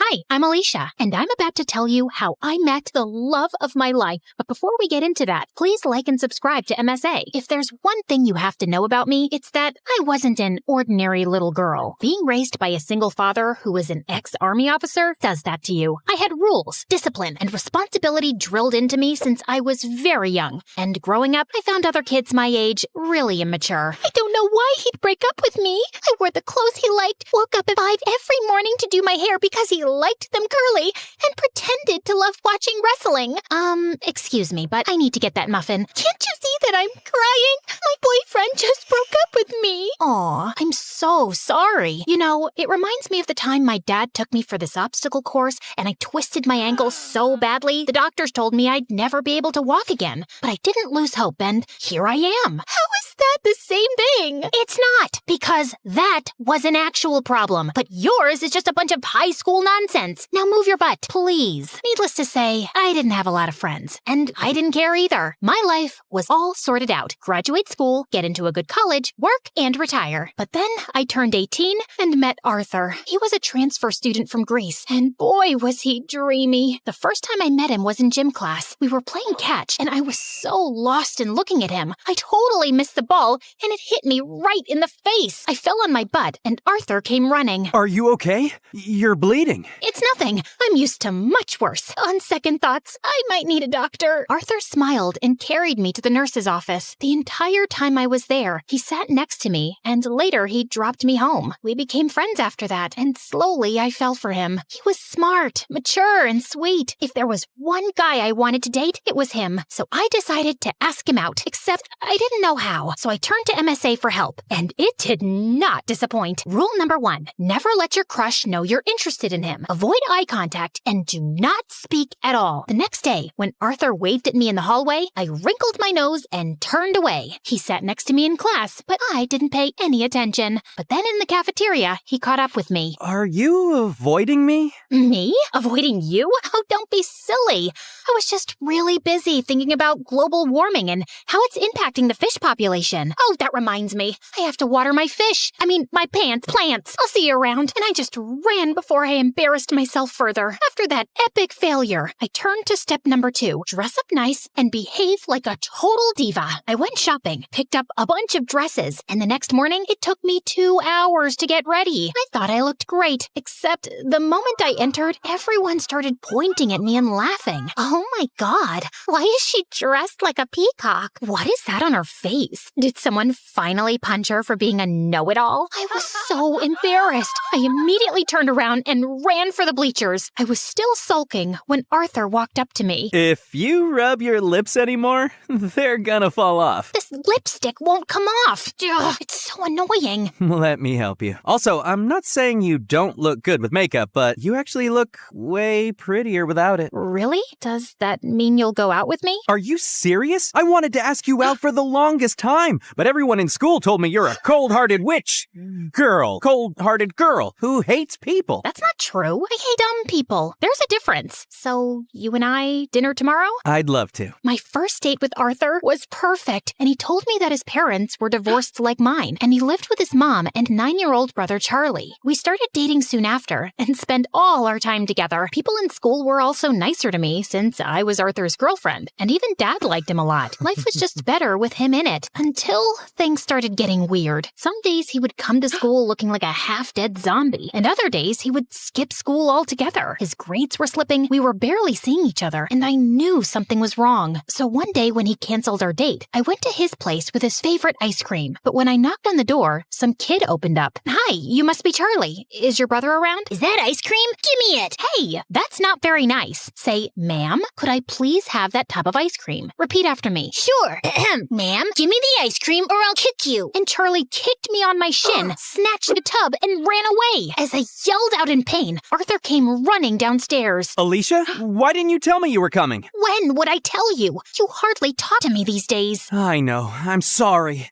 Hi, I'm Alicia, and I'm about to tell you how I met the love of my life. But before we get into that, please like and subscribe to MSA. If there's one thing you have to know about me, it's that I wasn't an ordinary little girl. Being raised by a single father who was an ex-army officer does that to you. I had rules, discipline, and responsibility drilled into me since I was very young. And growing up, I found other kids my age really immature. I don't know why he'd break up with me. I wore the clothes he liked, woke up at 5 every morning to do my hair because he liked them curly, and pretended to love watching wrestling. Excuse me, but I need to get that muffin. Can't you see that I'm crying? My boyfriend just broke up with me. Aw, I'm so sorry. You know, it reminds me of the time my dad took me for this obstacle course, and I twisted my ankle so badly, the doctors told me I'd never be able to walk again. But I didn't lose hope, and here I am. How is that the same thing? It's not, because that was an actual problem, but yours is just a bunch of high school nonsense. Now move your butt, please. Needless to say, I didn't have a lot of friends, and I didn't care either. My life was all sorted out. Graduate school, get into a good college, work, and retire. But then I turned 18 and met Arthur. He was a transfer student from Greece, and boy was he dreamy. The first time I met him was in gym class. We were playing catch, and I was so lost in looking at him. I totally missed the ball, and it hit me right in the face. I fell on my butt, and Arthur came running. Are you okay? You're bleeding. It's nothing. I'm used to much worse. On second thoughts, I might need a doctor. Arthur smiled and carried me to the nurse's office. The entire time I was there, he sat next to me, and later he dropped me home. We became friends after that, and slowly I fell for him. He was smart, mature, and sweet. If there was one guy I wanted to date, it was him. So I decided to ask him out, except I didn't know how. So I turned to MSA for help, and it did not disappoint. Rule number 1, never let your crush know you're interested in him. Avoid eye contact and do not speak at all. The next day, when Arthur waved at me in the hallway, I wrinkled my nose and turned away. He sat next to me in class, but I didn't pay any attention. But then in the cafeteria, he caught up with me. Are you avoiding me? Me? Avoiding you? Oh, don't be silly. I was just really busy thinking about global warming and how it's impacting the fish population. Oh, that reminds me. I have to water my fish. My plants. I'll see you around. And I just ran before I embarrassed myself further. After that epic failure, I turned to step number 2. Dress up nice and behave like a total diva. I went shopping, picked up a bunch of dresses, and the next morning, it took me 2 hours to get ready. I thought I looked great, except the moment I entered, everyone started pointing at me and laughing. Oh my god, why is she dressed like a peacock? What is that on her face? Did someone finally punch her for being a know-it-all? I was so embarrassed. I immediately turned around and ran for the bleachers. I was still sulking when Arthur walked up to me. If you rub your lips anymore, they're gonna fall off. This lipstick won't come off. Ugh, it's so annoying. Let me help you. Also, I'm not saying you don't look good with makeup, but you actually look way prettier without it. Really? Does that mean you'll go out with me? Are you serious? I wanted to ask you out for the longest time, but everyone in school told me you're a cold-hearted cold-hearted girl who hates people. That's not true. I hate dumb people. There's a difference. So, you and I, dinner tomorrow? I'd love to. My first date with Arthur was perfect, and he told me that his parents were divorced like mine, and he lived with his mom and 9-year-old brother Charlie. We started dating soon after, and spent all our time together. People in school were also nicer to me, since I was Arthur's girlfriend, and even Dad liked him a lot. Life was just better with him in it, until things started getting weird. Some days he would come to school looking like a half-dead zombie, and other days he would skip school altogether. His grades were slipping, we were barely seeing each other, and I knew something was wrong. So one day when he canceled our date, I went to his place with his favorite ice cream. But when I knocked on the door, some kid opened up. Hi, you must be Charlie. Is your brother around? Is that ice cream? Give me it. Hey, that's not very nice. Say, ma'am, could I please have that tub of ice cream? Repeat after me. Sure. Ma'am, give me the ice cream or I'll kick you. And Charlie kicked me on my shin, snatched the tub, and ran away. As I yelled out in pain, Arthur came running downstairs. Alicia, why didn't you tell me you were coming? When would I tell you? You hardly talk to me these days. I know. I'm sorry.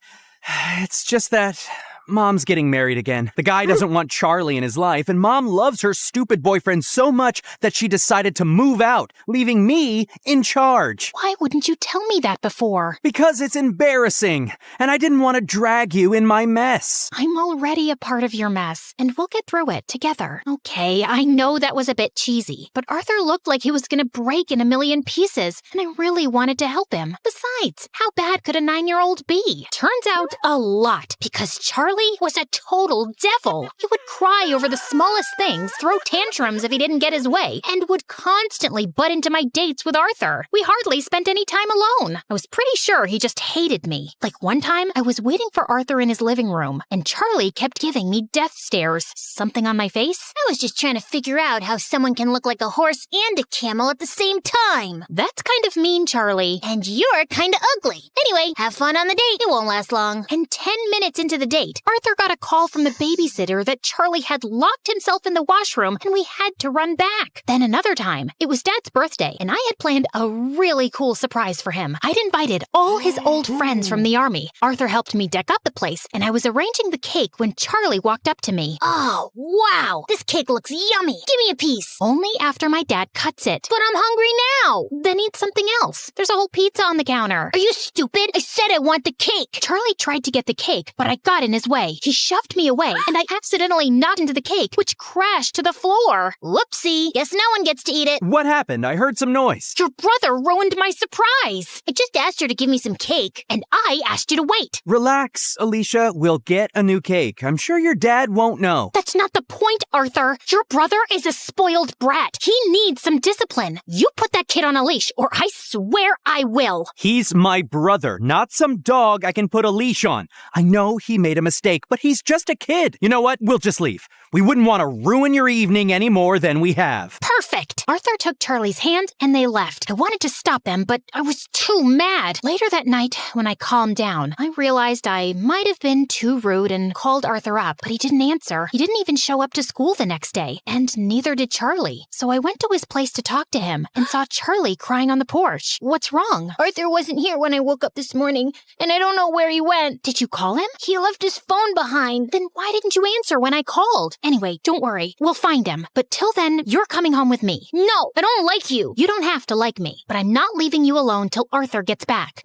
It's just that Mom's getting married again. The guy doesn't want Charlie in his life, and Mom loves her stupid boyfriend so much that she decided to move out, leaving me in charge. Why wouldn't you tell me that before? Because it's embarrassing, and I didn't want to drag you in my mess. I'm already a part of your mess, and we'll get through it together. Okay, I know that was a bit cheesy, but Arthur looked like he was gonna break in a million pieces, and I really wanted to help him. Besides, how bad could a 9-year-old be? Turns out a lot, because Charlie was a total devil. He would cry over the smallest things, throw tantrums if he didn't get his way, and would constantly butt into my dates with Arthur. We hardly spent any time alone. I was pretty sure he just hated me. Like one time, I was waiting for Arthur in his living room, and Charlie kept giving me death stares. Something on my face? I was just trying to figure out how someone can look like a horse and a camel at the same time. That's kind of mean, Charlie. And you're kinda ugly. Anyway, have fun on the date. It won't last long. And 10 minutes into the date, Arthur got a call from the babysitter that Charlie had locked himself in the washroom and we had to run back. Then another time, it was Dad's birthday and I had planned a really cool surprise for him. I'd invited all his old friends from the army. Arthur helped me deck up the place and I was arranging the cake when Charlie walked up to me. Oh, wow. This cake looks yummy. Give me a piece. Only after my dad cuts it. But I'm hungry now. Then eat something else. There's a whole pizza on the counter. Are you stupid? I said I want the cake. Charlie tried to get the cake, but I got in his way. He shoved me away, and I accidentally knocked into the cake, which crashed to the floor. Whoopsie. Guess no one gets to eat it. What happened? I heard some noise. Your brother ruined my surprise. I just asked her to give me some cake. And I asked you to wait. Relax, Alicia. We'll get a new cake. I'm sure your dad won't know. That's not the point, Arthur. Your brother is a spoiled brat. He needs some discipline. You put that kid on a leash, or I swear I will. He's my brother, not some dog I can put a leash on. I know he made a mistake, but he's just a kid. You know what? We'll just leave. We wouldn't want to ruin your evening any more than we have. Perfect. Arthur took Charlie's hand and they left. I wanted to stop them, but I was too mad. Later that night, when I calmed down, I realized I might have been too rude and called Arthur up, but he didn't answer. He didn't even show up to school the next day, and neither did Charlie. So I went to his place to talk to him and saw Charlie crying on the porch. What's wrong? Arthur wasn't here when I woke up this morning, and I don't know where he went. Did you call him? He left his phone behind. Then why didn't you answer when I called? Anyway, don't worry. We'll find him. But till then, you're coming home with me. No, I don't like you. You don't have to like me, but I'm not leaving you alone till Arthur gets back.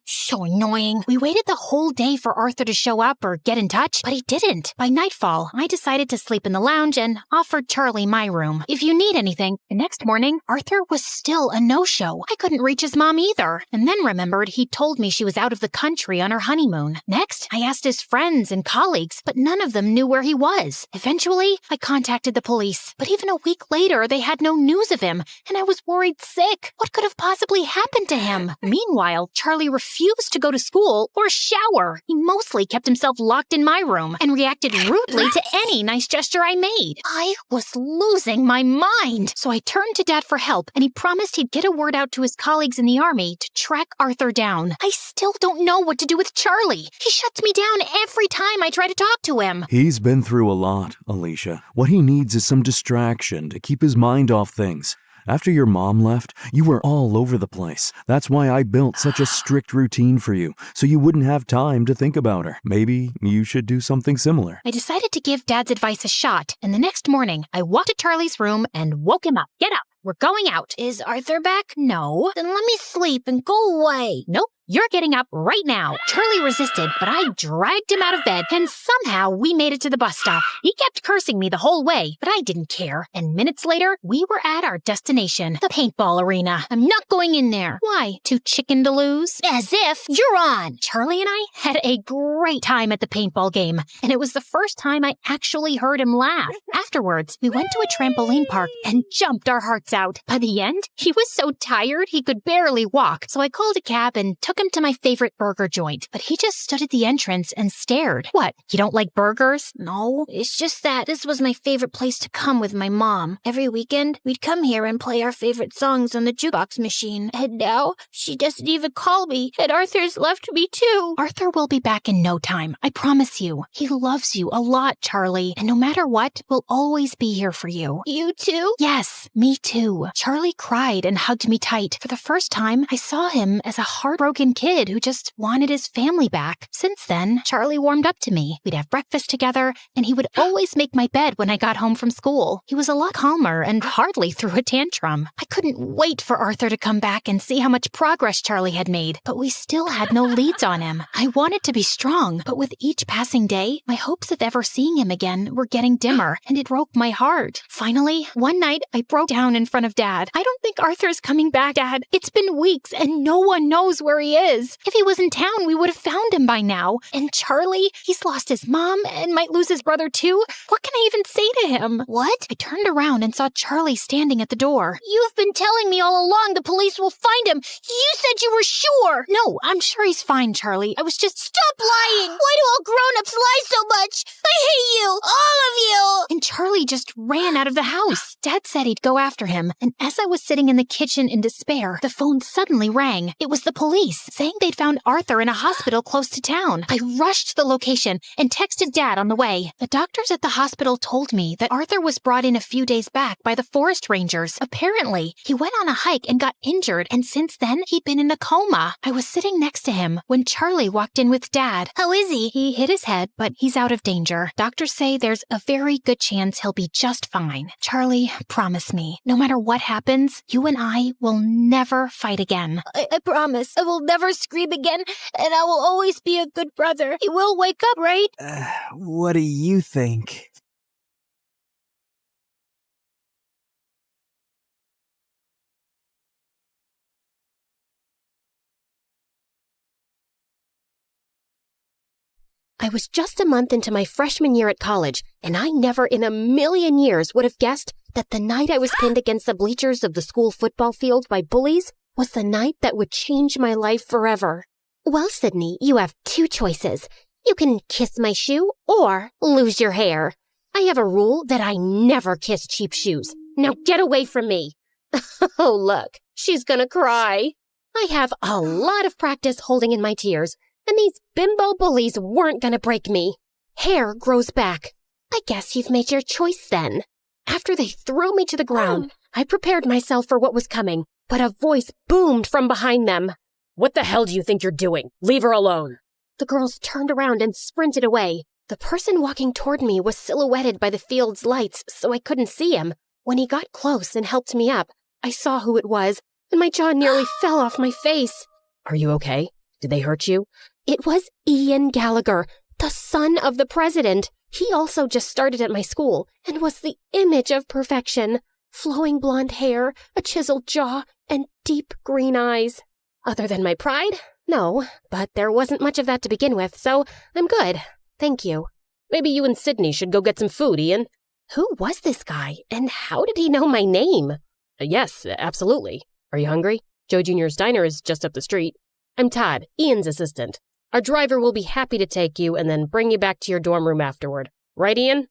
So annoying. We waited the whole day for Arthur to show up or get in touch, but he didn't. By nightfall, I decided to sleep in the lounge and offered Charlie my room. If you need anything. The next morning, Arthur was still a no-show. I couldn't reach his mom either, and then remembered he told me she was out of the country on her honeymoon. Next, I asked his friends and colleagues, but none of them knew where he was. Eventually, I contacted the police, but even a week later, they had no news of him, and I was worried sick. What could have possibly happened to him? Meanwhile, Charlie refused to go to school or shower. He mostly kept himself locked in my room and reacted rudely to any nice gesture I made. I was losing my mind. So I turned to Dad for help, and he promised he'd get a word out to his colleagues in the army to track Arthur down. I still don't know what to do with Charlie. He shuts me down every time I try to talk to him. He's been through a lot, Alicia. What he needs is some distraction to keep his mind off things. After your mom left, you were all over the place. That's why I built such a strict routine for you, so you wouldn't have time to think about her. Maybe you should do something similar. I decided to give Dad's advice a shot, and the next morning, I walked to Charlie's room and woke him up. Get up. We're going out. Is Arthur back? No. Then let me sleep and go away. Nope. You're getting up right now. Charlie resisted, but I dragged him out of bed, and somehow we made it to the bus stop. He kept cursing me the whole way, but I didn't care. And minutes later, we were at our destination, the paintball arena. I'm not going in there. Why? Too chicken to lose? As if you're on. Charlie and I had a great time at the paintball game, and it was the first time I actually heard him laugh. Afterwards, we went to a trampoline park and jumped our hearts out. By the end, he was so tired he could barely walk, so I called a cab and took him to my favorite burger joint, but he just stood at the entrance and stared. What, you don't like burgers? No, it's just that this was my favorite place to come with my mom. Every weekend, we'd come here and play our favorite songs on the jukebox machine. And now, she doesn't even call me, and Arthur's left me too. Arthur will be back in no time, I promise you. He loves you a lot, Charlie, and no matter what, we'll always be here for you. You too? Yes, me too. Charlie cried and hugged me tight. For the first time, I saw him as a heartbroken broken kid who just wanted his family back. Since then, Charlie warmed up to me. We'd have breakfast together, and he would always make my bed when I got home from school. He was a lot calmer and hardly threw a tantrum. I couldn't wait for Arthur to come back and see how much progress Charlie had made, but we still had no leads on him. I wanted to be strong, but with each passing day, my hopes of ever seeing him again were getting dimmer, and it broke my heart. Finally, one night, I broke down in front of Dad. "I don't think Arthur's coming back, Dad. It's been weeks, and no one knows where he is. If he was in town, we would have found him by now. And Charlie, he's lost his mom and might lose his brother too. What can I even say to him?" What? I turned around and saw Charlie standing at the door. You've been telling me all along the police will find him. You said you were sure. No, I'm sure he's fine, Charlie. I was just... Stop lying. Why do all grown-ups lie so much? I hate you, all of you. And Charlie just ran out of the house. Dad said he'd go after him, and as I was sitting in the kitchen in despair, the phone suddenly rang. It was the police, saying they'd found Arthur in a hospital close to town. I rushed to the location and texted Dad on the way. The doctors at the hospital told me that Arthur was brought in a few days back by the forest rangers. Apparently, he went on a hike and got injured, and since then, he'd been in a coma. I was sitting next to him when Charlie walked in with Dad. How is he? He hit his head, but he's out of danger. Doctors say there's a very good chance he'll be just fine. Charlie, promise me, no matter what happens, you and I will never fight again. I promise. I will never scream again, and I will always be a good brother. He will wake up, right? What do you think? I was just a month into my freshman year at college, and I never in a million years would have guessed that the night I was pinned against the bleachers of the school football field by bullies was the night that would change my life forever. Well, Sydney, you have two choices. You can kiss my shoe or lose your hair. I have a rule that I never kiss cheap shoes. Now get away from me. Oh, look, she's gonna cry. I have a lot of practice holding in my tears, and these bimbo bullies weren't gonna break me. Hair grows back. I guess you've made your choice then. After they threw me to the ground, I prepared myself for what was coming, but a voice boomed from behind them. What the hell do you think you're doing? Leave her alone. The girls turned around and sprinted away. The person walking toward me was silhouetted by the field's lights, so I couldn't see him. When he got close and helped me up, I saw who it was, and my jaw nearly fell off my face. Are you okay? Did they hurt you? It was Ian Gallagher, the son of the president. He also just started at my school and was the image of perfection. Flowing blonde hair, a chiseled jaw, and deep green eyes. Other than my pride? No, but there wasn't much of that to begin with, so I'm good. Thank you. Maybe you and Sydney should go get some food, Ian. Who was this guy, and how did he know my name? Yes, absolutely. Are you hungry? Joe Jr.'s Diner is just up the street. I'm Todd, Ian's assistant. Our driver will be happy to take you and then bring you back to your dorm room afterward. Right, Ian?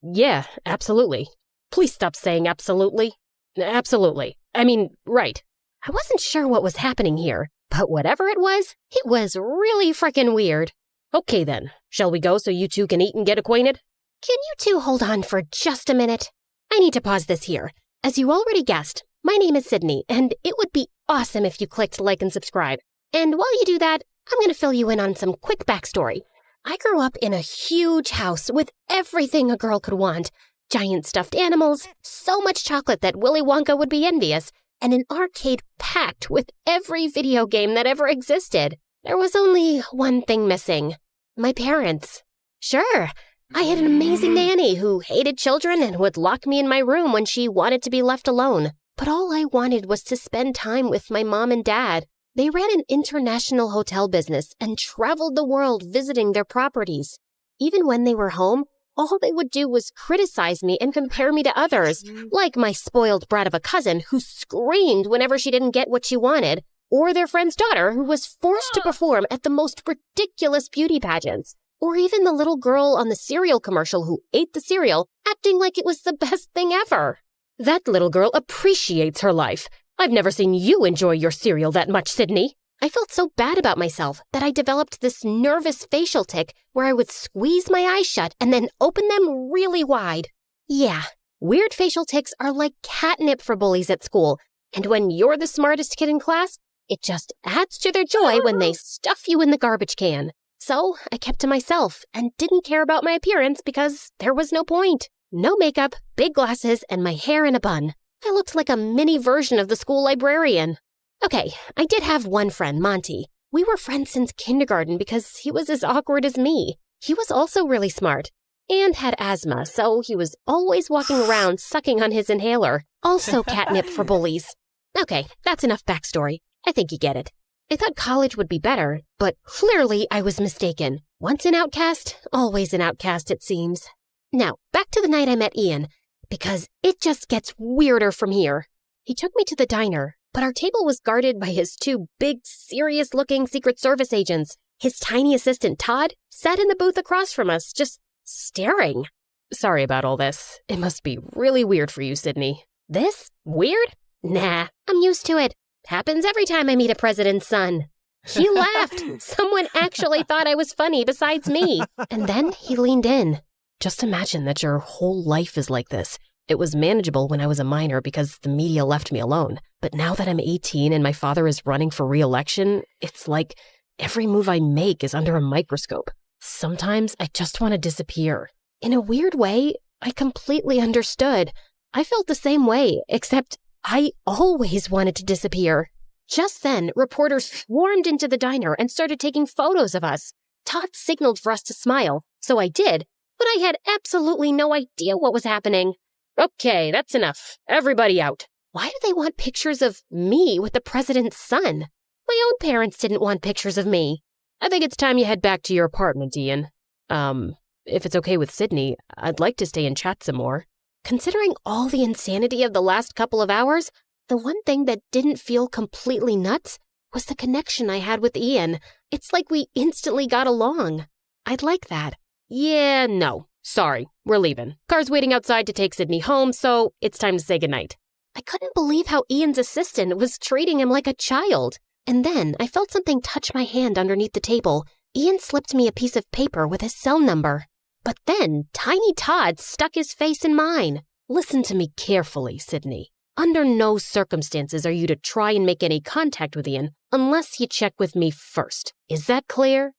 Yeah, absolutely. Please stop saying absolutely. Absolutely. I mean, right. I wasn't sure what was happening here, but whatever it was really frickin' weird. Okay then, shall we go so you two can eat and get acquainted? Can you two hold on for just a minute? I need to pause this here. As you already guessed, my name is Sydney, and it would be awesome if you clicked like and subscribe. And while you do that, I'm going to fill you in on some quick backstory. I grew up in a huge house with everything a girl could want. Giant stuffed animals, so much chocolate that Willy Wonka would be envious, and an arcade packed with every video game that ever existed. There was only one thing missing. My parents. Sure, I had an amazing nanny who hated children and would lock me in my room when she wanted to be left alone. But all I wanted was to spend time with my mom and dad. They ran an international hotel business and traveled the world visiting their properties. Even when they were home, all they would do was criticize me and compare me to others, like my spoiled brat of a cousin who screamed whenever she didn't get what she wanted, or their friend's daughter who was forced to perform at the most ridiculous beauty pageants, or even the little girl on the cereal commercial who ate the cereal, acting like it was the best thing ever. That little girl appreciates her life. I've never seen you enjoy your cereal that much, Sydney. I felt so bad about myself that I developed this nervous facial tic where I would squeeze my eyes shut and then open them really wide. Yeah, weird facial tics are like catnip for bullies at school, and when you're the smartest kid in class, It just adds to their joy when they stuff you in the garbage can. So I kept to myself and didn't care about my appearance because there was no point. No makeup, big glasses, and my hair in a bun. I looked like a mini version of the school librarian. Okay, I did have one friend, Monty. We were friends since kindergarten because he was as awkward as me. He was also really smart and had asthma, so he was always walking around sucking on his inhaler. Also catnip for bullies. Okay, that's enough backstory. I think you get it. I thought college would be better, but clearly I was mistaken. Once an outcast, always an outcast, it seems. Now, back to the night I met Ian, because it just gets weirder from here. He took me to the diner, but our table was guarded by his two big, serious-looking Secret Service agents. His tiny assistant, Todd, sat in the booth across from us, just staring. Sorry about all this. It must be really weird for you, Sydney. This? Weird? Nah, I'm used to it. Happens every time I meet a president's son. He laughed. Someone actually thought I was funny besides me. And then he leaned in. Just imagine that your whole life is like this. It was manageable when I was a minor because the media left me alone. But now that I'm 18 and my father is running for re-election, it's like every move I make is under a microscope. Sometimes I just want to disappear. In a weird way, I completely understood. I felt the same way, except I always wanted to disappear. Just then, reporters swarmed into the diner and started taking photos of us. Todd signaled for us to smile, so I did, but I had absolutely no idea what was happening. Okay, that's enough. Everybody out. Why do they want pictures of me with the president's son? My own parents didn't want pictures of me. I think it's time you head back to your apartment, Ian. If it's okay with Sydney, I'd like to stay and chat some more. Considering all the insanity of the last couple of hours, the one thing that didn't feel completely nuts was the connection I had with Ian. It's like we instantly got along. I'd like that. Yeah, no. Sorry, we're leaving. Car's waiting outside to take Sydney home, so it's time to say goodnight. I couldn't believe how Ian's assistant was treating him like a child. And then I felt something touch my hand underneath the table. Ian slipped me a piece of paper with his cell number. But then Tiny Todd stuck his face in mine. Listen to me carefully, Sydney. Under no circumstances are you to try and make any contact with Ian unless you check with me first. Is that clear?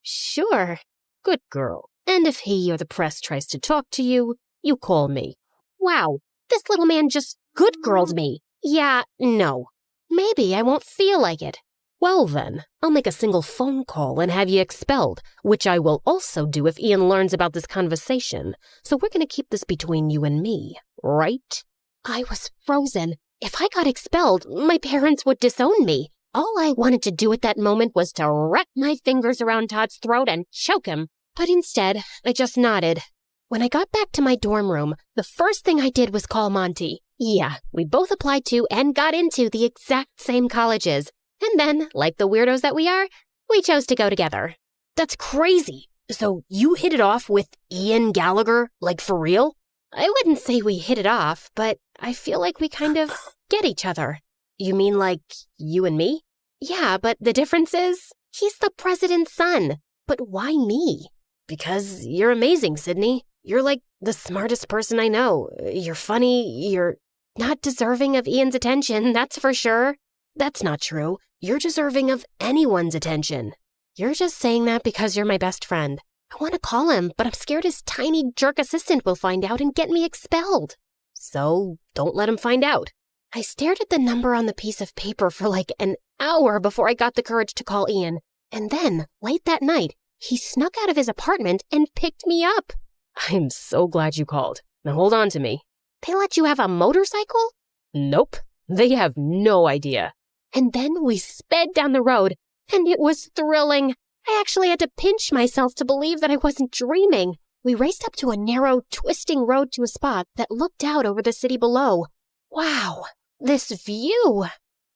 Sure. Good girl. And if he or the press tries to talk to you, you call me. Wow, this little man just good-girled me. Yeah, no. Maybe I won't feel like it. Well then, I'll make a single phone call and have you expelled, which I will also do if Ian learns about this conversation. So we're going to keep this between you and me, right? I was frozen. If I got expelled, my parents would disown me. All I wanted to do at that moment was to wrap my fingers around Todd's throat and choke him. But instead, I just nodded. When I got back to my dorm room, the first thing I did was call Monty. Yeah, we both applied to and got into the exact same colleges. And then, like the weirdos that we are, we chose to go together. That's crazy. So you hit it off with Ian Gallagher, like for real? I wouldn't say we hit it off, but I feel like we kind of get each other. You mean like you and me? Yeah, but the difference is, he's the president's son. But why me? Because you're amazing, Sydney. You're like the smartest person I know. You're funny, you're not deserving of Ian's attention, that's for sure. That's not true. You're deserving of anyone's attention. You're just saying that because you're my best friend. I want to call him, but I'm scared his tiny jerk assistant will find out and get me expelled. So don't let him find out. I stared at the number on the piece of paper for like an hour before I got the courage to call Ian. And then, late that night, he snuck out of his apartment and picked me up. I'm so glad you called. Now hold on to me. They let you have a motorcycle? Nope. They have no idea. And then we sped down the road, and it was thrilling. I actually had to pinch myself to believe that I wasn't dreaming. We raced up to a narrow, twisting road to a spot that looked out over the city below. Wow, this view!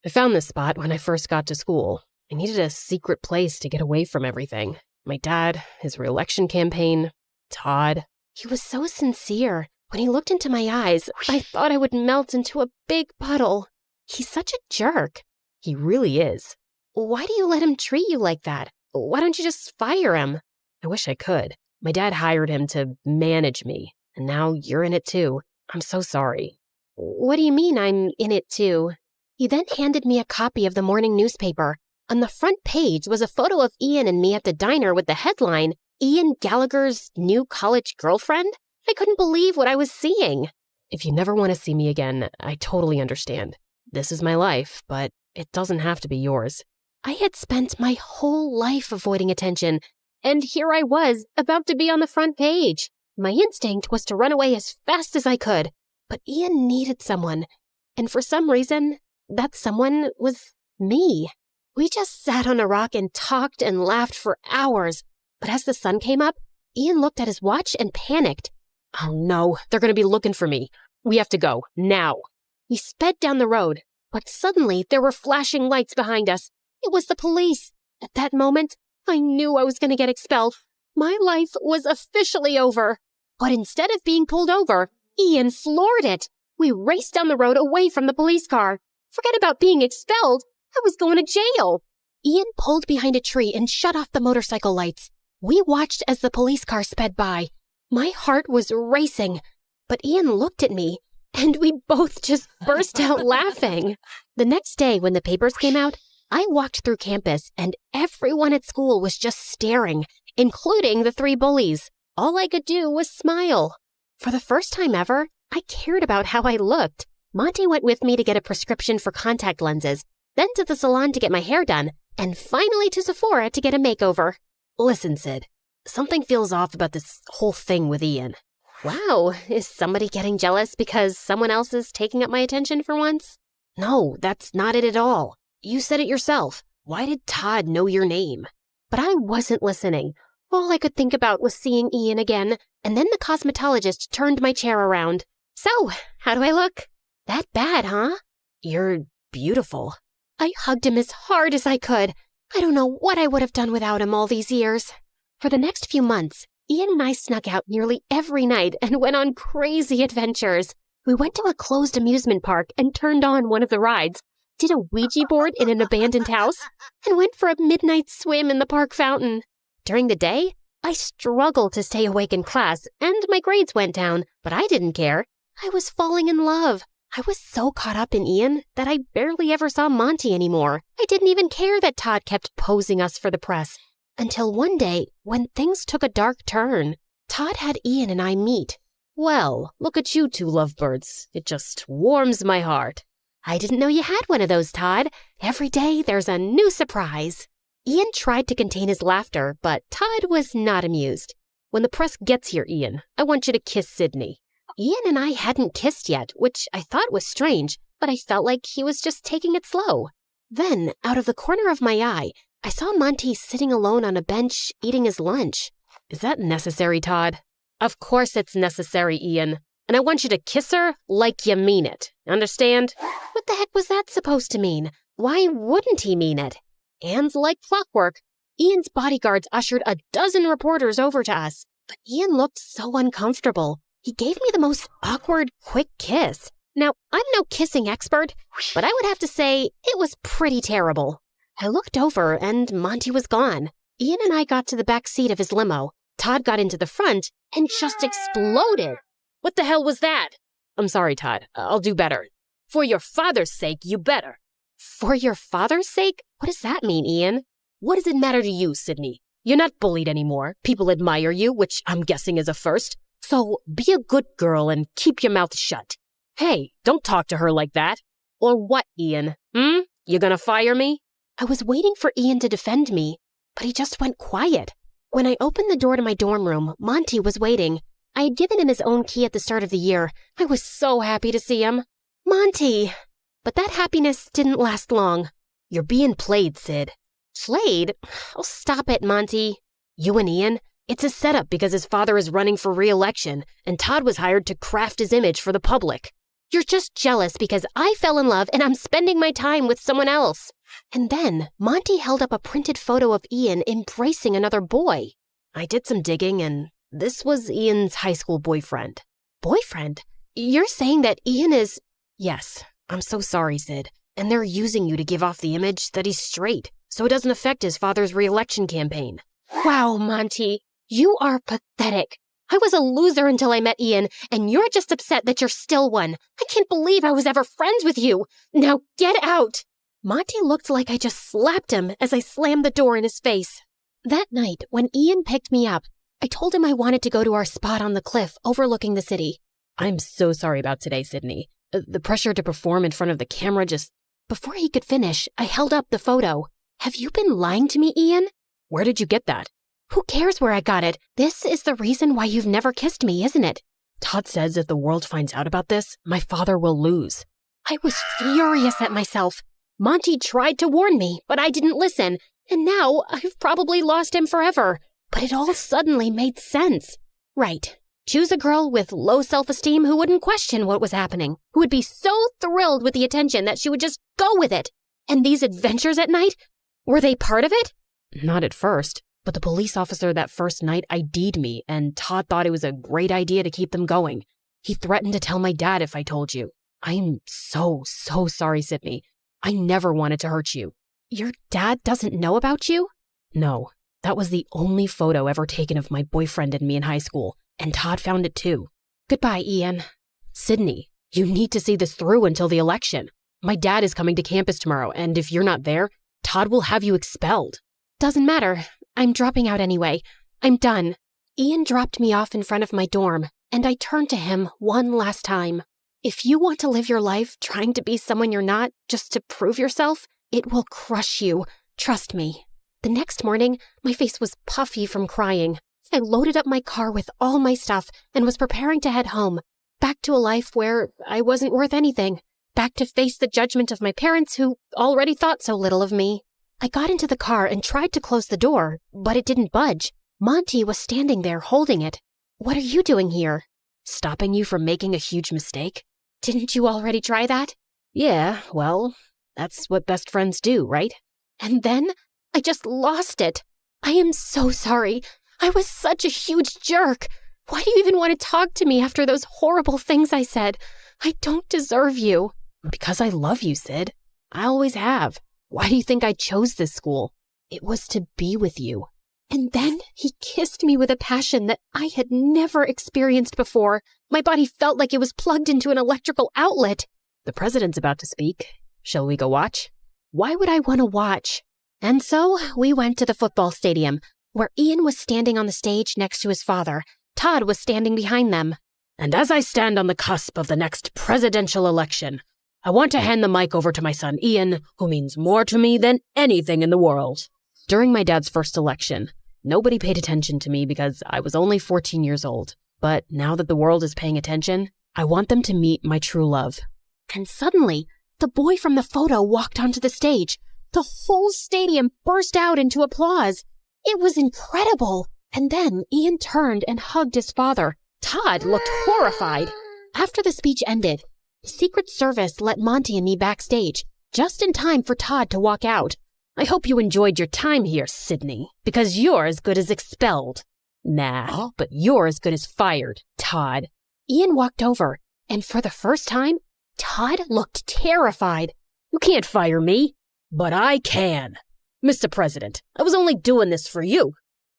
I found this spot when I first got to school. I needed a secret place to get away from everything. My dad, his re-election campaign, Todd. He was so sincere. When he looked into my eyes, I thought I would melt into a big puddle. He's such a jerk. He really is. Why do you let him treat you like that? Why don't you just fire him? I wish I could. My dad hired him to manage me, and now you're in it too. I'm so sorry. What do you mean I'm in it too? He then handed me a copy of the morning newspaper. On the front page was a photo of Ian and me at the diner with the headline, Ian Gallagher's new college girlfriend? I couldn't believe what I was seeing. If you never want to see me again, I totally understand. This is my life, but it doesn't have to be yours. I had spent my whole life avoiding attention, and here I was, about to be on the front page. My instinct was to run away as fast as I could, but Ian needed someone, and for some reason, that someone was me. We just sat on a rock and talked and laughed for hours, but as the sun came up, Ian looked at his watch and panicked. Oh no, they're going to be looking for me. We have to go, now. We sped down the road, but suddenly there were flashing lights behind us. It was the police. At that moment, I knew I was going to get expelled. My life was officially over. But instead of being pulled over, Ian floored it. We raced down the road away from the police car. Forget about being expelled. I was going to jail. Ian pulled behind a tree and shut off the motorcycle lights. We watched as the police car sped by. My heart was racing, but Ian looked at me, and we both just burst out laughing. The next day, when the papers came out, I walked through campus, and everyone at school was just staring, including the 3 bullies. All I could do was smile. For the first time ever, I cared about how I looked. Monty went with me to get a prescription for contact lenses, then to the salon to get my hair done, and finally to Sephora to get a makeover. Listen, Sid, something feels off about this whole thing with Ian. Wow, is somebody getting jealous because someone else is taking up my attention for once? No, that's not it at all. You said it yourself. Why did Todd know your name? But I wasn't listening. All I could think about was seeing Ian again, and then the cosmetologist turned my chair around. So, how do I look? That bad, huh? You're beautiful. I hugged him as hard as I could. I don't know what I would have done without him all these years. For the next few months, Ian and I snuck out nearly every night and went on crazy adventures. We went to a closed amusement park and turned on one of the rides, did a Ouija board in an abandoned house, and went for a midnight swim in the park fountain. During the day, I struggled to stay awake in class, and my grades went down, but I didn't care. I was falling in love. I was so caught up in Ian that I barely ever saw Monty anymore. I didn't even care that Todd kept posing us for the press. Until one day, when things took a dark turn, Todd had Ian and I meet. Well, look at you 2 lovebirds. It just warms my heart. I didn't know you had one of those, Todd. Every day there's a new surprise. Ian tried to contain his laughter, but Todd was not amused. When the press gets here, Ian, I want you to kiss Sydney. Ian and I hadn't kissed yet, which I thought was strange, but I felt like he was just taking it slow. Then, out of the corner of my eye, I saw Monty sitting alone on a bench eating his lunch. Is that necessary, Todd? Of course it's necessary, Ian. And I want you to kiss her like you mean it. Understand? What the heck was that supposed to mean? Why wouldn't he mean it? And like clockwork, Ian's bodyguards ushered a dozen reporters over to us. But Ian looked so uncomfortable. He gave me the most awkward, quick kiss. Now, I'm no kissing expert, but I would have to say it was pretty terrible. I looked over and Monty was gone. Ian and I got to the back seat of his limo. Todd got into the front and just exploded. What the hell was that? I'm sorry, Todd. I'll do better. For your father's sake, you better. For your father's sake? What does that mean, Ian? What does it matter to you, Sydney? You're not bullied anymore. People admire you, which I'm guessing is a first. So be a good girl and keep your mouth shut. Hey, don't talk to her like that. Or what, Ian? You gonna fire me? I was waiting for Ian to defend me, but he just went quiet. When I opened the door to my dorm room, Monty was waiting. I had given him his own key at the start of the year. I was so happy to see him. Monty! But that happiness didn't last long. You're being played, Sid. Played? Oh, stop it, Monty. You and Ian? It's a setup because his father is running for re-election, and Todd was hired to craft his image for the public. You're just jealous because I fell in love and I'm spending my time with someone else. And then Monty held up a printed photo of Ian embracing another boy. I did some digging, and this was Ian's high school boyfriend. Boyfriend? You're saying that Ian is... Yes. I'm so sorry, Sid. And they're using you to give off the image that he's straight, so it doesn't affect his father's re-election campaign. Wow, Monty. You are pathetic. I was a loser until I met Ian, and you're just upset that you're still one. I can't believe I was ever friends with you. Now get out. Monty looked like I just slapped him as I slammed the door in his face. That night, when Ian picked me up, I told him I wanted to go to our spot on the cliff overlooking the city. I'm so sorry about today, Sydney. The pressure to perform in front of the camera just... Before he could finish, I held up the photo. Have you been lying to me, Ian? Where did you get that? Who cares where I got it? This is the reason why you've never kissed me, isn't it? Todd says if the world finds out about this, my father will lose. I was furious at myself. Monty tried to warn me, but I didn't listen, and now I've probably lost him forever. But it all suddenly made sense. Right. Choose a girl with low self-esteem who wouldn't question what was happening, who would be so thrilled with the attention that she would just go with it. And these adventures at night, were they part of it? Not at first, but the police officer that first night ID'd me, and Todd thought it was a great idea to keep them going. He threatened to tell my dad if I told you. I'm so sorry, Sydney. I never wanted to hurt you. Your dad doesn't know about you? No, that was the only photo ever taken of my boyfriend and me in high school, and Todd found it too. Goodbye, Ian. Sydney, you need to see this through until the election. My dad is coming to campus tomorrow, and if you're not there, Todd will have you expelled. Doesn't matter. I'm dropping out anyway. I'm done. Ian dropped me off in front of my dorm, and I turned to him one last time. If you want to live your life trying to be someone you're not, just to prove yourself, it will crush you. Trust me. The next morning, my face was puffy from crying. I loaded up my car with all my stuff and was preparing to head home, back to a life where I wasn't worth anything, back to face the judgment of my parents who already thought so little of me. I got into the car and tried to close the door, but it didn't budge. Monty was standing there holding it. What are you doing here? Stopping you from making a huge mistake? Didn't you already try that? Yeah, well, that's what best friends do, right? And then I just lost it. I am so sorry. I was such a huge jerk. Why do you even want to talk to me after those horrible things I said? I don't deserve you. Because I love you, Sid. I always have. Why do you think I chose this school? It was to be with you. And then he kissed me with a passion that I had never experienced before. My body felt like it was plugged into an electrical outlet. The president's about to speak. Shall we go watch? Why would I want to watch? And so we went to the football stadium, where Ian was standing on the stage next to his father. Todd was standing behind them. And as I stand on the cusp of the next presidential election, I want to hand the mic over to my son Ian, who means more to me than anything in the world. During my dad's first election, nobody paid attention to me because I was only 14 years old. But now that the world is paying attention, I want them to meet my true love. And suddenly, the boy from the photo walked onto the stage. The whole stadium burst out into applause. It was incredible. And then Ian turned and hugged his father. Todd looked horrified. After the speech ended, Secret Service let Monty and me backstage, just in time for Todd to walk out. I hope you enjoyed your time here, Sydney, because you're as good as expelled. Nah, but you're as good as fired, Todd. Ian walked over, and for the first time, Todd looked terrified. You can't fire me, but I can. Mr. President, I was only doing this for you.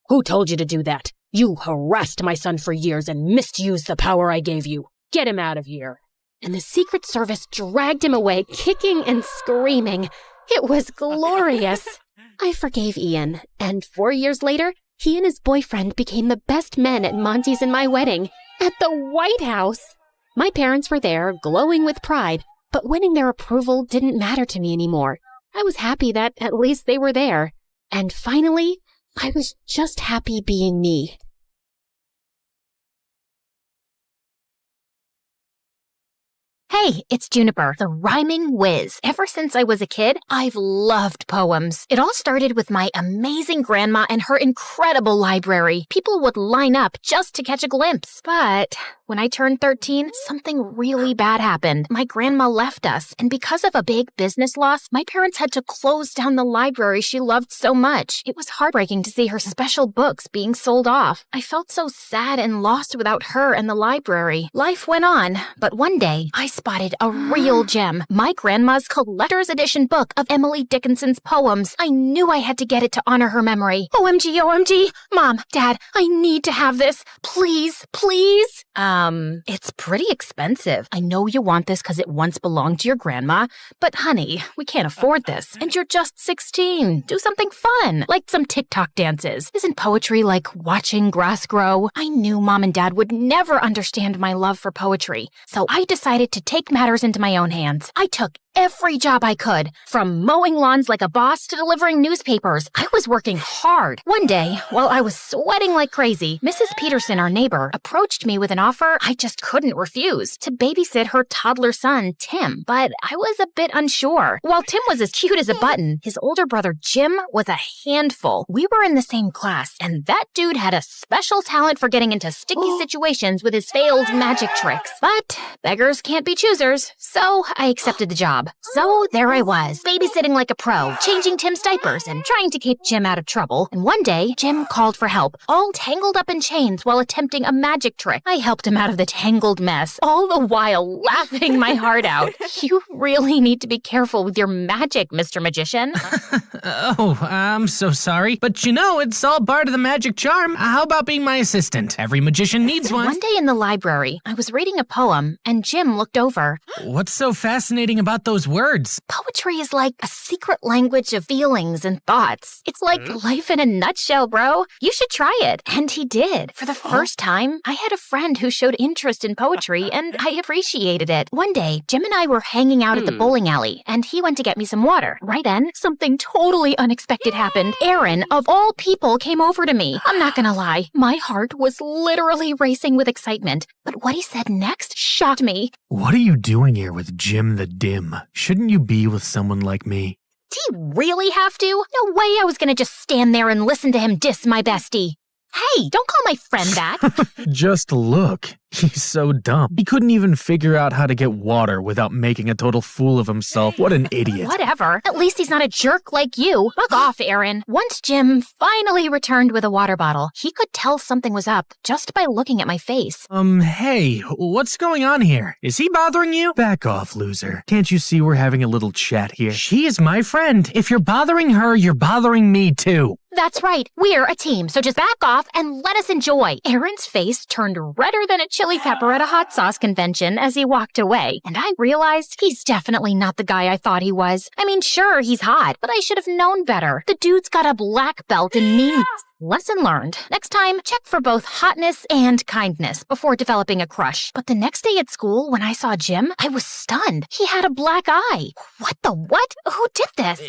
Who told you to do that? You harassed my son for years and misused the power I gave you. Get him out of here. And the Secret Service dragged him away, kicking and screaming. It was glorious. I forgave Ian, and 4 years later, he and his boyfriend became the best men at Monty's and my wedding, at the White House. My parents were there, glowing with pride, but winning their approval didn't matter to me anymore. I was happy that at least they were there. And finally, I was just happy being me. Hey, it's Juniper, the rhyming whiz. Ever since I was a kid, I've loved poems. It all started with my amazing grandma and her incredible library. People would line up just to catch a glimpse. But when I turned 13, something really bad happened. My grandma left us, and because of a big business loss, my parents had to close down the library she loved so much. It was heartbreaking to see her special books being sold off. I felt so sad and lost without her and the library. Life went on, but one day, I spent spotted a real gem. My grandma's collector's edition book of Emily Dickinson's poems. I knew I had to get it to honor her memory. OMG, OMG. Mom, Dad, I need to have this. Please, please. It's pretty expensive. I know you want this because it once belonged to your grandma, but honey, we can't afford this. And you're just 16. Do something fun, like some TikTok dances. Isn't poetry like watching grass grow? I knew Mom and Dad would never understand my love for poetry, so I decided to take matters into my own hands. I took every job I could, from mowing lawns like a boss to delivering newspapers. I was working hard. One day, while I was sweating like crazy, Mrs. Peterson, our neighbor, approached me with an offer I just couldn't refuse, to babysit her toddler son, Tim. But I was a bit unsure. While Tim was as cute as a button, his older brother Jim was a handful. We were in the same class, and that dude had a special talent for getting into sticky situations with his failed magic tricks. But beggars can't be choosers, so I accepted the job. So there I was, babysitting like a pro, changing Tim's diapers and trying to keep Jim out of trouble. And one day, Jim called for help, all tangled up in chains while attempting a magic trick. I helped him out of the tangled mess, all the while laughing my heart out. You really need to be careful with your magic, Mr. Magician. Oh, I'm so sorry. But you know, it's all part of the magic charm. How about being my assistant? Every magician needs one. One day in the library, I was reading a poem, and Jim looked over. What's so fascinating about those words? Poetry is like a secret language of feelings and thoughts. It's like life in a nutshell, bro. You should try it. And he did. For the first time, I had a friend who showed interest in poetry, and I appreciated it. One day, Jim and I were hanging out at the bowling alley, and he went to get me some water. Right then, something totally unexpected happened. Aaron, of all people, came over to me. I'm not gonna lie, my heart was literally racing with excitement. But what he said next shocked me. What are you doing here with Jim the Dim? Shouldn't you be with someone like me? Do you really have to? No way I was gonna just stand there and listen to him diss my bestie. Hey, don't call my friend that. Just look. He's so dumb. He couldn't even figure out how to get water without making a total fool of himself. What an idiot. Whatever. At least he's not a jerk like you. Fuck off, Aaron. Once Jim finally returned with a water bottle, he could tell something was up just by looking at my face. Hey, what's going on here? Is he bothering you? Back off, loser. Can't you see we're having a little chat here? She is my friend. If you're bothering her, you're bothering me too. That's right. We're a team, so just back off and let us enjoy. Aaron's face turned redder than a chili pepper at a hot sauce convention as he walked away, and I realized he's definitely not the guy I thought he was. I mean, sure, he's hot, but I should have known better. The dude's got a black belt in meanness. Lesson learned. Next time, check for both hotness and kindness before developing a crush. But the next day at school, when I saw Jim, I was stunned. He had a black eye. What the what? Who did this?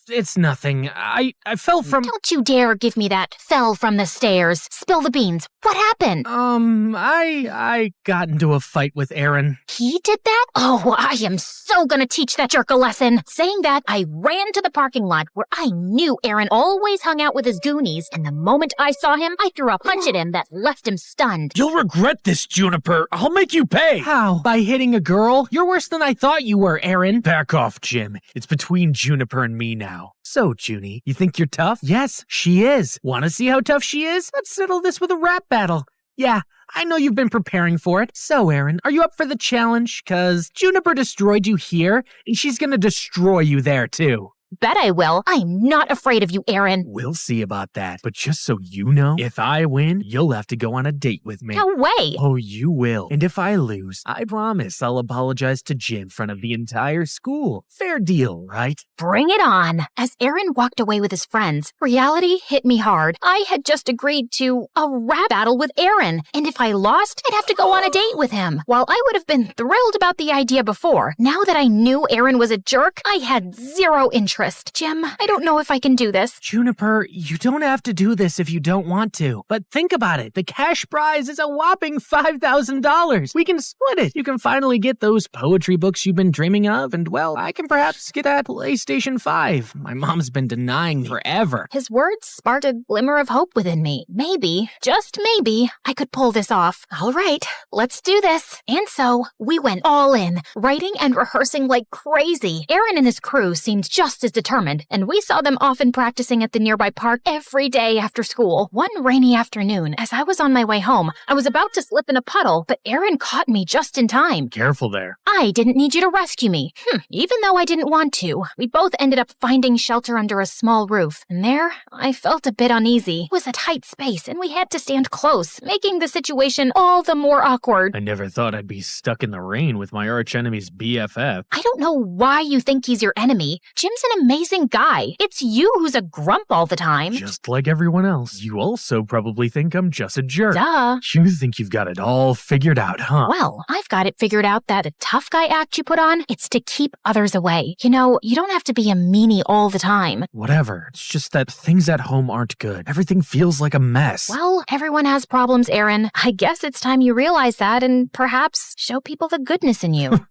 It's nothing. I fell from... Don't you dare give me that fell from the stairs. Spill the beans. What happened? I got into a fight with Aaron. He did that? Oh, I am so gonna teach that jerk a lesson. Saying that, I ran to the parking lot where I knew Aaron always hung out with his goonies, and the moment I saw him, I threw a punch at him that left him stunned. You'll regret this, Juniper. I'll make you pay. How? By hitting a girl? You're worse than I thought you were, Aaron. Back off, Jim. It's between Juniper and me now. So, Junie, you think you're tough? Yes, she is. Want to see how tough she is? Let's settle this with a rap battle. Yeah, I know you've been preparing for it. So, Aaron, are you up for the challenge? 'Cause Juniper destroyed you here, and she's gonna destroy you there, too. Bet I will. I'm not afraid of you, Aaron. We'll see about that. But just so you know, if I win, you'll have to go on a date with me. No way. Oh, you will. And if I lose, I promise I'll apologize to Jim in front of the entire school. Fair deal, right? Bring it on. As Aaron walked away with his friends, reality hit me hard. I had just agreed to a rap battle with Aaron, and if I lost, I'd have to go on a date with him. While I would have been thrilled about the idea before, now that I knew Aaron was a jerk, I had zero interest. Jim, I don't know if I can do this. Juniper, you don't have to do this if you don't want to. But think about it. The cash prize is a whopping $5,000. We can split it. You can finally get those poetry books you've been dreaming of, and, well, I can perhaps get that PlayStation 5. My mom's been denying me forever. His words sparked a glimmer of hope within me. Maybe, just maybe, I could pull this off. All right, let's do this. And so, we went all in, writing and rehearsing like crazy. Aaron and his crew seemed just as determined, and we saw them often practicing at the nearby park every day after school. One rainy afternoon, as I was on my way home, I was about to slip in a puddle, but Aaron caught me just in time. Careful there. I didn't need you to rescue me. Even though I didn't want to, we both ended up finding shelter under a small roof. And there, I felt a bit uneasy. It was a tight space, and we had to stand close, making the situation all the more awkward. I never thought I'd be stuck in the rain with my archenemy's BFF. I don't know why you think he's your enemy. Jim's an amazing guy. It's you who's a grump all the time. Just like everyone else, you also probably think I'm just a jerk. Duh. You think you've got it all figured out, huh? Well, I've got it figured out that a tough guy act you put on, it's to keep others away. You know, you don't have to be a meanie all the time. Whatever. It's just that things at home aren't good. Everything feels like a mess. Well, everyone has problems, Aaron. I guess it's time you realize that and perhaps show people the goodness in you.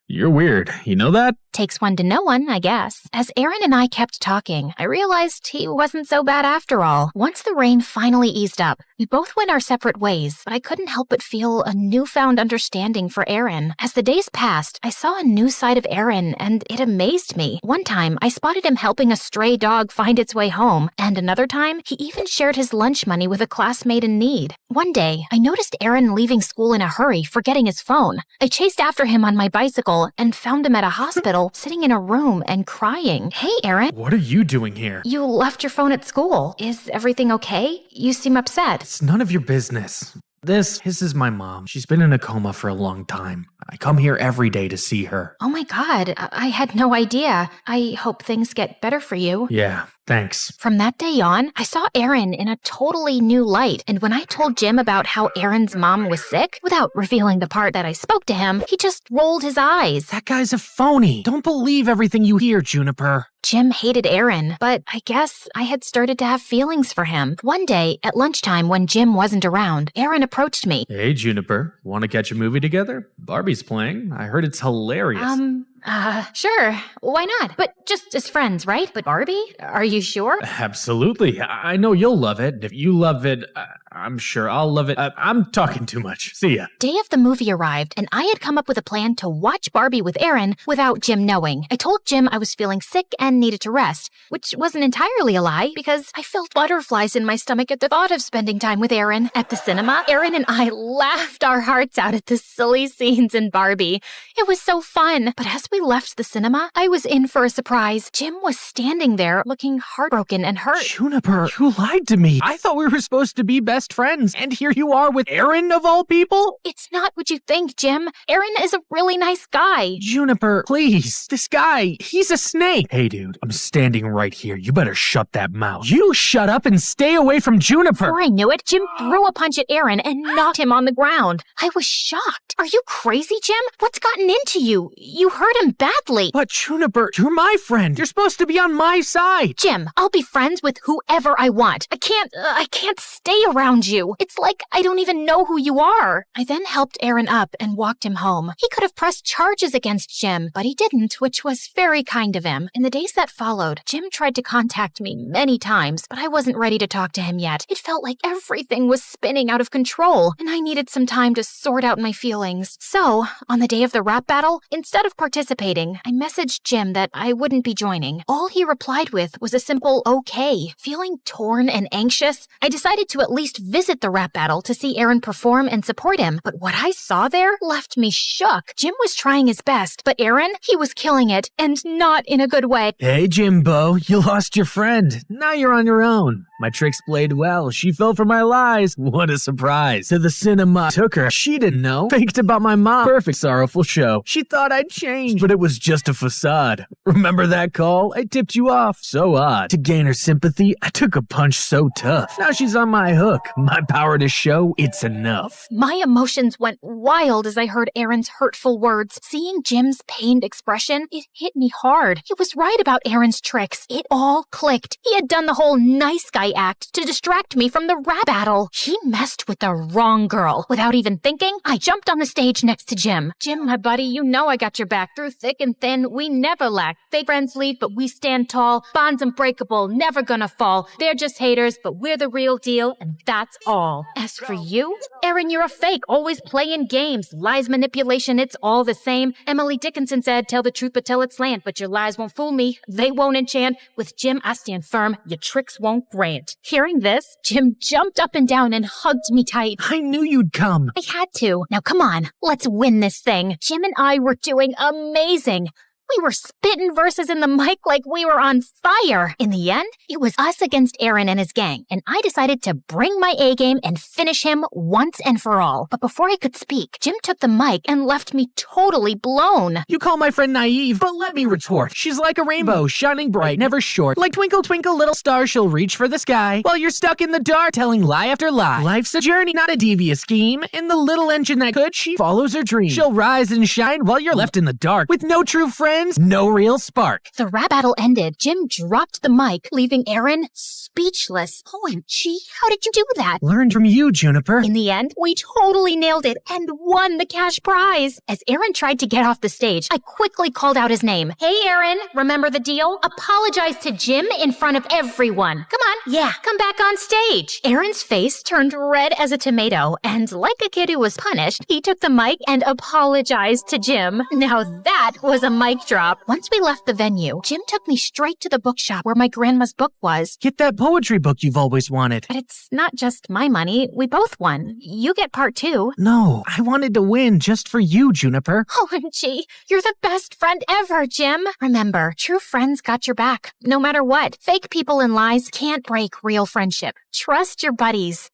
You're weird. You know that? Takes one to know one, I guess. As Aaron and I kept talking, I realized he wasn't so bad after all. Once the rain finally eased up, we both went our separate ways, but I couldn't help but feel a newfound understanding for Aaron. As the days passed, I saw a new side of Aaron, and it amazed me. One time, I spotted him helping a stray dog find its way home, and another time, he even shared his lunch money with a classmate in need. One day, I noticed Aaron leaving school in a hurry, forgetting his phone. I chased after him on my bicycle and found him at a hospital, sitting in a room and crying. Hey, Aaron. What are you doing here? You left your phone at school. Is everything okay? You seem upset. It's none of your business. This is my mom. She's been in a coma for a long time. I come here every day to see her. Oh my God, I had no idea. I hope things get better for you. Yeah, thanks. From that day on, I saw Aaron in a totally new light. And when I told Jim about how Aaron's mom was sick, without revealing the part that I spoke to him, he just rolled his eyes. That guy's a phony. Don't believe everything you hear, Juniper. Jim hated Aaron, but I guess I had started to have feelings for him. One day, at lunchtime when Jim wasn't around, Aaron approached me. Hey, Juniper. Want to catch a movie together? Barbie's playing. I heard it's hilarious. Sure. Why not? But just as friends, right? But Barbie? Are you sure? Absolutely. I know you'll love it. If you love it, I'm sure I'll love it. I'm talking too much. See ya. Day of the movie arrived, and I had come up with a plan to watch Barbie with Aaron without Jim knowing. I told Jim I was feeling sick and needed to rest, which wasn't entirely a lie because I felt butterflies in my stomach at the thought of spending time with Aaron. At the cinema, Aaron and I laughed our hearts out at the silly scenes in Barbie. It was so fun. But as we left the cinema, I was in for a surprise. Jim was standing there looking heartbroken and hurt. Juniper, you lied to me. I thought we were supposed to be best friends, and here you are with Aaron of all people? It's not what you think, Jim. Aaron is a really nice guy. Juniper, please. This guy, he's a snake. Hey, dude, I'm standing right here. You better shut that mouth. You shut up and stay away from Juniper. Before I knew it, Jim threw a punch at Aaron and knocked him on the ground. I was shocked. Are you crazy, Jim? What's gotten into you? You hurt him badly. But Juniper, you're my friend. You're supposed to be on my side. Jim, I'll be friends with whoever I want. I can't stay around you. It's like I don't even know who you are. I then helped Aaron up and walked him home. He could have pressed charges against Jim, but he didn't, which was very kind of him. In the days that followed, Jim tried to contact me many times, but I wasn't ready to talk to him yet. It felt like everything was spinning out of control, and I needed some time to sort out my feelings. So, on the day of the rap battle, instead of participating, I messaged Jim that I wouldn't be joining. All he replied with was a simple okay. Feeling torn and anxious, I decided to at least visit the rap battle to see Aaron perform and support him, but what I saw there left me shook. Jim was trying his best, but Aaron, he was killing it, and not in a good way. Hey, Jimbo, you lost your friend. Now you're on your own. My tricks played well. She fell for my lies. What a surprise. To the cinema. Took her. She didn't know. Faked about my mom. Perfect sorrowful show. She thought I'd changed, but it was just a facade. Remember that call? I tipped you off. So odd. To gain her sympathy, I took a punch so tough. Now she's on my hook. My power to show it's enough. My emotions went wild as I heard Aaron's hurtful words. Seeing Jim's pained expression, it hit me hard. He was right about Aaron's tricks. It all clicked. He had done the whole nice guy play act to distract me from the rap battle. He messed with the wrong girl. Without even thinking, I jumped on the stage next to Jim. Jim, my buddy, you know I got your back. Through thick and thin, we never lack. Fake friends leave, but we stand tall. Bonds unbreakable, never gonna fall. They're just haters, but we're the real deal, and that's all. As for you, Aaron, you're a fake, always playing games. Lies, manipulation, it's all the same. Emily Dickinson said, tell the truth but tell it slant, but your lies won't fool me. They won't enchant. With Jim, I stand firm. Your tricks won't grant. Hearing this, Jim jumped up and down and hugged me tight. I knew you'd come. I had to. Now come on, let's win this thing. Jim and I were doing amazing. We were spitting verses in the mic like we were on fire. In the end, it was us against Aaron and his gang, and I decided to bring my A game and finish him once and for all. But before I could speak, Jim took the mic and left me totally blown. You call my friend naive, but let me retort. She's like a rainbow, shining bright, never short. Like twinkle, twinkle, little star, she'll reach for the sky while you're stuck in the dark, telling lie after lie. Life's a journey, not a devious scheme. In the little engine that could, she follows her dream. She'll rise and shine while you're left in the dark. With no true friends, no real spark. The rap battle ended. Jim dropped the mic, leaving Aaron speechless. OMG, how did you do that? Learned from you, Juniper. In the end, we totally nailed it and won the cash prize. As Aaron tried to get off the stage, I quickly called out his name. Hey, Aaron, remember the deal? Apologize to Jim in front of everyone. Come on, yeah, come back on stage. Aaron's face turned red as a tomato, and like a kid who was punished, he took the mic and apologized to Jim. Now that was a mic drop. Once we left the venue, Jim took me straight to the bookshop where my grandma's book was. Get that poetry book you've always wanted. But it's not just my money. We both won. You get part two. No, I wanted to win just for you, Juniper. OMG, you're the best friend ever, Jim. Remember, true friends got your back, no matter what. Fake people and lies can't break real friendship. Trust your buddies.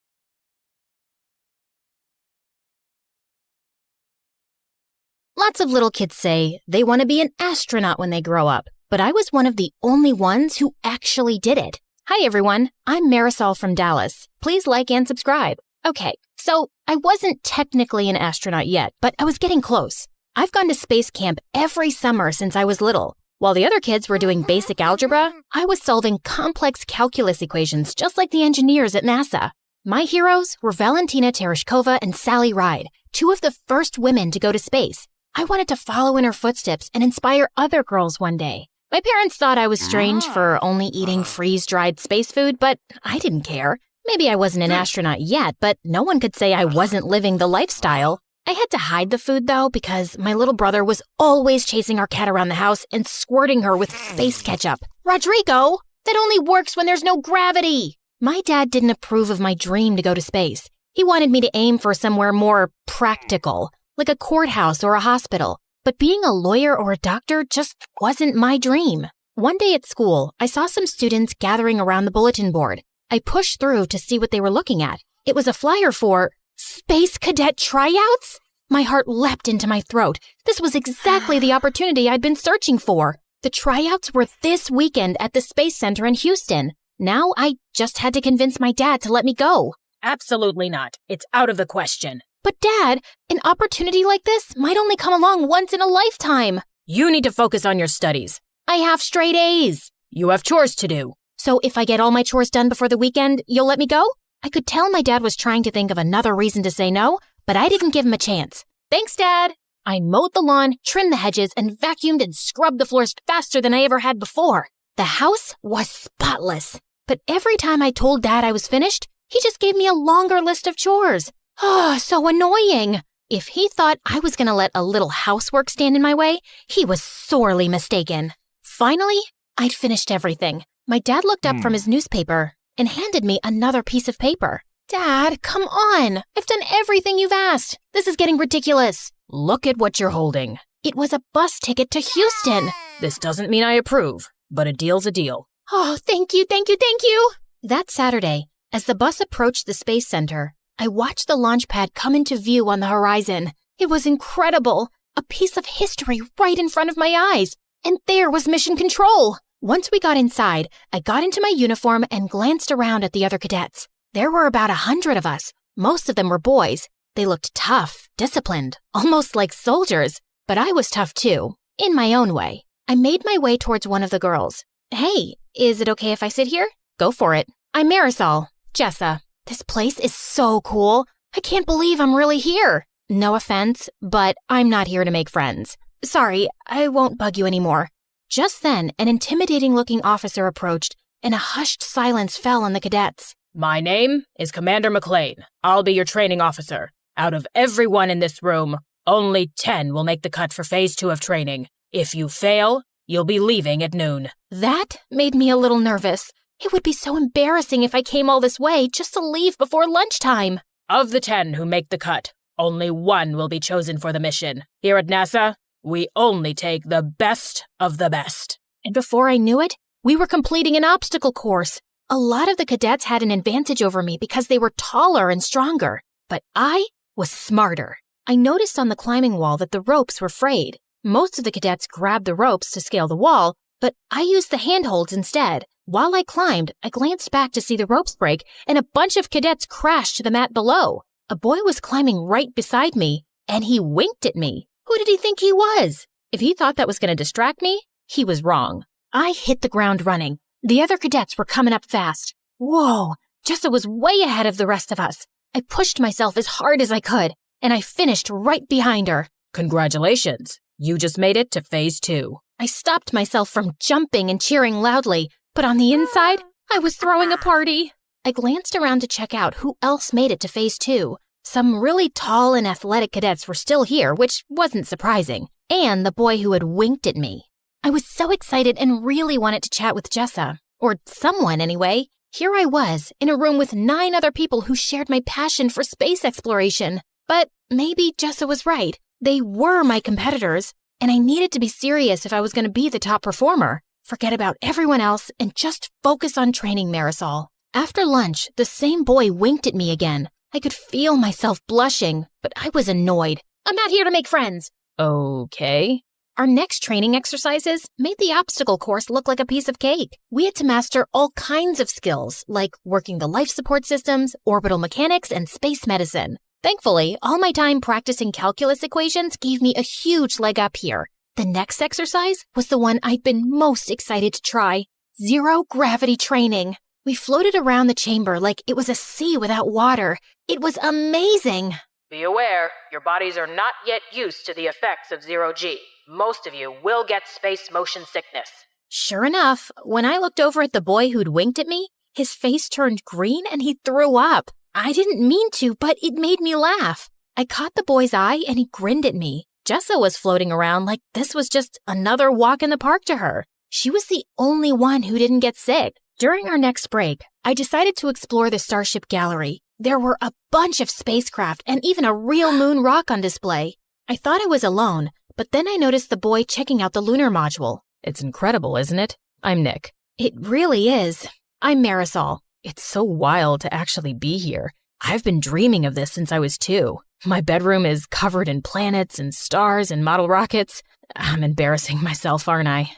Lots of little kids say they want to be an astronaut when they grow up, but I was one of the only ones who actually did it. Hi everyone, I'm Marisol from Dallas. Please like and subscribe. Okay, so I wasn't technically an astronaut yet, but I was getting close. I've gone to space camp every summer since I was little. While the other kids were doing basic algebra, I was solving complex calculus equations just like the engineers at NASA. My heroes were Valentina Tereshkova and Sally Ride, two of the first women to go to space. I wanted to follow in her footsteps and inspire other girls one day. My parents thought I was strange for only eating freeze-dried space food, but I didn't care. Maybe I wasn't an astronaut yet, but no one could say I wasn't living the lifestyle. I had to hide the food, though, because my little brother was always chasing our cat around the house and squirting her with space ketchup. Rodrigo, that only works when there's no gravity. My dad didn't approve of my dream to go to space. He wanted me to aim for somewhere more practical, like a courthouse or a hospital. But being a lawyer or a doctor just wasn't my dream. One day at school, I saw some students gathering around the bulletin board. I pushed through to see what they were looking at. It was a flyer for Space Cadet Tryouts? My heart leapt into my throat. This was exactly the opportunity I'd been searching for. The tryouts were this weekend at the Space Center in Houston. Now I just had to convince my dad to let me go. Absolutely not. It's out of the question. But Dad, an opportunity like this might only come along once in a lifetime. You need to focus on your studies. I have straight A's. You have chores to do. So if I get all my chores done before the weekend, you'll let me go? I could tell my dad was trying to think of another reason to say no, but I didn't give him a chance. Thanks, Dad. I mowed the lawn, trimmed the hedges, and vacuumed and scrubbed the floors faster than I ever had before. The house was spotless. But every time I told Dad I was finished, he just gave me a longer list of chores. Oh, so annoying. If he thought I was going to let a little housework stand in my way, he was sorely mistaken. Finally, I'd finished everything. My dad looked up from his newspaper and handed me another piece of paper. Dad, come on. I've done everything you've asked. This is getting ridiculous. Look at what you're holding. It was a bus ticket to Houston. This doesn't mean I approve, but a deal's a deal. Oh, thank you, thank you, thank you. That Saturday, as the bus approached the Space Center, I watched the launch pad come into view on the horizon. It was incredible. A piece of history right in front of my eyes. And there was Mission Control. Once we got inside, I got into my uniform and glanced around at the other cadets. There were about 100 of us. Most of them were boys. They looked tough, disciplined, almost like soldiers. But I was tough too, in my own way. I made my way towards one of the girls. Hey, is it okay if I sit here? Go for it. I'm Marisol, Jessa. This place is so cool. I can't believe I'm really here. No offense, but I'm not here to make friends. Sorry, I won't bug you anymore. Just then, an intimidating-looking officer approached, and a hushed silence fell on the cadets. My name is Commander McLean. I'll be your training officer. Out of everyone in this room, only 10 will make the cut for Phase 2 of training. If you fail, you'll be leaving at noon. That made me a little nervous. It would be so embarrassing if I came all this way just to leave before lunchtime. Of the 10 who make the cut, only 1 will be chosen for the mission. Here at NASA, we only take the best of the best. And before I knew it, we were completing an obstacle course. A lot of the cadets had an advantage over me because they were taller and stronger, but I was smarter. I noticed on the climbing wall that the ropes were frayed. Most of the cadets grabbed the ropes to scale the wall, but I used the handholds instead. While I climbed, I glanced back to see the ropes break, and a bunch of cadets crashed to the mat below. A boy was climbing right beside me, and he winked at me. Who did he think he was? If he thought that was going to distract me, he was wrong. I hit the ground running. The other cadets were coming up fast. Whoa, Jessa was way ahead of the rest of us. I pushed myself as hard as I could, and I finished right behind her. Congratulations. You just made it to Phase 2. I stopped myself from jumping and cheering loudly, but on the inside, I was throwing a party. I glanced around to check out who else made it to Phase 2. Some really tall and athletic cadets were still here, which wasn't surprising, and the boy who had winked at me. I was so excited and really wanted to chat with Jessa, or someone anyway. Here I was, in a room with 9 other people who shared my passion for space exploration. But maybe Jessa was right. They were my competitors, and I needed to be serious if I was going to be the top performer. Forget about everyone else and just focus on training Marisol. After lunch, the same boy winked at me again. I could feel myself blushing, but I was annoyed. I'm not here to make friends. Okay. Our next training exercises made the obstacle course look like a piece of cake. We had to master all kinds of skills, like working the life support systems, orbital mechanics, and space medicine. Thankfully, all my time practicing calculus equations gave me a huge leg up here. The next exercise was the one I'd been most excited to try: zero gravity training. We floated around the chamber like it was a sea without water. It was amazing. Be aware, your bodies are not yet used to the effects of zero-G. Most of you will get space motion sickness. Sure enough, when I looked over at the boy who'd winked at me, his face turned green and he threw up. I didn't mean to, but it made me laugh. I caught the boy's eye and he grinned at me. Jessa was floating around like this was just another walk in the park to her. She was the only one who didn't get sick. During our next break, I decided to explore the Starship Gallery. There were a bunch of spacecraft and even a real moon rock on display. I thought I was alone, but then I noticed the boy checking out the lunar module. It's incredible, isn't it? I'm Nick. It really is. I'm Marisol. It's so wild to actually be here. I've been dreaming of this since I was 2. My bedroom is covered in planets and stars and model rockets. I'm embarrassing myself, aren't I?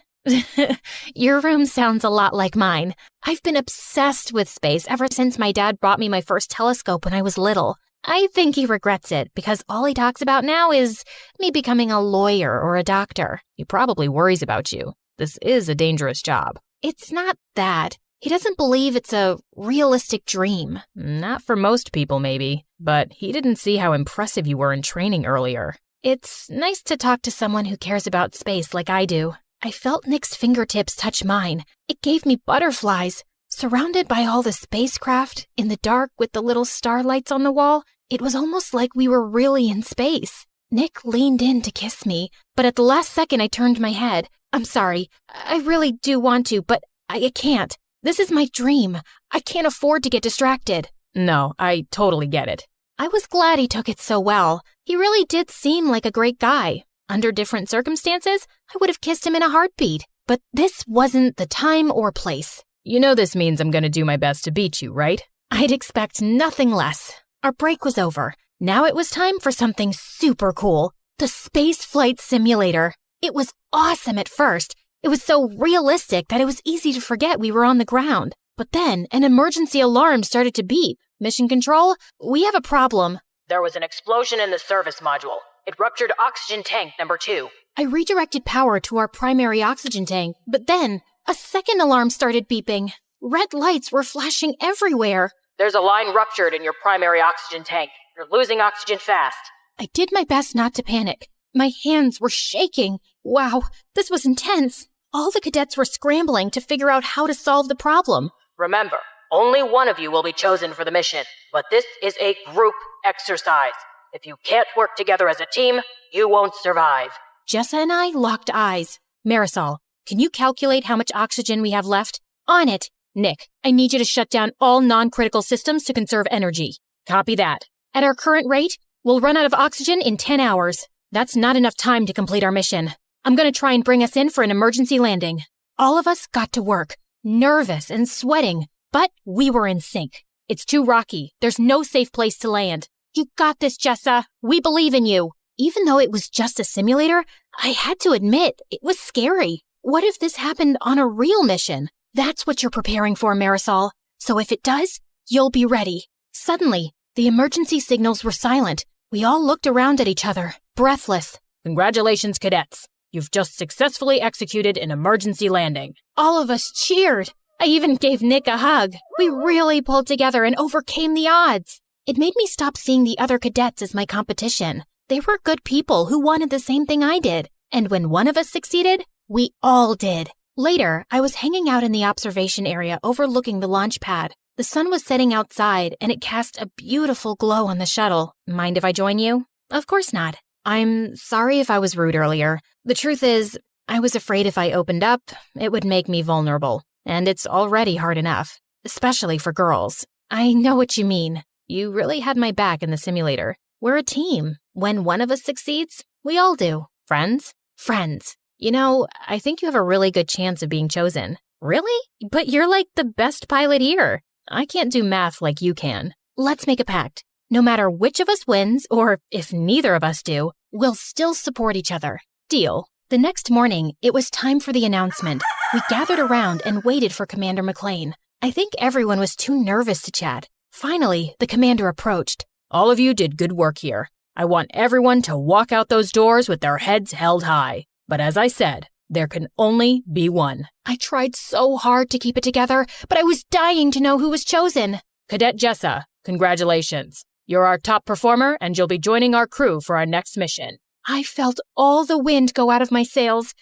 Your room sounds a lot like mine. I've been obsessed with space ever since my dad bought me my first telescope when I was little. I think he regrets it because all he talks about now is me becoming a lawyer or a doctor. He probably worries about you. This is a dangerous job. It's not that. He doesn't believe it's a realistic dream. Not for most people, maybe, but he didn't see how impressive you were in training earlier. It's nice to talk to someone who cares about space like I do. I felt Nick's fingertips touch mine. It gave me butterflies. Surrounded by all the spacecraft, in the dark with the little starlights on the wall, it was almost like we were really in space. Nick leaned in to kiss me, but at the last second I turned my head. I'm sorry. I really do want to, but I can't. This is my dream. I can't afford to get distracted. No, I totally get it. I was glad he took it so well. He really did seem like a great guy. Under different circumstances, I would have kissed him in a heartbeat. But this wasn't the time or place. You know this means I'm going to do my best to beat you, right? I'd expect nothing less. Our break was over. Now it was time for something super cool. The space flight simulator. It was awesome at first. It was so realistic that it was easy to forget we were on the ground. But then an emergency alarm started to beep. Mission Control, we have a problem. There was an explosion in the service module. It ruptured oxygen tank number 2. I redirected power to our primary oxygen tank, but then a second alarm started beeping. Red lights were flashing everywhere. There's a line ruptured in your primary oxygen tank. You're losing oxygen fast. I did my best not to panic. My hands were shaking. Wow, this was intense. All the cadets were scrambling to figure out how to solve the problem. Remember, only one of you will be chosen for the mission, but this is a group exercise. If you can't work together as a team, you won't survive. Jessa and I locked eyes. Marisol, can you calculate how much oxygen we have left? On it. Nick, I need you to shut down all non-critical systems to conserve energy. Copy that. At our current rate, we'll run out of oxygen in 10 hours. That's not enough time to complete our mission. I'm going to try and bring us in for an emergency landing. All of us got to work, nervous and sweating, but we were in sync. It's too rocky. There's no safe place to land. You got this, Jessa. We believe in you. Even though it was just a simulator, I had to admit, it was scary. What if this happened on a real mission? That's what you're preparing for, Marisol. So if it does, you'll be ready. Suddenly, the emergency signals were silent. We all looked around at each other, breathless. Congratulations, cadets. You've just successfully executed an emergency landing. All of us cheered. I even gave Nick a hug. We really pulled together and overcame the odds. It made me stop seeing the other cadets as my competition. They were good people who wanted the same thing I did. And when one of us succeeded, we all did. Later, I was hanging out in the observation area overlooking the launch pad. The sun was setting outside, and it cast a beautiful glow on the shuttle. Mind if I join you? Of course not. I'm sorry if I was rude earlier. The truth is, I was afraid if I opened up, it would make me vulnerable. And it's already hard enough, especially for girls. I know what you mean. You really had my back in the simulator. We're a team. When one of us succeeds, we all do. Friends? Friends. You know, I think you have a really good chance of being chosen. Really? But you're like the best pilot here. I can't do math like you can. Let's make a pact. No matter which of us wins, or if neither of us do, we'll still support each other. Deal. The next morning, it was time for the announcement. We gathered around and waited for Commander McLean. I think everyone was too nervous to chat. Finally, the commander approached. All of you did good work here. I want everyone to walk out those doors with their heads held high. But as I said, there can only be one. I tried so hard to keep it together, but I was dying to know who was chosen. Cadet Jessa, congratulations. You're our top performer, and you'll be joining our crew for our next mission. I felt all the wind go out of my sails.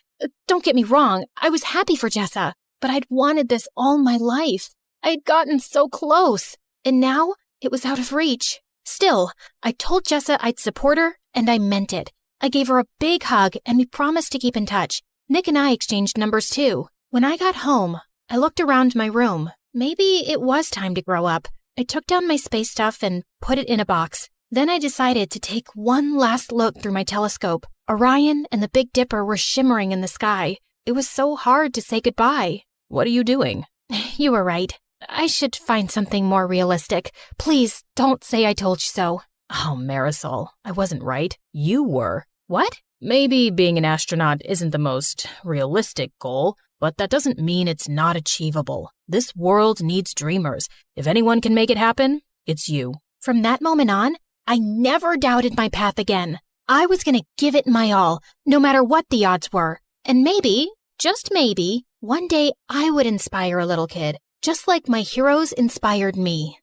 Don't get me wrong, I was happy for Jessa, but I'd wanted this all my life. I'd gotten so close, and now it was out of reach. Still, I told Jessa I'd support her, and I meant it. I gave her a big hug, and we promised to keep in touch. Nick and I exchanged numbers too. When I got home, I looked around my room. Maybe it was time to grow up. I took down my space stuff and put it in a box. Then I decided to take one last look through my telescope. Orion and the Big Dipper were shimmering in the sky. It was so hard to say goodbye. What are you doing? You were right. I should find something more realistic. Please, don't say I told you so. Oh, Marisol, I wasn't right. You were. What? Maybe being an astronaut isn't the most realistic goal, but that doesn't mean it's not achievable. This world needs dreamers. If anyone can make it happen, it's you. From that moment on, I never doubted my path again. I was going to give it my all, no matter what the odds were. And maybe, just maybe, one day I would inspire a little kid, just like my heroes inspired me.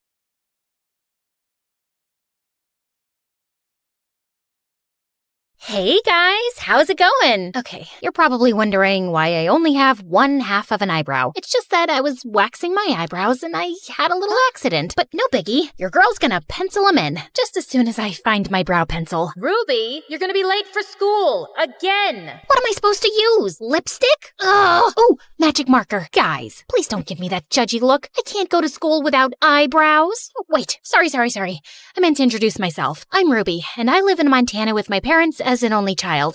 Hey guys, how's it going? Okay, you're probably wondering why I only have one half of an eyebrow. It's just that I was waxing my eyebrows and I had a little accident. But no biggie, your girl's gonna pencil them in just as soon as I find my brow pencil. Ruby, you're gonna be late for school. Again. What am I supposed to use? Lipstick? Oh, magic marker. Guys, please don't give me that judgy look. I can't go to school without eyebrows. Oh, wait, sorry. I meant to introduce myself. I'm Ruby, and I live in Montana with my parents as an only child.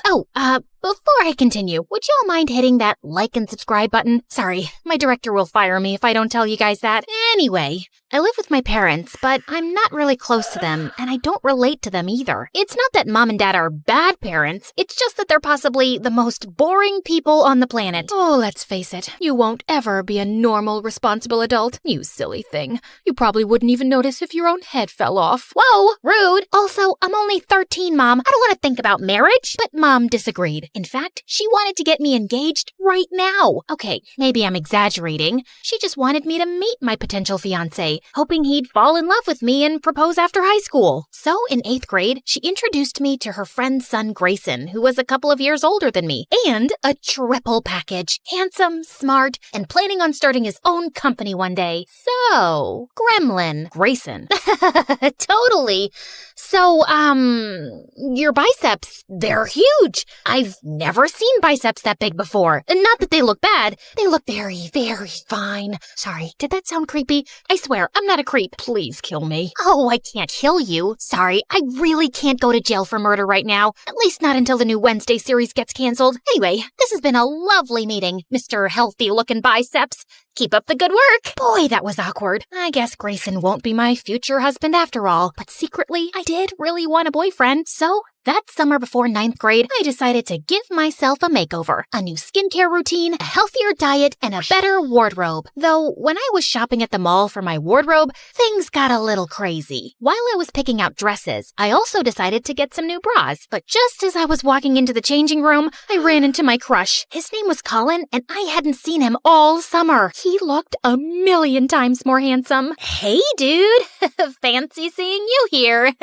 Before I continue, would y'all mind hitting that like and subscribe button? Sorry, my director will fire me if I don't tell you guys that. Anyway, I live with my parents, but I'm not really close to them, and I don't relate to them either. It's not that mom and dad are bad parents, it's just that they're possibly the most boring people on the planet. Oh, let's face it, you won't ever be a normal, responsible adult, you silly thing. You probably wouldn't even notice if your own head fell off. Whoa, rude! Also, I'm only 13, Mom. I don't want to think about marriage. But Mom disagreed. In fact, she wanted to get me engaged right now. Okay, maybe I'm exaggerating. She just wanted me to meet my potential fiancé, hoping he'd fall in love with me and propose after high school. So in 8th grade, she introduced me to her friend's son Grayson, who was a couple of years older than me, and a triple package. Handsome, smart, and planning on starting his own company one day. So, Gremlin. Grayson. Totally. So, your biceps, they're huge. I've never seen biceps that big before. Not that they look bad. They look very, very fine. Sorry, did that sound creepy? I swear, I'm not a creep. Please kill me. Oh, I can't kill you. Sorry, I really can't go to jail for murder right now. At least not until the new Wednesday series gets canceled. Anyway, this has been a lovely meeting, Mr. Healthy-looking biceps. Keep up the good work. Boy, that was awkward. I guess Grayson won't be my future husband after all. But secretly, I did really want a boyfriend, so that summer before 9th grade, I decided to give myself a makeover. A new skincare routine, a healthier diet, and a better wardrobe. Though, when I was shopping at the mall for my wardrobe, things got a little crazy. While I was picking out dresses, I also decided to get some new bras. But just as I was walking into the changing room, I ran into my crush. His name was Colin, and I hadn't seen him all summer. He looked a million times more handsome. Hey, dude. Fancy seeing you here.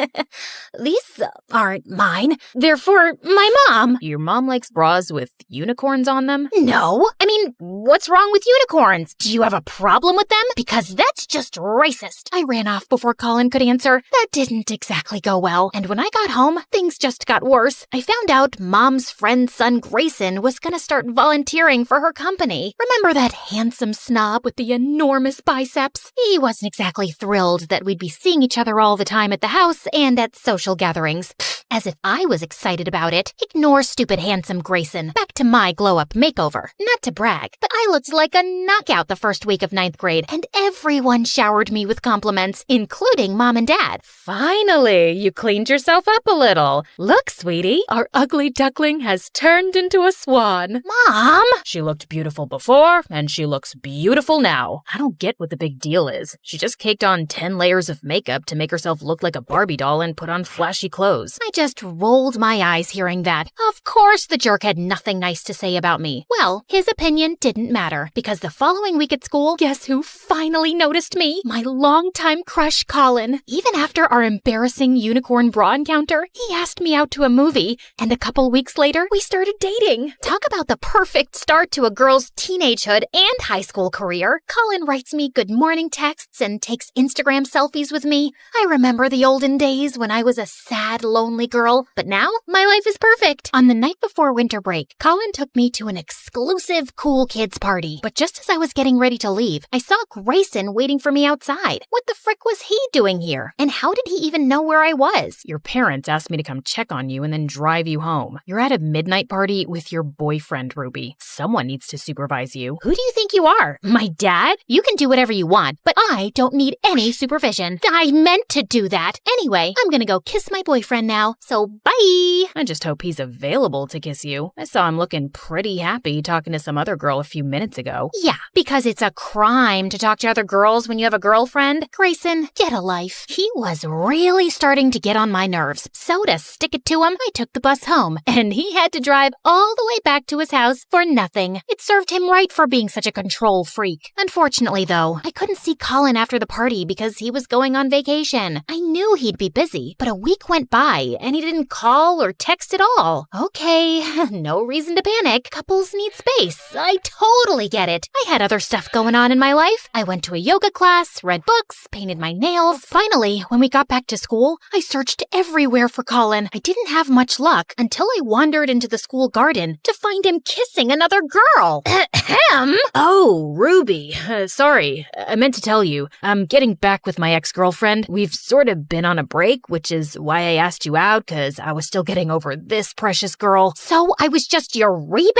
These aren't mine. They're for my mom. Your mom likes bras with unicorns on them? No. I mean, what's wrong with unicorns? Do you have a problem with them? Because that's just racist. I ran off before Colin could answer. That didn't exactly go well. And when I got home, things just got worse. I found out Mom's friend's son Grayson was gonna start volunteering for her company. Remember that handsome snob with the enormous biceps? He wasn't exactly thrilled that we'd be seeing each other all the time at the house and at social gatherings. As if I was excited about it. Ignore stupid handsome Grayson. Back to my glow-up makeover. Not to brag, but I looked like a knockout the first week of 9th grade, and everyone showered me with compliments, including Mom and Dad. Finally, you cleaned yourself up a little. Look, sweetie, our ugly duckling has turned into a swan. Mom! She looked beautiful before, and she looks beautiful now. I don't get what the big deal is. She just caked on 10 layers of makeup to make herself look like a Barbie doll and put on flashy clothes. I just rolled my eyes hearing that. Of course the jerk had nothing nice to say about me. Well, his opinion didn't matter, because the following week at school, guess who finally noticed me? My longtime crush, Colin. Even after our embarrassing unicorn bra encounter, he asked me out to a movie, and a couple weeks later, we started dating. Talk about the perfect start to a girl's teenagehood and high school career. Colin writes me good morning texts and takes Instagram selfies with me. I remember the olden days when I was a sad, lonely girl, but now my life is perfect. On the night before winter break, Colin took me to an exclusive cool kids party. But just as I was getting ready to leave, I saw Grayson waiting for me outside. What the frick was he doing here? And how did he even know where I was? Your parents asked me to come check on you and then drive you home. You're at a midnight party with your boyfriend, Ruby. Someone needs to supervise you. Who do you think you are? My dad? You can do whatever you want, but I don't need any supervision. I meant to do that. Anyway, I'm gonna go kiss my boyfriend now, so bye! I just hope he's available to kiss you. I saw him looking pretty happy talking to some other girl a few minutes ago. Yeah, because it's a crime to talk to other girls when you have a girlfriend. Grayson, get a life. He was really starting to get on my nerves, so to stick it to him, I took the bus home, and he had to drive all the way back to his house for nothing. It served him right for being such a control freak. Unfortunately, though, I couldn't see Colin after the party because he was going on vacation. I knew he'd be busy, but a week went by, and he didn't call or text at all. Okay, no reason to panic. Couples need space. I totally get it. I had other stuff going on in my life. I went to a yoga class, read books, painted my nails. Finally, when we got back to school, I searched everywhere for Colin. I didn't have much luck until I wandered into the school garden to find him kissing another girl. Ahem! Oh, Ruby. Sorry, I meant to tell you. I'm getting back with my ex-girlfriend. We've sort of been on a break, which is why I asked you out, because I was still getting over this precious girl. So I was just your rebound?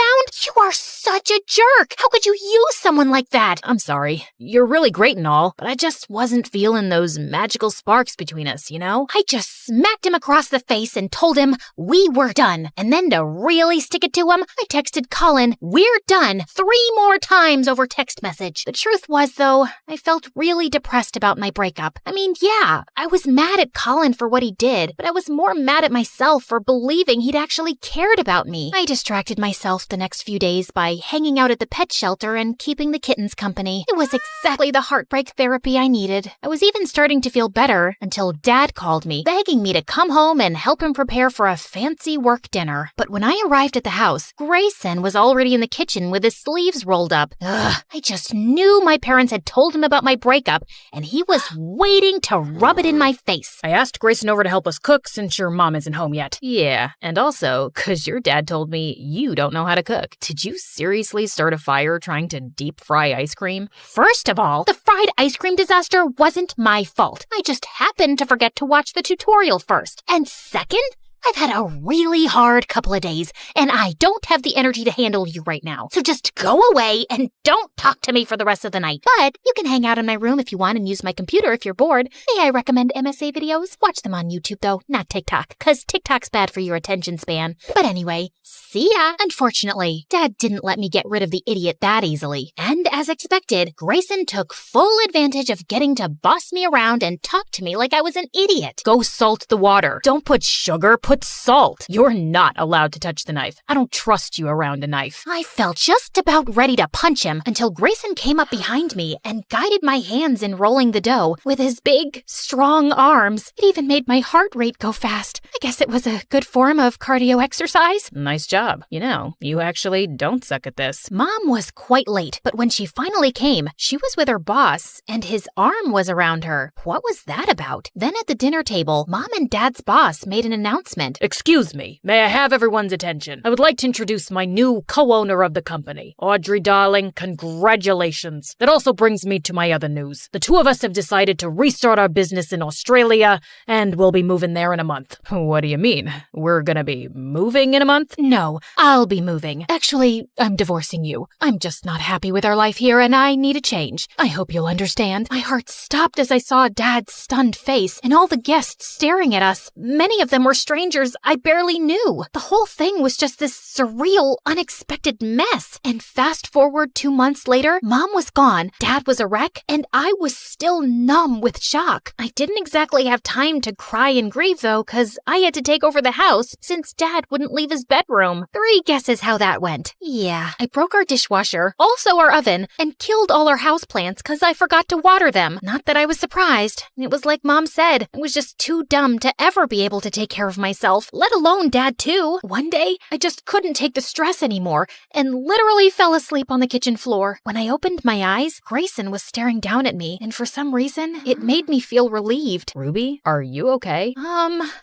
You are such a jerk! How could you use someone like that? I'm sorry. You're really great and all, but I just wasn't feeling those magical sparks between us, you know? I just smacked him across the face and told him we were done. And then to really stick it to him, I texted Colin, "We're done," 3 more times over text message. The truth was, though, I felt really depressed about my breakup. I mean, yeah, I was mad at Colin for what he did, but I was more mad at myself for believing he'd actually cared about me. I distracted myself the next few days by hanging out at the pet shelter and keeping the kittens company. It was exactly the heartbreak therapy I needed. I was even starting to feel better until Dad called me, begging me to come home and help him prepare for a fancy work dinner. But when I arrived at the house, Grayson was already in the kitchen with his sleeves rolled up. Ugh, I just knew my parents had told him about my breakup, and he was waiting to rub it in my face. I asked Grayson over to help us cook since your mom isn't home yet. Yeah, and also, 'cause your dad told me you don't know how to cook. Did you seriously start a fire trying to deep fry ice cream? First of all, the fried ice cream disaster wasn't my fault. I just happened to forget to watch the tutorial first. And second, I've had a really hard couple of days, and I don't have the energy to handle you right now. So just go away and don't talk to me for the rest of the night. But you can hang out in my room if you want and use my computer if you're bored. May I recommend MSA videos? Watch them on YouTube though, not TikTok, because TikTok's bad for your attention span. But anyway, see ya. Unfortunately, Dad didn't let me get rid of the idiot that easily. And as expected, Grayson took full advantage of getting to boss me around and talk to me like I was an idiot. Go salt the water. Don't put sugar, put salt. You're not allowed to touch the knife. I don't trust you around a knife. I felt just about ready to punch him until Grayson came up behind me and guided my hands in rolling the dough with his big, strong arms. It even made my heart rate go fast. I guess it was a good form of cardio exercise. Nice job. You know, you actually don't suck at this. Mom was quite late, but when she finally came, she was with her boss, and his arm was around her. What was that about? Then at the dinner table, Mom and Dad's boss made an announcement. Excuse me, may I have everyone's attention? I would like to introduce my new co-owner of the company. Audrey, darling, congratulations. That also brings me to my other news. The two of us have decided to restart our business in Australia, and we'll be moving there in a month. What do you mean? We're gonna be moving in a month? No, I'll be moving. Actually, I'm divorcing you. I'm just not happy with our life here, and I need a change. I hope you'll understand. My heart stopped as I saw Dad's stunned face and all the guests staring at us. Many of them were strangers I barely knew. The whole thing was just this surreal, unexpected mess. And fast forward 2 months later, Mom was gone, Dad was a wreck, and I was still numb with shock. I didn't exactly have time to cry and grieve though, cause I had to take over the house since Dad wouldn't leave his bedroom. 3 guesses how that went. Yeah, I broke our dishwasher, also our oven, and killed all our houseplants cause I forgot to water them. Not that I was surprised. It was like Mom said, I was just too dumb to ever be able to take care of myself, let alone Dad too. One day, I just couldn't take the stress anymore and literally fell asleep on the kitchen floor. When I opened my eyes, Grayson was staring down at me, and for some reason, it made me feel relieved. Ruby, are you okay?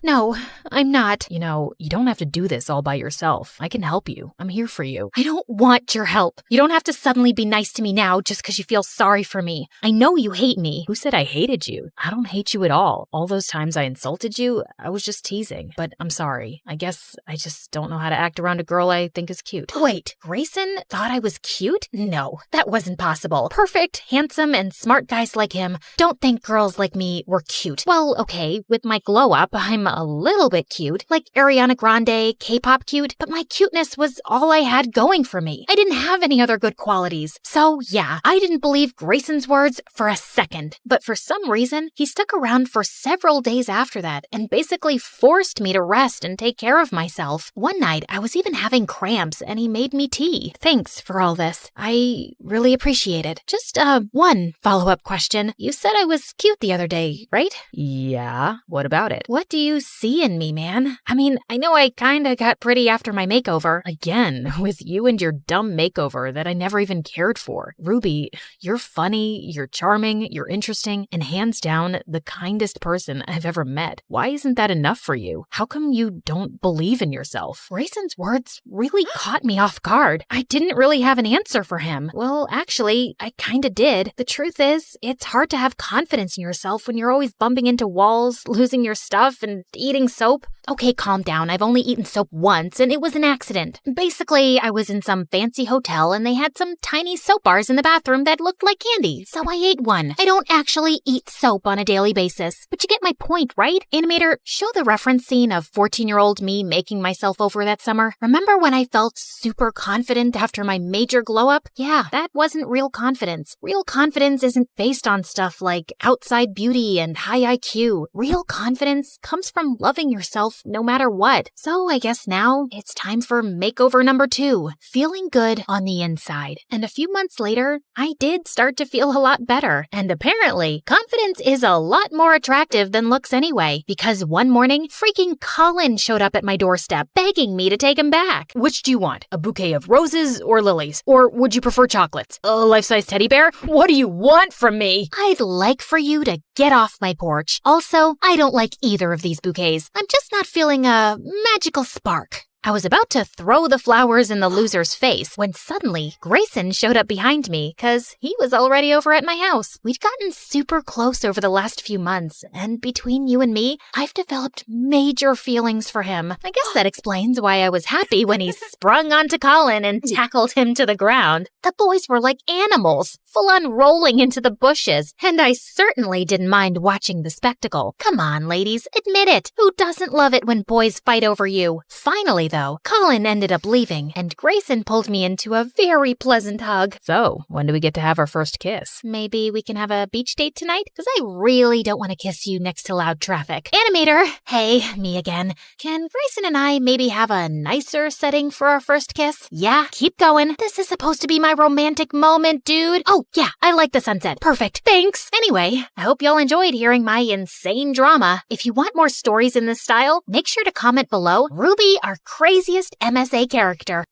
No, I'm not. You know, you don't have to do this all by yourself. I can help you. I'm here for you. I don't want your help. You don't have to suddenly be nice to me now just because you feel sorry for me. I know you hate me. Who said I hated you? I don't hate you at all. All those times I insulted you, I was just teasing. But I'm sorry. I guess I just don't know how to act around a girl I think is cute. Wait, Grayson thought I was cute? No, that wasn't possible. Perfect, handsome, and smart guys like him don't think girls like me were cute. Well, okay, with my glow up, I'm a little bit cute, like Ariana Grande, K-pop cute, but my cuteness was all I had going for me. I didn't have any other good qualities. So yeah, I didn't believe Grayson's words for a second. But for some reason, he stuck around for several days after that and basically forced me to rest and take care of myself. One night, I was even having cramps and he made me tea. Thanks for all this. I really appreciate it. Just one follow-up question. You said I was cute the other day, right? Yeah, what about it? What do you see in me, man? I mean, I know I kinda got pretty after my makeover. Again, with you and your dumb makeover that I never even cared for. Ruby, you're funny, you're charming, you're interesting, and hands down, the kindest person I've ever met. Why isn't that enough for you? How come you don't believe in yourself? Grayson's words really caught me off guard. I didn't really have an answer for him. Well, actually, I kinda did. The truth is, it's hard to have confidence in yourself when you're always bumping into walls, losing your stuff, and eating soap. Okay, calm down. I've only eaten soap once, and it was an accident. Basically, I was in some fancy hotel, and they had some tiny soap bars in the bathroom that looked like candy, so I ate one. I don't actually eat soap on a daily basis, but you get my point, right? Animator, show the reference scene of 14-year-old me making myself over that summer? Remember when I felt super confident after my major glow-up? Yeah, that wasn't real confidence. Real confidence isn't based on stuff like outside beauty and high IQ. Real confidence comes from loving yourself no matter what. So I guess now it's time for makeover number 2, feeling good on the inside. And a few months later, I did start to feel a lot better. And apparently, confidence is a lot more attractive than looks anyway, because one morning, freaking Colin showed up at my doorstep, begging me to take him back. Which do you want? A bouquet of roses or lilies? Or would you prefer chocolates? A life-size teddy bear? What do you want from me? I'd like for you to get off my porch. Also, I don't like either of these bouquets. I'm just not feeling a magical spark. I was about to throw the flowers in the loser's face when suddenly Grayson showed up behind me because he was already over at my house. We'd gotten super close over the last few months, and between you and me, I've developed major feelings for him. I guess that explains why I was happy when he sprung onto Colin and tackled him to the ground. The boys were like animals, full on rolling into the bushes, and I certainly didn't mind watching the spectacle. Come on, ladies, admit it. Who doesn't love it when boys fight over you? Finally, though, Colin ended up leaving, and Grayson pulled me into a very pleasant hug. So, when do we get to have our first kiss? Maybe we can have a beach date tonight? Because I really don't want to kiss you next to loud traffic. Animator! Hey, me again. Can Grayson and I maybe have a nicer setting for our first kiss? Yeah, keep going. This is supposed to be my romantic moment, dude. Oh, yeah, I like the sunset. Perfect. Thanks. Anyway, I hope y'all enjoyed hearing my insane drama. If you want more stories in this style, make sure to comment below. Ruby, our craziest MSA character.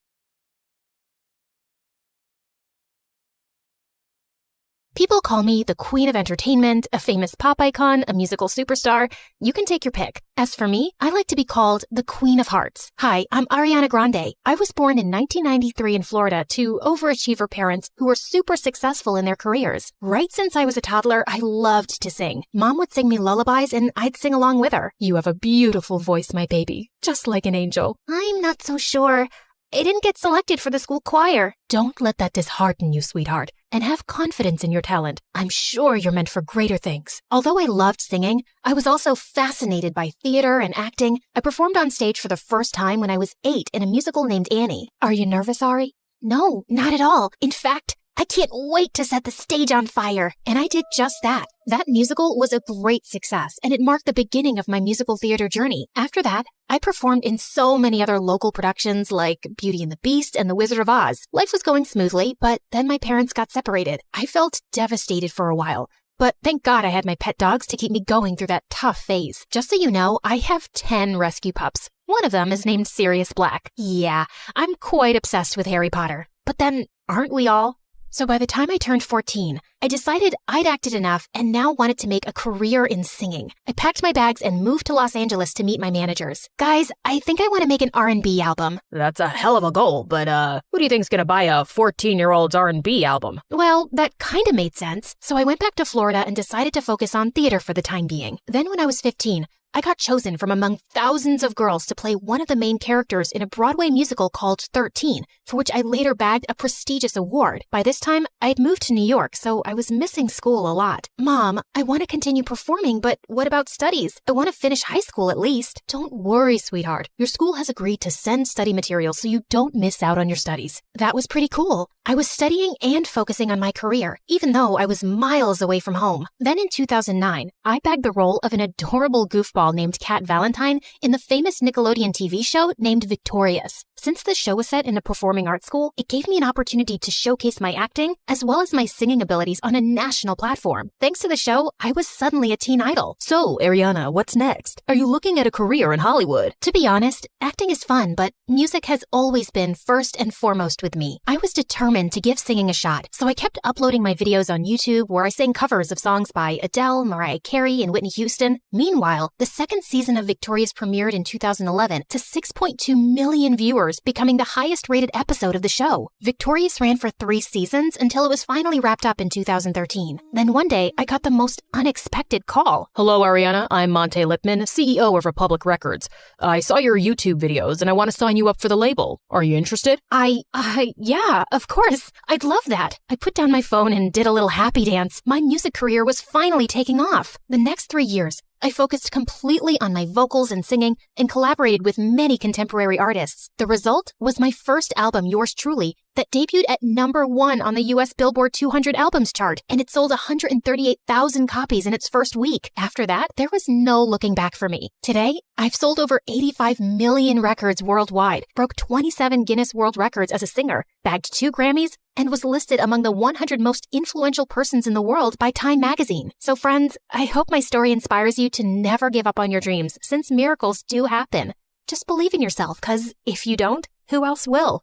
People call me the Queen of Entertainment, a famous pop icon, a musical superstar. You can take your pick. As for me, I like to be called the Queen of Hearts. Hi, I'm Ariana Grande. I was born in 1993 in Florida to overachiever parents who were super successful in their careers. Right since I was a toddler, I loved to sing. Mom would sing me lullabies and I'd sing along with her. You have a beautiful voice, my baby, just like an angel. I'm not so sure. I didn't get selected for the school choir. Don't let that dishearten you, sweetheart, and have confidence in your talent. I'm sure you're meant for greater things. Although I loved singing, I was also fascinated by theater and acting. I performed on stage for the first time when I was 8 in a musical named Annie. Are you nervous, Ari? No, not at all. In fact, I can't wait to set the stage on fire. And I did just that. That musical was a great success, and it marked the beginning of my musical theater journey. After that, I performed in so many other local productions like Beauty and the Beast and The Wizard of Oz. Life was going smoothly, but then my parents got separated. I felt devastated for a while. But thank God I had my pet dogs to keep me going through that tough phase. Just so you know, I have 10 rescue pups. One of them is named Sirius Black. Yeah, I'm quite obsessed with Harry Potter. But then, aren't we all? So by the time I turned 14, I decided I'd acted enough and now wanted to make a career in singing. I packed my bags and moved to Los Angeles to meet my managers. Guys, I think I want to make an R&B album. That's a hell of a goal, but who do you think's gonna buy a 14-year-old's R&B album? Well, that kind of made sense. So I went back to Florida and decided to focus on theater for the time being. Then when I was 15, I got chosen from among thousands of girls to play one of the main characters in a Broadway musical called 13, for which I later bagged a prestigious award. By this time, I'd moved to New York, so I was missing school a lot. Mom, I want to continue performing, but what about studies? I want to finish high school at least. Don't worry, sweetheart. Your school has agreed to send study materials so you don't miss out on your studies. That was pretty cool. I was studying and focusing on my career, even though I was miles away from home. Then in 2009, I bagged the role of an adorable goofball named Kat Valentine in the famous Nickelodeon TV show named Victorious. Since the show was set in a performing arts school, it gave me an opportunity to showcase my acting as well as my singing abilities on a national platform. Thanks to the show, I was suddenly a teen idol. So, Ariana, what's next? Are you looking at a career in Hollywood? To be honest, acting is fun, but music has always been first and foremost with me. I was determined to give singing a shot, so I kept uploading my videos on YouTube where I sang covers of songs by Adele, Mariah Carey, and Whitney Houston. Meanwhile, the second season of Victorious premiered in 2011 to 6.2 million viewers, becoming the highest rated episode of the show. Victorious ran for 3 seasons until it was finally wrapped up in 2013. Then one day, I got the most unexpected call. Hello, Ariana. I'm Monte Lipman, CEO of Republic Records. I saw your YouTube videos and I want to sign you up for the label. Are you interested? Yeah, of course. I'd love that. I put down my phone and did a little happy dance. My music career was finally taking off. The next 3 years, I focused completely on my vocals and singing and collaborated with many contemporary artists. The result was my first album, Yours Truly, that debuted at #1 on the US Billboard 200 albums chart, and it sold 138,000 copies in its first week. After that, there was no looking back for me. Today, I've sold over 85 million records worldwide, broke 27 Guinness World Records as a singer, bagged 2 Grammys, and was listed among the 100 most influential persons in the world by Time magazine. So friends, I hope my story inspires you to never give up on your dreams, since miracles do happen. Just believe in yourself, because if you don't, who else will?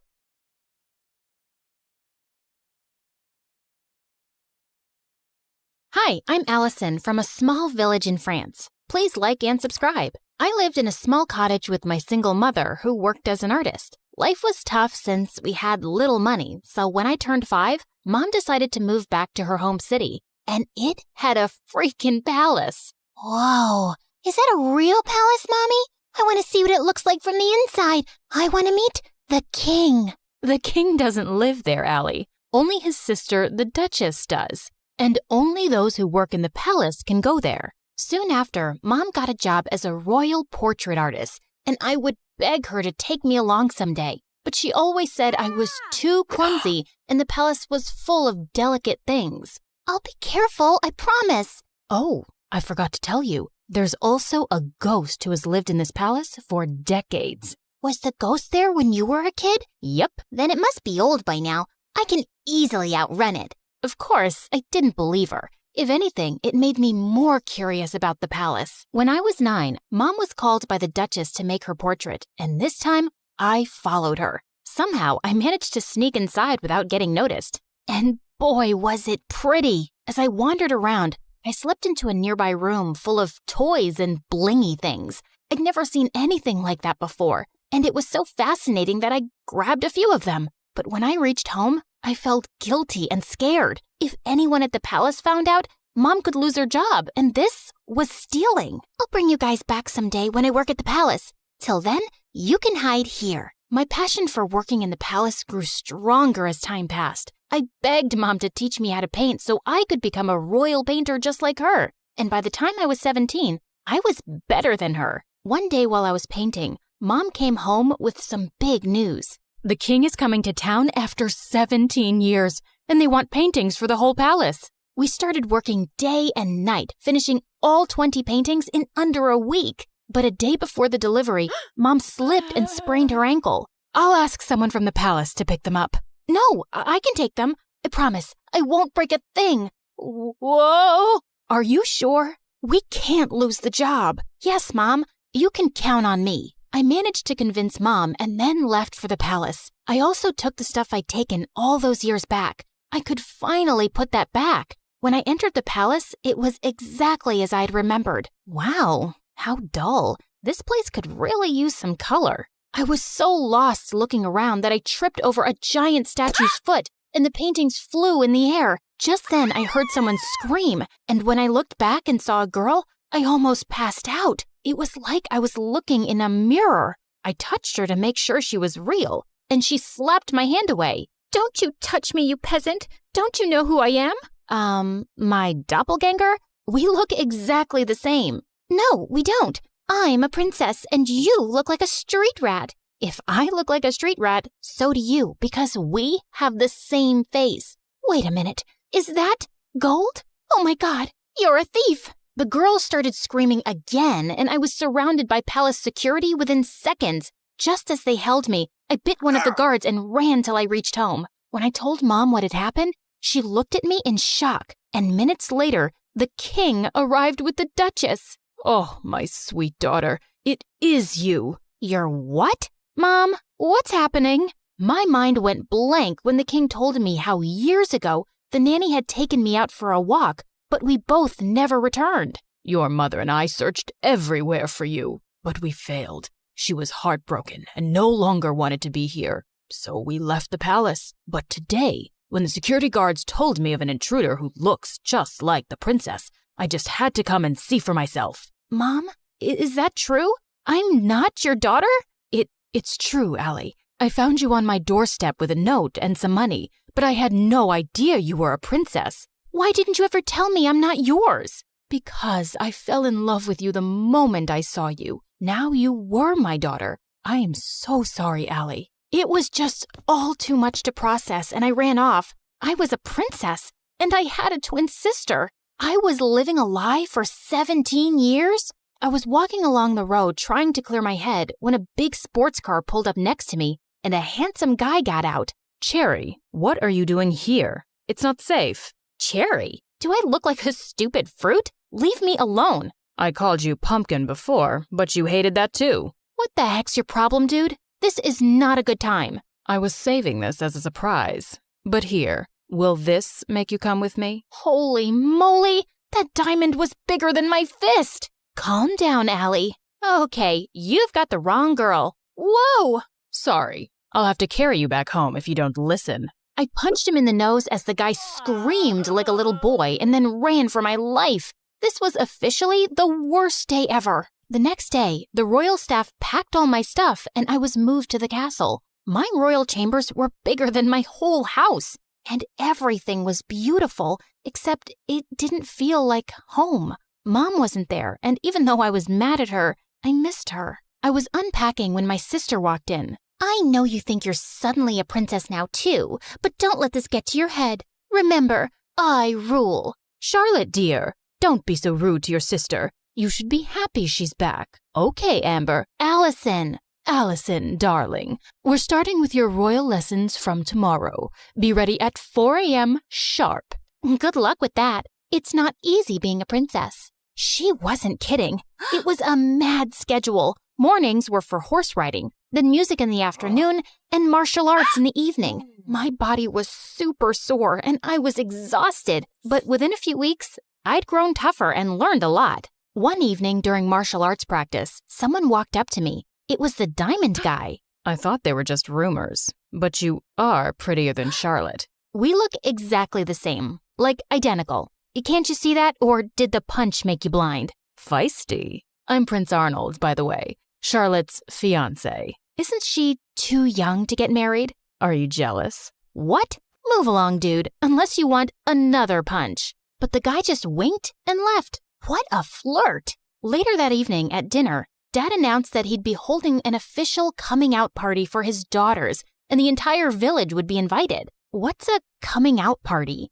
Hi, I'm Allison from a small village in France. Please like and subscribe. I lived in a small cottage with my single mother who worked as an artist. Life was tough since we had little money, so when I turned 5, Mom decided to move back to her home city, and it had a freaking palace. Whoa, is that a real palace, Mommy? I want to see what it looks like from the inside. I want to meet the king. The king doesn't live there, Allie. Only his sister, the Duchess, does. And only those who work in the palace can go there. Soon after, Mom got a job as a royal portrait artist, and I would beg her to take me along someday. But she always said I was too clumsy, and the palace was full of delicate things. I'll be careful, I promise. Oh, I forgot to tell you. There's also a ghost who has lived in this palace for decades. Was the ghost there when you were a kid? Yep. Then it must be old by now. I can easily outrun it. Of course, I didn't believe her. If anything, it made me more curious about the palace. When I was 9, Mom was called by the Duchess to make her portrait, and this time, I followed her. Somehow, I managed to sneak inside without getting noticed. And boy, was it pretty! As I wandered around, I slipped into a nearby room full of toys and blingy things. I'd never seen anything like that before, and it was so fascinating that I grabbed a few of them. But when I reached home, I felt guilty and scared. If anyone at the palace found out, Mom could lose her job, and this was stealing. I'll bring you guys back someday when I work at the palace. Till then, you can hide here. My passion for working in the palace grew stronger as time passed. I begged Mom to teach me how to paint so I could become a royal painter just like her. And by the time I was 17, I was better than her. One day while I was painting, Mom came home with some big news. The king is coming to town after 17 years, and they want paintings for the whole palace. We started working day and night, finishing all 20 paintings in under a week. But a day before the delivery, Mom slipped and sprained her ankle. I'll ask someone from the palace to pick them up. No, I can take them. I promise. I won't break a thing. Whoa! Are you sure? We can't lose the job. Yes, Mom. You can count on me. I managed to convince Mom and then left for the palace. I also took the stuff I'd taken all those years back. I could finally put that back. When I entered the palace, it was exactly as I'd remembered. Wow, how dull. This place could really use some color. I was so lost looking around that I tripped over a giant statue's foot, and the paintings flew in the air. Just then, I heard someone scream, and when I looked back and saw a girl, I almost passed out. It was like I was looking in a mirror. I touched her to make sure she was real, and she slapped my hand away. Don't you touch me, you peasant. Don't you know who I am? My doppelganger? We look exactly the same. No, we don't. I'm a princess, and you look like a street rat. If I look like a street rat, so do you, because we have the same face. Wait a minute. Is that gold? Oh my God, you're a thief. The girl started screaming again, and I was surrounded by palace security within seconds. Just as they held me, I bit one of the guards and ran till I reached home. When I told Mom what had happened, she looked at me in shock, and minutes later, the king arrived with the Duchess. Oh, my sweet daughter, it is you. You're what? Mom, what's happening? My mind went blank when the king told me how years ago the nanny had taken me out for a walk, but we both never returned. Your mother and I searched everywhere for you, but we failed. She was heartbroken and no longer wanted to be here, so we left the palace. But today, when the security guards told me of an intruder who looks just like the princess, I just had to come and see for myself. Mom, is that true? I'm not your daughter? It's true, Allie. I found you on my doorstep with a note and some money, but I had no idea you were a princess. Why didn't you ever tell me I'm not yours? Because I fell in love with you the moment I saw you. Now you were my daughter. I am so sorry, Allie. It was just all too much to process, and I ran off. I was a princess, and I had a twin sister. I was living a lie for 17 years? I was walking along the road trying to clear my head when a big sports car pulled up next to me, and a handsome guy got out. Cherry, what are you doing here? It's not safe. Cherry? Do I look like a stupid fruit? Leave me alone. I called you pumpkin before, but you hated that too. What the heck's your problem, dude? This is not a good time. I was saving this as a surprise. But here, will this make you come with me? Holy moly! That diamond was bigger than my fist! Calm down, Allie. Okay, you've got the wrong girl. Whoa! Sorry, I'll have to carry you back home if you don't listen. I punched him in the nose as the guy screamed like a little boy and then ran for my life. This was officially the worst day ever. The next day, the royal staff packed all my stuff and I was moved to the castle. My royal chambers were bigger than my whole house, and everything was beautiful, except it didn't feel like home. Mom wasn't there, and even though I was mad at her, I missed her. I was unpacking when my sister walked in. I know you think you're suddenly a princess now too, but don't let this get to your head. Remember, I rule. Charlotte, dear, don't be so rude to your sister. You should be happy she's back. Okay, Amber. Allison. Allison, darling, we're starting with your royal lessons from tomorrow. Be ready at 4 a.m. sharp. Good luck with that. It's not easy being a princess. She wasn't kidding. It was a mad schedule. Mornings were for horse riding, then music in the afternoon, and martial arts in the evening. My body was super sore and I was exhausted. But within a few weeks, I'd grown tougher and learned a lot. One evening during martial arts practice, someone walked up to me. It was the diamond guy. I thought they were just rumors, but you are prettier than Charlotte. We look exactly the same, like identical. Can't you see that, or did the punch make you blind? Feisty. I'm Prince Arnold, by the way, Charlotte's fiancé. Isn't she too young to get married? Are you jealous? What? Move along, dude, unless you want another punch. But the guy just winked and left. What a flirt. Later that evening at dinner, Dad announced that he'd be holding an official coming out party for his daughters, and the entire village would be invited. What's a coming out party?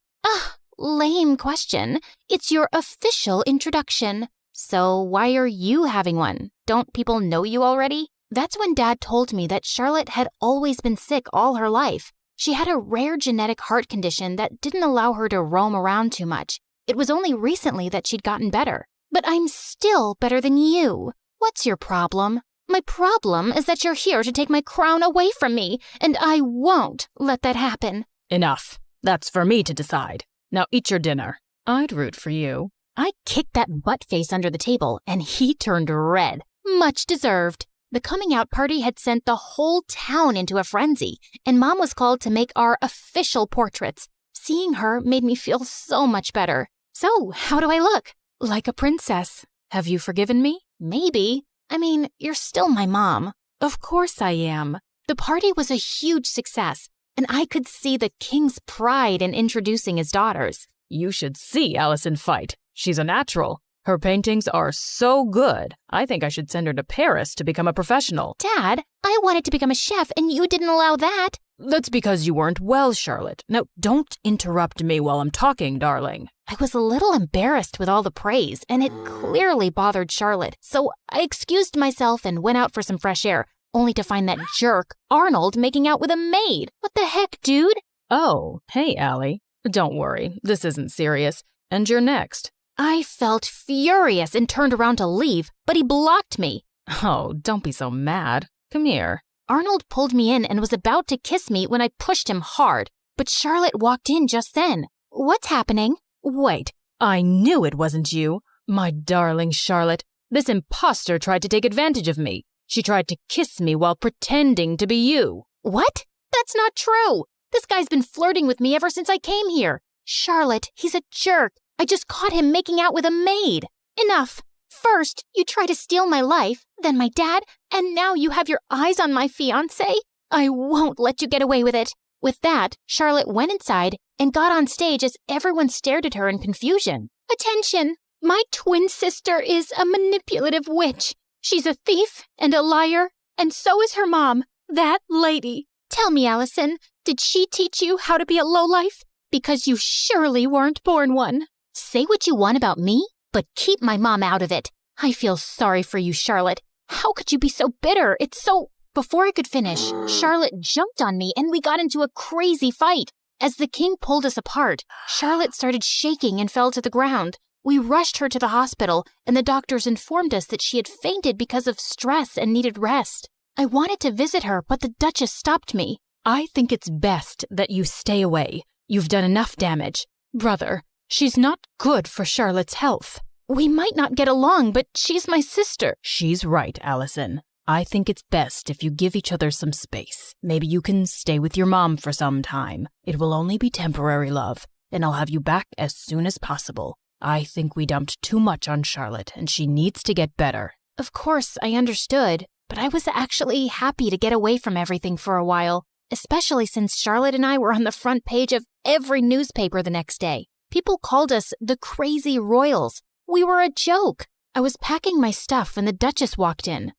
Lame question. It's your official introduction. So why are you having one? Don't people know you already? That's when Dad told me that Charlotte had always been sick all her life. She had a rare genetic heart condition that didn't allow her to roam around too much. It was only recently that she'd gotten better. But I'm still better than you. What's your problem? My problem is that you're here to take my crown away from me, and I won't let that happen. Enough. That's for me to decide. Now eat your dinner. I'd root for you. I kicked that butt-face under the table, and he turned red. Much deserved. The coming out party had sent the whole town into a frenzy, and Mom was called to make our official portraits. Seeing her made me feel so much better. So, how do I look? Like a princess. Have you forgiven me? Maybe. I mean, you're still my mom. Of course I am. The party was a huge success, and I could see the king's pride in introducing his daughters. You should see Allison fight. She's a natural. Her paintings are so good. I think I should send her to Paris to become a professional. Dad, I wanted to become a chef, and you didn't allow that. That's because you weren't well, Charlotte. Now, don't interrupt me while I'm talking, darling. I was a little embarrassed with all the praise, and it clearly bothered Charlotte, so I excused myself and went out for some fresh air, only to find that jerk, Arnold, making out with a maid. What the heck, dude? Oh, hey, Allie. Don't worry, this isn't serious. And you're next. I felt furious and turned around to leave, but he blocked me. Oh, don't be so mad. Come here. Arnold pulled me in and was about to kiss me when I pushed him hard, but Charlotte walked in just then. What's happening? Wait, I knew it wasn't you. My darling Charlotte, this imposter tried to take advantage of me. She tried to kiss me while pretending to be you. What? That's not true. This guy's been flirting with me ever since I came here. Charlotte, he's a jerk. I just caught him making out with a maid. Enough. First, you try to steal my life, then my dad, and now you have your eyes on my fiancé? I won't let you get away with it. With that, Charlotte went inside and got on stage as everyone stared at her in confusion. Attention! My twin sister is a manipulative witch. She's a thief and a liar, and so is her mom, that lady. Tell me, Allison, did she teach you how to be a lowlife? Because you surely weren't born one. Say what you want about me, but keep my mom out of it. I feel sorry for you, Charlotte. How could you be so bitter? It's so... Before I could finish, Charlotte jumped on me and we got into a crazy fight. As the king pulled us apart, Charlotte started shaking and fell to the ground. We rushed her to the hospital, and the doctors informed us that she had fainted because of stress and needed rest. I wanted to visit her, but the Duchess stopped me. I think it's best that you stay away. You've done enough damage. Brother, she's not good for Charlotte's health. We might not get along, but she's my sister. She's right, Allison. I think it's best if you give each other some space. Maybe you can stay with your mom for some time. It will only be temporary, love, and I'll have you back as soon as possible. I think we dumped too much on Charlotte, and she needs to get better. Of course, I understood, but I was actually happy to get away from everything for a while, especially since Charlotte and I were on the front page of every newspaper the next day. People called us the Crazy Royals. We were a joke. I was packing my stuff when the Duchess walked in.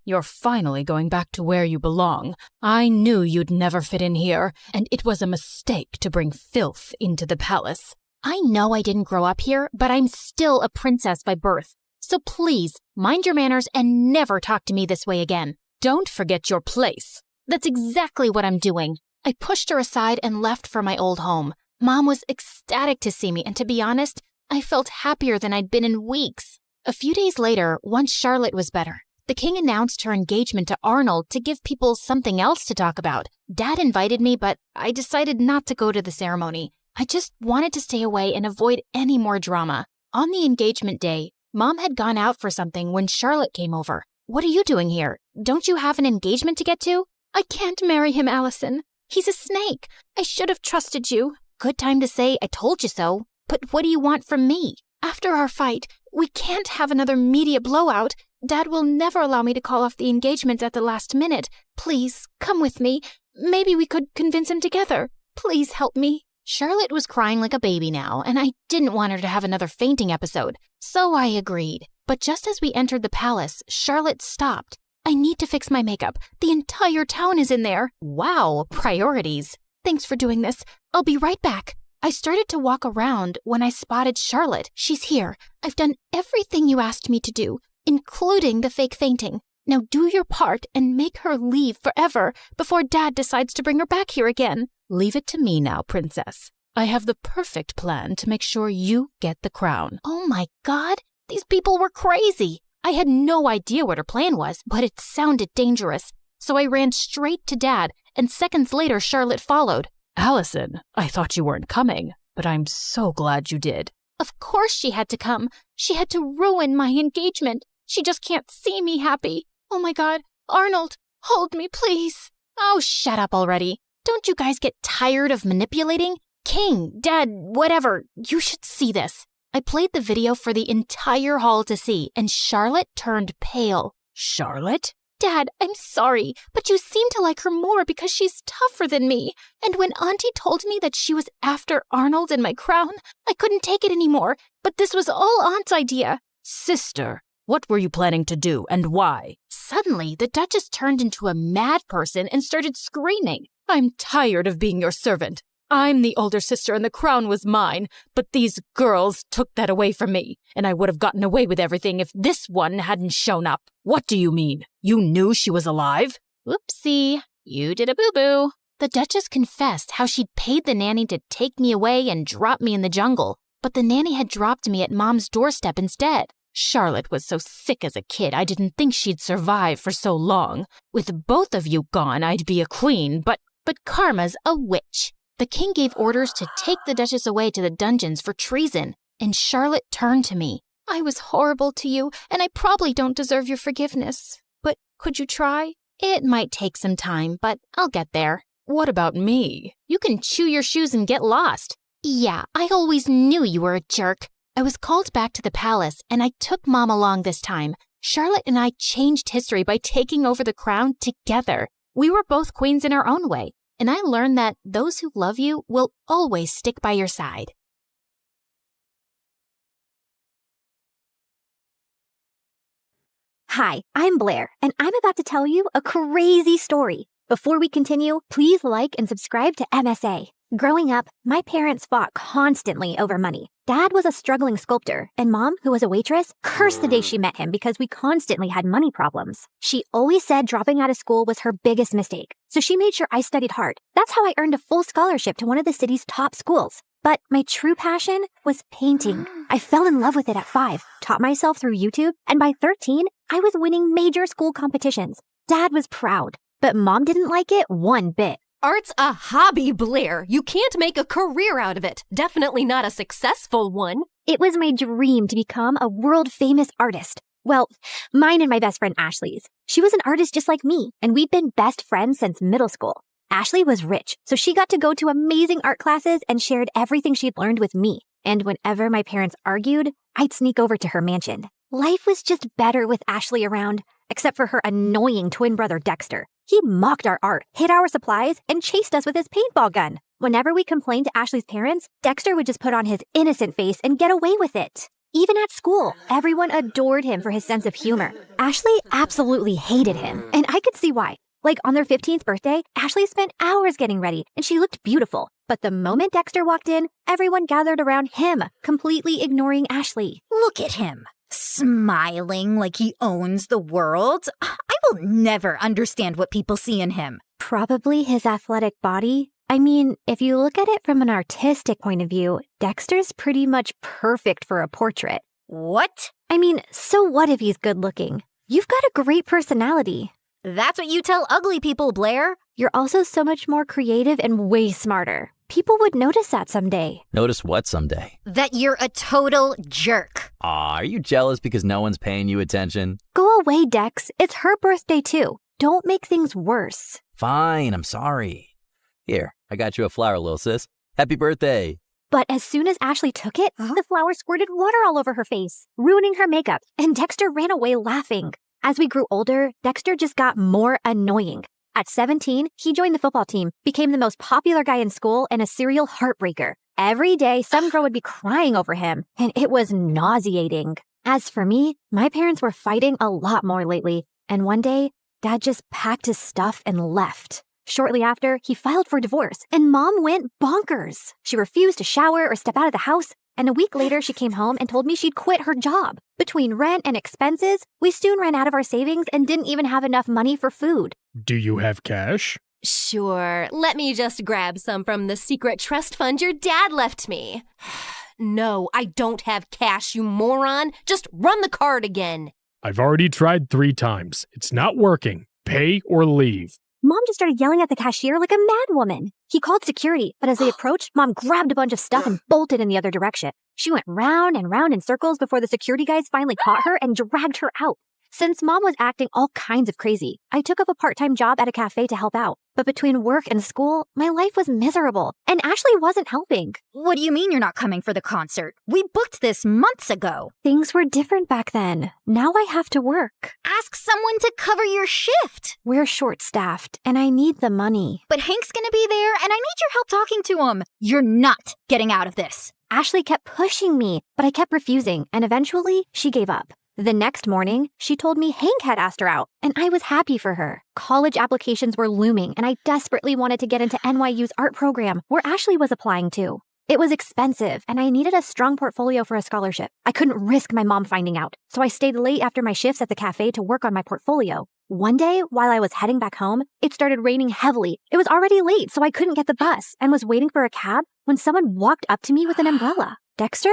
You're finally going back to where you belong. I knew you'd never fit in here, and it was a mistake to bring filth into the palace. I know I didn't grow up here, but I'm still a princess by birth. So please, mind your manners and never talk to me this way again. Don't forget your place. That's exactly what I'm doing. I pushed her aside and left for my old home. Mom was ecstatic to see me, and to be honest, I felt happier than I'd been in weeks. A few days later, once Charlotte was better, the king announced her engagement to Arnold to give people something else to talk about. Dad invited me, but I decided not to go to the ceremony. I just wanted to stay away and avoid any more drama. On the engagement day, Mom had gone out for something when Charlotte came over. What are you doing here? Don't you have an engagement to get to? I can't marry him, Allison. He's a snake. I should have trusted you. Good time to say I told you so. But what do you want from me? After our fight, we can't have another media blowout. Dad will never allow me to call off the engagement at the last minute. Please, come with me. Maybe we could convince him together. Please help me. Charlotte was crying like a baby now, and I didn't want her to have another fainting episode, so I agreed. But just as we entered the palace, Charlotte stopped. I need to fix my makeup. The entire town is in there. Wow, priorities. Thanks for doing this. I'll be right back. I started to walk around when I spotted Charlotte. She's here. I've done everything you asked me to do, including the fake fainting. Now do your part and make her leave forever before Dad decides to bring her back here again. Leave it to me now, princess. I have the perfect plan to make sure you get the crown. Oh my God, these people were crazy. I had no idea what her plan was, but it sounded dangerous. So I ran straight to Dad, and seconds later Charlotte followed. Allison, I thought you weren't coming, but I'm so glad you did. Of course she had to come. She had to ruin my engagement. She just can't see me happy. Oh my God, Arnold, hold me, please. Oh, shut up already. Don't you guys get tired of manipulating? King, Dad, whatever, you should see this. I played the video for the entire hall to see, and Charlotte turned pale. Charlotte? Dad, I'm sorry, but you seem to like her more because she's tougher than me. And when Auntie told me that she was after Arnold and my crown, I couldn't take it anymore. But this was all Aunt's idea. Sister, what were you planning to do and why? Suddenly, the Duchess turned into a mad person and started screaming. I'm tired of being your servant. I'm the older sister and the crown was mine, but these girls took that away from me, and I would have gotten away with everything if this one hadn't shown up. What do you mean? You knew she was alive? Whoopsie, you did a boo-boo. The Duchess confessed how she'd paid the nanny to take me away and drop me in the jungle, but the nanny had dropped me at Mom's doorstep instead. Charlotte was so sick as a kid, I didn't think she'd survive for so long. With both of you gone, I'd be a queen, but Karma's a witch. The king gave orders to take the Duchess away to the dungeons for treason, and Charlotte turned to me. I was horrible to you, and I probably don't deserve your forgiveness. But could you try? It might take some time, but I'll get there. What about me? You can chew your shoes and get lost. Yeah, I always knew you were a jerk. I was called back to the palace, and I took Mom along this time. Charlotte and I changed history by taking over the crown together. We were both queens in our own way, and I learned that those who love you will always stick by your side. Hi, I'm Blair, and I'm about to tell you a crazy story. Before we continue, please like and subscribe to MSA. Growing up, my parents fought constantly over money. Dad was a struggling sculptor, and Mom, who was a waitress, cursed the day she met him because we constantly had money problems. She always said dropping out of school was her biggest mistake, so she made sure I studied hard. That's how I earned a full scholarship to one of the city's top schools. But my true passion was painting. I fell in love with it at 5, taught myself through YouTube, and by 13, I was winning major school competitions. Dad was proud, but Mom didn't like it one bit. Art's a hobby, Blair. You can't make a career out of it. Definitely not a successful one. It was my dream to become a world-famous artist. Well, mine and my best friend Ashley's. She was an artist just like me, and we'd been best friends since middle school. Ashley was rich, so she got to go to amazing art classes and shared everything she'd learned with me. And whenever my parents argued, I'd sneak over to her mansion. Life was just better with Ashley around, except for her annoying twin brother Dexter. He mocked our art, hid our supplies, and chased us with his paintball gun. Whenever we complained to Ashley's parents, Dexter would just put on his innocent face and get away with it. Even at school, everyone adored him for his sense of humor. Ashley absolutely hated him, and I could see why. Like on their 15th birthday, Ashley spent hours getting ready, and she looked beautiful. But the moment Dexter walked in, everyone gathered around him, completely ignoring Ashley. Look at him, smiling like he owns the world. I will never understand what people see in him. Probably his athletic body. I mean, if you look at it from an artistic point of view, Dexter's pretty much perfect for a portrait. What? I mean, so what if he's good looking? You've got a great personality. That's what you tell ugly people, Blair. You're also so much more creative and way smarter. People would notice that someday. Notice what someday? That you're a total jerk. Aw, are you jealous because no one's paying you attention? Go away, Dex. It's her birthday too. Don't make things worse. Fine, I'm sorry. Here, I got you a flower, little sis. Happy birthday. But as soon as Ashley took it, the flower squirted water all over her face, ruining her makeup, and Dexter ran away laughing. As we grew older, Dexter just got more annoying. At 17, he joined the football team, became the most popular guy in school, and a serial heartbreaker. Every day, some girl would be crying over him, and it was nauseating. As for me, my parents were fighting a lot more lately, and one day, Dad just packed his stuff and left. Shortly after, he filed for divorce, and Mom went bonkers. She refused to shower or step out of the house, and a week later, she came home and told me she'd quit her job. Between rent and expenses, we soon ran out of our savings and didn't even have enough money for food. Do you have cash? Sure. Let me just grab some from the secret trust fund your dad left me. No, I don't have cash, you moron. Just run the card again. I've already tried 3 times. It's not working. Pay or leave. Mom just started yelling at the cashier like a madwoman. He called security, but as they approached, Mom grabbed a bunch of stuff and bolted in the other direction. She went round and round in circles before the security guys finally caught her and dragged her out. Since Mom was acting all kinds of crazy, I took up a part-time job at a cafe to help out. But between work and school, my life was miserable, and Ashley wasn't helping. What do you mean you're not coming for the concert? We booked this months ago. Things were different back then. Now I have to work. Ask someone to cover your shift. We're short-staffed, and I need the money. But Hank's gonna be there, and I need your help talking to him. You're not getting out of this. Ashley kept pushing me, but I kept refusing, and eventually she gave up. The next morning, she told me Hank had asked her out, and I was happy for her. College applications were looming, and I desperately wanted to get into NYU's art program, where Ashley was applying to. It was expensive, and I needed a strong portfolio for a scholarship. I couldn't risk my mom finding out, so I stayed late after my shifts at the cafe to work on my portfolio. One day, while I was heading back home, it started raining heavily. It was already late, so I couldn't get the bus, and was waiting for a cab when someone walked up to me with an umbrella. Dexter,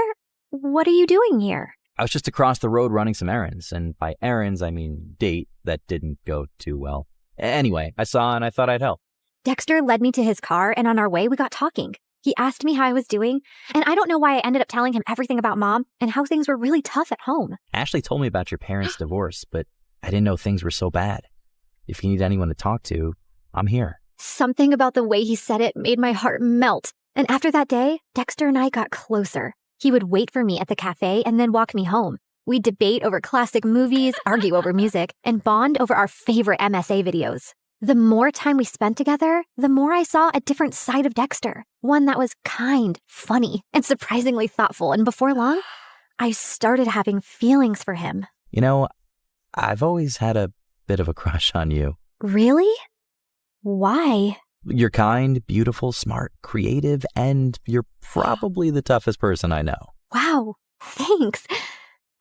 what are you doing here? I was just across the road running some errands, and by errands, I mean date that didn't go too well. Anyway, I saw and I thought I'd help. Dexter led me to his car, and on our way, we got talking. He asked me how I was doing, and I don't know why I ended up telling him everything about Mom and how things were really tough at home. Ashley told me about your parents' divorce, but I didn't know things were so bad. If you need anyone to talk to, I'm here. Something about the way he said it made my heart melt. And after that day, Dexter and I got closer. He would wait for me at the cafe and then walk me home. We'd debate over classic movies, argue over music, and bond over our favorite MSA videos. The more time we spent together, the more I saw a different side of Dexter. One that was kind, funny, and surprisingly thoughtful. And before long, I started having feelings for him. You know, I've always had a bit of a crush on you. Really? Why? You're kind, beautiful, smart, creative, and you're probably the toughest person I know. Wow, thanks.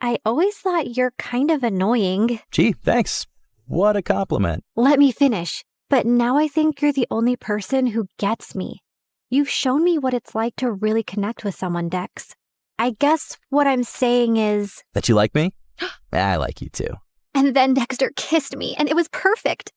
I always thought you're kind of annoying. Gee, thanks. What a compliment. Let me finish. But now I think you're the only person who gets me. You've shown me what it's like to really connect with someone, Dex. I guess what I'm saying is... That you like me? I like you too. And then Dexter kissed me, and it was perfect.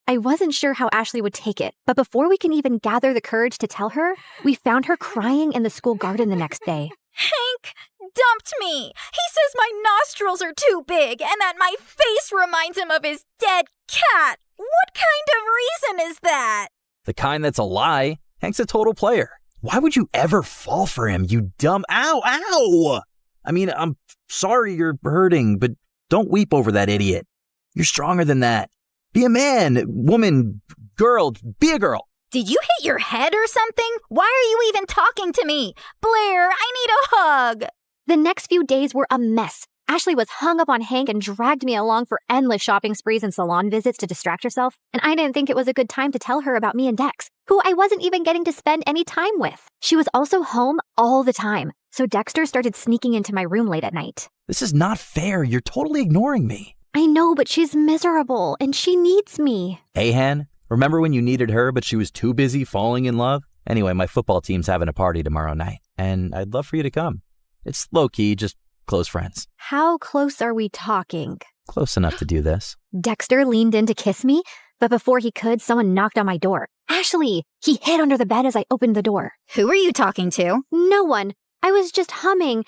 I wasn't sure how Ashley would take it, but before we can even gather the courage to tell her, we found her crying in the school garden the next day. Hank dumped me. He says my nostrils are too big and that my face reminds him of his dead cat. What kind of reason is that? The kind that's a lie. Hank's a total player. Why would you ever fall for him, you dumb... Ow! I mean, I'm sorry you're hurting, but don't weep over that idiot. You're stronger than that. Be a man, woman, girl, be a girl. Did you hit your head or something? Why are you even talking to me? Blair, I need a hug. The next few days were a mess. Ashley was hung up on Hank and dragged me along for endless shopping sprees and salon visits to distract herself, and I didn't think it was a good time to tell her about me and Dex, who I wasn't even getting to spend any time with. She was also home all the time, so Dexter started sneaking into my room late at night. This is not fair. You're totally ignoring me. I know, but she's miserable, and she needs me. Hey, Han, remember when you needed her, but she was too busy falling in love? Anyway, my football team's having a party tomorrow night, and I'd love for you to come. It's low-key, just close friends. How close are we talking? Close enough to do this. Dexter leaned in to kiss me, but before he could, someone knocked on my door. Ashley! He hid under the bed as I opened the door. Who are you talking to? No one. I was just humming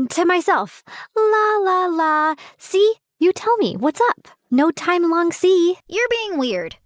to myself. La la la. See? You tell me, what's up? No time long see. You're being weird.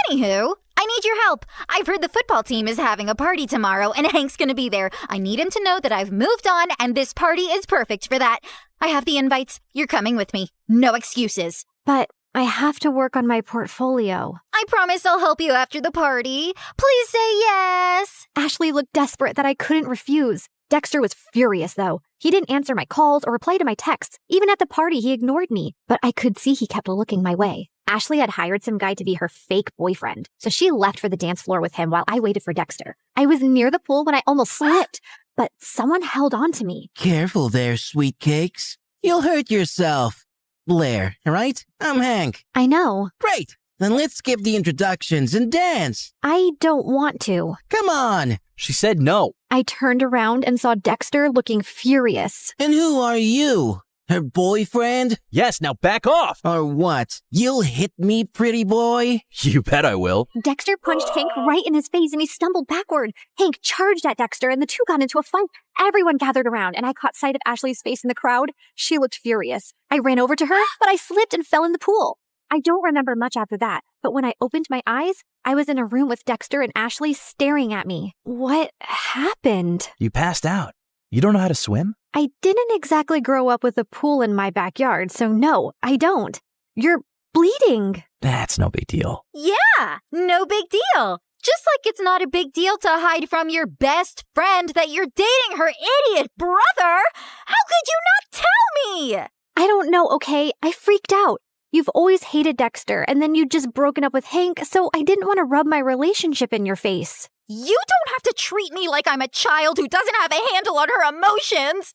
Anywho, I need your help. I've heard the football team is having a party tomorrow and Hank's gonna be there. I need him to know that I've moved on and this party is perfect for that. I have the invites. You're coming with me. No excuses. But I have to work on my portfolio. I promise I'll help you after the party. Please say yes. Ashley looked desperate that I couldn't refuse. Dexter was furious, though. He didn't answer my calls or reply to my texts. Even at the party, he ignored me. But I could see he kept looking my way. Ashley had hired some guy to be her fake boyfriend, so she left for the dance floor with him while I waited for Dexter. I was near the pool when I almost slipped, but someone held on to me. Careful there, sweet cakes. You'll hurt yourself. Blair, right? I'm Hank. I know. Great. Then let's skip the introductions and dance. I don't want to. Come on. She said no. I turned around and saw Dexter looking furious. And who are you? Her boyfriend? Yes, now back off. Or what? You'll hit me, pretty boy? You bet I will. Dexter punched Hank right in his face and he stumbled backward. Hank charged at Dexter and the two got into a fight. Everyone gathered around and I caught sight of Ashley's face in the crowd. She looked furious. I ran over to her, but I slipped and fell in the pool. I don't remember much after that, but when I opened my eyes, I was in a room with Dexter and Ashley staring at me. What happened? You passed out. You don't know how to swim? I didn't exactly grow up with a pool in my backyard, so no, I don't. You're bleeding. That's no big deal. Yeah, no big deal. Just like it's not a big deal to hide from your best friend that you're dating her idiot brother. How could you not tell me? I don't know, okay? I freaked out. You've always hated Dexter, and then you'd just broken up with Hank, so I didn't want to rub my relationship in your face. You don't have to treat me like I'm a child who doesn't have a handle on her emotions.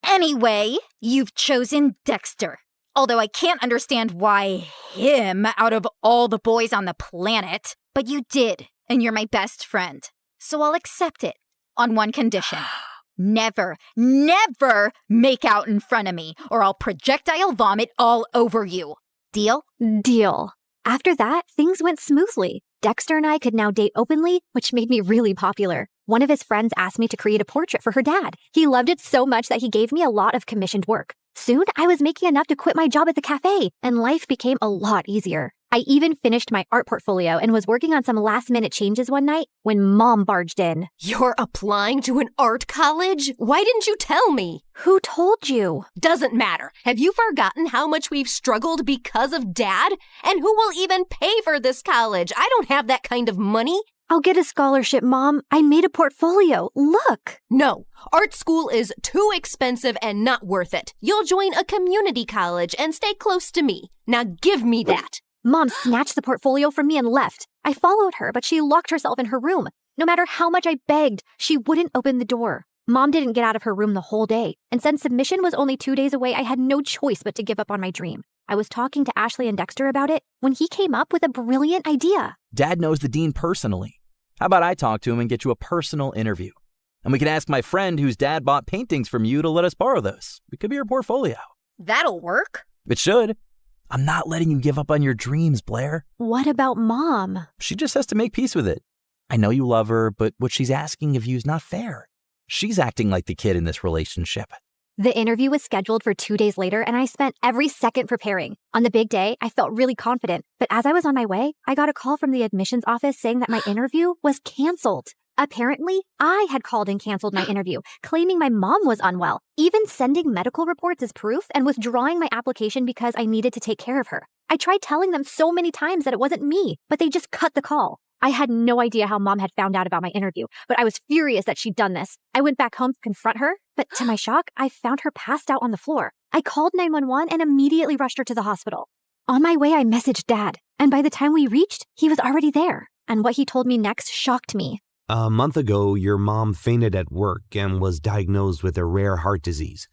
Anyway, you've chosen Dexter. Although I can't understand why him out of all the boys on the planet. But you did, and you're my best friend. So I'll accept it on one condition. Never, never make out in front of me, or I'll projectile vomit all over you. Deal? Deal. After that, things went smoothly. Dexter and I could now date openly, which made me really popular. One of his friends asked me to create a portrait for her dad. He loved it so much that he gave me a lot of commissioned work. Soon, I was making enough to quit my job at the cafe, and life became a lot easier. I even finished my art portfolio and was working on some last-minute changes one night when Mom barged in. You're applying to an art college? Why didn't you tell me? Who told you? Doesn't matter. Have you forgotten how much we've struggled because of Dad? And who will even pay for this college? I don't have that kind of money. I'll get a scholarship, Mom. I made a portfolio. Look. No, art school is too expensive and not worth it. You'll join a community college and stay close to me. Now give me that. Mom snatched the portfolio from me and left. I followed her, but she locked herself in her room. No matter how much I begged, she wouldn't open the door. Mom didn't get out of her room the whole day, and since submission was only 2 days away, I had no choice but to give up on my dream. I was talking to Ashley and Dexter about it when he came up with a brilliant idea. Dad knows the dean personally. How about I talk to him and get you a personal interview? And we can ask my friend whose dad bought paintings from you to let us borrow those. It could be your portfolio. That'll work. It should. I'm not letting you give up on your dreams, Blair. What about Mom? She just has to make peace with it. I know you love her, but what she's asking of you is not fair. She's acting like the kid in this relationship. The interview was scheduled for 2 days later, and I spent every second preparing. On the big day, I felt really confident, but as I was on my way, I got a call from the admissions office saying that my interview was canceled. Apparently, I had called and canceled my interview, claiming my mom was unwell, even sending medical reports as proof and withdrawing my application because I needed to take care of her. I tried telling them so many times that it wasn't me, but they just cut the call. I had no idea how Mom had found out about my interview, but I was furious that she'd done this. I went back home to confront her, but to my shock, I found her passed out on the floor. I called 911 and immediately rushed her to the hospital. On my way, I messaged Dad, and by the time we reached, he was already there. And what he told me next shocked me. A month ago, your mom fainted at work and was diagnosed with a rare heart disease.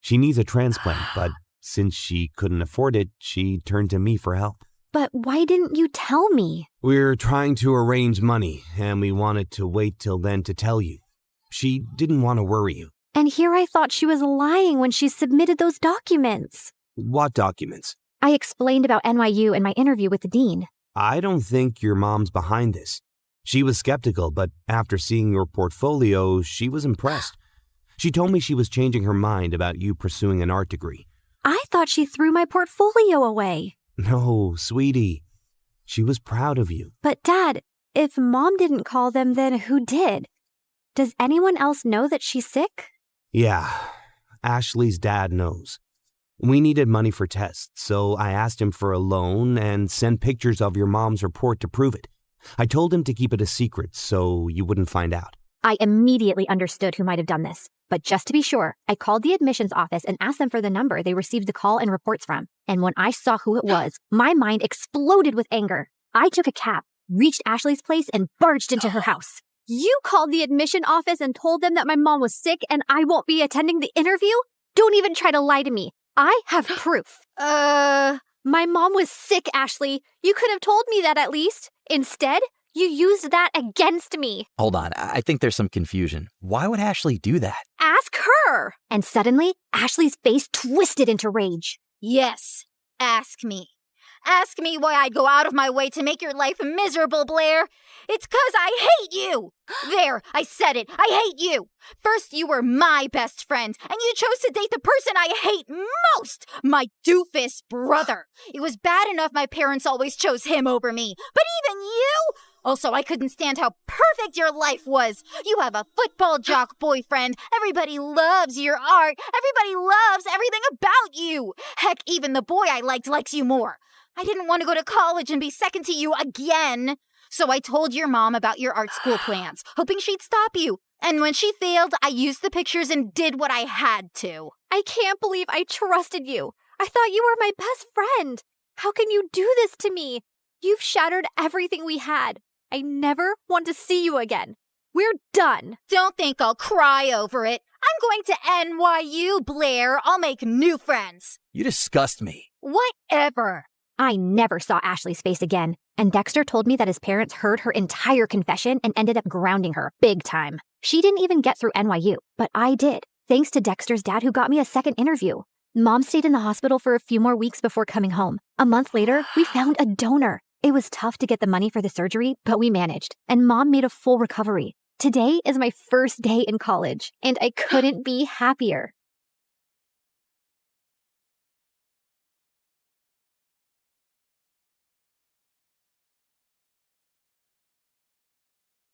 She needs a transplant, but since she couldn't afford it, she turned to me for help. But why didn't you tell me? We're trying to arrange money, and we wanted to wait till then to tell you. She didn't want to worry you. And here I thought she was lying when she submitted those documents. What documents? I explained about NYU and my interview with the dean. I don't think your mom's behind this. She was skeptical, but after seeing your portfolio, she was impressed. She told me she was changing her mind about you pursuing an art degree. I thought she threw my portfolio away. No, sweetie. She was proud of you. But Dad, if Mom didn't call them, then who did? Does anyone else know that she's sick? Yeah, Ashley's dad knows. We needed money for tests, so I asked him for a loan and sent pictures of your mom's report to prove it. I told him to keep it a secret so you wouldn't find out. I immediately understood who might have done this. But just to be sure, I called the admissions office and asked them for the number they received the call and reports from. And when I saw who it was, my mind exploded with anger. I took a cab, reached Ashley's place, and barged into her house. You called the admission office and told them that my mom was sick and I won't be attending the interview? Don't even try to lie to me. I have proof. My mom was sick, Ashley. You could have told me that at least. Instead, you used that against me. Hold on, I think there's some confusion. Why would Ashley do that? Ask her. And suddenly, Ashley's face twisted into rage. Yes, ask me. Ask me why I'd go out of my way to make your life miserable, Blair. It's 'cause I hate you. There, I said it. I hate you. First, you were my best friend, and you chose to date the person I hate most, my doofus brother. It was bad enough my parents always chose him over me, but even you? Also, I couldn't stand how perfect your life was. You have a football jock boyfriend. Everybody loves your art. Everybody loves everything about you. Heck, even the boy I liked likes you more. I didn't want to go to college and be second to you again. So I told your mom about your art school plans, hoping she'd stop you. And when she failed, I used the pictures and did what I had to. I can't believe I trusted you. I thought you were my best friend. How can you do this to me? You've shattered everything we had. I never want to see you again. We're done. Don't think I'll cry over it. I'm going to NYU, Blair. I'll make new friends. You disgust me. Whatever. I never saw Ashley's face again, and Dexter told me that his parents heard her entire confession and ended up grounding her big time. She didn't even get through NYU, but I did, thanks to Dexter's dad who got me a second interview. Mom stayed in the hospital for a few more weeks before coming home. A month later, we found a donor. It was tough to get the money for the surgery, but we managed, and Mom made a full recovery. Today is my first day in college, and I couldn't be happier.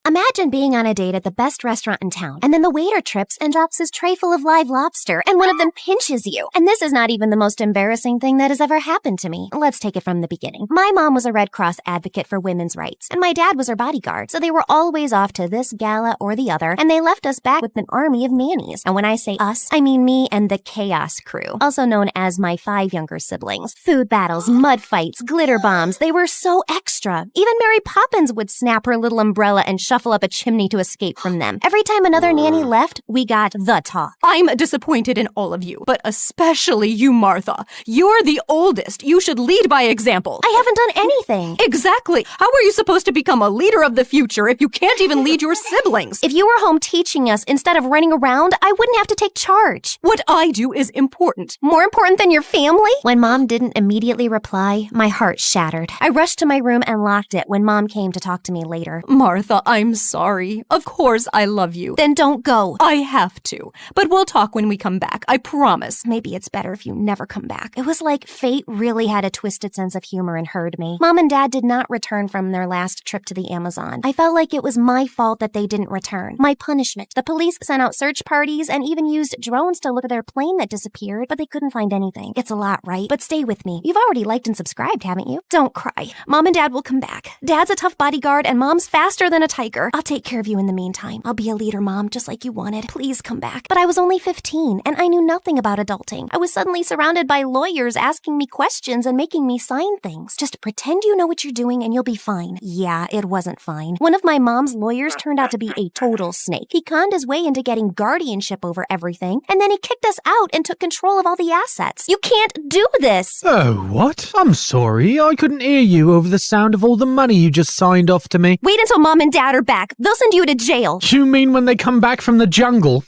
Imagine being on a date at the best restaurant in town, and then the waiter trips and drops his tray full of live lobster, and one of them pinches you. And this is not even the most embarrassing thing that has ever happened to me. Let's take it from the beginning. My mom was a Red Cross advocate for women's rights, and my dad was her bodyguard, so they were always off to this gala or the other, and they left us back with an army of nannies. And when I say us, I mean me and the Chaos Crew, also known as my 5 younger siblings. Food battles, mud fights, glitter bombs, they were so extra. Even Mary Poppins would snap her little umbrella and shuffle up a chimney to escape from them. Every time another nanny left, we got the talk. I'm disappointed in all of you, but especially you, Martha. You're the oldest. You should lead by example. I haven't done anything. Exactly. How are you supposed to become a leader of the future if you can't even lead your siblings? If you were home teaching us instead of running around, I wouldn't have to take charge. What I do is important. More important than your family? When Mom didn't immediately reply, my heart shattered. I rushed to my room and locked it when Mom came to talk to me later. Martha, I'm sorry. Of course I love you. Then don't go. I have to. But we'll talk when we come back. I promise. Maybe it's better if you never come back. It was like fate really had a twisted sense of humor and heard me. Mom and Dad did not return from their last trip to the Amazon. I felt like it was my fault that they didn't return. My punishment. The police sent out search parties and even used drones to look at their plane that disappeared, but they couldn't find anything. It's a lot, right? But stay with me. You've already liked and subscribed, haven't you? Don't cry. Mom and Dad will come back. Dad's a tough bodyguard and Mom's faster than a tiger. I'll take care of you in the meantime. I'll be a leader, Mom, just like you wanted. Please come back. But I was only 15 and I knew nothing about adulting. I was suddenly surrounded by lawyers asking me questions and making me sign things. Just pretend you know what you're doing and you'll be fine. Yeah, it wasn't fine. One of my mom's lawyers turned out to be a total snake. He conned his way into getting guardianship over everything, and then he kicked us out and took control of all the assets. You can't do this! Oh, what? I'm sorry. I couldn't hear you over the sound of all the money you just signed off to me. Wait until Mom and Dad are back. They'll send you to jail. You mean when they come back from the jungle?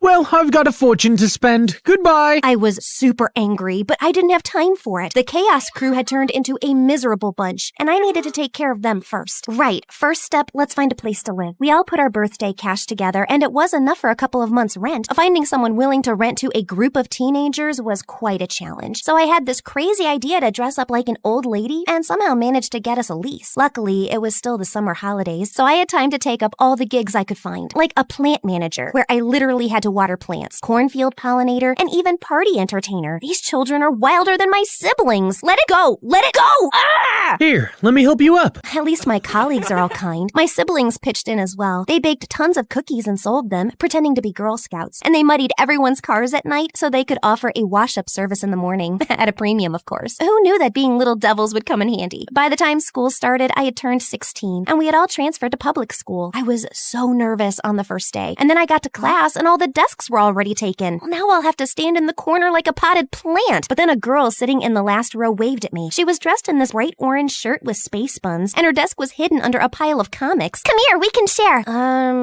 Well, I've got a fortune to spend. Goodbye. I was super angry, but I didn't have time for it. The Chaos Crew had turned into a miserable bunch, and I needed to take care of them first. Right, first step, let's find a place to live. We all put our birthday cash together, and it was enough for a couple of months' rent. Finding someone willing to rent to a group of teenagers was quite a challenge. So I had this crazy idea to dress up like an old lady and somehow managed to get us a lease. Luckily, it was still the summer holidays, so I had time to take up all the gigs I could find, like a plant manager, where I literally had to water plants, cornfield pollinator, and even party entertainer. These children are wilder than my siblings. Let it go! Let it go! Ah! Here, let me help you up. At least my colleagues are all kind. My siblings pitched in as well. They baked tons of cookies and sold them, pretending to be Girl Scouts. And they muddied everyone's cars at night so they could offer a wash-up service in the morning. At a premium, of course. Who knew that being little devils would come in handy? By the time school started, I had turned 16, and we had all transferred to public school. I was so nervous on the first day. And then I got to class, and all the desks were already taken. Now I'll have to stand in the corner like a potted plant. But then a girl sitting in the last row waved at me. She was dressed in this bright orange shirt with space buns, and her desk was hidden under a pile of comics. Come here, we can share.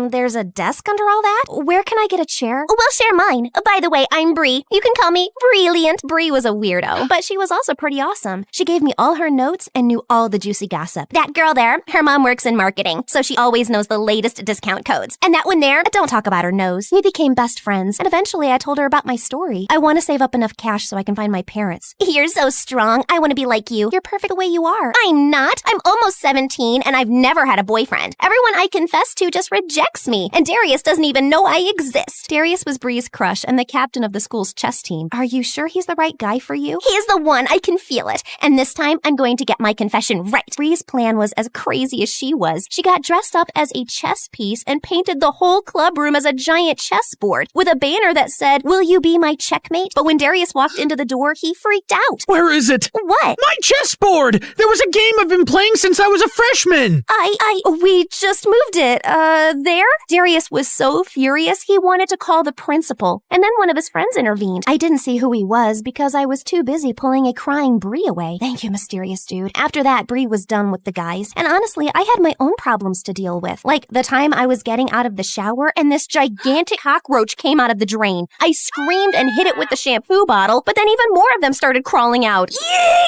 There's a desk under all that? Where can I get a chair? We'll share mine. By the way, I'm Bree. You can call me Brilliant. Bree was a weirdo, but she was also pretty awesome. She gave me all her notes and knew all the juicy gossip. That girl there, her mom works in marketing, so she always knows the latest discount codes. And that one there, don't talk about her nose. We became best friends, and eventually I told her about my story. I want to save up enough cash so I can find my parents. You're so strong. I want to be like you. You're perfect the way you are. I'm not. I'm almost 17, and I've never had a boyfriend. Everyone I confess to just rejects me, and Darius doesn't even know I exist. Darius was Bree's crush and the captain of the school's chess team. Are you sure he's the right guy for you? He's the one. I can feel it. And this time, I'm going to get my confession right. Bree's plan was as crazy as she was. She got dressed up as a chess piece and painted the whole club room as a giant chessboard with a banner that said, "Will you be my checkmate?" But when Darius walked into the door, he freaked out. Where is it? What? My chessboard! There was a game I've been playing since I was a freshman! We just moved it, there? Darius was so furious, he wanted to call the principal. And then one of his friends intervened. I didn't see who he was because I was too busy pulling a crying Bree away. Thank you, mysterious dude. After that, Bree was done with the guys. And honestly, I had my own problems to deal with. Like the time I was getting out of the shower and this gigantic cockroach came out of the drain. I screamed and hit it with the shampoo bottle, but then even more of them started crawling out. Eek,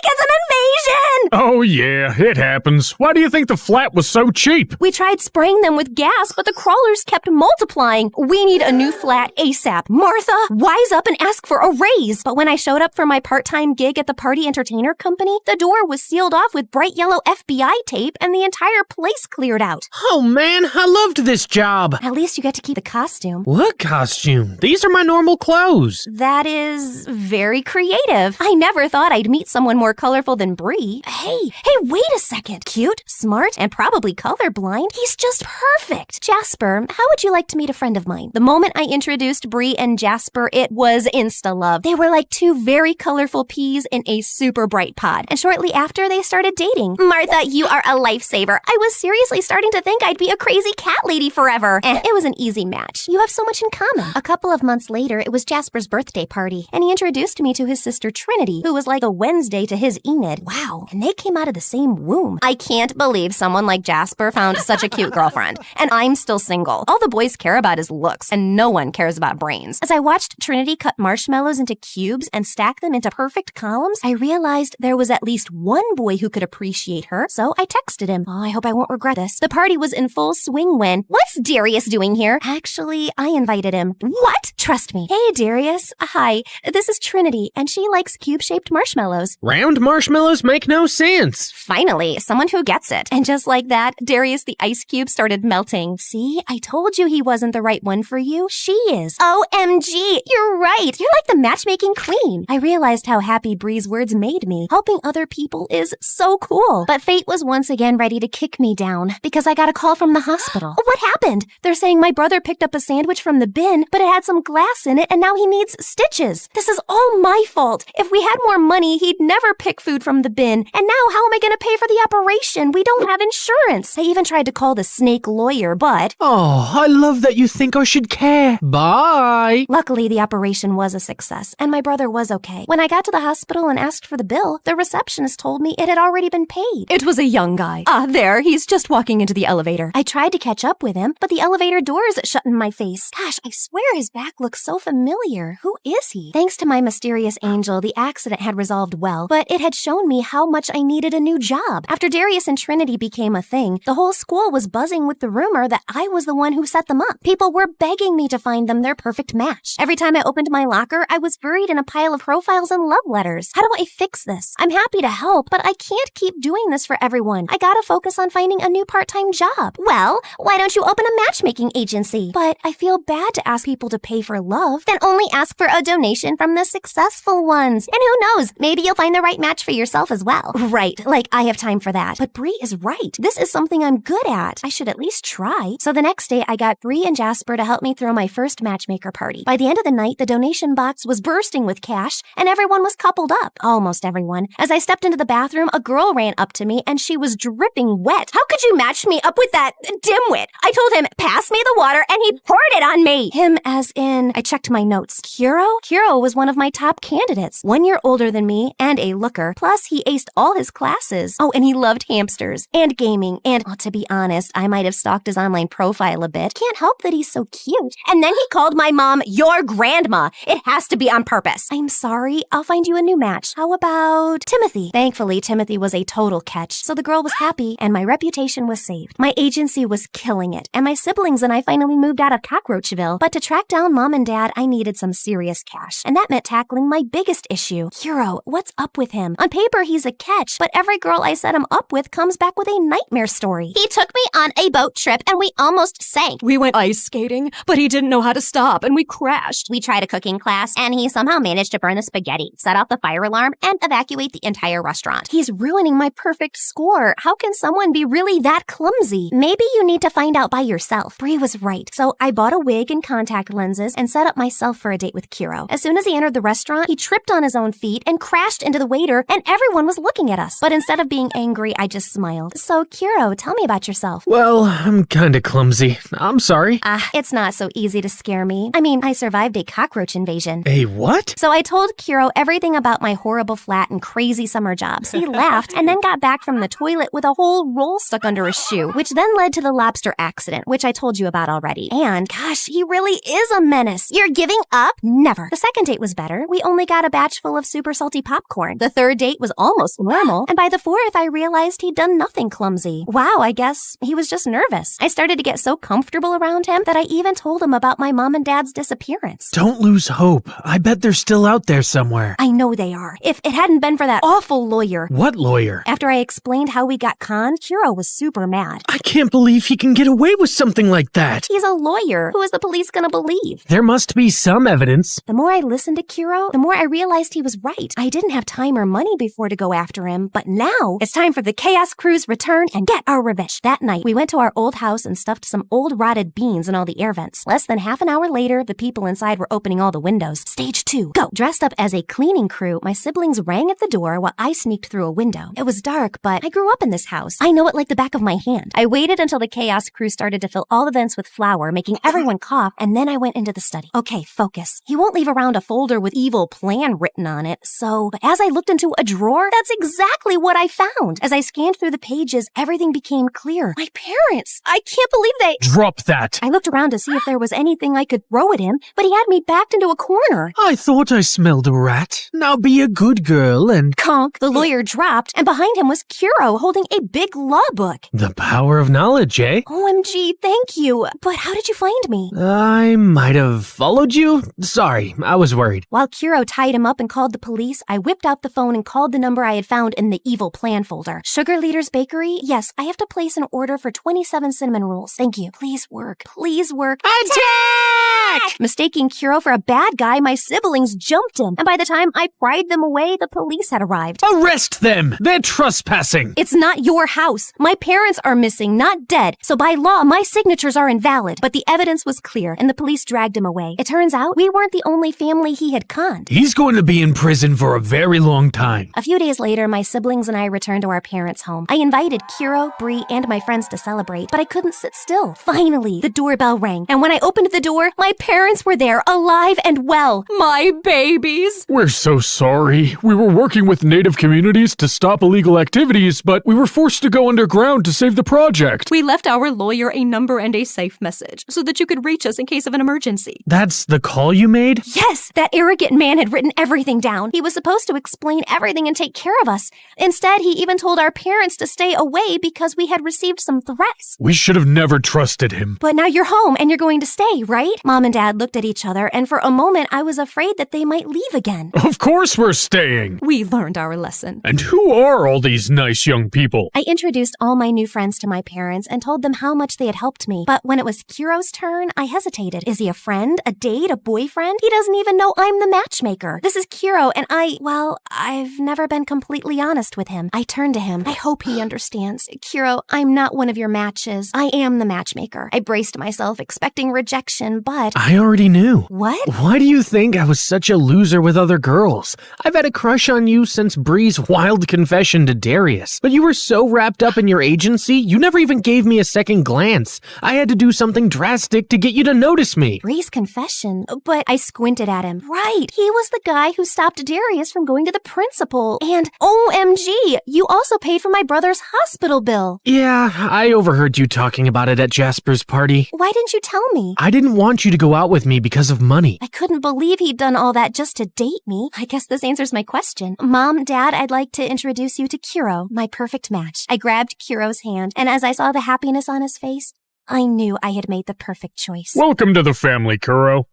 it's an invasion! Oh yeah, it happens. Why do you think the flat was so cheap? We tried spraying them with gas, but the crawlers kept multiplying. We need a new flat ASAP. Martha, wise up and ask for a raise. But when I showed up for my part-time gig at the party entertainer company, the door was sealed off with bright yellow FBI tape and the entire place cleared out. Oh man, I loved this job. At least you get to keep the costume. What costume? These are my normal clothes. That is very creative. I never thought I'd meet someone more colorful than Bree. Hey, wait a second. Cute, smart, and probably colorblind. He's just perfect. Jasper, how would you like to meet a friend of mine? The moment I introduced Bree and Jasper, it was insta-love. They were like two very colorful peas in a super bright pod. And shortly after, they started dating. Martha, you are a lifesaver. I was seriously starting to think I'd be a crazy cat lady forever. It was an easy match. You have so much in common. A couple of months later, it was Jasper's birthday party, and he introduced me to his sister Trinity, who was like a Wednesday to his Enid. Wow, and they came out of the same womb. I can't believe someone like Jasper found such a cute girlfriend, and I'm still single. All the boys care about is looks, and no one cares about brains. As I watched Trinity cut marshmallows into cubes and stack them into perfect columns, I realized there was at least one boy who could appreciate her, so I texted him. Oh, I hope I won't regret this. The party was in full swing when, what's Darius doing here? Actually, I invited him. What? Trust me. Hey, Darius. Hi, this is Trinity, and she likes cube-shaped marshmallows. Round marshmallows make no sense. Finally, someone who gets it. And just like that, Darius the ice cube started melting. See, I told you he wasn't the right one for you. She is. OMG, you're right. You're like the matchmaking queen. I realized how happy Bree's words made me. Helping other people is so cool. But fate was once again ready to kick me down because I got a call from the hospital. What happened? They're saying my brother picked up a sandwich from the bin, but it had some glass in it and now he needs stitches. This is all my fault. If we had more money, he'd never pick food from the bin. And now how am I going to pay for the operation? We don't have insurance. I even tried to call the snake lawyer, but... Oh, I love that you think I should care. Bye. Luckily, the operation was a success, and my brother was okay. When I got to the hospital and asked for the bill, the receptionist told me it had already been paid. It was a young guy. There, he's just walking into the elevator. I tried to catch up with him, but the elevator doors shut in my face. Gosh, I swear his back looks so familiar. Who is he? Thanks to my mysterious angel, the accident had resolved well, but it had shown me how much I needed a new job. After Darius and Trinity became a thing, the whole school was buzzing with the rumor that I was the one who set them up. People were begging me to find them their perfect match. Every time I opened my locker, I was buried in a pile of profiles and love letters. How do I fix this? I'm happy to help, but I can't keep doing this for everyone. I gotta focus on finding a new part-time job. Well, why don't you open a matchmaking agency? But I feel bad to ask people to pay for love. Then only ask for a donation from the successful ones. And who knows, maybe you'll find the right match for yourself as well. Right, like I have time for that. But Bree is right. This is something I'm good at. I should at least try. So the next day, I got Bree and Jasper to help me throw my first matchmaker party. By the end of the night, the donation box was bursting with cash, and everyone was coupled up. Almost everyone. As I stepped into the bathroom, a girl ran up to me, and she was dripping wet. How could you match me up with that dimwit? I told him, pass me the water, and he poured it on me. Him as in, I checked my notes. Kuro? Kuro was one of my top candidates. 1 year older than me, and a looker. Plus, he aced all his classes. Oh, and he loved hamsters, and gaming, and, to be honest, I might have stalked his online profile a bit. Can't help that he's so cute. And then he called my mom your grandma. It has to be on purpose. I'm sorry. I'll find you a new match. How about Timothy? Thankfully, Timothy was a total catch, so the girl was happy, and my reputation was saved. My agency was killing it, and my siblings and I finally moved out of Cockroachville. But to track down Mom and Dad, I needed some serious cash, and that meant tackling my biggest issue. Kuro, what's up with him? On paper, he's a catch, but every girl I set him up with comes back with a nightmare story. He took me on a boat trip, and we almost sank. We went ice skating, but he didn't know how to stop, and we crashed. We tried a cooking class, and he somehow managed to burn the spaghetti, set off the fire alarm, and evacuate the entire restaurant. He's ruining my perfect score. How can someone be really that clumsy? Maybe you need to find out by yourself. Bree was right, so I bought a wig and contact lenses and set up myself for a date with Kuro. As soon as he entered the restaurant, he tripped on his own feet and crashed into the waiter, and everyone was looking at us. But instead of being angry, I just smiled. So, Kuro, tell me about yourself. Well, I'm kinda clumsy. I'm sorry. It's not so easy to scare me. I mean, I survived a cockroach invasion. A what? So I told Kuro everything about my horrible flat and crazy summer jobs. He laughed and then got back from the toilet with a whole roll stuck under his shoe, which then led to the lobster accident, which I told you about already. And gosh, he really is a menace. You're giving up? Never. The second date was better. We only got a batch full of super salty popcorn. The third date was almost normal. And by the fourth, I realized he'd done nothing clumsy. Wow, I guess he was just nervous. I started to get so comfortable around him that I even told him about my mom and dad's disappearance. Don't lose hope. I bet they're still out there somewhere. I know they are. If it hadn't been for that awful lawyer. What lawyer? After I explained how we got conned, Kuro was super mad. I can't believe he can get away with something like that. He's a lawyer. Who is the police gonna believe? There must be some evidence. The more I listened to Kuro, the more I realized he was right. I didn't have time or money before to go after him, but now it's time for the Chaos Crew's return and get our revenge. That night, we went to our old house and stuffed some old rotted beans in all the air vents. Less than half an hour later, the people inside were opening all the windows. Stage 2, go! Dressed up as a cleaning crew, my siblings rang at the door while I sneaked through a window. It was dark, but I grew up in this house. I know it like the back of my hand. I waited until the Chaos Crew started to fill all the vents with flour, making everyone cough, and then I went into the study. Okay, focus. He won't leave around a folder with evil plan written on it, but as I looked into a drawer, that's exactly what I found. As I scanned through the pages, everything became clear. My parents! I can't believe they— Drop that! I looked around to see if there was anything I could throw at him, but he had me backed into a corner. I thought I smelled a rat. Now be a good girl and— Conk! The lawyer dropped, and behind him was Kuro holding a big law book. The power of knowledge, eh? OMG, thank you. But how did you find me? I might have followed you. Sorry, I was worried. While Kuro tied him up and called the police, I whipped out the phone and called the number I had found in the evil plan folder. Sugar Leader's Bakery? Yes, I have to place an order for 27 cinnamon rolls. Thank you. Please work. Please work. Attack! Mistaking Kuro for a bad guy, my siblings jumped him. And by the time I pried them away, the police had arrived. Arrest them! They're trespassing! It's not your house. My parents are missing, not dead. So by law, my signatures are invalid. But the evidence was clear, and the police dragged him away. It turns out we weren't the only family he had conned. He's going to be in prison for a very long time. A few days later, my siblings and I returned to our parents' home. I invited Kuro, Bree, and my friends to celebrate, but I couldn't sit still. Finally, the doorbell rang, and when I opened the door, my parents were there, alive and well. My babies! We're so sorry. We were working with Native communities to stop illegal activities, but we were forced to go underground to save the project. We left our lawyer a number and a safe message so that you could reach us in case of an emergency. That's the call you made? Yes! That arrogant man had written everything down. He was supposed to explain everything and take care of us. Instead, he even told our parents to stay away because we had received some threats. We should have never trusted him. But now you're home and you're going to stay, right? Mom and Dad looked at each other, and for a moment, I was afraid that they might leave again. Of course we're staying. We learned our lesson. And who are all these nice young people? I introduced all my new friends to my parents and told them how much they had helped me. But when it was Kuro's turn, I hesitated. Is he a friend, a date, a boyfriend? He doesn't even know I'm the matchmaker. This is Kuro, and I've never been completely honest with him. I turned to him. I hope he understands. Kuro, I'm not one of your matches. I am the matchmaker. I braced myself, expecting rejection, but— I already knew. What? Why do you think I was such a loser with other girls? I've had a crush on you since Bree's wild confession to Darius. But you were so wrapped up in your agency, you never even gave me a second glance. I had to do something drastic to get you to notice me. Bree's confession? But I squinted at him. Right, he was the guy who stopped Darius from going to the principal. And OMG, you also paid for my brother's hospital bill. Yeah, I overheard you talking about it at Jasper's party. Why didn't you tell me? I didn't want you to go out with me because of money. I couldn't believe he'd done all that just to date me. I guess this answers my question. Mom, Dad, I'd like to introduce you to Kuro, my perfect match. I grabbed Kuro's hand, and as I saw the happiness on his face, I knew I had made the perfect choice. Welcome to the family, Kuro.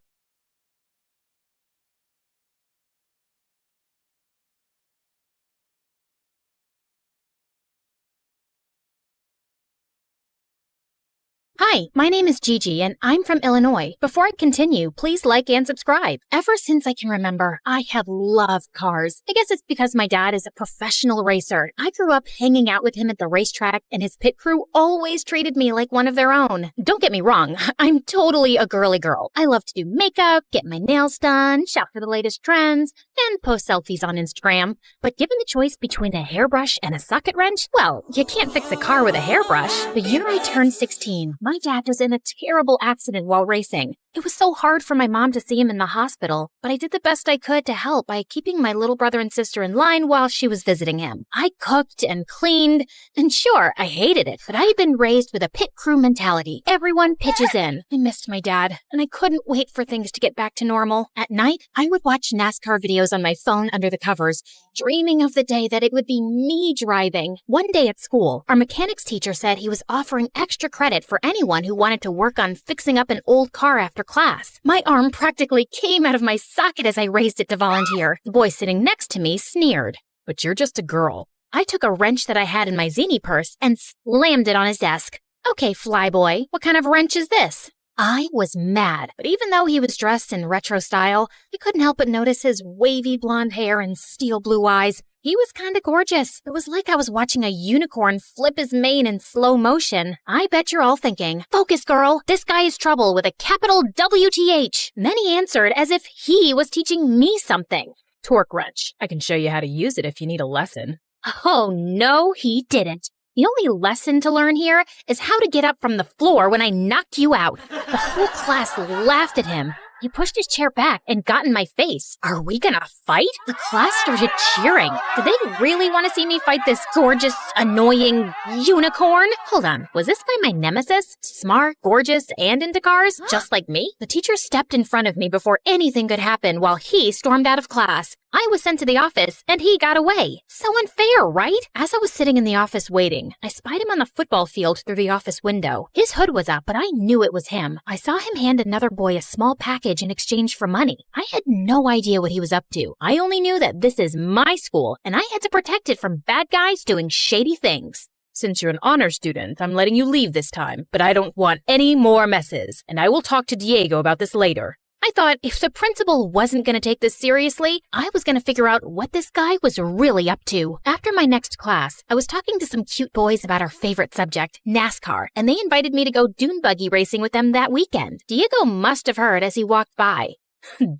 Hi, my name is Gigi, and I'm from Illinois. Before I continue, please like and subscribe. Ever since I can remember, I have loved cars. I guess it's because my dad is a professional racer. I grew up hanging out with him at the racetrack, and his pit crew always treated me like one of their own. Don't get me wrong, I'm totally a girly girl. I love to do makeup, get my nails done, shop for the latest trends, and post selfies on Instagram. But given the choice between a hairbrush and a socket wrench, well, you can't fix a car with a hairbrush. The year I turned 16, my dad was in a terrible accident while racing. It was so hard for my mom to see him in the hospital, but I did the best I could to help by keeping my little brother and sister in line while she was visiting him. I cooked and cleaned, and sure, I hated it, but I had been raised with a pit crew mentality. Everyone pitches in. I missed my dad, and I couldn't wait for things to get back to normal. At night, I would watch NASCAR videos on my phone under the covers, dreaming of the day that it would be me driving. One day at school, our mechanics teacher said he was offering extra credit for anyone who wanted to work on fixing up an old car after class. My arm practically came out of my socket as I raised it to volunteer. The boy sitting next to me sneered. But you're just a girl. I took a wrench that I had in my zini purse and slammed it on his desk. Okay, flyboy, what kind of wrench is this? I was mad, but even though he was dressed in retro style, I couldn't help but notice his wavy blonde hair and steel blue eyes. He was kinda gorgeous. It was like I was watching a unicorn flip his mane in slow motion. I bet you're all thinking, focus girl, this guy is trouble with a capital WTH. And then he answered as if he was teaching me something. Torque wrench. I can show you how to use it if you need a lesson. Oh, no, he didn't. The only lesson to learn here is how to get up from the floor when I knocked you out. The whole class laughed at him. He pushed his chair back and got in my face. Are we gonna fight? The class started cheering. Did they really want to see me fight this gorgeous, annoying unicorn? Hold on, was this guy my nemesis? Smart, gorgeous, and into cars? Just like me? The teacher stepped in front of me before anything could happen while he stormed out of class. I was sent to the office, and he got away. So unfair, right? As I was sitting in the office waiting, I spied him on the football field through the office window. His hood was up, but I knew it was him. I saw him hand another boy a small package in exchange for money. I had no idea what he was up to. I only knew that this is my school, and I had to protect it from bad guys doing shady things. Since you're an honor student, I'm letting you leave this time, but I don't want any more messes, and I will talk to Diego about this later. I thought if the principal wasn't going to take this seriously, I was going to figure out what this guy was really up to. After my next class, I was talking to some cute boys about our favorite subject, NASCAR, and they invited me to go dune buggy racing with them that weekend. Diego must have heard as he walked by.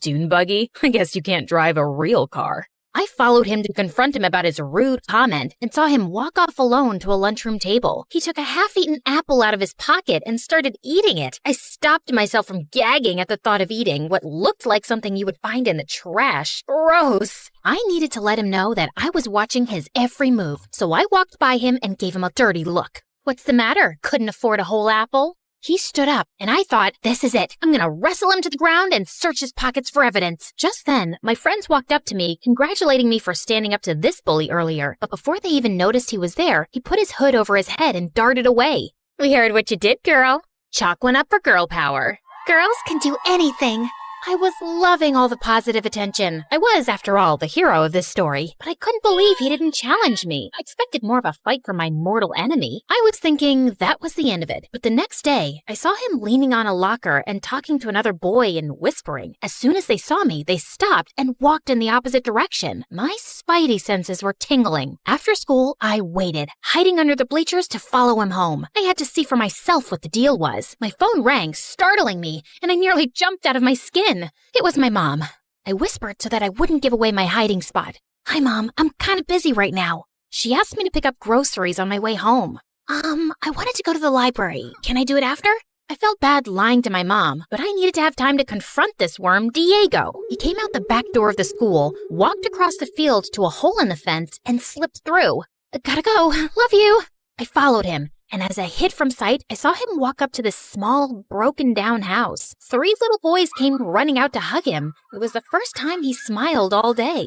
Dune buggy? I guess you can't drive a real car. I followed him to confront him about his rude comment and saw him walk off alone to a lunchroom table. He took a half-eaten apple out of his pocket and started eating it. I stopped myself from gagging at the thought of eating what looked like something you would find in the trash. Gross! I needed to let him know that I was watching his every move, so I walked by him and gave him a dirty look. What's the matter? Couldn't afford a whole apple? He stood up, and I thought, this is it. I'm gonna wrestle him to the ground and search his pockets for evidence. Just then, my friends walked up to me, congratulating me for standing up to this bully earlier. But before they even noticed he was there, he put his hood over his head and darted away. We heard what you did, girl. Chalk one up for girl power. Girls can do anything. I was loving all the positive attention. I was, after all, the hero of this story. But I couldn't believe he didn't challenge me. I expected more of a fight from my mortal enemy. I was thinking that was the end of it. But the next day, I saw him leaning on a locker and talking to another boy and whispering. As soon as they saw me, they stopped and walked in the opposite direction. My spidey senses were tingling. After school, I waited, hiding under the bleachers to follow him home. I had to see for myself what the deal was. My phone rang, startling me, and I nearly jumped out of my skin. It was my mom. I whispered so that I wouldn't give away my hiding spot. Hi, Mom. I'm kind of busy right now. She asked me to pick up groceries on my way home. I wanted to go to the library. Can I do it after? I felt bad lying to my mom, but I needed to have time to confront this worm, Diego. He came out the back door of the school, walked across the field to a hole in the fence, and slipped through. Gotta go. Love you. I followed him. And as I hid from sight, I saw him walk up to this small, broken-down house. 3 little boys came running out to hug him. It was the first time he smiled all day.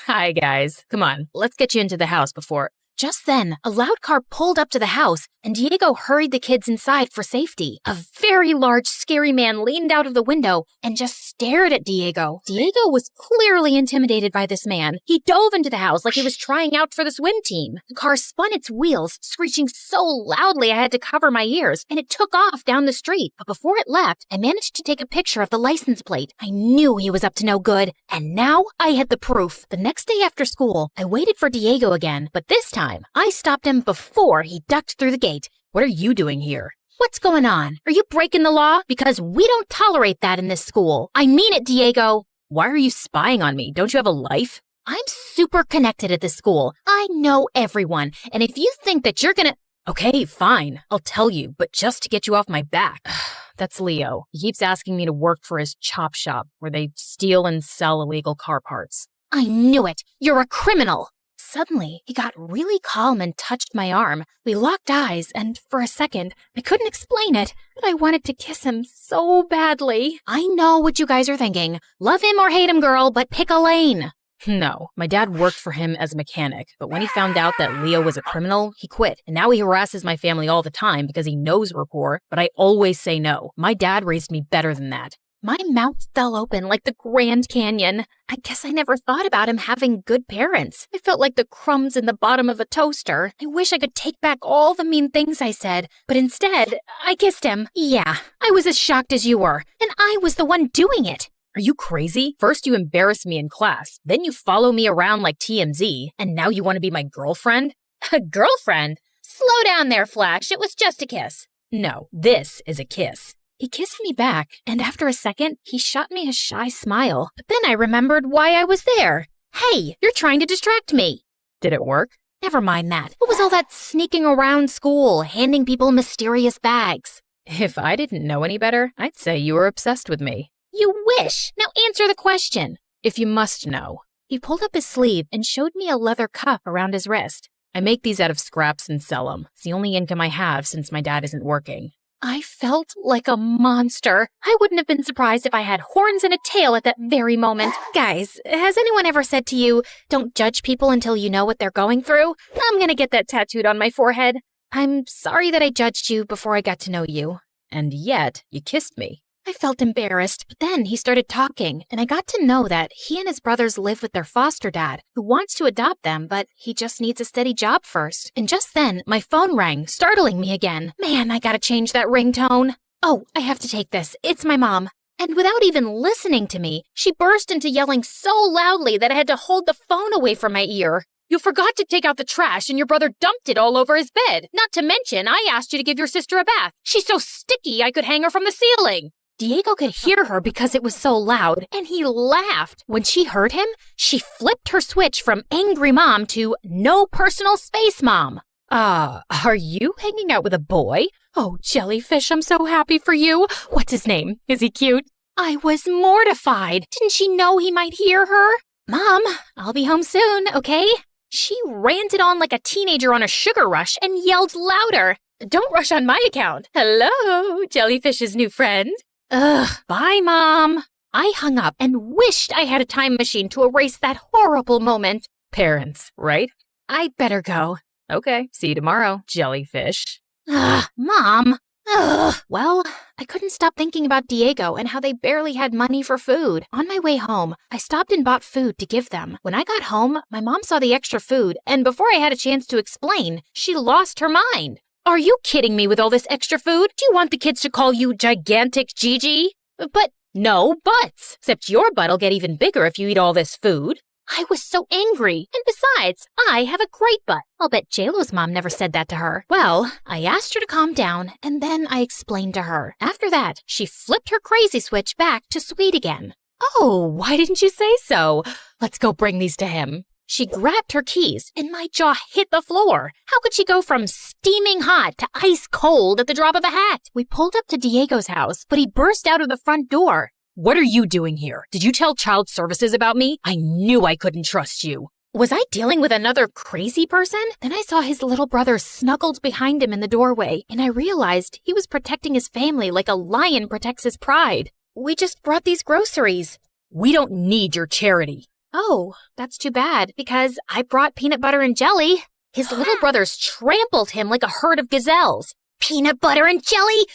Hi, guys. Come on, let's get you into the house before... Just then, a loud car pulled up to the house, and Diego hurried the kids inside for safety. A very large, scary man leaned out of the window and just stared at Diego. Diego was clearly intimidated by this man. He dove into the house like he was trying out for the swim team. The car spun its wheels, screeching so loudly I had to cover my ears, and it took off down the street. But before it left, I managed to take a picture of the license plate. I knew he was up to no good, and now I had the proof. The next day after school, I waited for Diego again, but this time, I stopped him before he ducked through the gate. What are you doing here? What's going on? Are you breaking the law? Because we don't tolerate that in this school. I mean it, Diego. Why are you spying on me? Don't you have a life? I'm super connected at this school. I know everyone. And if you think that you're gonna... Okay, fine. I'll tell you, but just to get you off my back. That's Leo. He keeps asking me to work for his chop shop where they steal and sell illegal car parts. I knew it. You're a criminal. Suddenly, he got really calm and touched my arm. We locked eyes, and for a second, I couldn't explain it, but I wanted to kiss him so badly. I know what you guys are thinking. Love him or hate him, girl, but pick a lane. No, my dad worked for him as a mechanic, but when he found out that Leo was a criminal, he quit. And now he harasses my family all the time because he knows we're poor, but I always say no. My dad raised me better than that. My mouth fell open like the Grand Canyon. I guess I never thought about him having good parents. I felt like the crumbs in the bottom of a toaster. I wish I could take back all the mean things I said, but instead, I kissed him. Yeah, I was as shocked as you were, and I was the one doing it. Are you crazy? First you embarrass me in class, then you follow me around like TMZ, and now you want to be my girlfriend? A girlfriend? Slow down there, Flash. It was just a kiss. No, this is a kiss. He kissed me back, and after a second, he shot me a shy smile. But then I remembered why I was there. Hey, you're trying to distract me. Did it work? Never mind that. What was all that sneaking around school, handing people mysterious bags? If I didn't know any better, I'd say you were obsessed with me. You wish. Now answer the question. If you must know. He pulled up his sleeve and showed me a leather cuff around his wrist. I make these out of scraps and sell them. It's the only income I have since my dad isn't working. I felt like a monster. I wouldn't have been surprised if I had horns and a tail at that very moment. Guys, has anyone ever said to you, don't judge people until you know what they're going through? I'm gonna get that tattooed on my forehead. I'm sorry that I judged you before I got to know you. And yet, you kissed me. I felt embarrassed, but then he started talking, and I got to know that he and his brothers live with their foster dad, who wants to adopt them, but he just needs a steady job first. And just then, my phone rang, startling me again. Man, I gotta change that ringtone. Oh, I have to take this. It's my mom. And without even listening to me, she burst into yelling so loudly that I had to hold the phone away from my ear. You forgot to take out the trash and your brother dumped it all over his bed. Not to mention, I asked you to give your sister a bath. She's so sticky I could hang her from the ceiling. Diego could hear her because it was so loud, and he laughed. When she heard him, she flipped her switch from angry mom to no personal space mom. Are you hanging out with a boy? Oh, Jellyfish, I'm so happy for you. What's his name? Is he cute? I was mortified. Didn't she know he might hear her? Mom, I'll be home soon, okay? She ranted on like a teenager on a sugar rush and yelled louder. Don't rush on my account. Hello, Jellyfish's new friend. Ugh, bye, Mom. I hung up and wished I had a time machine to erase that horrible moment. Parents, right? I'd better go. Okay, see you tomorrow, Jellyfish. Ugh, Mom. Ugh. Well, I couldn't stop thinking about Diego and how they barely had money for food. On my way home, I stopped and bought food to give them. When I got home, my mom saw the extra food, and before I had a chance to explain, she lost her mind. Are you kidding me with all this extra food? Do you want the kids to call you Gigantic Gigi? But no buts. Except your butt'll get even bigger if you eat all this food. I was so angry. And besides, I have a great butt. I'll bet JLo's mom never said that to her. Well, I asked her to calm down, and then I explained to her. After that, she flipped her crazy switch back to sweet again. Oh, why didn't you say so? Let's go bring these to him. She grabbed her keys, and my jaw hit the floor. How could she go from steaming hot to ice cold at the drop of a hat? We pulled up to Diego's house, but he burst out of the front door. What are you doing here? Did you tell child services about me? I knew I couldn't trust you. Was I dealing with another crazy person? Then I saw his little brother snuggled behind him in the doorway, and I realized he was protecting his family like a lion protects his pride. We just brought these groceries. We don't need your charity. Oh, that's too bad, because I brought peanut butter and jelly. His little brothers trampled him like a herd of gazelles. Peanut butter and jelly?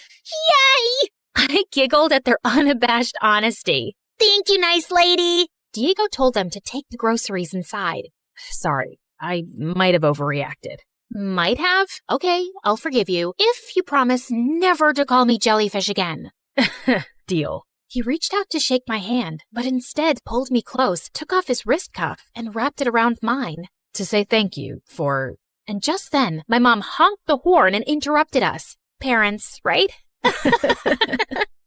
Yay! I giggled at their unabashed honesty. Thank you, nice lady. Diego told them to take the groceries inside. Sorry, I might have overreacted. Might have? Okay, I'll forgive you, if you promise never to call me Jellyfish again. Deal. He reached out to shake my hand, but instead pulled me close, took off his wrist cuff, and wrapped it around mine to say thank you for... And just then, my mom honked the horn and interrupted us. Parents, right?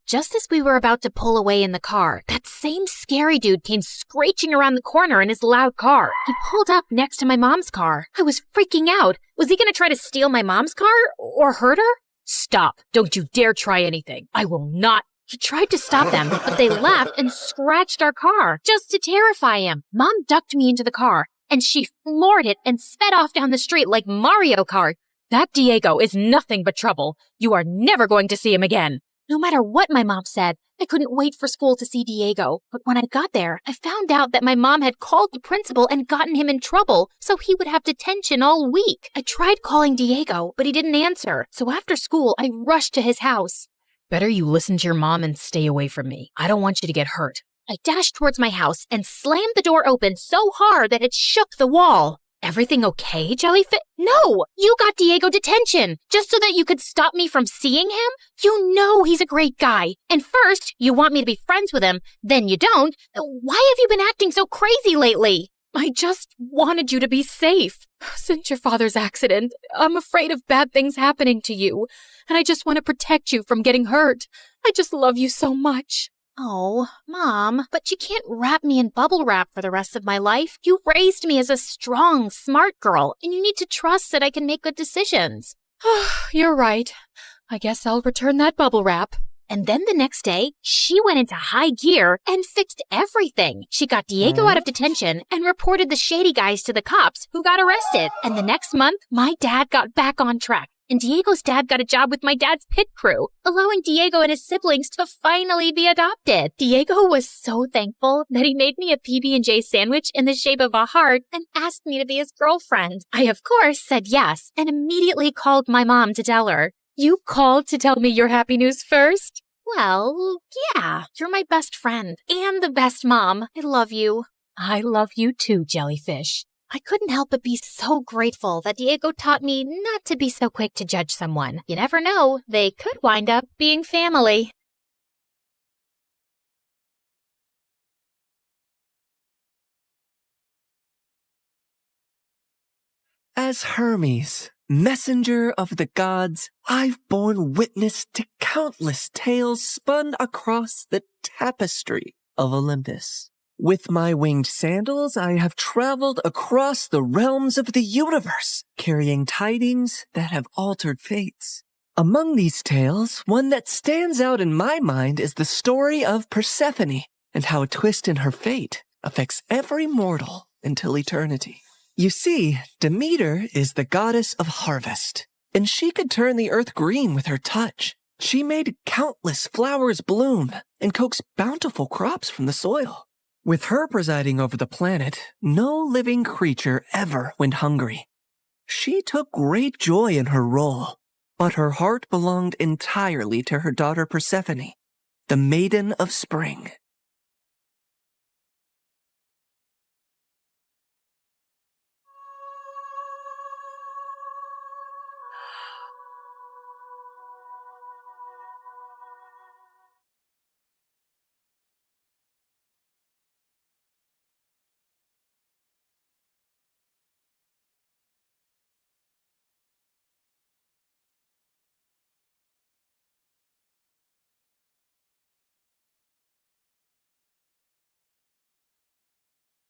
Just as we were about to pull away in the car, that same scary dude came screeching around the corner in his loud car. He pulled up next to my mom's car. I was freaking out. Was he going to try to steal my mom's car or hurt her? Stop. Don't you dare try anything. I will not. He tried to stop them, but they laughed and scratched our car just to terrify him. Mom ducked me into the car, and she floored it and sped off down the street like Mario Kart. That Diego is nothing but trouble. You are never going to see him again. No matter what my mom said, I couldn't wait for school to see Diego. But when I got there, I found out that my mom had called the principal and gotten him in trouble, so he would have detention all week. I tried calling Diego, but he didn't answer. So after school, I rushed to his house. Better you listen to your mom and stay away from me. I don't want you to get hurt. I dashed towards my house and slammed the door open so hard that it shook the wall. Everything okay, Jellyfish? No! You got Diego detention, just so that you could stop me from seeing him? You know he's a great guy. And first, you want me to be friends with him, then you don't. Why have you been acting so crazy lately? I just wanted you to be safe. Since your father's accident, I'm afraid of bad things happening to you, and I just want to protect you from getting hurt. I just love you so much. Oh, Mom, but you can't wrap me in bubble wrap for the rest of my life. You raised me as a strong, smart girl, and you need to trust that I can make good decisions. You're right. I guess I'll return that bubble wrap. And then the next day, she went into high gear and fixed everything. She got Diego out of detention and reported the shady guys to the cops, who got arrested. And the next month, my dad got back on track. And Diego's dad got a job with my dad's pit crew, allowing Diego and his siblings to finally be adopted. Diego was so thankful that he made me a PB&J sandwich in the shape of a heart and asked me to be his girlfriend. I, of course, said yes and immediately called my mom to tell her. You called to tell me your happy news first? Well, yeah, you're my best friend and the best mom. I love you. I love you too, Jellyfish. I couldn't help but be so grateful that Diego taught me not to be so quick to judge someone. You never know, they could wind up being family. As Hermes, messenger of the gods, I've borne witness to countless tales spun across the tapestry of Olympus. With my winged sandals, I have traveled across the realms of the universe, carrying tidings that have altered fates. Among these tales, one that stands out in my mind is the story of Persephone and how a twist in her fate affects every mortal until eternity. You see, Demeter is the goddess of harvest, and she could turn the earth green with her touch. She made countless flowers bloom and coaxed bountiful crops from the soil. With her presiding over the planet, no living creature ever went hungry. She took great joy in her role, but her heart belonged entirely to her daughter Persephone, the Maiden of Spring.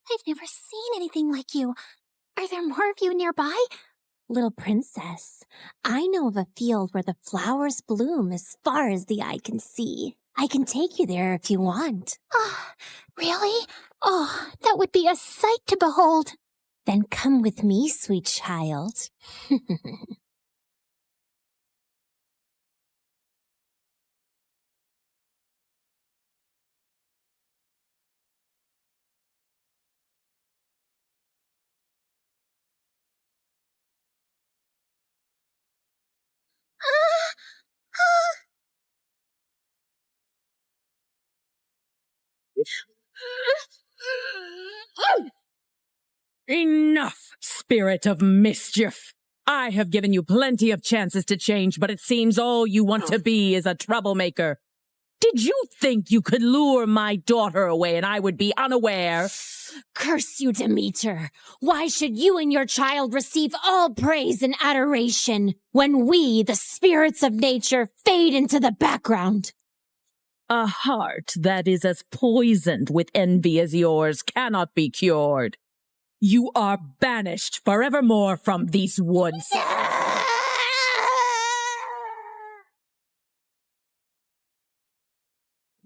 I've never seen anything like you. Are there more of you nearby? Little princess, I know of a field where the flowers bloom as far as the eye can see. I can take you there if you want. Oh, really? Oh, that would be a sight to behold. Then come with me, sweet child. Enough, spirit of mischief! I have given you plenty of chances to change, but it seems all you want to be is a troublemaker. Did you think you could lure my daughter away and I would be unaware? Curse you, Demeter! Why should you and your child receive all praise and adoration when we, the spirits of nature, fade into the background? A heart that is as poisoned with envy as yours cannot be cured. You are banished forevermore from these woods.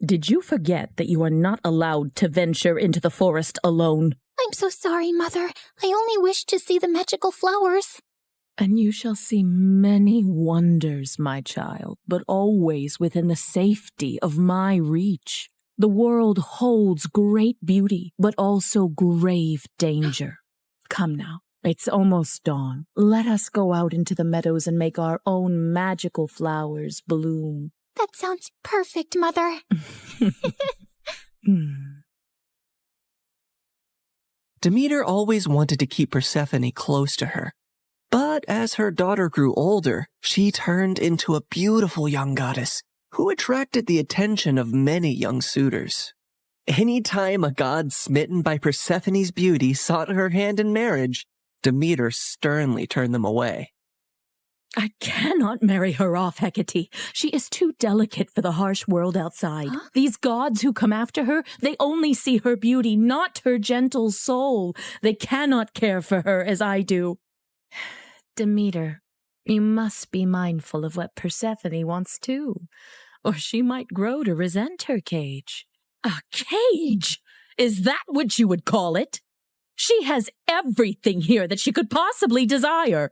Did you forget that you are not allowed to venture into the forest alone? I'm so sorry, Mother. I only wished to see the magical flowers. And you shall see many wonders, my child, but always within the safety of my reach. The world holds great beauty, but also grave danger. Come now, it's almost dawn. Let us go out into the meadows and make our own magical flowers bloom. That sounds perfect, Mother. Demeter always wanted to keep Persephone close to her. But as her daughter grew older, she turned into a beautiful young goddess who attracted the attention of many young suitors. Anytime a god smitten by Persephone's beauty sought her hand in marriage, Demeter sternly turned them away. I cannot marry her off, Hecate. She is too delicate for the harsh world outside. Huh? These gods who come after her, they only see her beauty, not her gentle soul. They cannot care for her as I do. Demeter, you must be mindful of what Persephone wants too, or she might grow to resent her cage. A cage? Is that what you would call it? She has everything here that she could possibly desire.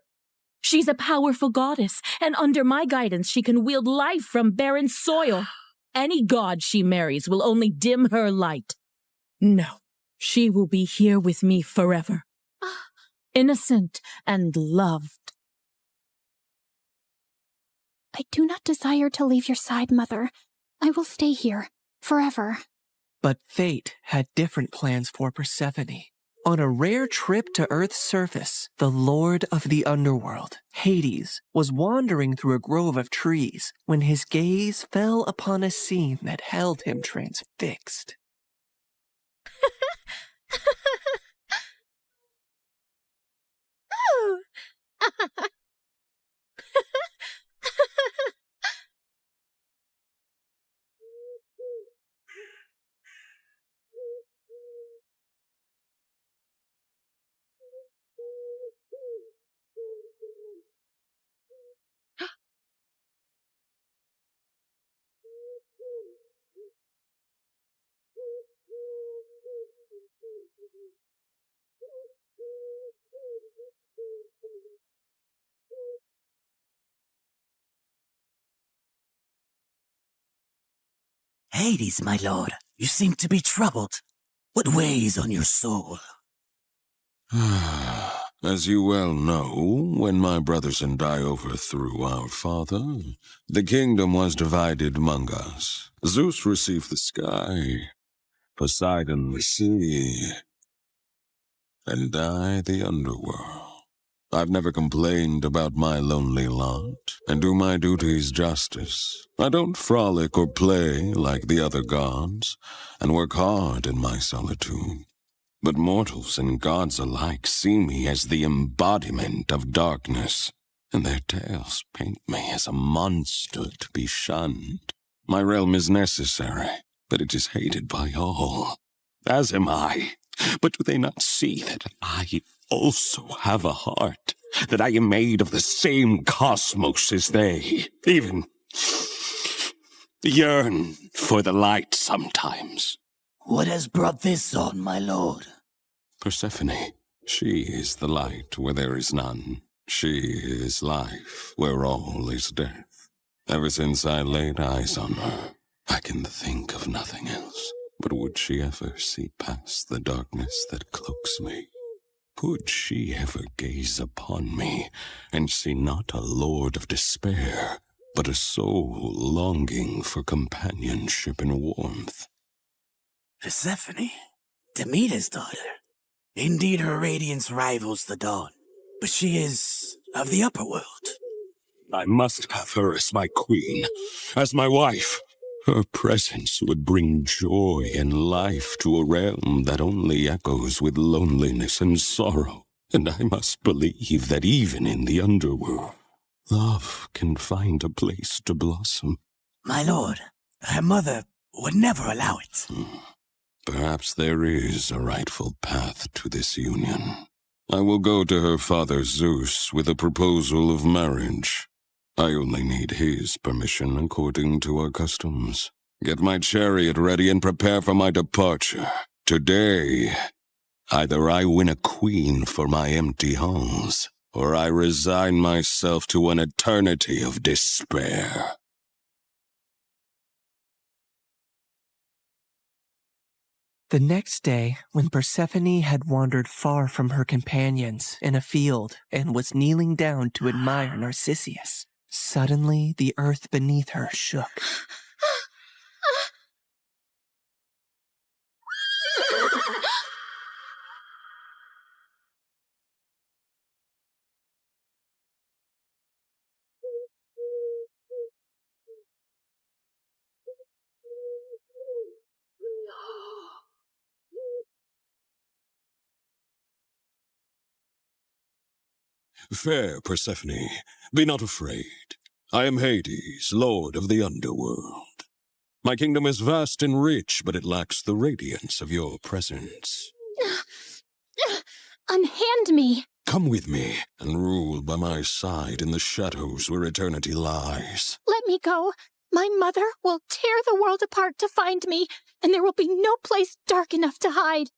She's a powerful goddess, and under my guidance she can wield life from barren soil. Any god she marries will only dim her light. No, she will be here with me forever. Innocent and loved. I do not desire to leave your side, Mother. I will stay here, forever. But fate had different plans for Persephone. On a rare trip to Earth's surface, the Lord of the Underworld, Hades, was wandering through a grove of trees when his gaze fell upon a scene that held him transfixed. Hades, my lord, you seem to be troubled. What weighs on your soul? As you well know, when my brothers and I overthrew our father, the kingdom was divided among us. Zeus received the sky, Poseidon the sea, and I the underworld. I've never complained about my lonely lot, and do my duties justice. I don't frolic or play like the other gods, and work hard in my solitude. But mortals and gods alike see me as the embodiment of darkness, and their tales paint me as a monster to be shunned. My realm is necessary, but it is hated by all, as am I. But do they not see that I also have a heart, that I am made of the same cosmos as they, even yearn for the light sometimes? What has brought this on, my lord? Persephone, she is the light where there is none. She is life where all is death. Ever since I laid eyes on her, I can think of nothing else. But would she ever see past the darkness that cloaks me? Could she ever gaze upon me and see not a lord of despair, but a soul longing for companionship and warmth? Persephone, Demeter's daughter. Indeed, her radiance rivals the dawn, but she is of the upper world. I must have her as my queen, as my wife. Her presence would bring joy and life to a realm that only echoes with loneliness and sorrow. And I must believe that even in the underworld, love can find a place to blossom. My lord, her mother would never allow it. Perhaps there is a rightful path to this union. I will go to her father Zeus with a proposal of marriage. I only need his permission according to our customs. Get my chariot ready and prepare for my departure. Today, either I win a queen for my empty halls, or I resign myself to an eternity of despair. The next day, when Persephone had wandered far from her companions in a field and was kneeling down to admire Narcissus, Suddenly, the earth beneath her shook. Fair Persephone, be not afraid. I am Hades, lord of the underworld. My kingdom is vast and rich, but it lacks the radiance of your presence. Unhand me! Come with me and rule by my side in the shadows where eternity lies. Let me go. My mother will tear the world apart to find me, and there will be no place dark enough to hide.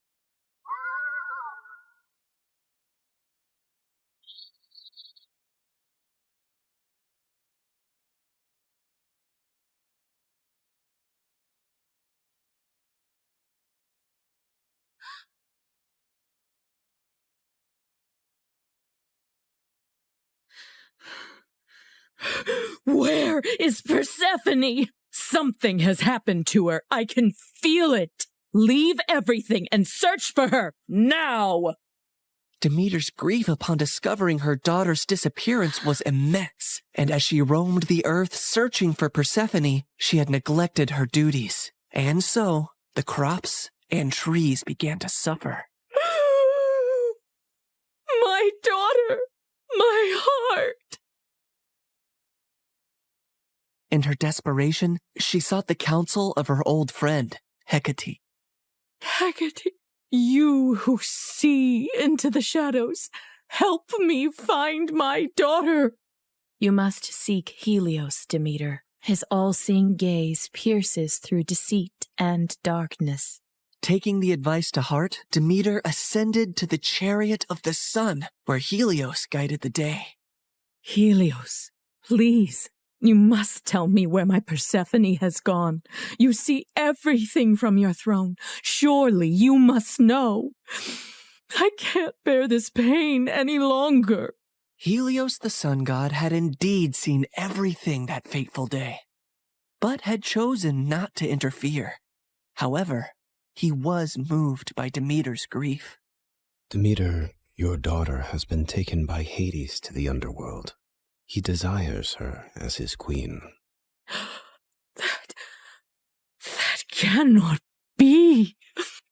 Where is Persephone? Something has happened to her. I can feel it. Leave everything and search for her now. Demeter's grief upon discovering her daughter's disappearance was immense, and as she roamed the earth searching for Persephone, she had neglected her duties. And so, the crops and trees began to suffer. My daughter! My heart! In her desperation, she sought the counsel of her old friend, Hecate. Hecate, you who see into the shadows, help me find my daughter. You must seek Helios, Demeter. His all-seeing gaze pierces through deceit and darkness. Taking the advice to heart, Demeter ascended to the chariot of the sun, where Helios guided the day. Helios, please, you must tell me where my Persephone has gone. You see everything from your throne. Surely you must know. I can't bear this pain any longer. Helios the sun god had indeed seen everything that fateful day, but had chosen not to interfere. However, he was moved by Demeter's grief. Demeter, your daughter has been taken by Hades to the underworld. He desires her as his queen. That cannot be.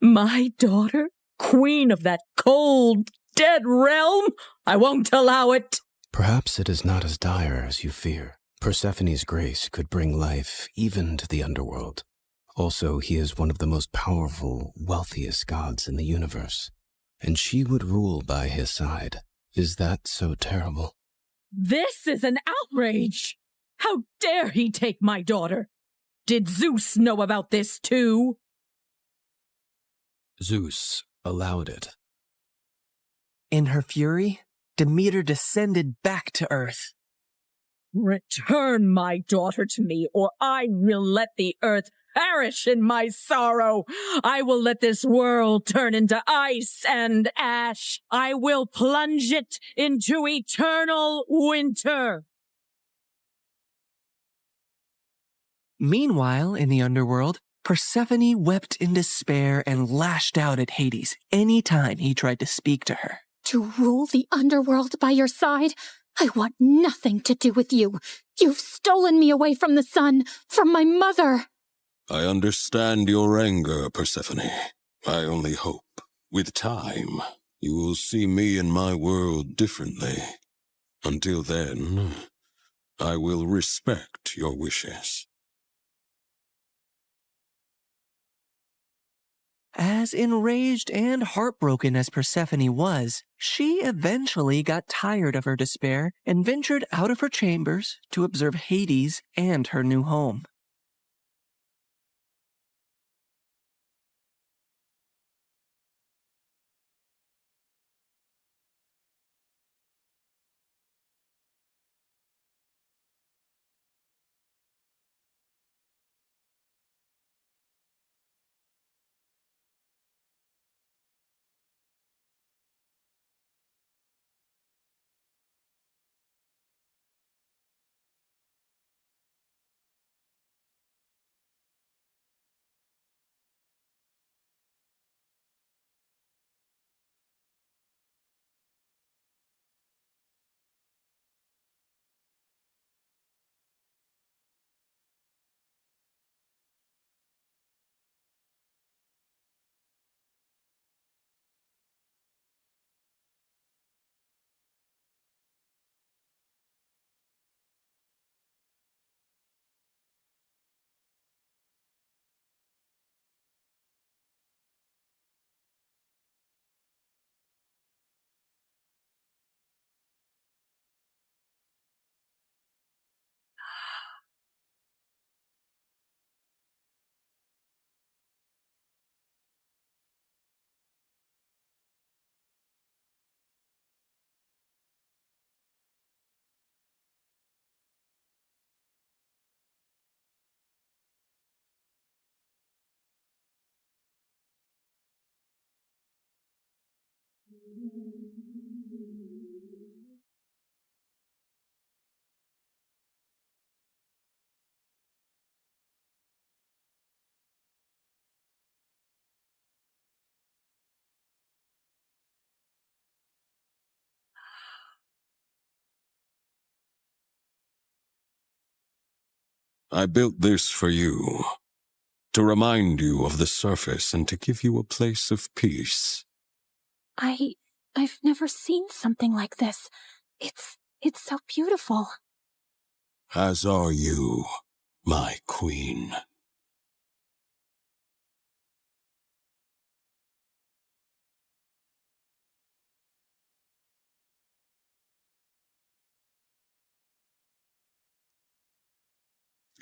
My daughter, queen of that cold, dead realm? I won't allow it. Perhaps it is not as dire as you fear. Persephone's grace could bring life even to the underworld. Also, he is one of the most powerful, wealthiest gods in the universe, and she would rule by his side. Is that so terrible? This is an outrage! How dare he take my daughter? Did Zeus know about this too? Zeus allowed it. In her fury, Demeter descended back to earth. Return my daughter to me, or I will let the earth perish in my sorrow. I will let this world turn into ice and ash. I will plunge it into eternal winter. Meanwhile, in the underworld, Persephone wept in despair and lashed out at Hades any time he tried to speak to her. To rule the underworld by your side? I want nothing to do with you. You've stolen me away from the sun, from my mother. I understand your anger, Persephone. I only hope, with time, you will see me and my world differently. Until then, I will respect your wishes. As enraged and heartbroken as Persephone was, she eventually got tired of her despair and ventured out of her chambers to observe Hades and her new home. I built this for you, to remind you of the surface and to give you a place of peace. I've never seen something like this. It's so beautiful. As are you, my queen.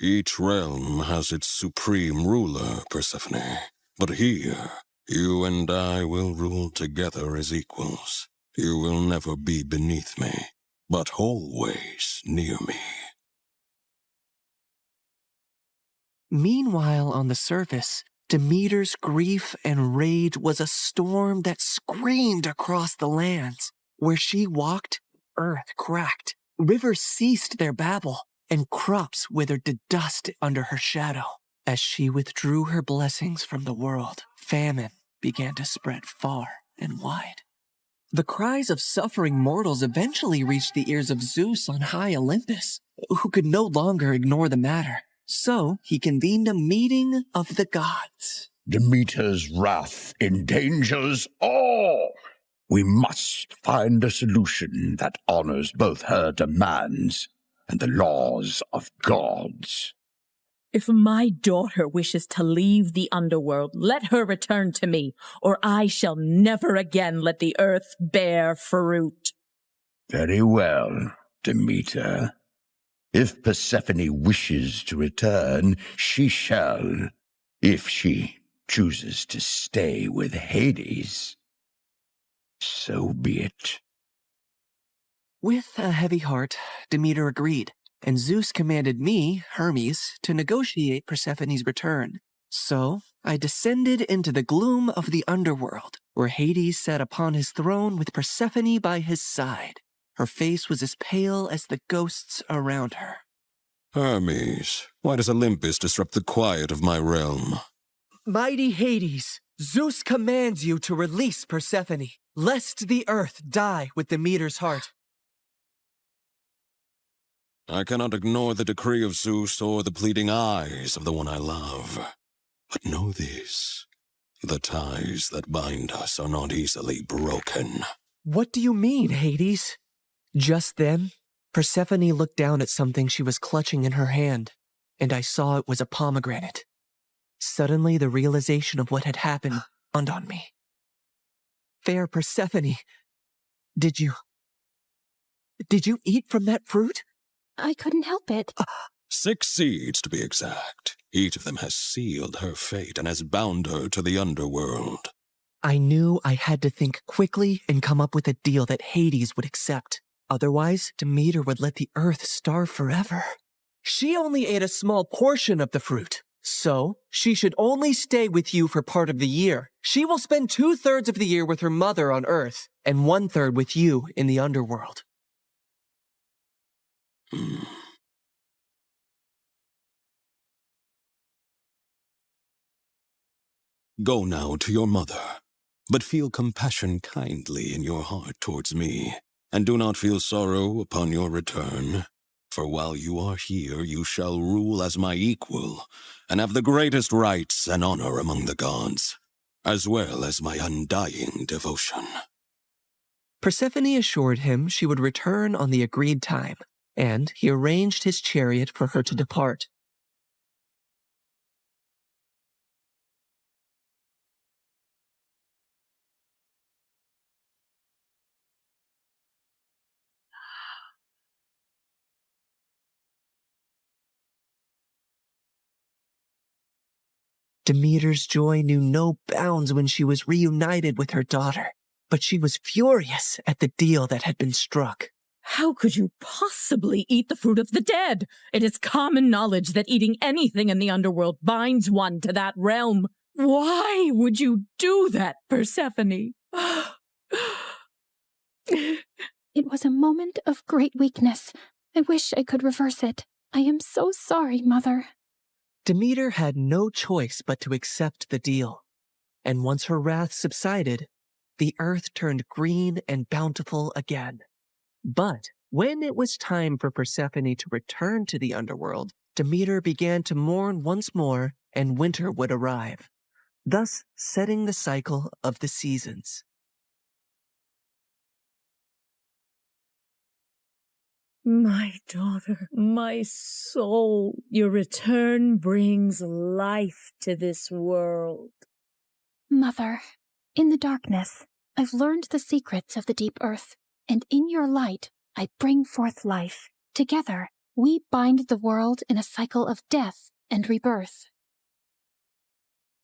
Each realm has its supreme ruler, Persephone. But here, you and I will rule together as equals. You will never be beneath me, but always near me. Meanwhile, on the surface, Demeter's grief and rage was a storm that screamed across the lands. Where she walked, earth cracked, rivers ceased their babble, and crops withered to dust under her shadow. As she withdrew her blessings from the world, famine began to spread far and wide. The cries of suffering mortals eventually reached the ears of Zeus on high Olympus, who could no longer ignore the matter. So he convened a meeting of the gods. Demeter's wrath endangers all. We must find a solution that honors both her demands and the laws of gods. If my daughter wishes to leave the underworld, let her return to me, or I shall never again let the earth bear fruit. Very well, Demeter. If Persephone wishes to return, she shall, if she chooses to stay with Hades. So be it. With a heavy heart, Demeter agreed, and Zeus commanded me, Hermes, to negotiate Persephone's return. So I descended into the gloom of the underworld, where Hades sat upon his throne with Persephone by his side. Her face was as pale as the ghosts around her. Hermes, why does Olympus disrupt the quiet of my realm? Mighty Hades, Zeus commands you to release Persephone, lest the earth die with Demeter's heart. I cannot ignore the decree of Zeus or the pleading eyes of the one I love. But know this, the ties that bind us are not easily broken. What do you mean, Hades? Just then, Persephone looked down at something she was clutching in her hand, and I saw it was a pomegranate. Suddenly, the realization of what had happened dawned on me. Fair Persephone, did you eat from that fruit? I couldn't help it. 6 seeds, to be exact. Each of them has sealed her fate and has bound her to the underworld. I knew I had to think quickly and come up with a deal that Hades would accept. Otherwise, Demeter would let the earth starve forever. She only ate a small portion of the fruit, so she should only stay with you for part of the year. She will spend 2/3 of the year with her mother on Earth, and 1/3 with you in the underworld. Go now to your mother, but feel compassion kindly in your heart towards me, and do not feel sorrow upon your return. For while you are here, you shall rule as my equal, and have the greatest rights and honor among the gods, as well as my undying devotion. Persephone assured him she would return on the agreed time, and he arranged his chariot for her to depart. Demeter's joy knew no bounds when she was reunited with her daughter, but she was furious at the deal that had been struck. How could you possibly eat the fruit of the dead? It is common knowledge that eating anything in the underworld binds one to that realm. Why would you do that, Persephone? It was a moment of great weakness. I wish I could reverse it. I am so sorry, Mother. Demeter had no choice but to accept the deal. And once her wrath subsided, the earth turned green and bountiful again. But when it was time for Persephone to return to the underworld, Demeter began to mourn once more, and winter would arrive, thus setting the cycle of the seasons. My daughter, my soul, your return brings life to this world. Mother, in the darkness, I've learned the secrets of the deep earth, and in your light, I bring forth life. Together, we bind the world in a cycle of death and rebirth.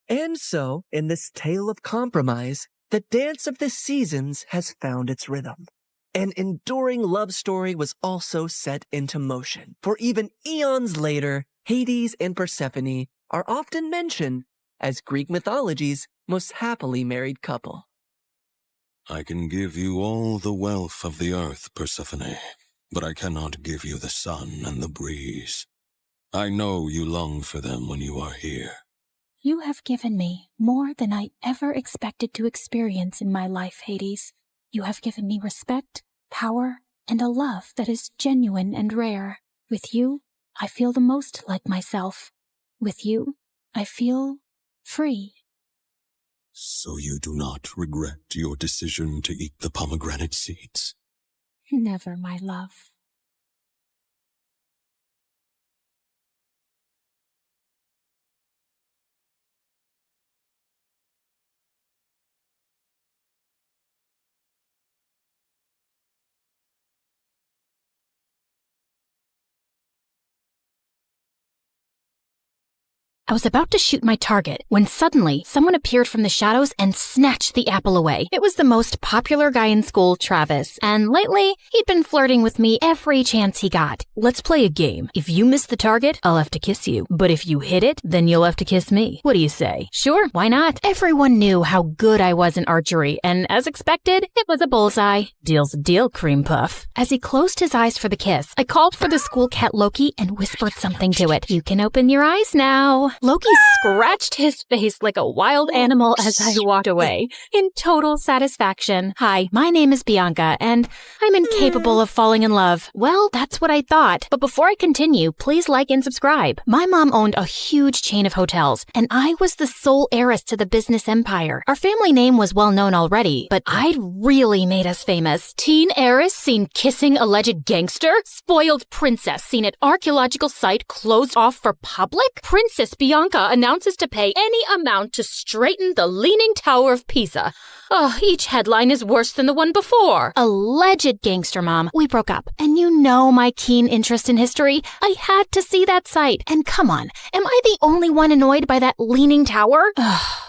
And so, in this tale of compromise, the dance of the seasons has found its rhythm. An enduring love story was also set into motion, for even eons later, Hades and Persephone are often mentioned as Greek mythology's most happily married couple. I can give you all the wealth of the earth, Persephone, but I cannot give you the sun and the breeze. I know you long for them when you are here. You have given me more than I ever expected to experience in my life, Hades. You have given me respect, power, and a love that is genuine and rare. With you, I feel the most like myself. With you, I feel free. So you do not regret your decision to eat the pomegranate seeds? Never, my love. I was about to shoot my target when suddenly someone appeared from the shadows and snatched the apple away. It was the most popular guy in school, Travis, and lately he'd been flirting with me every chance he got. Let's play a game. If you miss the target, I'll have to kiss you. But if you hit it, then you'll have to kiss me. What do you say? Sure, why not? Everyone knew how good I was in archery, and as expected, it was a bullseye. Deal's a deal, cream puff. As he closed his eyes for the kiss, I called for the school cat Loki and whispered something to it. You can open your eyes now. Loki scratched his face like a wild animal as I walked away, in total satisfaction. Hi, my name is Bianca, and I'm incapable of falling in love. Well, that's what I thought. But before I continue, please like and subscribe. My mom owned a huge chain of hotels, and I was the sole heiress to the business empire. Our family name was well known already, but I'd really made us famous. Teen heiress seen kissing alleged gangster? Spoiled princess seen at archaeological site closed off for public? Princess Bianca announces to pay any amount to straighten the Leaning Tower of Pisa. Oh, each headline is worse than the one before. Alleged gangster mom. We broke up. And you know my keen interest in history. I had to see that site. And come on, am I the only one annoyed by that Leaning Tower?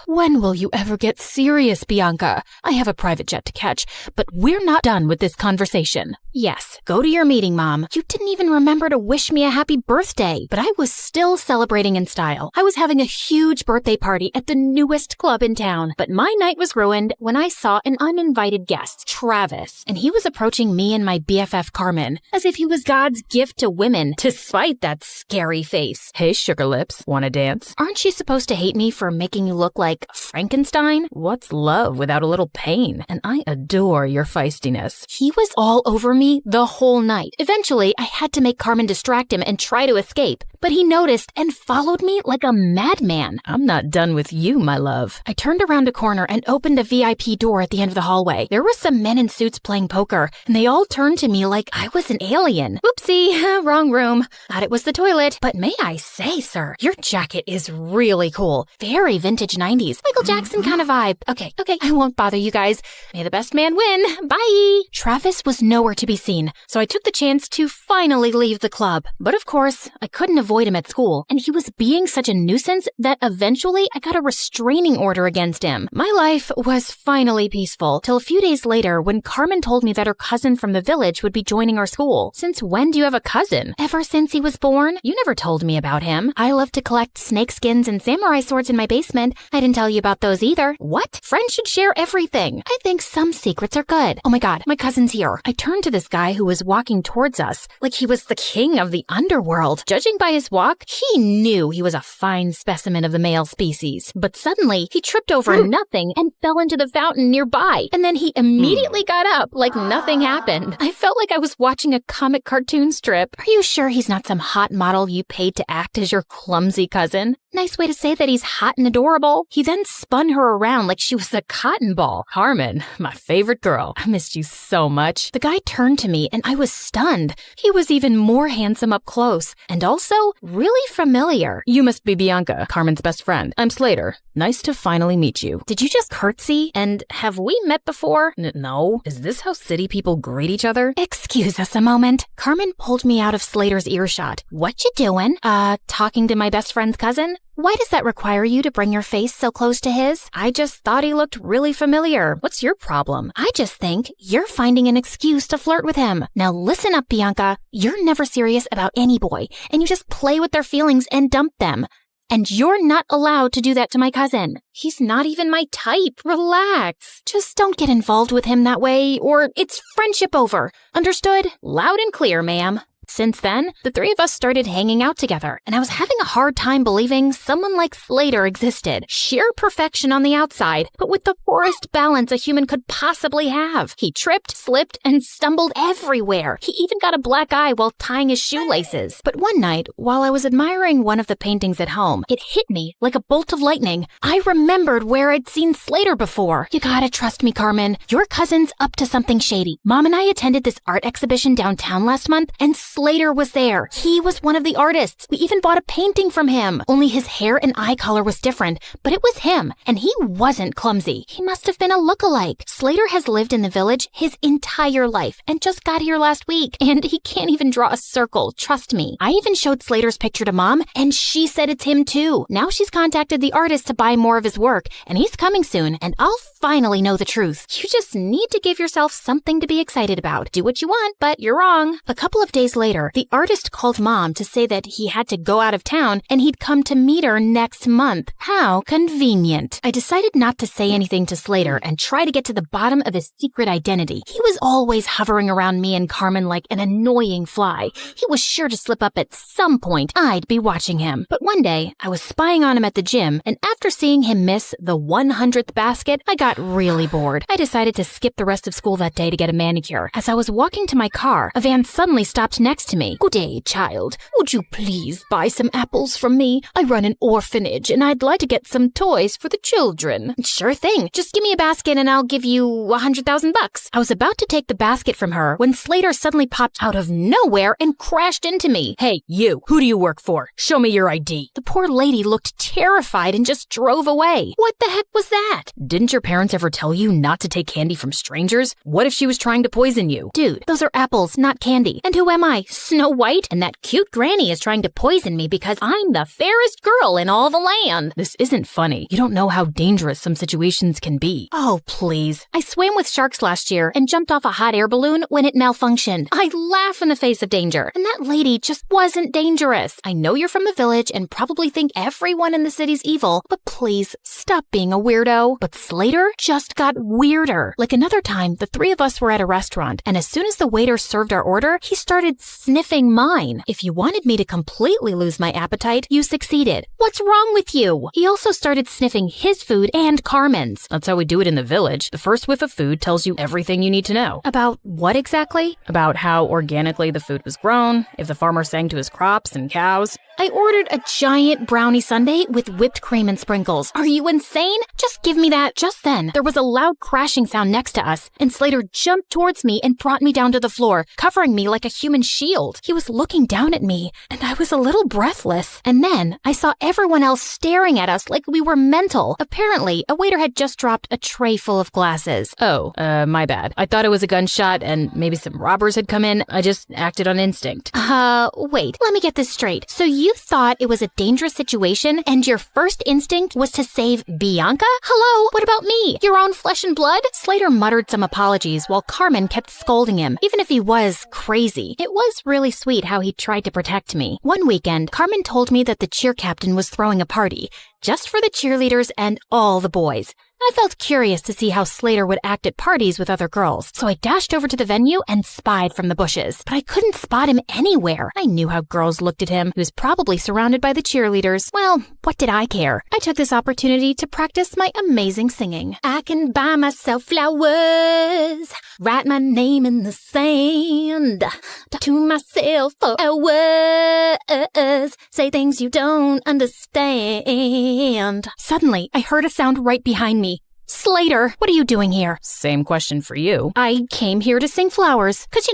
When will you ever get serious, Bianca? I have a private jet to catch, but we're not done with this conversation. Yes, go to your meeting, Mom. You didn't even remember to wish me a happy birthday, but I was still celebrating in style. I was having a huge birthday party at the newest club in town, but my night was ruined when I saw an uninvited guest, Travis, and he was approaching me and my BFF Carmen, as if he was God's gift to women, despite that scary face. Hey, sugar lips, wanna dance? Aren't you supposed to hate me for making you look like Frankenstein? What's love without a little pain? And I adore your feistiness. He was all over me the whole night. Eventually, I had to make Carmen distract him and try to escape, but he noticed and followed me like a madman. I'm not done with you, my love. I turned around a corner and opened a VIP door at the end of the hallway. There were some men in suits playing poker, and they all turned to me like I was an alien. Oopsie, wrong room. Thought it was the toilet. But may I say, sir, your jacket is really cool. Very vintage 90s. Michael Jackson kind of vibe. Okay, I won't bother you guys. May the best man win. Bye. Travis was nowhere to be seen, so I took the chance to finally leave the club. But of course, I couldn't avoid him at school, and he was being such a nuisance that eventually I got a restraining order against him. My life was finally peaceful, till a few days later when Carmen told me that her cousin from the village would be joining our school. Since when do you have a cousin? Ever since he was born? You never told me about him. I love to collect snake skins and samurai swords in my basement. I didn't tell you about those either. What? Friends should share everything. I think some secrets are good. Oh my god, my cousin's here. I turned to this guy who was walking towards us like he was the king of the underworld. Judging by his walk, he knew he was a fine specimen of the male species. But suddenly, he tripped over nothing and fell into the fountain nearby. And then he immediately got up like nothing happened. I felt like I was watching a comic cartoon strip. Are you sure he's not some hot model you paid to act as your clumsy cousin? Nice way to say that he's hot and adorable. He then spun her around like she was a cotton ball. Carmen, my favorite girl. I missed you so much. The guy turned to me and I was stunned. He was even more handsome up close and also really familiar. You must be Bianca, Carmen's best friend. I'm Slater. Nice to finally meet you. Did you just curtsy? And have we met before? No. Is this how city people greet each other? Excuse us a moment. Carmen pulled me out of Slater's earshot. What you doing? Talking to my best friend's cousin? Why does that require you to bring your face so close to his? I just thought he looked really familiar. What's your problem? I just think you're finding an excuse to flirt with him. Now listen up, Bianca. You're never serious about any boy, and you just play with their feelings and dump them. And you're not allowed to do that to my cousin. He's not even my type. Relax. Just don't get involved with him that way, or it's friendship over. Understood? Loud and clear, ma'am. Since then, the three of us started hanging out together, and I was having a hard time believing someone like Slater existed. Sheer perfection on the outside, but with the poorest balance a human could possibly have. He tripped, slipped, and stumbled everywhere. He even got a black eye while tying his shoelaces. But one night, while I was admiring one of the paintings at home, it hit me like a bolt of lightning. I remembered where I'd seen Slater before. You gotta trust me, Carmen. Your cousin's up to something shady. Mom and I attended this art exhibition downtown last month, and Slater was there. He was one of the artists. We even bought a painting from him. Only his hair and eye color was different, but it was him, and he wasn't clumsy. He must have been a look-alike. Slater has lived in the village his entire life and just got here last week, and he can't even draw a circle, trust me. I even showed Slater's picture to Mom, and she said it's him too. Now she's contacted the artist to buy more of his work, and he's coming soon, and I'll finally know the truth. You just need to give yourself something to be excited about. Do what you want, but you're wrong. A couple of days later, the artist called Mom to say that he had to go out of town and he'd come to meet her next month. How convenient. I decided not to say anything to Slater and try to get to the bottom of his secret identity. He was always hovering around me and Carmen like an annoying fly. He was sure to slip up at some point. I'd be watching him. But one day, I was spying on him at the gym, and after seeing him miss the 100th basket, I got really bored. I decided to skip the rest of school that day to get a manicure. As I was walking to my car, a van suddenly stopped next to me. Good day, child. Would you please buy some apples from me? I run an orphanage and I'd like to get some toys for the children. Sure thing. Just give me a basket and I'll give you $100,000. I was about to take the basket from her when Slater suddenly popped out of nowhere and crashed into me. Hey, you. Who do you work for? Show me your ID. The poor lady looked terrified and just drove away. What the heck was that? Didn't your parents ever tell you not to take candy from strangers? What if she was trying to poison you? Dude, those are apples, not candy. And who am I? Snow White? And that cute granny is trying to poison me because I'm the fairest girl in all the land. This isn't funny. You don't know how dangerous some situations can be. Oh, please. I swam with sharks last year and jumped off a hot air balloon when it malfunctioned. I laugh in the face of danger. And that lady just wasn't dangerous. I know you're from the village and probably think everyone in the city's evil, but please stop being a weirdo. But Slater just got weirder. Like another time, the three of us were at a restaurant, and as soon as the waiter served our order, he started sniffing mine. If you wanted me to completely lose my appetite, you succeeded. What's wrong with you? He also started sniffing his food and Carmen's. That's how we do it in the village. The first whiff of food tells you everything you need to know. About what exactly? About how organically the food was grown, if the farmer sang to his crops and cows. I ordered a giant brownie sundae with whipped cream and sprinkles. Are you insane? Just give me that that. Just then, there was a loud crashing sound next to us, and Slater jumped towards me and brought me down to the floor, covering me like a human shield. He was looking down at me, and I was a little breathless. And then I saw everyone else staring at us like we were mental. Apparently, a waiter had just dropped a tray full of glasses. Oh, my bad. I thought it was a gunshot and maybe some robbers had come in. I just acted on instinct. Wait, let me get this straight. So you thought it was a dangerous situation and your first instinct was to save Bianca? Hello, what about me? Your own flesh and blood? Slater muttered some apologies while Carmen kept scolding him, even if he was crazy. It was really sweet how he tried to protect me. One weekend, Carmen told me that the cheer captain was throwing a party, just for the cheerleaders and all the boys. I felt curious to see how Slater would act at parties with other girls, so I dashed over to the venue and spied from the bushes. But I couldn't spot him anywhere. I knew how girls looked at him. He was probably surrounded by the cheerleaders. Well, what did I care? I took this opportunity to practice my amazing singing. I can buy myself flowers, write my name in the sand, talk to myself for hours, say things you don't understand. Suddenly, I heard a sound right behind me. Slater, what are you doing here? Same question for you. I came here to sing flowers, 'cause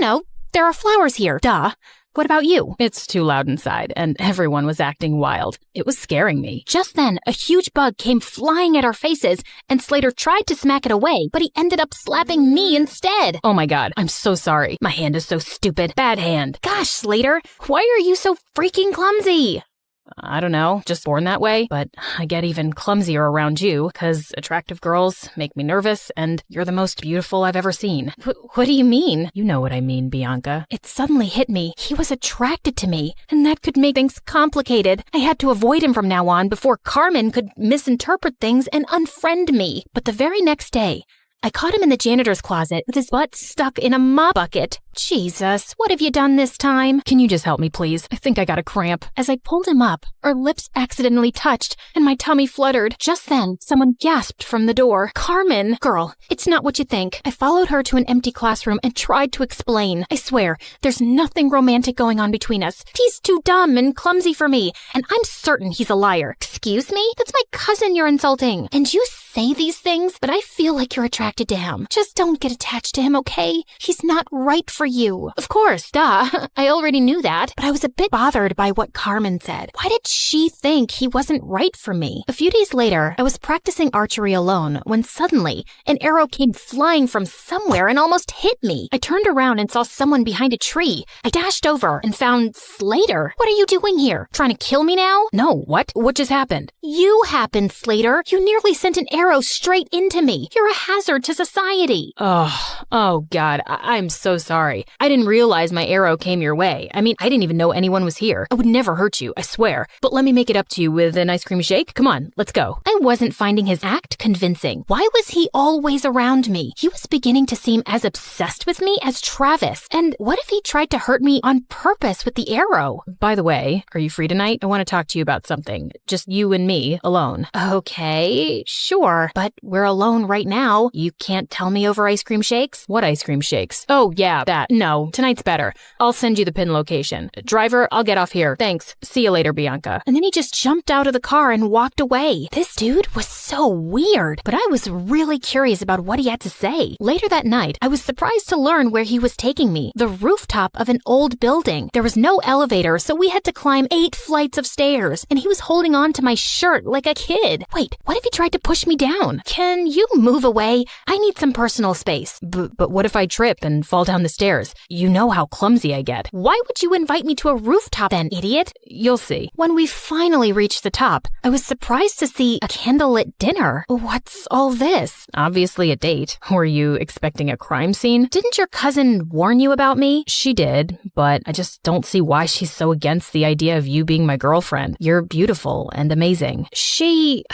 there are flowers here, duh. What about you? It's too loud inside, and everyone was acting wild. It was scaring me. Just then, a huge bug came flying at our faces, and Slater tried to smack it away, but he ended up slapping me instead. Oh my god, I'm so sorry. My hand is so stupid. Bad hand. Gosh, Slater, why are you so freaking clumsy? I don't know, just born that way, but I get even clumsier around you, 'cause attractive girls make me nervous, and you're the most beautiful I've ever seen. What do you mean? You know what I mean, Bianca. It suddenly hit me. He was attracted to me, and that could make things complicated. I had to avoid him from now on before Carmen could misinterpret things and unfriend me. But the very next day, I caught him in the janitor's closet with his butt stuck in a mop bucket. Jesus, what have you done this time? Can you just help me, please? I think I got a cramp. As I pulled him up, our lips accidentally touched, and my tummy fluttered. Just then, someone gasped from the door. Carmen! Girl, it's not what you think. I followed her to an empty classroom and tried to explain. I swear, there's nothing romantic going on between us. He's too dumb and clumsy for me, and I'm certain he's a liar. Excuse me? That's my cousin you're insulting. And you say these things, but I feel like you're attracted to him. Just don't get attached to him, okay? He's not right for you. Of course, duh. I already knew that, but I was a bit bothered by what Carmen said. Why did she think he wasn't right for me? A few days later, I was practicing archery alone when suddenly an arrow came flying from somewhere and almost hit me. I turned around and saw someone behind a tree. I dashed over and found Slater. What are you doing here? Trying to kill me now? No, what? What just happened? You happened, Slater. You nearly sent an arrow straight into me. You're a hazard to society. Oh God, I'm so sorry. I didn't realize my arrow came your way. I mean, I didn't even know anyone was here. I would never hurt you, I swear. But let me make it up to you with an ice cream shake. Come on, let's go. I wasn't finding his act convincing. Why was he always around me? He was beginning to seem as obsessed with me as Travis. And what if he tried to hurt me on purpose with the arrow? By the way, are you free tonight? I want to talk to you about something. Just you and me, alone. Okay, sure. But we're alone right now. You can't tell me over ice cream shakes? What ice cream shakes? Oh, yeah, that. No, tonight's better. I'll send you the pin location. Driver, I'll get off here. Thanks. See you later, Bianca. And then he just jumped out of the car and walked away. This dude was so weird, but I was really curious about what he had to say. Later that night, I was surprised to learn where he was taking me. The rooftop of an old building. There was no elevator, so we had to climb 8 flights of stairs, and he was holding on to my shirt like a kid. Wait, what if he tried to push me down? Can you move away? I need some personal space. But what if I trip and fall down the stairs? You know how clumsy I get. Why would you invite me to a rooftop then, idiot? You'll see. When we finally reached the top, I was surprised to see a candlelit dinner. What's all this? Obviously a date. Were you expecting a crime scene? Didn't your cousin warn you about me? She did, but I just don't see why she's so against the idea of you being my girlfriend. You're beautiful and amazing. She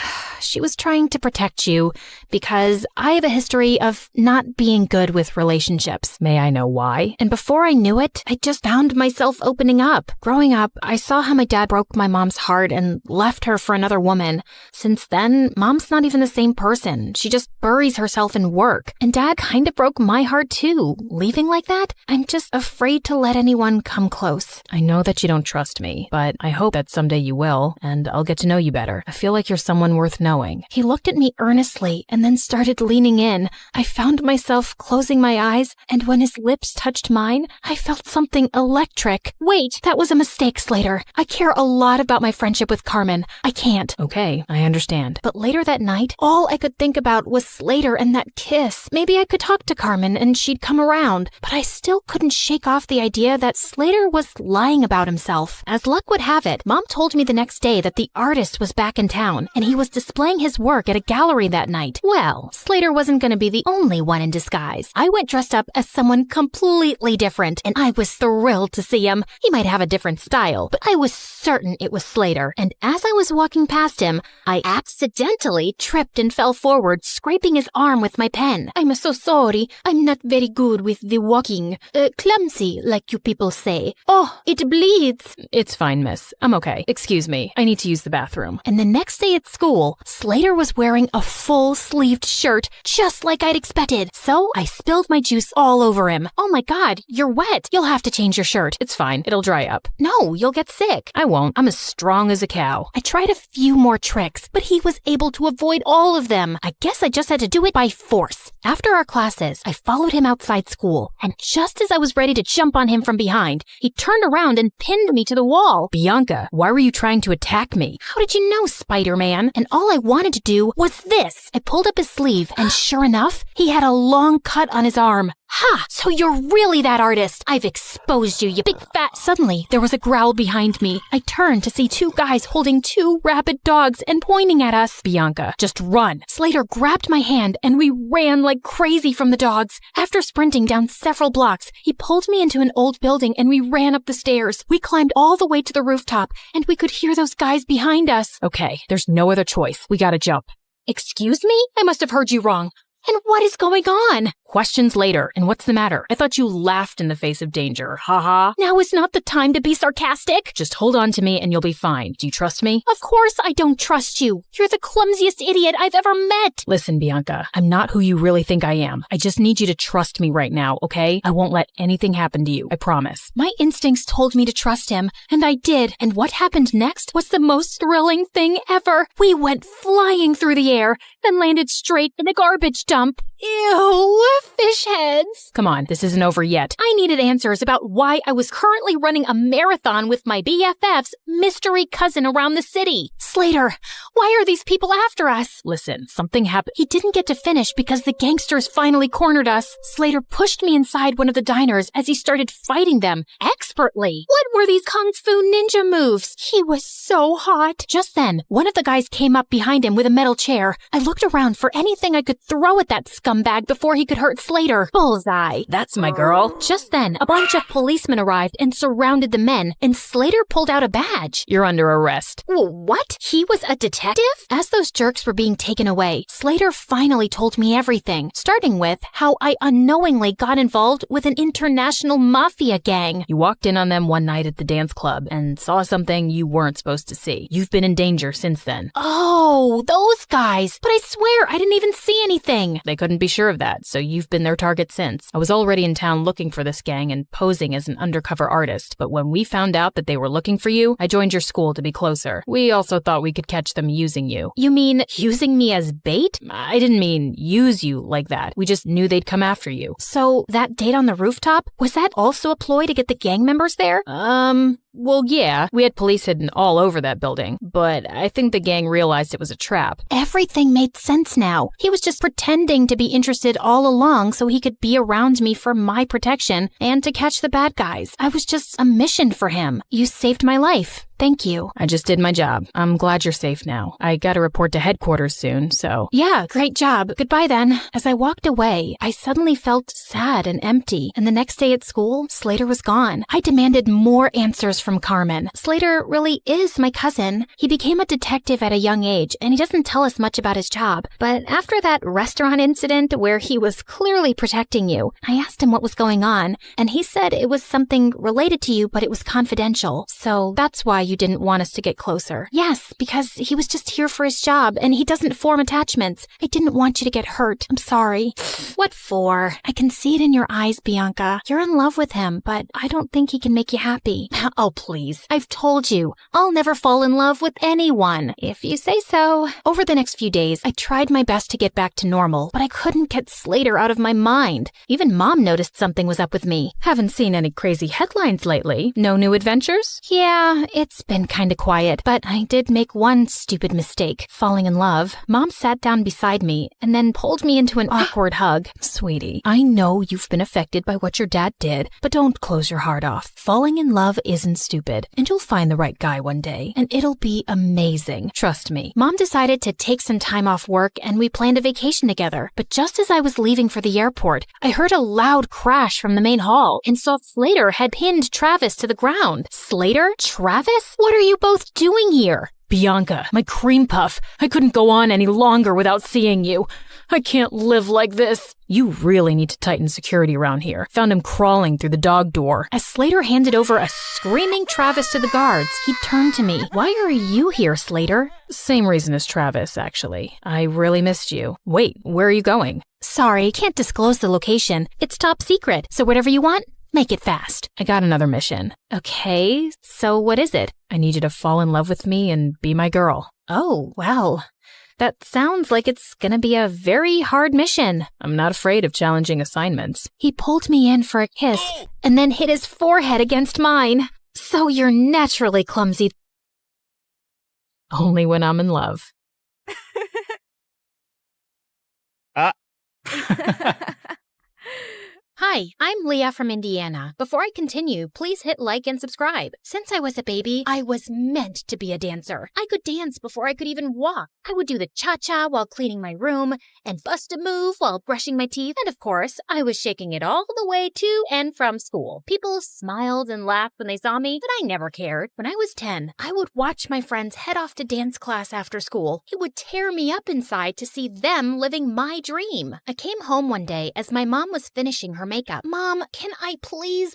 was trying to protect you because I have a history of not being good with relationships. May I know why? And before I knew it, I just found myself opening up. Growing up, I saw how my dad broke my mom's heart and left her for another woman. Since then, mom's not even the same person. She just buries herself in work. And dad kind of broke my heart too. Leaving like that, I'm just afraid to let anyone come close. I know that you don't trust me, but I hope that someday you will, and I'll get to know you better. I feel like you're someone worth knowing. He looked at me me earnestly and then started leaning in. I found myself closing my eyes, and when his lips touched mine, I felt something electric. Wait, that was a mistake, Slater. I care a lot about my friendship with Carmen. I can't. Okay, I understand. But later that night, all I could think about was Slater and that kiss. Maybe I could talk to Carmen and she'd come around, but I still couldn't shake off the idea that Slater was lying about himself. As luck would have it, Mom told me the next day that the artist was back in town and he was displaying his work at a gallery that night. Well, Slater wasn't going to be the only one in disguise. I went dressed up as someone completely different, and I was thrilled to see him. He might have a different style, but I was certain it was Slater. And as I was walking past him, I accidentally tripped and fell forward, scraping his arm with my pen. I'm so sorry. I'm not very good with the walking. Clumsy, like you people say. Oh, it bleeds. It's fine, miss. I'm okay. Excuse me. I need to use the bathroom. And the next day at school, Slater was wearing a full-sleeved shirt, just like I'd expected. So I spilled my juice all over him. Oh my God, you're wet. You'll have to change your shirt. It's fine. It'll dry up. No, you'll get sick. I won't. I'm as strong as a cow. I tried a few more tricks, but he was able to avoid all of them. I guess I just had to do it by force. After our classes, I followed him outside school, and just as I was ready to jump on him from behind, he turned around and pinned me to the wall. Bianca, why were you trying to attack me? How did you know, Spider-Man? And all I wanted to do was this. I pulled up his sleeve, and sure enough, he had a long cut on his arm. Ha! So you're really that artist. I've exposed you, you big fat... Suddenly, there was a growl behind me. I turned to see two guys holding two rabid dogs and pointing at us. Bianca, just run. Slater grabbed my hand, and we ran like crazy from the dogs. After sprinting down several blocks, he pulled me into an old building, and we ran up the stairs. We climbed all the way to the rooftop, and we could hear those guys behind us. Okay, there's no other choice. We gotta jump. Excuse me? I must have heard you wrong. And what is going on? Questions later. And what's the matter? I thought you laughed in the face of danger. Ha ha. Now is not the time to be sarcastic. Just hold on to me and you'll be fine. Do you trust me? Of course I don't trust you. You're the clumsiest idiot I've ever met. Listen, Bianca, I'm not who you really think I am. I just need you to trust me right now, okay? I won't let anything happen to you. I promise. My instincts told me to trust him, and I did. And what happened next was the most thrilling thing ever. We went flying through the air, then landed straight in a garbage dump. Ew, fish heads. Come on, this isn't over yet. I needed answers about why I was currently running a marathon with my BFF's mystery cousin around the city. Slater, why are these people after us? Listen, something happened. He didn't get to finish because the gangsters finally cornered us. Slater pushed me inside one of the diners as he started fighting them expertly. What were these kung fu ninja moves? He was so hot. Just then, one of the guys came up behind him with a metal chair. I looked around for anything I could throw at that scumbag before he could hurt Slater. Bullseye. That's my girl. Just then, a bunch of policemen arrived and surrounded the men, and Slater pulled out a badge. You're under arrest. What? He was a detective? As those jerks were being taken away, Slater finally told me everything, starting with how I unknowingly got involved with an international mafia gang. You walked in on them one night at the dance club and saw something you weren't supposed to see. You've been in danger since then. Oh, those guys. But I swear I didn't even see anything. They couldn't be sure of that, so you've been their target since. I was already in town looking for this gang and posing as an undercover artist, but when we found out that they were looking for you, I joined your school to be closer. We also thought we could catch them using you. You mean using me as bait? I didn't mean use you like that. We just knew they'd come after you. So that date on the rooftop, was that also a ploy to get the gang members there? Well, yeah, we had police hidden all over that building, but I think the gang realized it was a trap. Everything made sense now. He was just pretending to be interested all along so he could be around me for my protection and to catch the bad guys. I was just a mission for him. You saved my life. Thank you. I just did my job. I'm glad you're safe now. I gotta report to headquarters soon, so... Yeah, great job. Goodbye then. As I walked away, I suddenly felt sad and empty, and the next day at school, Slater was gone. I demanded more answers from Carmen. Slater really is my cousin. He became a detective at a young age, and he doesn't tell us much about his job. But after that restaurant incident where he was clearly protecting you, I asked him what was going on, and he said it was something related to you, but it was confidential. So that's why you didn't want us to get closer. Yes, because he was just here for his job, and he doesn't form attachments. I didn't want you to get hurt. I'm sorry. What for? I can see it in your eyes, Bianca. You're in love with him, but I don't think he can make you happy. Oh, please. I've told you, I'll never fall in love with anyone, if you say so. Over the next few days, I tried my best to get back to normal, but I couldn't get Slater out of my mind. Even Mom noticed something was up with me. Haven't seen any crazy headlines lately. No new adventures? Yeah, it's been kinda quiet, but I did make one stupid mistake, falling in love. Mom sat down beside me and then pulled me into an awkward hug. Sweetie, I know you've been affected by what your dad did, but don't close your heart off. Falling in love isn't stupid, and you'll find the right guy one day, and it'll be amazing. Trust me. Mom decided to take some time off work, and we planned a vacation together. But just as I was leaving for the airport, I heard a loud crash from the main hall and saw Slater had pinned Travis to the ground. Slater? Travis? What are you both doing here? Bianca, my cream puff, I couldn't go on any longer without seeing you. I can't live like this. You really need to tighten security around here. Found him crawling through the dog door. As Slater handed over a screaming Travis to the guards, he turned to me. Why are you here, Slater? Same reason as Travis, actually. I really missed you. Wait, where are you going? Sorry, can't disclose the location. It's top secret, so whatever you want, make it fast. I got another mission. Okay, so what is it? I need you to fall in love with me and be my girl. Oh, well, that sounds like it's gonna be a very hard mission. I'm not afraid of challenging assignments. He pulled me in for a kiss and then hit his forehead against mine. So you're naturally clumsy. Only when I'm in love. Hi, I'm Leah from Indiana. Before I continue, please hit like and subscribe. Since I was a baby, I was meant to be a dancer. I could dance before I could even walk. I would do the cha-cha while cleaning my room and bust a move while brushing my teeth. And of course, I was shaking it all the way to and from school. People smiled and laughed when they saw me, but I never cared. When I was 10, I would watch my friends head off to dance class after school. It would tear me up inside to see them living my dream. I came home one day as my mom was finishing her makeup. Mom, can I please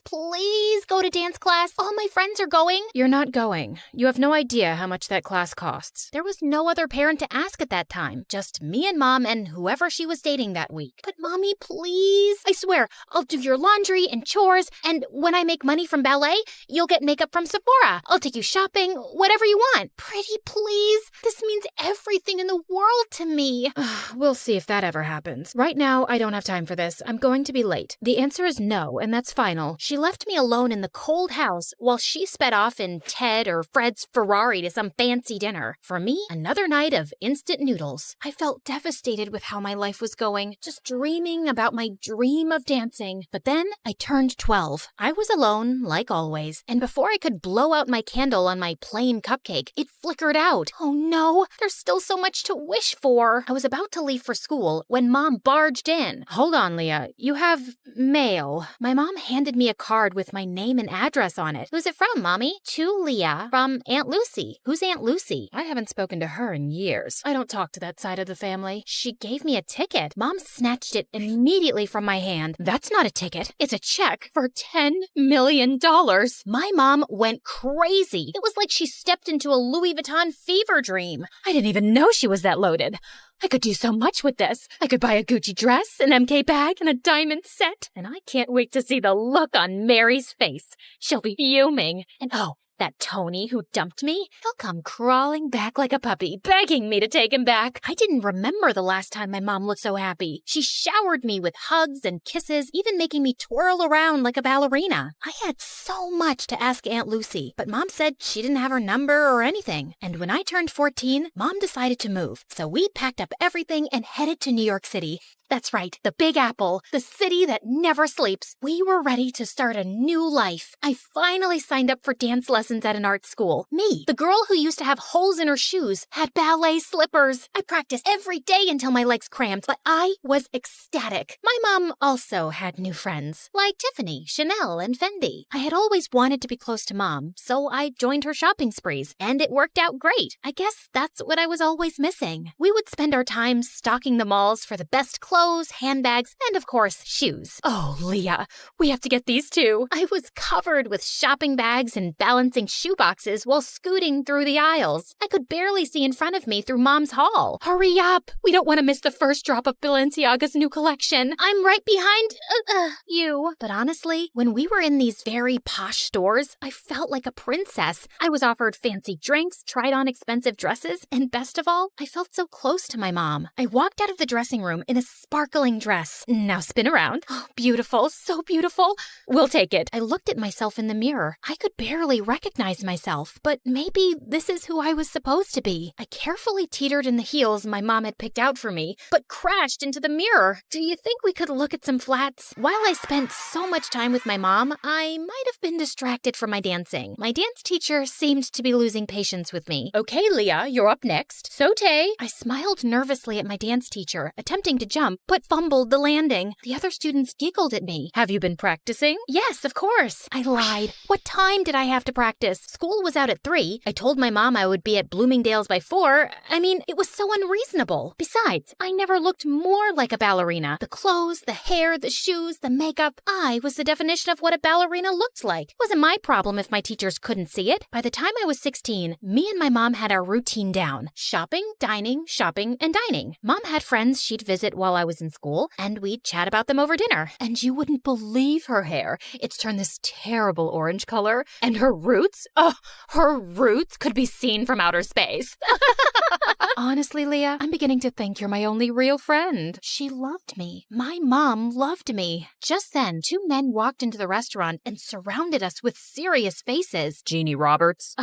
go to dance class? All my friends are going. You're not going. You have no idea how much that class costs. There was no other parent to ask at that time. Just me and Mom and whoever she was dating that week. But Mommy, please. I swear, I'll do your laundry and chores, and when I make money from ballet, you'll get makeup from Sephora. I'll take you shopping, whatever you want. Pretty please. This means everything in the world to me. We'll see if that ever happens. Right now, I don't have time for this. I'm going to be late. The answer is no, and that's final. She left me alone in the cold house while she sped off in Ted or Fred's Ferrari to some fancy dinner. For me, another night of instant noodles. I felt devastated with how my life was going, just dreaming about my dream of dancing. But then I turned 12. I was alone, like always, and before I could blow out my candle on my plain cupcake, it flickered out. Oh no, there's still so much to wish for. I was about to leave for school when Mom barged in. Hold on, Leah. You have mail. My mom handed me a card with my name and address on it. Who's it from, Mommy? To Leah from Aunt Lucy. Who's Aunt Lucy? I haven't spoken to her in years. I don't talk to that side of the family. She gave me a ticket. Mom snatched it immediately from my hand. That's not a ticket. It's a check for $10 million. My mom went crazy. It was like she stepped into a Louis Vuitton fever dream. I didn't even know she was that loaded. I could do so much with this. I could buy a Gucci dress, an MK bag, and a diamond set. And I can't wait to see the look on Mary's face. She'll be fuming. And oh, that Tony who dumped me, he'll come crawling back like a puppy, begging me to take him back. I didn't remember the last time my mom looked so happy. She showered me with hugs and kisses, even making me twirl around like a ballerina. I had so much to ask Aunt Lucy, but Mom said she didn't have her number or anything. And when I turned 14, Mom decided to move. So we packed up everything and headed to New York City. That's right, the Big Apple, the city that never sleeps. We were ready to start a new life. I finally signed up for dance lessons at an art school. Me, the girl who used to have holes in her shoes, had ballet slippers. I practiced every day until my legs cramped, but I was ecstatic. My mom also had new friends, like Tiffany, Chanel, and Fendi. I had always wanted to be close to Mom, so I joined her shopping sprees, and it worked out great. I guess that's what I was always missing. We would spend our time stocking the malls for the best clothes, clothes, handbags, and of course, shoes. Oh, Leah, we have to get these too. I was covered with shopping bags and balancing shoeboxes while scooting through the aisles. I could barely see in front of me through Mom's haul. Hurry up! We don't want to miss the first drop of Balenciaga's new collection. I'm right behind you. But honestly, when we were in these very posh stores, I felt like a princess. I was offered fancy drinks, tried on expensive dresses, and best of all, I felt so close to my mom. I walked out of the dressing room in a sparkling dress. Now spin around. Oh, beautiful, so beautiful. We'll take it. I looked at myself in the mirror. I could barely recognize myself, but maybe this is who I was supposed to be. I carefully teetered in the heels my mom had picked out for me, but crashed into the mirror. Do you think we could look at some flats? While I spent so much time with my mom, I might have been distracted from my dancing. My dance teacher seemed to be losing patience with me. Okay, Leah, you're up next. Saute. I smiled nervously at my dance teacher, attempting to jump, but fumbled the landing. The other students giggled at me. Have you been practicing? Yes, of course. I lied. What time did I have to practice? School was out at 3. I told my mom I would be at Bloomingdale's by 4. I mean, it was so unreasonable. Besides, I never looked more like a ballerina. The clothes, the hair, the shoes, the makeup. I was the definition of what a ballerina looked like. It wasn't my problem if my teachers couldn't see it. By the time I was 16, me and my mom had our routine down. Shopping, dining, and dining. Mom had friends she'd visit while I was in school, and we'd chat about them over dinner. And you wouldn't believe her hair. It's turned this terrible orange color. And her roots? Oh, her roots could be seen from outer space. Honestly, Leah, I'm beginning to think you're my only real friend. She loved me. My mom loved me. Just then, 2 men walked into the restaurant and surrounded us with serious faces. Jeannie Roberts?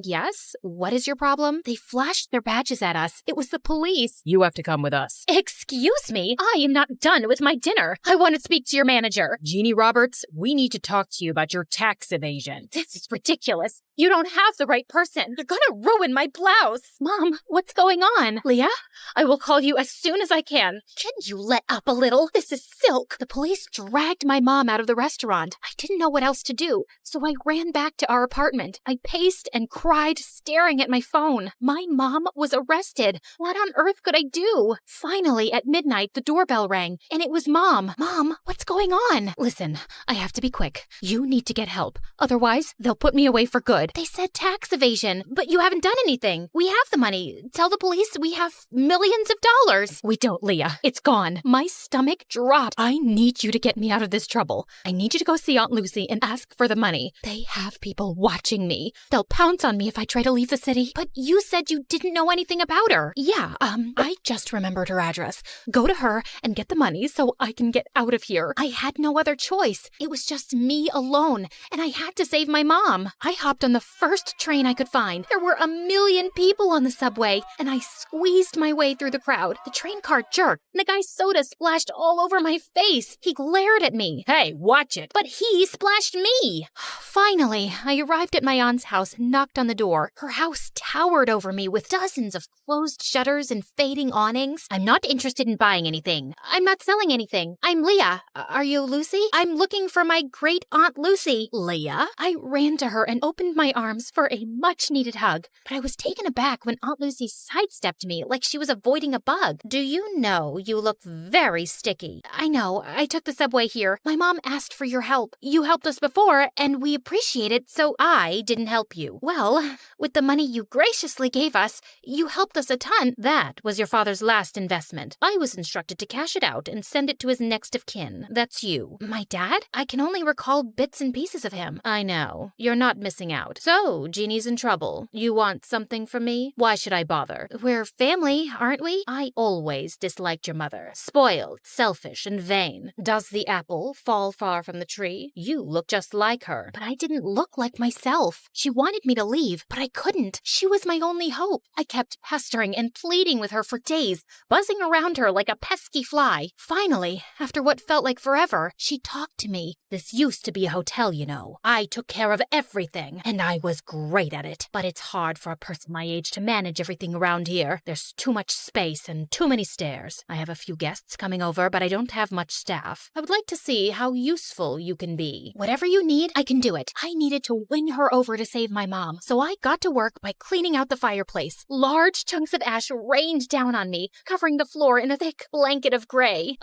Yes? What is your problem? They flashed their badges at us. It was the police. You have to come with us. Excuse me? I am not done with my dinner. I want to speak to your manager. Jeannie Roberts, we need to talk to you about your tax evasion. This is ridiculous. You don't have the right person. You're gonna ruin my blouse. Mom, what's going on? Leah, I will call you as soon as I can. Can you let up a little? This is silk. The police dragged my mom out of the restaurant. I didn't know what else to do, so I ran back to our apartment. I paced and cried, staring at my phone. My mom was arrested. What on earth could I do? Finally, at midnight, the doorbell rang, and it was Mom. Mom, what's going on? Listen, I have to be quick. You need to get help. Otherwise, they'll put me away for good. They said tax evasion, but you haven't done anything. We have the money. Tell the police we have millions of dollars. We don't, Leah. It's gone. My stomach dropped. I need you to get me out of this trouble. I need you to go see Aunt Lucy and ask for the money. They have people watching me. They'll pounce on me if I try to leave the city. But you said you didn't know anything about her. Yeah, I just remembered her address. Go to her and get the money so I can get out of here. I had no other choice. It was just me alone, and I had to save my mom. I hopped on the first train I could find. There were 1 million people on the subway, and I squeezed my way through the crowd. The train car jerked, and the guy's soda splashed all over my face. He glared at me. Hey, watch it. But he splashed me. Finally, I arrived at my aunt's house and knocked on the door. Her house towered over me with dozens of closed shutters and fading awnings. I'm not interested in buying anything. I'm not selling anything. I'm Leah. Are you Lucy? I'm looking for my great aunt Lucy. Leah? I ran to her and opened my arms for a much-needed hug, but I was taken aback when Aunt Lucy sidestepped me like she was avoiding a bug. Do you know you look very sticky? I know. I took the subway here. My mom asked for your help. You helped us before, and we appreciate it, so I didn't help you. Well, with the money you graciously gave us, you helped us a ton. That was your father's last investment. I was instructed to cash it out and send it to his next of kin. That's you. My dad? I can only recall bits and pieces of him. I know. You're not missing out. So, Jeannie's in trouble. You want something from me? Why should I bother? We're family, aren't we? I always disliked your mother. Spoiled, selfish, and vain. Does the apple fall far from the tree? You look just like her. But I didn't look like myself. She wanted me to leave, but I couldn't. She was my only hope. I kept pestering and pleading with her for days, buzzing around her like a pesky fly. Finally, after what felt like forever, she talked to me. This used to be a hotel, you know. I took care of everything, and I was great at it. But it's hard for a person my age to manage everything around around here. There's too much space and too many stairs. I have a few guests coming over, but I don't have much staff. I would like to see how useful you can be. Whatever you need, I can do it. I needed to win her over to save my mom, so I got to work by cleaning out the fireplace. Large chunks of ash rained down on me, covering the floor in a thick blanket of gray.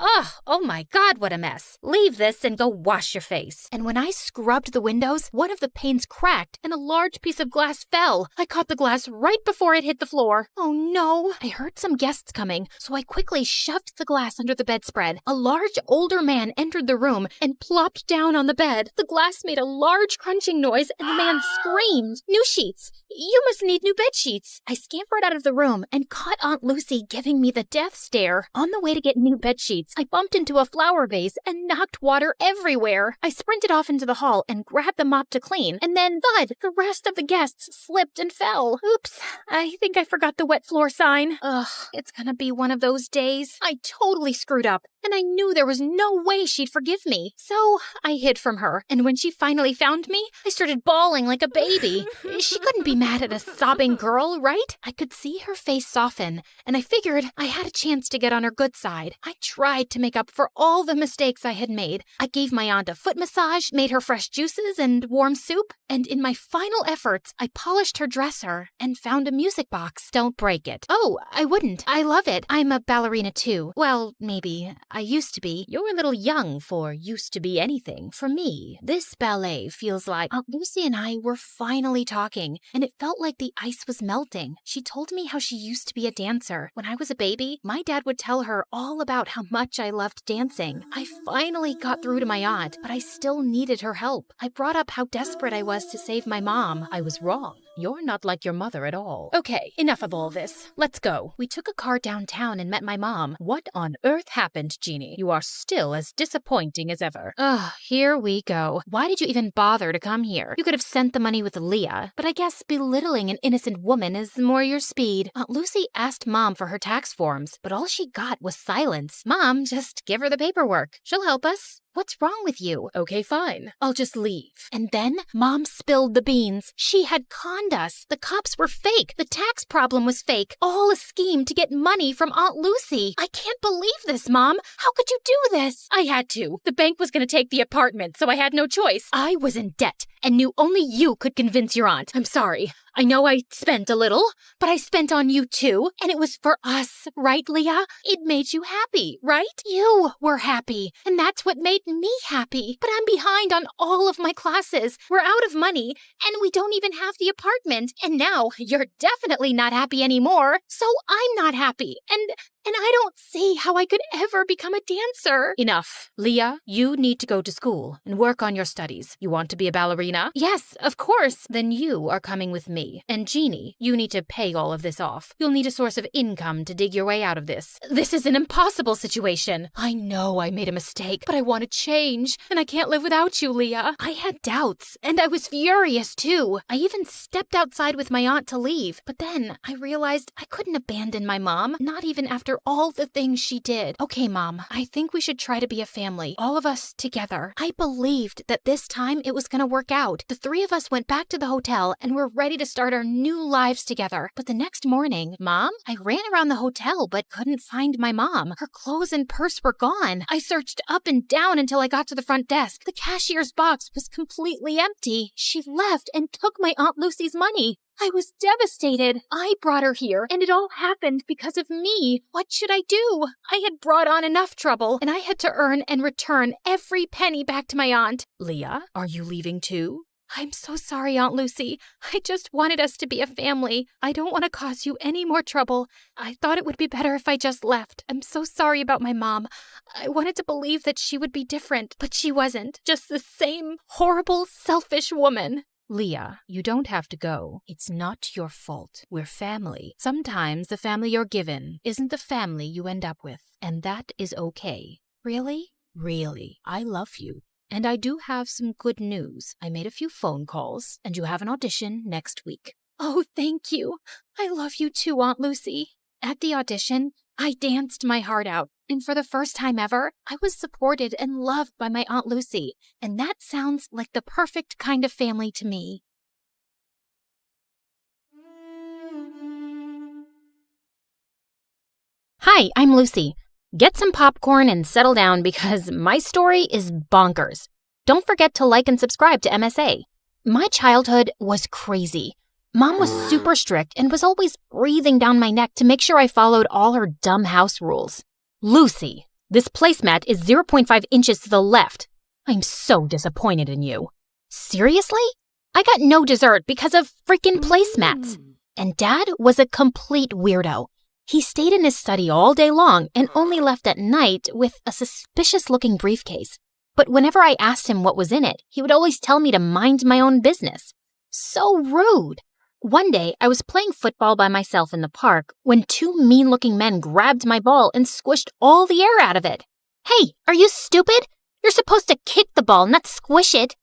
Oh my God, what a mess. Leave this and go wash your face. And when I scrubbed the windows, one of the panes cracked and a large piece of glass fell. I caught the glass right before it hit the floor. Oh no. I heard some guests coming, so I quickly shoved the glass under the bedspread. A large older man entered the room and plopped down on the bed. The glass made a large crunching noise and the man screamed, "New sheets! You must need new bed sheets!" I scampered out of the room and caught Aunt Lucy giving me the death stare. On the way to get new bed sheets, I bumped into a flower vase and knocked water everywhere. I sprinted off into the hall and grabbed the mop to clean, and then thud! The rest of the guests slipped and fell. Oops, I think I forgot the wet floor sign. Ugh, it's gonna be one of those days. I totally screwed up, and I knew there was no way she'd forgive me. So I hid from her, and when she finally found me, I started bawling like a baby. She couldn't be mad at a sobbing girl, right? I could see her face soften, and I figured I had a chance to get on her good side. I tried to make up for all the mistakes I had made. I gave my aunt a foot massage, made her fresh juices and warm soup, and in my final efforts, I polished her dresser and found a music box. Don't break it. Oh, I wouldn't. I love it. I'm a ballerina too. Well, maybe. I used to be. You're a little young for used to be anything. For me, this ballet feels like Aunt Lucy and I were finally talking, and it felt like the ice was melting. She told me how she used to be a dancer. When I was a baby, my dad would tell her all about how much I loved dancing. I finally got through to my aunt, but I still needed her help. I brought up how desperate I was to save my mom. I was wrong. You're not like your mother at all. Okay, enough of all this. Let's go. We took a car downtown and met my mom. What on earth happened, Jeannie? You are still as disappointing as ever. Ugh, here we go. Why did you even bother to come here? You could have sent the money with Leah, but I guess belittling an innocent woman is more your speed. Aunt Lucy asked Mom for her tax forms, but all she got was silence. Mom, just give her the paperwork. She'll help us. What's wrong with you? Okay, fine. I'll just leave. And then Mom spilled the beans. She had conned us. The cops were fake. The tax problem was fake. All a scheme to get money from Aunt Lucy. I can't believe this, Mom. How could you do this? I had to. The bank was going to take the apartment, so I had no choice. I was in debt and knew only you could convince your aunt. I'm sorry. I know I spent a little, but I spent on you too, and it was for us, right, Leah? It made you happy, right? You were happy, and that's what made me happy. But I'm behind on all of my classes. We're out of money, and we don't even have the apartment. And now you're definitely not happy anymore, so I'm not happy. And I don't see how I could ever become a dancer. Enough. Leah, you need to go to school and work on your studies. You want to be a ballerina? Yes, of course. Then you are coming with me. And Jeannie, you need to pay all of this off. You'll need a source of income to dig your way out of this. This is an impossible situation. I know I made a mistake, but I want to change. And I can't live without you, Leah. I had doubts, and I was furious too. I even stepped outside with my aunt to leave. But then I realized I couldn't abandon my mom, not even after all the things she did. Okay, Mom, I think we should try to be a family, all of us together. I believed that this time it was going to work out. The three of us went back to the hotel and were ready to start our new lives together. But the next morning, Mom, I ran around the hotel but couldn't find my mom. Her clothes and purse were gone. I searched up and down until I got to the front desk. The cashier's box was completely empty. She left and took my Aunt Lucy's money. I was devastated. I brought her here, and it all happened because of me. What should I do? I had brought on enough trouble, and I had to earn and return every penny back to my aunt. Leah, are you leaving too? I'm so sorry, Aunt Lucy. I just wanted us to be a family. I don't want to cause you any more trouble. I thought it would be better if I just left. I'm so sorry about my mom. I wanted to believe that she would be different, but she wasn't. Just the same horrible, selfish woman. Leah, you don't have to go. It's not your fault. We're family. Sometimes the family you're given isn't the family you end up with, and that is okay. Really? Really. I love you. And I do have some good news. I made a few phone calls, and you have an audition next week. Oh, thank you. I love you too, Aunt Lucy. At the audition, I danced my heart out, and for the first time ever, I was supported and loved by my Aunt Lucy, and that sounds like the perfect kind of family to me. Hi, I'm Lucy. Get some popcorn and settle down because my story is bonkers. Don't forget to like and subscribe to MSA. My childhood was crazy. Mom was super strict and was always breathing down my neck to make sure I followed all her dumb house rules. Lucy, this placemat is 0.5 inches to the left. I'm so disappointed in you. Seriously? I got no dessert because of freaking placemats. And Dad was a complete weirdo. He stayed in his study all day long and only left at night with a suspicious-looking briefcase. But whenever I asked him what was in it, he would always tell me to mind my own business. So rude. One day, I was playing football by myself in the park when two mean-looking men grabbed my ball and squished all the air out of it. Hey, are you stupid? You're supposed to kick the ball, not squish it.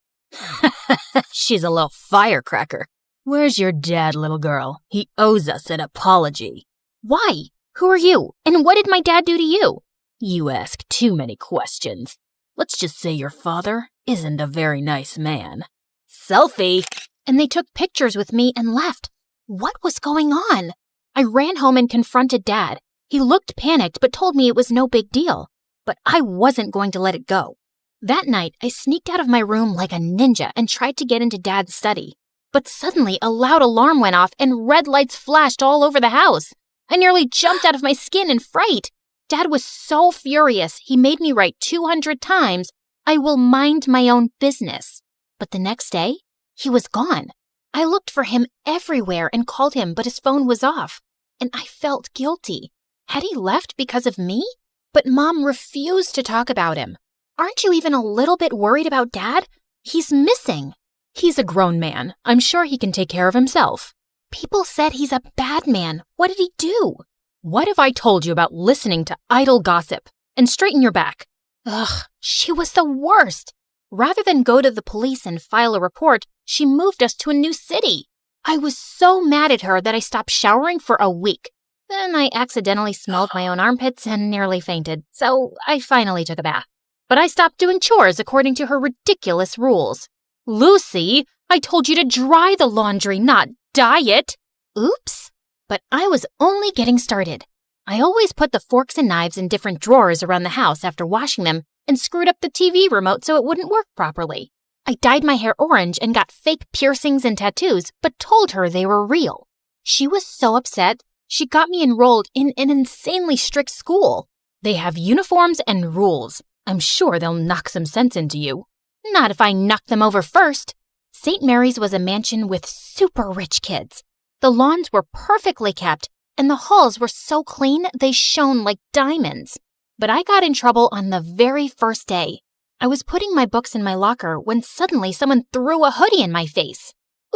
She's a little firecracker. Where's your dad, little girl? He owes us an apology. Why? Who are you? And what did my dad do to you? You ask too many questions. Let's just say your father isn't a very nice man. Selfie! And they took pictures with me and left. What was going on? I ran home and confronted Dad. He looked panicked but told me it was no big deal. But I wasn't going to let it go. That night, I sneaked out of my room like a ninja and tried to get into Dad's study. But suddenly, a loud alarm went off and red lights flashed all over the house. I nearly jumped out of my skin in fright. Dad was so furious, he made me write 200 times, "I will mind my own business." But the next day, he was gone. I looked for him everywhere and called him, but his phone was off. And I felt guilty. Had he left because of me? But Mom refused to talk about him. Aren't you even a little bit worried about Dad? He's missing. He's a grown man. I'm sure he can take care of himself. People said he's a bad man. What did he do? What have I told you about listening to idle gossip? And straighten your back. Ugh, she was the worst. Rather than go to the police and file a report, she moved us to a new city. I was so mad at her that I stopped showering for a week. Then I accidentally smelled my own armpits and nearly fainted, so I finally took a bath. But I stopped doing chores according to her ridiculous rules. Lucy, I told you to dry the laundry, not dye it. Oops. But I was only getting started. I always put the forks and knives in different drawers around the house after washing them and screwed up the TV remote so it wouldn't work properly. I dyed my hair orange and got fake piercings and tattoos, but told her they were real. She was so upset, she got me enrolled in an insanely strict school. They have uniforms and rules. I'm sure they'll knock some sense into you. Not if I knock them over first. St. Mary's was a mansion with super rich kids. The lawns were perfectly kept, and the halls were so clean they shone like diamonds. But I got in trouble on the very first day. I was putting my books in my locker when suddenly someone threw a hoodie in my face.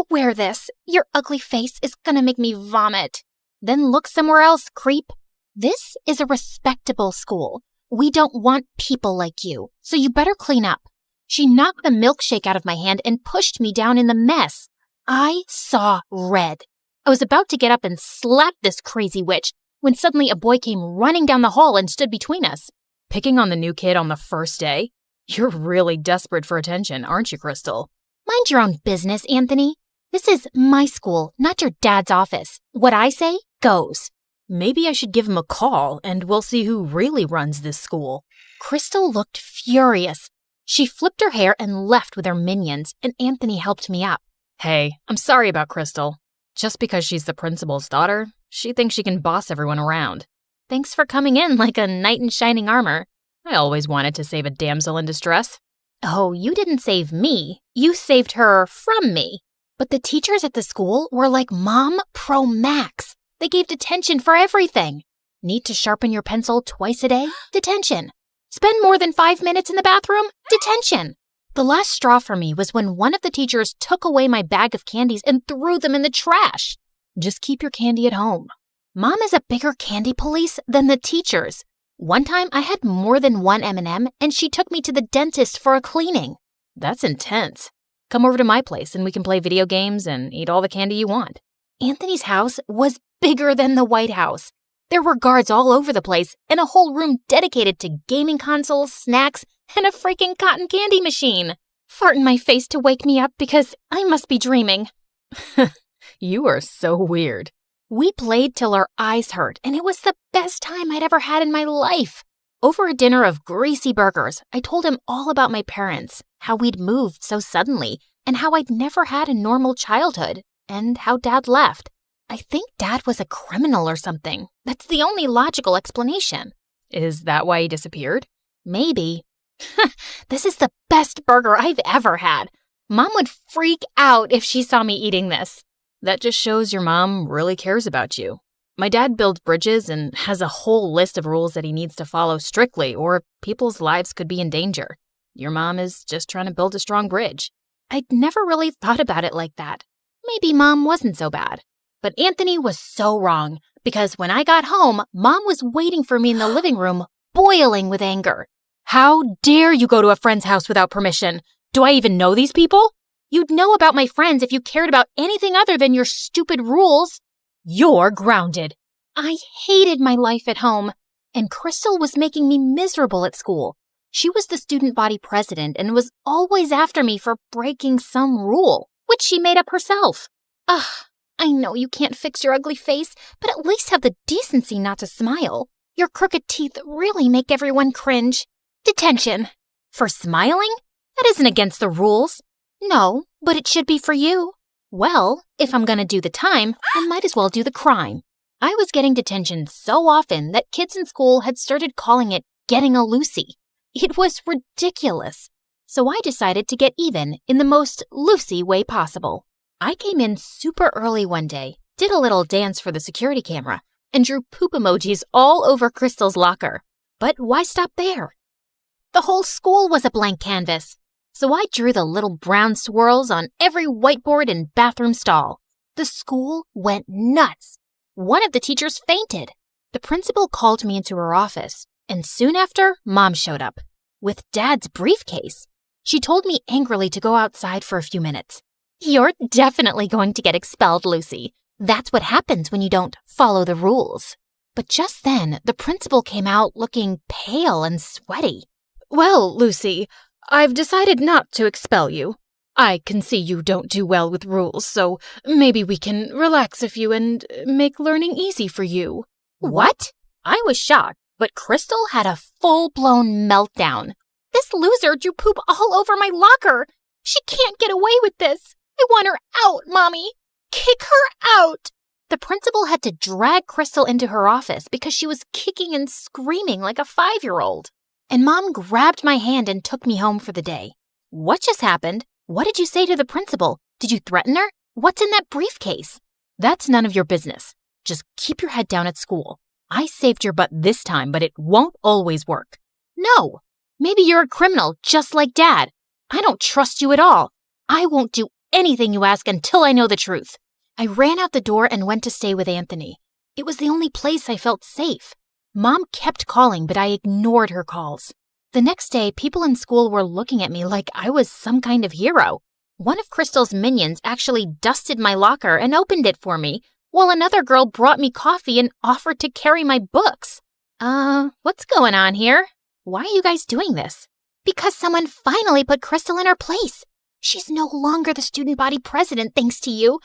Wear this. Your ugly face is gonna make me vomit. Then look somewhere else, creep. This is a respectable school. We don't want people like you, so you better clean up. She knocked the milkshake out of my hand and pushed me down in the mess. I saw red. I was about to get up and slap this crazy witch when suddenly a boy came running down the hall and stood between us. Picking on the new kid on the first day? You're really desperate for attention, aren't you, Crystal? Mind your own business, Anthony. This is my school, not your dad's office. What I say goes. Maybe I should give him a call and we'll see who really runs this school. Crystal looked furious. She flipped her hair and left with her minions, and Anthony helped me up. Hey, I'm sorry about Crystal. Just because she's the principal's daughter, she thinks she can boss everyone around. Thanks for coming in like a knight in shining armor. I always wanted to save a damsel in distress. Oh, you didn't save me. You saved her from me. But the teachers at the school were like Mom Pro Max. They gave detention for everything. Need to sharpen your pencil twice a day? Detention. Spend more than 5 minutes in the bathroom? Detention. The last straw for me was when one of the teachers took away my bag of candies and threw them in the trash. Just keep your candy at home. Mom is a bigger candy police than the teachers. One time I had more than one M&M and she took me to the dentist for a cleaning. That's intense. Come over to my place and we can play video games and eat all the candy you want. Anthony's house was bigger than the White House. There were guards all over the place and a whole room dedicated to gaming consoles, snacks, and a freaking cotton candy machine. Fart in my face to wake me up because I must be dreaming. You are so weird. We played till our eyes hurt, and it was the best time I'd ever had in my life. Over a dinner of greasy burgers, I told him all about my parents, how we'd moved so suddenly, and how I'd never had a normal childhood, and how Dad left. I think Dad was a criminal or something. That's the only logical explanation. Is that why he disappeared? Maybe. This is the best burger I've ever had. Mom would freak out if she saw me eating this. That just shows your mom really cares about you. My dad builds bridges and has a whole list of rules that he needs to follow strictly, or people's lives could be in danger. Your mom is just trying to build a strong bridge. I'd never really thought about it like that. Maybe Mom wasn't so bad. But Anthony was so wrong, because when I got home, Mom was waiting for me in the living room, boiling with anger. How dare you go to a friend's house without permission? Do I even know these people? You'd know about my friends if you cared about anything other than your stupid rules. You're grounded. I hated my life at home, and Crystal was making me miserable at school. She was the student body president and was always after me for breaking some rule, which she made up herself. Ugh, I know you can't fix your ugly face, but at least have the decency not to smile. Your crooked teeth really make everyone cringe. Detention. For smiling? That isn't against the rules. No, but it should be for you. Well, if I'm gonna do the time, I might as well do the crime. I was getting detention so often that kids in school had started calling it getting a Lucy. It was ridiculous. So I decided to get even in the most Lucy way possible. I came in super early one day, did a little dance for the security camera, and drew poop emojis all over Crystal's locker. But why stop there? The whole school was a blank canvas. So I drew the little brown swirls on every whiteboard and bathroom stall. The school went nuts. One of the teachers fainted. The principal called me into her office, and soon after, Mom showed up with Dad's briefcase. She told me angrily to go outside for a few minutes. You're definitely going to get expelled, Lucy. That's what happens when you don't follow the rules. But just then, the principal came out looking pale and sweaty. Well, Lucy, I've decided not to expel you. I can see you don't do well with rules, so maybe we can relax a few and make learning easy for you. What? I was shocked, but Crystal had a full-blown meltdown. This loser drew poop all over my locker. She can't get away with this. I want her out, Mommy. Kick her out. The principal had to drag Crystal into her office because she was kicking and screaming like a 5-year-old. And Mom grabbed my hand and took me home for the day. What just happened? What did you say to the principal? Did you threaten her? What's in that briefcase? That's none of your business. Just keep your head down at school. I saved your butt this time, but it won't always work. No. Maybe you're a criminal, just like Dad. I don't trust you at all. I won't do anything you ask until I know the truth. I ran out the door and went to stay with Anthony. It was the only place I felt safe. Mom kept calling, but I ignored her calls. The next day, people in school were looking at me like I was some kind of hero. One of Crystal's minions actually dusted my locker and opened it for me, while another girl brought me coffee and offered to carry my books. What's going on here? Why are you guys doing this? Because someone finally put Crystal in her place. She's no longer the student body president thanks to you.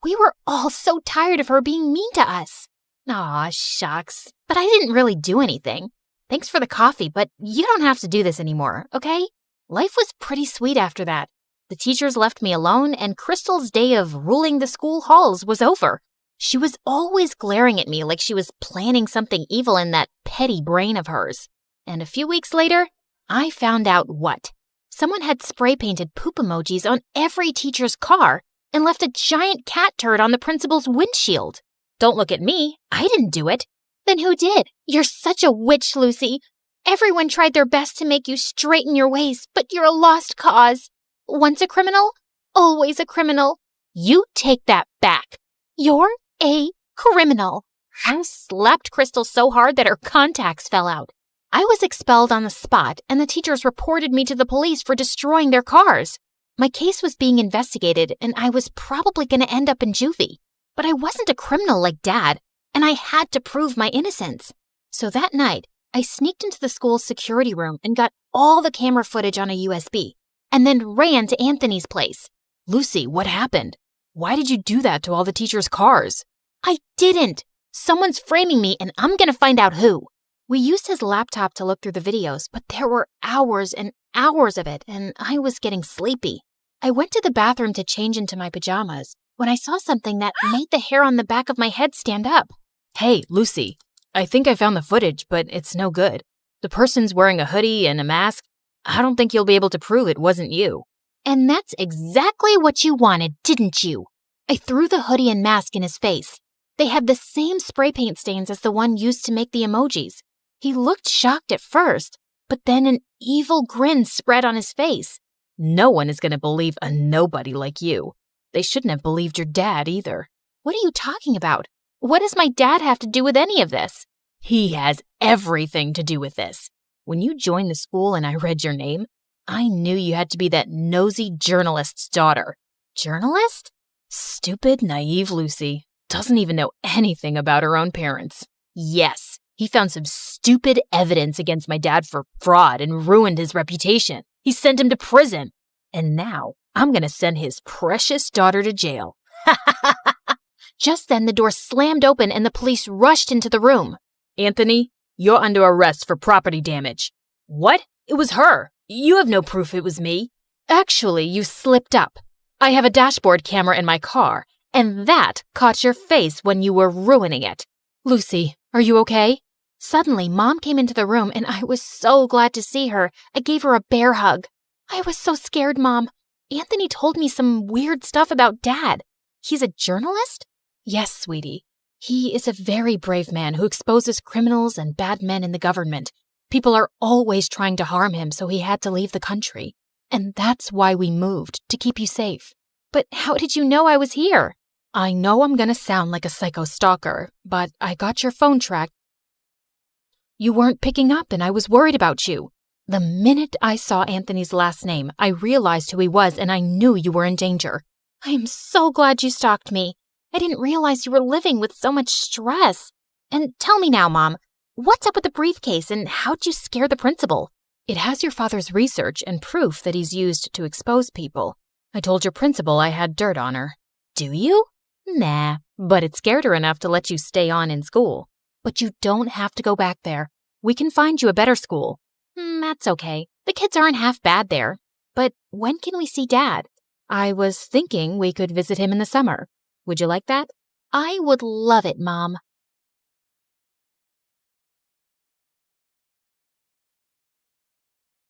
We were all so tired of her being mean to us. Aw, shucks. But I didn't really do anything. Thanks for the coffee, but you don't have to do this anymore, okay? Life was pretty sweet after that. The teachers left me alone, and Crystal's day of ruling the school halls was over. She was always glaring at me like she was planning something evil in that petty brain of hers. And a few weeks later, I found out what. Someone had spray-painted poop emojis on every teacher's car and left a giant cat turd on the principal's windshield. Don't look at me. I didn't do it. Then who did? You're such a witch, Lucy. Everyone tried their best to make you straighten your ways, but you're a lost cause. Once a criminal, always a criminal. You take that back. You're a criminal. I slapped Crystal so hard that her contacts fell out. I was expelled on the spot, and the teachers reported me to the police for destroying their cars. My case was being investigated, and I was probably going to end up in juvie. But I wasn't a criminal like Dad, and I had to prove my innocence. So that night, I sneaked into the school's security room and got all the camera footage on a USB, and then ran to Anthony's place. Lucy, what happened? Why did you do that to all the teachers' cars? I didn't. Someone's framing me and I'm gonna find out who. We used his laptop to look through the videos, but there were hours and hours of it, and I was getting sleepy. I went to the bathroom to change into my pajamas when I saw something that made the hair on the back of my head stand up. Hey, Lucy, I think I found the footage, but it's no good. The person's wearing a hoodie and a mask. I don't think you'll be able to prove it wasn't you. And that's exactly what you wanted, didn't you? I threw the hoodie and mask in his face. They had the same spray paint stains as the one used to make the emojis. He looked shocked at first, but then an evil grin spread on his face. No one is going to believe a nobody like you. They shouldn't have believed your dad either. What are you talking about? What does my dad have to do with any of this? He has everything to do with this. When you joined the school and I read your name, I knew you had to be that nosy journalist's daughter. Journalist? Stupid, naive Lucy. Doesn't even know anything about her own parents. Yes, he found some stupid evidence against my dad for fraud and ruined his reputation. He sent him to prison. And now I'm going to send his precious daughter to jail. Just then the door slammed open and the police rushed into the room. Anthony, you're under arrest for property damage. What? It was her. You have no proof it was me. Actually, you slipped up. I have a dashboard camera in my car, and that caught your face when you were ruining it. Lucy, are you okay? Suddenly, Mom came into the room, and I was so glad to see her. I gave her a bear hug. I was so scared, Mom. Anthony told me some weird stuff about Dad. He's a journalist? Yes, sweetie. He is a very brave man who exposes criminals and bad men in the government. People are always trying to harm him, so he had to leave the country. And that's why we moved, to keep you safe. But how did you know I was here? I know I'm gonna sound like a psycho stalker, but I got your phone tracked. You weren't picking up and I was worried about you. The minute I saw Anthony's last name, I realized who he was and I knew you were in danger. I am so glad you stalked me. I didn't realize you were living with so much stress. And tell me now, Mom, what's up with the briefcase and how'd you scare the principal? It has your father's research and proof that he's used to expose people. I told your principal I had dirt on her. Do you? Nah, but it scared her enough to let you stay on in school. But you don't have to go back there. We can find you a better school. That's okay. The kids aren't half bad there. But when can we see Dad? I was thinking we could visit him in the summer. Would you like that? I would love it, Mom.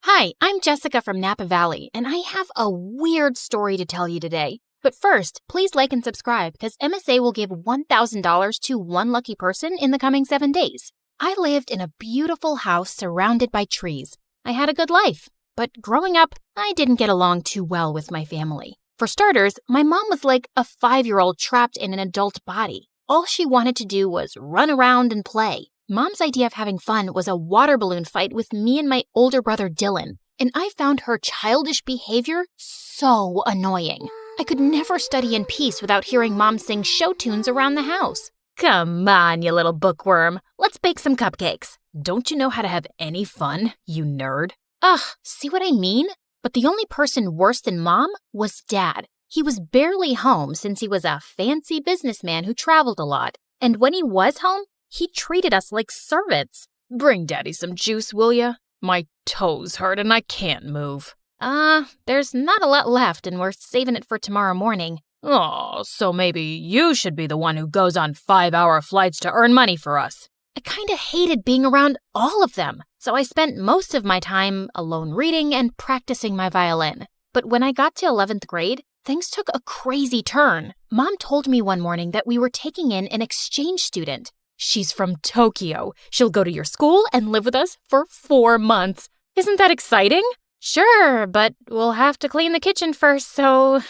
Hi, I'm Jessica from Napa Valley, and I have a weird story to tell you today. But first, please like and subscribe because MSA will give $1,000 to one lucky person in the coming 7 days. I lived in a beautiful house surrounded by trees. I had a good life, but growing up, I didn't get along too well with my family. For starters, my mom was like a 5-year-old trapped in an adult body. All she wanted to do was run around and play. Mom's idea of having fun was a water balloon fight with me and my older brother Dylan, and I found her childish behavior so annoying. I could never study in peace without hearing Mom sing show tunes around the house. Come on, you little bookworm. Let's bake some cupcakes. Don't you know how to have any fun, you nerd? Ugh, see what I mean? But the only person worse than Mom was Dad. He was barely home since he was a fancy businessman who traveled a lot. And when he was home, he treated us like servants. Bring Daddy some juice, will ya? My toes hurt and I can't move. There's not a lot left and we're saving it for tomorrow morning. Oh, so maybe you should be the one who goes on 5-hour flights to earn money for us. I kinda hated being around all of them, so I spent most of my time alone reading and practicing my violin. But when I got to 11th grade, things took a crazy turn. Mom told me one morning that we were taking in an exchange student. She's from Tokyo. She'll go to your school and live with us for 4 months. Isn't that exciting? Sure, but we'll have to clean the kitchen first so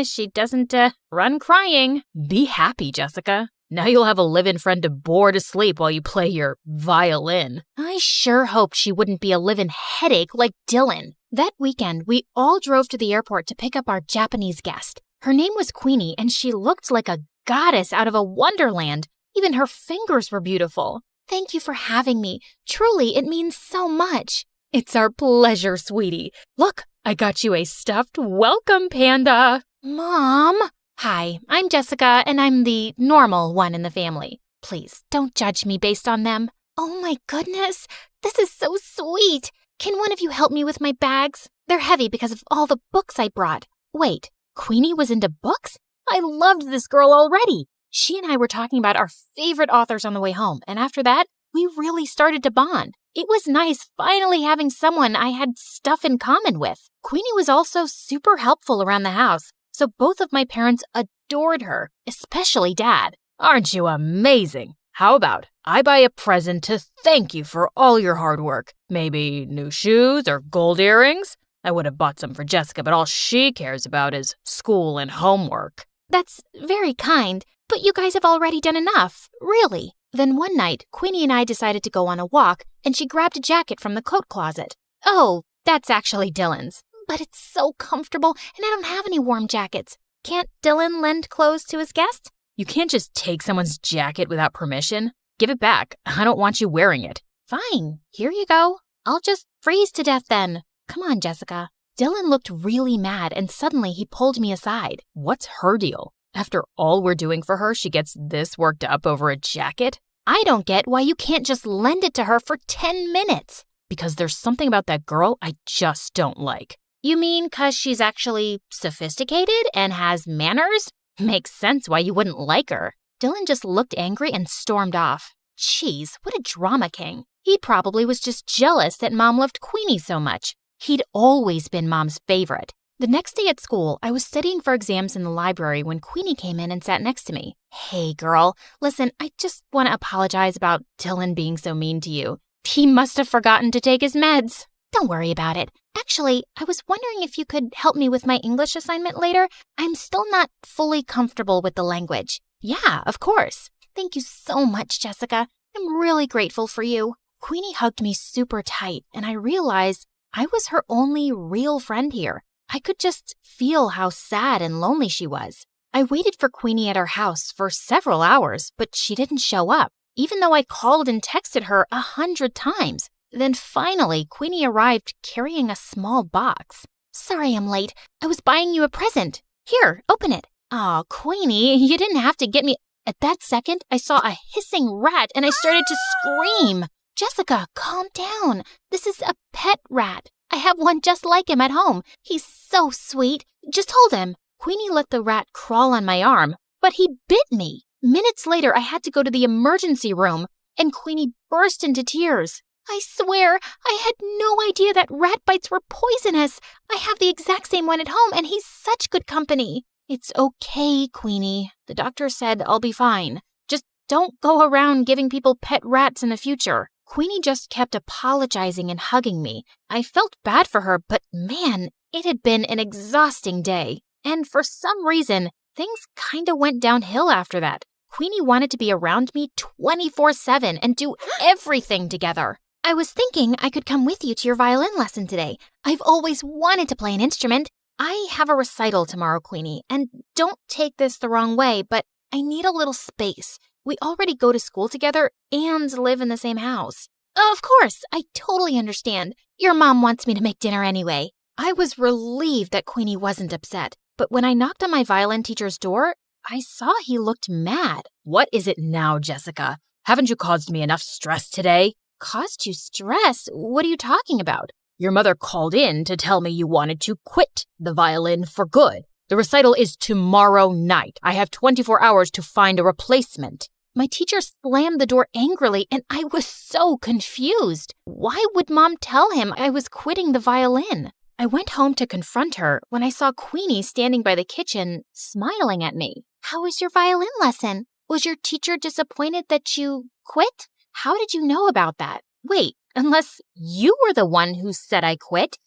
she doesn't run crying. Be happy, Jessica. Now you'll have a live-in friend to bore to sleep while you play your violin. I sure hoped she wouldn't be a live-in headache like Dylan. That weekend, we all drove to the airport to pick up our Japanese guest. Her name was Queenie, and she looked like a goddess out of a wonderland. Even her fingers were beautiful. Thank you for having me. Truly, it means so much. It's our pleasure, sweetie. Look, I got you a stuffed welcome panda. Mom? Hi, I'm Jessica, and I'm the normal one in the family. Please, don't judge me based on them. Oh my goodness, this is so sweet. Can one of you help me with my bags? They're heavy because of all the books I brought. Wait, Queenie was into books? I loved this girl already. She and I were talking about our favorite authors on the way home, and after that, we really started to bond. It was nice finally having someone I had stuff in common with. Queenie was also super helpful around the house, so both of my parents adored her, especially Dad. Aren't you amazing? How about I buy a present to thank you for all your hard work? Maybe new shoes or gold earrings? I would have bought some for Jessica, but all she cares about is school and homework. That's very kind, but you guys have already done enough, really. Then one night, Queenie and I decided to go on a walk, and she grabbed a jacket from the coat closet. Oh, that's actually Dylan's. But it's so comfortable, and I don't have any warm jackets. Can't Dylan lend clothes to his guest? You can't just take someone's jacket without permission. Give it back. I don't want you wearing it. Fine, here you go. I'll just freeze to death then. Come on, Jessica. Dylan looked really mad, and suddenly he pulled me aside. What's her deal? After all we're doing for her, she gets this worked up over a jacket? I don't get why you can't just lend it to her for 10 minutes. Because there's something about that girl I just don't like. You mean 'cause she's actually sophisticated and has manners? Makes sense why you wouldn't like her. Dylan just looked angry and stormed off. Jeez, what a drama king. He probably was just jealous that Mom loved Queenie so much. He'd always been Mom's favorite. The next day at school, I was studying for exams in the library when Queenie came in and sat next to me. Hey, girl, listen, I just want to apologize about Dylan being so mean to you. He must have forgotten to take his meds. Don't worry about it. Actually, I was wondering if you could help me with my English assignment later. I'm still not fully comfortable with the language. Yeah, of course. Thank you so much, Jessica. I'm really grateful for you. Queenie hugged me super tight, and I realized I was her only real friend here. I could just feel how sad and lonely she was. I waited for Queenie at her house for several hours, but she didn't show up, even though I called and texted her 100 times. Then finally, Queenie arrived carrying a small box. Sorry I'm late. I was buying you a present. Here, open it. Aw, Queenie, you didn't have to get me. At that second, I saw a hissing rat and I started to scream. Jessica, calm down. This is a pet rat. I have one just like him at home. He's so sweet. Just hold him. Queenie let the rat crawl on my arm, but he bit me. Minutes later, I had to go to the emergency room, and Queenie burst into tears. I swear, I had no idea that rat bites were poisonous. I have the exact same one at home, and he's such good company. It's okay, Queenie. The doctor said I'll be fine. Just don't go around giving people pet rats in the future. Queenie just kept apologizing and hugging me. I felt bad for her, but man, it had been an exhausting day. And for some reason, things kinda went downhill after that. Queenie wanted to be around me 24/7 and do everything together. I was thinking I could come with you to your violin lesson today. I've always wanted to play an instrument. I have a recital tomorrow, Queenie, and don't take this the wrong way, but I need a little space. We already go to school together and live in the same house. Of course, I totally understand. Your mom wants me to make dinner anyway. I was relieved that Queenie wasn't upset, but when I knocked on my violin teacher's door, I saw he looked mad. What is it now, Jessica? Haven't you caused me enough stress today? Caused you stress? What are you talking about? Your mother called in to tell me you wanted to quit the violin for good. The recital is tomorrow night. I have 24 hours to find a replacement. My teacher slammed the door angrily, and I was so confused. Why would Mom tell him I was quitting the violin? I went home to confront her when I saw Queenie standing by the kitchen, smiling at me. How was your violin lesson? Was your teacher disappointed that you quit? How did you know about that? Wait, unless you were the one who said I quit?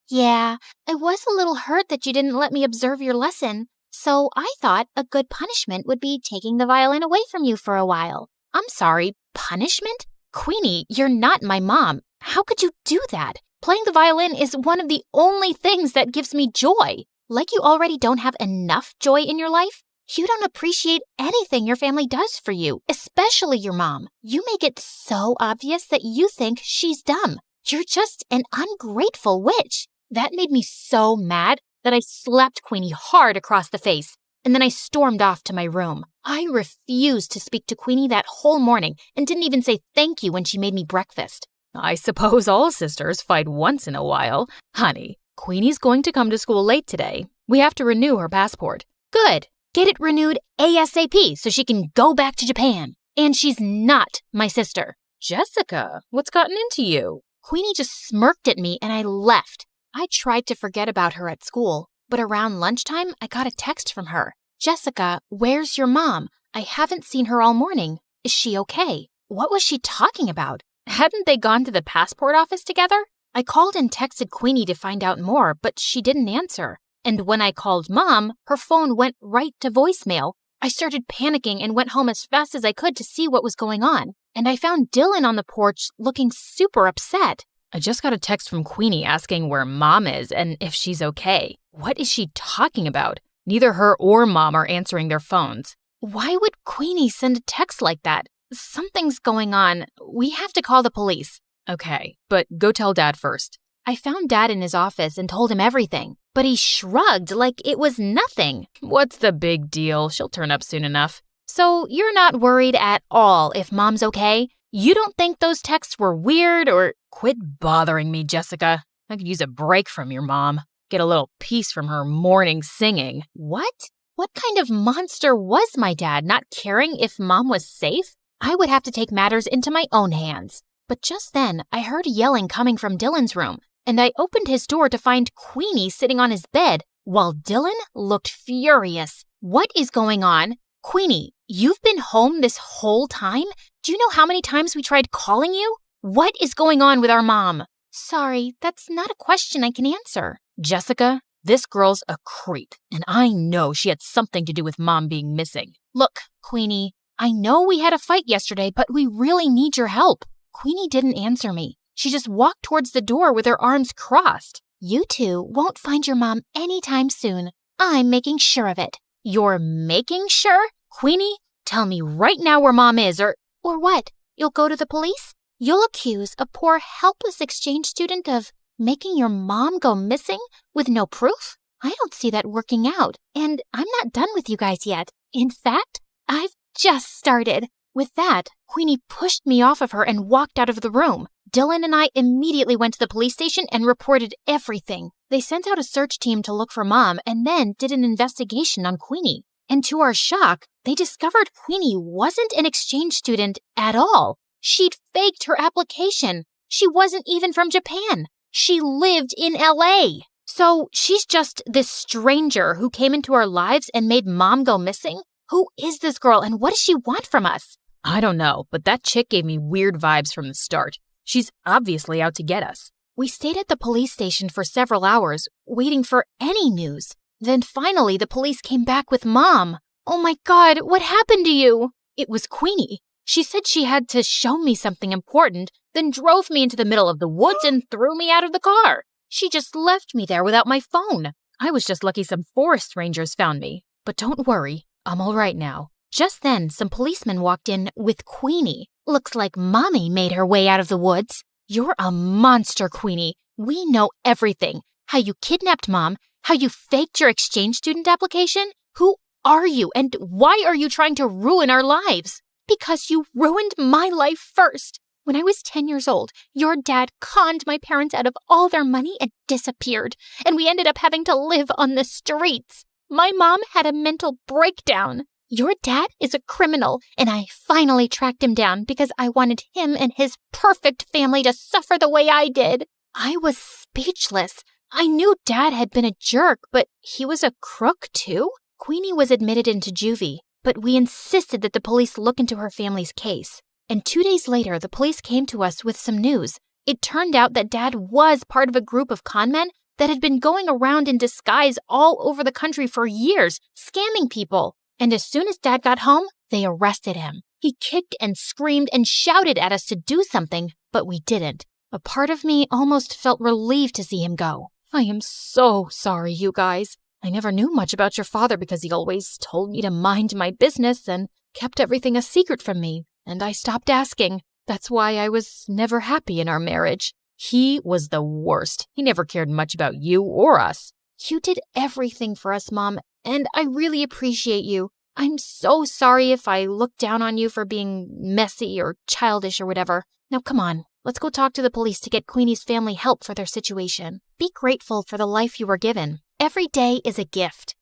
Yeah, I was a little hurt that you didn't let me observe your lesson. So I thought a good punishment would be taking the violin away from you for a while. I'm sorry, punishment? Queenie, you're not my mom. How could you do that? Playing the violin is one of the only things that gives me joy. Like you already don't have enough joy in your life? You don't appreciate anything your family does for you, especially your mom. You make it so obvious that you think she's dumb. You're just an ungrateful witch. That made me so mad that I slapped Queenie hard across the face. and then I stormed off to my room. I refused to speak to Queenie that whole morning and didn't even say thank you when she made me breakfast. I suppose all sisters fight once in a while. Honey, Queenie's going to come to school late today. We have to renew her passport. Good. Get it renewed ASAP so she can go back to Japan. And she's not my sister. Jessica, what's gotten into you? Queenie just smirked at me and I left. I tried to forget about her at school, but around lunchtime, I got a text from her. Jessica, where's your mom? I haven't seen her all morning. Is she okay? What was she talking about? Hadn't they gone to the passport office together? I called and texted Queenie to find out more, but she didn't answer. And when I called Mom, her phone went right to voicemail. I started panicking and went home as fast as I could to see what was going on. And I found Dylan on the porch looking super upset. I just got a text from Queenie asking where Mom is and if she's okay. What is she talking about? Neither her or Mom are answering their phones. Why would Queenie send a text like that? Something's going on. We have to call the police. Okay, but go tell Dad first. I found Dad in his office and told him everything, but he shrugged like it was nothing. What's the big deal? She'll turn up soon enough. So you're not worried at all if Mom's okay? You don't think those texts were weird or... Quit bothering me, Jessica. I could use a break from your mom. Get a little peace from her morning singing. What? What kind of monster was my dad, not caring if Mom was safe? I would have to take matters into my own hands. But just then, I heard yelling coming from Dylan's room, and I opened his door to find Queenie sitting on his bed, while Dylan looked furious. What is going on? Queenie, you've been home this whole time? Do you know how many times we tried calling you? What is going on with our mom? Sorry, that's not a question I can answer. Jessica, this girl's a creep, and I know she had something to do with Mom being missing. Look, Queenie, I know we had a fight yesterday, but we really need your help. Queenie didn't answer me. She just walked towards the door with her arms crossed. You two won't find your mom anytime soon. I'm making sure of it. You're making sure? Queenie, tell me right now where Mom is, or what? You'll go to the police? You'll accuse a poor, helpless exchange student of making your mom go missing with no proof? I don't see that working out, and I'm not done with you guys yet. In fact, I've just started. With that, Queenie pushed me off of her and walked out of the room. Dylan and I immediately went to the police station and reported everything. They sent out a search team to look for Mom and then did an investigation on Queenie. And to our shock, they discovered Queenie wasn't an exchange student at all. She'd faked her application. She wasn't even from Japan. She lived in LA. So she's just this stranger who came into our lives and made Mom go missing? Who is this girl and what does she want from us? I don't know, but that chick gave me weird vibes from the start. She's obviously out to get us. We stayed at the police station for several hours, waiting for any news. Then finally, the police came back with Mom. Oh my God, what happened to you? It was Queenie. She said she had to show me something important, then drove me into the middle of the woods and threw me out of the car. She just left me there without my phone. I was just lucky some forest rangers found me. But don't worry, I'm all right now. Just then, some policemen walked in with Queenie. Looks like Mommy made her way out of the woods. You're a monster, Queenie. We know everything. How you kidnapped Mom, how you faked your exchange student application. Who are you and why are you trying to ruin our lives? Because you ruined my life first. When I was 10 years old, your dad conned my parents out of all their money and disappeared. And we ended up having to live on the streets. My mom had a mental breakdown. Your dad is a criminal, and I finally tracked him down because I wanted him and his perfect family to suffer the way I did. I was speechless. I knew Dad had been a jerk, but he was a crook too? Queenie was admitted into juvie, but we insisted that the police look into her family's case. And 2 days later, the police came to us with some news. It turned out that Dad was part of a group of con men that had been going around in disguise all over the country for years, scamming people. And as soon as Dad got home, they arrested him. He kicked and screamed and shouted at us to do something, but we didn't. A part of me almost felt relieved to see him go. I am so sorry, you guys. I never knew much about your father because he always told me to mind my business and kept everything a secret from me. And I stopped asking. That's why I was never happy in our marriage. He was the worst. He never cared much about you or us. You did everything for us, Mom. and I really appreciate you. I'm so sorry if I looked down on you for being messy or childish or whatever. Now come on, let's go talk to the police to get Queenie's family help for their situation. Be grateful for the life you were given. Every day is a gift.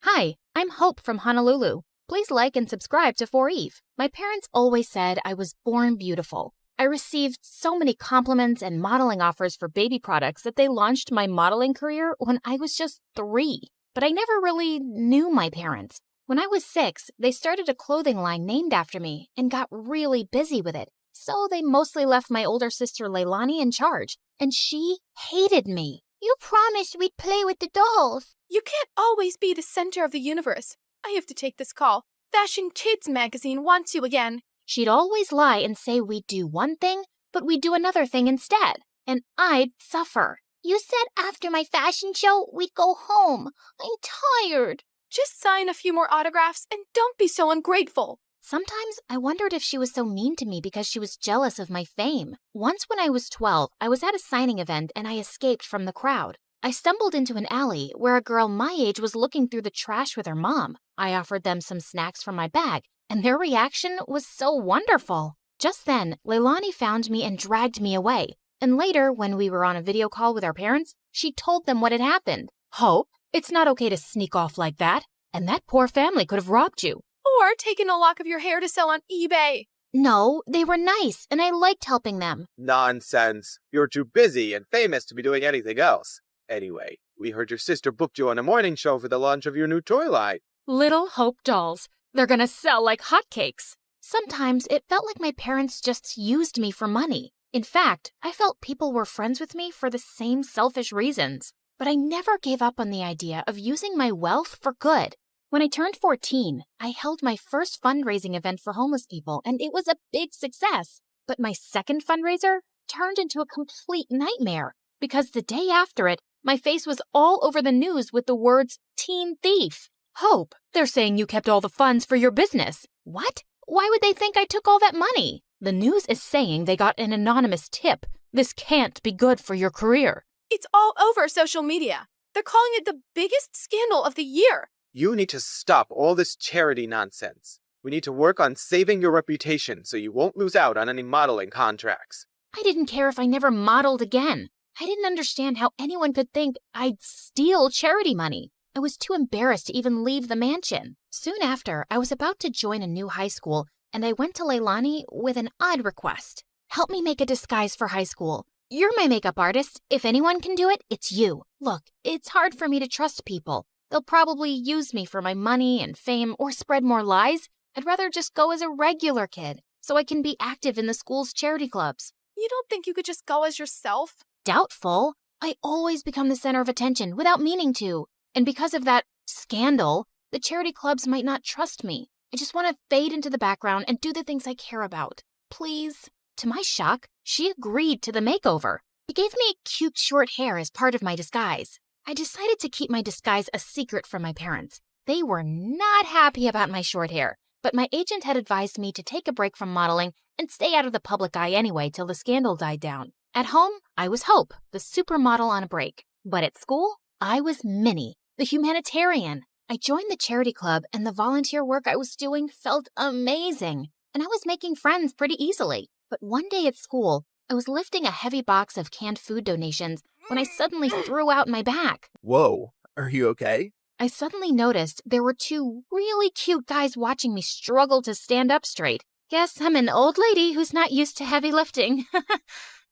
Hi, I'm Hope from Honolulu. Please like and subscribe to 4Eve. My parents always said I was born beautiful. I received so many compliments and modeling offers for baby products that they launched my modeling career when I was just 3. But I never really knew my parents. When I was 6, they started a clothing line named after me and got really busy with it. So they mostly left my older sister Leilani in charge, and she hated me. You promised we'd play with the dolls. You can't always be the center of the universe. I have to take this call. Fashion Kids magazine wants you again. She'd always lie and say we'd do one thing, but we'd do another thing instead, and I'd suffer. You said after my fashion show, we'd go home. I'm tired. Just sign a few more autographs and don't be so ungrateful. Sometimes I wondered if she was so mean to me because she was jealous of my fame. Once when I was 12, I was at a signing event and I escaped from the crowd. I stumbled into an alley where a girl my age was looking through the trash with her mom. I offered them some snacks from my bag, and their reaction was so wonderful. Just then, Leilani found me and dragged me away. And later, when we were on a video call with our parents, she told them what had happened. Hope, it's not okay to sneak off like that. And that poor family could have robbed you. Or taken a lock of your hair to sell on eBay. No, they were nice, and I liked helping them. Nonsense. You're too busy and famous to be doing anything else. Anyway, we heard your sister booked you on a morning show for the launch of your new toy line. Little Hope dolls. They're gonna sell like hotcakes. Sometimes it felt like my parents just used me for money. In fact, I felt people were friends with me for the same selfish reasons. But I never gave up on the idea of using my wealth for good. When I turned 14, I held my first fundraising event for homeless people, and it was a big success. But my second fundraiser turned into a complete nightmare, because the day after it, my face was all over the news with the words, "Teen Thief." Hope, they're saying you kept all the funds for your business. What? Why would they think I took all that money? The news is saying they got an anonymous tip. This can't be good for your career. It's all over social media. They're calling it the biggest scandal of the year. You need to stop all this charity nonsense. We need to work on saving your reputation so you won't lose out on any modeling contracts. I didn't care if I never modeled again. I didn't understand how anyone could think I'd steal charity money. I was too embarrassed to even leave the mansion. Soon after, I was about to join a new high school, and I went to Leilani with an odd request. Help me make a disguise for high school. You're my makeup artist. If anyone can do it, it's you. Look, it's hard for me to trust people. They'll probably use me for my money and fame or spread more lies. I'd rather just go as a regular kid so I can be active in the school's charity clubs. You don't think you could just go as yourself? Doubtful. I always become the center of attention without meaning to. And because of that scandal, the charity clubs might not trust me. I just want to fade into the background and do the things I care about. Please. To my shock, she agreed to the makeover. She gave me cute short hair as part of my disguise. I decided to keep my disguise a secret from my parents. They were not happy about my short hair, but my agent had advised me to take a break from modeling and stay out of the public eye anyway till the scandal died down. At home, I was Hope, the supermodel on a break. But at school, I was Minnie, the humanitarian. I joined the charity club, and the volunteer work I was doing felt amazing. And I was making friends pretty easily. But one day at school, I was lifting a heavy box of canned food donations when I suddenly threw out my back. Whoa, are you okay? I suddenly noticed there were 2 really cute guys watching me struggle to stand up straight. Guess I'm an old lady who's not used to heavy lifting.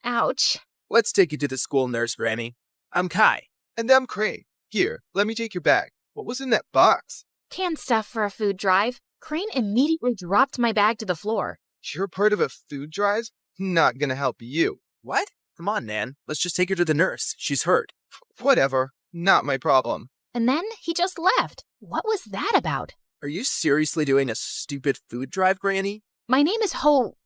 Ouch. Let's take you to the school nurse, Granny. I'm Kai. And I'm Crane. Here, let me take your bag. What was in that box? Canned stuff for a food drive. Crane immediately dropped my bag to the floor. You're part of a food drive? Not gonna help you. What? Come on, Nan. Let's just take her to the nurse. She's hurt. Whatever. Not my problem. And then he just left. What was that about? Are you seriously doing a stupid food drive, Granny? My name is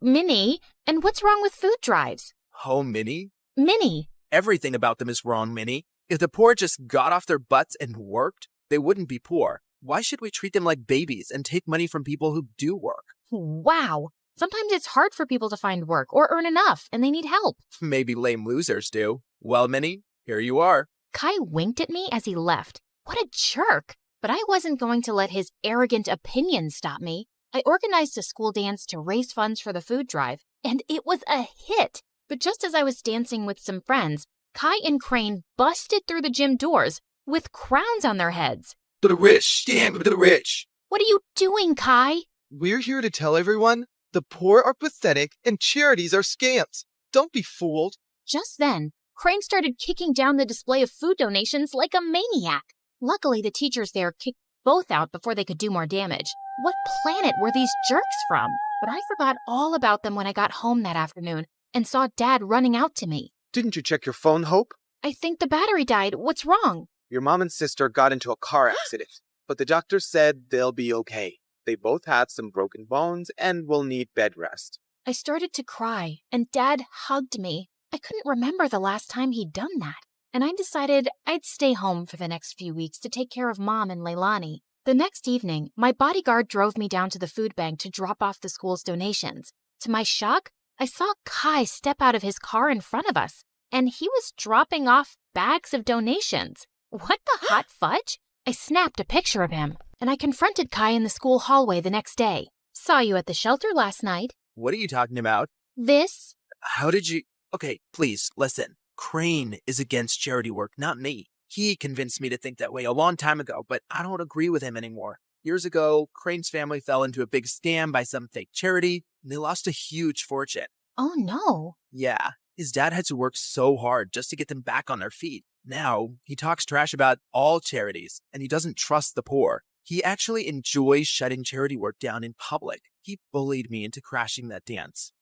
Minnie, and what's wrong with food drives? Minnie? Minnie. Everything about them is wrong, Minnie. If the poor just got off their butts and worked, they wouldn't be poor. Why should we treat them like babies and take money from people who do work? Wow. Sometimes it's hard for people to find work or earn enough, and they need help. Maybe lame losers do. Well, Minnie, here you are. Kai winked at me as he left. What a jerk! But I wasn't going to let his arrogant opinions stop me. I organized a school dance to raise funds for the food drive, and it was a hit. But just as I was dancing with some friends, Kai and Crane busted through the gym doors with crowns on their heads. To the rich, stand with the rich. What are you doing, Kai? We're here to tell everyone the poor are pathetic and charities are scams. Don't be fooled. Just then, Crane started kicking down the display of food donations like a maniac. Luckily, the teachers there kicked both out before they could do more damage. What planet were these jerks from? But I forgot all about them when I got home that afternoon and saw Dad running out to me. Didn't you check your phone, Hope? I think the battery died. What's wrong? Your mom and sister got into a car accident, but the doctor said they'll be okay. They both had some broken bones and will need bed rest. I started to cry, and Dad hugged me. I couldn't remember the last time he'd done that, and I decided I'd stay home for the next few weeks to take care of Mom and Leilani. The next evening, my bodyguard drove me down to the food bank to drop off the school's donations. To my shock, I saw Kai step out of his car in front of us, and he was dropping off bags of donations. What the hot fudge? I snapped a picture of him, and I confronted Kai in the school hallway the next day. Saw you at the shelter last night. What are you talking about? This? How did you... Okay, please, listen. Crane is against charity work, not me. He convinced me to think that way a long time ago, but I don't agree with him anymore. Years ago, Crane's family fell into a big scam by some fake charity, and they lost a huge fortune. Oh no. Yeah, his dad had to work so hard just to get them back on their feet. Now, he talks trash about all charities, and he doesn't trust the poor. He actually enjoys shutting charity work down in public. He bullied me into crashing that dance.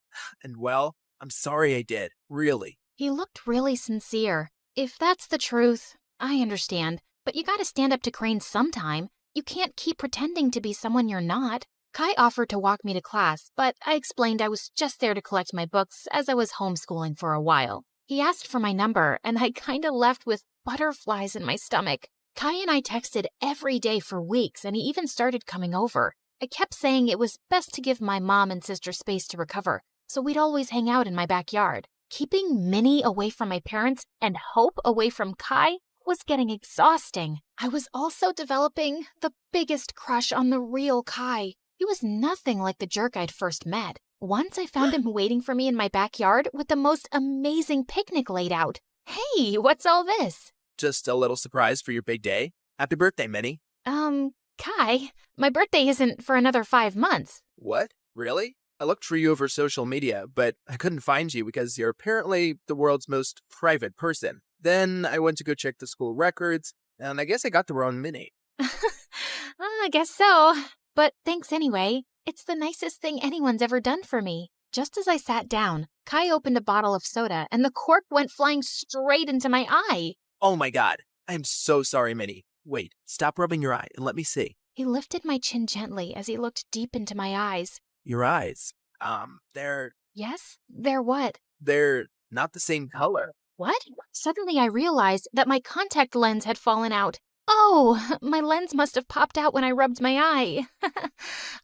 And well, I'm sorry I did, really. He looked really sincere. If that's the truth, I understand. But you gotta stand up to Crane sometime. You can't keep pretending to be someone you're not. Kai offered to walk me to class, but I explained I was just there to collect my books as I was homeschooling for a while. He asked for my number, and I kinda left with butterflies in my stomach. Kai and I texted every day for weeks, and he even started coming over. I kept saying it was best to give my mom and sister space to recover, so we'd always hang out in my backyard. Keeping Minnie away from my parents and Hope away from Kai was getting exhausting. I was also developing the biggest crush on the real Kai. He was nothing like the jerk I'd first met. Once I found him waiting for me in my backyard with the most amazing picnic laid out. Hey, what's all this? Just a little surprise for your big day. Happy birthday, Minnie. Kai, my birthday isn't for another 5 months. What? Really? I looked for you over social media, but I couldn't find you because you're apparently the world's most private person. Then I went to go check the school records, and I guess I got the wrong Minnie. I guess so. But thanks anyway. It's the nicest thing anyone's ever done for me. Just as I sat down, Kai opened a bottle of soda, and the cork went flying straight into my eye. Oh my god. I am so sorry, Minnie. Wait, stop rubbing your eye and let me see. He lifted my chin gently as he looked deep into my eyes. Your eyes. They're... Yes? They're what? They're not the same color. What? Suddenly I realized that my contact lens had fallen out. Oh, my lens must have popped out when I rubbed my eye.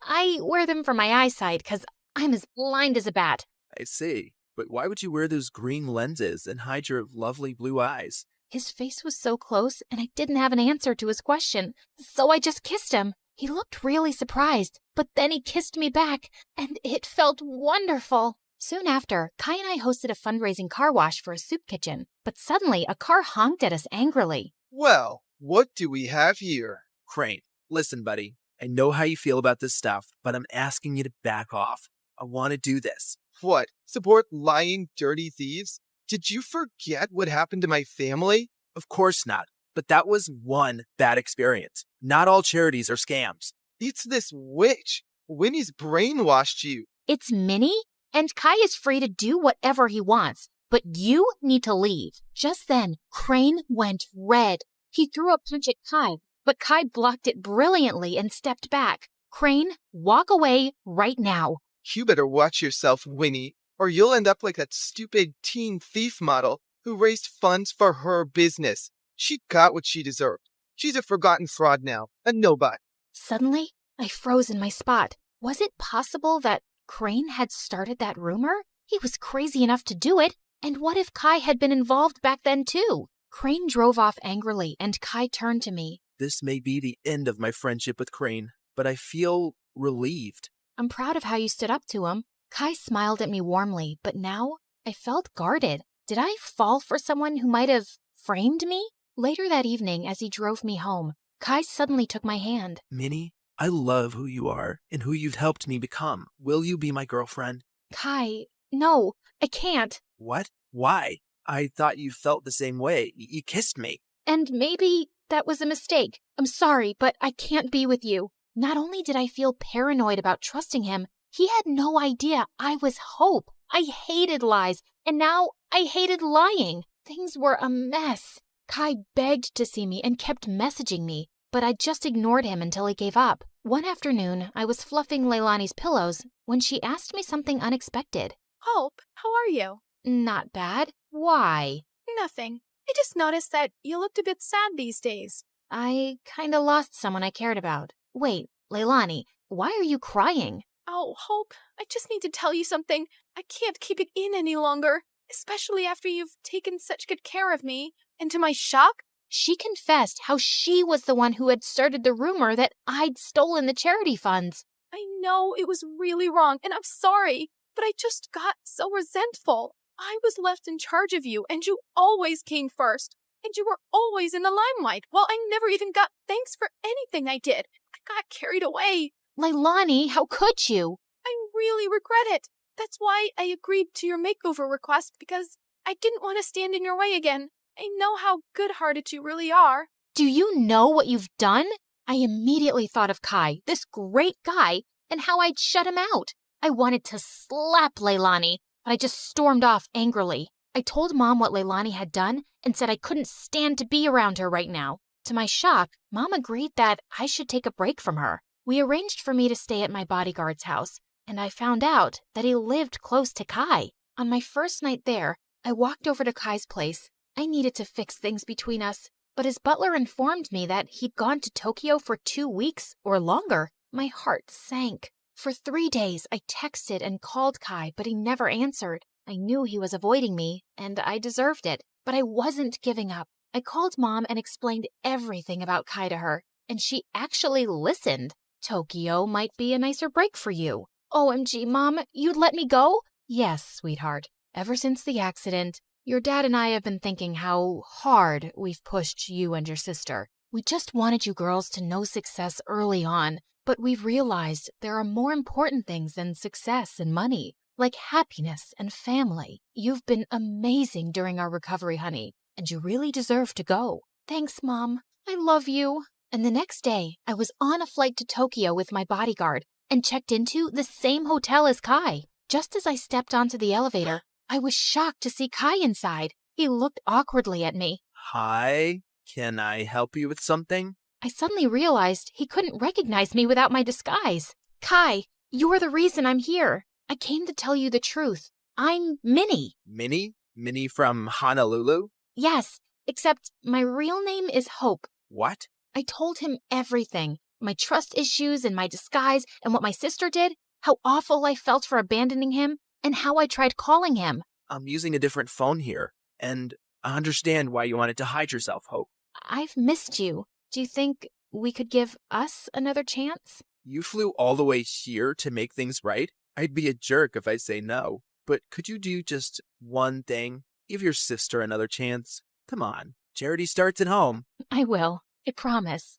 I wear them for my eyesight because I'm as blind as a bat. I see. But why would you wear those green lenses and hide your lovely blue eyes? His face was so close, and I didn't have an answer to his question, so I just kissed him. He looked really surprised, but then he kissed me back, and it felt wonderful. Soon after, Kai and I hosted a fundraising car wash for a soup kitchen, but suddenly a car honked at us angrily. Well, what do we have here? Crane, listen, buddy. I know how you feel about this stuff, but I'm asking you to back off. I want to do this. What? Support lying, dirty thieves? Did you forget what happened to my family? Of course not. But that was one bad experience. Not all charities are scams. It's this witch. Winnie's brainwashed you. It's Minnie, and Kai is free to do whatever he wants, but you need to leave. Just then, Crane went red. He threw a punch at Kai, but Kai blocked it brilliantly and stepped back. Crane, walk away right now. You better watch yourself, Winnie, or you'll end up like that stupid teen thief model who raised funds for her business. She got what she deserved. She's a forgotten fraud now, a nobody. Suddenly, I froze in my spot. Was it possible that Crane had started that rumor? He was crazy enough to do it. And what if Kai had been involved back then too? Crane drove off angrily, and Kai turned to me. This may be the end of my friendship with Crane, but I feel relieved. I'm proud of how you stood up to him. Kai smiled at me warmly, but now I felt guarded. Did I fall for someone who might have framed me? Later that evening, as he drove me home, Kai suddenly took my hand. Minnie, I love who you are and who you've helped me become. Will you be my girlfriend? Kai, no, I can't. What? Why? I thought you felt the same way. You kissed me. And maybe that was a mistake. I'm sorry, but I can't be with you. Not only did I feel paranoid about trusting him, he had no idea I was Hope. I hated lies, and now I hated lying. Things were a mess. Kai begged to see me and kept messaging me, but I just ignored him until he gave up. One afternoon, I was fluffing Leilani's pillows when she asked me something unexpected. Hope, how are you? Not bad. Why? Nothing. I just noticed that you looked a bit sad these days. I kinda lost someone I cared about. Wait, Leilani, why are you crying? Oh, Hope, I just need to tell you something. I can't keep it in any longer, especially after you've taken such good care of me. And to my shock, she confessed how she was the one who had started the rumor that I'd stolen the charity funds. I know it was really wrong, and I'm sorry, but I just got so resentful. I was left in charge of you, and you always came first. And you were always in the limelight, while I never even got thanks for anything I did. I got carried away. Leilani, how could you? I really regret it. That's why I agreed to your makeover request, because I didn't want to stand in your way again. I know how good-hearted you really are. Do you know what you've done? I immediately thought of Kai, this great guy, and how I'd shut him out. I wanted to slap Leilani, but I just stormed off angrily. I told Mom what Leilani had done and said I couldn't stand to be around her right now. To my shock, Mom agreed that I should take a break from her. We arranged for me to stay at my bodyguard's house, and I found out that he lived close to Kai. On my first night there, I walked over to Kai's place. I needed to fix things between us, but his butler informed me that he'd gone to Tokyo for 2 weeks or longer. My heart sank. For 3 days, I texted and called Kai, but he never answered. I knew he was avoiding me, and I deserved it, but I wasn't giving up. I called Mom and explained everything about Kai to her, and she actually listened. Tokyo might be a nicer break for you. OMG, Mom, you'd let me go? Yes, sweetheart. Ever since the accident, your dad and I have been thinking how hard we've pushed you and your sister. We just wanted you girls to know success early on, but we've realized there are more important things than success and money, like happiness and family. You've been amazing during our recovery, honey, and you really deserve to go. Thanks, Mom. I love you. And the next day, I was on a flight to Tokyo with my bodyguard and checked into the same hotel as Kai. Just as I stepped onto the elevator, I was shocked to see Kai inside. He looked awkwardly at me. Hi, can I help you with something? I suddenly realized he couldn't recognize me without my disguise. Kai, you're the reason I'm here. I came to tell you the truth. I'm Minnie. Minnie? Minnie from Honolulu? Yes, except my real name is Hope. What? I told him everything. My trust issues and my disguise and what my sister did, how awful I felt for abandoning him, and how I tried calling him. I'm using a different phone here, and I understand why you wanted to hide yourself, Hope. I've missed you. Do you think we could give us another chance? You flew all the way here to make things right? I'd be a jerk if I say no. But could you do just one thing? Give your sister another chance. Come on. Charity starts at home. I will. I promise.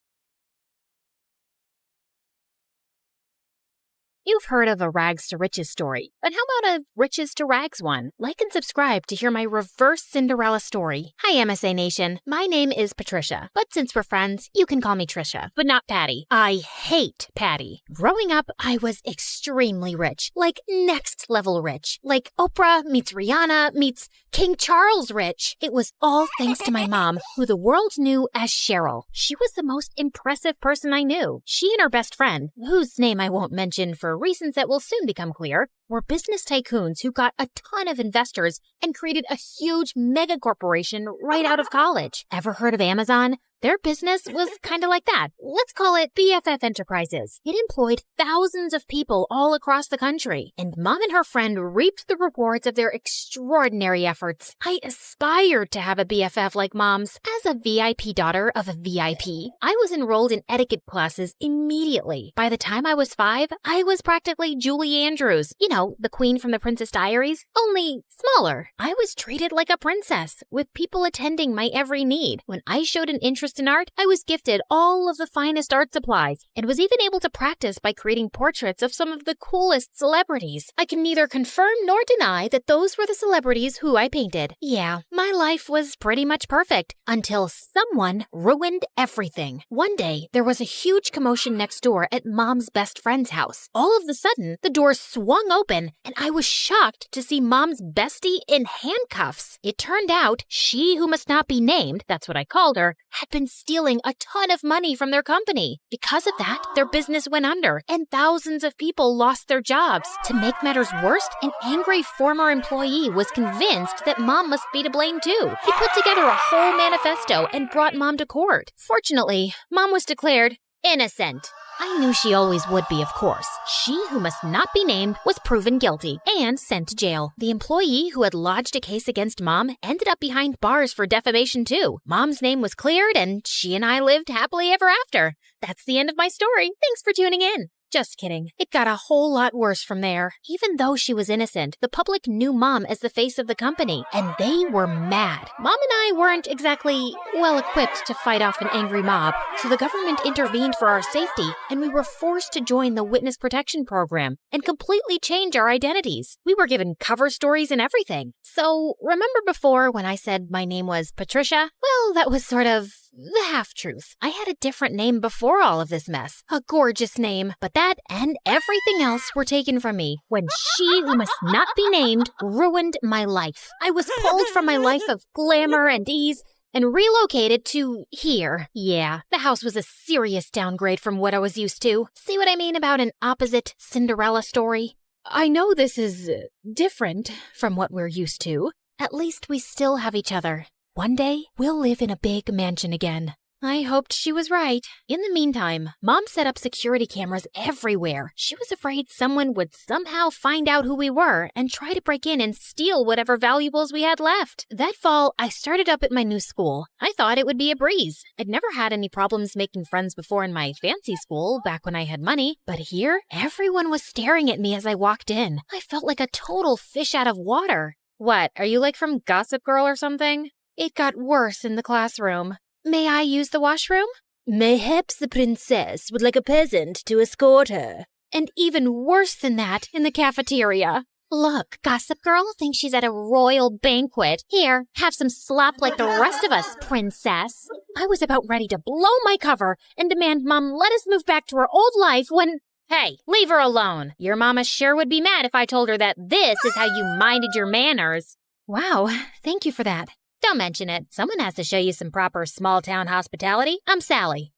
You've heard of a rags to riches story, but how about a riches to rags one? Like and subscribe to hear my reverse Cinderella story. Hi, MSA Nation. My name is Patricia, but since we're friends, you can call me Trisha, but not Patty. I hate Patty. Growing up, I was extremely rich, like next level rich, like Oprah meets Rihanna meets King Charles rich. It was all thanks to my mom, who the world knew as Cheryl. She was the most impressive person I knew. She and her best friend, whose name I won't mention for reasons that will soon become clear, were business tycoons who got a ton of investors and created a huge mega corporation right out of college. Ever heard of Amazon? Their business was kind of like that. Let's call it BFF Enterprises. It employed thousands of people all across the country, and Mom and her friend reaped the rewards of their extraordinary efforts. I aspired to have a BFF like Mom's. As a VIP daughter of a VIP, I was enrolled in etiquette classes immediately. By the time I was 5, I was practically Julie Andrews. You know, the queen from the Princess Diaries, only smaller. I was treated like a princess, with people attending my every need. When I showed an interest in art, I was gifted all of the finest art supplies and was even able to practice by creating portraits of some of the coolest celebrities. I can neither confirm nor deny that those were the celebrities who I painted. Yeah, my life was pretty much perfect until someone ruined everything. One day, there was a huge commotion next door at Mom's best friend's house. All of a sudden, the door swung open and I was shocked to see Mom's bestie in handcuffs. It turned out she who must not be named, that's what I called her, had been stealing a ton of money from their company. Because of that, their business went under and thousands of people lost their jobs. To make matters worse, an angry former employee was convinced that Mom must be to blame too. He put together a whole manifesto and brought Mom to court. Fortunately, Mom was declared innocent. I knew she always would be, of course. She who must not be named was proven guilty and sent to jail. The employee who had lodged a case against Mom ended up behind bars for defamation too. Mom's name was cleared and she and I lived happily ever after. That's the end of my story. Thanks for tuning in. Just kidding. It got a whole lot worse from there. Even though she was innocent, the public knew Mom as the face of the company, and they were mad. Mom and I weren't exactly well-equipped to fight off an angry mob, so the government intervened for our safety, and we were forced to join the Witness Protection Program and completely change our identities. We were given cover stories and everything. So, remember before when I said my name was Patricia? Well, that was sort of the half-truth. I had a different name before all of this mess. A gorgeous name. But that and everything else were taken from me when she who must not be named ruined my life. I was pulled from my life of glamour and ease and relocated to here. Yeah, the house was a serious downgrade from what I was used to. See what I mean about an opposite Cinderella story? I know this is different from what we're used to. At least we still have each other. One day, we'll live in a big mansion again. I hoped she was right. In the meantime, Mom set up security cameras everywhere. She was afraid someone would somehow find out who we were and try to break in and steal whatever valuables we had left. That fall, I started up at my new school. I thought it would be a breeze. I'd never had any problems making friends before in my fancy school, back when I had money. But here, everyone was staring at me as I walked in. I felt like a total fish out of water. What, are you like from Gossip Girl or something? It got worse in the classroom. May I use the washroom? Mayhaps the princess would like a peasant to escort her. And even worse than that in the cafeteria. Look, Gossip Girl thinks she's at a royal banquet. Here, have some slop like the rest of us, princess. I was about ready to blow my cover and demand Mom let us move back to our old life when... Hey, leave her alone. Your mama sure would be mad if I told her that this is how you minded your manners. Wow, thank you for that. Don't mention it. Someone has to show you some proper small-town hospitality. I'm Sally.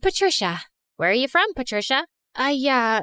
Patricia. Where are you from, Patricia? I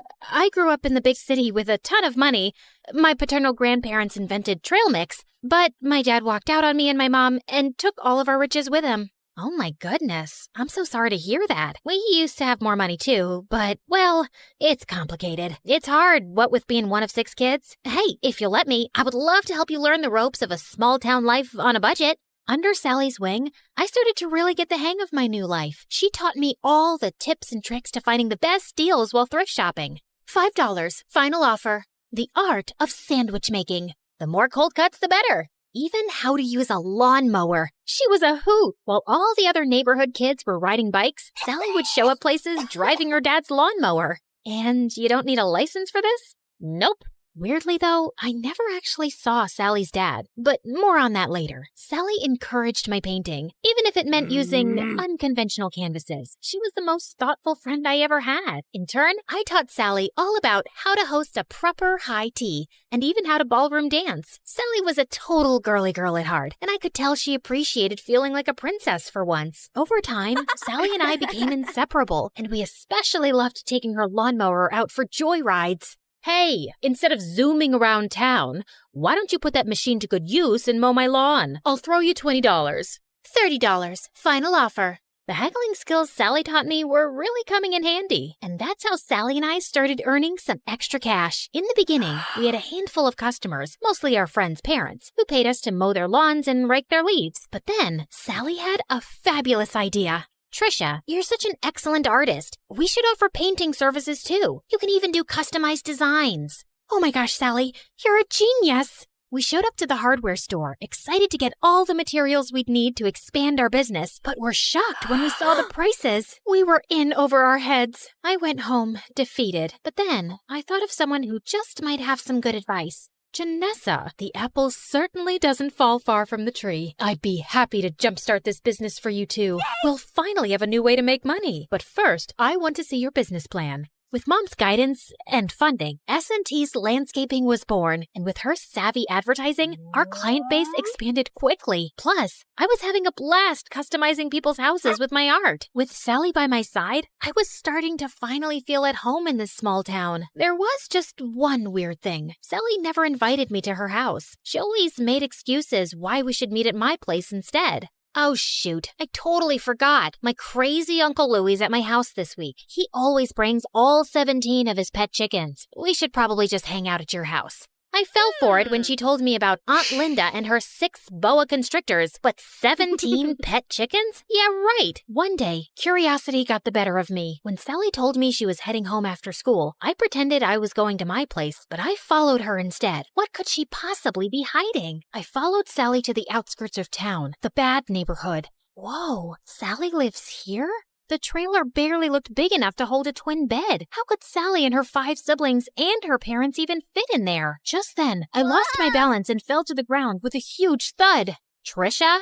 grew up in the big city with a ton of money. My paternal grandparents invented trail mix, but my dad walked out on me and my mom and took all of our riches with him. Oh my goodness. I'm so sorry to hear that. We used to have more money too, but, well, it's complicated. It's hard, what with being one of 6 kids. Hey, if you'll let me, I would love to help you learn the ropes of a small-town life on a budget. Under Sally's wing, I started to really get the hang of my new life. She taught me all the tips and tricks to finding the best deals while thrift shopping. $5, final offer. The art of sandwich making. The more cold cuts, the better. Even how to use a lawnmower. She was a hoot. While all the other neighborhood kids were riding bikes, Sally would show up places driving her dad's lawnmower. And you don't need a license for this? Nope. Weirdly, though, I never actually saw Sally's dad, but more on that later. Sally encouraged my painting, even if it meant using unconventional canvases. She was the most thoughtful friend I ever had. In turn, I taught Sally all about how to host a proper high tea and even how to ballroom dance. Sally was a total girly girl at heart, and I could tell she appreciated feeling like a princess for once. Over time, Sally and I became inseparable, and we especially loved taking her lawnmower out for joy rides. Hey, instead of zooming around town, why don't you put that machine to good use and mow my lawn? I'll throw you $20. $30. Final offer. The haggling skills Sally taught me were really coming in handy, and that's how Sally and I started earning some extra cash. In the beginning, we had a handful of customers, mostly our friends' parents, who paid us to mow their lawns and rake their leaves. But then, Sally had a fabulous idea. Trisha, you're such an excellent artist. We should offer painting services too. You can even do customized designs. Oh my gosh, Sally, you're a genius! We showed up to the hardware store, excited to get all the materials we'd need to expand our business, but were shocked when we saw the prices. We were in over our heads. I went home, defeated, but then I thought of someone who just might have some good advice. Janessa, the apple certainly doesn't fall far from the tree. I'd be happy to jumpstart this business for you too. We'll finally have a new way to make money. But first, I want to see your business plan. With Mom's guidance and funding, S&T's Landscaping was born, and with her savvy advertising, our client base expanded quickly. Plus, I was having a blast customizing people's houses with my art. With Sally by my side, I was starting to finally feel at home in this small town. There was just one weird thing. Sally never invited me to her house. She always made excuses why we should meet at my place instead. Oh shoot, I totally forgot. My crazy Uncle Louie's at my house this week. He always brings all 17 of his pet chickens. We should probably just hang out at your house. I fell for it when she told me about Aunt Linda and her 6 boa constrictors, but 17 pet chickens? Yeah, right. One day, curiosity got the better of me. When Sally told me she was heading home after school, I pretended I was going to my place, but I followed her instead. What could she possibly be hiding? I followed Sally to the outskirts of town, the bad neighborhood. Whoa, Sally lives here? The trailer barely looked big enough to hold a twin bed. How could Sally and her 5 siblings and her parents even fit in there? Just then, I lost my balance and fell to the ground with a huge thud. Trisha?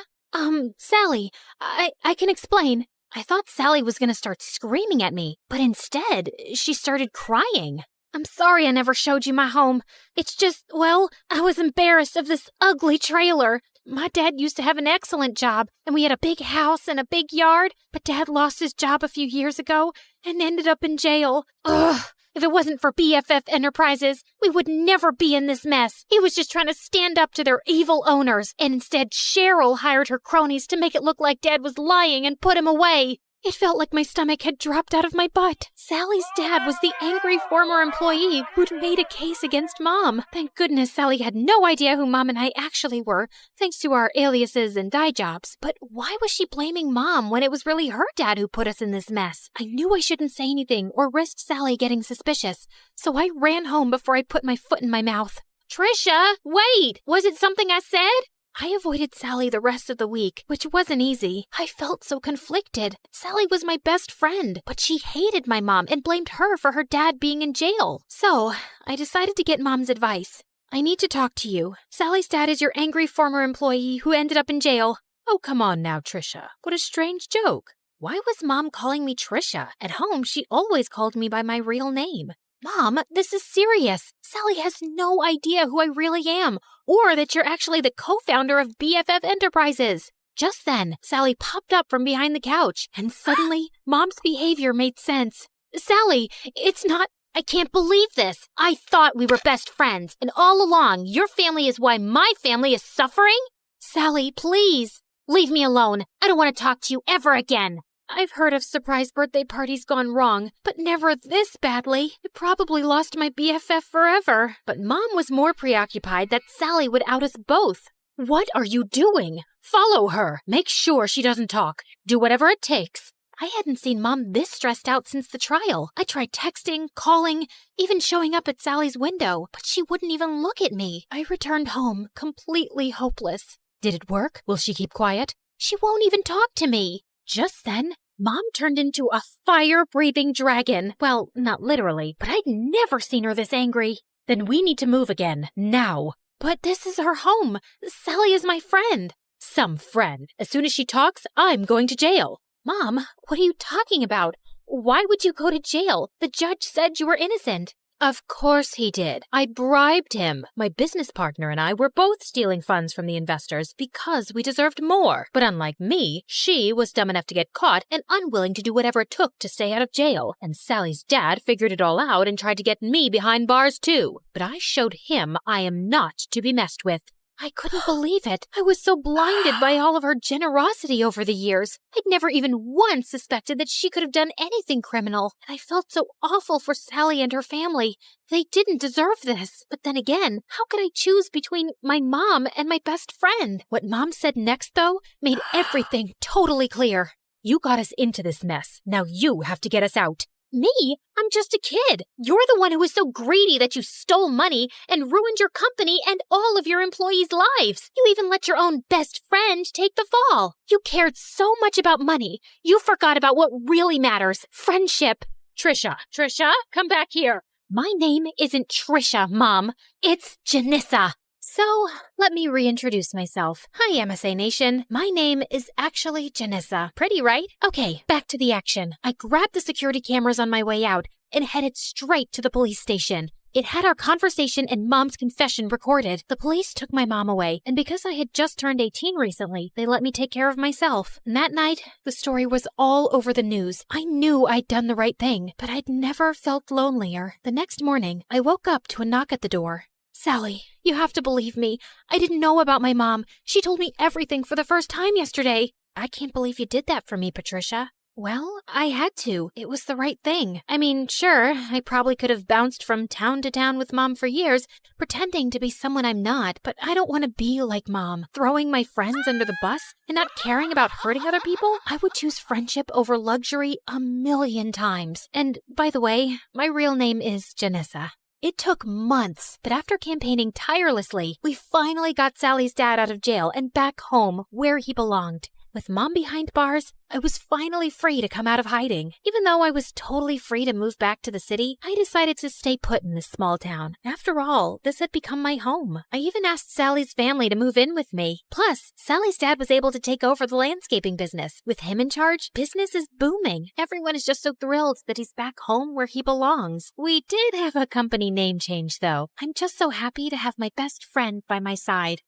Sally, I can explain. I thought Sally was gonna start screaming at me, but instead, she started crying. I'm sorry I never showed you my home. It's just, well, I was embarrassed of this ugly trailer. My dad used to have an excellent job, and we had a big house and a big yard, but Dad lost his job a few years ago and ended up in jail. Ugh! If it wasn't for BFF Enterprises, we would never be in this mess. He was just trying to stand up to their evil owners, and instead Cheryl hired her cronies to make it look like Dad was lying and put him away. It felt like my stomach had dropped out of my butt. Sally's dad was the angry former employee who'd made a case against Mom. Thank goodness Sally had no idea who Mom and I actually were, thanks to our aliases and dye jobs. But why was she blaming Mom when it was really her dad who put us in this mess? I knew I shouldn't say anything or risk Sally getting suspicious, so I ran home before I put my foot in my mouth. Trisha, wait! Was it something I said? I avoided Sally the rest of the week, which wasn't easy. I felt so conflicted. Sally was my best friend, but she hated my mom and blamed her for her dad being in jail. So, I decided to get Mom's advice. I need to talk to you. Sally's dad is your angry former employee who ended up in jail. Oh, come on now, Trisha. What a strange joke. Why was Mom calling me Trisha? At home, she always called me by my real name. Mom, this is serious. Sally has no idea who I really am, or that you're actually the co-founder of BFF Enterprises. Just then, Sally popped up from behind the couch, and suddenly, Mom's behavior made sense. Sally, it's not... I can't believe this. I thought we were best friends, and all along, your family is why my family is suffering? Sally, please, leave me alone. I don't want to talk to you ever again. I've heard of surprise birthday parties gone wrong, but never this badly. I probably lost my BFF forever. But Mom was more preoccupied that Sally would out us both. What are you doing? Follow her. Make sure she doesn't talk. Do whatever it takes. I hadn't seen Mom this stressed out since the trial. I tried texting, calling, even showing up at Sally's window, but she wouldn't even look at me. I returned home completely hopeless. Did it work? Will she keep quiet? She won't even talk to me. Just then, Mom turned into a fire-breathing dragon. Well, not literally, but I'd never seen her this angry. Then we need to move again, now. But this is her home. Sally is my friend. Some friend. As soon as she talks, I'm going to jail. Mom, what are you talking about? Why would you go to jail? The judge said you were innocent. Of course he did. I bribed him. My business partner and I were both stealing funds from the investors because we deserved more. But unlike me, she was dumb enough to get caught and unwilling to do whatever it took to stay out of jail. And Sally's dad figured it all out and tried to get me behind bars too. But I showed him I am not to be messed with. I couldn't believe it. I was so blinded by all of her generosity over the years. I'd never even once suspected that she could have done anything criminal. And I felt so awful for Sally and her family. They didn't deserve this. But then again, how could I choose between my mom and my best friend? What Mom said next, though, made everything totally clear. You got us into this mess. Now you have to get us out. Me? I'm just a kid. You're the one who was so greedy that you stole money and ruined your company and all of your employees' lives. You even let your own best friend take the fall. You cared so much about money, you forgot about what really matters, friendship. Trisha, come back here. My name isn't Trisha, Mom. It's Janissa. So, let me reintroduce myself. Hi, MSA Nation. My name is actually Janissa. Pretty, right? Okay, back to the action. I grabbed the security cameras on my way out and headed straight to the police station. It had our conversation and Mom's confession recorded. The police took my mom away, and because I had just turned 18 recently, they let me take care of myself. And that night, the story was all over the news. I knew I'd done the right thing, but I'd never felt lonelier. The next morning, I woke up to a knock at the door. Sally, you have to believe me. I didn't know about my mom. She told me everything for the first time yesterday. I can't believe you did that for me, Patricia. Well, I had to. It was the right thing. I mean, sure, I probably could have bounced from town to town with Mom for years, pretending to be someone I'm not, but I don't want to be like Mom, throwing my friends under the bus and not caring about hurting other people. I would choose friendship over luxury 1,000,000 times. And by the way, my real name is Janissa. It took months, but after campaigning tirelessly, we finally got Sally's dad out of jail and back home where he belonged. With Mom behind bars, I was finally free to come out of hiding. Even though I was totally free to move back to the city, I decided to stay put in this small town. After all, this had become my home. I even asked Sally's family to move in with me. Plus, Sally's dad was able to take over the landscaping business. With him in charge, business is booming. Everyone is just so thrilled that he's back home where he belongs. We did have a company name change, though. I'm just so happy to have my best friend by my side.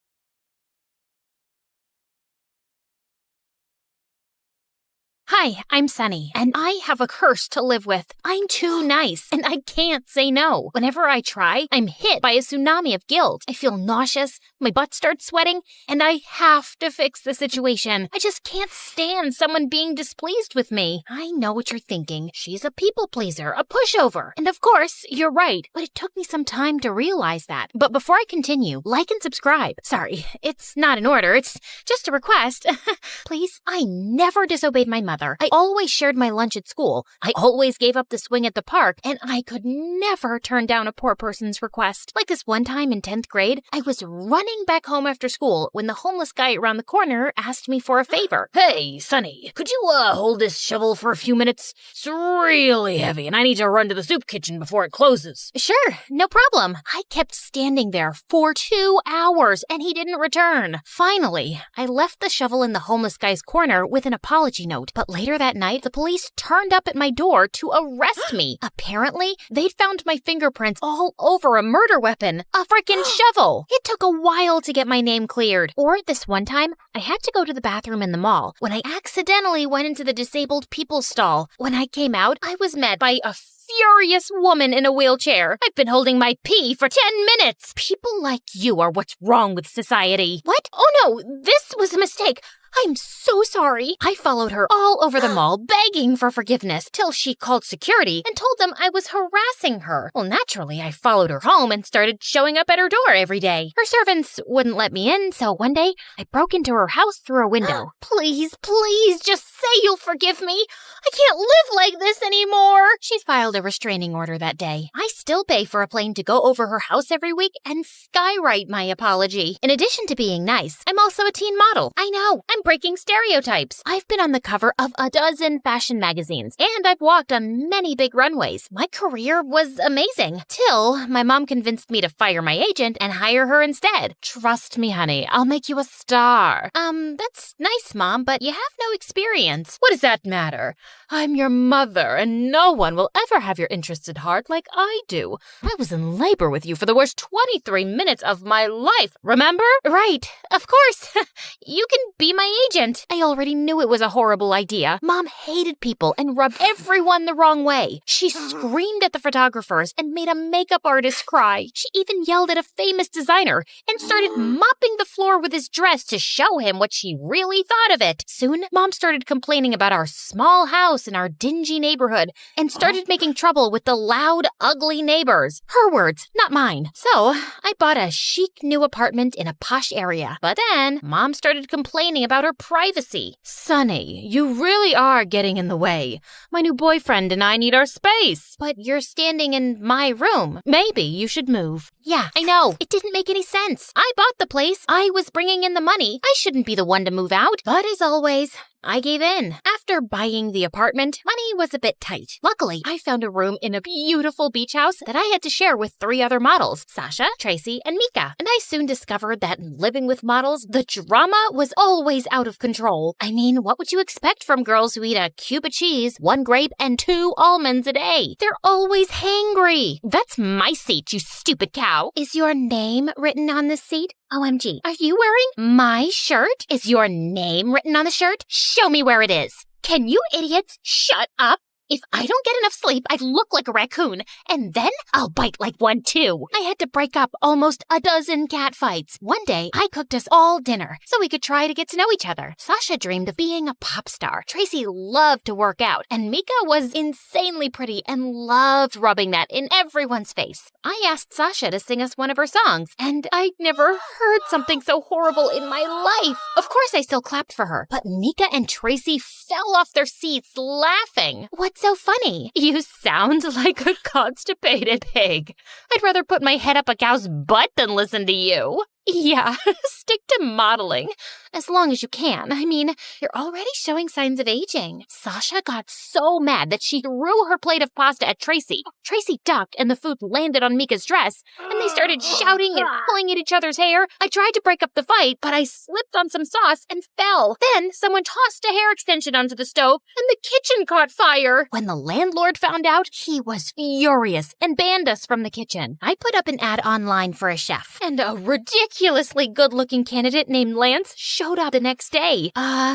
Hi, I'm Sunny, and I have a curse to live with. I'm too nice, and I can't say no. Whenever I try, I'm hit by a tsunami of guilt. I feel nauseous, my butt starts sweating, and I have to fix the situation. I just can't stand someone being displeased with me. I know what you're thinking. She's a people pleaser, a pushover. And of course, you're right, but it took me some time to realize that. But before I continue, like and subscribe. Sorry, it's not an order, it's just a request. Please, I never disobeyed my mother. I always shared my lunch at school. I always gave up the swing at the park, and I could never turn down a poor person's request. Like this one time in 10th grade, I was running back home after school when the homeless guy around the corner asked me for a favor. Hey, Sonny, could you hold this shovel for a few minutes? It's really heavy, and I need to run to the soup kitchen before it closes. Sure, no problem. I kept standing there for 2 hours, and he didn't return. Finally, I left the shovel in the homeless guy's corner with an apology note, but later that night, the police turned up at my door to arrest me. Apparently, they'd found my fingerprints all over a murder weapon, a frickin' shovel. It took a while to get my name cleared. Or this one time, I had to go to the bathroom in the mall when I accidentally went into the disabled people stall. When I came out, I was met by a furious woman in a wheelchair. I've been holding my pee for 10 minutes. People like you are what's wrong with society. What? Oh no, this was a mistake. I'm so sorry. I followed her all over the mall, begging for forgiveness, till she called security and told them I was harassing her. Well, naturally, I followed her home and started showing up at her door every day. Her servants wouldn't let me in, so one day, I broke into her house through a window. Please, just say you'll forgive me. I can't live like this anymore. She filed a restraining order that day. I still pay for a plane to go over her house every week and skywrite my apology. In addition to being nice, I'm also a teen model. I know, I'm breaking stereotypes. I've been on the cover of a dozen fashion magazines, and I've walked on many big runways. My career was amazing, till my mom convinced me to fire my agent and hire her instead. Trust me, honey, I'll make you a star. That's nice, Mom, but you have no experience. Lance. What does that matter? I'm your mother, and no one will ever have your interested heart like I do. I was in labor with you for the worst 23 minutes of my life, remember? Right, of course. You can be my agent. I already knew it was a horrible idea. Mom hated people and rubbed everyone the wrong way. She screamed at the photographers and made a makeup artist cry. She even yelled at a famous designer and started mopping the floor with his dress to show him what she really thought of it. Soon, Mom started complaining about our small house in our dingy neighborhood and started making trouble with the loud, ugly neighbors. Her words, not mine. So, I bought a chic new apartment in a posh area. But then, Mom started complaining about her privacy. Sonny, you really are getting in the way. My new boyfriend and I need our space. But you're standing in my room. Maybe you should move. Yeah, I know. It didn't make any sense. I bought the place. I was bringing in the money. I shouldn't be the one to move out. But as always, I gave in. After buying the apartment, money was a bit tight. Luckily, I found a room in a beautiful beach house that I had to share with 3 other models, Sasha, Tracy, and Mika. And I soon discovered that living with models, the drama was always out of control. I mean, what would you expect from girls who eat a cube of cheese, 1 grape, and 2 almonds a day? They're always hangry. That's my seat, you stupid cow. Is your name written on this seat? OMG, are you wearing my shirt? Is your name written on the shirt? Show me where it is. Can you idiots shut up? If I don't get enough sleep, I look like a raccoon, and then I'll bite like one too. I had to break up almost a dozen cat fights. One day, I cooked us all dinner so we could try to get to know each other. Sasha dreamed of being a pop star. Tracy loved to work out, and Mika was insanely pretty and loved rubbing that in everyone's face. I asked Sasha to sing us one of her songs, and I'd never heard something so horrible in my life. Of course, I still clapped for her, but Mika and Tracy fell off their seats laughing. What's so funny? You sound like a constipated pig. I'd rather put my head up a cow's butt than listen to you. Yeah, stick to modeling. As long as you can. I mean, you're already showing signs of aging. Sasha got so mad that she threw her plate of pasta at Tracy. Tracy ducked and the food landed on Mika's dress, and they started shouting and pulling at each other's hair. I tried to break up the fight, but I slipped on some sauce and fell. Then someone tossed a hair extension onto the stove, and the kitchen caught fire. When the landlord found out, he was furious and banned us from the kitchen. I put up an ad online for a chef, and a ridiculously good-looking candidate named Lance showed up the next day.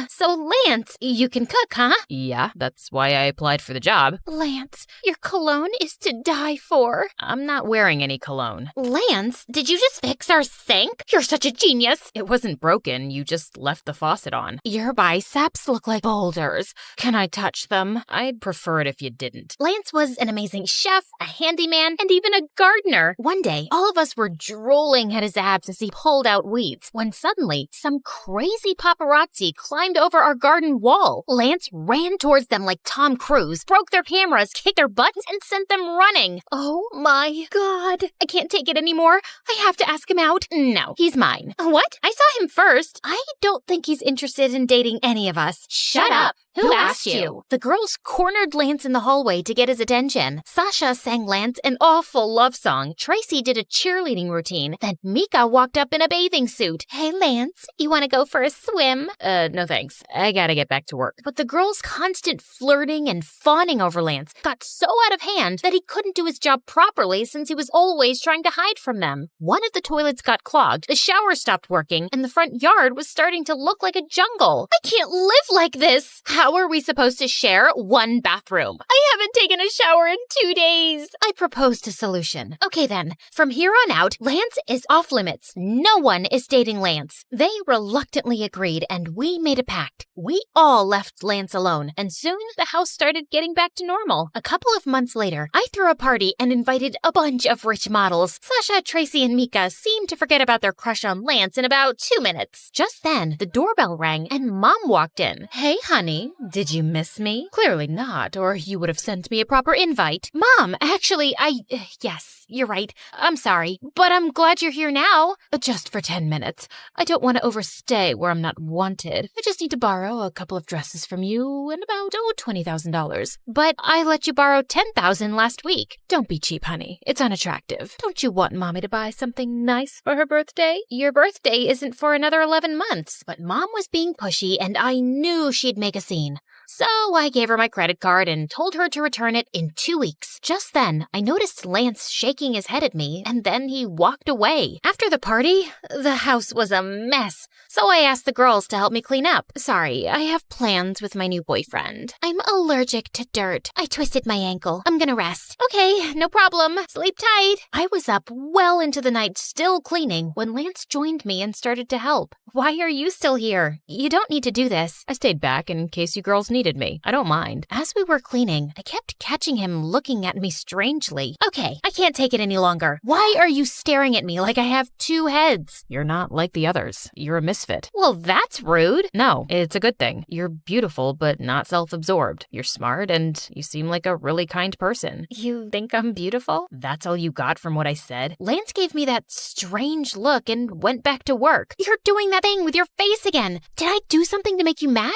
So Lance, you can cook, huh? Yeah, that's why I applied for the job. Lance, your cologne is to die for. I'm not wearing any cologne. Lance, did you just fix our sink? You're such a genius. It wasn't broken, you just left the faucet on. Your biceps look like boulders. Can I touch them? I'd prefer it if you didn't. Lance was an amazing chef, a handyman, and even a gardener. One day, all of us were drooling at his abs as he pulled out weeds, when suddenly, some crazy paparazzi climbed over our garden wall. Lance ran towards them like Tom Cruise, broke their cameras, kicked their butts, and sent them running. Oh my God. I can't take it anymore. I have to ask him out. No, he's mine. What? I saw him first. I don't think he's interested in dating any of us. Shut up. Who asked you? The girls cornered Lance in the hallway to get his attention. Sasha sang Lance an awful love song. Tracy did a cheerleading routine. Then Mika walked up in a bathing suit. Hey, Lance, you want to go for a swim? No thanks. I gotta get back to work. But the girls' constant flirting and fawning over Lance got so out of hand that he couldn't do his job properly since he was always trying to hide from them. One of the toilets got clogged, the shower stopped working, and the front yard was starting to look like a jungle. I can't live like this. How are we supposed to share one bathroom? I haven't taken a shower in 2 days. I proposed a solution. Okay then, from here on out, Lance is off limits. No one is dating Lance. They reluctantly agreed, and we made a pact. We all left Lance alone, and soon the house started getting back to normal. A couple of months later, I threw a party and invited a bunch of rich models. Sasha, Tracy, and Mika seemed to forget about their crush on Lance in about 2 minutes. Just then, the doorbell rang and Mom walked in. Hey, honey, did you miss me? Clearly not, or you would have sent me a proper invite. Mom, actually, yes, you're right. I'm sorry, but I'm glad you're here now. Just for 10 minutes. I don't want to overstay where I'm not wanted. I just need to borrow a couple of dresses from you and about, $20,000. But I let you borrow $10,000 last week. Don't be cheap, honey. It's unattractive. Don't you want Mommy to buy something nice for her birthday? Your birthday isn't for another 11 months. But Mom was being pushy and I knew she'd make a scene. So I gave her my credit card and told her to return it in 2 weeks. Just then, I noticed Lance shaking his head at me, and then he walked away. After the party, the house was a mess, so I asked the girls to help me clean up. Sorry, I have plans with my new boyfriend. I'm allergic to dirt. I twisted my ankle. I'm gonna rest. Okay, no problem. Sleep tight. I was up well into the night still cleaning when Lance joined me and started to help. Why are you still here? You don't need to do this. I stayed back in case you girls needed me. I don't mind. As we were cleaning, I kept catching him looking at me strangely. Okay, I can't take it any longer. Why are you staring at me like I have 2 heads? You're not like the others. You're a misfit. Well, that's rude. No, it's a good thing. You're beautiful, but not self-absorbed. You're smart, and you seem like a really kind person. You think I'm beautiful? That's all you got from what I said? Lance gave me that strange look and went back to work. You're doing that thing with your face again. Did I do something to make you mad?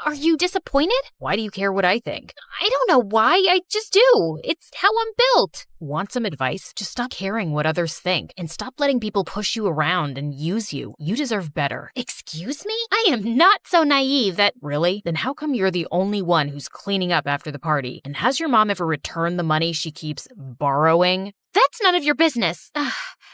Are you disappointed? Why do you care what I think? I don't know why. I just do. It's how I'm built. Want some advice? Just stop caring what others think and stop letting people push you around and use you. You deserve better. Excuse me? I am not so naive that... Really? Then how come you're the only one who's cleaning up after the party? And has your mom ever returned the money she keeps borrowing? That's none of your business.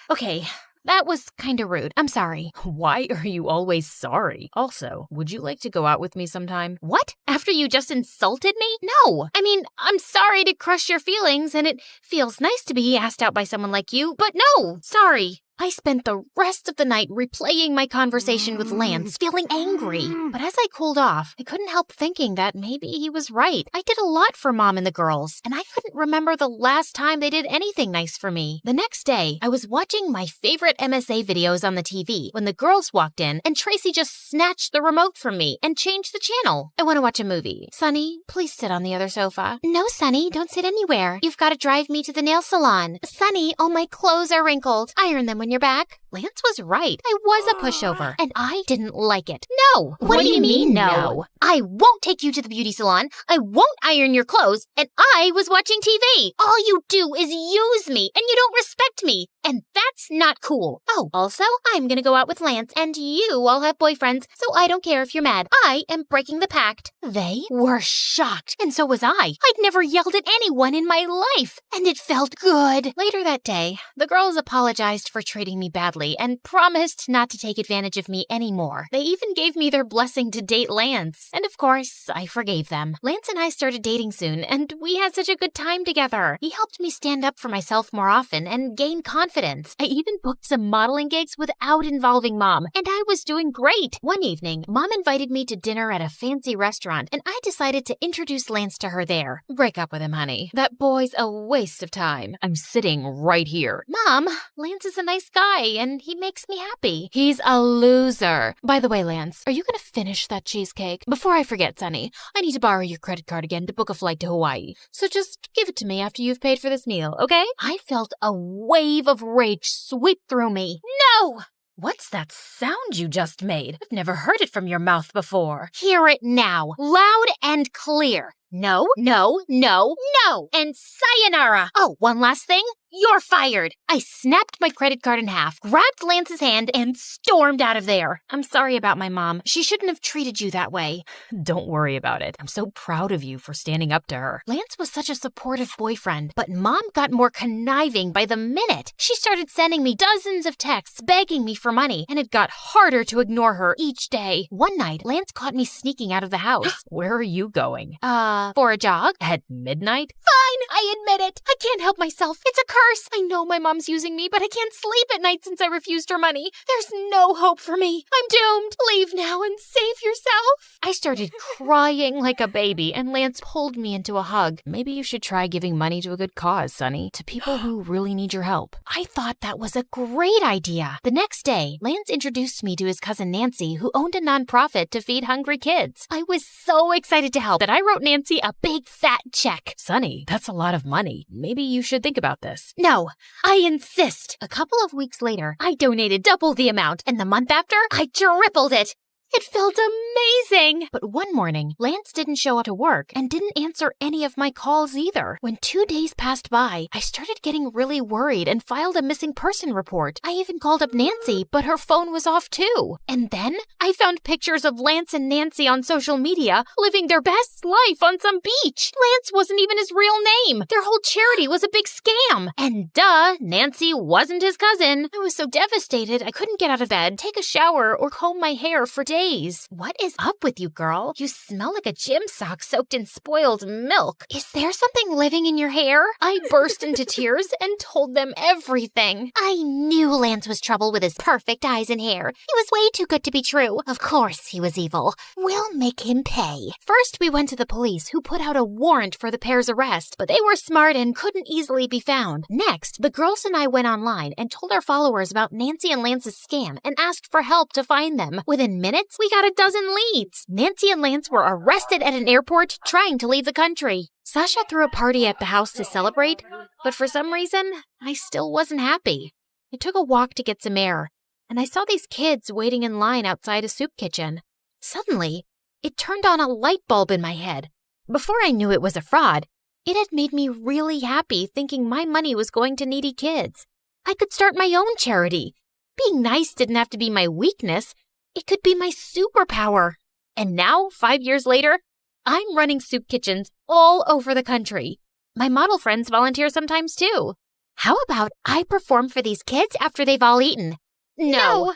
Okay. That was kinda rude. I'm sorry. Why are you always sorry? Also, would you like to go out with me sometime? What? After you just insulted me? No. I mean, I'm sorry to crush your feelings, and it feels nice to be asked out by someone like you, but no, sorry. I spent the rest of the night replaying my conversation with Lance, feeling angry. But as I cooled off, I couldn't help thinking that maybe he was right. I did a lot for Mom and the girls, and I couldn't remember the last time they did anything nice for me. The next day, I was watching my favorite MSA videos on the TV when the girls walked in, and Tracy just snatched the remote from me and changed the channel. I want to watch a movie. Sunny, please sit on the other sofa. No, Sunny, don't sit anywhere. You've got to drive me to the nail salon. Sunny, all my clothes are wrinkled. Iron them when you're back. Lance was right. I was a pushover, and I didn't like it. No! What do you mean, no? I won't take you to the beauty salon. I won't iron your clothes, and I was watching TV. All you do is use me, and you don't respect me, and that's not cool. Oh, also, I'm gonna go out with Lance, and you all have boyfriends, so I don't care if you're mad. I am breaking the pact. They were shocked, and so was I. I'd never yelled at anyone in my life, and it felt good. Later that day, the girls apologized for treating me badly and promised not to take advantage of me anymore. They even gave me their blessing to date Lance, and of course, I forgave them. Lance and I started dating soon, and we had such a good time together. He helped me stand up for myself more often and gain confidence. I even booked some modeling gigs without involving Mom, and I was doing great. One evening, Mom invited me to dinner at a fancy restaurant, and I decided to introduce Lance to her there. Break up with him, honey. That boy's a waste of time. I'm sitting right here. Mom, Lance is a nice guy, and he makes me happy. He's a loser. By the way, Lance, are you going to finish that cheesecake? Before I forget, Sonny, I need to borrow your credit card again to book a flight to Hawaii. So just give it to me after you've paid for this meal, okay? I felt a wave of rage sweep through me. No! What's that sound you just made? I've never heard it from your mouth before. Hear it now, loud and clear. No, no, no, no, and sayonara. Oh, one last thing. You're fired. I snapped my credit card in half, grabbed Lance's hand, and stormed out of there. I'm sorry about my mom. She shouldn't have treated you that way. Don't worry about it. I'm so proud of you for standing up to her. Lance was such a supportive boyfriend, but Mom got more conniving by the minute. She started sending me dozens of texts begging me for money, and it got harder to ignore her each day. One night, Lance caught me sneaking out of the house. Where are you going? For a jog. At midnight? Fine, I admit it. I can't help myself. It's a curse. I know my mom's using me, but I can't sleep at night since I refused her money. There's no hope for me. I'm doomed. Leave now and save yourself. I started crying like a baby, and Lance pulled me into a hug. Maybe you should try giving money to a good cause, Sonny, to people who really need your help. I thought that was a great idea. The next day, Lance introduced me to his cousin Nancy, who owned a nonprofit to feed hungry kids. I was so excited to help that I wrote Nancy Nancy a big fat check. Sonny, that's a lot of money. Maybe you should think about this. No, I insist. A couple of weeks later, I donated double the amount, and the month after, I tripled it. It felt amazing! But one morning, Lance didn't show up to work and didn't answer any of my calls either. When 2 days passed by, I started getting really worried and filed a missing person report. I even called up Nancy, but her phone was off too. And then I found pictures of Lance and Nancy on social media living their best life on some beach. Lance wasn't even his real name. Their whole charity was a big scam. And duh, Nancy wasn't his cousin. I was so devastated I couldn't get out of bed, take a shower, or comb my hair for days. What is up with you, girl? You smell like a gym sock soaked in spoiled milk. Is there something living in your hair? I burst into tears and told them everything. I knew Lance was trouble with his perfect eyes and hair. He was way too good to be true. Of course he was evil. We'll make him pay. First, we went to the police, who put out a warrant for the pair's arrest, but they were smart and couldn't easily be found. Next, the girls and I went online and told our followers about Nancy and Lance's scam and asked for help to find them. Within minutes, we got a dozen leads. Nancy and Lance were arrested at an airport trying to leave the country. Sasha threw a party at the house to celebrate, but for some reason, I still wasn't happy. I took a walk to get some air, and I saw these kids waiting in line outside a soup kitchen. Suddenly, it turned on a light bulb in my head. Before I knew it was a fraud, it had made me really happy thinking my money was going to needy kids. I could start my own charity. Being nice didn't have to be my weakness. It could be my superpower. And now, 5 years later, I'm running soup kitchens all over the country. My model friends volunteer sometimes too. How about I perform for these kids after they've all eaten? No.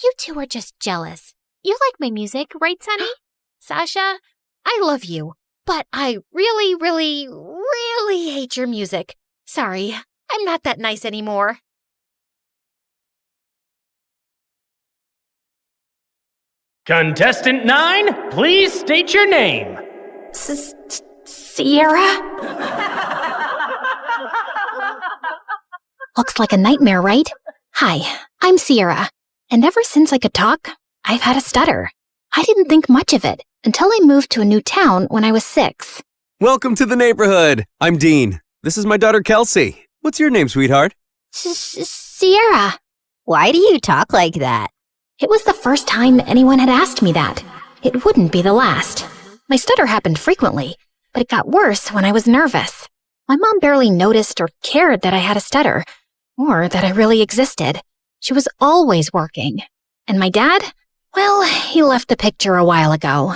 You two are just jealous. You like my music, right, Sonny? Sasha, I love you, but I really, really, really hate your music. Sorry, I'm not that nice anymore. Contestant 9, please state your name. Sierra? Looks like a nightmare, right? Hi, I'm Sierra, and ever since I could talk, I've had a stutter. I didn't think much of it until I moved to a new town when I was 6. Welcome to the neighborhood. I'm Dean. This is my daughter, Kelsey. What's your name, sweetheart? Sierra. Why do you talk like that? It was the first time anyone had asked me that. It wouldn't be the last. My stutter happened frequently, but it got worse when I was nervous. My mom barely noticed or cared that I had a stutter, or that I really existed. She was always working. And my dad? Well, he left the picture a while ago.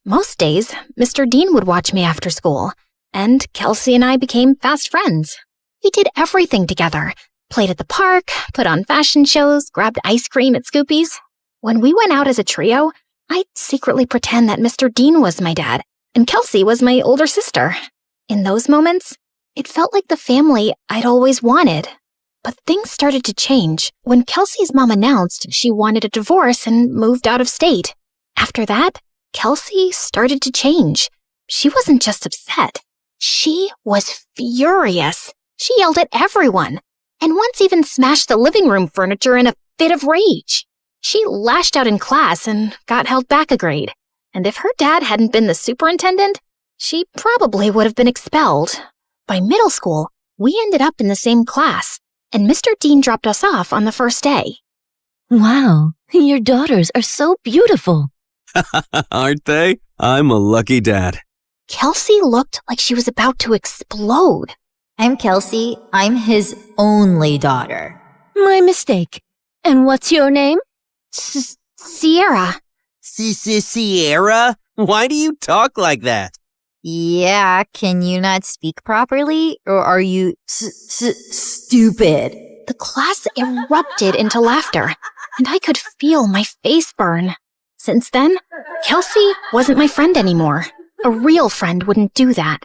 Most days, Mr. Dean would watch me after school, and Kelsey and I became fast friends. We did everything together. Played at the park, put on fashion shows, grabbed ice cream at Scoopy's. When we went out as a trio, I'd secretly pretend that Mr. Dean was my dad, and Kelsey was my older sister. In those moments, it felt like the family I'd always wanted. But things started to change when Kelsey's mom announced she wanted a divorce and moved out of state. After that, Kelsey started to change. She wasn't just upset. She was furious. She yelled at everyone, and once even smashed the living room furniture in a fit of rage. She lashed out in class and got held back a grade. And if her dad hadn't been the superintendent, she probably would have been expelled. By middle school, we ended up in the same class, and Mr. Dean dropped us off on the first day. Wow, your daughters are so beautiful. Aren't they? I'm a lucky dad. Kelsey looked like she was about to explode. I'm Kelsey. I'm his only daughter. My mistake. And what's your name? Sierra. Sierra? Why do you talk like that? Yeah, can you not speak properly? Or are you stupid? The class erupted into laughter, and I could feel my face burn. Since then, Kelsey wasn't my friend anymore. A real friend wouldn't do that.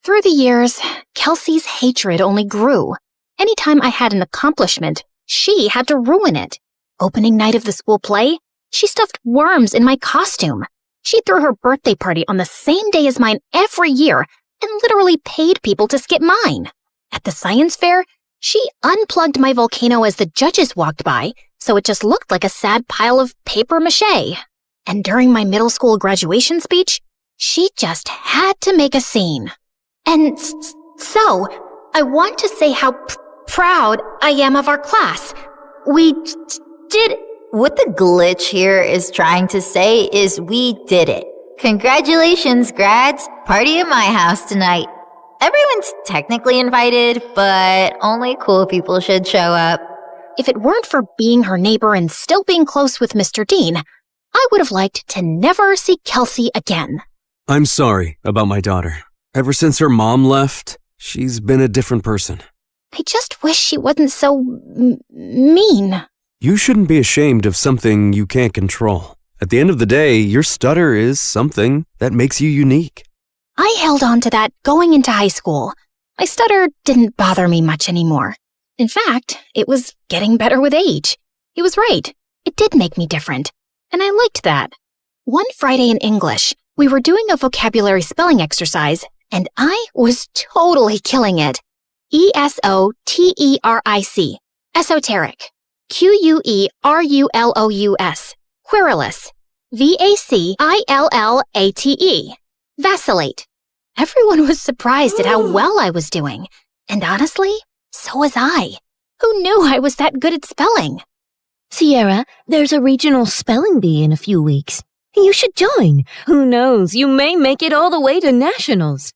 Through the years, Kelsey's hatred only grew. Anytime I had an accomplishment, she had to ruin it. Opening night of the school play, she stuffed worms in my costume. She threw her birthday party on the same day as mine every year and literally paid people to skip mine. At the science fair, she unplugged my volcano as the judges walked by, so it just looked like a sad pile of paper mache. And during my middle school graduation speech, She just had to make a scene. And so, I want to say how proud I am of our class. We did... What the glitch here is trying to say is we did it. Congratulations, grads. Party at my house tonight. Everyone's technically invited, but only cool people should show up. If it weren't for being her neighbor and still being close with Mr. Dean, I would have liked to never see Kelsey again. I'm sorry about my daughter. Ever since her mom left, she's been a different person. I just wish she wasn't so mean. You shouldn't be ashamed of something you can't control. At the end of the day, your stutter is something that makes you unique. I held on to that going into high school. My stutter didn't bother me much anymore. In fact, it was getting better with age. He was right. It did make me different. And I liked that. One Friday in English, we were doing a vocabulary spelling exercise, and I was totally killing it. ESOTERIC. Esoteric. QUERULOUS. Querulous. VACILLATE. Vacillate. Everyone was surprised at how well I was doing. And honestly, so was I. Who knew I was that good at spelling? Sierra, there's a regional spelling bee in a few weeks. You should join. Who knows, you may make it all the way to nationals.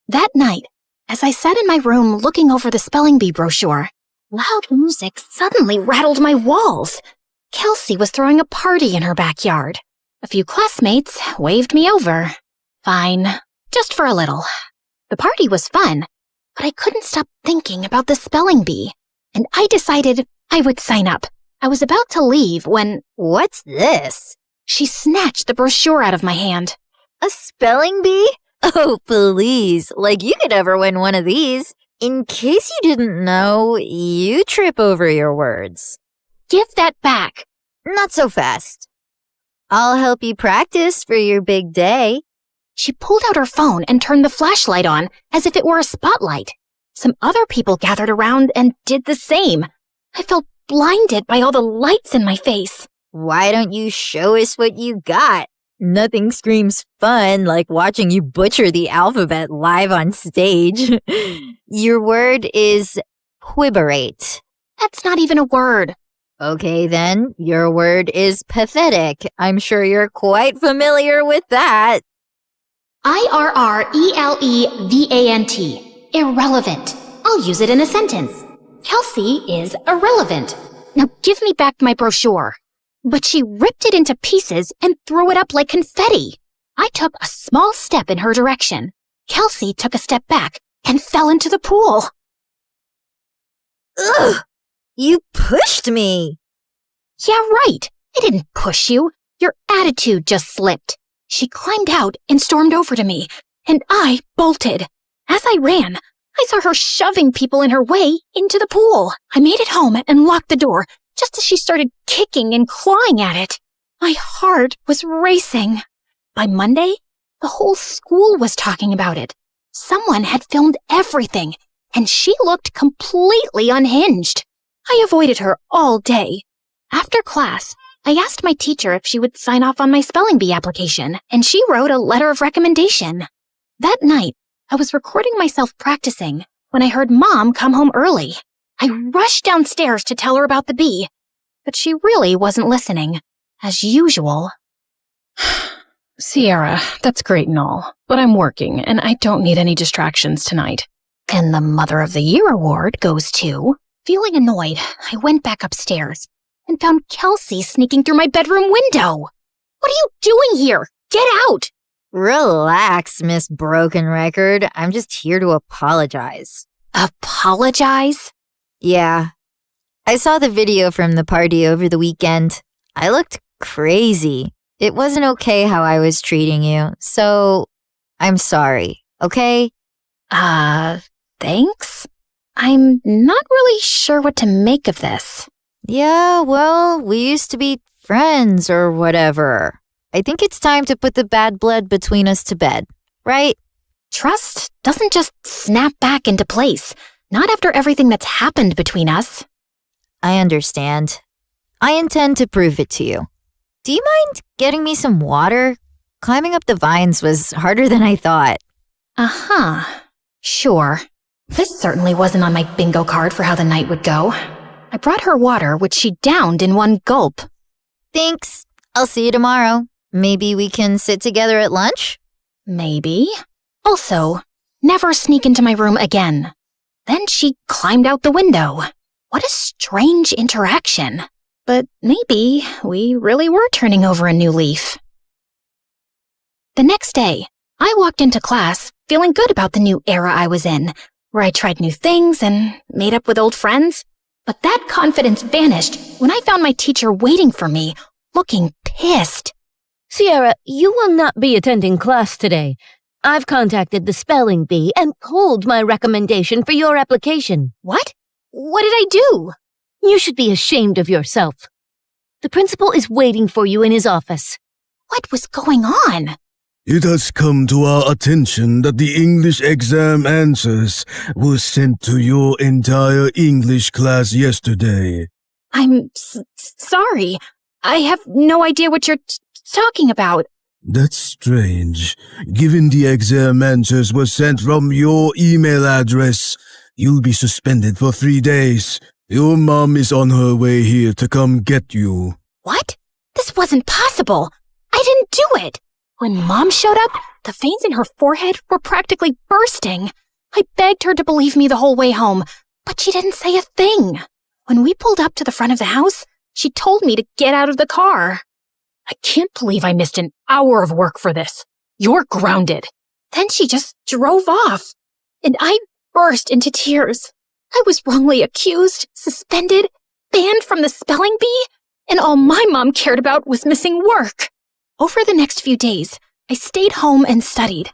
That night, as I sat in my room looking over the spelling bee brochure, loud music suddenly rattled my walls. Kelsey was throwing a party in her backyard. A few classmates waved me over. Fine, just for a little. The party was fun, but I couldn't stop thinking about the spelling bee, and I decided I would sign up. I was about to leave when... What's this? She snatched the brochure out of my hand. A spelling bee? Oh, please. Like you could ever win one of these. In case you didn't know, you trip over your words. Give that back. Not so fast. I'll help you practice for your big day. She pulled out her phone and turned the flashlight on as if it were a spotlight. Some other people gathered around and did the same. I felt blinded by all the lights in my face. Why don't you show us what you got? Nothing screams fun like watching you butcher the alphabet live on stage. Your word is quiberate. That's not even a word. Okay then, your word is pathetic. I'm sure you're quite familiar with that. IRRELEVANT. Irrelevant. I'll use it in a sentence. Kelsey is irrelevant. Now give me back my brochure. But she ripped it into pieces and threw it up like confetti. I took a small step in her direction. Kelsey took a step back and fell into the pool. Ugh! You pushed me! Yeah, right. I didn't push you. Your attitude just slipped. She climbed out and stormed over to me, and I bolted. As I ran, I saw her shoving people in her way into the pool. I made it home and locked the door, just as she started kicking and clawing at it. My heart was racing. By Monday, the whole school was talking about it. Someone had filmed everything, and she looked completely unhinged. I avoided her all day. After class, I asked my teacher if she would sign off on my spelling bee application, and she wrote a letter of recommendation. That night, I was recording myself practicing when I heard Mom come home early. I rushed downstairs to tell her about the bee, but she really wasn't listening, as usual. Sierra, that's great and all, but I'm working and I don't need any distractions tonight. And the Mother of the Year award goes to... Feeling annoyed, I went back upstairs and found Kelsey sneaking through my bedroom window. What are you doing here? Get out! Relax, Miss Broken Record. I'm just here to apologize. Apologize? Yeah. I saw the video from the party over the weekend. I looked crazy. It wasn't okay how I was treating you, so I'm sorry, okay? Thanks? I'm not really sure what to make of this. Yeah, well, we used to be friends or whatever. I think it's time to put the bad blood between us to bed, right? Trust doesn't just snap back into place, not after everything that's happened between us. I understand. I intend to prove it to you. Do you mind getting me some water? Climbing up the vines was harder than I thought. Uh-huh. Sure. This certainly wasn't on my bingo card for how the night would go. I brought her water, which she downed in one gulp. Thanks. I'll see you tomorrow. Maybe we can sit together at lunch? Maybe. Also, never sneak into my room again. Then she climbed out the window. What a strange interaction. But maybe we really were turning over a new leaf. The next day, I walked into class feeling good about the new era I was in, where I tried new things and made up with old friends. But that confidence vanished when I found my teacher waiting for me, looking pissed. Sierra, you will not be attending class today. I've contacted the spelling bee and pulled my recommendation for your application. What? What did I do? You should be ashamed of yourself. The principal is waiting for you in his office. What was going on? It has come to our attention that the English exam answers were sent to your entire English class yesterday. I'm sorry. I have no idea what you're talking about. That's strange. Given the exam answers were sent from your email address, you'll be suspended for 3 days. Your mom is on her way here to come get you. What? This wasn't possible. I didn't do it. When Mom showed up, the veins in her forehead were practically bursting. I begged her to believe me the whole way home, but she didn't say a thing. When we pulled up to the front of the house, she told me to get out of the car. I can't believe I missed an hour of work for this. You're grounded. Then she just drove off, and I burst into tears. I was wrongly accused, suspended, banned from the spelling bee, and all my mom cared about was missing work. Over the next few days, I stayed home and studied,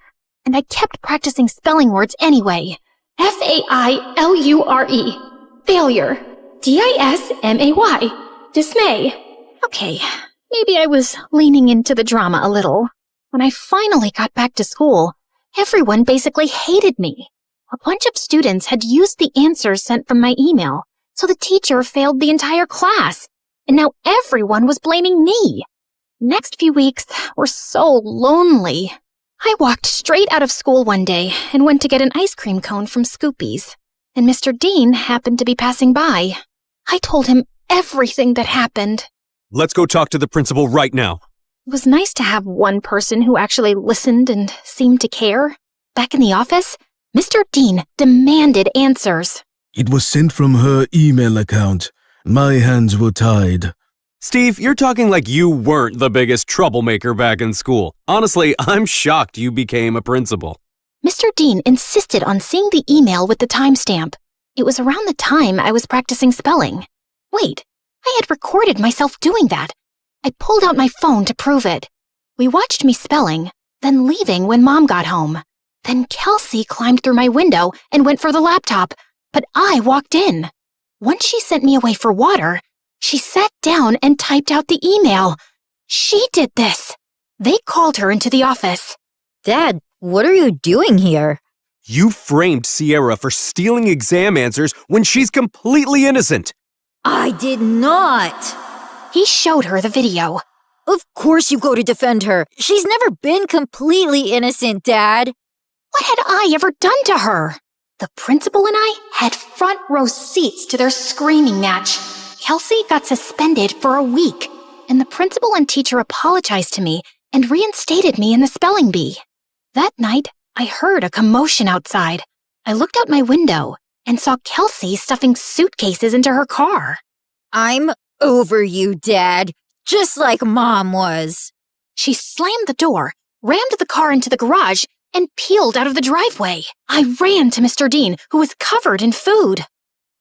and I kept practicing spelling words anyway. Failure. Failure. Dismay. Dismay. Okay, maybe I was leaning into the drama a little. When I finally got back to school, everyone basically hated me. A bunch of students had used the answers sent from my email, so the teacher failed the entire class, and now everyone was blaming me. Next few weeks were so lonely. I walked straight out of school one day and went to get an ice cream cone from Scoopy's, and Mr. Dean happened to be passing by. I told him everything that happened. Let's go talk to the principal right now. It was nice to have one person who actually listened and seemed to care. Back in the office, Mr. Dean demanded answers. It was sent from her email account. My hands were tied. Steve, you're talking like you weren't the biggest troublemaker back in school. Honestly, I'm shocked you became a principal. Mr. Dean insisted on seeing the email with the timestamp. It was around the time I was practicing spelling. Wait, I had recorded myself doing that. I pulled out my phone to prove it. We watched me spelling, then leaving when Mom got home. Then Kelsey climbed through my window and went for the laptop, but I walked in. Once she sent me away for water, she sat down and typed out the email. She did this. They called her into the office. Dad, what are you doing here? You framed Sierra for stealing exam answers when she's completely innocent. I did not. He showed her the video. Of course you go to defend her. She's never been completely innocent, Dad. What had I ever done to her? The principal and I had front row seats to their screaming match. Kelsey got suspended for a week, and the principal and teacher apologized to me and reinstated me in the spelling bee. That night, I heard a commotion outside. I looked out my window and saw Kelsey stuffing suitcases into her car. I'm over you, Dad, just like Mom was. She slammed the door, rammed the car into the garage, and peeled out of the driveway. I ran to Mr. Dean, who was covered in food.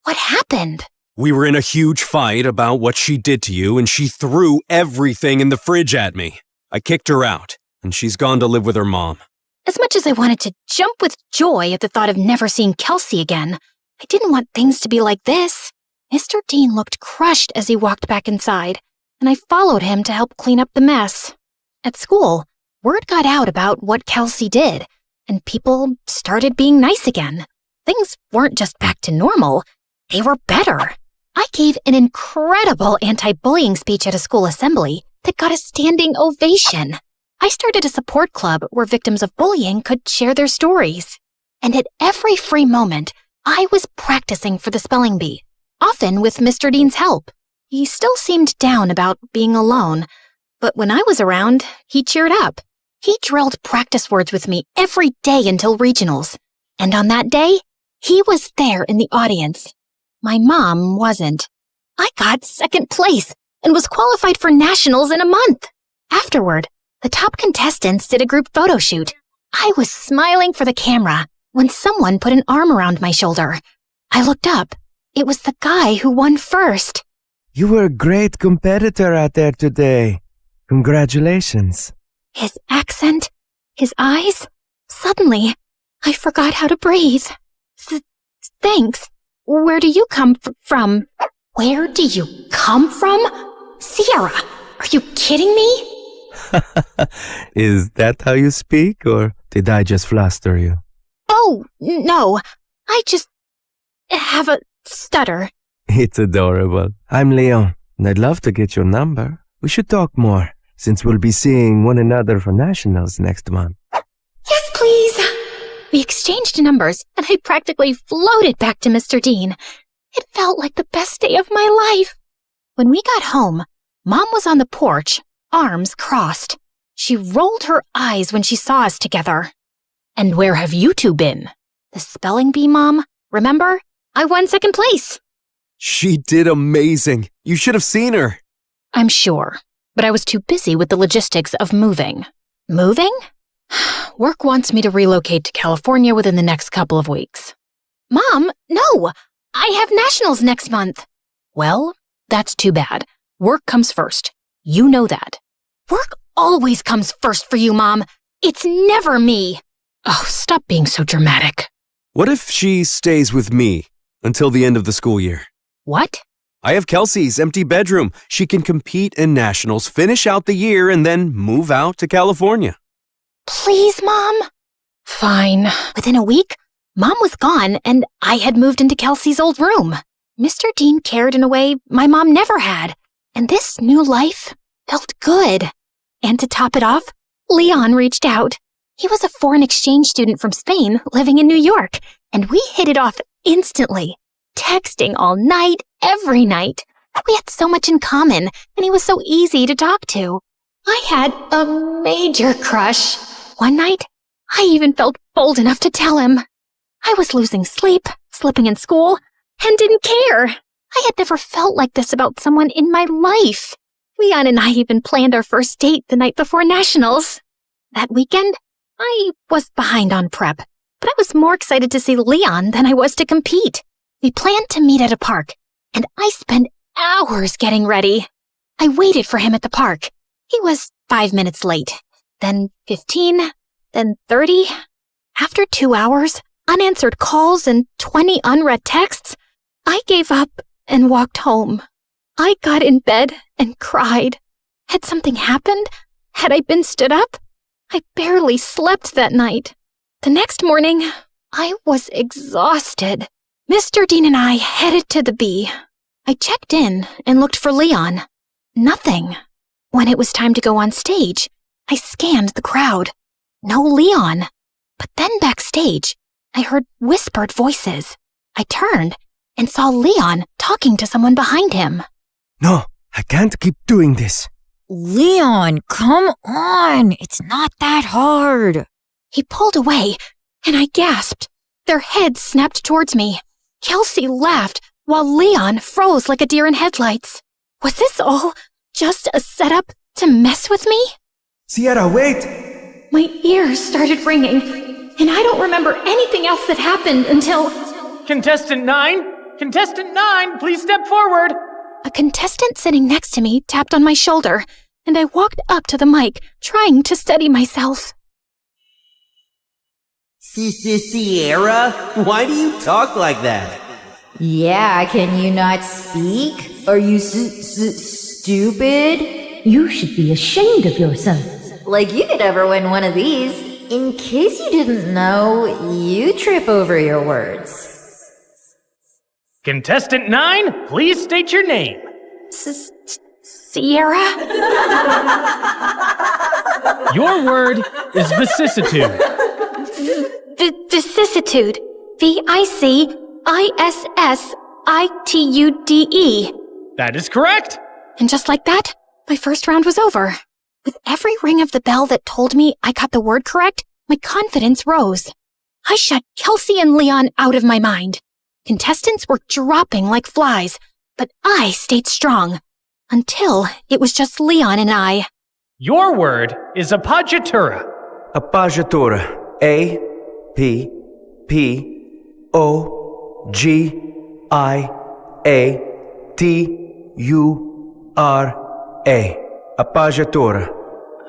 What happened? We were in a huge fight about what she did to you, and she threw everything in the fridge at me. I kicked her out, and she's gone to live with her mom. As much as I wanted to jump with joy at the thought of never seeing Kelsey again, I didn't want things to be like this. Mr. Dean looked crushed as he walked back inside, and I followed him to help clean up the mess. At school, word got out about what Kelsey did, and people started being nice again. Things weren't just back to normal, they were better. I gave an incredible anti-bullying speech at a school assembly that got a standing ovation. I started a support club where victims of bullying could share their stories. And at every free moment, I was practicing for the spelling bee, often with Mr. Dean's help. He still seemed down about being alone, but when I was around, he cheered up. He drilled practice words with me every day until regionals. And on that day, he was there in the audience. My mom wasn't. I got second place and was qualified for nationals in a month. Afterward, the top contestants did a group photo shoot. I was smiling for the camera when someone put an arm around my shoulder. I looked up. It was the guy who won first. You were a great competitor out there today. Congratulations. His accent, his eyes. Suddenly, I forgot how to breathe. Thanks. Where do you come from? Where do you come from? Sierra, are you kidding me? Is that how you speak, or did I just fluster you? Oh, no. I just have a stutter. It's adorable. I'm Leon, and I'd love to get your number. We should talk more, since we'll be seeing one another for nationals next month. Yes, please. We exchanged numbers, and I practically floated back to Mr. Dean. It felt like the best day of my life. When we got home, Mom was on the porch, arms crossed. She rolled her eyes when she saw us together. And where have you two been? The spelling bee, Mom. Remember? I won second place. She did amazing. You should have seen her. I'm sure, but I was too busy with the logistics of moving. Moving? Work wants me to relocate to California within the next couple of weeks. Mom, no! I have nationals next month. Well, that's too bad. Work comes first. You know that. Work always comes first for you, Mom. It's never me. Oh, stop being so dramatic. What if she stays with me until the end of the school year? What? I have Kelsey's empty bedroom. She can compete in nationals, finish out the year, and then move out to California. Please, Mom. Fine. Within a week, Mom was gone, and I had moved into Kelsey's old room. Mr. Dean cared in a way my mom never had, and this new life felt good. And to top it off, Leon reached out. He was a foreign exchange student from Spain living in New York, and we hit it off instantly, texting all night, every night. We had so much in common, and he was so easy to talk to. I had a major crush. One night, I even felt bold enough to tell him. I was losing sleep, slipping in school, and didn't care. I had never felt like this about someone in my life. Leon and I even planned our first date the night before nationals. That weekend, I was behind on prep, but I was more excited to see Leon than I was to compete. We planned to meet at a park, and I spent hours getting ready. I waited for him at the park. He was 5 minutes late, then 15, then 30. After 2 hours, unanswered calls, and 20 unread texts, I gave up and walked home. I got in bed and cried. Had something happened? Had I been stood up? I barely slept that night. The next morning, I was exhausted. Mr. Dean and I headed to the bee. I checked in and looked for Leon. Nothing. When it was time to go on stage, I scanned the crowd. No Leon. But then backstage, I heard whispered voices. I turned and saw Leon talking to someone behind him. No, I can't keep doing this. Leon, come on. It's not that hard. He pulled away, and I gasped. Their heads snapped towards me. Kelsey laughed, while Leon froze like a deer in headlights. Was this all just a setup to mess with me? Sierra, wait! My ears started ringing, and I don't remember anything else that happened until... Contestant 9? Contestant 9, please step forward! A contestant sitting next to me tapped on my shoulder, and I walked up to the mic, trying to steady myself. Sierra? Why do you talk like that? Yeah, can you not speak? Are you stupid? You should be ashamed of yourself. Like you could ever win one of these. In case you didn't know, you trip over your words. Contestant 9, please state your name. Sierra? Your word is vicissitude. Vicissitude. VICISSITUDE. That is correct. And just like that, my first round was over. With every ring of the bell that told me I got the word correct, my confidence rose. I shut Kelsey and Leon out of my mind. Contestants were dropping like flies, but I stayed strong. Until it was just Leon and I. Your word is appoggiatura. Appoggiatura. A-P-P-O-G-I-A-T-U-R-A. Appoggiatura.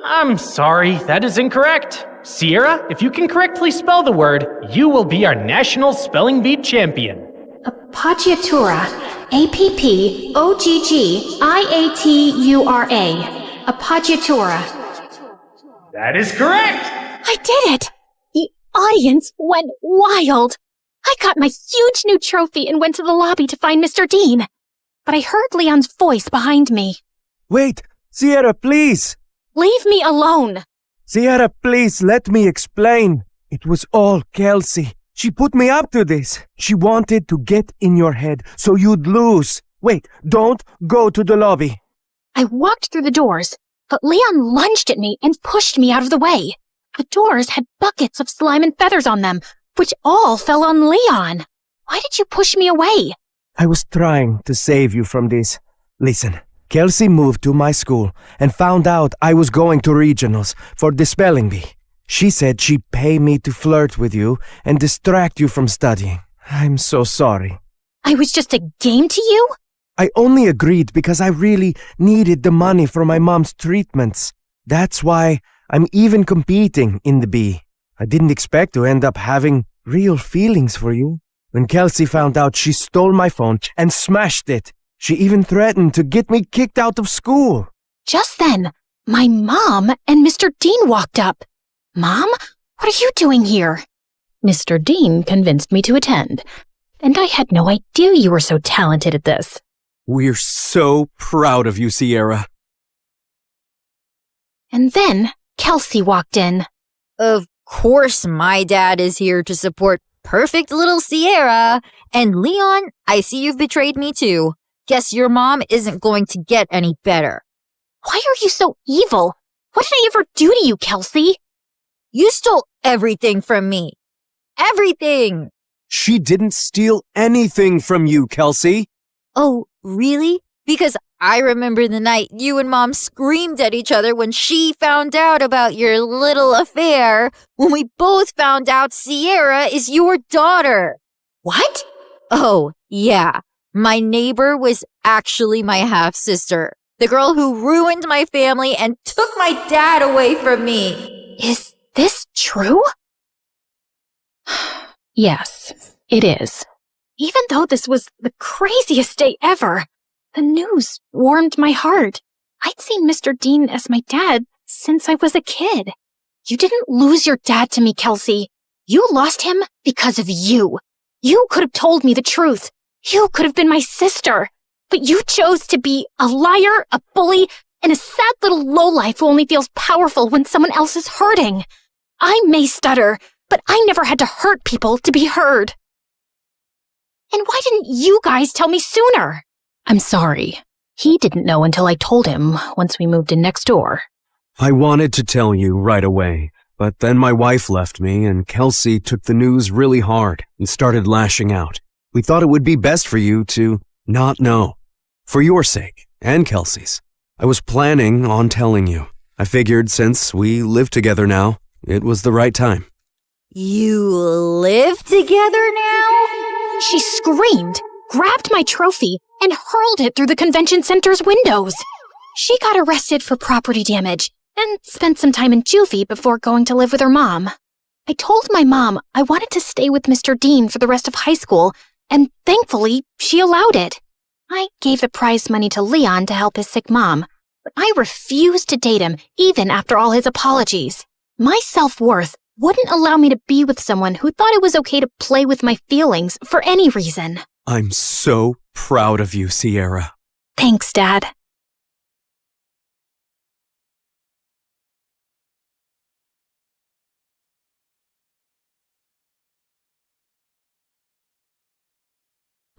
I'm sorry, that is incorrect. Sierra, if you can correctly spell the word, you will be our national spelling bee champion. Appoggiatura. APPOGGIATURA. Appoggiatura. That is correct. I did it! The audience went wild. I got my huge new trophy and went to the lobby to find Mr. Dean. But I heard Leon's voice behind me. Wait, Sierra, please. Leave me alone. Sierra, please, let me explain. It was all Kelsey. She put me up to this. She wanted to get in your head so you'd lose. Wait, don't go to the lobby. I walked through the doors, but Leon lunged at me and pushed me out of the way. The doors had buckets of slime and feathers on them, which all fell on Leon. Why did you push me away? I was trying to save you from this. Listen, Kelsey moved to my school and found out I was going to regionals for the spelling bee. She said she'd pay me to flirt with you and distract you from studying. I'm so sorry. I was just a game to you? I only agreed because I really needed the money for my mom's treatments. That's why I'm even competing in the bee. I didn't expect to end up having real feelings for you. When Kelsey found out, she stole my phone and smashed it. She even threatened to get me kicked out of school. Just then, my mom and Mr. Dean walked up. Mom, what are you doing here? Mr. Dean convinced me to attend, and I had no idea you were so talented at this. We're so proud of you, Sierra. And then Kelsey walked in. Of course my dad is here to support perfect little Sierra. And Leon, I see you've betrayed me too. Guess your mom isn't going to get any better. Why are you so evil? What did I ever do to you, Kelsey? You stole everything from me. Everything! She didn't steal anything from you, Kelsey. Oh, really? Because I remember the night you and Mom screamed at each other when she found out about your little affair, when we both found out Sierra is your daughter. What? Oh, yeah. My neighbor was actually my half-sister, the girl who ruined my family and took my dad away from me. Is this true? Yes, it is. Even though this was the craziest day ever, the news warmed my heart. I'd seen Mr. Dean as my dad since I was a kid. You didn't lose your dad to me, Kelsey. You lost him because of you. You could have told me the truth. You could have been my sister. But you chose to be a liar, a bully, and a sad little lowlife who only feels powerful when someone else is hurting. I may stutter, but I never had to hurt people to be heard. And why didn't you guys tell me sooner? I'm sorry. He didn't know until I told him once we moved in next door. I wanted to tell you right away, but then my wife left me and Kelsey took the news really hard and started lashing out. We thought it would be best for you to not know. For your sake and Kelsey's. I was planning on telling you. I figured since we live together now, it was the right time. You live together now? She screamed, grabbed my trophy, and hurled it through the convention center's windows. She got arrested for property damage and spent some time in juvie before going to live with her mom. I told my mom I wanted to stay with Mr. Dean for the rest of high school, and thankfully, she allowed it. I gave the prize money to Leon to help his sick mom, but I refused to date him even after all his apologies. My self-worth wouldn't allow me to be with someone who thought it was okay to play with my feelings for any reason. I'm so proud of you, Sierra. Thanks, Dad.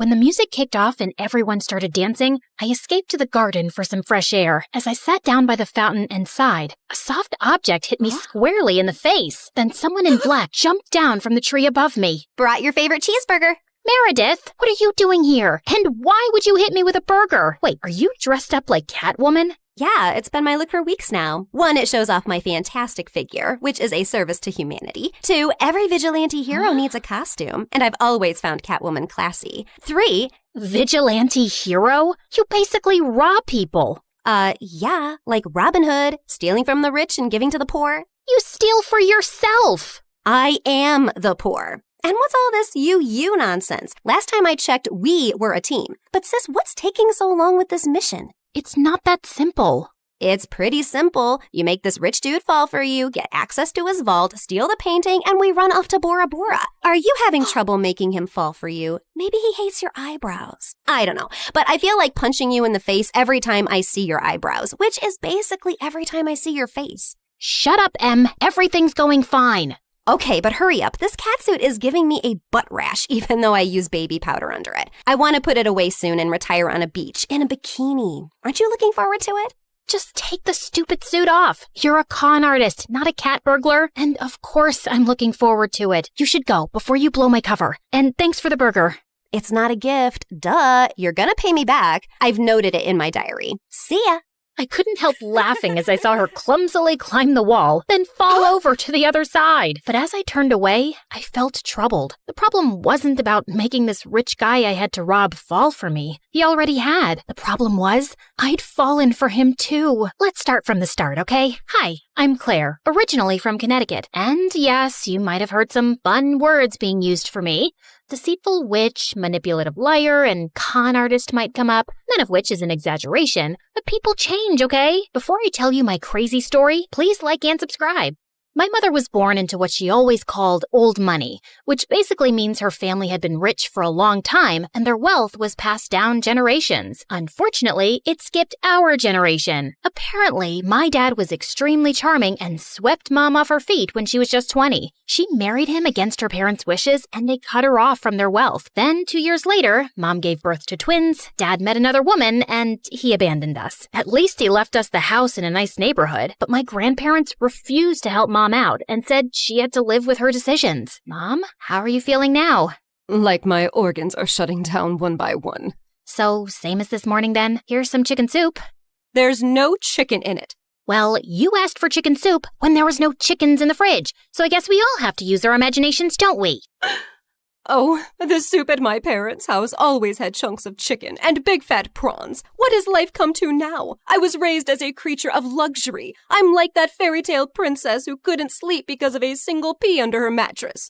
When the music kicked off and everyone started dancing, I escaped to the garden for some fresh air. As I sat down by the fountain and sighed, a soft object hit me squarely in the face. Then someone in black jumped down from the tree above me. Brought your favorite cheeseburger. Meredith, what are you doing here? And why would you hit me with a burger? Wait, are you dressed up like Catwoman? Yeah, it's been my look for weeks now. 1, it shows off my fantastic figure, which is a service to humanity. 2, every vigilante hero needs a costume, and I've always found Catwoman classy. 3, vigilante hero? You basically rob people. Yeah, like Robin Hood, stealing from the rich and giving to the poor. You steal for yourself. I am the poor. And what's all this you nonsense? Last time I checked, we were a team. But sis, what's taking so long with this mission? It's not that simple. It's pretty simple. You make this rich dude fall for you, get access to his vault, steal the painting, and we run off to Bora Bora. Are you having trouble making him fall for you? Maybe he hates your eyebrows. I don't know, but I feel like punching you in the face every time I see your eyebrows, which is basically every time I see your face. Shut up, Em. Everything's going fine. Okay, but hurry up. This catsuit is giving me a butt rash, even though I use baby powder under it. I want to put it away soon and retire on a beach in a bikini. Aren't you looking forward to it? Just take the stupid suit off. You're a con artist, not a cat burglar. And of course I'm looking forward to it. You should go before you blow my cover. And thanks for the burger. It's not a gift. Duh. You're gonna pay me back. I've noted it in my diary. See ya. I couldn't help laughing as I saw her clumsily climb the wall, then fall over to the other side. But as I turned away, I felt troubled. The problem wasn't about making this rich guy I had to rob fall for me. He already had. The problem was, I'd fallen for him too. Let's start from the start, okay? Hi, I'm Claire, originally from Connecticut. And yes, you might have heard some fun words being used for me. Deceitful witch, manipulative liar, and con artist might come up, none of which is an exaggeration. But people change, okay? Before I tell you my crazy story, please like and subscribe. My mother was born into what she always called old money, which basically means her family had been rich for a long time and their wealth was passed down generations. Unfortunately, it skipped our generation. Apparently, my dad was extremely charming and swept Mom off her feet when she was just 20. She married him against her parents' wishes and they cut her off from their wealth. Then, 2 years later, Mom gave birth to twins, Dad met another woman, and he abandoned us. At least he left us the house in a nice neighborhood, but my grandparents refused to help Mom out and said she had to live with her decisions. Mom, how are you feeling now? Like my organs are shutting down one by one. So, same as this morning then. Here's some chicken soup. There's no chicken in it. Well, you asked for chicken soup when there was no chickens in the fridge, so I guess we all have to use our imaginations, don't we? Oh, the soup at my parents' house always had chunks of chicken and big fat prawns. What has life come to now? I was raised as a creature of luxury. I'm like that fairy tale princess who couldn't sleep because of a single pea under her mattress.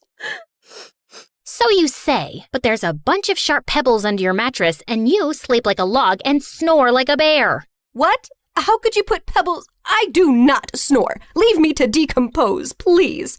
So you say, but there's a bunch of sharp pebbles under your mattress and you sleep like a log and snore like a bear. What? How could you put pebbles? I do not snore. Leave me to decompose, please.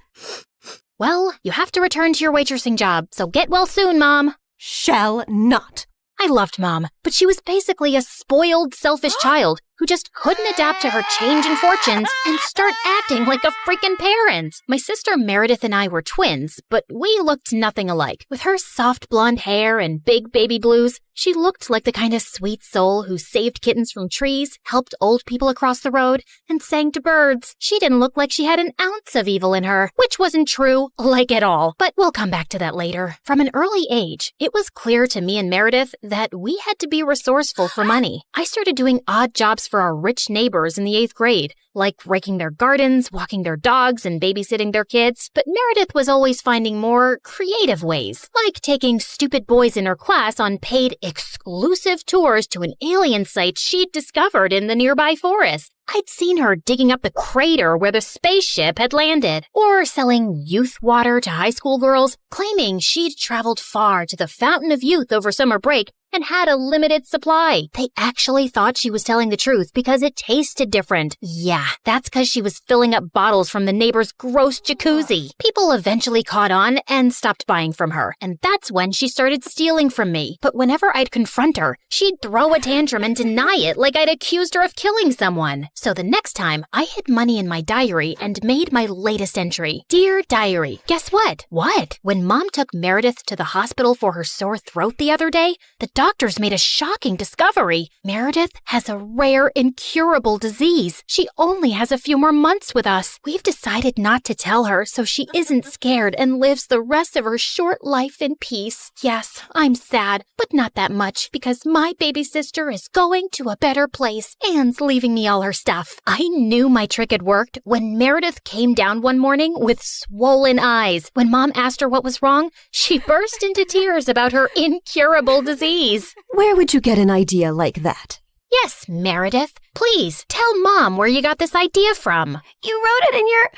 Well, you have to return to your waitressing job, so get well soon, Mom. Shall not. I loved Mom, but she was basically a spoiled, selfish child who just couldn't adapt to her changing fortunes and start acting like a freaking parent. My sister Meredith and I were twins, but we looked nothing alike. With her soft blonde hair and big baby blues, she looked like the kind of sweet soul who saved kittens from trees, helped old people across the road, and sang to birds. She didn't look like she had an ounce of evil in her, which wasn't true, like at all. But we'll come back to that later. From an early age, it was clear to me and Meredith that we had to be resourceful for money. I started doing odd jobs for our rich neighbors in the 8th grade, like raking their gardens, walking their dogs, and babysitting their kids. But Meredith was always finding more creative ways, like taking stupid boys in her class on paid exclusive tours to an alien site she'd discovered in the nearby forest. I'd seen her digging up the crater where the spaceship had landed, or selling youth water to high school girls, claiming she'd traveled far to the Fountain of Youth over summer break and had a limited supply. They actually thought she was telling the truth because it tasted different. Yeah, Yeah, that's because she was filling up bottles from the neighbor's gross jacuzzi. People eventually caught on and stopped buying from her, and that's when she started stealing from me. But whenever I'd confront her, she'd throw a tantrum and deny it like I'd accused her of killing someone. So the next time, I hid money in my diary and made my latest entry. Dear Diary, guess what? What? When Mom took Meredith to the hospital for her sore throat the other day, the doctors made a shocking discovery. Meredith has a rare, incurable disease. She only has a few more months with us. We've decided not to tell her so she isn't scared and lives the rest of her short life in peace. Yes, I'm sad, but not that much because my baby sister is going to a better place and leaving me all her stuff. I knew my trick had worked when Meredith came down one morning with swollen eyes. When Mom asked her what was wrong, she burst into tears about her incurable disease. Where would you get an idea like that? Yes, Meredith. Please, tell Mom where you got this idea from. You wrote it in your...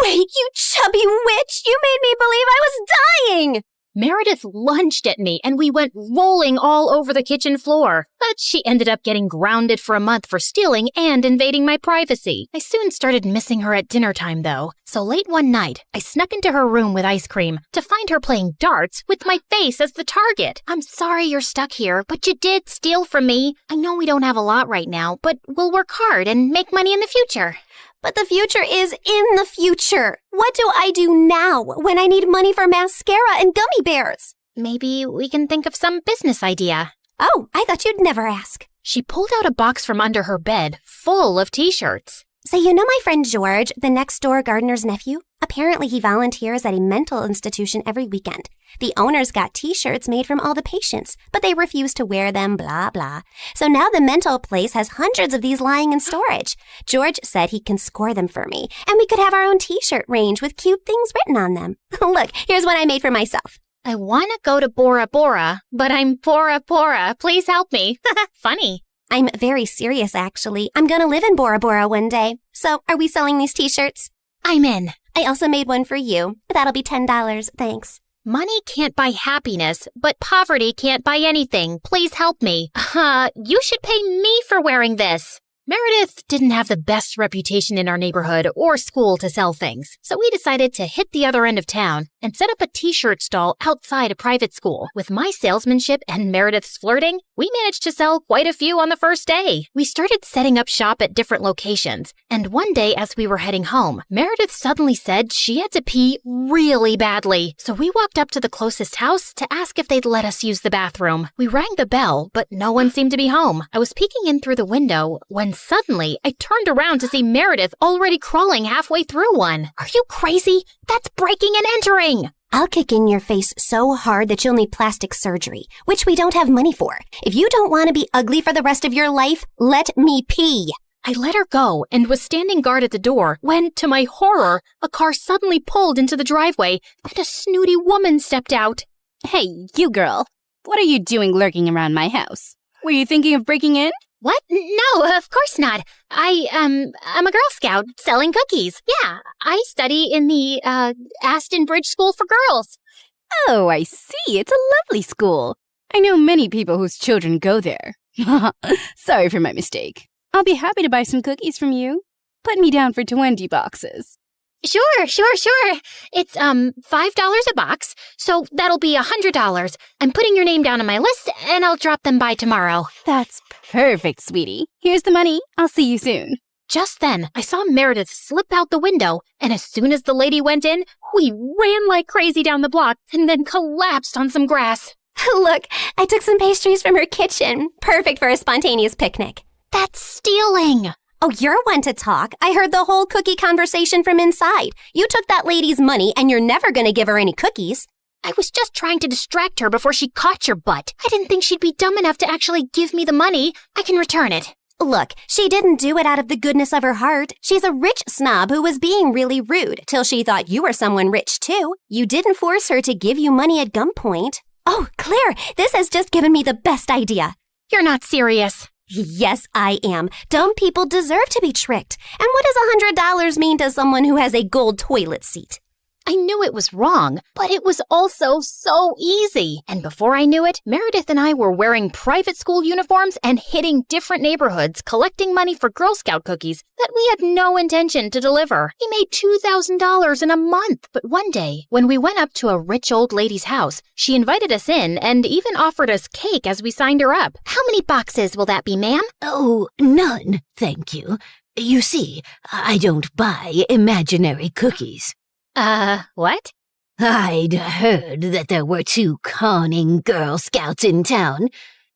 Wait, you chubby witch! You made me believe I was dying! Meredith lunged at me and we went rolling all over the kitchen floor. But she ended up getting grounded for a month for stealing and invading my privacy. I soon started missing her at dinner time though. So late one night, I snuck into her room with ice cream to find her playing darts with my face as the target. I'm sorry you're stuck here, but you did steal from me. I know we don't have a lot right now, but we'll work hard and make money in the future. But the future is in the future. What do I do now when I need money for mascara and gummy bears? Maybe we can think of some business idea. Oh, I thought you'd never ask. She pulled out a box from under her bed full of t-shirts. So you know my friend George, the next-door gardener's nephew? Apparently he volunteers at a mental institution every weekend. The owners got t-shirts made from all the patients, but they refuse to wear them, blah, blah. So now the mental place has hundreds of these lying in storage. George said he can score them for me, and we could have our own t-shirt range with cute things written on them. Look, here's one I made for myself. I want to go to Bora Bora, but I'm Bora Bora. Please help me. Funny. I'm very serious, actually. I'm gonna live in Bora Bora one day. So, are we selling these t-shirts? I'm in. I also made one for you. That'll be $10, thanks. Money can't buy happiness, but poverty can't buy anything. Please help me. You should pay me for wearing this. Meredith didn't have the best reputation in our neighborhood or school to sell things, so we decided to hit the other end of town and set up a t-shirt stall outside a private school. With my salesmanship and Meredith's flirting, we managed to sell quite a few on the first day. We started setting up shop at different locations, and one day as we were heading home, Meredith suddenly said she had to pee really badly. So we walked up to the closest house to ask if they'd let us use the bathroom. We rang the bell, but no one seemed to be home. I was peeking in through the window when suddenly I turned around to see Meredith already crawling halfway through one. Are you crazy? That's breaking and entering! I'll kick in your face so hard that you'll need plastic surgery, which we don't have money for. If you don't want to be ugly for the rest of your life, let me pee. I let her go and was standing guard at the door when, to my horror, a car suddenly pulled into the driveway and a snooty woman stepped out. Hey, you girl. What are you doing lurking around my house? Were you thinking of breaking in? What? No, of course not. I'm a Girl Scout selling cookies. Yeah, I study in the, Aston Bridge School for Girls. Oh, I see. It's a lovely school. I know many people whose children go there. Sorry for my mistake. I'll be happy to buy some cookies from you. Put me down for 20 boxes. Sure. It's, $5 a box, so that'll be $100. I'm putting your name down on my list, and I'll drop them by tomorrow. That's perfect, sweetie. Here's the money. I'll see you soon. Just then, I saw Meredith slip out the window, and as soon as the lady went in, we ran like crazy down the block and then collapsed on some grass. Look, I took some pastries from her kitchen. Perfect for a spontaneous picnic. That's stealing. Oh, you're one to talk. I heard the whole cookie conversation from inside. You took that lady's money, and you're never going to give her any cookies. I was just trying to distract her before she caught your butt. I didn't think she'd be dumb enough to actually give me the money. I can return it. Look, she didn't do it out of the goodness of her heart. She's a rich snob who was being really rude till she thought you were someone rich, too. You didn't force her to give you money at gunpoint. Oh, Claire, this has just given me the best idea. You're not serious. Yes, I am. Dumb people deserve to be tricked. And what does $100 mean to someone who has a gold toilet seat? I knew it was wrong, but it was also so easy. And before I knew it, Meredith and I were wearing private school uniforms and hitting different neighborhoods, collecting money for Girl Scout cookies that we had no intention to deliver. We made $2,000 in a month. But one day, when we went up to a rich old lady's house, she invited us in and even offered us cake as we signed her up. How many boxes will that be, ma'am? Oh, none, thank you. You see, I don't buy imaginary cookies. What? I'd heard that there were 2 conning Girl Scouts in town,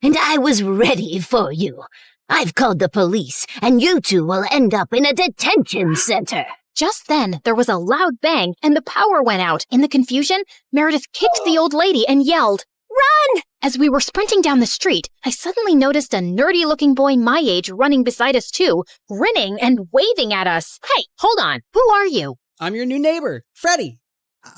and I was ready for you. I've called the police, and you 2 will end up in a detention center. Just then, there was a loud bang, and the power went out. In the confusion, Meredith kicked the old lady and yelled, "Run!" As we were sprinting down the street, I suddenly noticed a nerdy-looking boy my age running beside us too, grinning and waving at us. Hey, hold on. Who are you? I'm your new neighbor, Freddie.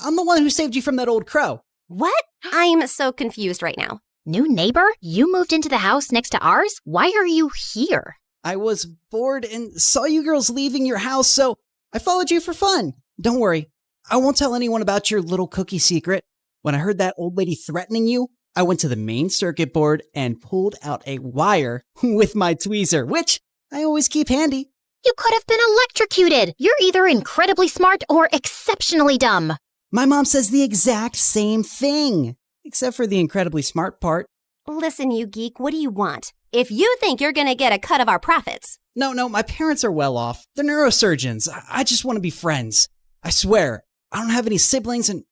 I'm the one who saved you from that old crow. What? I'm so confused right now. New neighbor? You moved into the house next to ours? Why are you here? I was bored and saw you girls leaving your house, so I followed you for fun. Don't worry, I won't tell anyone about your little cookie secret. When I heard that old lady threatening you, I went to the main circuit board and pulled out a wire with my tweezer, which I always keep handy. You could have been electrocuted. You're either incredibly smart or exceptionally dumb. My mom says the exact same thing, except for the incredibly smart part. Listen, you geek, what do you want? If you think you're gonna get a cut of our profits. No, my parents are well off. They're neurosurgeons. I just want to be friends. I swear, I don't have any siblings and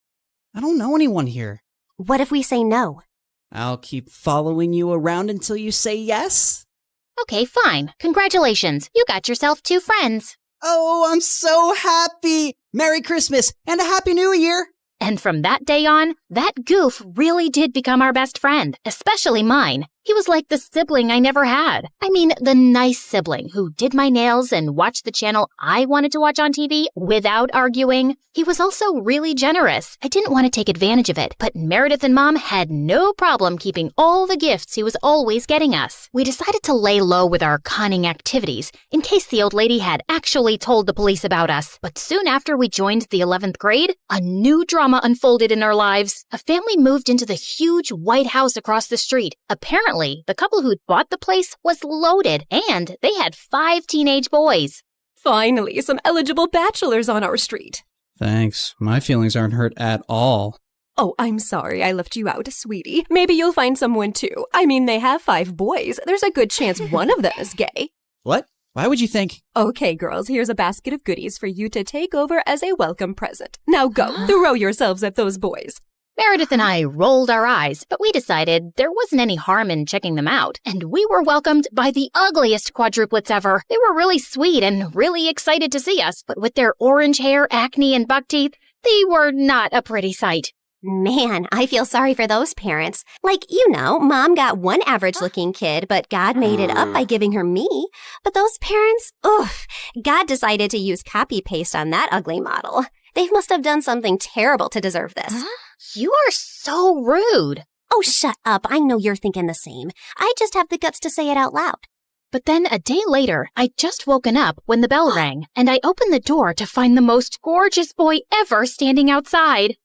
I don't know anyone here. What if we say no? I'll keep following you around until you say yes. Okay, fine. Congratulations. You got yourself 2 friends. Oh, I'm so happy. Merry Christmas and a Happy New Year. And from that day on, that goof really did become our best friend, especially mine. He was like the sibling I never had. I mean, the nice sibling who did my nails and watched the channel I wanted to watch on TV without arguing. He was also really generous. I didn't want to take advantage of it, but Meredith and Mom had no problem keeping all the gifts he was always getting us. We decided to lay low with our conning activities in case the old lady had actually told the police about us. But soon after we joined the 11th grade, a new drama unfolded in our lives. A family moved into the huge white house across the street. Apparently, the couple who'd bought the place was loaded, and they had 5 teenage boys. Finally, some eligible bachelors on our street. Thanks. My feelings aren't hurt at all. Oh, I'm sorry I left you out, sweetie. Maybe you'll find someone too. I mean, they have 5 boys. There's a good chance one of them is gay. What? Why would you think? Okay, girls, here's a basket of goodies for you to take over as a welcome present. Now go, throw yourselves at those boys. Meredith and I rolled our eyes, but we decided there wasn't any harm in checking them out, and we were welcomed by the ugliest quadruplets ever. They were really sweet and really excited to see us, but with their orange hair, acne, and buck teeth, they were not a pretty sight. Man, I feel sorry for those parents. Like, Mom got one average-looking kid, but God made it up by giving her me. But those parents, God decided to use copy-paste on that ugly model. They must have done something terrible to deserve this. Huh? You are so rude. Oh, shut up. I know you're thinking the same. I just have the guts to say it out loud. But then a day later, I'd just woken up when the bell rang, and I opened the door to find the most gorgeous boy ever standing outside.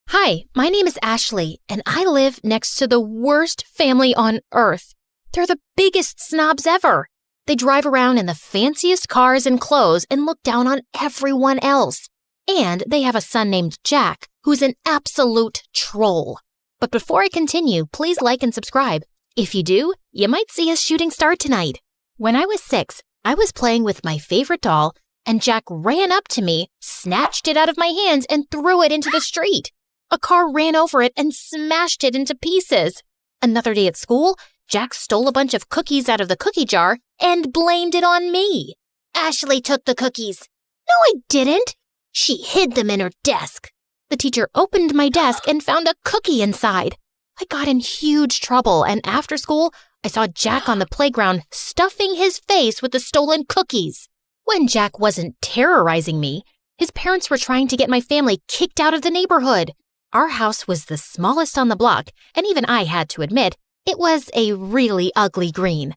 Hi, my name is Ashley, and I live next to the worst family on earth. They're the biggest snobs ever. They drive around in the fanciest cars and clothes and look down on everyone else. And they have a son named Jack, who's an absolute troll. But before I continue, please like and subscribe. If you do, you might see a shooting star tonight. When I was 6, I was playing with my favorite doll, and Jack ran up to me, snatched it out of my hands, and threw it into the street. A car ran over it and smashed it into pieces. Another day at school, Jack stole a bunch of cookies out of the cookie jar and blamed it on me. Ashley took the cookies. No, I didn't. She hid them in her desk. The teacher opened my desk and found a cookie inside. I got in huge trouble, and after school, I saw Jack on the playground stuffing his face with the stolen cookies. When Jack wasn't terrorizing me, his parents were trying to get my family kicked out of the neighborhood. Our house was the smallest on the block, and even I had to admit, it was a really ugly green.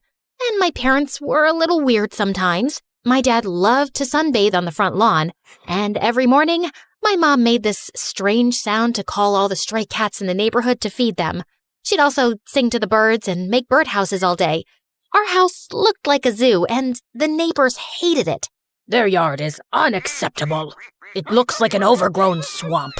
And my parents were a little weird sometimes. My dad loved to sunbathe on the front lawn, and every morning, my mom made this strange sound to call all the stray cats in the neighborhood to feed them. She'd also sing to the birds and make birdhouses all day. Our house looked like a zoo, and the neighbors hated it. Their yard is unacceptable. It looks like an overgrown swamp.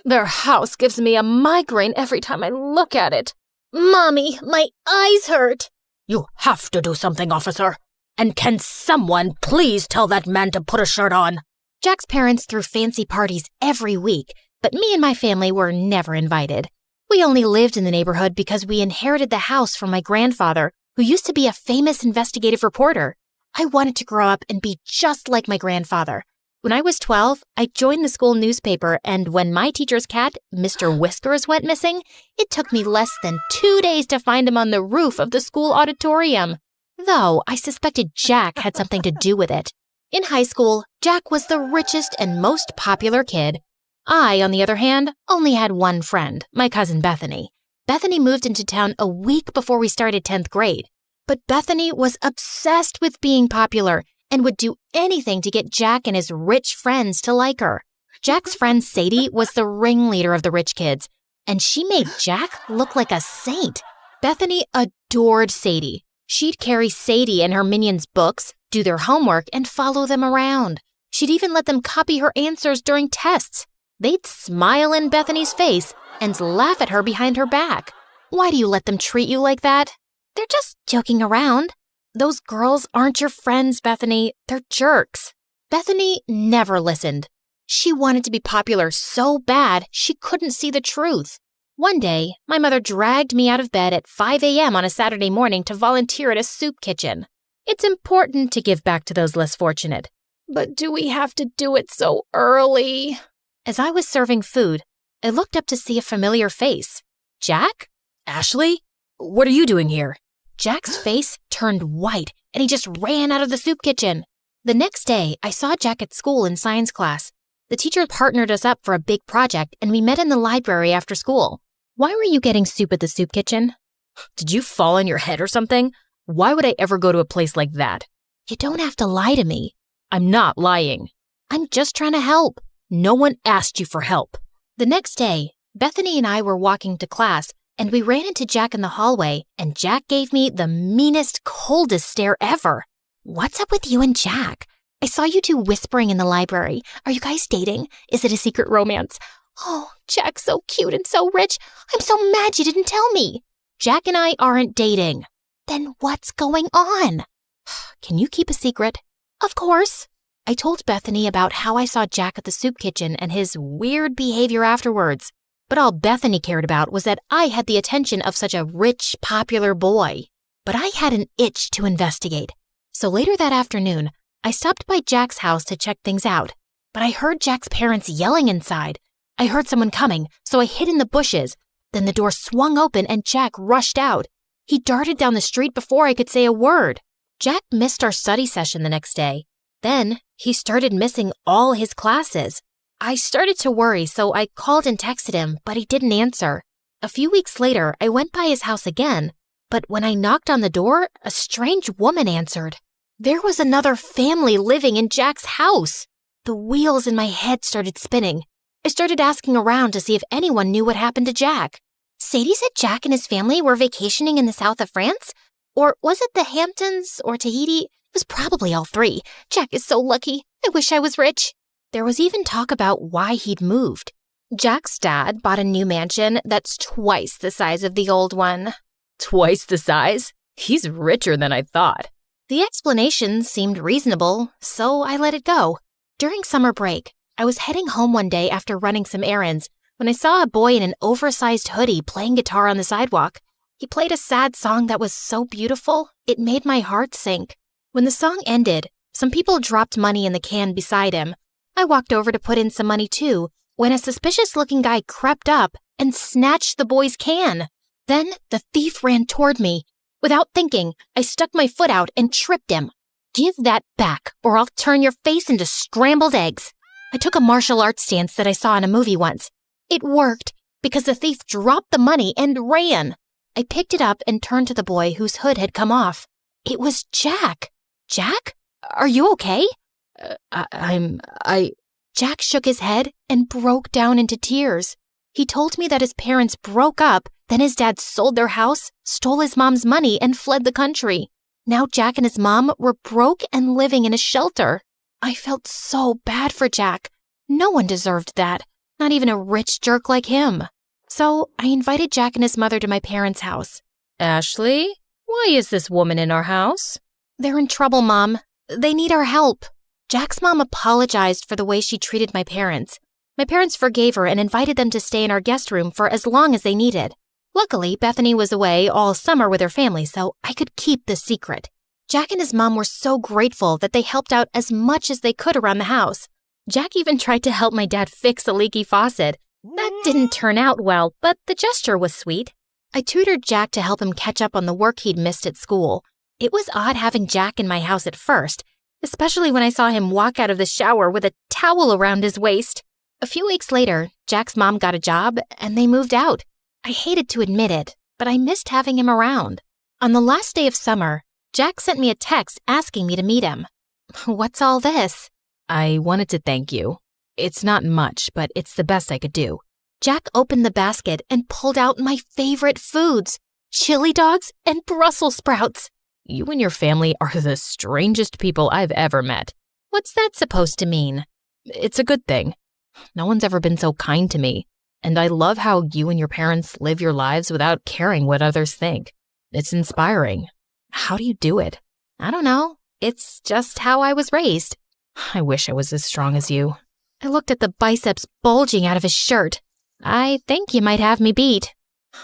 Their house gives me a migraine every time I look at it. Mommy, my eyes hurt. You have to do something, officer. And can someone please tell that man to put a shirt on? Jack's parents threw fancy parties every week, but me and my family were never invited. We only lived in the neighborhood because we inherited the house from my grandfather, who used to be a famous investigative reporter. I wanted to grow up and be just like my grandfather. When I was 12, I joined the school newspaper, and when my teacher's cat, Mr. Whiskers, went missing, it took me less than 2 days to find him on the roof of the school auditorium. Though I suspected Jack had something to do with it. In high school, Jack was the richest and most popular kid. I, on the other hand, only had one friend, my cousin Bethany. Bethany moved into town a week before we started 10th grade. But Bethany was obsessed with being popular and would do anything to get Jack and his rich friends to like her. Jack's friend Sadie was the ringleader of the rich kids, and she made Jack look like a saint. Bethany adored Sadie. She'd carry Sadie and her minions' books, do their homework, and follow them around. She'd even let them copy her answers during tests. They'd smile in Bethany's face and laugh at her behind her back. Why do you let them treat you like that? They're just joking around. Those girls aren't your friends, Bethany. They're jerks. Bethany never listened. She wanted to be popular so bad she couldn't see the truth. One day, my mother dragged me out of bed at 5 a.m. on a Saturday morning to volunteer at a soup kitchen. It's important to give back to those less fortunate. But do we have to do it so early? As I was serving food, I looked up to see a familiar face. Jack? Ashley? What are you doing here? Jack's face turned white, and he just ran out of the soup kitchen. The next day, I saw Jack at school in science class. The teacher partnered us up for a big project, and we met in the library after school. Why were you getting soup at the soup kitchen? Did you fall on your head or something? Why would I ever go to a place like that? You don't have to lie to me. I'm not lying. I'm just trying to help. No one asked you for help. The next day, Bethany and I were walking to class, and we ran into Jack in the hallway, and Jack gave me the meanest, coldest stare ever. What's up with you and Jack? I saw you two whispering in the library. Are you guys dating? Is it a secret romance? Oh, Jack's so cute and so rich. I'm so mad you didn't tell me. Jack and I aren't dating. Then what's going on? Can you keep a secret? Of course. I told Bethany about how I saw Jack at the soup kitchen and his weird behavior afterwards. But all Bethany cared about was that I had the attention of such a rich, popular boy. But I had an itch to investigate. So later that afternoon, I stopped by Jack's house to check things out. But I heard Jack's parents yelling inside. I heard someone coming, so I hid in the bushes. Then the door swung open and Jack rushed out. He darted down the street before I could say a word. Jack missed our study session the next day. Then he started missing all his classes. I started to worry, so I called and texted him, but he didn't answer. A few weeks later, I went by his house again, but when I knocked on the door, a strange woman answered. There was another family living in Jack's house. The wheels in my head started spinning. I started asking around to see if anyone knew what happened to Jack. Sadie said Jack and his family were vacationing in the south of France? Or was it the Hamptons or Tahiti? It was probably all three. Jack is so lucky. I wish I was rich. There was even talk about why he'd moved. Jack's dad bought a new mansion that's twice the size of the old one. Twice the size? He's richer than I thought. The explanation seemed reasonable, so I let it go. During summer break, I was heading home one day after running some errands when I saw a boy in an oversized hoodie playing guitar on the sidewalk. He played a sad song that was so beautiful, it made my heart sink. When the song ended, some people dropped money in the can beside him. I walked over to put in some money too, when a suspicious-looking guy crept up and snatched the boy's can. Then the thief ran toward me. Without thinking, I stuck my foot out and tripped him. Give that back, or I'll turn your face into scrambled eggs. I took a martial arts stance that I saw in a movie once. It worked, because the thief dropped the money and ran. I picked it up and turned to the boy whose hood had come off. It was Jack. Jack? Are you okay? Jack shook his head and broke down into tears. He told me that his parents broke up, then his dad sold their house, stole his mom's money, and fled the country. Now Jack and his mom were broke and living in a shelter. I felt so bad for Jack. No one deserved that, not even a rich jerk like him. So I invited Jack and his mother to my parents' house. Ashley, why is this woman in our house? They're in trouble, Mom. They need our help. Jack's mom apologized for the way she treated my parents. My parents forgave her and invited them to stay in our guest room for as long as they needed. Luckily, Bethany was away all summer with her family, so I could keep the secret. Jack and his mom were so grateful that they helped out as much as they could around the house. Jack even tried to help my dad fix a leaky faucet. That didn't turn out well, but the gesture was sweet. I tutored Jack to help him catch up on the work he'd missed at school. It was odd having Jack in my house at first, especially when I saw him walk out of the shower with a towel around his waist. A few weeks later, Jack's mom got a job and they moved out. I hated to admit it, but I missed having him around. On the last day of summer, Jack sent me a text asking me to meet him. What's all this? I wanted to thank you. It's not much, but it's the best I could do. Jack opened the basket and pulled out my favorite foods, chili dogs and Brussels sprouts. You and your family are the strangest people I've ever met. What's that supposed to mean? It's a good thing. No one's ever been so kind to me. And I love how you and your parents live your lives without caring what others think. It's inspiring. How do you do it? I don't know. It's just how I was raised. I wish I was as strong as you. I looked at the biceps bulging out of his shirt. I think you might have me beat.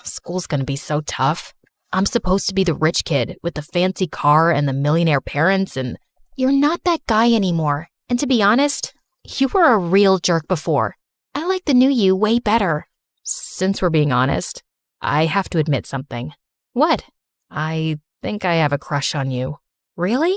School's gonna be so tough. I'm supposed to be the rich kid with the fancy car and the millionaire parents and… You're not that guy anymore. And to be honest, you were a real jerk before. I like the new you way better. Since we're being honest, I have to admit something. What? I think I have a crush on you. Really?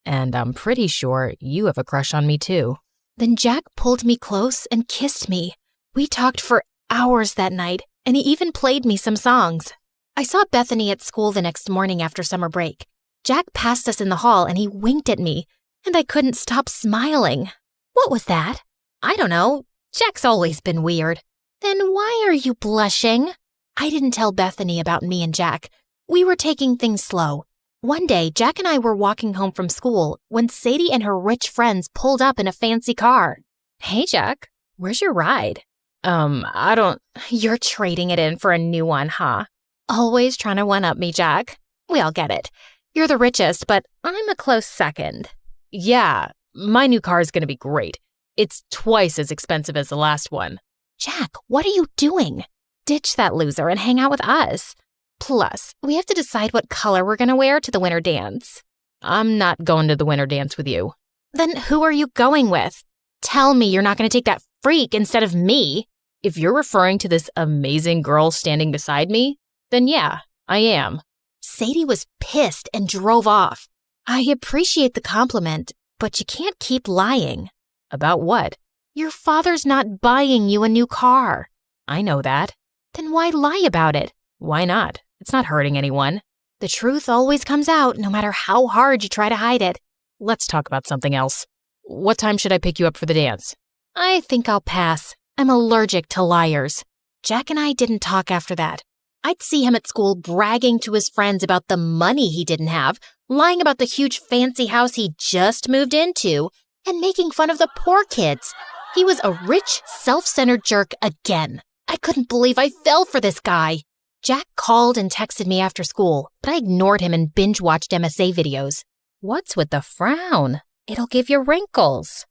And I'm pretty sure you have a crush on me too. Then Jack pulled me close and kissed me. We talked for hours that night, and he even played me some songs. I saw Bethany at school the next morning after summer break. Jack passed us in the hall and he winked at me, and I couldn't stop smiling. What was that? I don't know. Jack's always been weird. Then why are you blushing? I didn't tell Bethany about me and Jack. We were taking things slow. One day, Jack and I were walking home from school when Sadie and her rich friends pulled up in a fancy car. Hey, Jack, where's your ride? I don't… You're trading it in for a new one, huh? Always trying to one-up me, Jack. We all get it. You're the richest, but I'm a close second. Yeah, my new car is gonna be great. It's twice as expensive as the last one. Jack, what are you doing? Ditch that loser and hang out with us. Plus, we have to decide what color we're gonna wear to the winter dance. I'm not going to the winter dance with you. Then who are you going with? Tell me you're not gonna take that freak instead of me. If you're referring to this amazing girl standing beside me, then yeah, I am. Sadie was pissed and drove off. I appreciate the compliment, but you can't keep lying. About what? Your father's not buying you a new car. I know that. Then why lie about it? Why not? It's not hurting anyone. The truth always comes out, no matter how hard you try to hide it. Let's talk about something else. What time should I pick you up for the dance? I think I'll pass. I'm allergic to liars. Jack and I didn't talk after that. I'd see him at school bragging to his friends about the money he didn't have, lying about the huge fancy house he just moved into, and making fun of the poor kids. He was a rich, self-centered jerk again. I couldn't believe I fell for this guy. Jack called and texted me after school, but I ignored him and binge-watched MSA videos. What's with the frown? It'll give you wrinkles.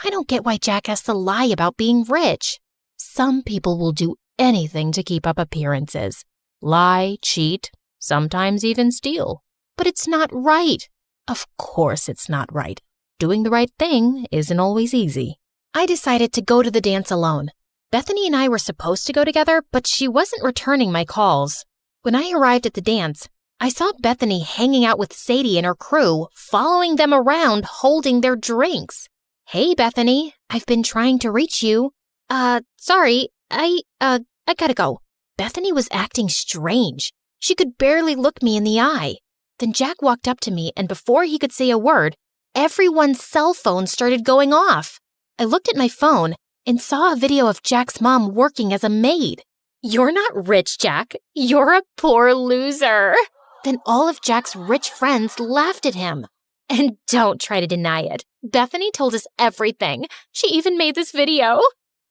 I don't get why Jack has to lie about being rich. Some people will do anything to keep up appearances. Lie, cheat, sometimes even steal. But it's not right. Of course it's not right. Doing the right thing isn't always easy. I decided to go to the dance alone. Bethany and I were supposed to go together, but she wasn't returning my calls. When I arrived at the dance, I saw Bethany hanging out with Sadie and her crew, following them around, holding their drinks. Hey, Bethany, I've been trying to reach you. Sorry, I gotta go. Bethany was acting strange. She could barely look me in the eye. Then Jack walked up to me, and before he could say a word, everyone's cell phone started going off. I looked at my phone and saw a video of Jack's mom working as a maid. "You're not rich, Jack. You're a poor loser." Then all of Jack's rich friends laughed at him. And don't try to deny it. Bethany told us everything. She even made this video.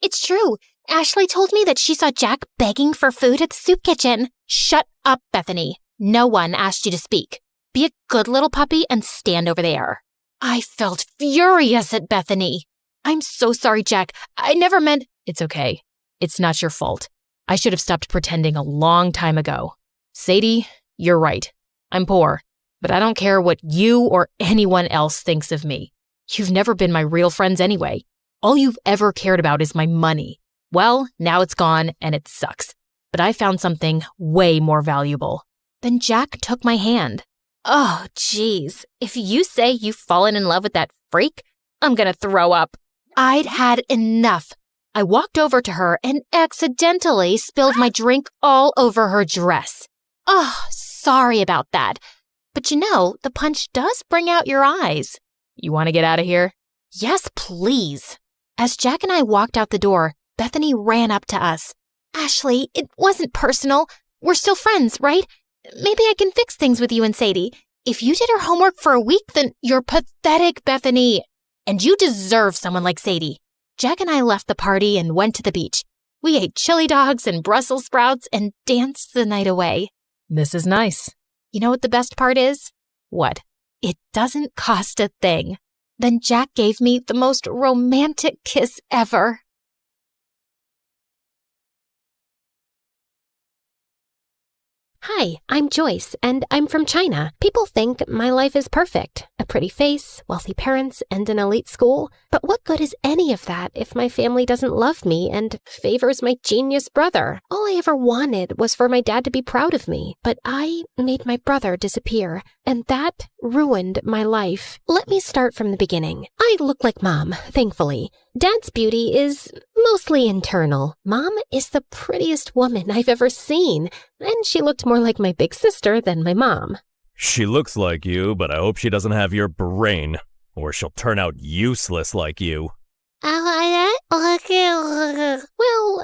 It's true. Ashley told me that she saw Jack begging for food at the soup kitchen. Shut up, Bethany. No one asked you to speak. Be a good little puppy and stand over there. I felt furious at Bethany. I'm so sorry, Jack. I never meant... It's okay. It's not your fault. I should have stopped pretending a long time ago. Sadie, you're right. I'm poor, but I don't care what you or anyone else thinks of me. You've never been my real friends anyway. All you've ever cared about is my money. Well, now it's gone and it sucks. But I found something way more valuable. Then Jack took my hand. Oh, geez. If you say you've fallen in love with that freak, I'm gonna throw up. I'd had enough. I walked over to her and accidentally spilled my drink all over her dress. Oh, sorry about that. But you know, the punch does bring out your eyes. You want to get out of here? Yes, please. As Jack and I walked out the door, Bethany ran up to us. Ashley, it wasn't personal. We're still friends, right? Maybe I can fix things with you and Sadie. If you did her homework for a week, then you're pathetic, Bethany. And you deserve someone like Sadie. Jack and I left the party and went to the beach. We ate chili dogs and Brussels sprouts and danced the night away. This is nice. You know what the best part is? What? It doesn't cost a thing. Then Jack gave me the most romantic kiss ever. Hi, I'm Joyce, and I'm from China. People think my life is perfect. A pretty face, wealthy parents, and an elite school. But what good is any of that if my family doesn't love me and favors my genius brother? All I ever wanted was for my dad to be proud of me. But I made my brother disappear, and that ruined my life. Let me start from the beginning. I look like Mom, thankfully. Dad's beauty is mostly internal. Mom is the prettiest woman I've ever seen, and she looked more like my big sister than my mom. She looks like you, but I hope she doesn't have your brain, or she'll turn out useless like you. Well,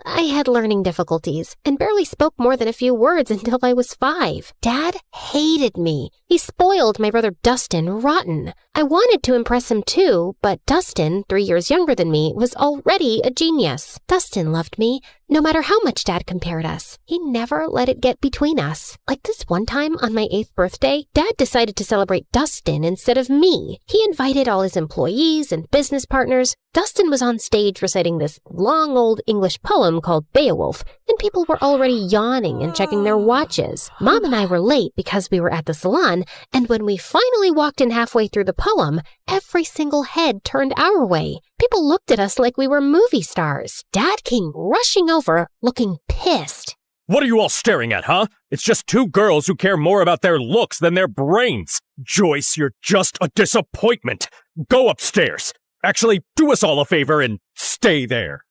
I had learning difficulties and barely spoke more than a few words until I was 5. Dad hated me. He spoiled my brother Dustin rotten. I wanted to impress him too, but Dustin, 3 years younger than me, was already a genius. Dustin loved me, no matter how much Dad compared us. He never let it get between us. Like this one time on my 8th birthday, Dad decided to celebrate Dustin instead of me. He invited all his employees and business partners. Dustin was on stage reciting this long old English poem called Beowulf, and people were already yawning and checking their watches. Mom and I were late because we were at the salon, and when we finally walked in halfway through the poem, every single head turned our way. People looked at us like we were movie stars. Dad came rushing over, looking pissed. What are you all staring at, huh? It's just 2 girls who care more about their looks than their brains. Joyce, you're just a disappointment. Go upstairs. Actually, do us all a favor and stay there.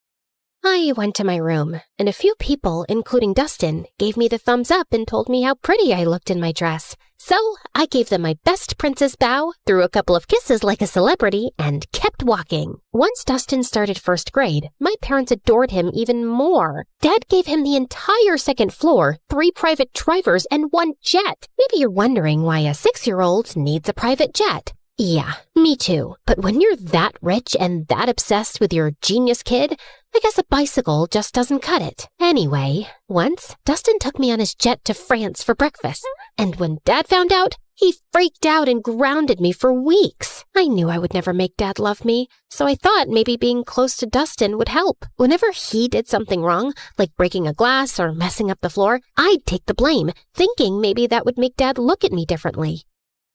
I went to my room, and a few people, including Dustin, gave me the thumbs up and told me how pretty I looked in my dress. So I gave them my best princess bow, threw a couple of kisses like a celebrity, and kept walking. Once Dustin started 1st grade, my parents adored him even more. Dad gave him the entire 2nd floor, 3 private drivers, and 1 jet. Maybe you're wondering why a 6-year-old needs a private jet. Yeah, me too. But when you're that rich and that obsessed with your genius kid, I guess a bicycle just doesn't cut it. Anyway, once, Dustin took me on his jet to France for breakfast. And when Dad found out, he freaked out and grounded me for weeks. I knew I would never make Dad love me, so I thought maybe being close to Dustin would help. Whenever he did something wrong, like breaking a glass or messing up the floor, I'd take the blame, thinking maybe that would make Dad look at me differently.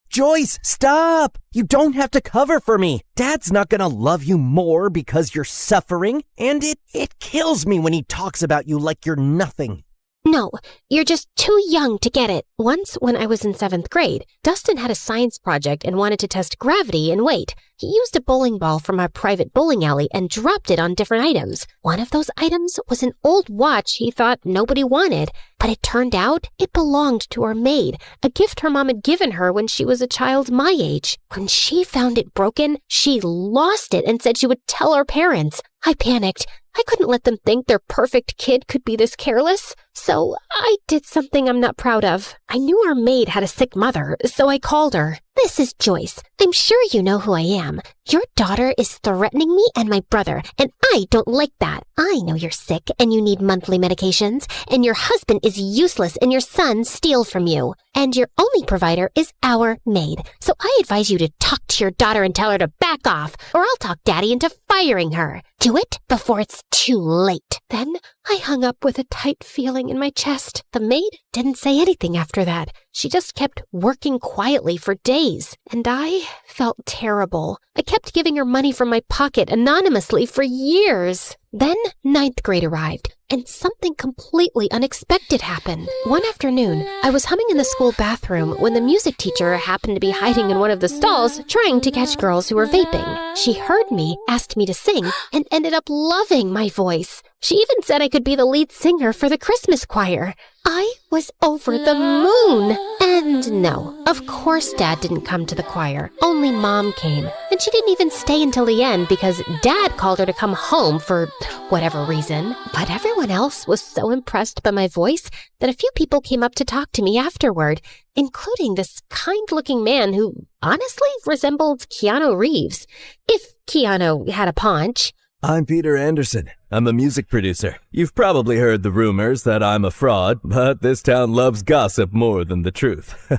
Joyce, stop! You don't have to cover for me. Dad's not gonna love you more because you're suffering, and it kills me when he talks about you like you're nothing. No, you're just too young to get it. Once, when I was in 7th grade, Dustin had a science project and wanted to test gravity and weight. He used a bowling ball from our private bowling alley and dropped it on different items. One of those items was an old watch he thought nobody wanted, but it turned out it belonged to our maid, a gift her mom had given her when she was a child my age. When she found it broken, she lost it and said she would tell our parents. I panicked. I couldn't let them think their perfect kid could be this careless. So I did something I'm not proud of. I knew our maid had a sick mother, so I called her. This is Joyce. I'm sure you know who I am. Your daughter is threatening me and my brother, and I don't like that. I know you're sick and you need monthly medications, and your husband is useless and your son steals from you. And your only provider is our maid. So I advise you to talk to your daughter and tell her to back off, or I'll talk Daddy into firing her. Do it before it's too late. Then I hung up with a tight feeling in my chest. The maid didn't say anything after that. She just kept working quietly for days, and I felt terrible. I kept giving her money from my pocket anonymously for years. Then 9th grade arrived, and something completely unexpected happened. One afternoon, I was humming in the school bathroom when the music teacher happened to be hiding in one of the stalls trying to catch girls who were vaping. She heard me, asked me to sing, and ended up loving my voice. She even said I could be the lead singer for the Christmas choir. I was over the moon. And no, of course Dad didn't come to the choir. Only Mom came. And she didn't even stay until the end because Dad called her to come home for whatever reason. But everyone else was so impressed by my voice that a few people came up to talk to me afterward, including this kind-looking man who honestly resembled Keanu Reeves, if Keanu had a paunch. I'm Peter Anderson. I'm a music producer. You've probably heard the rumors that I'm a fraud, but this town loves gossip more than the truth.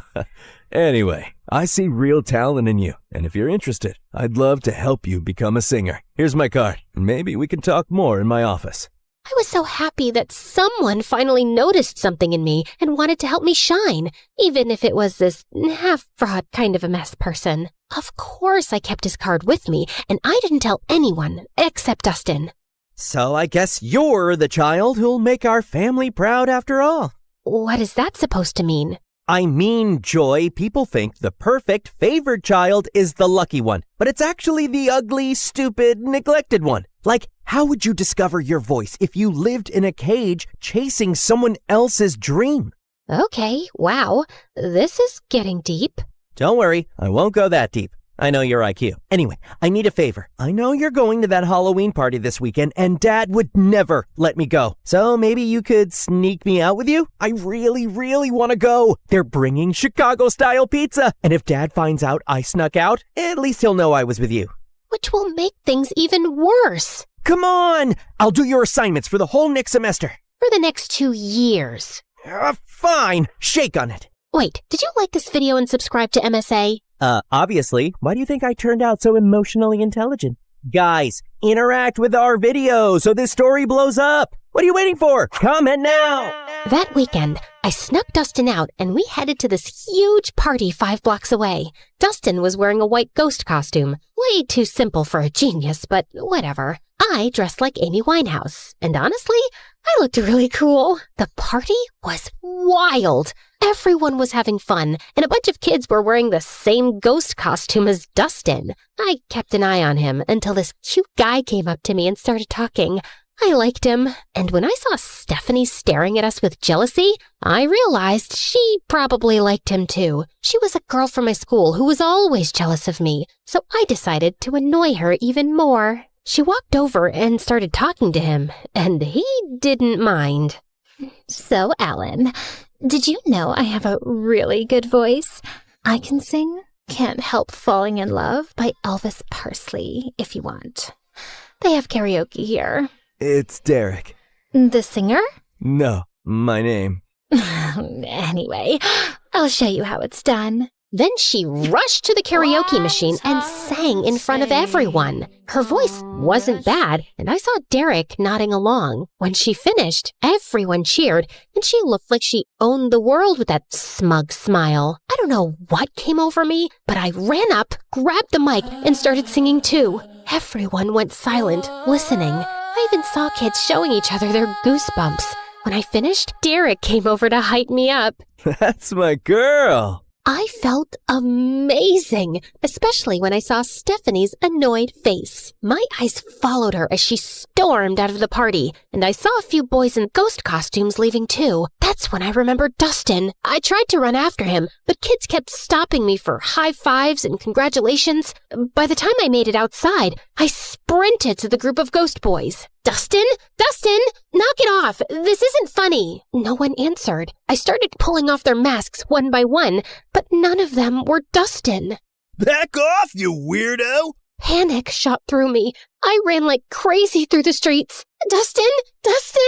Anyway, I see real talent in you, and if you're interested, I'd love to help you become a singer. Here's my card. Maybe we can talk more in my office. I was so happy that someone finally noticed something in me and wanted to help me shine, even if it was this half-fraud kind of a mess person. Of course I kept his card with me, and I didn't tell anyone except Dustin. So I guess you're the child who'll make our family proud after all. What is that supposed to mean? I mean, Joy, people think the perfect, favored child is the lucky one, but it's actually the ugly, stupid, neglected one. Like, how would you discover your voice if you lived in a cage chasing someone else's dream? Okay, wow, this is getting deep. Don't worry, I won't go that deep. I know your IQ. Anyway, I need a favor. I know you're going to that Halloween party this weekend, and Dad would never let me go. So maybe you could sneak me out with you? I really, really want to go. They're bringing Chicago-style pizza. And if Dad finds out I snuck out, at least he'll know I was with you. Which will make things even worse. Come on! I'll do your assignments for the whole next semester. For the next 2 years. Fine. Shake on it. Wait, did you like this video and subscribe to MSA? Obviously. Why do you think I turned out so emotionally intelligent? Guys, interact with our video so this story blows up. What are you waiting for? Comment now! That weekend, I snuck Dustin out and we headed to this huge party 5 blocks away. Dustin was wearing a white ghost costume. Way too simple for a genius, but whatever. I dressed like Amy Winehouse, and honestly, I looked really cool. The party was wild. Everyone was having fun, and a bunch of kids were wearing the same ghost costume as Dustin. I kept an eye on him until this cute guy came up to me and started talking. I liked him, and when I saw Stephanie staring at us with jealousy, I realized she probably liked him too. She was a girl from my school who was always jealous of me, so I decided to annoy her even more. She walked over and started talking to him, and he didn't mind. So, Alan, did you know I have a really good voice? I can sing Can't Help Falling in Love by Elvis Presley, if you want. They have karaoke here. It's Derek. The singer? No, my name. Anyway, I'll show you how it's done. Then she rushed to the karaoke machine and sang in front of everyone. Her voice wasn't bad, and I saw Derek nodding along. When she finished, everyone cheered, and she looked like she owned the world with that smug smile. I don't know what came over me, but I ran up, grabbed the mic, and started singing too. Everyone went silent, listening. I even saw kids showing each other their goosebumps. When I finished, Derek came over to hype me up. That's my girl. I felt amazing, especially when I saw Stephanie's annoyed face. My eyes followed her as she stormed out of the party, and I saw a few boys in ghost costumes leaving too. That's when I remembered Dustin. I tried to run after him, but kids kept stopping me for high fives and congratulations. By the time I made it outside, I sprinted to the group of ghost boys. Dustin? Dustin! Knock it off! This isn't funny! No one answered. I started pulling off their masks one by one, but none of them were Dustin. Back off, you weirdo! Panic shot through me. I ran like crazy through the streets. Dustin! Dustin!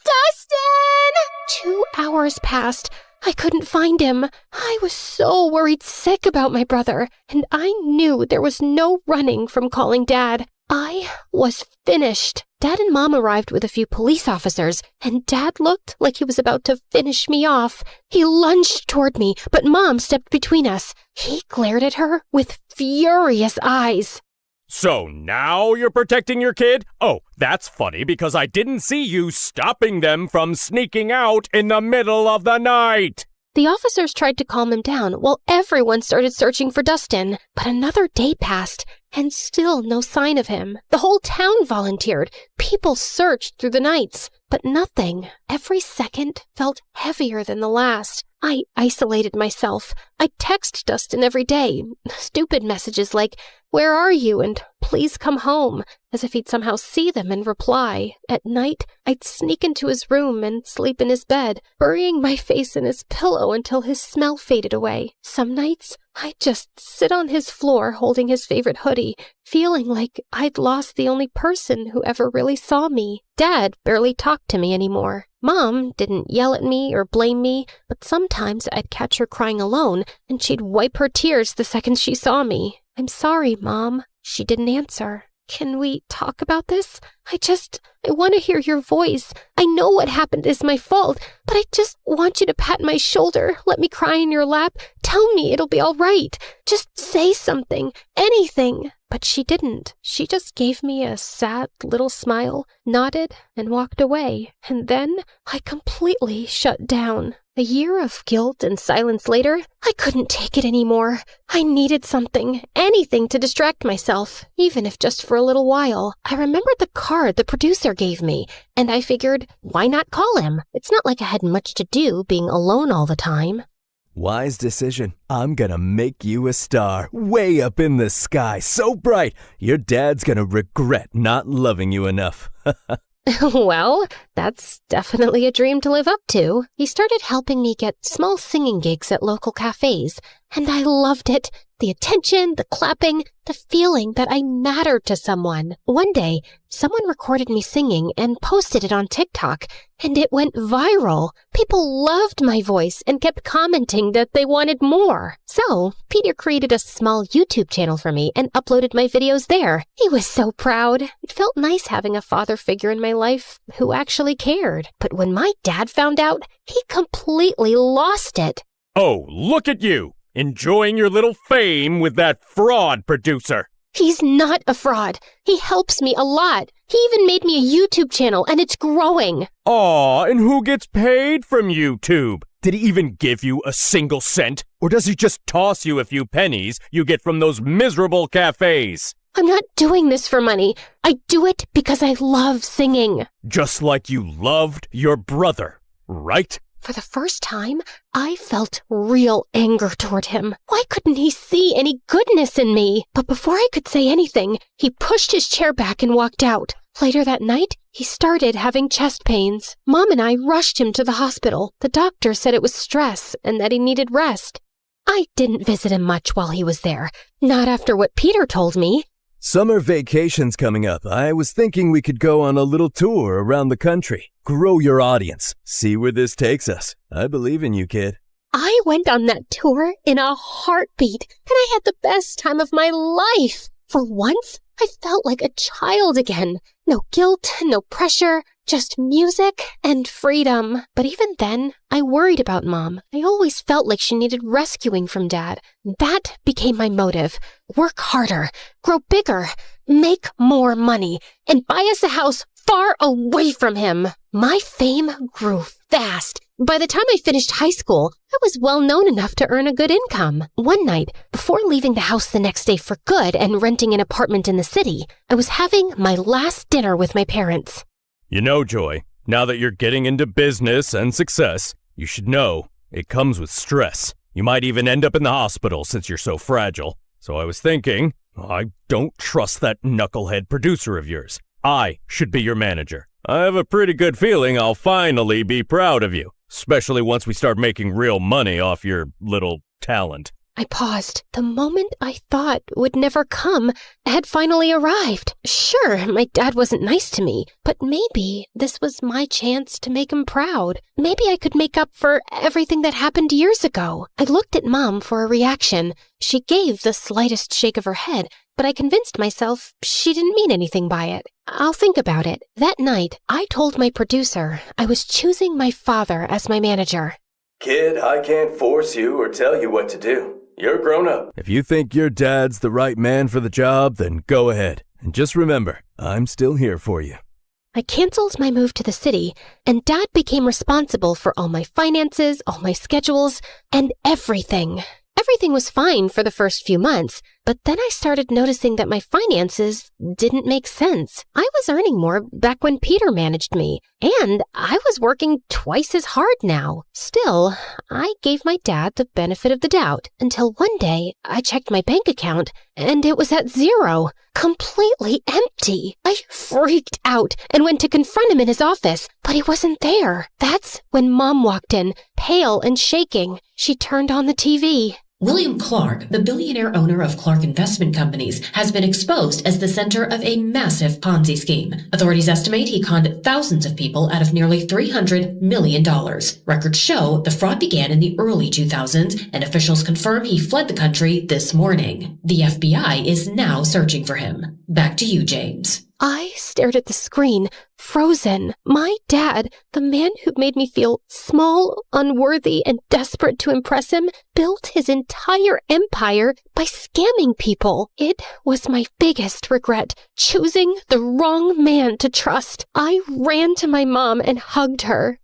Dustin! 2 hours passed. I couldn't find him. I was so worried sick about my brother, and I knew there was no running from calling Dad. I was finished. Dad and Mom arrived with a few police officers, and Dad looked like he was about to finish me off. He lunged toward me, but Mom stepped between us. He glared at her with furious eyes. So now you're protecting your kid? Oh, that's funny because I didn't see you stopping them from sneaking out in the middle of the night. The officers tried to calm him down while everyone started searching for Dustin. But another day passed, and still no sign of him. The whole town volunteered. People searched through the nights, but nothing. Every second felt heavier than the last. I isolated myself. I text Dustin every day. Stupid messages like, "Where are you?" and "Please come home," as if he'd somehow see them and reply. At night, I'd sneak into his room and sleep in his bed, burying my face in his pillow until his smell faded away. Some nights, I'd just sit on his floor holding his favorite hoodie, feeling like I'd lost the only person who ever really saw me. Dad barely talked to me anymore. Mom didn't yell at me or blame me, but sometimes I'd catch her crying alone, and she'd wipe her tears the second she saw me. "I'm sorry, Mom." She didn't answer. "Can we talk about this? I want to hear your voice. I know what happened is my fault, but I just want you to pat my shoulder, let me cry in your lap, tell me it'll be all right. Just say something, anything." But she didn't. She just gave me a sad little smile, nodded, and walked away. And then I completely shut down. A year of guilt and silence later, I couldn't take it anymore. I needed something, anything to distract myself, even if just for a little while. I remembered the card the producer gave me, and I figured, why not call him? It's not like I had much to do being alone all the time. Wise decision. I'm gonna make you a star, way up in the sky, so bright, your dad's gonna regret not loving you enough. Well, that's definitely a dream to live up to. He started helping me get small singing gigs at local cafes, and I loved it. The attention, the clapping, the feeling that I mattered to someone. One day, someone recorded me singing and posted it on TikTok, and it went viral. People loved my voice and kept commenting that they wanted more. So, Peter created a small YouTube channel for me and uploaded my videos there. He was so proud. It felt nice having a father figure in my life who actually cared. But when my dad found out, he completely lost it. Oh, look at you! Enjoying your little fame with that fraud producer. He's not a fraud. He helps me a lot. He even made me a YouTube channel, and it's growing. Aw, and who gets paid from YouTube? Did he even give you a single cent? Or does he just toss you a few pennies you get from those miserable cafes? I'm not doing this for money. I do it because I love singing. Just like you loved your brother, right? For the first time, I felt real anger toward him. Why couldn't he see any goodness in me? But before I could say anything, he pushed his chair back and walked out. Later that night, he started having chest pains. Mom and I rushed him to the hospital. The doctor said it was stress and that he needed rest. I didn't visit him much while he was there. Not after what Peter told me. Summer vacation's coming up. I was thinking we could go on a little tour around the country. Grow your audience. See where this takes us. I believe in you, kid. I went on that tour in a heartbeat, and I had the best time of my life. For once, I felt like a child again. No guilt, no pressure, just music and freedom. But even then, I worried about Mom. I always felt like she needed rescuing from Dad. That became my motive. Work harder, grow bigger, make more money, and buy us a house far away from him. My fame grew fast. By the time I finished high school, I was well known enough to earn a good income. One night, before leaving the house the next day for good and renting an apartment in the city, I was having my last dinner with my parents. You know, Joy, now that you're getting into business and success, you should know it comes with stress. You might even end up in the hospital since you're so fragile. So I was thinking, I don't trust that knucklehead producer of yours. I should be your manager. I have a pretty good feeling I'll finally be proud of you, especially once we start making real money off your little talent. I paused. The moment I thought would never come had finally arrived. Sure, my dad wasn't nice to me, but maybe this was my chance to make him proud. Maybe I could make up for everything that happened years ago. I looked at Mom for a reaction. She gave the slightest shake of her head, but I convinced myself she didn't mean anything by it. I'll think about it. That night, I told my producer I was choosing my father as my manager. Kid, I can't force you or tell you what to do. You're grown up. If you think your dad's the right man for the job, then go ahead. And just remember, I'm still here for you. I canceled my move to the city, and Dad became responsible for all my finances, all my schedules, and everything. Everything was fine for the first few months, but then I started noticing that my finances didn't make sense. I was earning more back when Peter managed me, and I was working twice as hard now. Still, I gave my dad the benefit of the doubt until one day I checked my bank account and it was at zero, completely empty. I freaked out and went to confront him in his office, but he wasn't there. That's when Mom walked in, pale and shaking. She turned on the TV. William Clark, the billionaire owner of Clark Investment Companies, has been exposed as the center of a massive Ponzi scheme. Authorities estimate he conned thousands of people out of nearly $300 million. Records show the fraud began in the early 2000s, and officials confirm he fled the country this morning. The FBI is now searching for him. Back to you, James. I stared at the screen, frozen. My dad, the man who made me feel small, unworthy, and desperate to impress him, built his entire empire by scamming people. It was my biggest regret, choosing the wrong man to trust. I ran to my mom and hugged her.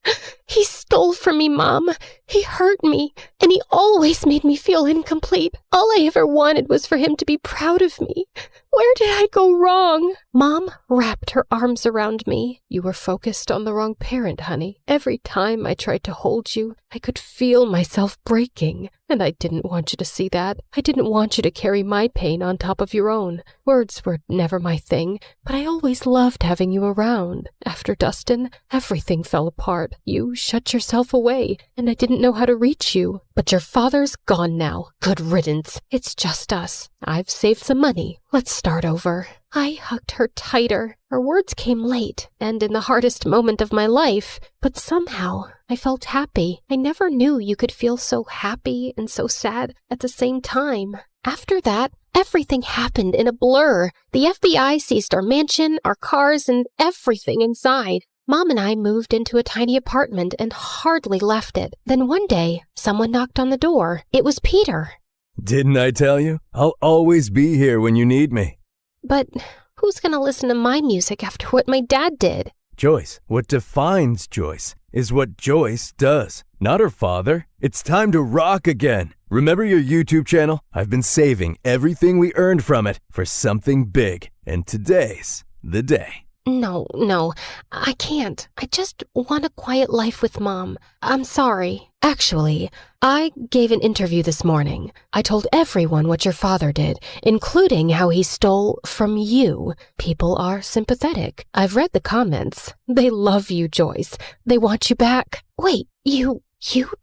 He stole from me, Mom. He hurt me, and he always made me feel incomplete. All I ever wanted was for him to be proud of me. Where did I go wrong? Mom wrapped her arms around me. You were focused on the wrong parent, honey. Every time I tried to hold you, I could feel myself breaking. And I didn't want you to see that. I didn't want you to carry my pain on top of your own. Words were never my thing, but I always loved having you around. After Dustin, everything fell apart. You shut yourself away, and I didn't know how to reach you. But your father's gone now. Good riddance. It's just us. I've saved some money. Let's start over. I hugged her tighter. Her words came late and in the hardest moment of my life, but somehow I felt happy. I never knew you could feel so happy and so sad at the same time. After that, everything happened in a blur. The FBI seized our mansion, our cars, and everything inside. Mom and I moved into a tiny apartment and hardly left it. Then one day, someone knocked on the door. It was Peter. Didn't I tell you? I'll always be here when you need me. But who's gonna listen to my music after what my dad did? Joyce, what defines Joyce is what Joyce does, not her father. It's time to rock again. Remember your YouTube channel? I've been saving everything we earned from it for something big, and today's the day. No, I can't. I just want a quiet life with Mom. I'm sorry. Actually, I gave an interview this morning. I told everyone what your father did, including how he stole from you. People are sympathetic. I've read the comments. They love you, Joyce. They want you back. Wait, you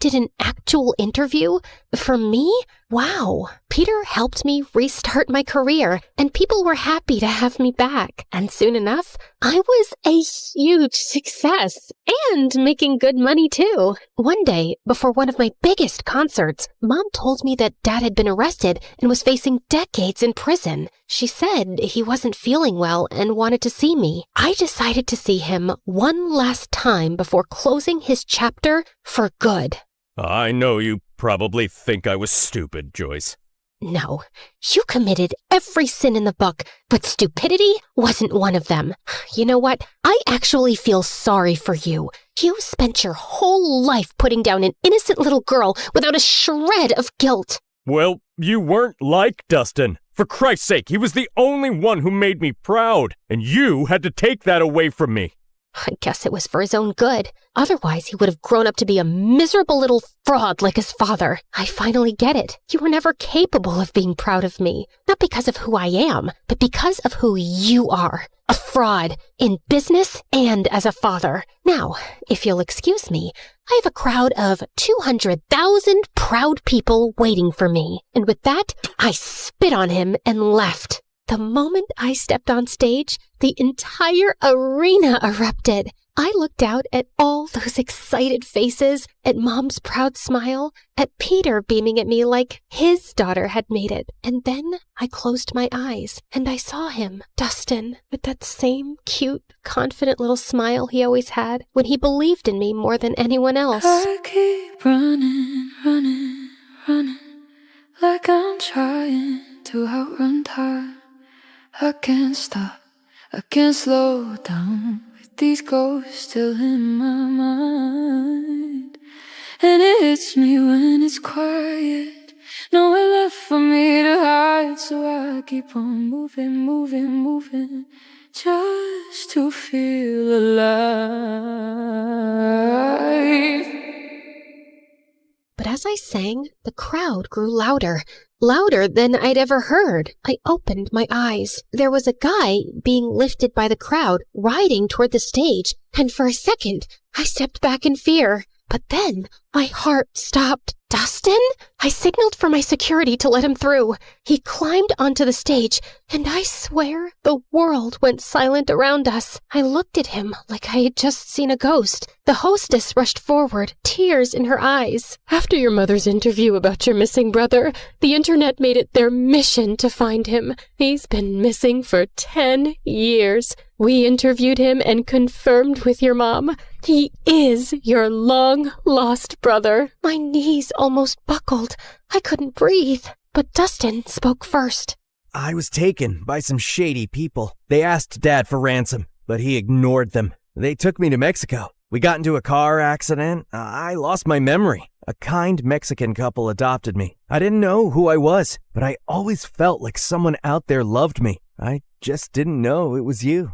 did an actual interview? For me? Wow. Peter helped me restart my career, and people were happy to have me back. And soon enough, I was a huge success and making good money too. One day, before one of my biggest concerts, Mom told me that Dad had been arrested and was facing decades in prison. She said he wasn't feeling well and wanted to see me. I decided to see him one last time before closing his chapter for good. I know you probably think I was stupid, Joyce. No, you committed every sin in the book, but stupidity wasn't one of them. You know what? I actually feel sorry for you. You spent your whole life putting down an innocent little girl without a shred of guilt. Well, you weren't like Dustin. For Christ's sake, he was the only one who made me proud, and you had to take that away from me. I guess it was for his own good. Otherwise, he would have grown up to be a miserable little fraud like his father. I finally get it. You were never capable of being proud of me. Not because of who I am, but because of who you are. A fraud, in business and as a father. Now, if you'll excuse me, I have a crowd of 200,000 proud people waiting for me. And with that, I spit on him and left. The moment I stepped on stage, the entire arena erupted. I looked out at all those excited faces, at Mom's proud smile, at Peter beaming at me like his daughter had made it. And then I closed my eyes, and I saw him, Dustin, with that same cute, confident little smile he always had when he believed in me more than anyone else. I keep running, running, running, like I'm trying to outrun time. I can't stop, I can't slow down with these ghosts still in my mind. And it hits me when it's quiet, nowhere left for me to hide. So I keep on moving, moving, moving, just to feel alive. But as I sang, the crowd grew louder. Louder than I'd ever heard. I opened my eyes. There was a guy being lifted by the crowd, riding toward the stage, and for a second, I stepped back in fear. But then, my heart stopped. Dustin? I signaled for my security to let him through. He climbed onto the stage, and I swear the world went silent around us. I looked at him like I had just seen a ghost. The hostess rushed forward, tears in her eyes. After your mother's interview about your missing brother, the internet made it their mission to find him. He's been missing for 10 years. We interviewed him and confirmed with your mom. He is your long-lost brother. My knees almost buckled. I couldn't breathe. But Dustin spoke first. I was taken by some shady people. They asked Dad for ransom, but he ignored them. They took me to Mexico. We got into a car accident. I lost my memory. A kind Mexican couple adopted me. I didn't know who I was, but I always felt like someone out there loved me. I just didn't know it was you.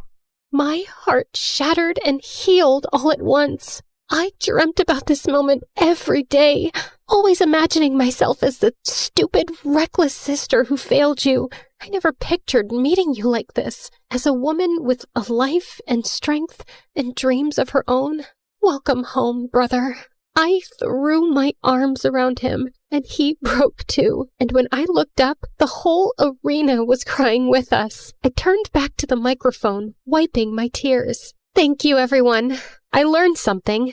My heart shattered and healed all at once. I dreamt about this moment every day, always imagining myself as the stupid, reckless sister who failed you. I never pictured meeting you like this, as a woman with a life and strength and dreams of her own. Welcome home, brother. I threw my arms around him, and he broke too. And when I looked up, the whole arena was crying with us. I turned back to the microphone, wiping my tears. Thank you, everyone. I learned something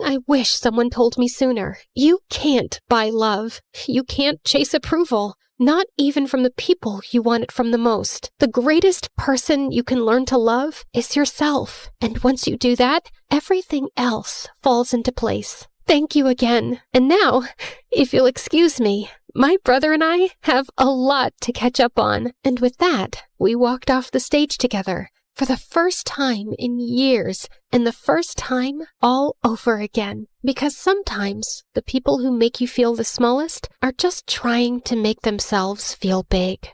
I wish someone told me sooner. You can't buy love. You can't chase approval. Not even from the people you want it from the most. The greatest person you can learn to love is yourself. And once you do that, everything else falls into place. Thank you again. And now, if you'll excuse me, my brother and I have a lot to catch up on. And with that, we walked off the stage together for the first time in years, and the first time all over again. Because sometimes the people who make you feel the smallest are just trying to make themselves feel big.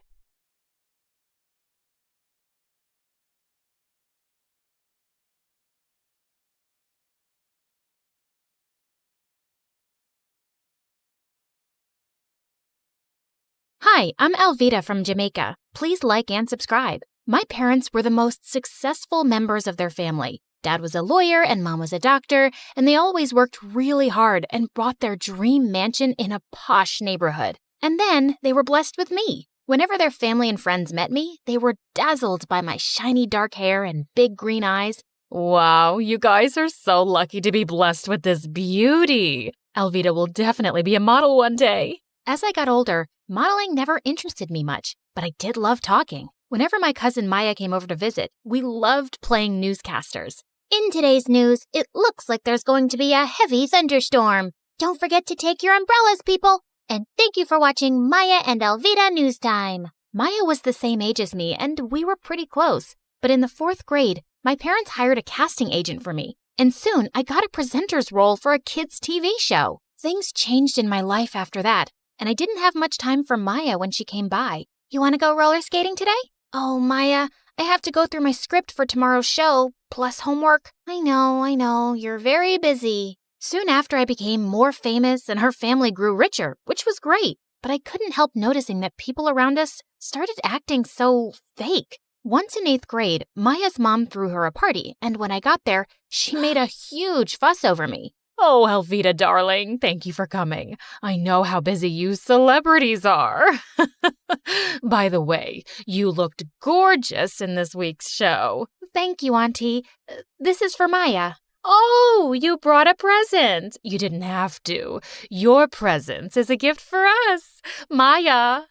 Hi, I'm Alvita from Jamaica. Please like and subscribe. My parents were the most successful members of their family. Dad was a lawyer and Mom was a doctor, and they always worked really hard and bought their dream mansion in a posh neighborhood. And then they were blessed with me. Whenever their family and friends met me, they were dazzled by my shiny dark hair and big green eyes. Wow, you guys are so lucky to be blessed with this beauty. Alvita will definitely be a model one day. As I got older, modeling never interested me much, but I did love talking. Whenever my cousin Maya came over to visit, we loved playing newscasters. In today's news, it looks like there's going to be a heavy thunderstorm. Don't forget to take your umbrellas, people. And thank you for watching Maya and Alvida News Time. Maya was the same age as me, and we were pretty close. But in the 4th grade, my parents hired a casting agent for me. And soon, I got a presenter's role for a kids' TV show. Things changed in my life after that, and I didn't have much time for Maya when she came by. You want to go roller skating today? Oh, Maya, I have to go through my script for tomorrow's show, plus homework. I know, you're very busy. Soon after, I became more famous and her family grew richer, which was great. But I couldn't help noticing that people around us started acting so fake. Once in 8th grade, Maya's mom threw her a party, and when I got there, she made a huge fuss over me. Oh, Alvida, darling, thank you for coming. I know how busy you celebrities are. By the way, you looked gorgeous in this week's show. Thank you, Auntie. This is for Maya. Oh, you brought a present. You didn't have to. Your presence is a gift for us. Maya!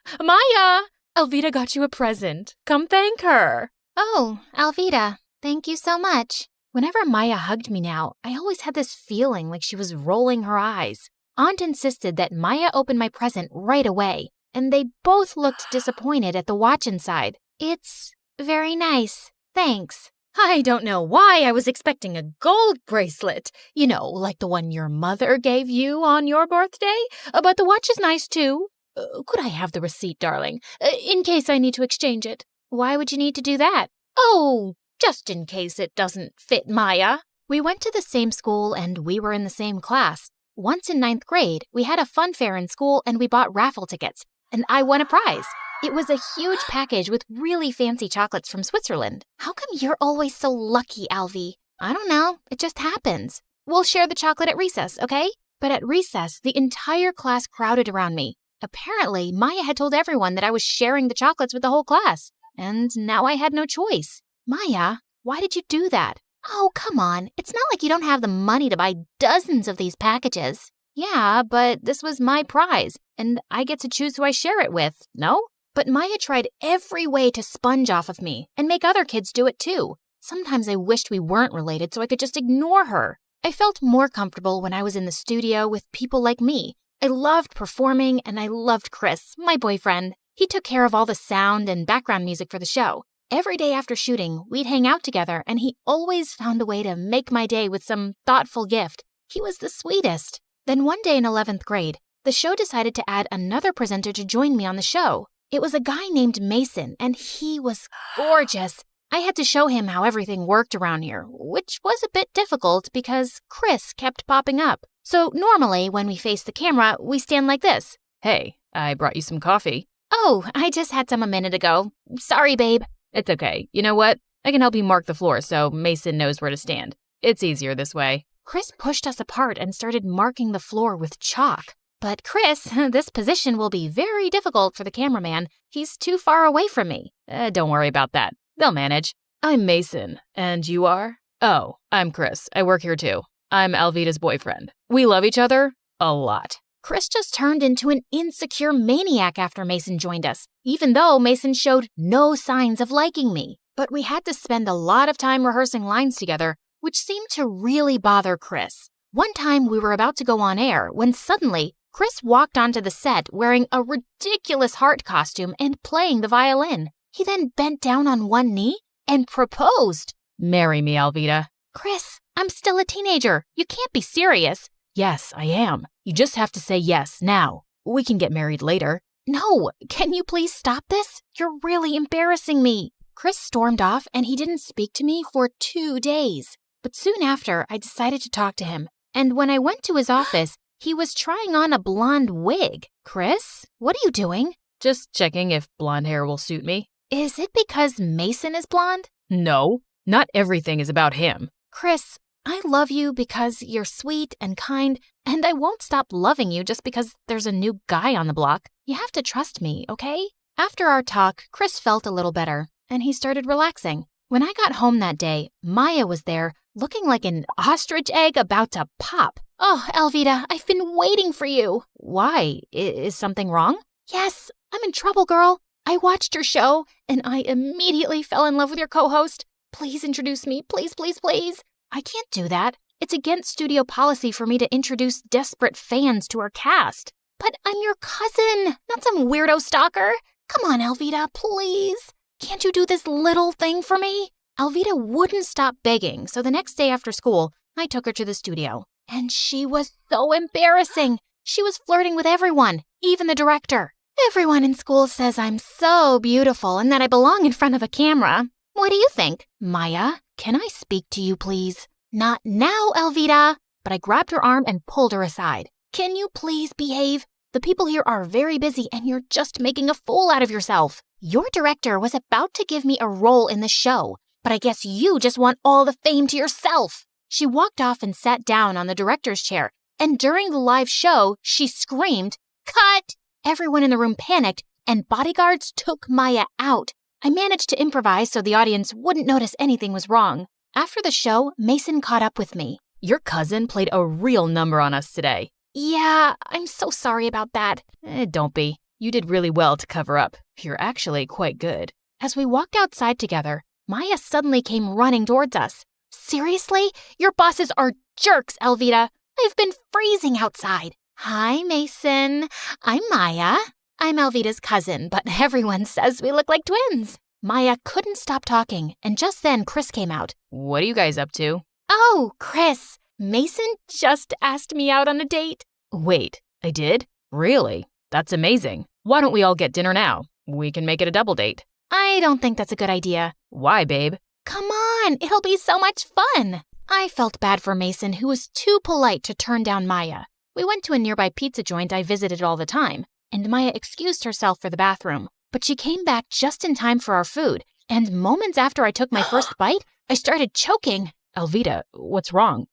Alvida got you a present. Come thank her. Oh, Alvida, thank you so much. Whenever Maya hugged me now, I always had this feeling like she was rolling her eyes. Aunt insisted that Maya open my present right away, and they both looked disappointed at the watch inside. It's very nice. Thanks. I don't know why I was expecting a gold bracelet. You know, like the one your mother gave you on your birthday. But the watch is nice too. Could I have the receipt, darling, in case I need to exchange it? Why would you need to do that? Oh, just in case it doesn't fit Maya. We went to the same school and we were in the same class. Once in 9th grade, we had a fun fair in school and we bought raffle tickets, and I won a prize. It was a huge package with really fancy chocolates from Switzerland. How come you're always so lucky, Alvy? I don't know. It just happens. We'll share the chocolate at recess, okay? But at recess, the entire class crowded around me. Apparently, Maya had told everyone that I was sharing the chocolates with the whole class, and now I had no choice. Maya, why did you do that? Oh, come on. It's not like you don't have the money to buy dozens of these packages. Yeah, but this was my prize, and I get to choose who I share it with, no? But Maya tried every way to sponge off of me and make other kids do it too. Sometimes I wished we weren't related so I could just ignore her. I felt more comfortable when I was in the studio with people like me. I loved performing, and I loved Chris, my boyfriend. He took care of all the sound and background music for the show. Every day after shooting, we'd hang out together, and he always found a way to make my day with some thoughtful gift. He was the sweetest. Then one day in 11th grade, the show decided to add another presenter to join me on the show. It was a guy named Mason, and he was gorgeous. I had to show him how everything worked around here, which was a bit difficult because Chris kept popping up. So normally, when we face the camera, we stand like this. Hey, I brought you some coffee. Oh, I just had some a minute ago. Sorry, babe. It's okay. You know what? I can help you mark the floor so Mason knows where to stand. It's easier this way. Chris pushed us apart and started marking the floor with chalk. But Chris, this position will be very difficult for the cameraman. He's too far away from me. Don't worry about that. They'll manage. I'm Mason. And you are? Oh, I'm Chris. I work here too. I'm Alvida's boyfriend. We love each other a lot. Chris just turned into an insecure maniac after Mason joined us, even though Mason showed no signs of liking me. But we had to spend a lot of time rehearsing lines together, which seemed to really bother Chris. One time we were about to go on air when suddenly Chris walked onto the set wearing a ridiculous heart costume and playing the violin. He then bent down on one knee and proposed. Marry me, Alvida. Chris, I'm still a teenager. You can't be serious. Yes, I am. You just have to say yes now. We can get married later. No, can you please stop this? You're really embarrassing me. Chris stormed off and he didn't speak to me for 2 days. But soon after, I decided to talk to him. And when I went to his office, he was trying on a blonde wig. Chris, what are you doing? Just checking if blonde hair will suit me. Is it because Mason is blonde? No, not everything is about him. Chris, I love you because you're sweet and kind, and I won't stop loving you just because there's a new guy on the block. You have to trust me, okay? After our talk, Chris felt a little better, and he started relaxing. When I got home that day, Maya was there, looking like an ostrich egg about to pop. Oh, Alvida, I've been waiting for you. Why? Is something wrong? Yes, I'm in trouble, girl. I watched your show, and I immediately fell in love with your co-host. Please introduce me, please, please, please. I can't do that. It's against studio policy for me to introduce desperate fans to our cast. But I'm your cousin, not some weirdo stalker. Come on, Alvita, please. Can't you do this little thing for me? Alvita wouldn't stop begging, so the next day after school, I took her to the studio. And she was so embarrassing. She was flirting with everyone, even the director. Everyone in school says I'm so beautiful and that I belong in front of a camera. What do you think? Maya, can I speak to you, please? Not now, Alvita. But I grabbed her arm and pulled her aside. Can you please behave? The people here are very busy and you're just making a fool out of yourself. Your director was about to give me a role in the show, but I guess you just want all the fame to yourself. She walked off and sat down on the director's chair, and during the live show, she screamed, "Cut!" Everyone in the room panicked, and bodyguards took Maya out. I managed to improvise so the audience wouldn't notice anything was wrong. After the show, Mason caught up with me. Your cousin played a real number on us today. Yeah, I'm so sorry about that. Don't be. You did really well to cover up. You're actually quite good. As we walked outside together, Maya suddenly came running towards us. Seriously? Your bosses are jerks, Alvita. I've been freezing outside. Hi, Mason. I'm Maya. I'm Alvita's cousin, but everyone says we look like twins. Maya couldn't stop talking, and just then Chris came out. What are you guys up to? Oh, Chris. Mason just asked me out on a date. Wait, I did? Really? That's amazing. Why don't we all get dinner now? We can make it a double date. I don't think that's a good idea. Why, babe? Come on, it'll be so much fun. I felt bad for Mason, who was too polite to turn down Maya. We went to a nearby pizza joint I visited all the time, and Maya excused herself for the bathroom. But she came back just in time for our food, and moments after I took my first bite, I started choking. Alvita, what's wrong?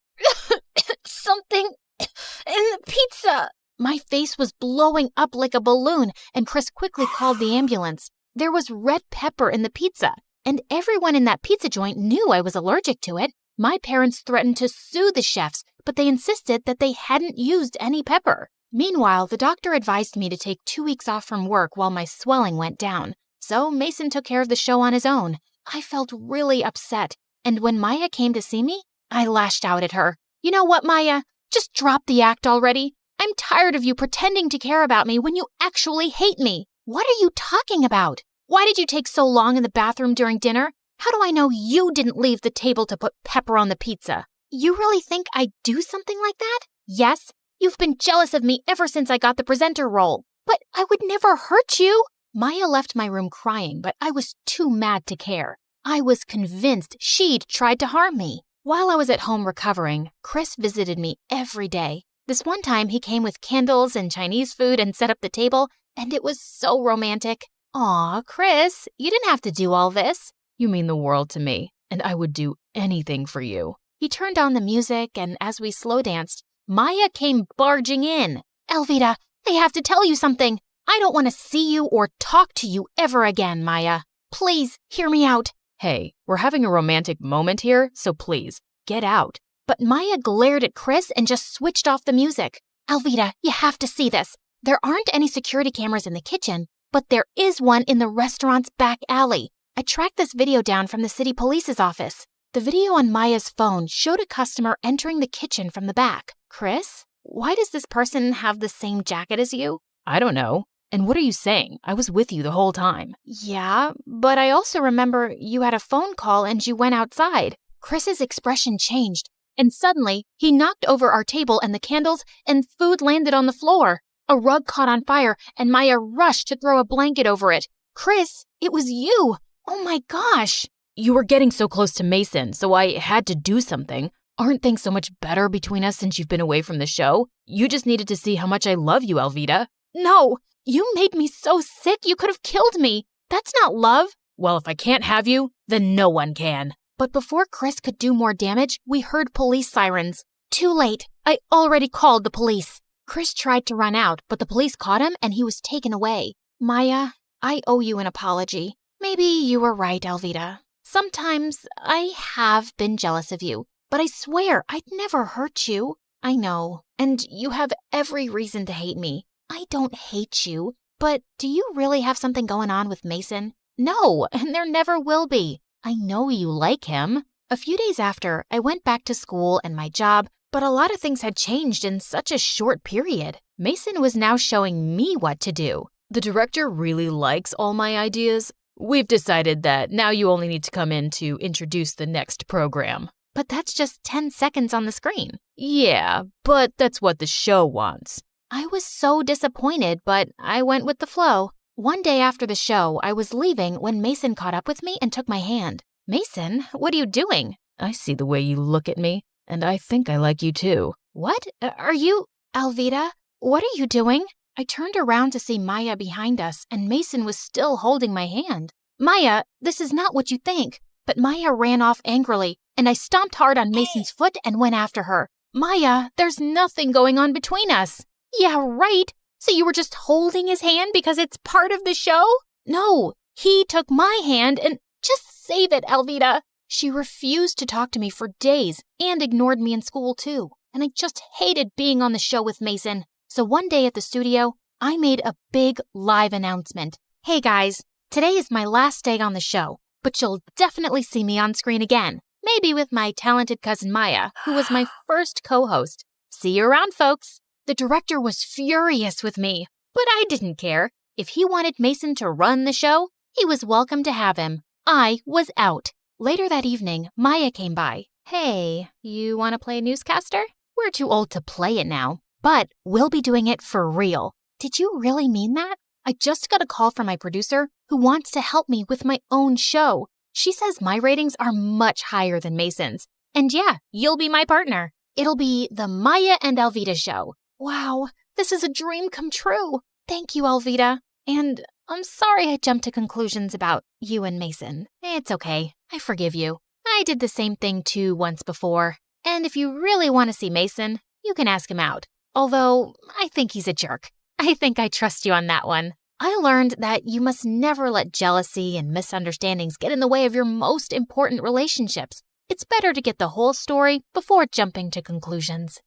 Something in the pizza. My face was blowing up like a balloon, and Chris quickly called the ambulance. There was red pepper in the pizza, and everyone in that pizza joint knew I was allergic to it. My parents threatened to sue the chefs, but they insisted that they hadn't used any pepper. Meanwhile, the doctor advised me to take 2 weeks off from work while my swelling went down. So Mason took care of the show on his own. I felt really upset, and when Maya came to see me, I lashed out at her. You know what, Maya? Just drop the act already. I'm tired of you pretending to care about me when you actually hate me. What are you talking about? Why did you take so long in the bathroom during dinner? How do I know you didn't leave the table to put pepper on the pizza? You really think I'd do something like that? Yes, you've been jealous of me ever since I got the presenter role. But I would never hurt you. Maya left my room crying, but I was too mad to care. I was convinced she'd tried to harm me. While I was at home recovering, Chris visited me every day. This one time he came with candles and Chinese food and set up the table, and it was so romantic. Aw, Chris, you didn't have to do all this. You mean the world to me, and I would do anything for you. He turned on the music, and as we slow danced, Maya came barging in. Alvita, I have to tell you something. I don't want to see you or talk to you ever again, Maya. Please, hear me out. Hey, we're having a romantic moment here, so please, get out. But Maya glared at Chris and just switched off the music. Alvita, you have to see this. There aren't any security cameras in the kitchen, but there is one in the restaurant's back alley. I tracked this video down from the city police's office. The video on Maya's phone showed a customer entering the kitchen from the back. Chris, why does this person have the same jacket as you? I don't know. And what are you saying? I was with you the whole time. Yeah, but I also remember you had a phone call and you went outside. Chris's expression changed, and suddenly he knocked over our table and the candles, and food landed on the floor. A rug caught on fire, and Maya rushed to throw a blanket over it. Chris, it was you! Oh my gosh! You were getting so close to Mason, so I had to do something. Aren't things so much better between us since you've been away from the show? You just needed to see how much I love you, Alvita. No! You made me so sick you could have killed me. That's not love. Well, if I can't have you, then no one can. But before Chris could do more damage, we heard police sirens. Too late. I already called the police. Chris tried to run out, but the police caught him and he was taken away. Maya, I owe you an apology. Maybe you were right, Alvita. Sometimes I have been jealous of you, but I swear I'd never hurt you. I know, and you have every reason to hate me. I don't hate you, but do you really have something going on with Mason? No, and there never will be. I know you like him. A few days after, I went back to school and my job, But a lot of things had changed in such a short period. Mason was now showing me what to do. The director really likes all my ideas. We've decided that now you only need to come in to introduce the next program. But that's just 10 seconds on the screen. Yeah, but that's what the show wants. I was so disappointed, but I went with the flow. One day after the show, I was leaving when Mason caught up with me and took my hand. Mason, what are you doing? I see the way you look at me, and I think I like you too. What? Are you... Alvida? What are you doing? I turned around to see Maya behind us, and Mason was still holding my hand. Maya, this is not what you think. But Maya ran off angrily, and I stomped hard on Mason's foot and went after her. Maya, there's nothing going on between us. Yeah, right. So you were just holding his hand because it's part of the show? No, he took my hand and just save it, Alvida. She refused to talk to me for days and ignored me in school too. And I just hated being on the show with Mason. So one day at the studio, I made a big live announcement. Hey guys, today is my last day on the show, but you'll definitely see me on screen again. Maybe with my talented cousin Maya, who was my first co-host. See you around, folks. The director was furious with me, but I didn't care. If he wanted Mason to run the show, he was welcome to have him. I was out. Later that evening, Maya came by. Hey, you want to play a newscaster? We're too old to play it now, but we'll be doing it for real. Did you really mean that? I just got a call from my producer who wants to help me with my own show. She says my ratings are much higher than Mason's. And yeah, you'll be my partner. It'll be the Maya and Alvida show. Wow, this is a dream come true. Thank you, Alvida. And I'm sorry I jumped to conclusions about you and Mason. It's okay. I forgive you. I did the same thing too once before. And if you really want to see Mason, you can ask him out. Although, I think he's a jerk. I think I trust you on that one. I learned that you must never let jealousy and misunderstandings get in the way of your most important relationships. It's better to get the whole story before jumping to conclusions.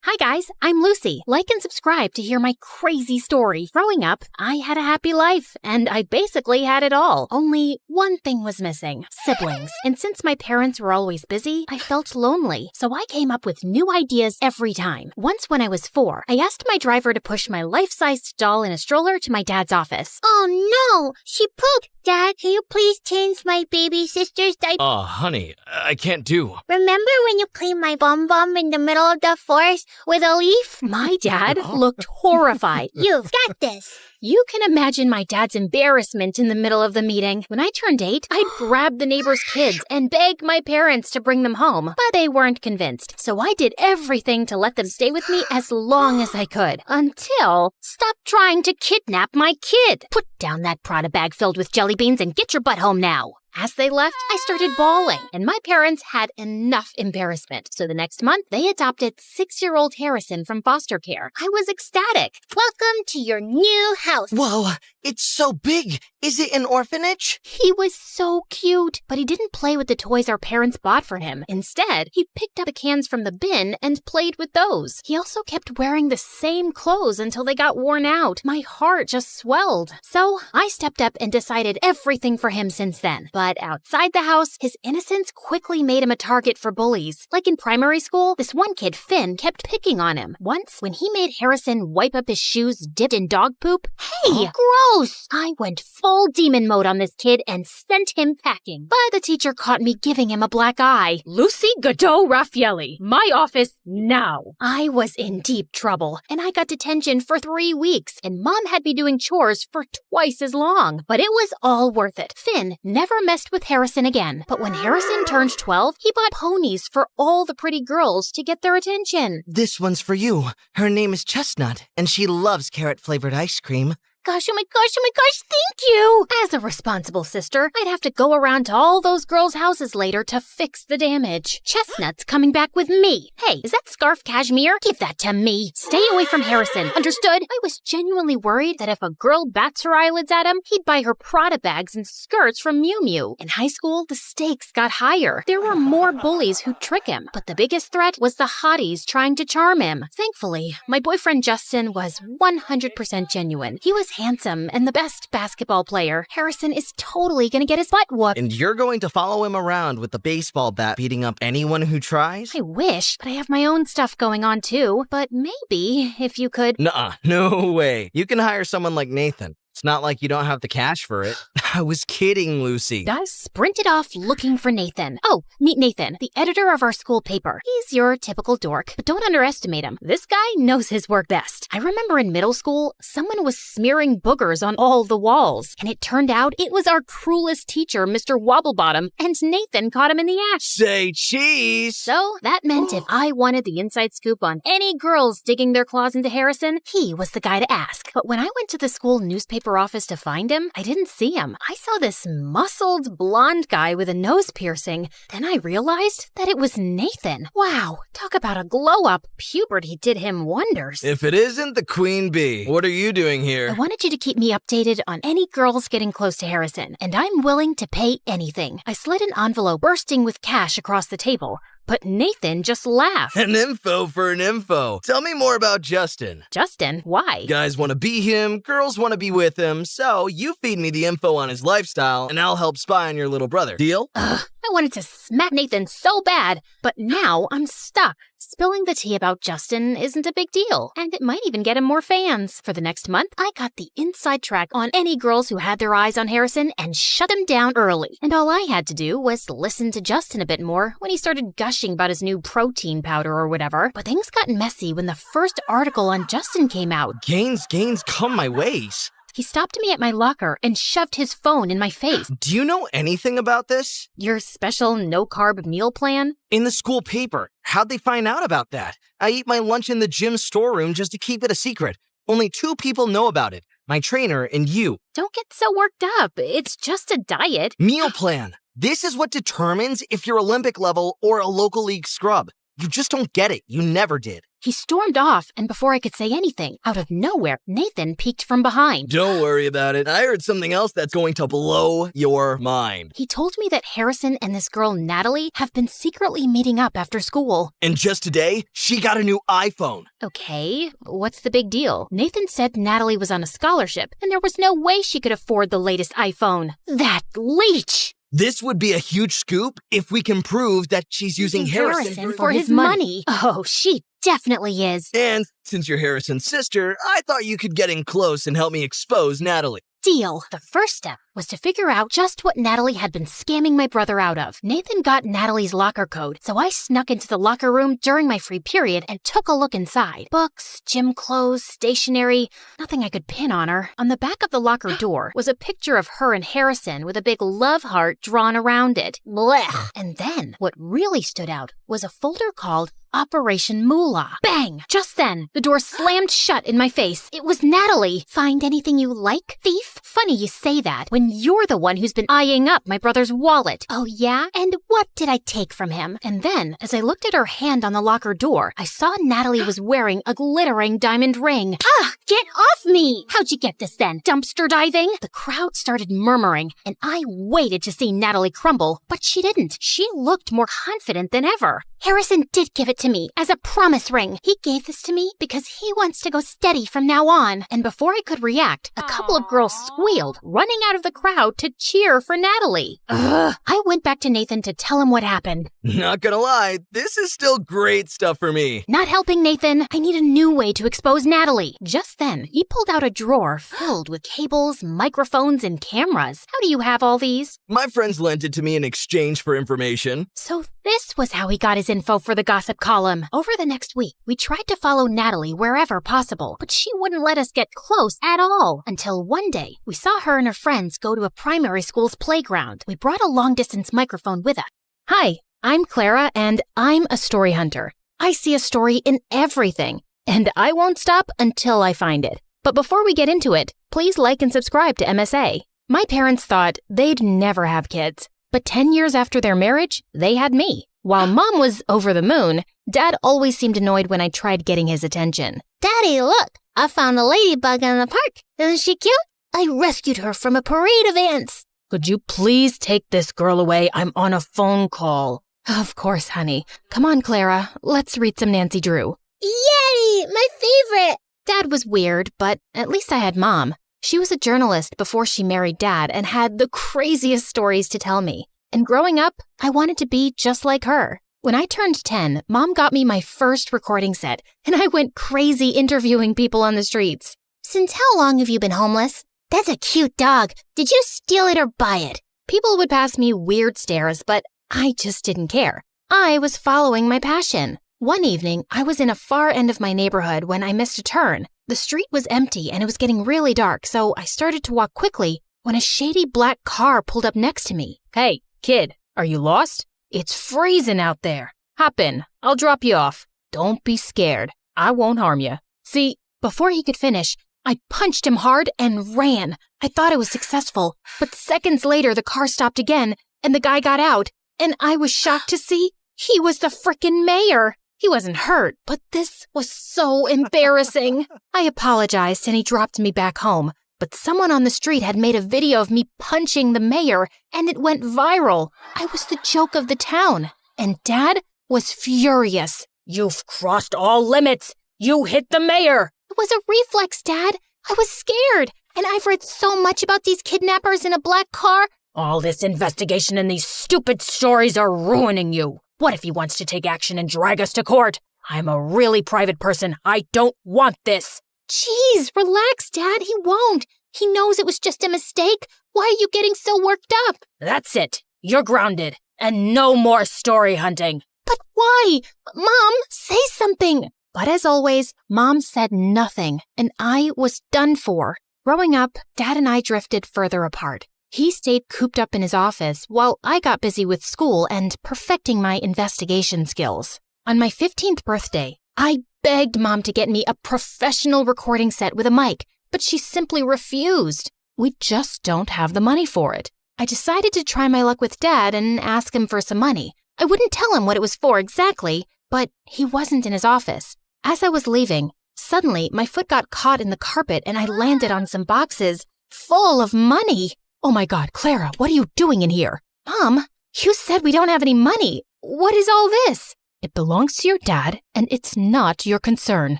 Hi guys, I'm Lucy. Like and subscribe to hear my crazy story. Growing up, I had a happy life, and I basically had it all. Only one thing was missing: siblings. And since my parents were always busy, I felt lonely. So I came up with new ideas every time. Once when I was 4, I asked my driver to push my life-sized doll in a stroller to my dad's office. Oh no, she pooped. Dad, can you please change my baby sister's diaper? Oh, honey, I can't do. Remember when you cleaned my bum in the middle of the forest with a leaf? My dad looked horrified. You've got this. You can imagine my dad's embarrassment in the middle of the meeting. When I turned 8, I'd grab the neighbor's kids and beg my parents to bring them home, but they weren't convinced. So I did everything to let them stay with me as long as I could. Until, stop trying to kidnap my kid. Put down that Prada bag filled with jelly beans and get your butt home now. As they left, I started bawling, and my parents had enough embarrassment. So the next month, they adopted 6-year-old Harrison from foster care. I was ecstatic. Welcome to your new house. Whoa, it's so big. Is it an orphanage? He was so cute, but he didn't play with the toys our parents bought for him. Instead, he picked up the cans from the bin and played with those. He also kept wearing the same clothes until they got worn out. My heart just swelled. So I stepped up and decided everything for him since then. But outside the house, his innocence quickly made him a target for bullies. Like in primary school, this one kid, Finn, kept picking on him. Once, when he made Harrison wipe up his shoes dipped in dog poop, hey, gross! I went full demon mode on this kid and sent him packing. But the teacher caught me giving him a black eye. Lucy Godot Raffaelli, my office now. I was in deep trouble, and I got detention for 3 weeks, and Mom had me doing chores for twice as long. But it was all worth it. Finn never messed with Harrison again. But when Harrison turned 12, he bought ponies for all the pretty girls to get their attention. This one's for you. Her name is Chestnut, and she loves carrot-flavored ice cream. Gosh, oh my gosh, thank you! As a responsible sister, I'd have to go around to all those girls' houses later to fix the damage. Chestnut's coming back with me. Hey, is that scarf cashmere? Give that to me. Stay away from Harrison, understood? I was genuinely worried that if a girl bats her eyelids at him, he'd buy her Prada bags and skirts from Miu Miu. In high school, the stakes got higher. There were more bullies who'd trick him, but the biggest threat was the hotties trying to charm him. Thankfully, my boyfriend Justin was 100% genuine. He was handsome and the best basketball player. Harrison is totally gonna get his butt whooped. And you're going to follow him around with the baseball bat beating up anyone who tries? I wish, but I have my own stuff going on too. But maybe, if you could... Nuh-uh, no way. You can hire someone like Nathan. It's not like you don't have the cash for it. I was kidding, Lucy. I sprinted off looking for Nathan. Oh, meet Nathan, the editor of our school paper. He's your typical dork, but don't underestimate him. This guy knows his work best. I remember in middle school, someone was smearing boogers on all the walls, and it turned out it was our cruelest teacher, Mr. Wobblebottom, and Nathan caught him in the act. Say cheese! So that meant if I wanted the inside scoop on any girls digging their claws into Harrison, he was the guy to ask. But when I went to the school newspaper office to find him, I didn't see him. I saw this muscled blonde guy with a nose piercing. Then I realized that it was Nathan. Wow, talk about a glow up. Puberty did him wonders. If it isn't the Queen Bee, what are you doing here? I wanted you to keep me updated on any girls getting close to Harrison, and I'm willing to pay anything. I slid an envelope bursting with cash across the table. But Nathan just laughed. An info for an info. Tell me more about Justin. Justin? Why? Guys want to be him, girls want to be with him, so you feed me the info on his lifestyle, and I'll help spy on your little brother. Deal? Ugh, I wanted to smack Nathan so bad, but now I'm stuck. Spilling the tea about Justin isn't a big deal, and it might even get him more fans. For the next month, I got the inside track on any girls who had their eyes on Harrison and shut him down early. And all I had to do was listen to Justin a bit more when he started gushing about his new protein powder or whatever. But things got messy when the first article on Justin came out. Gains, come my ways. He stopped me at my locker and shoved his phone in my face. Do you know anything about this? Your special no-carb meal plan? In the school paper. How'd they find out about that? I eat my lunch in the gym storeroom just to keep it a secret. Only 2 people know about it. My trainer and you. Don't get so worked up. It's just a diet. Meal plan. This is what determines if you're Olympic level or a local league scrub. You just don't get it. You never did. He stormed off, and before I could say anything, out of nowhere, Nathan peeked from behind. Don't worry about it. I heard something else that's going to blow your mind. He told me that Harrison and this girl, Natalie, have been secretly meeting up after school. And just today, she got a new iPhone. Okay, what's the big deal? Nathan said Natalie was on a scholarship, and there was no way she could afford the latest iPhone. That leech! This would be a huge scoop if we can prove that she's using Harrison for his money. Oh, she definitely is. And since you're Harrison's sister, I thought you could get in close and help me expose Natalie. Deal. The first step was to figure out just what Natalie had been scamming my brother out of. Nathan got Natalie's locker code, so I snuck into the locker room during my free period and took a look inside. Books, gym clothes, stationery, nothing I could pin on her. On the back of the locker door was a picture of her and Harrison with a big love heart drawn around it. Blech. And then, what really stood out was a folder called Operation Moolah. Bang! Just then, the door slammed shut in my face. It was Natalie. Find anything you like, thief? Funny you say that when you're the one who's been eyeing up my brother's wallet. Oh yeah? And what did I take from him? And then, as I looked at her hand on the locker door, I saw Natalie was wearing a glittering diamond ring. Ah! Get off me! How'd you get this then? Dumpster diving? The crowd started murmuring, and I waited to see Natalie crumble, but she didn't. She looked more confident than ever. Harrison did give it to me as a promise ring. He gave this to me because he wants to go steady from now on. And before I could react, a couple of girls squealed, running out of the crowd to cheer for Natalie. Ugh. I went back to Nathan to tell him what happened. Not gonna lie, this is still great stuff for me. Not helping, Nathan. I need a new way to expose Natalie. Just then, he pulled out a drawer filled with cables, microphones, and cameras. How do you have all these? My friends lent it to me in exchange for information. So this was how he got his info for the gossip column. Over the next week, we tried to follow Natalie wherever possible, but she wouldn't let us get close at all. Until one day, we saw her and her friends go to a primary school's playground. We brought a long-distance microphone with us. Hi, I'm Clara, and I'm a story hunter. I see a story in everything, and I won't stop until I find it. But before we get into it, please like and subscribe to MSA. My parents thought they'd never have kids, but 10 years after their marriage, they had me. While Mom was over the moon, Dad always seemed annoyed when I tried getting his attention. Daddy, look! I found a ladybug in the park. Isn't she cute? I rescued her from a parade of ants. Could you please take this girl away? I'm on a phone call. Of course, honey. Come on, Clara. Let's read some Nancy Drew. Yay! My favorite! Dad was weird, but at least I had Mom. She was a journalist before she married Dad and had the craziest stories to tell me. And growing up, I wanted to be just like her. When I turned 10, Mom got me my first recording set, and I went crazy interviewing people on the streets. Since how long have you been homeless? That's a cute dog. Did you steal it or buy it? People would pass me weird stares, but I just didn't care. I was following my passion. One evening, I was in a far end of my neighborhood when I missed a turn. The street was empty and it was getting really dark, so I started to walk quickly when a shady black car pulled up next to me. Hey, kid, are you lost? It's freezing out there. Hop in. I'll drop you off. Don't be scared. I won't harm you. See, before he could finish, I punched him hard and ran. I thought I was successful, but seconds later the car stopped again and the guy got out, and I was shocked to see he was the frickin' mayor. He wasn't hurt, but this was so embarrassing. I apologized and he dropped me back home, but someone on the street had made a video of me punching the mayor and it went viral. I was the joke of the town, and Dad was furious. You've crossed all limits. You hit the mayor. It was a reflex, Dad. I was scared, and I've read so much about these kidnappers in a black car. All this investigation and these stupid stories are ruining you. What if he wants to take action and drag us to court? I'm a really private person. I don't want this. Jeez, relax, Dad. He won't. He knows it was just a mistake. Why are you getting so worked up? That's it. You're grounded. And no more story hunting. But why? Mom, say something. But as always, Mom said nothing, and I was done for. Growing up, Dad and I drifted further apart. He stayed cooped up in his office while I got busy with school and perfecting my investigation skills. On my 15th birthday, I begged Mom to get me a professional recording set with a mic, but she simply refused. We just don't have the money for it. I decided to try my luck with Dad and ask him for some money. I wouldn't tell him what it was for exactly, but he wasn't in his office. As I was leaving, suddenly my foot got caught in the carpet and I landed on some boxes full of money. Oh my God, Clara, what are you doing in here? Mom, you said we don't have any money. What is all this? It belongs to your dad, and it's not your concern.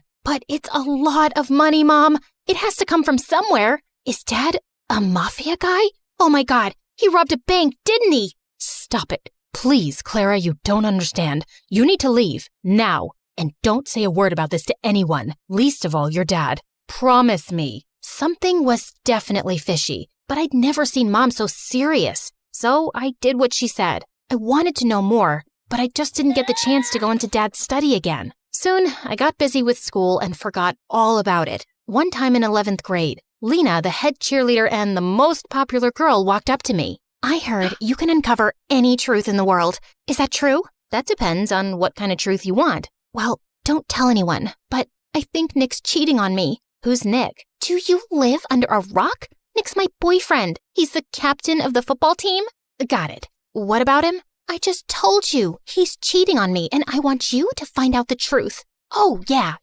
But it's a lot of money, Mom. It has to come from somewhere. Is Dad a mafia guy? Oh my God, he robbed a bank, didn't he? Stop it. Please, Clara, you don't understand. You need to leave, now. And don't say a word about this to anyone, least of all your dad. Promise me. Something was definitely fishy, but I'd never seen Mom so serious. So I did what she said. I wanted to know more, but I just didn't get the chance to go into Dad's study again. Soon, I got busy with school and forgot all about it. One time in 11th grade, Lena, the head cheerleader and the most popular girl, walked up to me. I heard you can uncover any truth in the world. Is that true? That depends on what kind of truth you want. Well, don't tell anyone, but I think Nick's cheating on me. Who's Nick? Do you live under a rock? Nick's my boyfriend. He's the captain of the football team. Got it. What about him? I just told you. He's cheating on me, and I want you to find out the truth. Oh, yeah.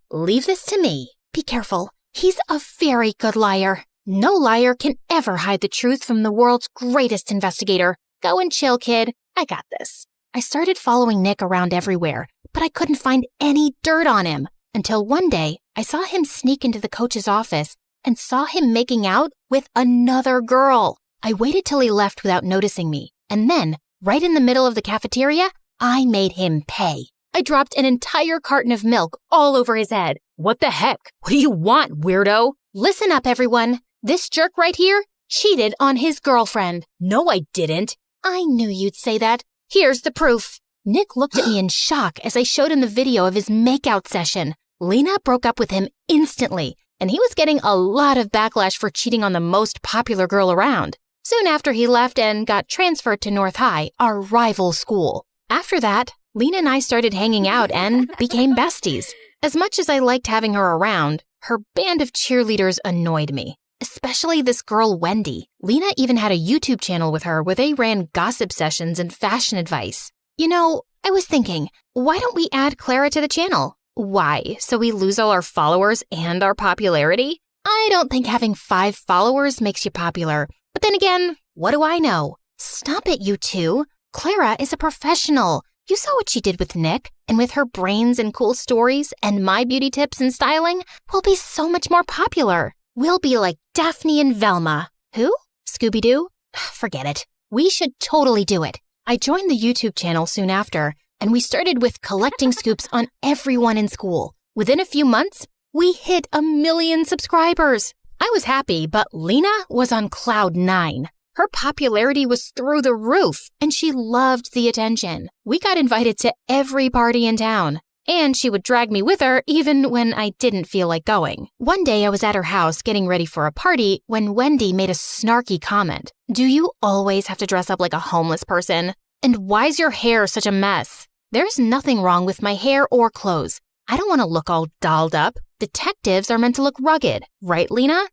Leave this to me. Be careful. He's a very good liar. No liar can ever hide the truth from the world's greatest investigator. Go and chill, kid. I got this. I started following Nick around everywhere, but I couldn't find any dirt on him. Until one day, I saw him sneak into the coach's office and saw him making out with another girl. I waited till he left without noticing me, and then, right in the middle of the cafeteria, I made him pay. I dropped an entire carton of milk all over his head. What the heck? What do you want, weirdo? Listen up, everyone. This jerk right here cheated on his girlfriend. No, I didn't. I knew you'd say that. Here's the proof. Nick looked at me in shock as I showed him the video of his makeout session. Lena broke up with him instantly, and he was getting a lot of backlash for cheating on the most popular girl around. Soon after, he left and got transferred to North High, our rival school. After that, Lena and I started hanging out and became besties. As much as I liked having her around, her band of cheerleaders annoyed me. Especially this girl, Wendy. Lena even had a YouTube channel with her where they ran gossip sessions and fashion advice. You know, I was thinking, why don't we add Clara to the channel? Why? So we lose all our followers and our popularity? I don't think having 5 followers makes you popular. But then again, what do I know? Stop it, you two. Clara is a professional. You saw what she did with Nick, and with her brains and cool stories and my beauty tips and styling, we'll be so much more popular. We'll be like Daphne and Velma. Who? Scooby-Doo? Forget it. We should totally do it. I joined the YouTube channel soon after, and we started with collecting scoops on everyone in school. Within a few months, we hit 1 million subscribers. I was happy, but Lena was on cloud 9. Her popularity was through the roof, and she loved the attention. We got invited to every party in town, and she would drag me with her even when I didn't feel like going. One day I was at her house getting ready for a party when Wendy made a snarky comment. Do you always have to dress up like a homeless person? And why's your hair such a mess? There's nothing wrong with my hair or clothes. I don't want to look all dolled up. Detectives are meant to look rugged, right, Lena?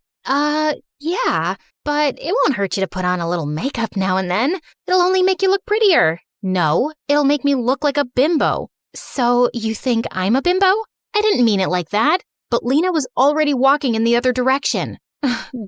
Yeah, but it won't hurt you to put on a little makeup now and then. It'll only make you look prettier. No, it'll make me look like a bimbo. So you think I'm a bimbo? I didn't mean it like that. But Lena was already walking in the other direction.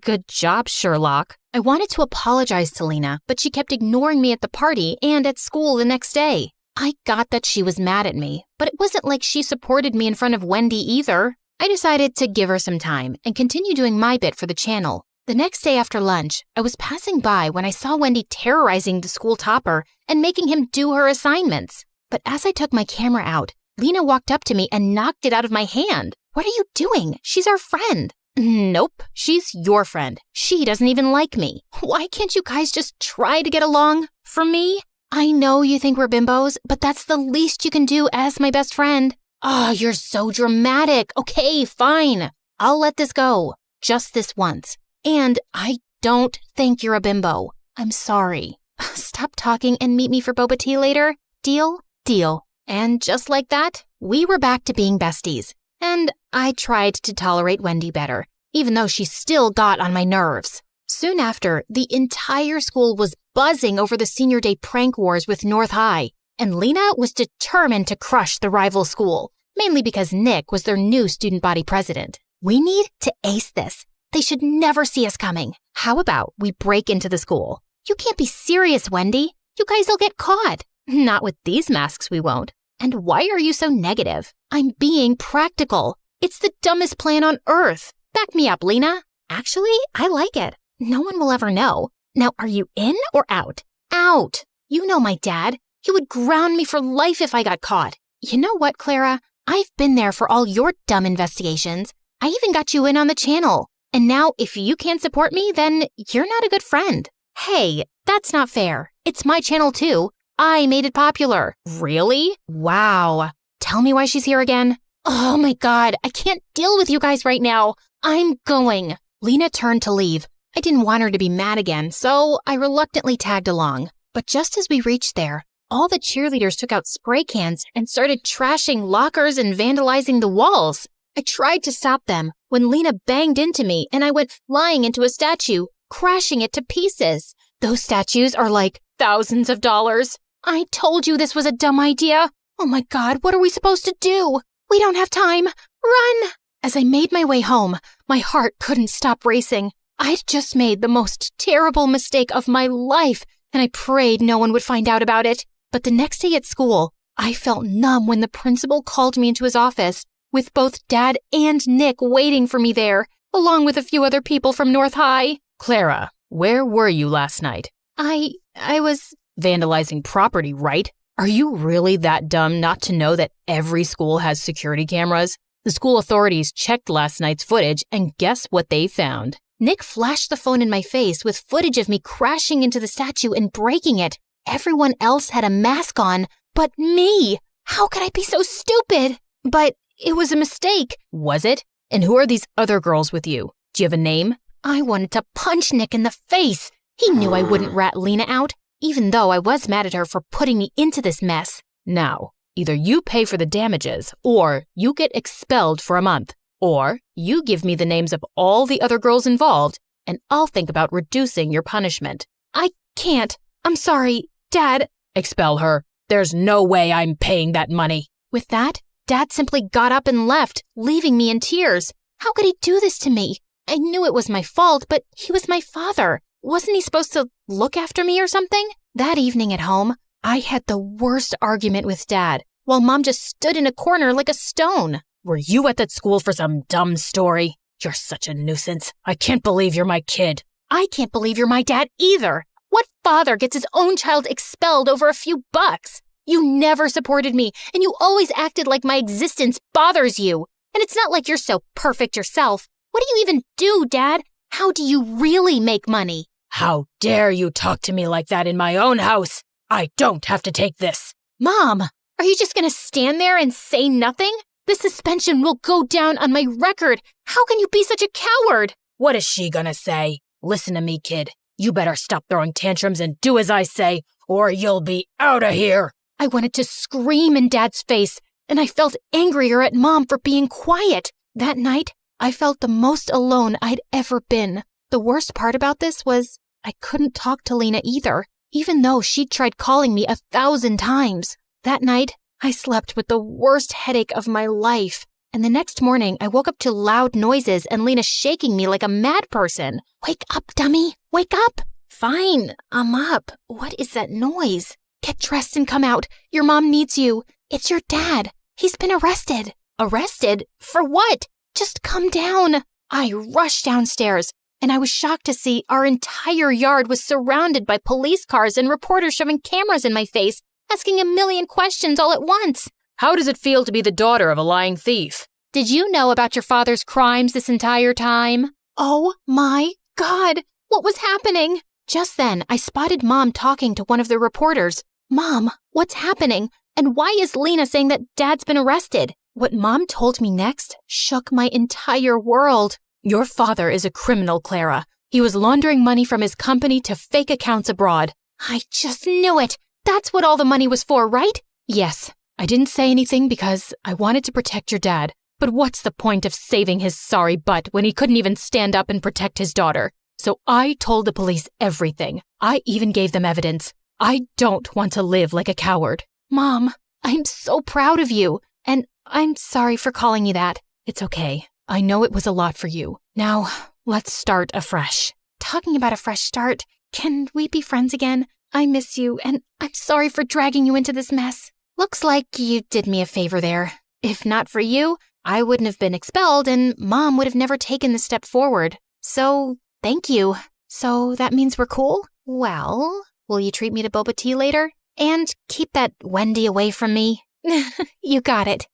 Good job, Sherlock. I wanted to apologize to Lena, but she kept ignoring me at the party and at school the next day. I got that she was mad at me, but it wasn't like she supported me in front of Wendy either. I decided to give her some time and continue doing my bit for the channel. The next day after lunch, I was passing by when I saw Wendy terrorizing the school topper and making him do her assignments. But as I took my camera out, Lena walked up to me and knocked it out of my hand. What are you doing? She's our friend. Nope, she's your friend. She doesn't even like me. Why can't you guys just try to get along? For me? I know you think we're bimbos, but that's the least you can do as my best friend. Oh, you're so dramatic. Okay, fine. I'll let this go. Just this once. And I don't think you're a bimbo. I'm sorry. Stop talking and meet me for boba tea later. Deal? Deal. And just like that, we were back to being besties. And I tried to tolerate Wendy better, even though she still got on my nerves. Soon after, the entire school was buzzing over the senior day prank wars with North High, and Lena was determined to crush the rival school, mainly because Nick was their new student body president. We need to ace this. They should never see us coming. How about we break into the school? You can't be serious, Wendy. You guys will get caught. Not with these masks, we won't. And why are you so negative? I'm being practical. It's the dumbest plan on earth. Back me up, Lena. Actually, I like it. No one will ever know. Now, are you in or out? Out. You know my dad. He would ground me for life if I got caught. You know what, Clara? I've been there for all your dumb investigations. I even got you in on the channel. And now, if you can't support me, then you're not a good friend. Hey, that's not fair. It's my channel too. I made it popular. Really? Wow. Tell me why she's here again. Oh my God, I can't deal with you guys right now. I'm going. Lena turned to leave. I didn't want her to be mad again, so I reluctantly tagged along. But just as we reached there, all the cheerleaders took out spray cans and started trashing lockers and vandalizing the walls. I tried to stop them when Lena banged into me and I went flying into a statue, crashing it to pieces. Those statues are like thousands of dollars. I told you this was a dumb idea. Oh my God, what are we supposed to do? We don't have time. Run! As I made my way home, my heart couldn't stop racing. I'd just made the most terrible mistake of my life, and I prayed no one would find out about it. But the next day at school, I felt numb when the principal called me into his office, with both Dad and Nick waiting for me there, along with a few other people from North High. Clara, where were you last night? I was vandalizing property, right? Are you really that dumb not to know that every school has security cameras? The school authorities checked last night's footage, and guess what they found? Nick flashed the phone in my face with footage of me crashing into the statue and breaking it. Everyone else had a mask on, but me. How could I be so stupid? But it was a mistake. Was it? And who are these other girls with you? Do you have a name? I wanted to punch Nick in the face. He knew I wouldn't rat Lena out, even though I was mad at her for putting me into this mess. Now, either you pay for the damages, or you get expelled for a month, or you give me the names of all the other girls involved, and I'll think about reducing your punishment. I can't. I'm sorry, Dad. Expel her. There's no way I'm paying that money. With that, Dad simply got up and left, leaving me in tears. How could he do this to me? I knew it was my fault, but he was my father. Wasn't he supposed to look after me or something? That evening at home, I had the worst argument with Dad, while Mom just stood in a corner like a stone. Were you at that school for some dumb story? You're such a nuisance. I can't believe you're my kid. I can't believe you're my dad either. What father gets his own child expelled over a few bucks? You never supported me, and you always acted like my existence bothers you. And it's not like you're so perfect yourself. What do you even do, Dad? How do you really make money? How dare you talk to me like that in my own house? I don't have to take this. Mom, are you just gonna stand there and say nothing? This suspension will go down on my record. How can you be such a coward? What is she gonna say? Listen to me, kid. You better stop throwing tantrums and do as I say, or you'll be out of here. I wanted to scream in Dad's face, and I felt angrier at Mom for being quiet. That night, I felt the most alone I'd ever been. The worst part about this was I couldn't talk to Lena either, even though she'd tried calling me 1,000 times. That night, I slept with the worst headache of my life. And the next morning, I woke up to loud noises and Lena shaking me like a mad person. Wake up, dummy! Wake up! Fine, I'm up. What is that noise? Get dressed and come out. Your mom needs you. It's your dad. He's been arrested. Arrested? For what? Just come down. I rushed downstairs, and I was shocked to see our entire yard was surrounded by police cars and reporters shoving cameras in my face, asking a million questions all at once. How does it feel to be the daughter of a lying thief? Did you know about your father's crimes this entire time? Oh my God, what was happening? Just then, I spotted Mom talking to one of the reporters. Mom, what's happening? And why is Lena saying that Dad's been arrested? What Mom told me next shook my entire world. Your father is a criminal, Clara. He was laundering money from his company to fake accounts abroad. I just knew it. That's what all the money was for, right? Yes. I didn't say anything because I wanted to protect your dad. But what's the point of saving his sorry butt when he couldn't even stand up and protect his daughter? So I told the police everything. I even gave them evidence. I don't want to live like a coward. Mom, I'm so proud of you. And I'm sorry for calling you that. It's okay. I know it was a lot for you. Now, let's start afresh. Talking about a fresh start, can we be friends again? I miss you, and I'm sorry for dragging you into this mess. Looks like you did me a favor there. If not for you, I wouldn't have been expelled, and Mom would have never taken this step forward. So, thank you. So that means we're cool? Well, will you treat me to boba tea later? And keep that Wendy away from me? You got it.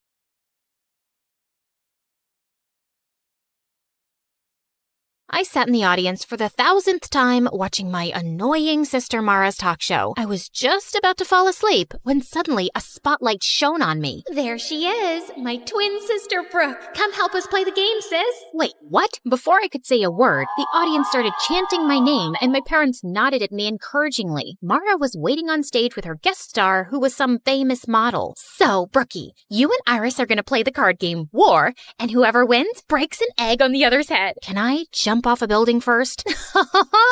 I sat in the audience for the 1,000th time watching my annoying sister Mara's talk show. I was just about to fall asleep when suddenly a spotlight shone on me. There she is, my twin sister Brooke. Come help us play the game, sis. Wait, what? Before I could say a word, the audience started chanting my name and my parents nodded at me encouragingly. Mara was waiting on stage with her guest star, who was some famous model. So, Brookie, you and Iris are going to play the card game War, and whoever wins breaks an egg on the other's head. Can I jump off a building first?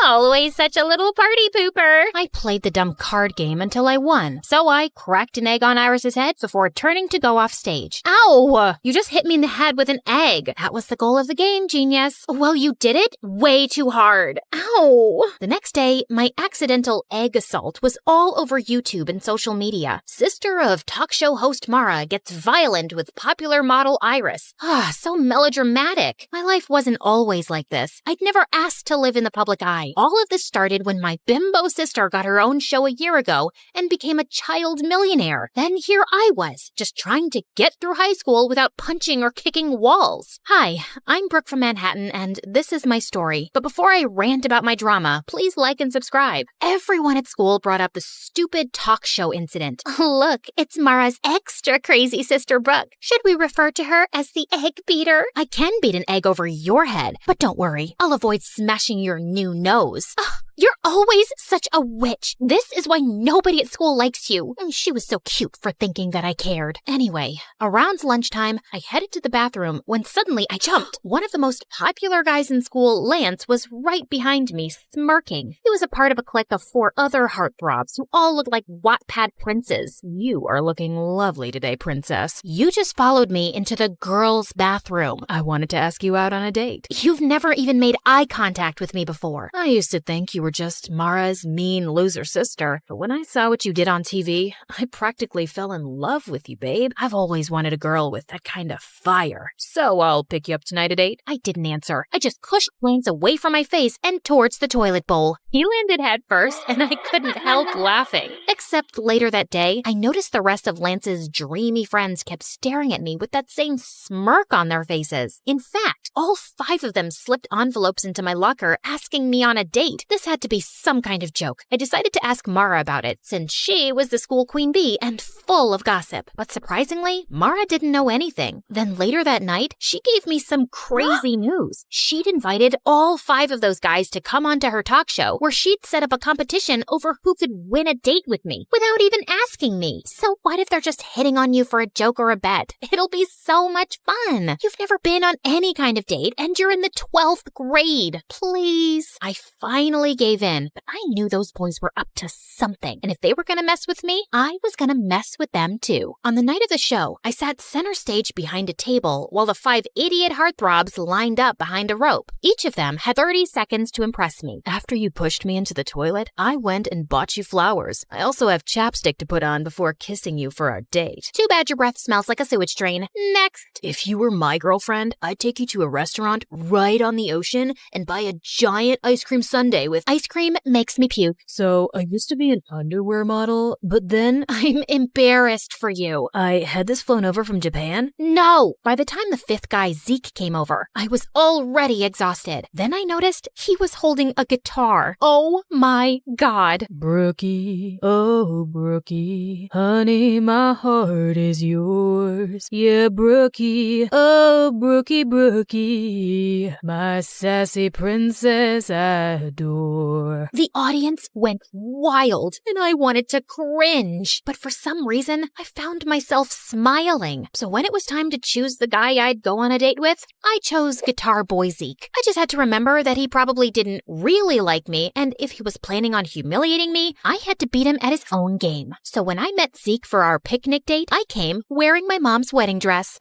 Always such a little party pooper. I played the dumb card game until I won, so I cracked an egg on Iris's head before turning to go off stage. Ow! You just hit me in the head with an egg. That was the goal of the game, genius. Well, you did it way too hard. Ow! The next day, my accidental egg assault was all over YouTube and social media. Sister of talk show host Mara gets violent with popular model Iris. So melodramatic. My life wasn't always like this. I'd never asked to live in the public eye. All of this started when my bimbo sister got her own show a year ago and became a child millionaire. Then here I was, just trying to get through high school without punching or kicking walls. Hi, I'm Brooke from Manhattan, and this is my story. But before I rant about my drama, please like and subscribe. Everyone at school brought up the stupid talk show incident. Look, it's Mara's extra crazy sister Brooke. Should we refer to her as the egg beater? I can beat an egg over your head, but don't worry. I'll avoid smashing your new nose. You're always such a witch. This is why nobody at school likes you. She was so cute for thinking that I cared. Anyway, around lunchtime, I headed to the bathroom when suddenly I jumped. One of the most popular guys in school, Lance, was right behind me, smirking. He was a part of a clique of 4 other heartthrobs who all looked like Wattpad princes. You are looking lovely today, princess. You just followed me into the girls' bathroom. I wanted to ask you out on a date. You've never even made eye contact with me before. I used to think you were just Mara's mean loser sister. But when I saw what you did on TV, I practically fell in love with you, babe. I've always wanted a girl with that kind of fire. So I'll pick you up tonight at 8. I didn't answer. I just pushed Lance away from my face and towards the toilet bowl. He landed head first, and I couldn't help laughing. Except later that day, I noticed the rest of Lance's dreamy friends kept staring at me with that same smirk on their faces. In fact, all 5 of them slipped envelopes into my locker asking me on a date. This had to be some kind of joke. I decided to ask Mara about it, since she was the school queen bee and full of gossip. But surprisingly, Mara didn't know anything. Then later that night, she gave me some crazy news. She'd invited all 5 of those guys to come onto her talk show, where she'd set up a competition over who could win a date with me without even asking me. So what if they're just hitting on you for a joke or a bet? It'll be so much fun. You've never been on any kind of date and you're in the 12th grade. Please. I finally gave in, but I knew those boys were up to something. And if they were going to mess with me, I was going to mess with them too. On the night of the show, I sat center stage behind a table while the 5 idiot heartthrobs lined up behind a rope. Each of them had 30 seconds to impress me. After you pushed me into the toilet, I went and bought you flowers. I also have chapstick to put on before kissing you for our date. Too bad your breath smells like a sewage drain. Next. If you were my girlfriend, I'd take you to a restaurant right on the ocean and buy a giant ice cream sundae with ice cream makes me puke. So I used to be an underwear model, but then I'm embarrassed for you. I had this flown over from Japan. No! By the time the 5th guy, Zeke, came over, I was already exhausted. Then I noticed he was holding a guitar. Oh my God. Brookie, oh Brookie, honey, my heart is yours. Yeah, Brookie, oh Brookie, Brookie, my sassy princess I adore. The audience went wild, and I wanted to cringe. But for some reason, I found myself smiling. So when it was time to choose the guy I'd go on a date with, I chose Guitar Boy Zeke. I just had to remember that he probably didn't really like me, and if he was planning on humiliating me, I had to beat him at his own game. So when I met Zeke for our picnic date, I came wearing my mom's wedding dress.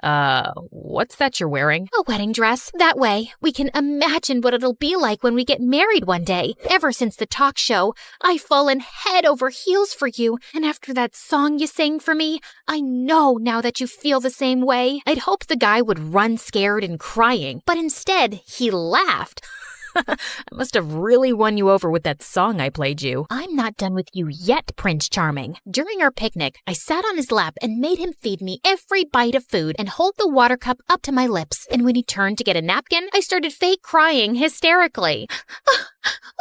What's that you're wearing? A wedding dress. That way, we can imagine what it'll be like when we get married one day. Ever since the talk show, I've fallen head over heels for you, and after that song you sang for me, I know now that you feel the same way. I'd hoped the guy would run scared and crying, but instead, he laughed. I must have really won you over with that song I played you. I'm not done with you yet, Prince Charming. During our picnic, I sat on his lap and made him feed me every bite of food and hold the water cup up to my lips. And when he turned to get a napkin, I started fake crying hysterically.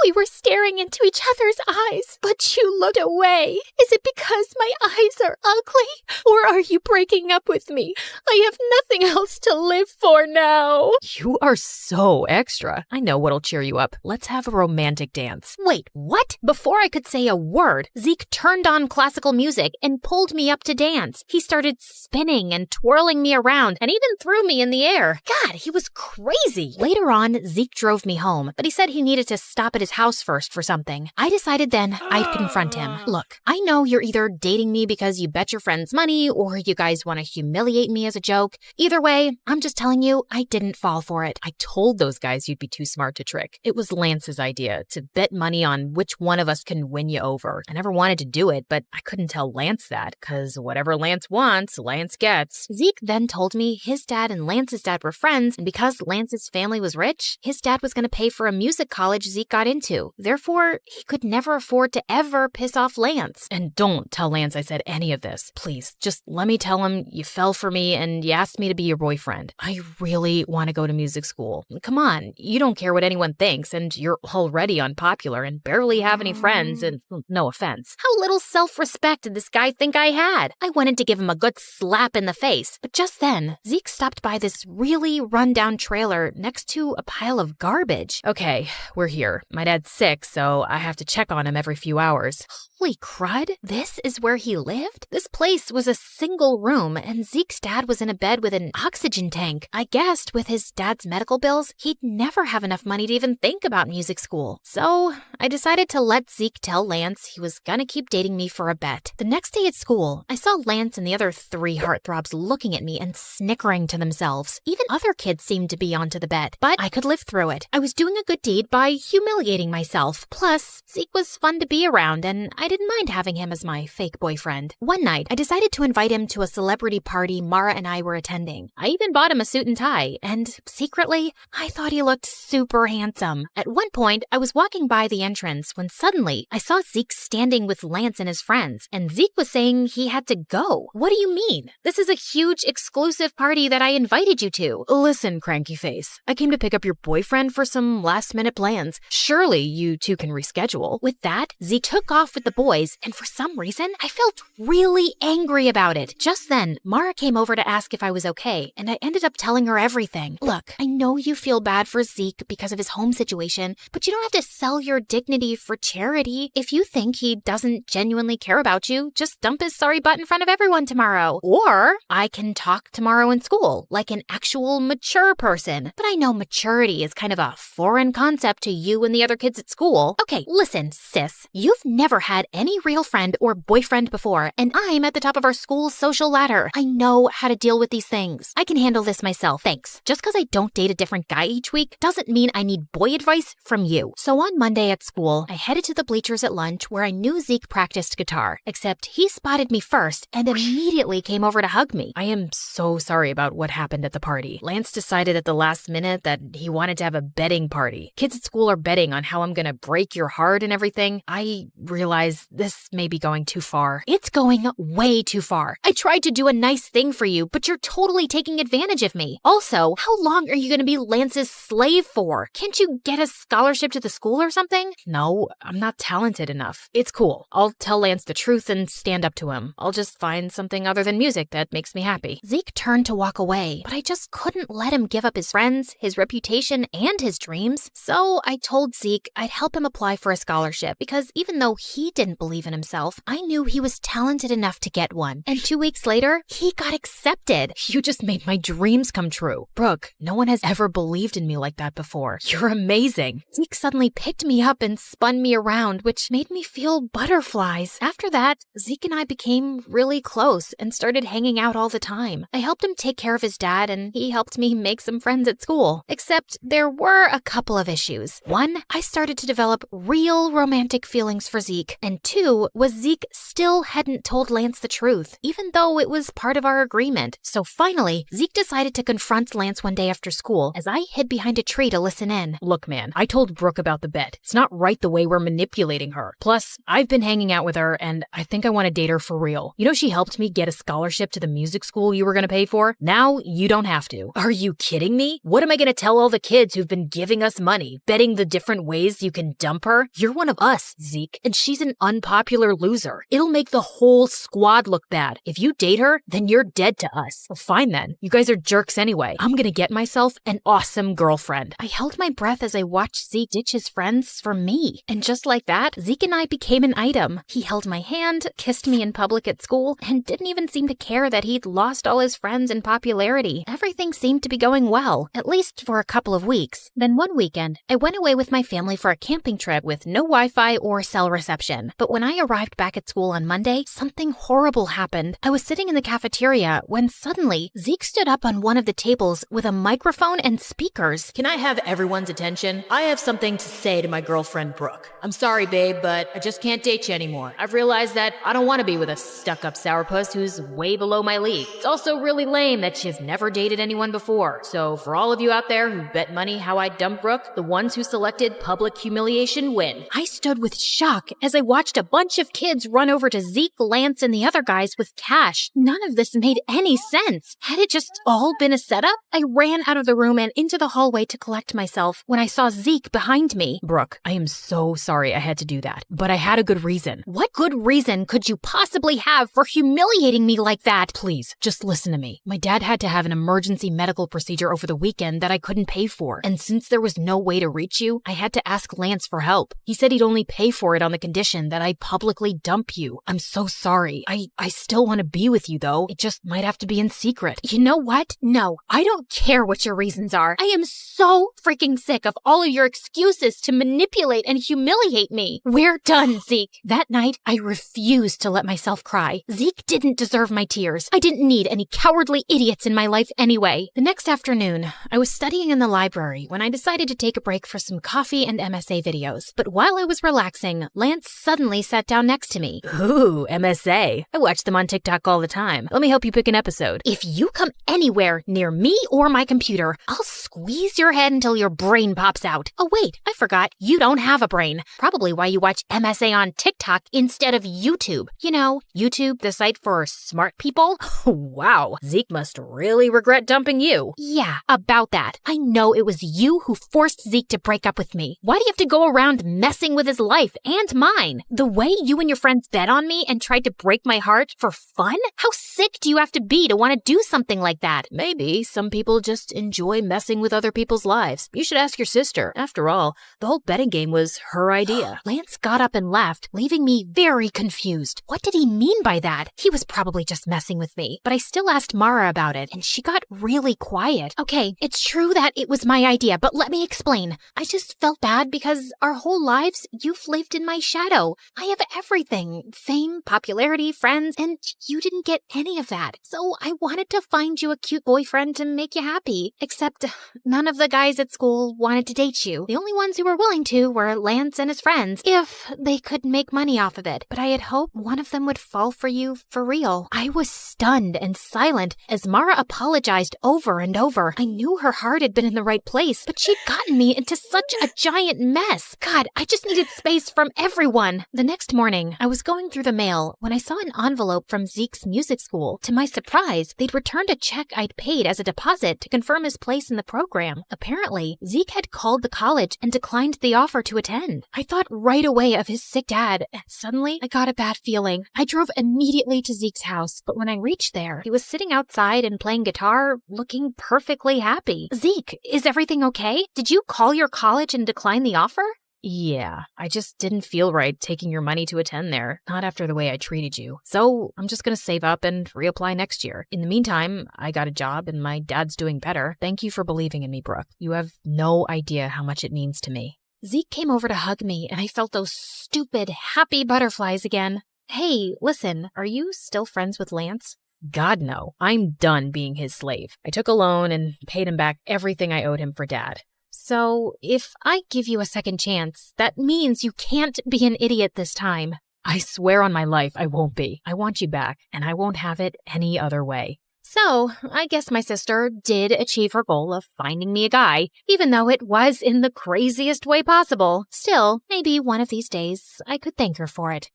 We were staring into each other's eyes, but you looked away. Is it because my eyes are ugly? Or are you breaking up with me? I have nothing else to live for now. You are so extra. I know what'll cheer you up. Let's have a romantic dance. Wait, what? Before I could say a word, Zeke turned on classical music and pulled me up to dance. He started spinning and twirling me around and even threw me in the air. God, he was crazy. Later on, Zeke drove me home, but he said he needed to stop at his house first for something. I decided then I'd confront him. Look, I know you're either dating me because you bet your friends money or you guys want to humiliate me as a joke. Either way, I'm just telling you, I didn't fall for it. I told those guys you'd be too smart to trick. It was Lance's idea to bet money on which one of us can win you over. I never wanted to do it, but I couldn't tell Lance that, because whatever Lance wants, Lance gets. Zeke then told me his dad and Lance's dad were friends, and because Lance's family was rich, his dad was going to pay for a music college Zeke got into. Therefore, he could never afford to ever piss off Lance. And don't tell Lance I said any of this. Please, just let me tell him you fell for me and you asked me to be your boyfriend. I really want to go to music school. Come on, you don't care what anyone thinks, and you're already unpopular and barely have any friends, and no offense. How little self-respect did this guy think I had? I wanted to give him a good slap in the face, but just then, Zeke stopped by this really run-down trailer next to a pile of garbage. Okay, we're here. My dad's sick, so I have to check on him every few hours. Holy crud, this is where he lived? This place was a single room, and Zeke's dad was in a bed with an oxygen tank. I guessed with his dad's medical bills, he'd never have enough money to even think about music school. So I decided to let Zeke tell Lance he was gonna keep dating me for a bet. The next day at school, I saw Lance and the other 3 heartthrobs looking at me and snickering to themselves. Even other kids seemed to be onto the bet, but I could live through it. I was doing a good deed by humiliating myself. Plus, Zeke was fun to be around, and I didn't mind having him as my fake boyfriend. One night, I decided to invite him to a celebrity party Mara and I were attending. I even bought him a suit and tie, and secretly, I thought he looked super handsome. At one point, I was walking by the entrance when suddenly I saw Zeke standing with Lance and his friends, and Zeke was saying he had to go. What do you mean? This is a huge exclusive party that I invited you to. Listen, cranky face. I came to pick up your boyfriend for some last-minute plans. Surely you two can reschedule. With that, Zeke took off with the boys, and for some reason, I felt really angry about it. Just then, Mara came over to ask if I was okay, and I ended up telling her everything. Look, I know you feel bad for Zeke because of his home situation, but you don't have to sell your dignity for charity. If you think he doesn't genuinely care about you, just dump his sorry butt in front of everyone tomorrow. Or I can talk tomorrow in school, like an actual mature person. But I know maturity is kind of a foreign concept to you and the other kids at school. Okay, listen, sis. You've never had any real friend or boyfriend before, and I'm at the top of our school's social ladder. I know how to deal with these things. I can handle this myself, thanks. Just because I don't date a different guy each week doesn't mean I need boy advice from you. So on Monday at school, I headed to the bleachers at lunch where I knew Zeke practiced guitar, except he spotted me first and immediately came over to hug me. I am so sorry about what happened at the party. Lance decided at the last minute that he wanted to have a betting party. Kids at school are betting on how I'm gonna break your heart and everything. I realize this may be going too far. It's going way too far. I tried to do a nice thing for you, but you're totally taking advantage of me. Also, how long are you gonna be Lance's slave for? Can't you get a scholarship to the school or something? No, I'm not talented enough. It's cool. I'll tell Lance the truth and stand up to him. I'll just find something other than music that makes me happy. Zeke turned to walk away, but I just couldn't let him give up his friends, his reputation, and his dreams. So I told Zeke I'd help him apply for a scholarship because even though he didn't believe in himself, I knew he was talented enough to get one. And 2 weeks later, he got accepted. You just made my dreams come true. Brooke, no one has ever believed in me like that before. You're amazing. Zeke suddenly picked me up and spun me around, which made me feel butterflies. After that, Zeke and I became really close and started hanging out all the time. I helped him take care of his dad, and he helped me make some friends at school. Except there were a couple of issues. One, I started to develop real romantic feelings for Zeke. And 2 was Zeke still hadn't told Lance the truth, even though it was part of our agreement. So finally, Zeke decided to confront Lance one day after school as I hid behind a tree to listen in. Look, man, I told Brooke about the bet. It's not right the way we're manipulating her. Plus, I've been hanging out with her, and I think I want to date her for real. You know, she helped me get a scholarship to the music school you were going to pay for. Now, you don't have to. Are you kidding me? What am I going to tell all the kids who've been giving us money, betting the different ways you can dump her? You're one of us, Zeke, and she's an unpopular loser. It'll make the whole squad look bad. If you date her, then you're dead to us. Well, fine then. You guys are jerks anyway. I'm going to get myself an awesome girlfriend. I held my breath as I watched Zeke ditch his friends for me. And just like that, Zeke and I became an item. He held my hand, kissed me in public at school, and didn't even seem to care that he'd lost all his friends and popularity. Everything seemed to be going well, at least for a couple of weeks. Then one weekend, I went away with my family for a camping trip with no Wi-Fi or cell reception. But when I arrived back at school on Monday, something horrible happened. I was sitting in the cafeteria when suddenly Zeke stood up on one of the tables with a microphone and speakers. Can I have everyone's attention? I have something to say to my girlfriend, Brooke. I'm sorry, babe, but I just can't date you anymore. I've realized that I don't want to be with a stuck-up sourpuss who's way below my league. It's also really lame that you've never dated anyone before. So for all of you out there who bet money how I dump Brooke, the ones who selected public humiliation win. I stood with shock as I watched a bunch of kids run over to Zeke, Lance, and the other guys with cash. None of this made any sense. Had it just all been a setup? I ran out of the room and into the hallway to collect myself when I saw Zeke behind me. Brooke, I am so sorry I had to do that, but I had a good reason. What good reason could you possibly have for humiliating me like that? Please, just listen to me. My dad had to have an emergency medical procedure over the weekend that I couldn't pay for, and since there was no way to reach you, I had to ask Lance for help. He said he'd only pay for it on the condition that I publicly dump you. I'm so sorry. I still want to be with you, though. It just might have to be in secret. You know what? No, I don't care what your reasons are. I am so freaking sick of all of your excuses to manipulate and humiliate me. We're done, Zeke. That night, I refused to let myself cry. Zeke didn't deserve my tears. I didn't need any cowardly idiots in my life anyway. The next afternoon, I was studying in the library when I decided to take a break for some coffee and MSA videos. But while I was relaxing, Lance suddenly sat down next to me. Ooh, MSA. I watch them on TikTok all the time. Let me help you pick an episode. If you come anywhere near me or my computer, I'll squeeze your head until your brain pops out. Oh wait, I forgot. You don't have a brain. Probably why you watch MSA on TikTok instead of YouTube. You know, YouTube, the site for smart people. Wow, Zeke must really regret dumping you. Yeah, about that. I know it was you who forced Zeke to break up with me. Why do you have to go around messing with his life and mine? The way you and your friends bet on me and tried to break my heart for fun? How sick do you have to be to want to do something like that? Maybe some people just enjoy messing with other people's lives. You should ask your sister. After all, the whole betting game was her idea. Lance got up and left, leaving me very confused. What did he mean by that? He was probably just messing with me, but I still asked Mara about it, and she got really quiet. Okay, it's true that it was my idea, but let me explain. I just felt bad because our whole lives, you've lived in my shadow. I have everything. Fame, popularity, friends, and you didn't get any of that. So I wanted to find you a cute boyfriend to make you happy. Except none of the guys at school wanted to date you. The only ones who were willing to were Lance and his friends, if they could make money off of it. But I had hoped one of them would fall for you for real. I was stunned and silent as Mara apologized over and over. I knew her heart had been in the right place, but she'd gotten me into such a giant mess. God, I just needed space from everyone. The next morning, I was going through the mail when I saw an envelope from Zeke's music school. To my surprise, they'd returned a check I'd paid as a deposit to confirm his place in the program. Apparently, Zeke had called the college and declined the offer to attend. I thought right away of his sick dad, and suddenly I got a bad feeling. I drove immediately to Zeke's house, but when I reached there, he was sitting outside and playing guitar, looking perfectly happy. Zeke, is everything okay? Did you call your college and decline the offer? Yeah, I just didn't feel right taking your money to attend there, not after the way I treated you. So I'm just gonna save up and reapply next year. In the meantime, I got a job and my dad's doing better. Thank you for believing in me, Brooke. You have no idea how much it means to me. Zeke came over to hug me, and I felt those stupid, happy butterflies again. Hey, listen, are you still friends with Lance? God, no. I'm done being his slave. I took a loan and paid him back everything I owed him for Dad. So, if I give you a second chance, that means you can't be an idiot this time. I swear on my life I won't be. I want you back, and I won't have it any other way. So, I guess my sister did achieve her goal of finding me a guy, even though it was in the craziest way possible. Still, maybe one of these days I could thank her for it.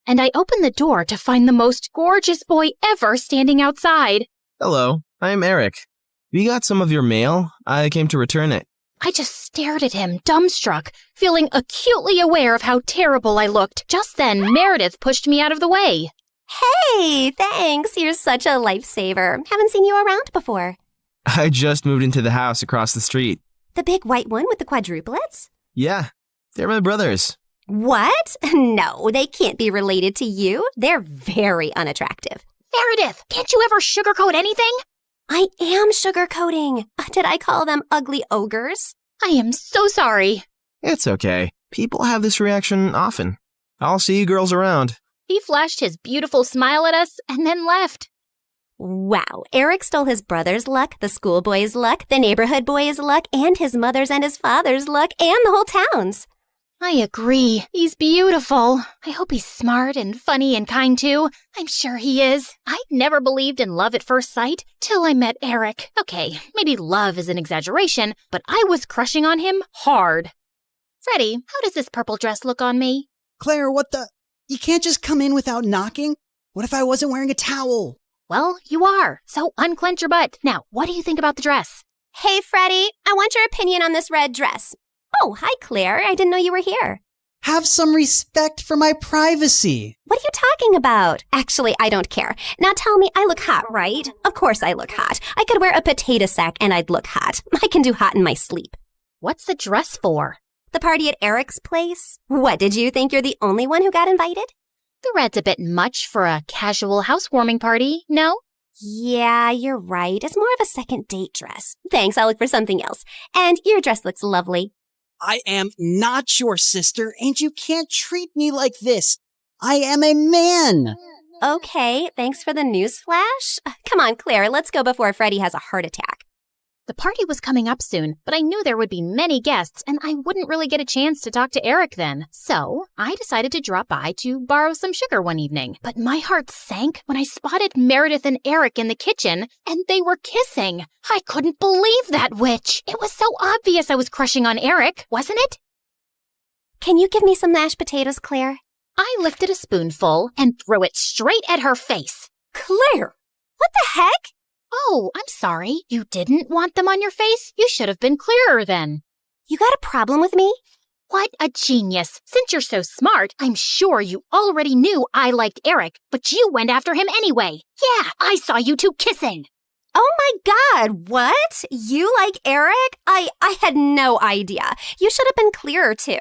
And I opened the door to find the most gorgeous boy ever standing outside. Hello, I'm Eric. We got some of your mail. I came to return it. I just stared at him, dumbstruck, feeling acutely aware of how terrible I looked. Just then, Meredith pushed me out of the way. Hey, thanks. You're such a lifesaver. Haven't seen you around before. I just moved into the house across the street. The big white one with the quadruplets? Yeah, they're my brothers. What? No, they can't be related to you. They're very unattractive. Meredith, can't you ever sugarcoat anything? I am sugarcoating. Did I call them ugly ogres? I am so sorry. It's okay. People have this reaction often. I'll see you girls around. He flashed his beautiful smile at us and then left. Wow, Eric stole his brother's luck, the schoolboy's luck, the neighborhood boy's luck, and his mother's and his father's luck, and the whole town's. I agree. He's beautiful. I hope he's smart and funny and kind too. I'm sure he is. I never believed in love at first sight till I met Eric. Okay, maybe love is an exaggeration, but I was crushing on him hard. Freddie, how does this purple dress look on me? Claire, what the? You can't just come in without knocking? What if I wasn't wearing a towel? Well, you are. So unclench your butt. Now, what do you think about the dress? Hey, Freddie, I want your opinion on this red dress. Oh, hi, Claire. I didn't know you were here. Have some respect for my privacy. What are you talking about? Actually, I don't care. Now tell me, I look hot, right? Of course I look hot. I could wear a potato sack and I'd look hot. I can do hot in my sleep. What's the dress for? The party at Eric's place? What, did you think you're the only one who got invited? The red's a bit much for a casual housewarming party, no? Yeah, you're right. It's more of a second date dress. Thanks, I'll look for something else. And your dress looks lovely. I am not your sister, and you can't treat me like this. I am a man. Okay, thanks for the news flash. Come on, Claire, let's go before Freddie has a heart attack. The party was coming up soon, but I knew there would be many guests, and I wouldn't really get a chance to talk to Eric then. So I decided to drop by to borrow some sugar one evening. But my heart sank when I spotted Meredith and Eric in the kitchen, and they were kissing. I couldn't believe that witch. It was so obvious I was crushing on Eric, wasn't it? Can you give me some mashed potatoes, Claire? I lifted a spoonful and threw it straight at her face. Claire! What the heck? Oh, I'm sorry. You didn't want them on your face? You should have been clearer then. You got a problem with me? What a genius. Since you're so smart, I'm sure you already knew I liked Eric, but you went after him anyway. Yeah, I saw you two kissing. Oh my God, what? You like Eric? I had no idea. You should have been clearer too.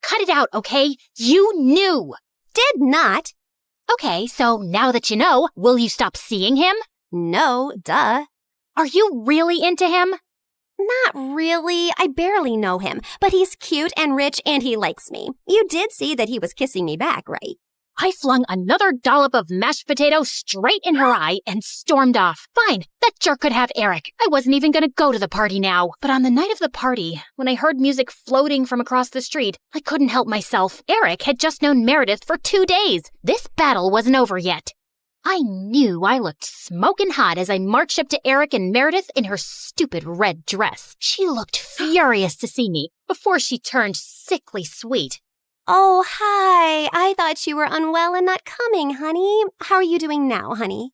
Cut it out, okay? You knew. Did not. Okay, so now that you know, will you stop seeing him? No, duh. Are you really into him? Not really. I barely know him, but he's cute and rich and he likes me. You did see that he was kissing me back, right? I flung another dollop of mashed potato straight in her eye and stormed off. Fine, that jerk could have Eric. I wasn't even going to go to the party now. But on the night of the party, when I heard music floating from across the street, I couldn't help myself. Eric had just known Meredith for 2 days. This battle wasn't over yet. I knew I looked smoking hot as I marched up to Eric and Meredith in her stupid red dress. She looked furious to see me before she turned sickly sweet. Oh, hi. I thought you were unwell and not coming, honey. How are you doing now, honey?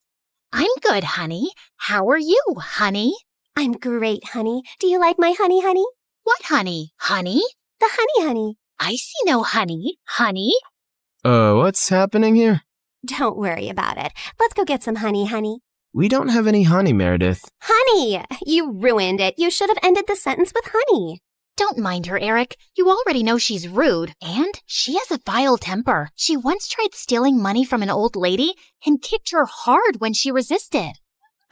I'm good, honey. How are you, honey? I'm great, honey. Do you like my honey, honey? What honey? Honey? The honey, honey. I see no honey. Honey? What's happening here? Don't worry about it. Let's go get some honey, honey. We don't have any honey, Meredith. Honey! You ruined it. You should have ended the sentence with honey. Don't mind her, Eric. You already know she's rude. And she has a vile temper. She once tried stealing money from an old lady and kicked her hard when she resisted.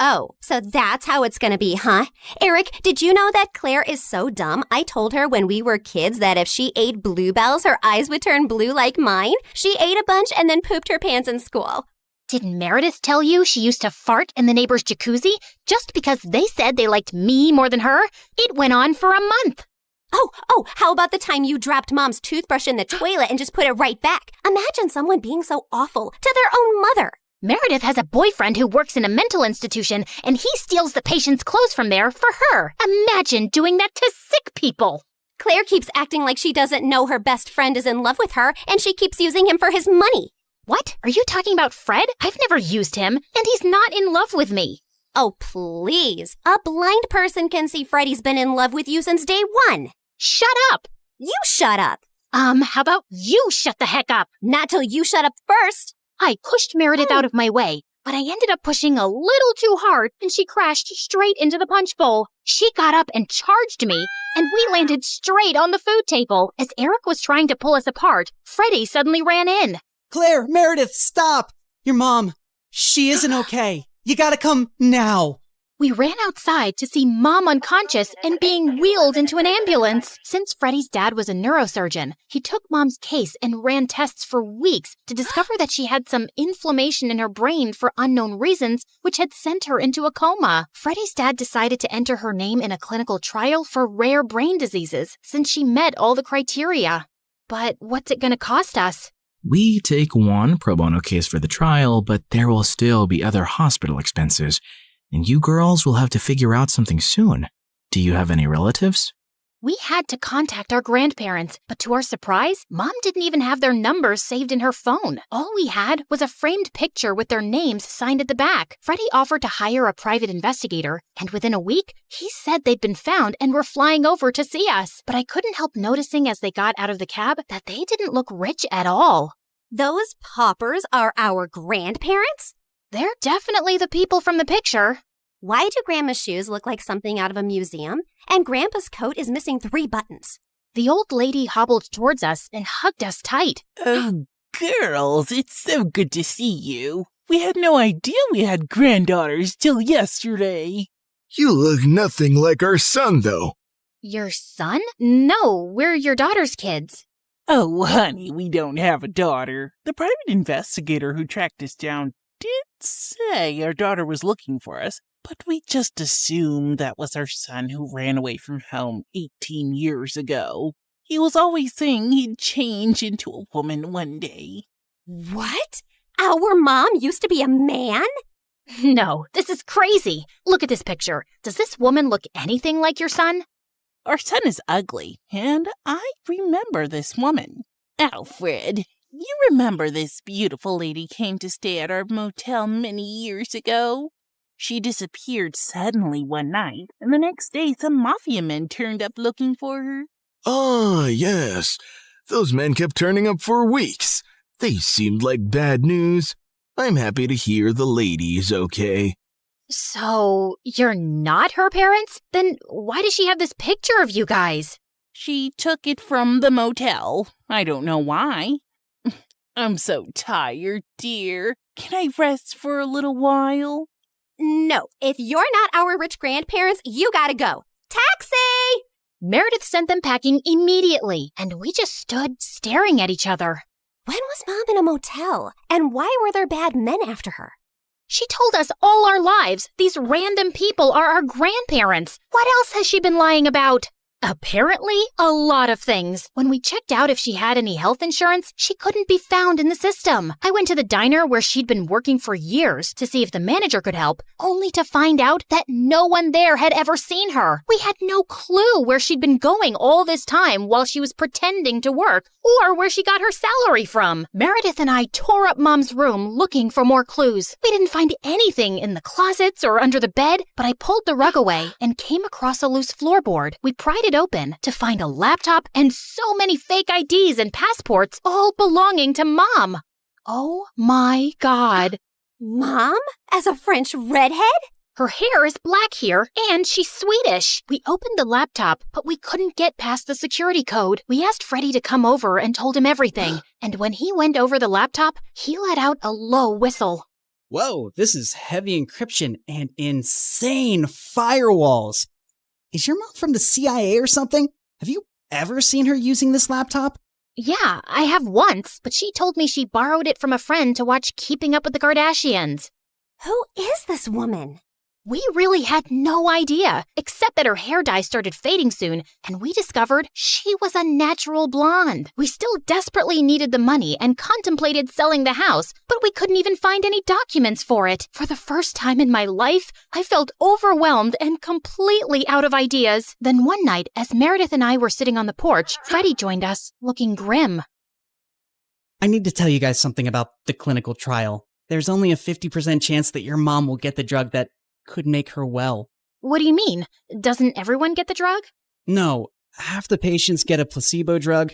Oh, so that's how it's gonna be, huh? Eric, did you know that Claire is so dumb? I told her when we were kids that if she ate bluebells, her eyes would turn blue like mine. She ate a bunch and then pooped her pants in school. Didn't Meredith tell you she used to fart in the neighbor's jacuzzi just because they said they liked me more than her? It went on for a month. Oh, how about the time you dropped Mom's toothbrush in the toilet and just put it right back? Imagine someone being so awful to their own mother. Meredith has a boyfriend who works in a mental institution, and he steals the patient's clothes from there for her. Imagine doing that to sick people. Claire keeps acting like she doesn't know her best friend is in love with her, and she keeps using him for his money. What? Are you talking about Fred? I've never used him, and he's not in love with me. Oh, please. A blind person can see Freddie's been in love with you since day one. Shut up. You shut up. How about you shut the heck up? Not till you shut up first. I pushed Meredith out of my way, but I ended up pushing a little too hard, and she crashed straight into the punch bowl. She got up and charged me, and we landed straight on the food table. As Eric was trying to pull us apart, Freddie suddenly ran in. Claire, Meredith, stop! Your mom, she isn't okay. You gotta come now. We ran outside to see Mom unconscious and being wheeled into an ambulance. Since Freddie's dad was a neurosurgeon, he took Mom's case and ran tests for weeks to discover that she had some inflammation in her brain for unknown reasons, which had sent her into a coma. Freddie's dad decided to enter her name in a clinical trial for rare brain diseases since she met all the criteria. But what's it going to cost us? We take one pro bono case for the trial, but there will still be other hospital expenses. And you girls will have to figure out something soon. Do you have any relatives? We had to contact our grandparents, but to our surprise, Mom didn't even have their numbers saved in her phone. All we had was a framed picture with their names signed at the back. Freddie offered to hire a private investigator, and within a week, he said they'd been found and were flying over to see us. But I couldn't help noticing as they got out of the cab that they didn't look rich at all. Those paupers are our grandparents? They're definitely the people from the picture. Why do Grandma's shoes look like something out of a museum? And Grandpa's coat is missing 3 buttons. The old lady hobbled towards us and hugged us tight. Oh, girls, it's so good to see you. We had no idea we had granddaughters till yesterday. You look nothing like our son, though. Your son? No, we're your daughter's kids. Oh, honey, we don't have a daughter. The private investigator who tracked us down did say our daughter was looking for us, but we just assumed that was our son who ran away from home 18 years ago. He was always saying he'd change into a woman one day. What? Our mom used to be a man? No, this is crazy. Look at this picture. Does this woman look anything like your son? Our son is ugly, and I remember this woman. Alfred, you remember this beautiful lady came to stay at our motel many years ago? She disappeared suddenly one night, and the next day some mafia men turned up looking for her. Ah, yes. Those men kept turning up for weeks. They seemed like bad news. I'm happy to hear the lady is okay. So, you're not her parents? Then why does she have this picture of you guys? She took it from the motel. I don't know why. I'm so tired, dear. Can I rest for a little while? No, if you're not our rich grandparents, you gotta go. Taxi! Meredith sent them packing immediately, and we just stood staring at each other. When was Mom in a motel? And why were there bad men after her? She told us all our lives these random people are our grandparents. What else has she been lying about? Apparently, a lot of things. When we checked out if she had any health insurance, she couldn't be found in the system. I went to the diner where she'd been working for years to see if the manager could help, only to find out that no one there had ever seen her. We had no clue where she'd been going all this time while she was pretending to work, or where she got her salary from. Meredith and I tore up Mom's room looking for more clues. We didn't find anything in the closets or under the bed, but I pulled the rug away and came across a loose floorboard. We pried it open to find a laptop and so many fake IDs and passports, all belonging to Mom. Oh my God. Mom? As a French redhead? Her hair is black here, and she's Swedish. We opened the laptop, but we couldn't get past the security code. We asked Freddie to come over and told him everything. And when he went over the laptop, he let out a low whistle. Whoa, this is heavy encryption and insane firewalls. Is your mom from the CIA or something? Have you ever seen her using this laptop? Yeah, I have once, but she told me she borrowed it from a friend to watch Keeping Up with the Kardashians. Who is this woman? We really had no idea, except that her hair dye started fading soon, and we discovered she was a natural blonde. We still desperately needed the money and contemplated selling the house, but we couldn't even find any documents for it. For the first time in my life, I felt overwhelmed and completely out of ideas. Then one night, as Meredith and I were sitting on the porch, Freddie joined us, looking grim. I need to tell you guys something about the clinical trial. There's only a 50% chance that your mom will get the drug that could make her well. What do you mean? Doesn't everyone get the drug? No, half the patients get a placebo drug.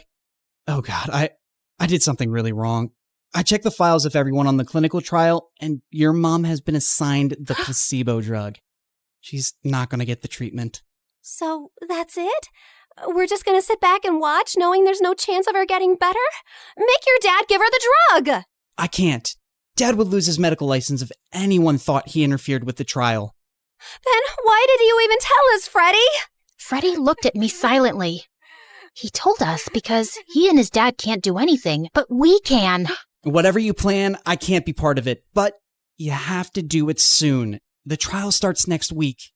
Oh God, I did something really wrong. I checked the files of everyone on the clinical trial, and your mom has been assigned the placebo drug. She's not going to get the treatment. So that's it? We're just going to sit back and watch, knowing there's no chance of her getting better? Make your dad give her the drug! I can't. Dad would lose his medical license if anyone thought he interfered with the trial. Then why did you even tell us, Freddie? Freddie looked at me silently. He told us because he and his dad can't do anything, but we can. Whatever you plan, I can't be part of it, but you have to do it soon. The trial starts next week.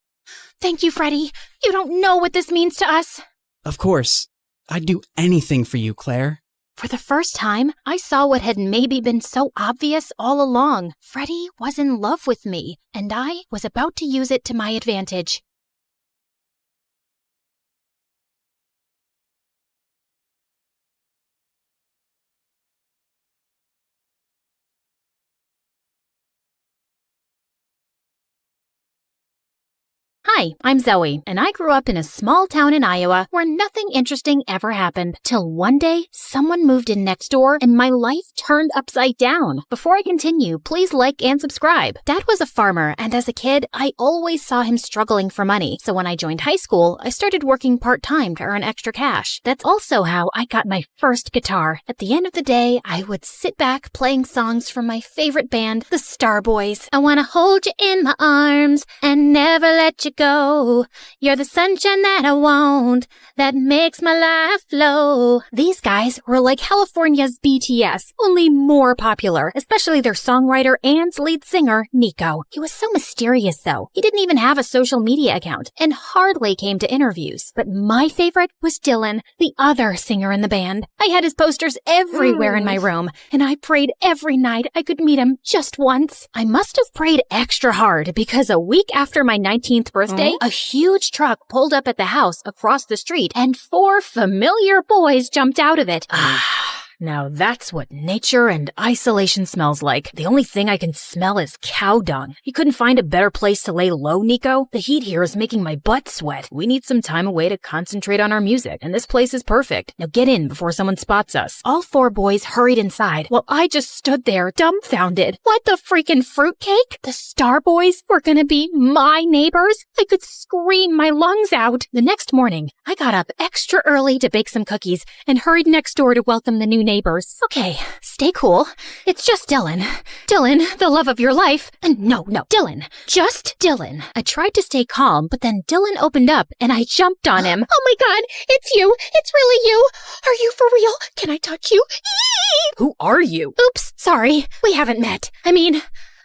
Thank you, Freddie. You don't know what this means to us. Of course. I'd do anything for you, Claire. For the first time, I saw what had maybe been so obvious all along. Freddie was in love with me, and I was about to use it to my advantage. Hi, I'm Zoe, and I grew up in a small town in Iowa where nothing interesting ever happened. Till one day, someone moved in next door and my life turned upside down. Before I continue, please like and subscribe. Dad was a farmer, and as a kid, I always saw him struggling for money. So when I joined high school, I started working part-time to earn extra cash. That's also how I got my first guitar. At the end of the day, I would sit back playing songs from my favorite band, the Starboys. I wanna hold you in my arms and never let you go. You're the sunshine that I want, that makes my life flow. These guys were like California's BTS, only more popular, especially their songwriter and lead singer, Nico. He was so mysterious though. He didn't even have a social media account and hardly came to interviews. But my favorite was Dylan, the other singer in the band. I had his posters everywhere in my room, and I prayed every night I could meet him just once. I must have prayed extra hard because a week after my 19th birthday, a huge truck pulled up at the house across the street and 4 familiar boys jumped out of it. Now that's what nature and isolation smells like. The only thing I can smell is cow dung. You couldn't find a better place to lay low, Nico? The heat here is making my butt sweat. We need some time away to concentrate on our music, and this place is perfect. Now get in before someone spots us. All 4 boys hurried inside while I just stood there dumbfounded. What the freaking fruitcake? The Starboys were gonna be my neighbors? I could scream my lungs out. The next morning, I got up extra early to bake some cookies and hurried next door to welcome the new neighbors. Okay, stay cool. It's just Dylan. Dylan, the love of your life. And no, Dylan. Just Dylan. I tried to stay calm, but then Dylan opened up and I jumped on him. Oh my god, it's you! It's really you! Are you for real? Can I touch you? Who are you? Oops, sorry. We haven't met. I mean,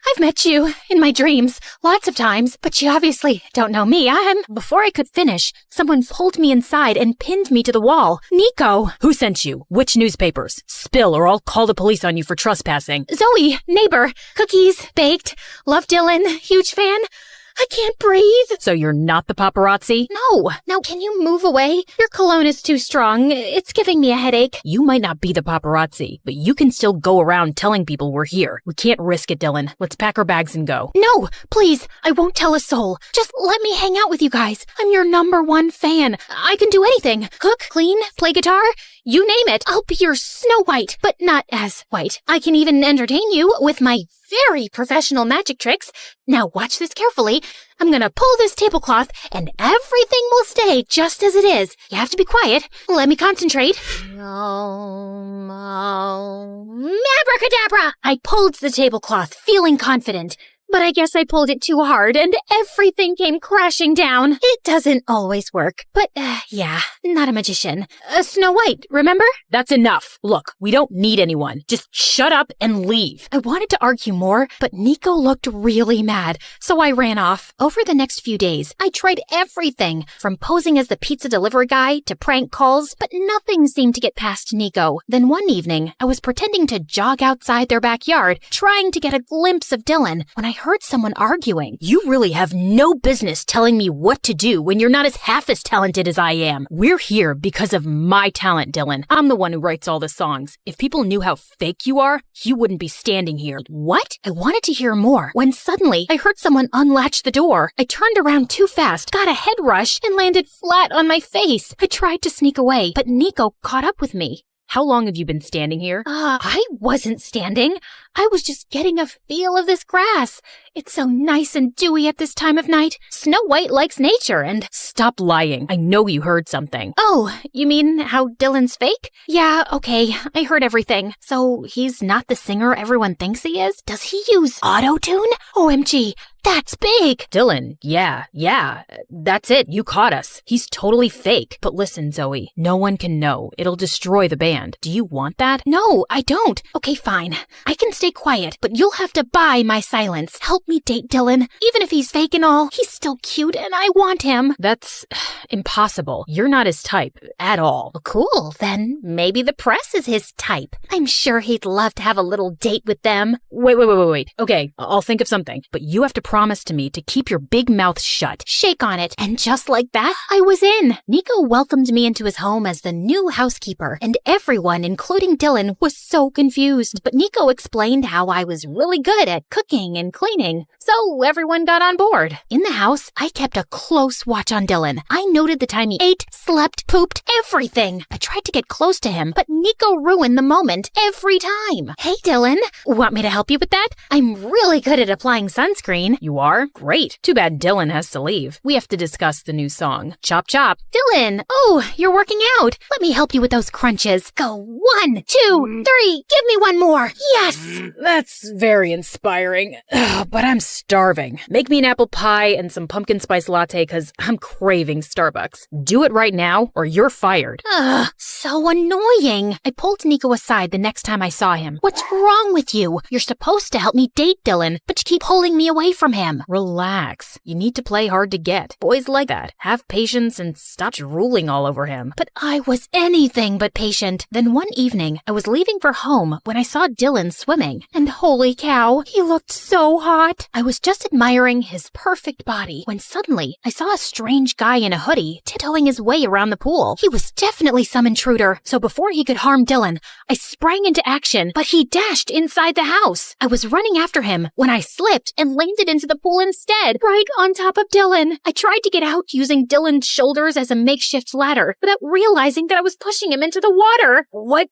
I've met you in my dreams lots of times, but you obviously don't know me. Before I could finish, someone pulled me inside and pinned me to the wall. Nico! Who sent you? Which newspapers? Spill or I'll call the police on you for trespassing. Zoe, neighbor, cookies, baked, love Dylan, huge fan. I can't breathe. So you're not the paparazzi? No. Now, can you move away? Your cologne is too strong. It's giving me a headache. You might not be the paparazzi, but you can still go around telling people we're here. We can't risk it, Dylan. Let's pack our bags and go. No, please. I won't tell a soul. Just let me hang out with you guys. I'm your #1 fan. I can do anything. Cook, clean, play guitar. You name it. I'll be your Snow White, but not as white. I can even entertain you with my very professional magic tricks. Now watch this carefully. I'm gonna pull this tablecloth and everything will stay just as it is. You have to be quiet. Let me concentrate. Abracadabra! I pulled the tablecloth, feeling confident. But I guess I pulled it too hard and everything came crashing down. It doesn't always work. But, yeah, not a magician. Snow White, remember? That's enough. Look, we don't need anyone. Just shut up and leave. I wanted to argue more, but Nico looked really mad, so I ran off. Over the next few days, I tried everything, from posing as the pizza delivery guy to prank calls, but nothing seemed to get past Nico. Then one evening, I was pretending to jog outside their backyard, trying to get a glimpse of Dylan, when I heard someone arguing. You really have no business telling me what to do when you're not half as talented as I am. We're here because of my talent, Dylan. I'm the one who writes all the songs. If people knew how fake you are, you wouldn't be standing here. What? I wanted to hear more when suddenly I heard someone unlatch the door. I turned around too fast, got a head rush, and landed flat on my face. I tried to sneak away, but Nico caught up with me. How long have you been standing here? I wasn't standing. I was just getting a feel of this grass. It's so nice and dewy at this time of night. Snow White likes nature and... Stop lying. I know you heard something. Oh, you mean how Dylan's fake? Yeah, okay. I heard everything. So he's not the singer everyone thinks he is? Does he use auto-tune? OMG, that's big. Dylan, yeah. That's it. You caught us. He's totally fake. But listen, Zoe, no one can know. It'll destroy the band. Do you want that? No, I don't. Okay, fine. I can stay quiet, but you'll have to buy my silence. Help me date Dylan. Even if he's fake and all, he's still cute and I want him. That's impossible. You're not his type at all. Cool, then maybe the press is his type. I'm sure he'd love to have a little date with them. Wait. Okay, I'll think of something. But you have to promise to me to keep your big mouth shut. Shake on it. And just like that, I was in. Nico welcomed me into his home as the new housekeeper, and everyone, including Dylan, was so confused. But Nico explained explained how I was really good at cooking and cleaning, so everyone got on board. In the house, I kept a close watch on Dylan. I noted the time he ate, slept, pooped, everything. I tried to get close to him, but Nico ruined the moment every time. Hey, Dylan, want me to help you with that? I'm really good at applying sunscreen. You are? Great. Too bad Dylan has to leave. We have to discuss the new song. Chop chop. Dylan, oh, you're working out. Let me help you with those crunches. Go 1, 2, 3. Give me one more. Yes. That's very inspiring. Ugh, but I'm starving. Make me an apple pie and some pumpkin spice latte because I'm craving Starbucks. Do it right now or you're fired. Ugh, so annoying. I pulled Nico aside the next time I saw him. What's wrong with you? You're supposed to help me date Dylan, but you keep pulling me away from him. Relax. You need to play hard to get. Boys like that. Have patience and stop drooling all over him. But I was anything but patient. Then one evening, I was leaving for home when I saw Dylan swimming. And holy cow, he looked so hot. I was just admiring his perfect body when suddenly I saw a strange guy in a hoodie tiptoeing his way around the pool. He was definitely some intruder, so before he could harm Dylan, I sprang into action, but he dashed inside the house. I was running after him when I slipped and landed into the pool instead, right on top of Dylan. I tried to get out using Dylan's shoulders as a makeshift ladder without realizing that I was pushing him into the water. What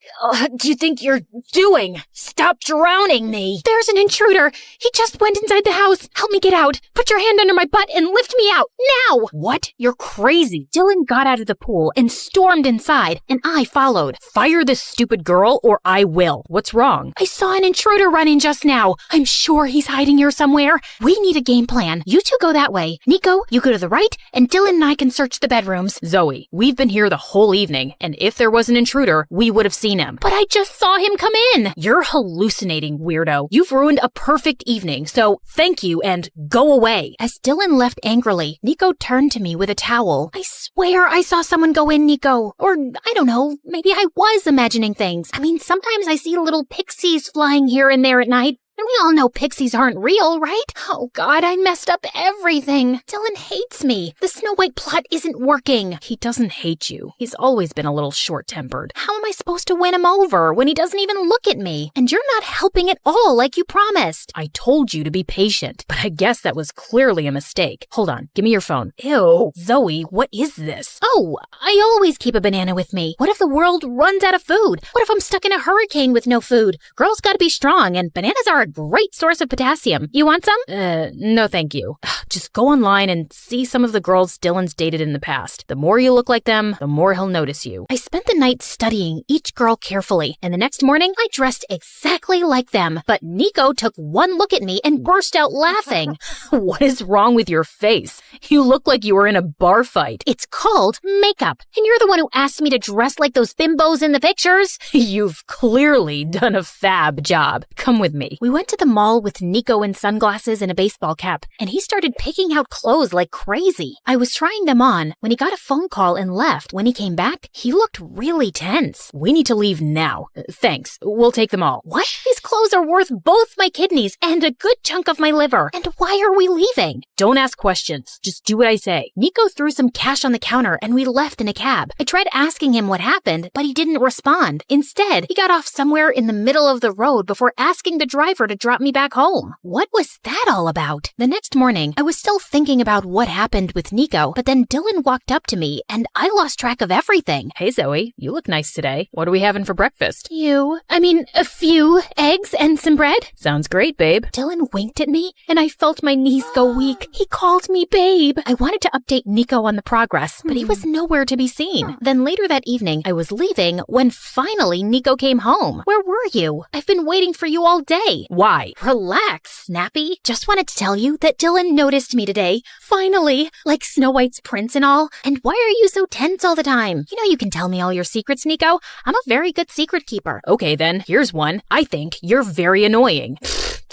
do you think you're doing? Stop drowning me. There's an intruder. He just went inside the house. Help me get out. Put your hand under my butt and lift me out. Now! What? You're crazy. Dylan got out of the pool and stormed inside, and I followed. Fire this stupid girl or I will. What's wrong? I saw an intruder run in just now. I'm sure he's hiding here somewhere. We need a game plan. You two go that way. Nico, you go to the right, and Dylan and I can search the bedrooms. Zoe, we've been here the whole evening, and if there was an intruder, we would have seen him. But I just saw him come in. You're hallucinating, weirdo. You've ruined a perfect evening, so thank you and go away. As Dylan left angrily, Nico turned to me with a towel. I swear I saw someone go in, Nico. Or, I don't know, maybe I was imagining things. I mean, sometimes I see little pixies flying here and there at night. And we all know pixies aren't real, right? Oh God, I messed up everything. Dylan hates me. The Snow White plot isn't working. He doesn't hate you. He's always been a little short-tempered. How am I supposed to win him over when he doesn't even look at me? And you're not helping at all like you promised. I told you to be patient, but I guess that was clearly a mistake. Hold on, give me your phone. Ew, Zoe, what is this? Oh, I always keep a banana with me. What if the world runs out of food? What if I'm stuck in a hurricane with no food? Girls gotta be strong, and bananas are a great source of potassium. You want some? No thank you. Just go online and see some of the girls Dylan's dated in the past. The more you look like them, the more he'll notice you. I spent the night studying each girl carefully, and the next morning I dressed exactly like them. But Nico took one look at me and burst out laughing. What is wrong with your face? You look like you were in a bar fight. It's called makeup, and you're the one who asked me to dress like those bimbos in the pictures. You've clearly done a fab job. Come with me. We went to the mall with Nico in sunglasses and a baseball cap, and he started picking out clothes like crazy. I was trying them on when he got a phone call and left. When he came back, he looked really tense. We need to leave now. Thanks. We'll take them all. What? These clothes are worth both my kidneys and a good chunk of my liver. And why are we leaving? Don't ask questions. Just do what I say. Nico threw some cash on the counter and we left in a cab. I tried asking him what happened, but he didn't respond. Instead, he got off somewhere in the middle of the road before asking the driver to drop me back home. What was that all about? The next morning, I was still thinking about what happened with Nico, but then Dylan walked up to me and I lost track of everything. Hey Zoe, you look nice today. What are we having for breakfast? A few eggs and some bread. Sounds great, babe. Dylan winked at me and I felt my knees go weak. He called me babe. I wanted to update Nico on the progress, but he was nowhere to be seen. Then later that evening, I was leaving when finally Nico came home. Where were you? I've been waiting for you all day. Why? Relax, Snappy. Just wanted to tell you that Dylan noticed me today. Finally, like Snow White's prince and all. And why are you so tense all the time? You know you can tell me all your secrets, Nico. I'm a very good secret keeper. Okay then, here's one. I think you're very annoying.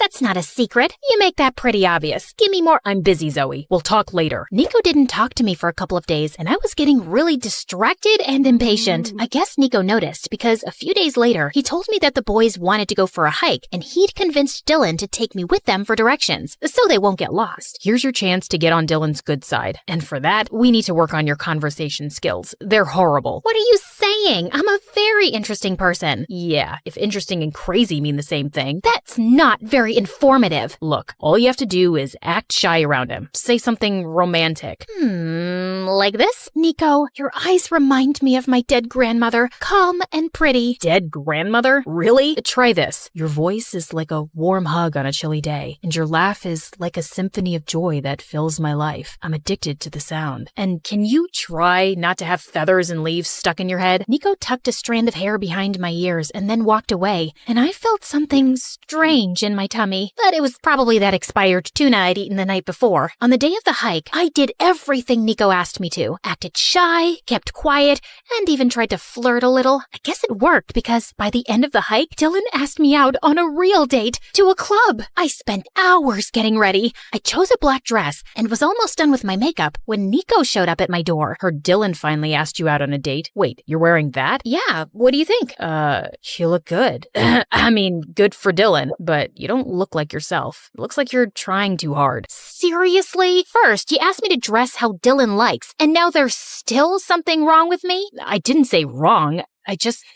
That's not a secret. You make that pretty obvious. Give me more. I'm busy, Zoe. We'll talk later. Nico didn't talk to me for a couple of days, and I was getting really distracted and impatient. I guess Nico noticed because a few days later, he told me that the boys wanted to go for a hike, and he'd convinced Dylan to take me with them for directions, so they won't get lost. Here's your chance to get on Dylan's good side. And for that, we need to work on your conversation skills. They're horrible. What are you saying? I'm a very interesting person. Yeah, if interesting and crazy mean the same thing. That's not very informative. Look, all you have to do is act shy around him. Say something romantic. Like this? Nico, your eyes remind me of my dead grandmother, calm and pretty. Dead grandmother? Really? Try this. Your voice is like a warm hug on a chilly day, and your laugh is like a symphony of joy that fills my life. I'm addicted to the sound. And can you try not to have feathers and leaves stuck in your head? Nico tucked a strand of hair behind my ears and then walked away, and I felt something strange in my tummy, but it was probably that expired tuna I'd eaten the night before. On the day of the hike, I did everything Nico asked me to. Acted shy, kept quiet, and even tried to flirt a little. I guess it worked because by the end of the hike, Dylan asked me out on a real date to a club. I spent hours getting ready. I chose a black dress and was almost done with my makeup when Nico showed up at my door. Heard Dylan finally asked you out on a date. Wait, you're wearing that? Yeah, what do you think? You look good. I mean, good for Dylan, but you don't look like yourself. It looks like you're trying too hard. Seriously? First, you asked me to dress how Dylan likes, and now there's still something wrong with me? I didn't say wrong.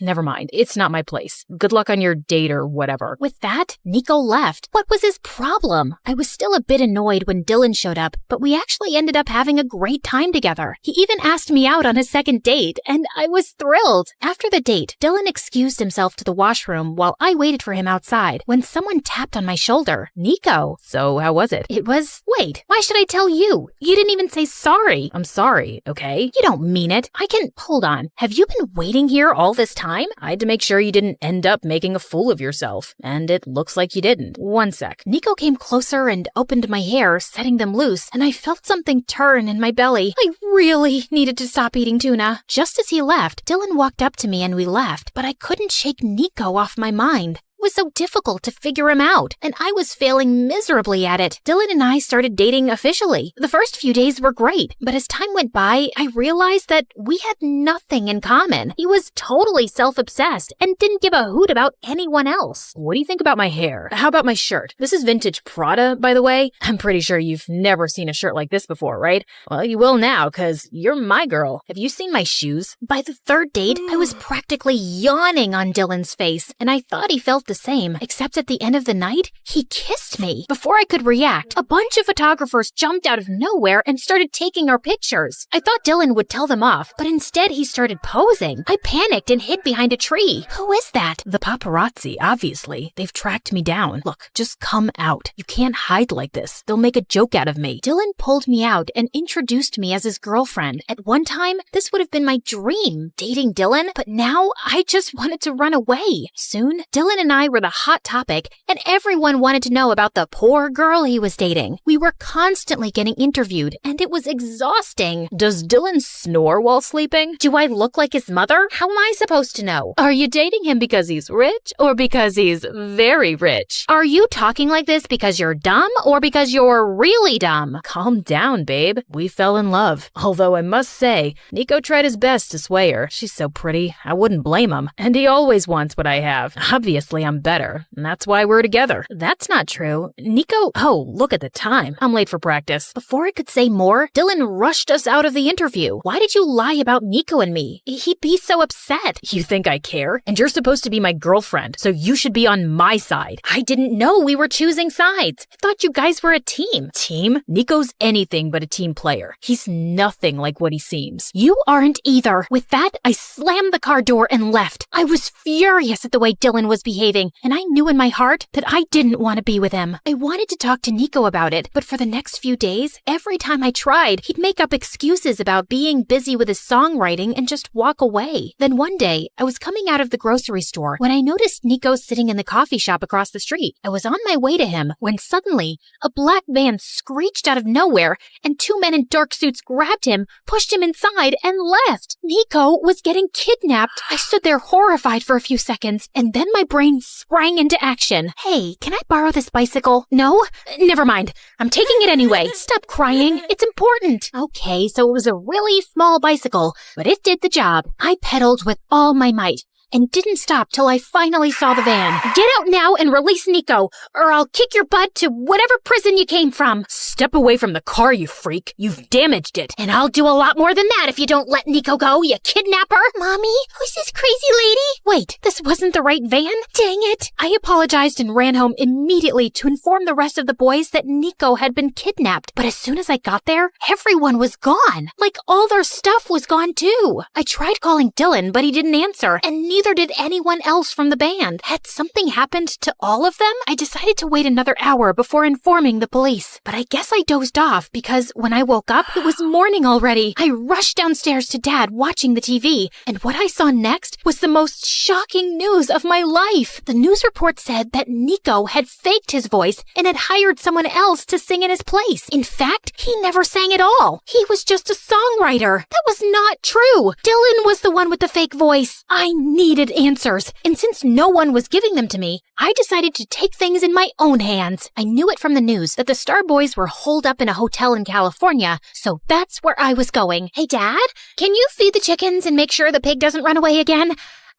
Never mind. It's not my place. Good luck on your date or whatever. With that, Nico left. What was his problem? I was still a bit annoyed when Dylan showed up, but we actually ended up having a great time together. He even asked me out on a second date, and I was thrilled. After the date, Dylan excused himself to the washroom while I waited for him outside when someone tapped on my shoulder. Nico. So how was it? Wait, why should I tell you? You didn't even say sorry. I'm sorry, okay? You don't mean it. Hold on. Have you been waiting here all this time? I had to make sure you didn't end up making a fool of yourself, and it looks like you didn't. One sec. Nico came closer and opened my hair, setting them loose, and I felt something turn in my belly. I really needed to stop eating tuna. Just as he left, Dylan walked up to me and we left, but I couldn't shake Nico off my mind. It was so difficult to figure him out, and I was failing miserably at it. Dylan and I started dating officially. The first few days were great, but as time went by, I realized that we had nothing in common. He was totally self-obsessed and didn't give a hoot about anyone else. What do you think about my hair? How about my shirt? This is vintage Prada, by the way. I'm pretty sure you've never seen a shirt like this before, right? Well, you will now, because you're my girl. Have you seen my shoes? By the third date, I was practically yawning on Dylan's face, and I thought he felt the same, except at the end of the night, he kissed me. Before I could react, a bunch of photographers jumped out of nowhere and started taking our pictures. I thought Dylan would tell them off, but instead he started posing. I panicked and hid behind a tree. Who is that? The paparazzi, obviously. They've tracked me down. Look, just come out. You can't hide like this. They'll make a joke out of me. Dylan pulled me out and introduced me as his girlfriend. At one time, this would have been my dream, dating Dylan, but now I just wanted to run away. Soon, Dylan and I were the hot topic, and everyone wanted to know about the poor girl he was dating. We were constantly getting interviewed, and it was exhausting. Does Dylan snore while sleeping? Do I look like his mother? How am I supposed to know? Are you dating him because he's rich or because he's very rich? Are you talking like this because you're dumb or because you're really dumb? Calm down, babe. We fell in love. Although I must say, Nico tried his best to sway her. She's so pretty, I wouldn't blame him. And he always wants what I have. Obviously, I'm better, and that's why we're together. That's not true. Nico... Oh, look at the time. I'm late for practice. Before I could say more, Dylan rushed us out of the interview. Why did you lie about Nico and me? He'd be so upset. You think I care? And you're supposed to be my girlfriend, so you should be on my side. I didn't know we were choosing sides. I thought you guys were a team. Team? Nico's anything but a team player. He's nothing like what he seems. You aren't either. With that, I slammed the car door and left. I was furious at the way Dylan was behaving, and I knew in my heart that I didn't want to be with him. I wanted to talk to Nico about it, but for the next few days, every time I tried, he'd make up excuses about being busy with his songwriting and just walk away. Then one day, I was coming out of the grocery store when I noticed Nico sitting in the coffee shop across the street. I was on my way to him when suddenly, a black van screeched out of nowhere and two men in dark suits grabbed him, pushed him inside, and left. Nico was getting kidnapped. I stood there horrified for a few seconds, and then my brain sprang into action. Hey, can I borrow this bicycle? No? Never mind. I'm taking it anyway. Stop crying. It's important. Okay, so it was a really small bicycle, but it did the job. I pedaled with all my might and didn't stop till I finally saw the van. Get out now and release Nico, or I'll kick your butt to whatever prison you came from. Step away from the car, you freak. You've damaged it. And I'll do a lot more than that if you don't let Nico go, you kidnapper. Mommy, who's this crazy lady? Wait, this wasn't the right van? Dang it. I apologized and ran home immediately to inform the rest of the boys that Nico had been kidnapped. But as soon as I got there, everyone was gone. Like all their stuff was gone too. I tried calling Dylan, but he didn't answer, and neither did anyone else from the band. Had something happened to all of them? I decided to wait another hour before informing the police. But I guess I dozed off because when I woke up, it was morning already. I rushed downstairs to Dad watching the TV, and what I saw next was the most shocking news of my life. The news report said that Nico had faked his voice and had hired someone else to sing in his place. In fact, he never sang at all. He was just a songwriter. That was not true. Dylan was the one with the fake voice. I needed answers, and since no one was giving them to me, I decided to take things in my own hands. I knew it from the news that the Star Boys were holed up in a hotel in California, so that's where I was going. Hey, Dad, can you feed the chickens and make sure the pig doesn't run away again?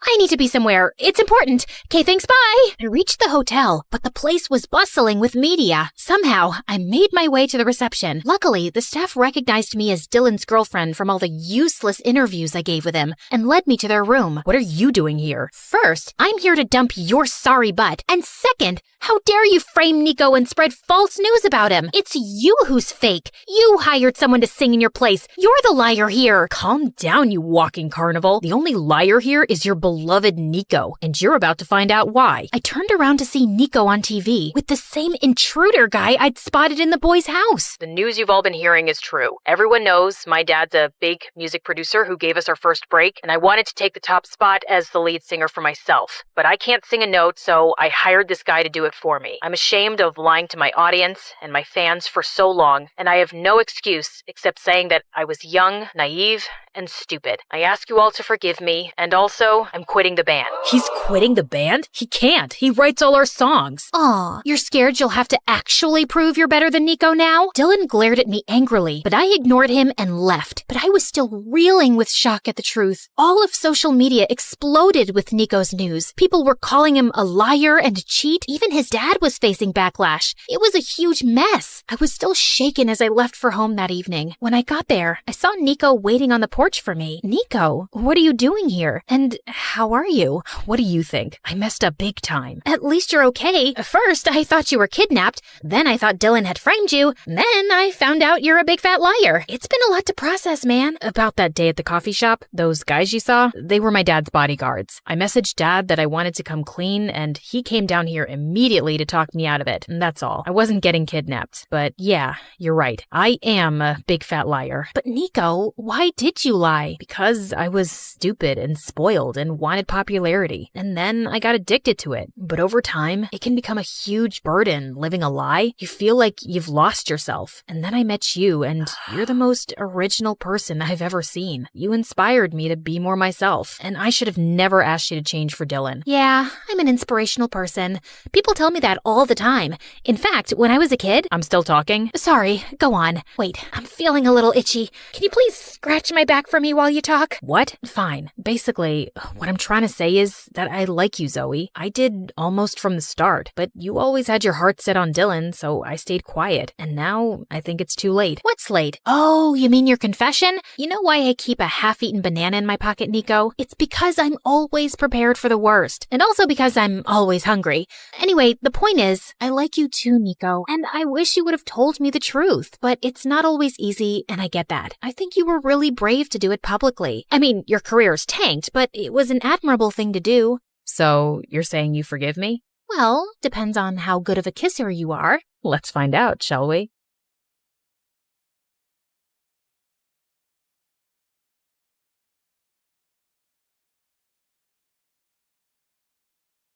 I need to be somewhere. It's important. Okay, thanks, bye. I reached the hotel, but the place was bustling with media. Somehow, I made my way to the reception. Luckily, the staff recognized me as Dylan's girlfriend from all the useless interviews I gave with him and led me to their room. What are you doing here? First, I'm here to dump your sorry butt. And second, how dare you frame Nico and spread false news about him? It's you who's fake. You hired someone to sing in your place. You're the liar here. Calm down, you walking carnival. The only liar here is your beloved Nico, and you're about to find out why. I turned around to see Nico on TV with the same intruder guy I'd spotted in the boys' house. The news you've all been hearing is true. Everyone knows my dad's a big music producer who gave us our first break, and I wanted to take the top spot as the lead singer for myself. But I can't sing a note, so I hired this guy to do it for me. I'm ashamed of lying to my audience and my fans for so long, and I have no excuse except saying that I was young, naive, and stupid. I ask you all to forgive me, and also, I'm quitting the band. He's quitting the band? He can't. He writes all our songs. Aw, you're scared you'll have to actually prove you're better than Nico now? Dylan glared at me angrily, but I ignored him and left. But I was still reeling with shock at the truth. All of social media exploded with Nico's news. People were calling him a liar and a cheat. Even his dad was facing backlash. It was a huge mess. I was still shaken as I left for home that evening. When I got there, I saw Nico waiting on the porch for me. Nico, what are you doing here? And how are you? What do you think? I messed up big time. At least you're okay. First, I thought you were kidnapped. Then I thought Dylan had framed you. Then I found out you're a big fat liar. It's been a lot to process, man. About that day at the coffee shop, those guys you saw, they were my dad's bodyguards. I messaged Dad that I wanted to come clean, and he came down here immediately to talk me out of it. And that's all. I wasn't getting kidnapped. But yeah, you're right. I am a big fat liar. But Nico, why did you lie? Because I was stupid and spoiled and wanted popularity. And then I got addicted to it. But over time, it can become a huge burden living a lie. You feel like you've lost yourself. And then I met you, and you're the most original person I've ever seen. You inspired me to be more myself. And I should have never asked you to change for Dylan. Yeah, I'm an inspirational person. People tell me that all the time. In fact, when I was a kid... I'm still talking? Sorry, go on. Wait, I'm feeling a little itchy. Can you please scratch my back for me while you talk? What? Fine. Basically, what I'm trying to say is that I like you, Zoe. I did almost from the start, but you always had your heart set on Dylan, so I stayed quiet. And now I think it's too late. What's late? Oh, you mean your confession? You know why I keep a half-eaten banana in my pocket, Nico? It's because I'm always prepared for the worst. And also because I'm always hungry. Anyway, the point is, I like you too, Nico. And I wish you would have told me the truth. But it's not always easy, and I get that. I think you were really brave to do it publicly. I mean, your career's tanked, but it was an admirable thing to do. So, you're saying you forgive me? Well, depends on how good of a kisser you are. Let's find out, shall we?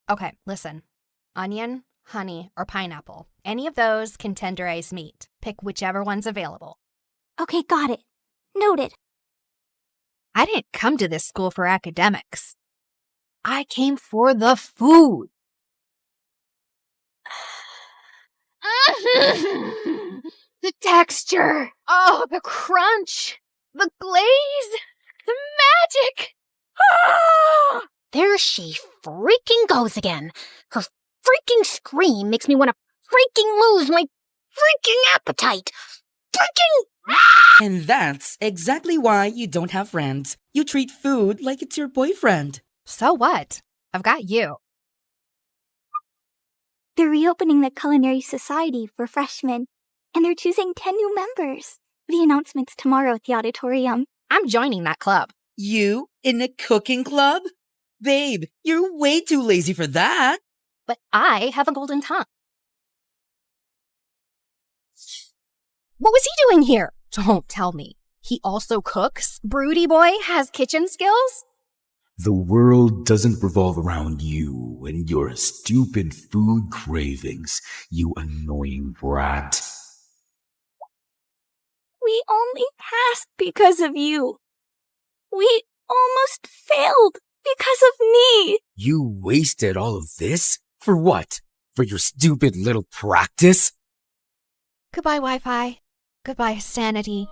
Okay, listen. Onion, honey, or pineapple. Any of those can tenderize meat. Pick whichever one's available. Okay, got it. Noted. I didn't come to this school for academics. I came for the food. The texture. Oh, the crunch. The glaze. The magic. Ah! There she freaking goes again. Her freaking scream makes me want to freaking lose my freaking appetite. Freaking... And that's exactly why you don't have friends. You treat food like it's your boyfriend. So what? I've got you. They're reopening the Culinary Society for freshmen, and they're choosing 10 new members. The announcement's tomorrow at the auditorium. I'm joining that club. You in a cooking club? Babe, you're way too lazy for that. But I have a golden tongue. What was he doing here? Don't tell me. He also cooks? Broody boy has kitchen skills? The world doesn't revolve around you and your stupid food cravings, you annoying brat. We only passed because of you. We almost failed because of me. You wasted all of this? For what? For your stupid little practice? Goodbye, Wi-Fi. Goodbye, sanity.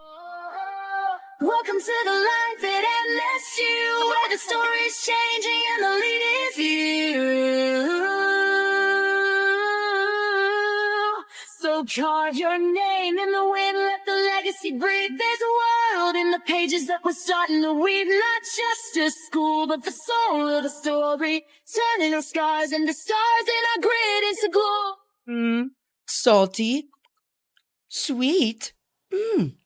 Welcome to the life it MSU, where the story's changing and the lead is you. So carve your name in the wind, let the legacy breathe. There's a world in the pages that we're starting to weave. Not just a school, but the soul of the story. Turning our scars into stars and our grit into glow. Salty. Sweet.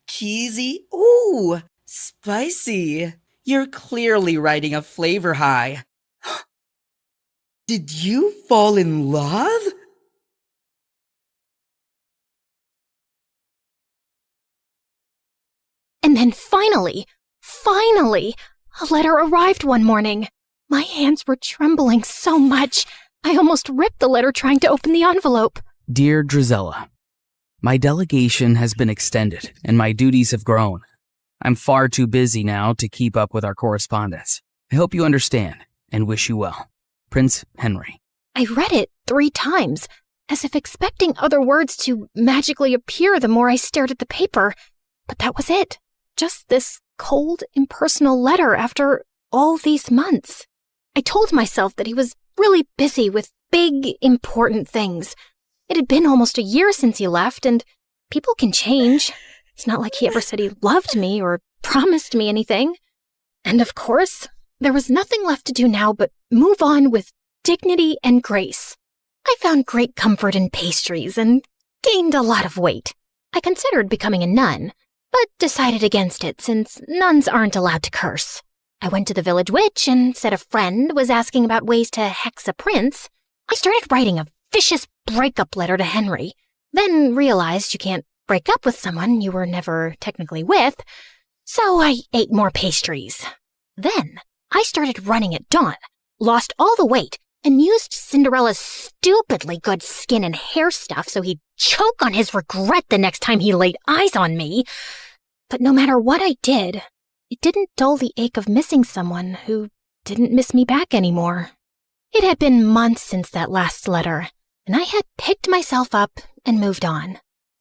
Cheesy. Ooh, spicy. You're clearly riding a flavor high. Did you fall in love? And then finally, a letter arrived one morning. My hands were trembling so much, I almost ripped the letter trying to open the envelope. Dear Drizella, my delegation has been extended and my duties have grown. I'm far too busy now to keep up with our correspondence. I hope you understand and wish you well. Prince Henry. I read it 3 times, as if expecting other words to magically appear the more I stared at the paper. But that was it. Just this cold, impersonal letter after all these months. I told myself that he was really busy with big, important things. It had been almost a year since he left, and people can change. It's not like he ever said he loved me or promised me anything. And of course, there was nothing left to do now but move on with dignity and grace. I found great comfort in pastries and gained a lot of weight. I considered becoming a nun, but decided against it since nuns aren't allowed to curse. I went to the village witch and said a friend was asking about ways to hex a prince. I started writing a vicious breakup letter to Henry, then realized you can't break up with someone you were never technically with, so I ate more pastries. Then I started running at dawn, lost all the weight, and used Cinderella's stupidly good skin and hair stuff so he'd choke on his regret the next time he laid eyes on me. But no matter what I did, it didn't dull the ache of missing someone who didn't miss me back anymore. It had been months since that last letter, and I had picked myself up and moved on.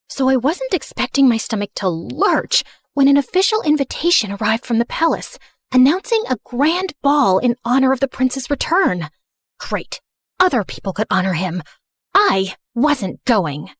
So I wasn't expecting my stomach to lurch when an official invitation arrived from the palace, announcing a grand ball in honor of the prince's return. Great. Other people could honor him. I wasn't going.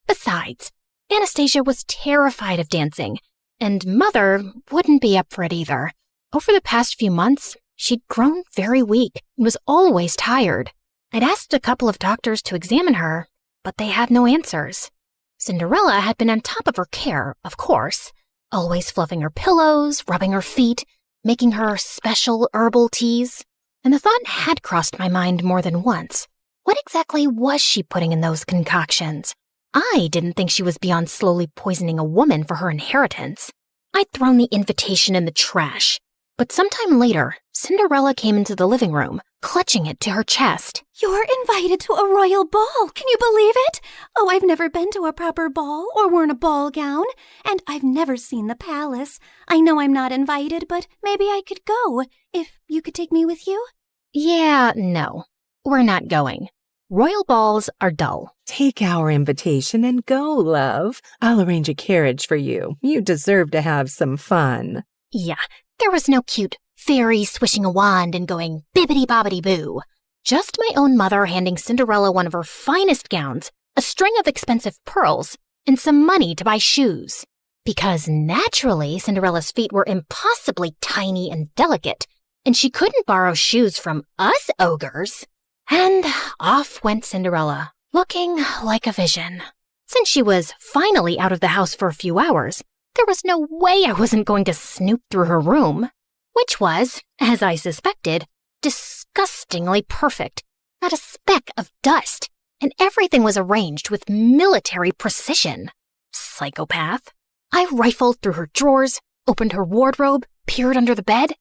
Besides, Anastasia was terrified of dancing, and Mother wouldn't be up for it either. Over the past few months, she'd grown very weak and was always tired. I'd asked a couple of doctors to examine her, but they had no answers. Cinderella had been on top of her care, of course, always fluffing her pillows, rubbing her feet, making her special herbal teas. And the thought had crossed my mind more than once. What exactly was she putting in those concoctions? I didn't think she was beyond slowly poisoning a woman for her inheritance. I'd thrown the invitation in the trash. But sometime later, Cinderella came into the living room, clutching it to her chest. You're invited to a royal ball. Can you believe it? Oh, I've never been to a proper ball or worn a ball gown, and I've never seen the palace. I know I'm not invited, but maybe I could go, if you could take me with you. Yeah, no. We're not going. Royal balls are dull. Take our invitation and go, love. I'll arrange a carriage for you. You deserve to have some fun. Yeah, there was no cute fairy swishing a wand and going bibbidi-bobbidi-boo. Just my own mother handing Cinderella one of her finest gowns, a string of expensive pearls, and some money to buy shoes. Because naturally, Cinderella's feet were impossibly tiny and delicate, and she couldn't borrow shoes from us ogres. And off went Cinderella, looking like a vision. Since she was finally out of the house for a few hours, there was no way I wasn't going to snoop through her room, which was, as I suspected, disgustingly perfect. Not a speck of dust, and everything was arranged with military precision. Psychopath. I rifled through her drawers, opened her wardrobe, peered under the bed.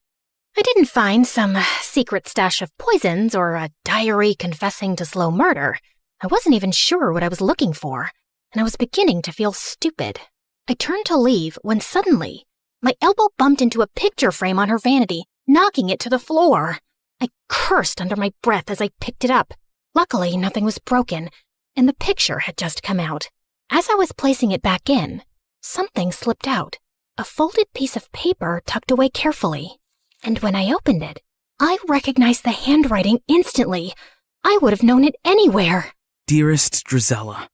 I didn't find some secret stash of poisons or a diary confessing to slow murder. I wasn't even sure what I was looking for, and I was beginning to feel stupid. I turned to leave when suddenly, my elbow bumped into a picture frame on her vanity, knocking it to the floor. I cursed under my breath as I picked it up. Luckily, nothing was broken, and the picture had just come out. As I was placing it back in, something slipped out, a folded piece of paper tucked away carefully. And when I opened it, I recognized the handwriting instantly. I would have known it anywhere. Dearest Drizella,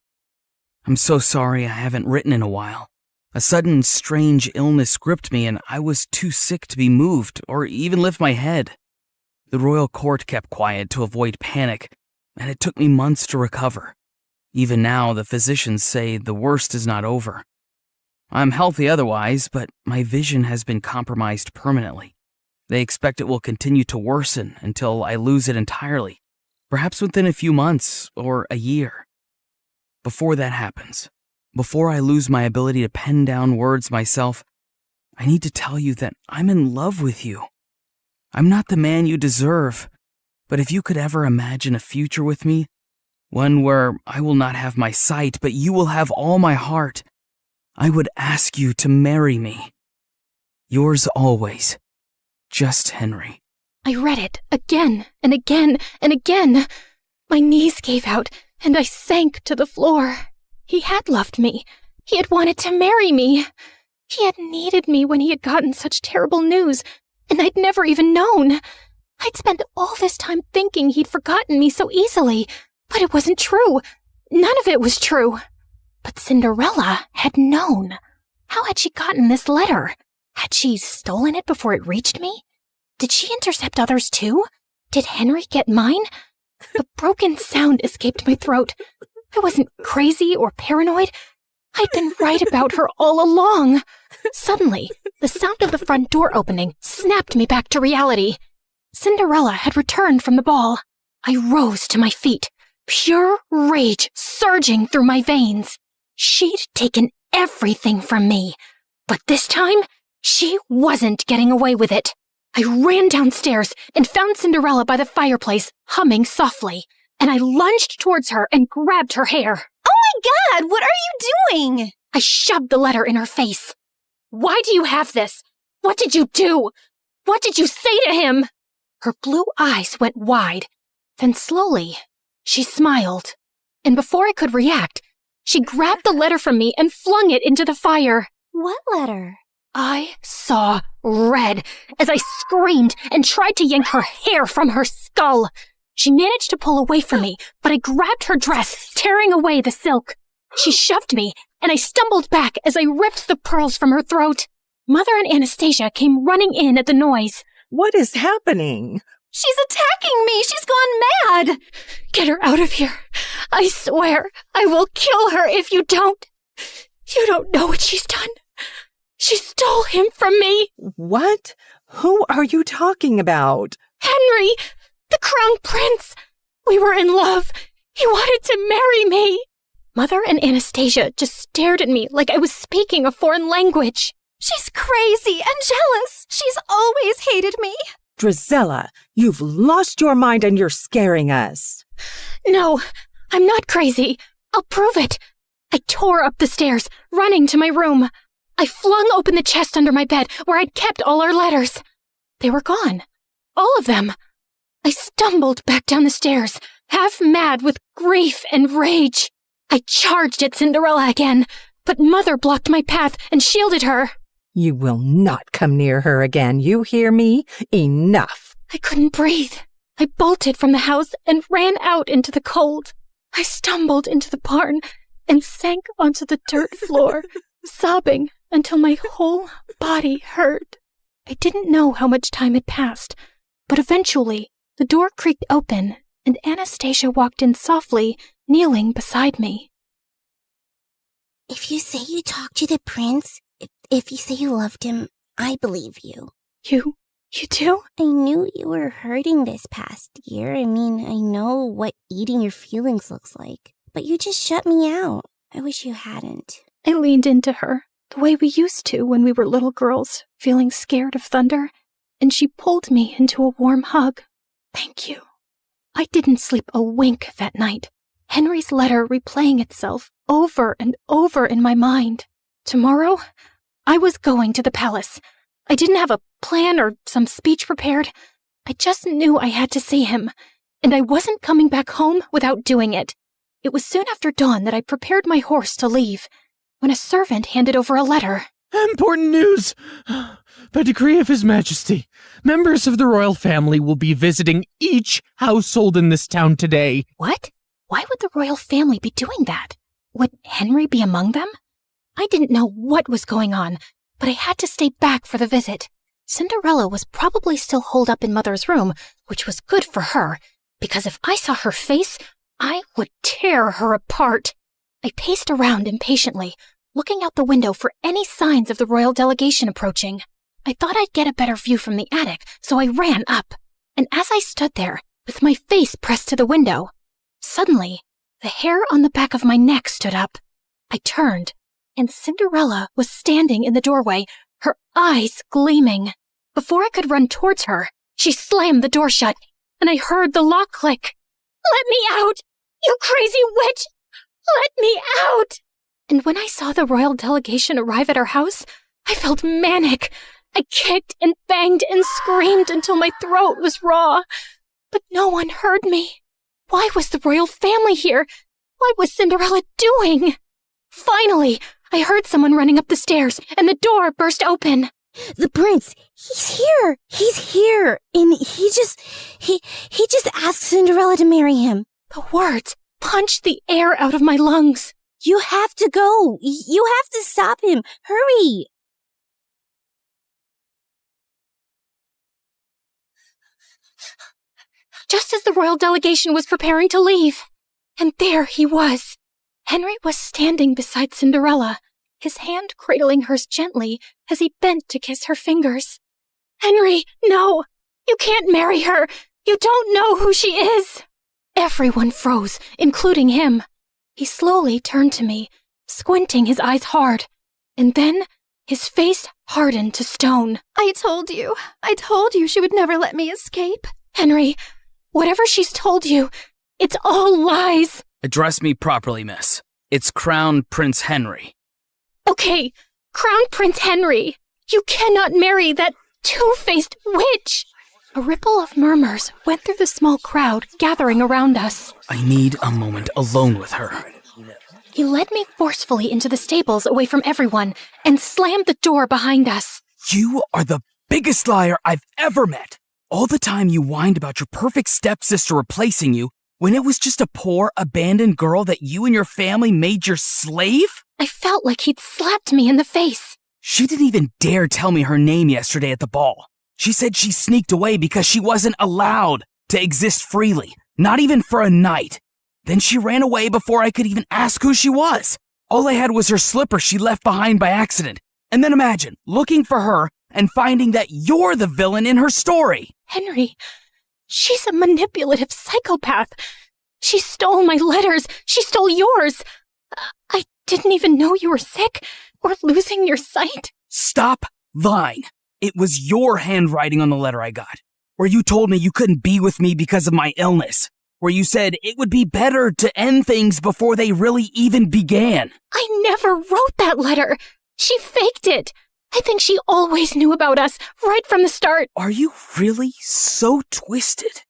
I'm so sorry I haven't written in a while. A sudden, strange illness gripped me and I was too sick to be moved or even lift my head. The royal court kept quiet to avoid panic, and it took me months to recover. Even now, the physicians say the worst is not over. I'm healthy otherwise, but my vision has been compromised permanently. They expect it will continue to worsen until I lose it entirely, perhaps within a few months or a year. Before that happens, before I lose my ability to pen down words myself, I need to tell you that I'm in love with you. I'm not the man you deserve, but if you could ever imagine a future with me, one where I will not have my sight, but you will have all my heart, I would ask you to marry me. Yours always, Just Henry. I read it again and again and again. My knees gave out and I sank to the floor. He had loved me. He had wanted to marry me. He had needed me when he had gotten such terrible news, and I'd never even known. I'd spent all this time thinking he'd forgotten me so easily, but it wasn't true. None of it was true. But Cinderella had known. How had she gotten this letter? Had she stolen it before it reached me? Did she intercept others too? Did Henry get mine? A broken sound escaped my throat. I wasn't crazy or paranoid. I'd been right about her all along. Suddenly, the sound of the front door opening snapped me back to reality. Cinderella had returned from the ball. I rose to my feet, pure rage surging through my veins. She'd taken everything from me, but this time, she wasn't getting away with it. I ran downstairs and found Cinderella by the fireplace, humming softly, and I lunged towards her and grabbed her hair. Oh my God, what are you doing? I shoved the letter in her face. Why do you have this? What did you do? What did you say to him? Her blue eyes went wide. Then slowly, she smiled. And before I could react, she grabbed the letter from me and flung it into the fire. What letter? I saw red as I screamed and tried to yank her hair from her skull. She managed to pull away from me, but I grabbed her dress, tearing away the silk. She shoved me, and I stumbled back as I ripped the pearls from her throat. Mother and Anastasia came running in at the noise. What is happening? She's attacking me! She's gone mad! Get her out of here. I swear I will kill her if you don't. You don't know what she's done. She stole him from me. What? Who are you talking about? Henry, the crown prince. We were in love. He wanted to marry me. Mother and Anastasia just stared at me like I was speaking a foreign language. She's crazy and jealous. She's always hated me. Drizella, you've lost your mind and you're scaring us. No, I'm not crazy. I'll prove it. I tore up the stairs, running to my room. I flung open the chest under my bed where I'd kept all our letters. They were gone. All of them. I stumbled back down the stairs, half mad with grief and rage. I charged at Cinderella again, but Mother blocked my path and shielded her. You will not come near her again, you hear me? Enough. I couldn't breathe. I bolted from the house and ran out into the cold. I stumbled into the barn and sank onto the dirt floor, sobbing until my whole body hurt. I didn't know how much time had passed, but eventually the door creaked open and Anastasia walked in softly, kneeling beside me. If you say you talked to the prince, if you say you loved him, I believe you. You do? I knew you were hurting this past year. I mean, I know what eating your feelings looks like. But you just shut me out. I wish you hadn't. I leaned into her, the way we used to when we were little girls, feeling scared of thunder, and she pulled me into a warm hug. Thank you. I didn't sleep a wink that night, Henry's letter replaying itself over and over in my mind. Tomorrow, I was going to the palace. I didn't have a plan or some speech prepared. I just knew I had to see him, and I wasn't coming back home without doing it. It was soon after dawn that I prepared my horse to leave, when a servant handed over a letter. Important news! By decree of His Majesty, members of the royal family will be visiting each household in this town today. What? Why would the royal family be doing that? Would Henry be among them? I didn't know what was going on, but I had to stay back for the visit. Cinderella was probably still holed up in Mother's room, which was good for her, because if I saw her face, I would tear her apart. I paced around impatiently, looking out the window for any signs of the royal delegation approaching. I thought I'd get a better view from the attic, so I ran up. And as I stood there, with my face pressed to the window, suddenly, the hair on the back of my neck stood up. I turned, and Cinderella was standing in the doorway, her eyes gleaming. Before I could run towards her, she slammed the door shut, and I heard the lock click. "Let me out! You crazy witch! Let me out!" And when I saw the royal delegation arrive at our house, I felt manic. I kicked and banged and screamed until my throat was raw. But no one heard me. Why was the royal family here? What was Cinderella doing? Finally, I heard someone running up the stairs, and the door burst open. The prince, he's here. He's here. And he just asked Cinderella to marry him. The words punched the air out of my lungs. You have to go. You have to stop him. Hurry. Just as the royal delegation was preparing to leave. And there he was. Henry was standing beside Cinderella, his hand cradling hers gently as he bent to kiss her fingers. "Henry, no! You can't marry her! You don't know who she is!" Everyone froze, including him. He slowly turned to me, squinting his eyes hard, and then his face hardened to stone. I told you she would never let me escape. Henry, whatever she's told you, it's all lies. Address me properly, miss. It's Crown Prince Henry. Okay, Crown Prince Henry. You cannot marry that two-faced witch. A ripple of murmurs went through the small crowd gathering around us. I need a moment alone with her. He led me forcefully into the stables away from everyone and slammed the door behind us. You are the biggest liar I've ever met. All the time you whined about your perfect stepsister replacing you when it was just a poor, abandoned girl that you and your family made your slave? I felt like he'd slapped me in the face. She didn't even dare tell me her name yesterday at the ball. She said she sneaked away because she wasn't allowed to exist freely, not even for a night. Then she ran away before I could even ask who she was. All I had was her slipper she left behind by accident. And then imagine looking for her and finding that you're the villain in her story. Henry, she's a manipulative psychopath. She stole my letters. She stole yours. I didn't even know you were sick or losing your sight. Stop lying. It was your handwriting on the letter I got, where you told me you couldn't be with me because of my illness, where you said it would be better to end things before they really even began. I never wrote that letter. She faked it. I think she always knew about us right from the start. Are you really so twisted?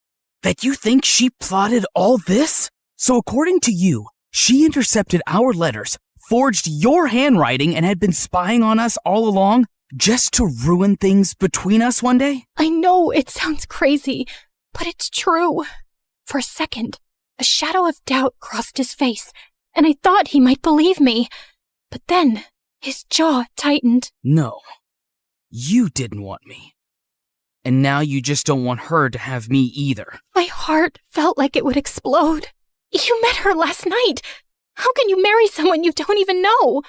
That you think she plotted all this? So according to you, she intercepted our letters, forged your handwriting, and had been spying on us all along just to ruin things between us one day? I know it sounds crazy, but it's true. For a second, a shadow of doubt crossed his face, and I thought he might believe me. But then, his jaw tightened. No, you didn't want me. And now you just don't want her to have me either. My heart felt like it would explode. You met her last night. How can you marry someone you don't even know?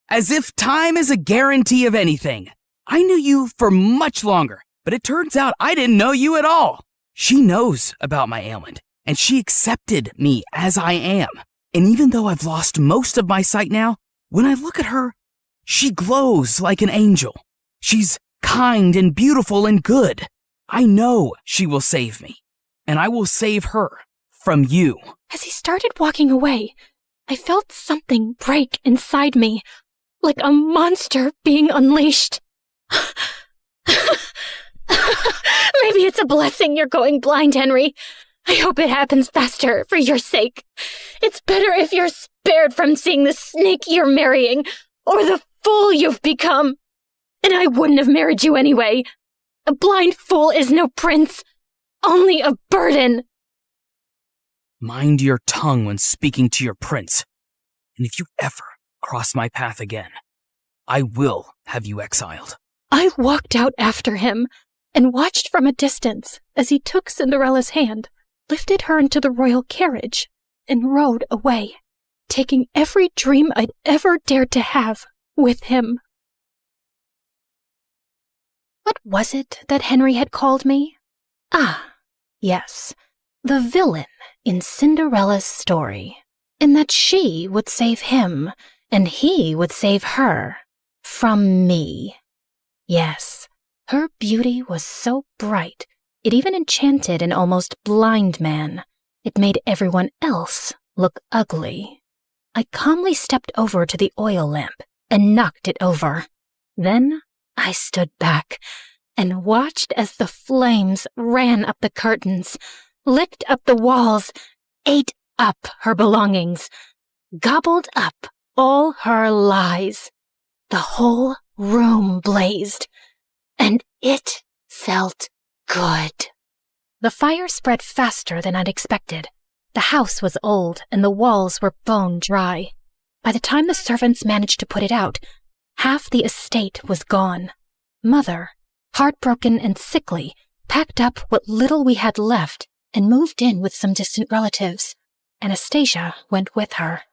As if time is a guarantee of anything. I knew you for much longer, but it turns out I didn't know you at all. She knows about my ailment, and she accepted me as I am. And even though I've lost most of my sight now, when I look at her, she glows like an angel. She's kind and beautiful and good. I know she will save me, and I will save her from you. As he started walking away, I felt something break inside me, like a monster being unleashed. Maybe it's a blessing you're going blind, Henry. I hope it happens faster for your sake. It's better if you're spared from seeing the snake you're marrying, or the fool you've become. And I wouldn't have married you anyway. A blind fool is no prince, only a burden. Mind your tongue when speaking to your prince. And if you ever cross my path again, I will have you exiled. I walked out after him and watched from a distance as he took Cinderella's hand, lifted her into the royal carriage, and rode away, taking every dream I'd ever dared to have with him. What was it that Henry had called me? Ah, yes, the villain in Cinderella's story, in that she would save him and he would save her from me. Yes, her beauty was so bright, it even enchanted an almost blind man. It made everyone else look ugly. I calmly stepped over to the oil lamp and knocked it over. Then I stood back and watched as the flames ran up the curtains, licked up the walls, ate up her belongings, gobbled up all her lies. The whole room blazed, and it felt good. The fire spread faster than I'd expected. The house was old, and the walls were bone dry. By the time the servants managed to put it out, half the estate was gone. Mother, heartbroken and sickly, packed up what little we had left and moved in with some distant relatives. Anastasia went with her.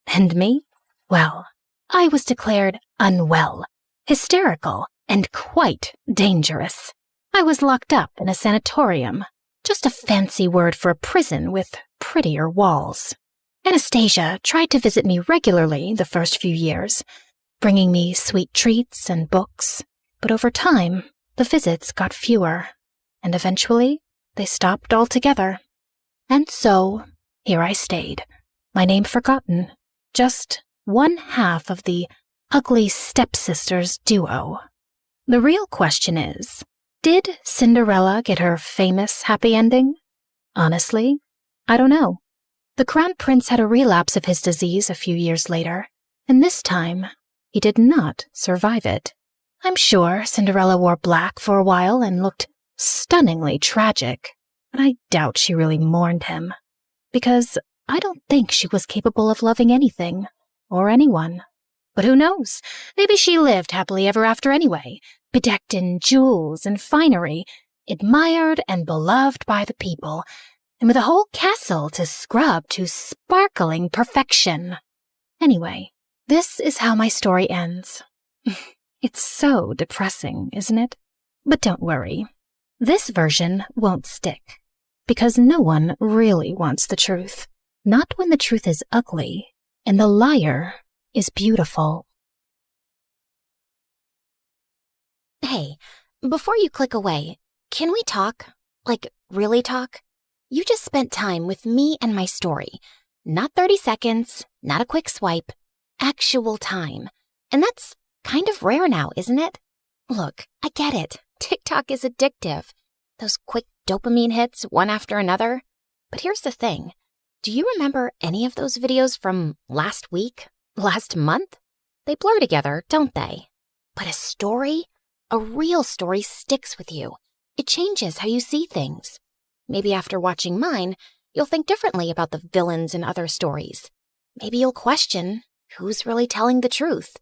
And me? Well, I was declared unwell, hysterical, and quite dangerous. I was locked up in a sanatorium, just a fancy word for a prison with prettier walls. Anastasia tried to visit me regularly the first few years, bringing me sweet treats and books, but over time, the visits got fewer, and eventually they stopped altogether. And so, here I stayed, my name forgotten, just one half of the ugly stepsisters duo. The real question is, did Cinderella get her famous happy ending? Honestly, I don't know. The Crown Prince had a relapse of his disease a few years later, and this time, he did not survive it. I'm sure Cinderella wore black for a while and looked stunningly tragic, but I doubt she really mourned him, because I don't think she was capable of loving anything or anyone. But who knows? Maybe she lived happily ever after anyway, bedecked in jewels and finery, admired and beloved by the people, and with a whole castle to scrub to sparkling perfection. Anyway, this is how my story ends. It's so depressing, isn't it? But don't worry. This version won't stick, because no one really wants the truth. Not when the truth is ugly, and the liar is beautiful. Hey, before you click away, can we talk? Like, really talk? You just spent time with me and my story. Not 30 seconds, not a quick swipe, actual time. And that's kind of rare now, isn't it? Look, I get it. TikTok is addictive. Those quick dopamine hits, one after another. But here's the thing. Do you remember any of those videos from last week? Last month? They blur together, don't they? But a story, a real story, sticks with you. It changes how you see things. Maybe after watching mine, you'll think differently about the villains in other stories. Maybe you'll question who's really telling the truth.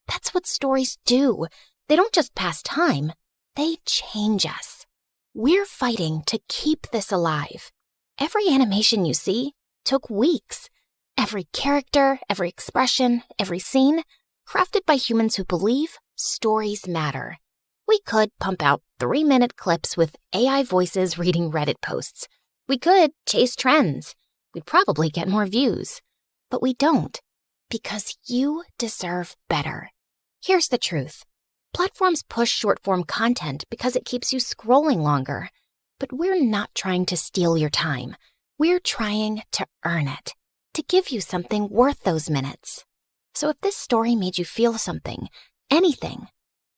That's what stories do. They don't just pass time, they change us. We're fighting to keep this alive. Every animation you see took weeks. Every character, every expression, every scene, crafted by humans who believe stories matter. We could pump out 3-minute clips with AI voices reading Reddit posts. We could chase trends. We'd probably get more views. But we don't, because you deserve better. Here's the truth. Platforms push short-form content because it keeps you scrolling longer. But we're not trying to steal your time. We're trying to earn it, to give you something worth those minutes. So if this story made you feel something, anything,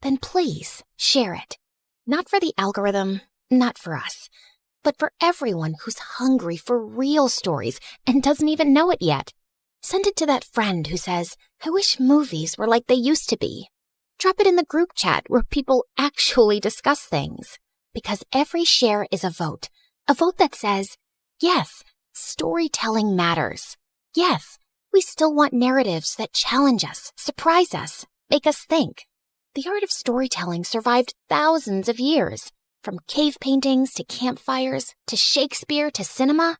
then please share it. Not for the algorithm, not for us, but for everyone who's hungry for real stories and doesn't even know it yet. Send it to that friend who says, I wish movies were like they used to be. Drop it in the group chat where people actually discuss things. Because every share is a vote that says, yes, storytelling matters. Yes, we still want narratives that challenge us, surprise us, make us think. The art of storytelling survived thousands of years. From cave paintings to campfires to Shakespeare to cinema.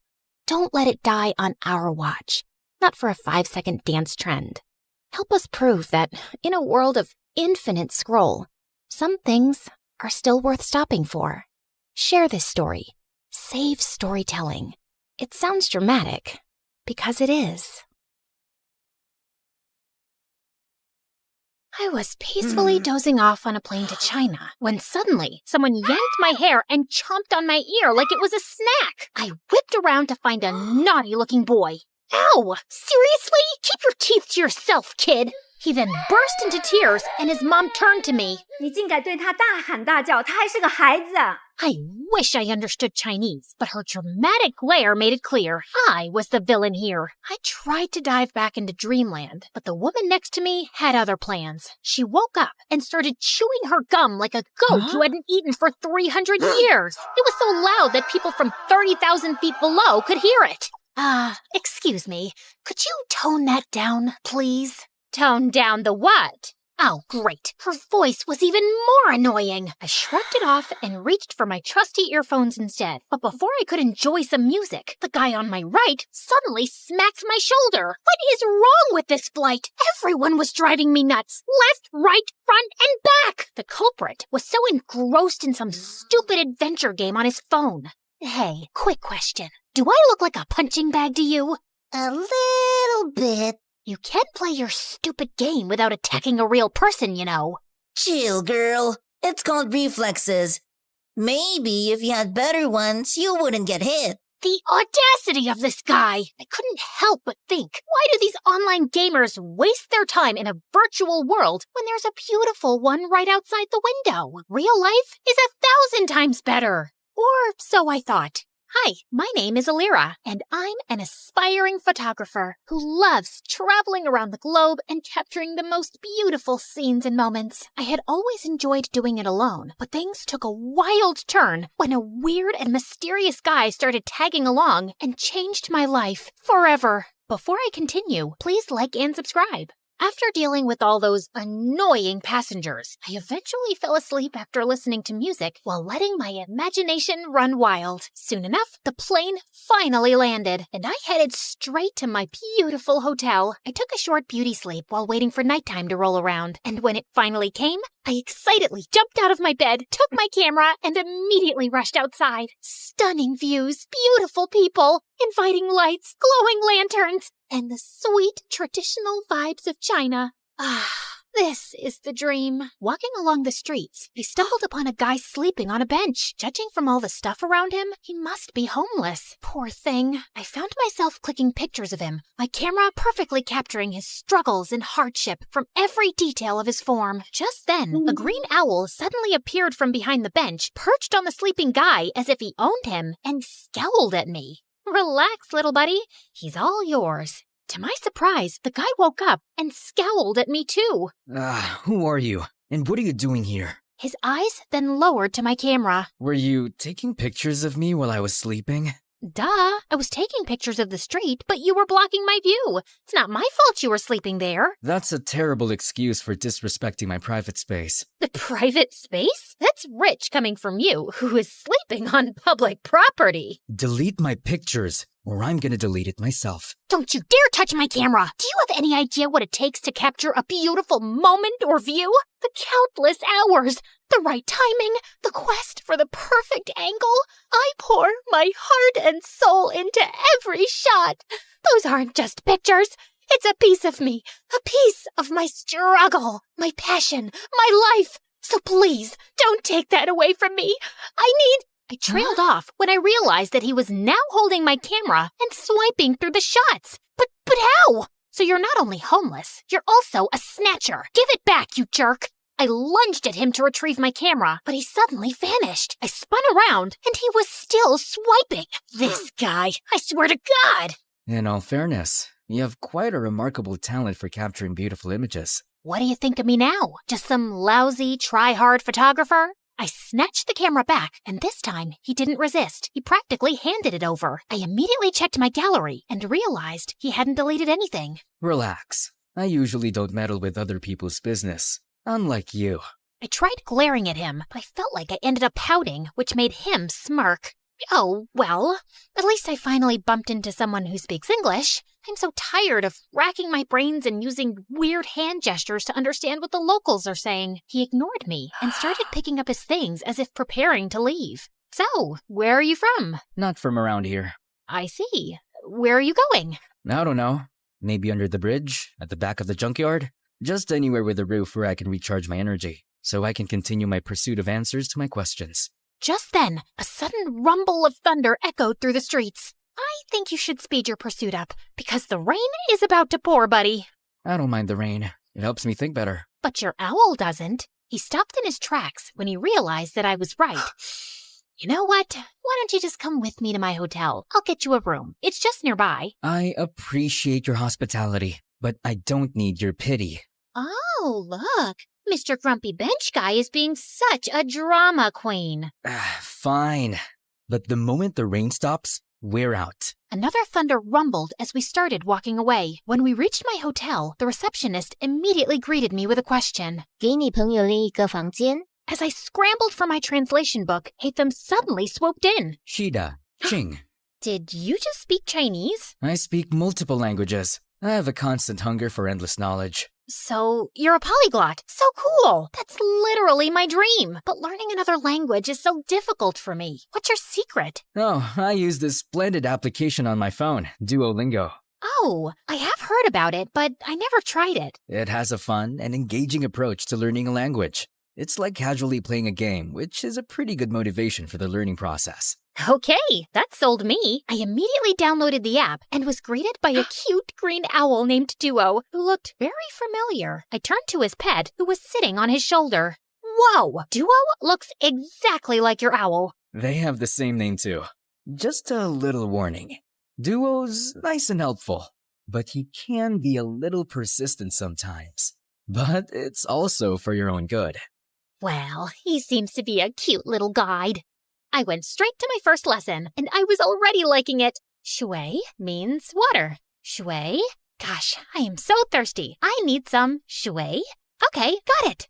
Don't let it die on our watch. Not for a 5-second dance trend. Help us prove that in a world of infinite scroll, some things are still worth stopping for. Share this story. Save storytelling. It sounds dramatic, because it is. I was peacefully dozing off on a plane to China when suddenly someone yanked my hair and chomped on my ear like it was a snack. I whipped around to find a naughty-looking boy. Ow! Seriously? Keep your teeth to yourself, kid! He then burst into tears and his mom turned to me. 你竟敢对他大喊大叫，他还是个孩子。 I wish I understood Chinese, but her dramatic glare made it clear I was the villain here. I tried to dive back into dreamland, but the woman next to me had other plans. She woke up and started chewing her gum like a goat who hadn't eaten for 300 years. It was so loud that people from 30,000 feet below could hear it. Excuse me, could you tone that down, please? Tone down the what? Oh, great. Her voice was even more annoying. I shrugged it off and reached for my trusty earphones instead. But before I could enjoy some music, the guy on my right suddenly smacked my shoulder. What is wrong with this flight? Everyone was driving me nuts. Left, right, front, and back. The culprit was so engrossed in some stupid adventure game on his phone. Hey, quick question. Do I look like a punching bag to you? A little bit. You can't play your stupid game without attacking a real person, you know. Chill, girl. It's called reflexes. Maybe if you had better ones, you wouldn't get hit. The audacity of this guy! I couldn't help but think, why do these online gamers waste their time in a virtual world when there's a beautiful one right outside the window? Real life is 1,000 times better. Or so I thought. Hi, my name is Alira, and I'm an aspiring photographer who loves traveling around the globe and capturing the most beautiful scenes and moments. I had always enjoyed doing it alone, but things took a wild turn when a weird and mysterious guy started tagging along and changed my life forever. Before I continue, please like and subscribe. After dealing with all those annoying passengers, I eventually fell asleep after listening to music while letting my imagination run wild. Soon enough, the plane finally landed, and I headed straight to my beautiful hotel. I took a short beauty sleep while waiting for nighttime to roll around, and when it finally came, I excitedly jumped out of my bed, took my camera, and immediately rushed outside. Stunning views, beautiful people, inviting lights, glowing lanterns, and the sweet traditional vibes of China. This is the dream. Walking along the streets, I stumbled upon a guy sleeping on a bench. Judging from all the stuff around him, he must be homeless. Poor thing. I found myself clicking pictures of him, my camera perfectly capturing his struggles and hardship from every detail of his form. Just then, a green owl suddenly appeared from behind the bench, perched on the sleeping guy as if he owned him, and scowled at me. Relax, little buddy. He's all yours. To my surprise, the guy woke up and scowled at me too. Who are you? And what are you doing here? His eyes then lowered to my camera. Were you taking pictures of me while I was sleeping? Duh, I was taking pictures of the street, but you were blocking my view. It's not my fault you were sleeping there. That's a terrible excuse for disrespecting my private space. The private space? That's rich coming from you, who is sleeping on public property. Delete my pictures, or I'm gonna delete it myself. Don't you dare touch my camera! Do you have any idea what it takes to capture a beautiful moment or view? The countless hours, the right timing, the quest for the perfect angle. I pour my heart and soul into every shot. Those aren't just pictures. It's a piece of me, a piece of my struggle, my passion, my life. So please, don't take that away from me. I trailed off when I realized that he was now holding my camera and swiping through the shots. But how? So you're not only homeless, you're also a snatcher. Give it back, you jerk. I lunged at him to retrieve my camera, but he suddenly vanished. I spun around, and he was still swiping. This guy, I swear to God. In all fairness, you have quite a remarkable talent for capturing beautiful images. What do you think of me now? Just some lousy, try-hard photographer? I snatched the camera back, and this time he didn't resist. He practically handed it over. I immediately checked my gallery and realized he hadn't deleted anything. Relax. I usually don't meddle with other people's business. Unlike you. I tried glaring at him, but I felt like I ended up pouting, which made him smirk. Oh, well, at least I finally bumped into someone who speaks English. I'm so tired of racking my brains and using weird hand gestures to understand what the locals are saying. He ignored me and started picking up his things as if preparing to leave. So, where are you from? Not from around here. I see. Where are you going? I don't know. Maybe under the bridge, at the back of the junkyard? Just anywhere with a roof where I can recharge my energy, so I can continue my pursuit of answers to my questions. Just then, a sudden rumble of thunder echoed through the streets. I think you should speed your pursuit up, because the rain is about to pour, buddy. I don't mind the rain. It helps me think better. But your owl doesn't. He stopped in his tracks when he realized that I was right. You know what? Why don't you just come with me to my hotel? I'll get you a room. It's just nearby. I appreciate your hospitality, but I don't need your pity. Oh, look. Mr. Grumpy Bench Guy is being such a drama queen. Fine. But the moment the rain stops, we're out. Another thunder rumbled as we started walking away. When we reached my hotel, the receptionist immediately greeted me with a question. 给你朋友另一个房间? As I scrambled for my translation book, Hatham suddenly swooped in. Shida, Ching. Did you just speak Chinese? I speak multiple languages. I have a constant hunger for endless knowledge. So, you're a polyglot. So cool. That's literally my dream. But learning another language is so difficult for me. What's your secret? Oh, I use this splendid application on my phone, Duolingo. Oh, I have heard about it, but I never tried it. It has a fun and engaging approach to learning a language. It's like casually playing a game, which is a pretty good motivation for the learning process. Okay, that sold me. I immediately downloaded the app and was greeted by a cute green owl named Duo, who looked very familiar. I turned to his pet, who was sitting on his shoulder. Whoa, Duo looks exactly like your owl. They have the same name too. Just a little warning. Duo's nice and helpful, but he can be a little persistent sometimes. But it's also for your own good. Well, he seems to be a cute little guide. I went straight to my first lesson, and I was already liking it. Shui means water. Shui? Gosh, I am so thirsty. I need some shui. Okay, got it.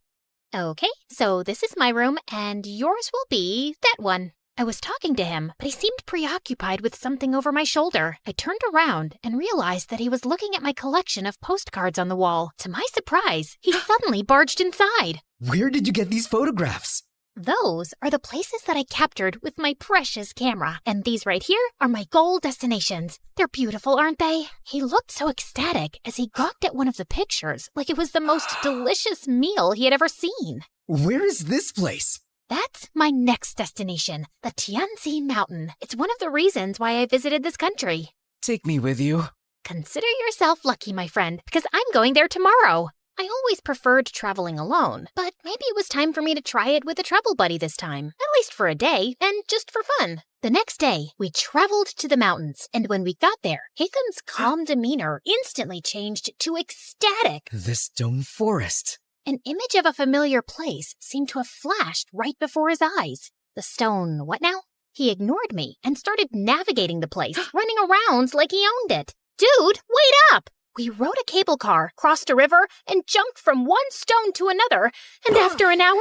Okay, so this is my room, and yours will be that one. I was talking to him, but he seemed preoccupied with something over my shoulder. I turned around and realized that he was looking at my collection of postcards on the wall. To my surprise, he suddenly barged inside. Where did you get these photographs? Those are the places that I captured with my precious camera. And these right here are my goal destinations. They're beautiful, aren't they? He looked so ecstatic as he gawked at one of the pictures, like it was the most delicious meal he had ever seen. Where is this place? That's my next destination, the Tianzi Mountain. It's one of the reasons why I visited this country. Take me with you. Consider yourself lucky, my friend, because I'm going there tomorrow. I always preferred traveling alone, but maybe it was time for me to try it with a travel buddy this time, at least for a day, and just for fun. The next day, we traveled to the mountains, and when we got there, Hatham's calm demeanor instantly changed to ecstatic. The stone forest. An image of a familiar place seemed to have flashed right before his eyes. The stone, what now? He ignored me and started navigating the place, running around like he owned it. Dude, wait up! We rode a cable car, crossed a river, and jumped from one stone to another, and after an hour,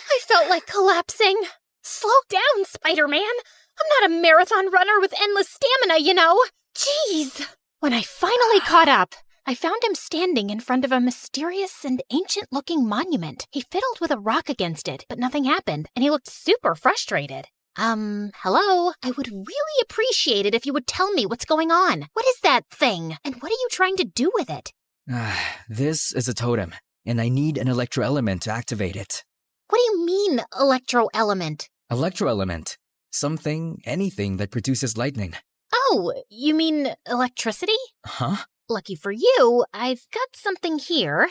I felt like collapsing. Slow down, Spider-Man. I'm not a marathon runner with endless stamina, you know. Jeez. When I finally caught up, I found him standing in front of a mysterious and ancient-looking monument. He fiddled with a rock against it, but nothing happened, and he looked super frustrated. Hello? I would really appreciate it if you would tell me what's going on. What is that thing? And what are you trying to do with it? This is a totem, and I need an electro-element to activate it. What do you mean, electro-element? Electro-element. Something, anything that produces lightning. Oh, you mean electricity? Huh? Lucky for you, I've got something here.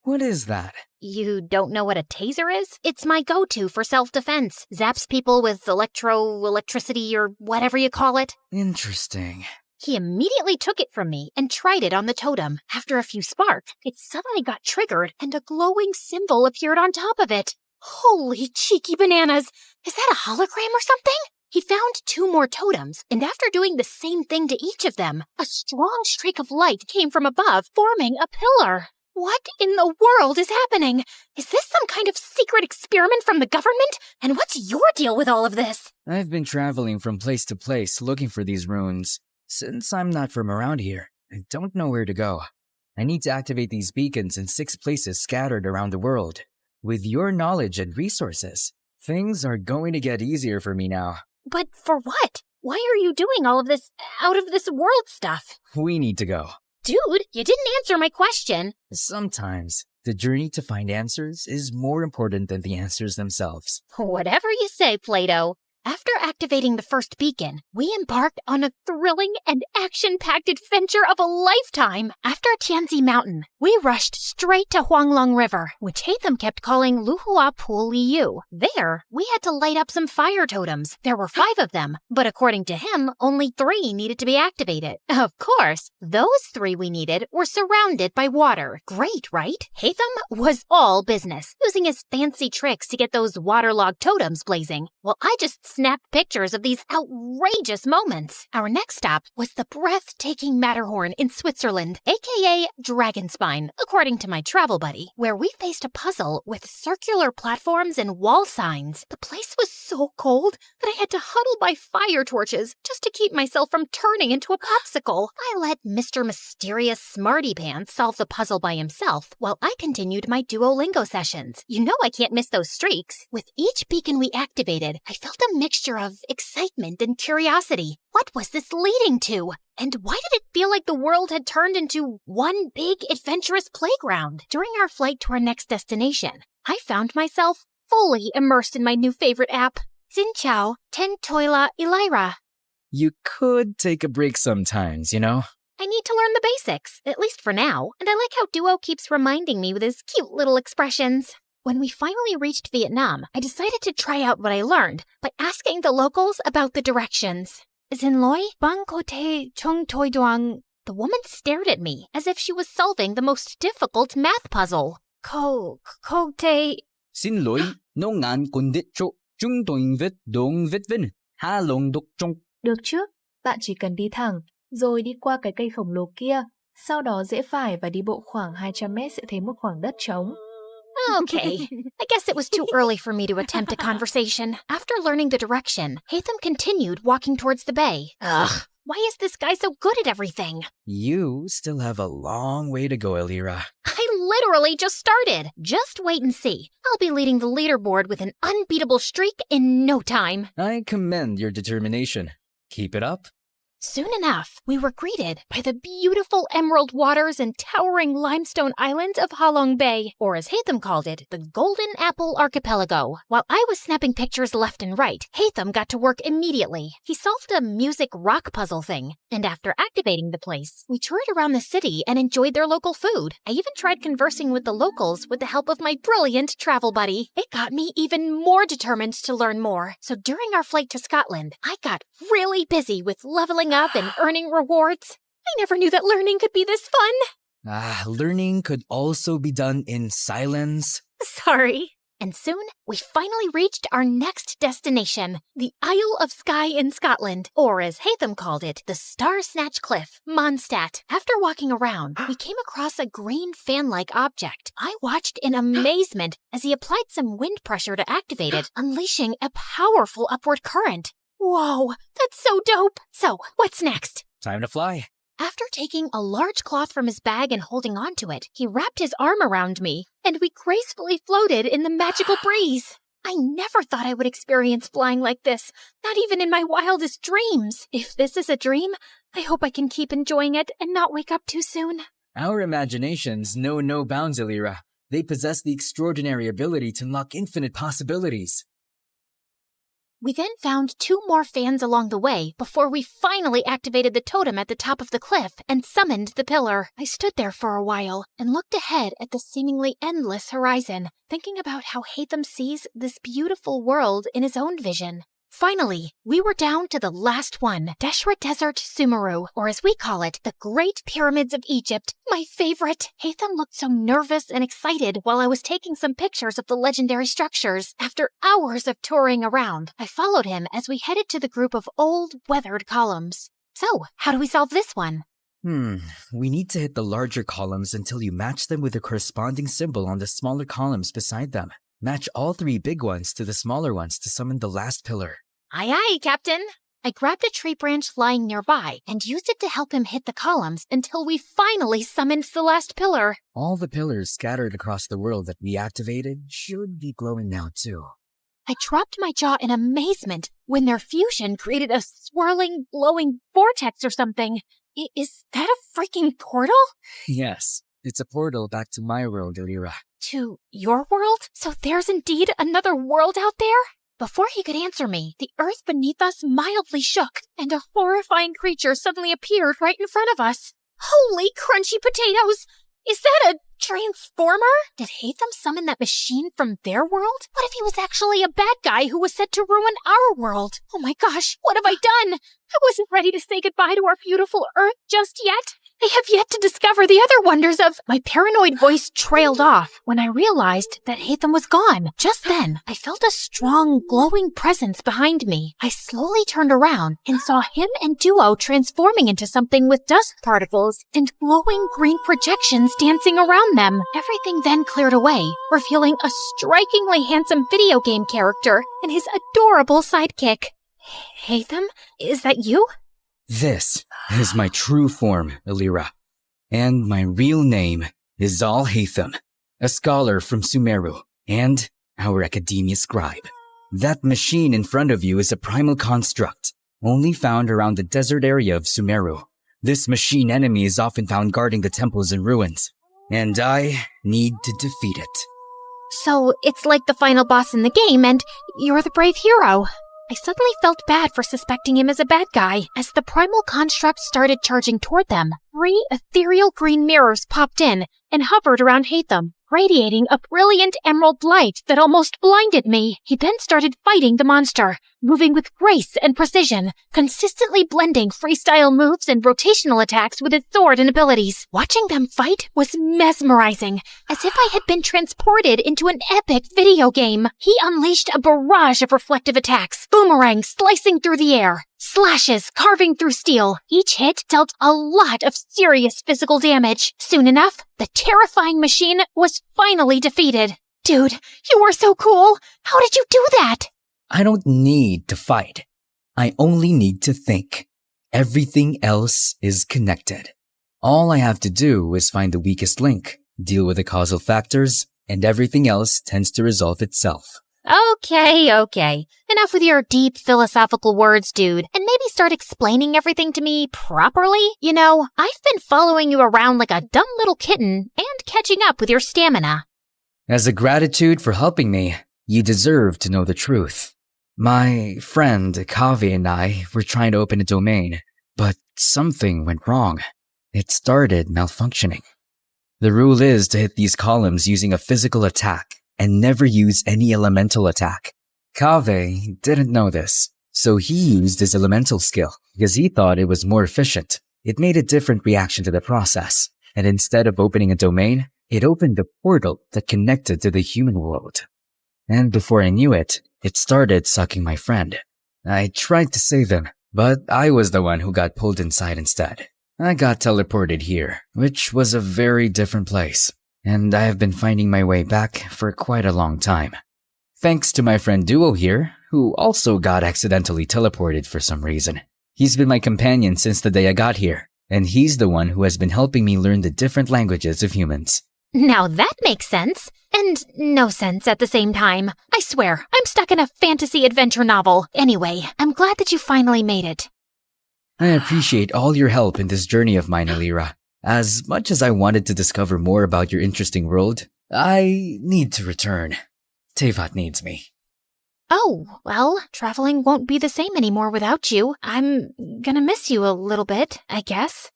What is that? You don't know what a taser is? It's my go-to for self-defense. Zaps people with electricity or whatever you call it. Interesting. He immediately took it from me and tried it on the totem. After a few sparks, it suddenly got triggered and a glowing symbol appeared on top of it. Holy cheeky bananas! Is that a hologram or something? He found 2 more totems, and after doing the same thing to each of them, a strong streak of light came from above, forming a pillar. What in the world is happening? Is this some kind of secret experiment from the government? And what's your deal with all of this? I've been traveling from place to place looking for these runes. Since I'm not from around here, I don't know where to go. I need to activate these beacons in 6 places scattered around the world. With your knowledge and resources, things are going to get easier for me now. But for what? Why are you doing all of this out-of-this-world stuff? We need to go. Dude, you didn't answer my question. Sometimes, the journey to find answers is more important than the answers themselves. Whatever you say, Plato. After activating the first beacon, we embarked on a thrilling and action-packed adventure of a lifetime. After Tianzi Mountain, we rushed straight to Huanglong River, which Hatham kept calling Luhua Pool Liu. There, we had to light up some fire totems. There were 5 of them, but according to him, only 3 needed to be activated. Of course, those 3 we needed were surrounded by water. Great, right? Hatham was all business, using his fancy tricks to get those waterlogged totems blazing, while I just snapped pictures of these outrageous moments. Our next stop was the breathtaking Matterhorn in Switzerland, aka Dragonspine, according to my travel buddy, where we faced a puzzle with circular platforms and wall signs. The place was so cold that I had to huddle by fire torches just to keep myself from turning into a popsicle. I let Mr. Mysterious Smarty Pants solve the puzzle by himself, while I continued my Duolingo sessions. You know I can't miss those streaks. With each beacon we activated, I felt a mixture of excitement and curiosity. What was this leading to? And why did it feel like the world had turned into one big adventurous playground? During our flight to our next destination, I found myself fully immersed in my new favorite app, Xin Ten Toila Elira. You could take a break sometimes, you know? I need to learn the basics, at least for now, and I like how Duo keeps reminding me with his cute little expressions. When we finally reached Vietnam, I decided to try out what I learned by asking the locals about the directions. Xin Loi, Bang Ko Te Chung Toi Duang. The woman stared at me as if she was solving the most difficult math puzzle. Ko Te... Xin lỗi, nó ngàn con đít chỗ, chúng tôi viết đúng viết vinh, ha lồng đục trong. Được chứ, bạn chỉ cần đi thẳng, rồi đi qua cái cây khổng lồ kia, sau đó rẽ phải và đi bộ khoảng 200 mét sẽ thấy một khoảng đất trống. Okay, I guess it was too early for me to attempt a conversation. After learning the direction, Hatham continued walking towards the bay. Ugh, Why is this guy so good at everything? You still have a long way to go, Elira. I literally just started. Just wait and see. I'll be leading the leaderboard with an unbeatable streak in no time. I commend your determination. Keep it up. Soon enough, we were greeted by the beautiful emerald waters and towering limestone islands of Halong Bay, or as Hatham called it, the Golden Apple Archipelago. While I was snapping pictures left and right, Hatham got to work immediately. He solved a music rock puzzle thing, and after activating the place, we toured around the city and enjoyed their local food. I even tried conversing with the locals with the help of my brilliant travel buddy. It got me even more determined to learn more. So during our flight to Scotland, I got really busy with leveling up and earning rewards. I never knew that learning could be this fun. Learning could also be done in silence. Sorry. And soon, we finally reached our next destination, the Isle of Skye in Scotland, or as Hatham called it, the Star Snatch Cliff, Mondstadt. After walking around, we came across a green fan-like object. I watched in amazement as he applied some wind pressure to activate it, unleashing a powerful upward current. Whoa, that's so dope! So, what's next? Time to fly. After taking a large cloth from his bag and holding onto it, he wrapped his arm around me, and we gracefully floated in the magical breeze. I never thought I would experience flying like this, not even in my wildest dreams. If this is a dream, I hope I can keep enjoying it and not wake up too soon. Our imaginations know no bounds, Elira. They possess the extraordinary ability to unlock infinite possibilities. We then found 2 more fans along the way before we finally activated the totem at the top of the cliff and summoned the pillar. I stood there for a while and looked ahead at the seemingly endless horizon, thinking about how Hatham sees this beautiful world in his own vision. Finally, we were down to the last one, Deshra Desert Sumeru, or as we call it, the Great Pyramids of Egypt, my favorite. Hatham looked so nervous and excited while I was taking some pictures of the legendary structures. After hours of touring around, I followed him as we headed to the group of old, weathered columns. So, how do we solve this one? We need to hit the larger columns until you match them with the corresponding symbol on the smaller columns beside them. Match all 3 big ones to the smaller ones to summon the last pillar. Aye, aye, Captain. I grabbed a tree branch lying nearby and used it to help him hit the columns until we finally summoned the last pillar. All the pillars scattered across the world that we activated should be glowing now too. I dropped my jaw in amazement when their fusion created a swirling, glowing vortex or something. Is that a freaking portal? Yes, it's a portal back to my world, Elira. To your world? So there's indeed another world out there? Before he could answer me, the earth beneath us mildly shook, and a horrifying creature suddenly appeared right in front of us. Holy crunchy potatoes! Is that a transformer? Did Hatham summon that machine from their world? What if he was actually a bad guy who was set to ruin our world? Oh my gosh, what have I done? I wasn't ready to say goodbye to our beautiful earth just yet. I have yet to discover the other wonders of... My paranoid voice trailed off when I realized that Hatham was gone. Just then, I felt a strong, glowing presence behind me. I slowly turned around and saw him and Duo transforming into something with dust particles and glowing green projections dancing around them. Everything then cleared away, revealing a strikingly handsome video game character and his adorable sidekick. Hatham, is that you? This is my true form, Elira. And my real name is Zal Hatham, a scholar from Sumeru, and our academia scribe. That machine in front of you is a primal construct, only found around the desert area of Sumeru. This machine enemy is often found guarding the temples and ruins, and I need to defeat it. So it's like the final boss in the game, and you're the brave hero. I suddenly felt bad for suspecting him as a bad guy. As the primal construct started charging toward them, 3 ethereal green mirrors popped in and hovered around Hatham, radiating a brilliant emerald light that almost blinded me. He then started fighting the monster, moving with grace and precision, consistently blending freestyle moves and rotational attacks with his sword and abilities. Watching them fight was mesmerizing, as if I had been transported into an epic video game. He unleashed a barrage of reflective attacks, boomerangs slicing through the air, slashes carving through steel. Each hit dealt a lot of serious physical damage. Soon enough, the terrifying machine was finally defeated. Dude, you were so cool! How did you do that? I don't need to fight. I only need to think. Everything else is connected. All I have to do is find the weakest link, deal with the causal factors, and everything else tends to resolve itself. Okay. Enough with your deep philosophical words, dude, and maybe start explaining everything to me properly. You know, I've been following you around like a dumb little kitten and catching up with your stamina. As a gratitude for helping me, you deserve to know the truth. My friend Kaveh and I were trying to open a domain, but something went wrong. It started malfunctioning. The rule is to hit these columns using a physical attack and never use any elemental attack. Kaveh didn't know this, so he used his elemental skill because he thought it was more efficient. It made a different reaction to the process, and instead of opening a domain, it opened a portal that connected to the human world. And before I knew it, it started sucking my friend. I tried to save him, but I was the one who got pulled inside instead. I got teleported here, which was a very different place, and I have been finding my way back for quite a long time. Thanks to my friend Duo here, who also got accidentally teleported for some reason. He's been my companion since the day I got here, and he's the one who has been helping me learn the different languages of humans. Now that makes sense. And no sense at the same time. I swear, I'm stuck in a fantasy adventure novel. Anyway, I'm glad that you finally made it. I appreciate all your help in this journey of mine, Alira. As much as I wanted to discover more about your interesting world, I need to return. Tevat needs me. Oh, well, traveling won't be the same anymore without you. I'm gonna miss you a little bit, I guess.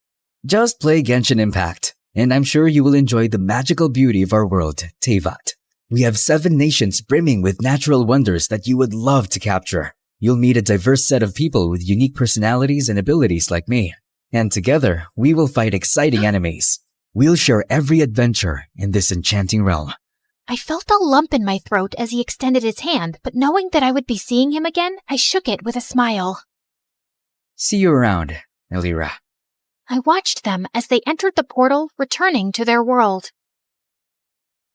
Just play Genshin Impact, and I'm sure you will enjoy the magical beauty of our world, Tevat. We have 7 nations brimming with natural wonders that you would love to capture. You'll meet a diverse set of people with unique personalities and abilities like me. And together, we will fight exciting enemies. We'll share every adventure in this enchanting realm. I felt a lump in my throat as he extended his hand, but knowing that I would be seeing him again, I shook it with a smile. See you around, Alira. I watched them as they entered the portal, returning to their world.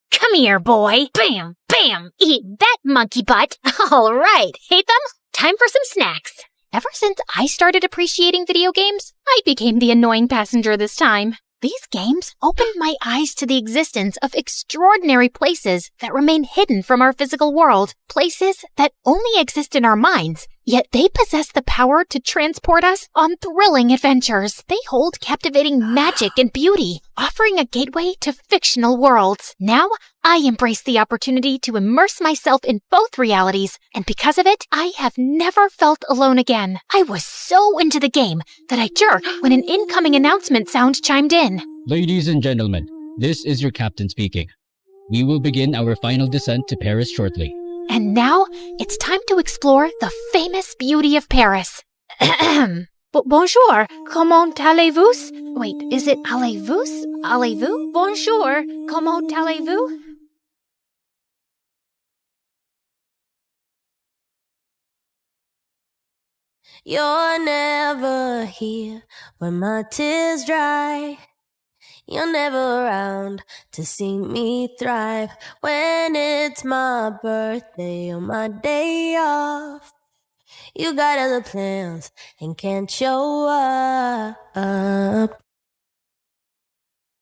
Come here, boy. Bam, bam. Eat that monkey butt. All right, Hatham, time for some snacks. Ever since I started appreciating video games, I became the annoying passenger this time. These games opened my eyes to the existence of extraordinary places that remain hidden from our physical world, places that only exist in our minds, yet they possess the power to transport us on thrilling adventures. They hold captivating magic and beauty, offering a gateway to fictional worlds. Now, I embrace the opportunity to immerse myself in both realities, and because of it, I have never felt alone again. I was so into the game that I jerked when an incoming announcement sound chimed in. Ladies and gentlemen, this is your captain speaking. We will begin our final descent to Paris shortly. And now, it's time to explore the famous beauty of Paris. Bonjour, comment allez-vous? Wait, is it allez-vous? Allez-vous? Bonjour, comment allez-vous? You're never here when my tears dry. You're never around to see me thrive. When it's my birthday or my day off, you got other plans and can't show up.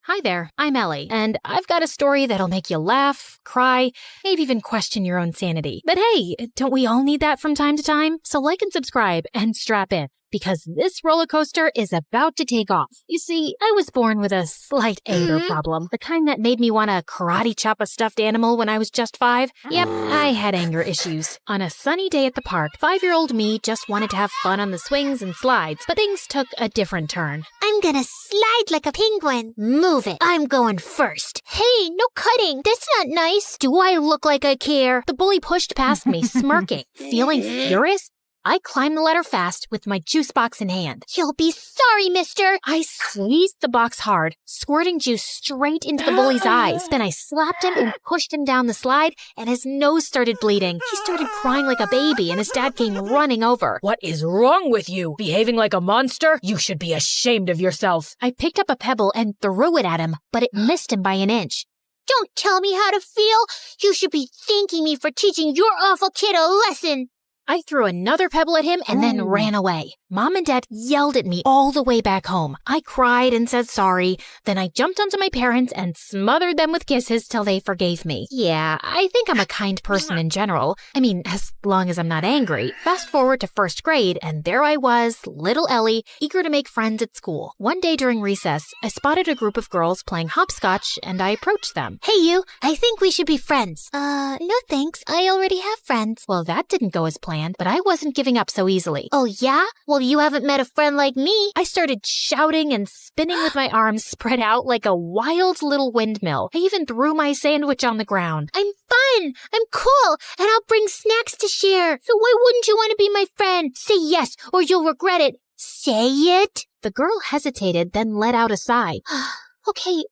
Hi there, I'm Ellie, and I've got a story that'll make you laugh, cry, maybe even question your own sanity. But hey, don't we all need that from time to time? So like and subscribe and strap in, because this roller coaster is about to take off. You see, I was born with a slight anger problem, the kind that made me want to karate chop a stuffed animal when I was just 5. Yep, I had anger issues. On a sunny day at the park, 5-year-old me just wanted to have fun on the swings and slides, but things took a different turn. I'm gonna slide like a penguin. Move it. I'm going first. Hey, no cutting. That's not nice. Do I look like I care? The bully pushed past me, smirking. Feeling furious, I climbed the ladder fast with my juice box in hand. You'll be sorry, mister. I squeezed the box hard, squirting juice straight into the bully's eyes. Then I slapped him and pushed him down the slide, and his nose started bleeding. He started crying like a baby, and his dad came running over. What is wrong with you? Behaving like a monster? You should be ashamed of yourself. I picked up a pebble and threw it at him, but it missed him by an inch. Don't tell me how to feel. You should be thanking me for teaching your awful kid a lesson. I threw another pebble at him and then ran away. Mom and Dad yelled at me all the way back home. I cried and said sorry. Then I jumped onto my parents and smothered them with kisses till they forgave me. Yeah, I think I'm a kind person in general. I mean, as long as I'm not angry. Fast forward to first grade, and there I was, little Ellie, eager to make friends at school. One day during recess, I spotted a group of girls playing hopscotch, and I approached them. Hey you, I think we should be friends. No thanks, I already have friends. Well, that didn't go as planned, but I wasn't giving up so easily. Oh yeah? Well, you haven't met a friend like me. I started shouting and spinning with my arms spread out like a wild little windmill. I even threw my sandwich on the ground. I'm fun, I'm cool, and I'll bring snacks to share. So why wouldn't you want to be my friend? Say yes, or you'll regret it. Say it. The girl hesitated, then let out a sigh. Okay,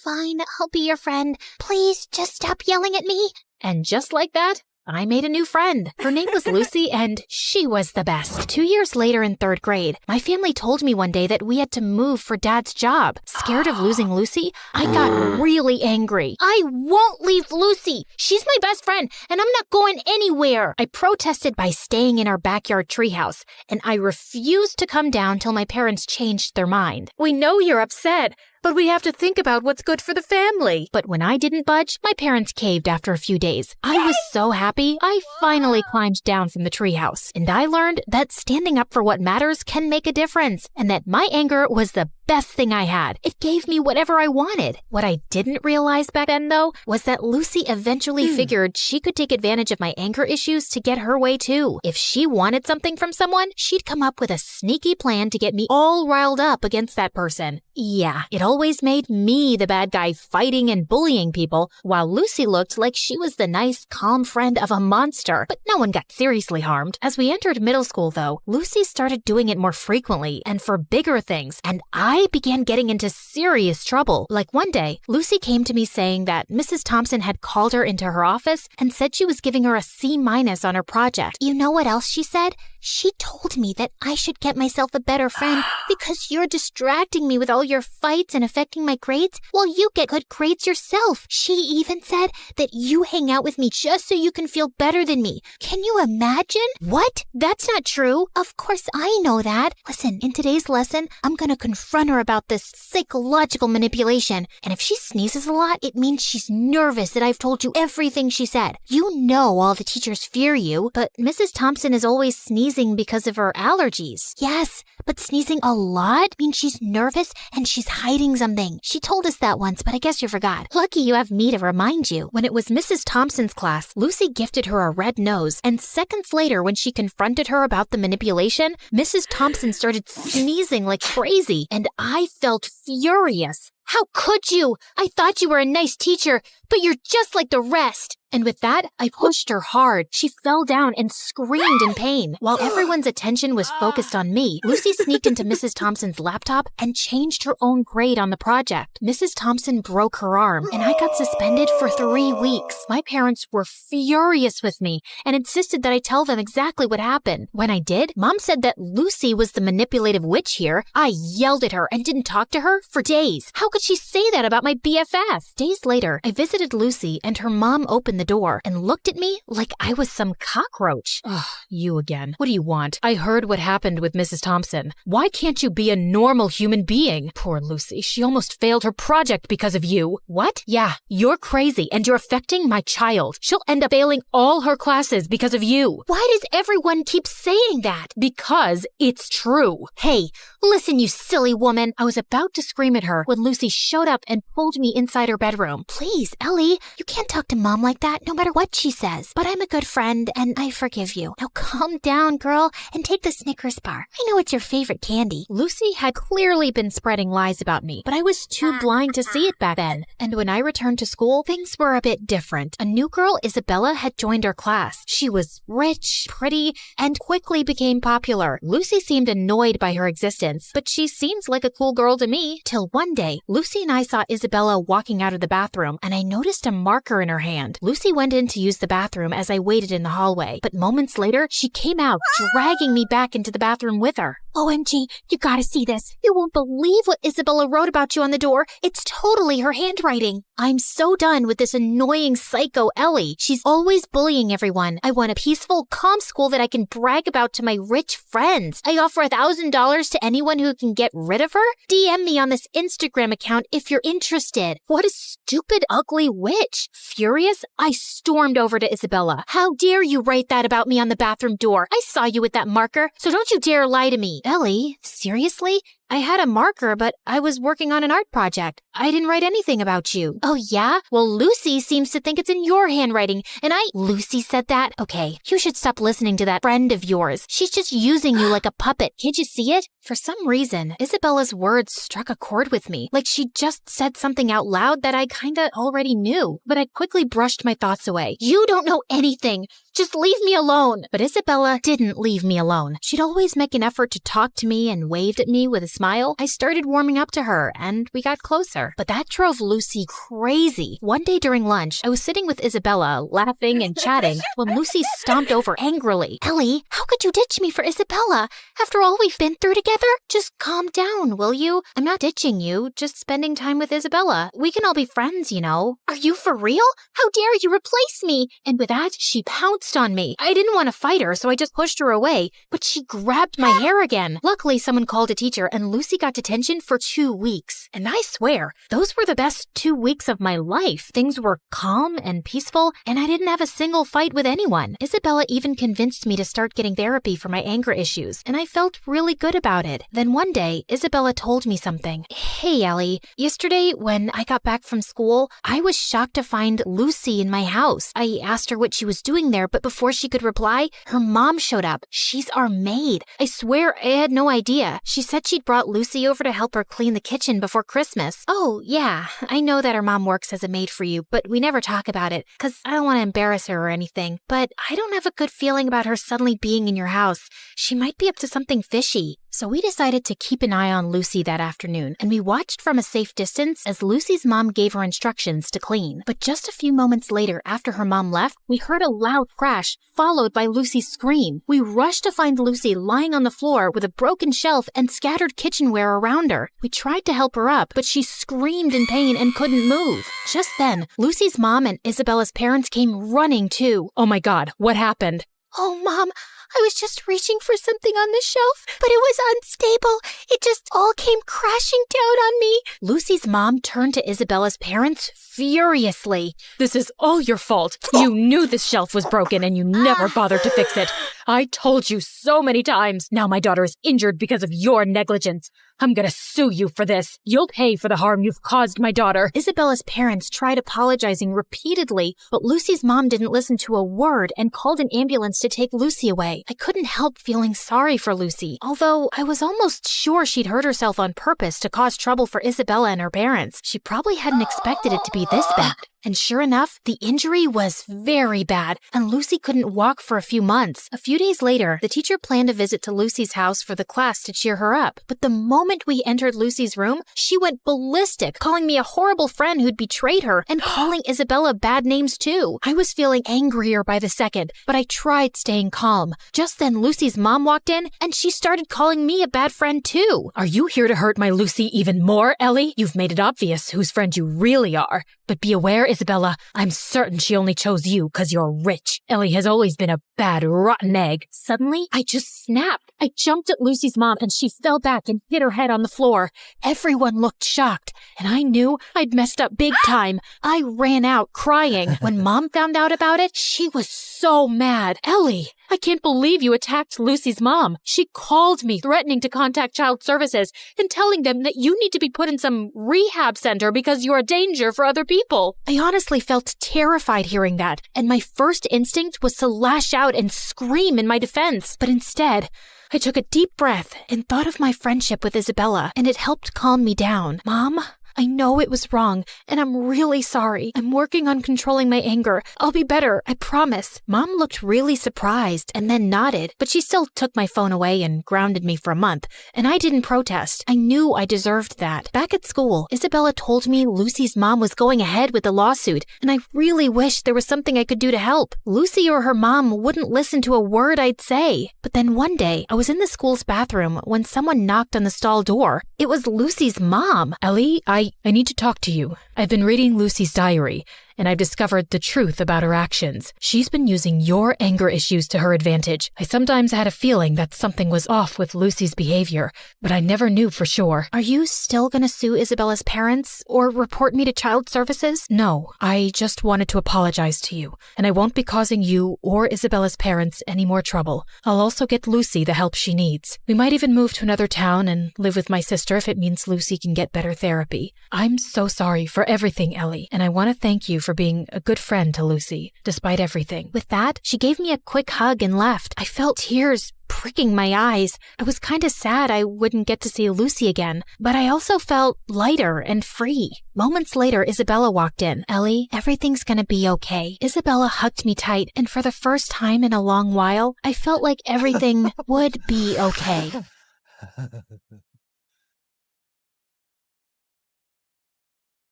fine, I'll be your friend. Please, just stop yelling at me. And just like that, I made a new friend. Her name was Lucy, and she was the best. 2 years later in third grade, my family told me one day that we had to move for Dad's job. Scared of losing Lucy, I got really angry. I won't leave Lucy. She's my best friend, and I'm not going anywhere. I protested by staying in our backyard treehouse, and I refused to come down till my parents changed their mind. We know you're upset, but we have to think about what's good for the family. But when I didn't budge, my parents caved after a few days. I was so happy, I finally climbed down from the treehouse. And I learned that standing up for what matters can make a difference, and that my anger was the best thing I had. It gave me whatever I wanted. What I didn't realize back then, though, was that Lucy eventually figured she could take advantage of my anger issues to get her way, too. If she wanted something from someone, she'd come up with a sneaky plan to get me all riled up against that person. Yeah, it always made me the bad guy fighting and bullying people, while Lucy looked like she was the nice, calm friend of a monster. But no one got seriously harmed. As we entered middle school, though, Lucy started doing it more frequently and for bigger things, and I began getting into serious trouble. Like one day, Lucy came to me saying that Mrs. Thompson had called her into her office and said she was giving her a C- on her project. You know what else she said? She told me that I should get myself a better friend because you're distracting me with all your fights and affecting my grades while you get good grades yourself. She even said that you hang out with me just so you can feel better than me. Can you imagine? What? That's not true. Of course I know that. Listen, in today's lesson, I'm gonna confront her about this psychological manipulation. And if she sneezes a lot, it means she's nervous that I've told you everything she said. You know all the teachers fear you, but Mrs. Thompson is always sneezing because of her allergies. Yes, but sneezing a lot means she's nervous and she's hiding something. She told us that once, but I guess you forgot. Lucky you have me to remind you. When it was Mrs. Thompson's class, Lucy gifted her a red nose, and seconds later when she confronted her about the manipulation, Mrs. Thompson started sneezing like crazy, and I felt furious. How could you? I thought you were a nice teacher, but you're just like the rest. And with that, I pushed her hard. She fell down and screamed in pain. While everyone's attention was focused on me, Lucy sneaked into Mrs. Thompson's laptop and changed her own grade on the project. Mrs. Thompson broke her arm, and I got suspended for 3 weeks. My parents were furious with me and insisted that I tell them exactly what happened. When I did, Mom said that Lucy was the manipulative witch here. I yelled at her and didn't talk to her for days. How could she say that about my BFF? Days later, I visited Lucy, and her mom opened the door and looked at me like I was some cockroach. Ugh, you again. What do you want? I heard what happened with Mrs. Thompson. Why can't you be a normal human being? Poor Lucy, she almost failed her project because of you. What? Yeah, you're crazy and you're affecting my child. She'll end up failing all her classes because of you. Why does everyone keep saying that? Because it's true. Hey, listen, you silly woman. I was about to scream at her when Lucy showed up and pulled me inside her bedroom. Please, Ellie, you can't talk to Mom like that no matter what she says. But I'm a good friend and I forgive you. Now calm down, girl, and take the Snickers bar. I know it's your favorite candy. Lucy had clearly been spreading lies about me, but I was too blind to see it back then. And when I returned to school, things were a bit different. A new girl, Isabella, had joined our class. She was rich, pretty, and quickly became popular. Lucy seemed annoyed by her existence, but she seems like a cool girl to me. Till one day, Lucy and I saw Isabella walking out of the bathroom, and I noticed a marker in her hand. Lucy went in to use the bathroom as I waited in the hallway, but moments later, she came out, dragging me back into the bathroom with her. OMG, you gotta see this. You won't believe what Isabella wrote about you on the door. It's totally her handwriting. I'm so done with this annoying psycho Ellie. She's always bullying everyone. I want a peaceful, calm school that I can brag about to my rich friends. I offer $1,000 to anyone who can get rid of her. DM me on this Instagram account if you're interested. What a stupid, ugly witch. Furious, I stormed over to Isabella. How dare you write that about me on the bathroom door? I saw you with that marker, so don't you dare lie to me. Ellie, seriously? I had a marker, but I was working on an art project. I didn't write anything about you. Oh, yeah? Well, Lucy seems to think it's in your handwriting, and Lucy said that? Okay, you should stop listening to that friend of yours. She's just using you like a puppet. Can't you see it? For some reason, Isabella's words struck a chord with me, like she just said something out loud that I kinda already knew. But I quickly brushed my thoughts away. You don't know anything. Just leave me alone. But Isabella didn't leave me alone. She'd always make an effort to talk to me and waved at me with a smile. I started warming up to her, and we got closer. But that drove Lucy crazy. One day during lunch, I was sitting with Isabella, laughing and chatting, when Lucy stomped over angrily. Ellie, how could you ditch me for Isabella? After all we've been through together? Just calm down, will you? I'm not ditching you, just spending time with Isabella. We can all be friends, you know. Are you for real? How dare you replace me? And with that, she pounced on me. I didn't want to fight her, so I just pushed her away, but she grabbed my hair again. Luckily, someone called a teacher, and Lucy got detention for 2 weeks. And I swear, those were the best 2 weeks of my life. Things were calm and peaceful, and I didn't have a single fight with anyone. Isabella even convinced me to start getting therapy for my anger issues, and I felt really good about it. Then one day, Isabella told me something. Hey, Ellie, yesterday when I got back from school, I was shocked to find Lucy in my house. I asked her what she was doing there, but before she could reply, her mom showed up. She's our maid. I swear I had no idea. She said she'd brought Lucy over to help her clean the kitchen before Christmas. Oh, yeah, I know that her mom works as a maid for you, but we never talk about it, because I don't want to embarrass her or anything. But I don't have a good feeling about her suddenly being in your house. She might be up to something fishy. So we decided to keep an eye on Lucy that afternoon, and we watched from a safe distance as Lucy's mom gave her instructions to clean. But just a few moments later, after her mom left, we heard a loud crash, followed by Lucy's scream. We rushed to find Lucy lying on the floor with a broken shelf and scattered kitchenware around her. We tried to help her up, but she screamed in pain and couldn't move. Just then, Lucy's mom and Isabella's parents came running too. Oh my God, what happened? Oh, Mom, I was just reaching for something on the shelf, but it was unstable. It just all came crashing down on me. Lucy's mom turned to Isabella's parents furiously. This is all your fault. You knew this shelf was broken and you never bothered to fix it. I told you so many times. Now my daughter is injured because of your negligence. I'm gonna sue you for this. You'll pay for the harm you've caused my daughter. Isabella's parents tried apologizing repeatedly, but Lucy's mom didn't listen to a word and called an ambulance to take Lucy away. I couldn't help feeling sorry for Lucy, although I was almost sure she'd hurt herself on purpose to cause trouble for Isabella and her parents. She probably hadn't expected it to be this bad. And sure enough, the injury was very bad, and Lucy couldn't walk for a few months. A few days later, the teacher planned a visit to Lucy's house for the class to cheer her up. But the moment we entered Lucy's room, she went ballistic, calling me a horrible friend who'd betrayed her, and calling Isabella bad names too. I was feeling angrier by the second, but I tried staying calm. Just then, Lucy's mom walked in, and she started calling me a bad friend too. Are you here to hurt my Lucy even more, Ellie? You've made it obvious whose friend you really are. But be aware, Isabella, I'm certain she only chose you because you're rich. Ellie has always been a bad, rotten egg. Suddenly, I just snapped. I jumped at Lucy's mom and she fell back and hit her head on the floor. Everyone looked shocked, and I knew I'd messed up big time. I ran out crying. When Mom found out about it, she was so mad. Ellie, I can't believe you attacked Lucy's mom. She called me, threatening to contact Child Services and telling them that you need to be put in some rehab center because you're a danger for other people. I honestly felt terrified hearing that, and my first instinct was to lash out and scream in my defense. But instead, I took a deep breath and thought of my friendship with Isabella, and it helped calm me down. Mom, I know it was wrong, and I'm really sorry. I'm working on controlling my anger. I'll be better, I promise. Mom looked really surprised and then nodded, but she still took my phone away and grounded me for a month, and I didn't protest. I knew I deserved that. Back at school, Isabella told me Lucy's mom was going ahead with the lawsuit, and I really wished there was something I could do to help. Lucy or her mom wouldn't listen to a word I'd say. But then one day, I was in the school's bathroom when someone knocked on the stall door. It was Lucy's mom. Ellie, I need to talk to you. I've been reading Lucy's diary, and I've discovered the truth about her actions. She's been using your anger issues to her advantage. I sometimes had a feeling that something was off with Lucy's behavior, but I never knew for sure. Are you still gonna sue Isabella's parents or report me to child services? No, I just wanted to apologize to you, and I won't be causing you or Isabella's parents any more trouble. I'll also get Lucy the help she needs. We might even move to another town and live with my sister if it means Lucy can get better therapy. I'm so sorry for everything, Ellie, and I want to thank you for being a good friend to Lucy, despite everything. With that, she gave me a quick hug and left. I felt tears pricking my eyes. I was kinda sad I wouldn't get to see Lucy again, but I also felt lighter and free. Moments later, Isabella walked in. Ellie, everything's gonna be okay. Isabella hugged me tight, and for the first time in a long while, I felt like everything would be okay.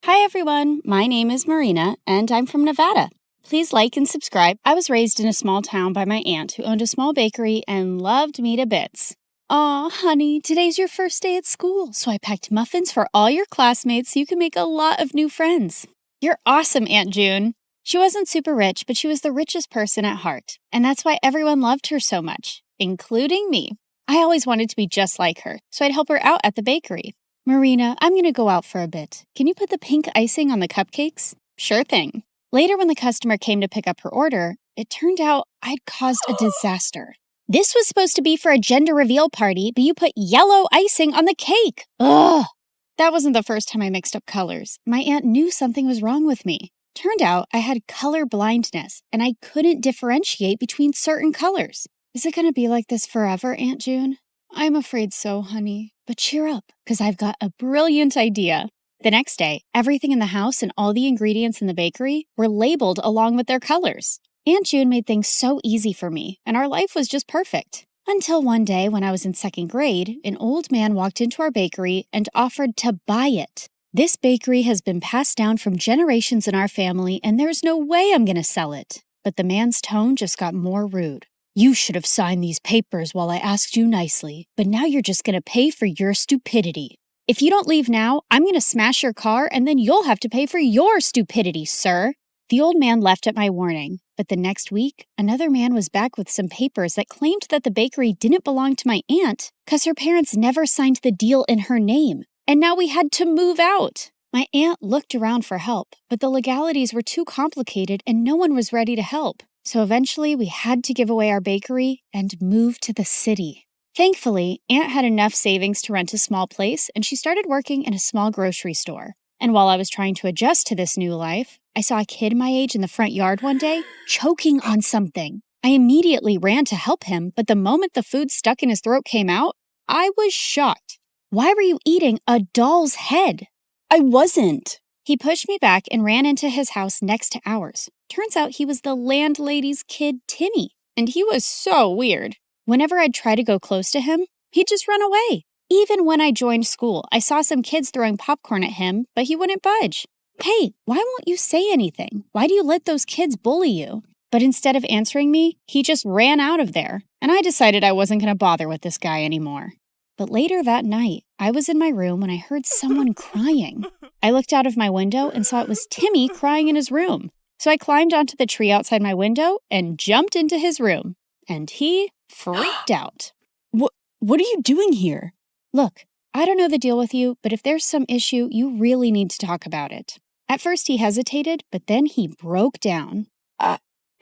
Hi everyone, my name is Marina, and I'm from Nevada. Please like and subscribe. I was raised in a small town by my aunt who owned a small bakery and loved me to bits. Aw, honey, today's your first day at school, so I packed muffins for all your classmates so you can make a lot of new friends. You're awesome, Aunt June. She wasn't super rich, but she was the richest person at heart, and that's why everyone loved her so much, including me. I always wanted to be just like her, so I'd help her out at the bakery. Marina, I'm going to go out for a bit. Can you put the pink icing on the cupcakes? Sure thing. Later, when the customer came to pick up her order, it turned out I'd caused a disaster. This was supposed to be for a gender reveal party, but you put yellow icing on the cake. Ugh! That wasn't the first time I mixed up colors. My aunt knew something was wrong with me. Turned out I had color blindness, and I couldn't differentiate between certain colors. Is it going to be like this forever, Aunt June? I'm afraid so, honey. But cheer up, because I've got a brilliant idea. The next day, everything in the house and all the ingredients in the bakery were labeled along with their colors. Aunt June made things so easy for me, and our life was just perfect. Until one day when I was in second grade, an old man walked into our bakery and offered to buy it. This bakery has been passed down from generations in our family, and there's no way I'm going to sell it. But the man's tone just got more rude. You should have signed these papers while I asked you nicely, but now you're just going to pay for your stupidity. If you don't leave now, I'm going to smash your car and then you'll have to pay for your stupidity, sir. The old man left at my warning, but the next week, another man was back with some papers that claimed that the bakery didn't belong to my aunt because her parents never signed the deal in her name, and now we had to move out. My aunt looked around for help, but the legalities were too complicated and no one was ready to help. So eventually we had to give away our bakery and move to the city. Thankfully, Aunt had enough savings to rent a small place and she started working in a small grocery store. And while I was trying to adjust to this new life, I saw a kid my age in the front yard one day choking on something. I immediately ran to help him, but the moment the food stuck in his throat came out, I was shocked. Why were you eating a doll's head? I wasn't. He pushed me back and ran into his house next to ours. Turns out he was the landlady's kid, Timmy, and he was so weird. Whenever I'd try to go close to him, he'd just run away. Even when I joined school, I saw some kids throwing popcorn at him, but he wouldn't budge. Hey, why won't you say anything? Why do you let those kids bully you? But instead of answering me, he just ran out of there, and I decided I wasn't going to bother with this guy anymore. But later that night, I was in my room when I heard someone crying. I looked out of my window and saw it was Timmy crying in his room. So I climbed onto the tree outside my window and jumped into his room. And he freaked out. What are you doing here? Look, I don't know the deal with you, but if there's some issue, you really need to talk about it. At first he hesitated, but then he broke down. I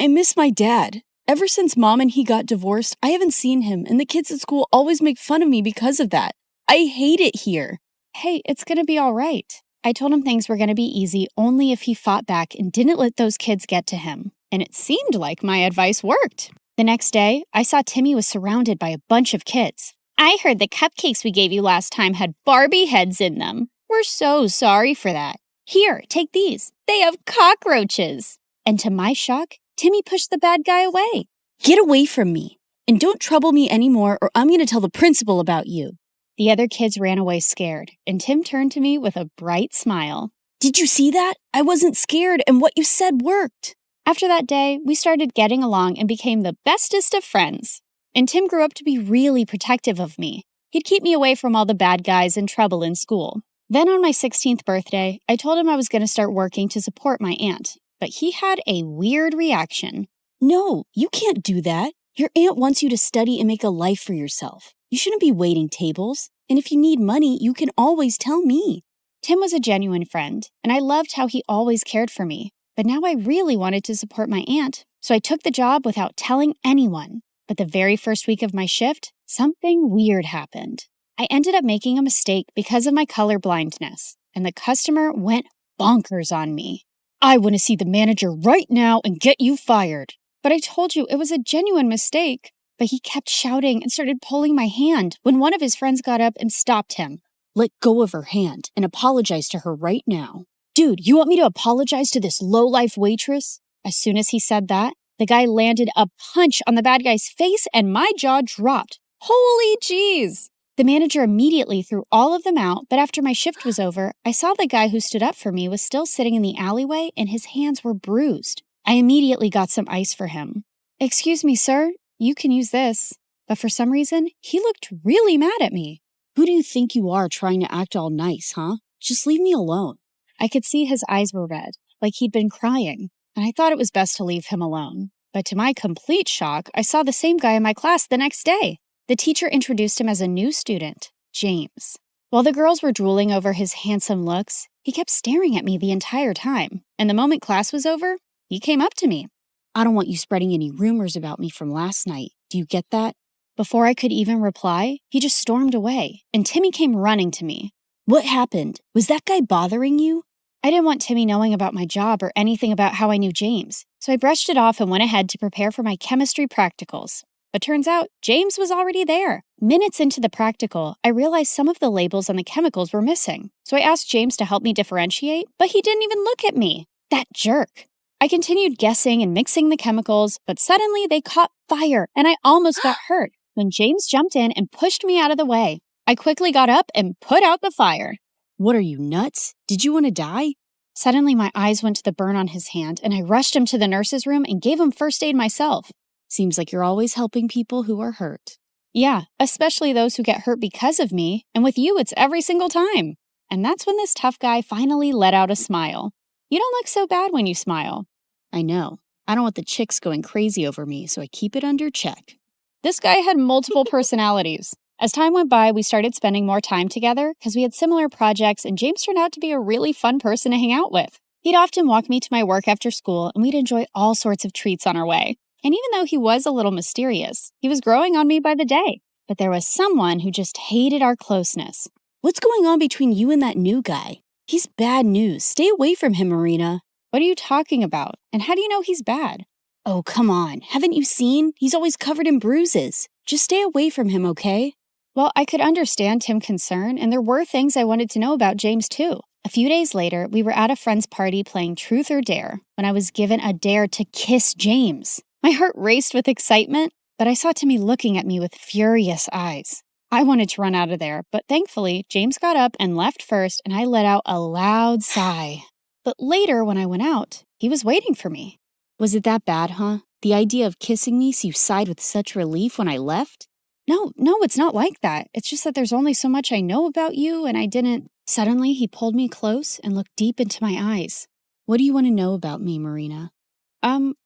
miss my dad. Ever since Mom and he got divorced, I haven't seen him, and the kids at school always make fun of me because of that. I hate it here. Hey, it's gonna be all right. I told him things were gonna be easy only if he fought back and didn't let those kids get to him. And it seemed like my advice worked. The next day, I saw Timmy was surrounded by a bunch of kids. I heard the cupcakes we gave you last time had Barbie heads in them. We're so sorry for that. Here, take these. They have cockroaches. And to my shock, Timmy pushed the bad guy away. Get away from me. And don't trouble me anymore or I'm going to tell the principal about you. The other kids ran away scared, and Tim turned to me with a bright smile. Did you see that? I wasn't scared, and what you said worked. After that day, we started getting along and became the bestest of friends. And Tim grew up to be really protective of me. He'd keep me away from all the bad guys and trouble in school. Then on my 16th birthday, I told him I was going to start working to support my aunt, but he had a weird reaction. No, you can't do that. Your aunt wants you to study and make a life for yourself. You shouldn't be waiting tables. And if you need money, you can always tell me. Tim was a genuine friend, and I loved how he always cared for me. But now I really wanted to support my aunt, so I took the job without telling anyone. But the very first week of my shift, something weird happened. I ended up making a mistake because of my color blindness, and the customer went bonkers on me. I want to see the manager right now and get you fired. But I told you it was a genuine mistake. But he kept shouting and started pulling my hand when one of his friends got up and stopped him. Let go of her hand and apologize to her right now. Dude, you want me to apologize to this low-life waitress? As soon as he said that, the guy landed a punch on the bad guy's face and my jaw dropped. Holy jeez! The manager immediately threw all of them out, but after my shift was over, I saw the guy who stood up for me was still sitting in the alleyway and his hands were bruised. I immediately got some ice for him. Excuse me, sir, you can use this. But for some reason, he looked really mad at me. Who do you think you are trying to act all nice, huh? Just leave me alone. I could see his eyes were red, like he'd been crying, and I thought it was best to leave him alone. But to my complete shock, I saw the same guy in my class the next day. The teacher introduced him as a new student, James. While the girls were drooling over his handsome looks, he kept staring at me the entire time, and the moment class was over, he came up to me. I don't want you spreading any rumors about me from last night. Do you get that? Before I could even reply, he just stormed away, and Timmy came running to me. What happened? Was that guy bothering you? I didn't want Timmy knowing about my job or anything about how I knew James, so I brushed it off and went ahead to prepare for my chemistry practicals. But turns out, James was already there. Minutes into the practical, I realized some of the labels on the chemicals were missing. So I asked James to help me differentiate, but he didn't even look at me. That jerk. I continued guessing and mixing the chemicals, but suddenly they caught fire, and I almost got hurt when James jumped in and pushed me out of the way. I quickly got up and put out the fire. What are you, nuts? Did you want to die? Suddenly my eyes went to the burn on his hand, and I rushed him to the nurse's room and gave him first aid myself. Seems like you're always helping people who are hurt. Yeah, especially those who get hurt because of me, and with you it's every single time. And that's when this tough guy finally let out a smile. You don't look so bad when you smile. I know. I don't want the chicks going crazy over me, so I keep it under check. This guy had multiple personalities. As time went by, we started spending more time together because we had similar projects, and James turned out to be a really fun person to hang out with. He'd often walk me to my work after school, and we'd enjoy all sorts of treats on our way. And even though he was a little mysterious, he was growing on me by the day. But there was someone who just hated our closeness. What's going on between you and that new guy? He's bad news. Stay away from him, Marina. What are you talking about? And how do you know he's bad? Oh, come on. Haven't you seen? He's always covered in bruises. Just stay away from him, okay? Well, I could understand Tim's concern, and there were things I wanted to know about James, too. A few days later, we were at a friend's party playing Truth or Dare when I was given a dare to kiss James. My heart raced with excitement, but I saw Timmy looking at me with furious eyes. I wanted to run out of there, but thankfully, James got up and left first, and I let out a loud sigh. But later, when I went out, he was waiting for me. Was it that bad, huh? The idea of kissing me so you sighed with such relief when I left? No, it's not like that. It's just that there's only so much I know about you, and I didn't... Suddenly, he pulled me close and looked deep into my eyes. What do you want to know about me, Marina?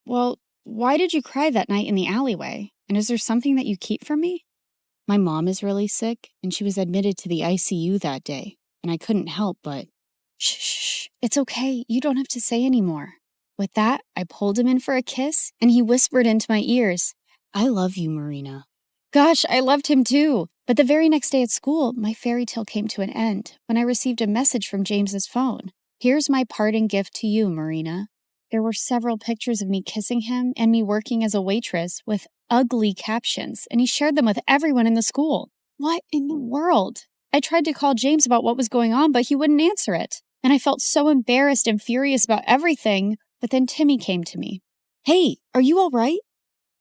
Well, why did you cry that night in the alleyway? And is there something that you keep from me? My mom is really sick, and she was admitted to the ICU that day, and I couldn't help but... Shh, it's okay. You don't have to say anymore. With that, I pulled him in for a kiss, and he whispered into my ears, I love you, Marina. Gosh, I loved him too. But the very next day at school, my fairy tale came to an end when I received a message from James's phone. Here's my parting gift to you, Marina. There were several pictures of me kissing him and me working as a waitress with ugly captions, and he shared them with everyone in the school. What in the world? I tried to call James about what was going on, but he wouldn't answer it. And I felt so embarrassed and furious about everything. But then Timmy came to me. Hey, are you all right?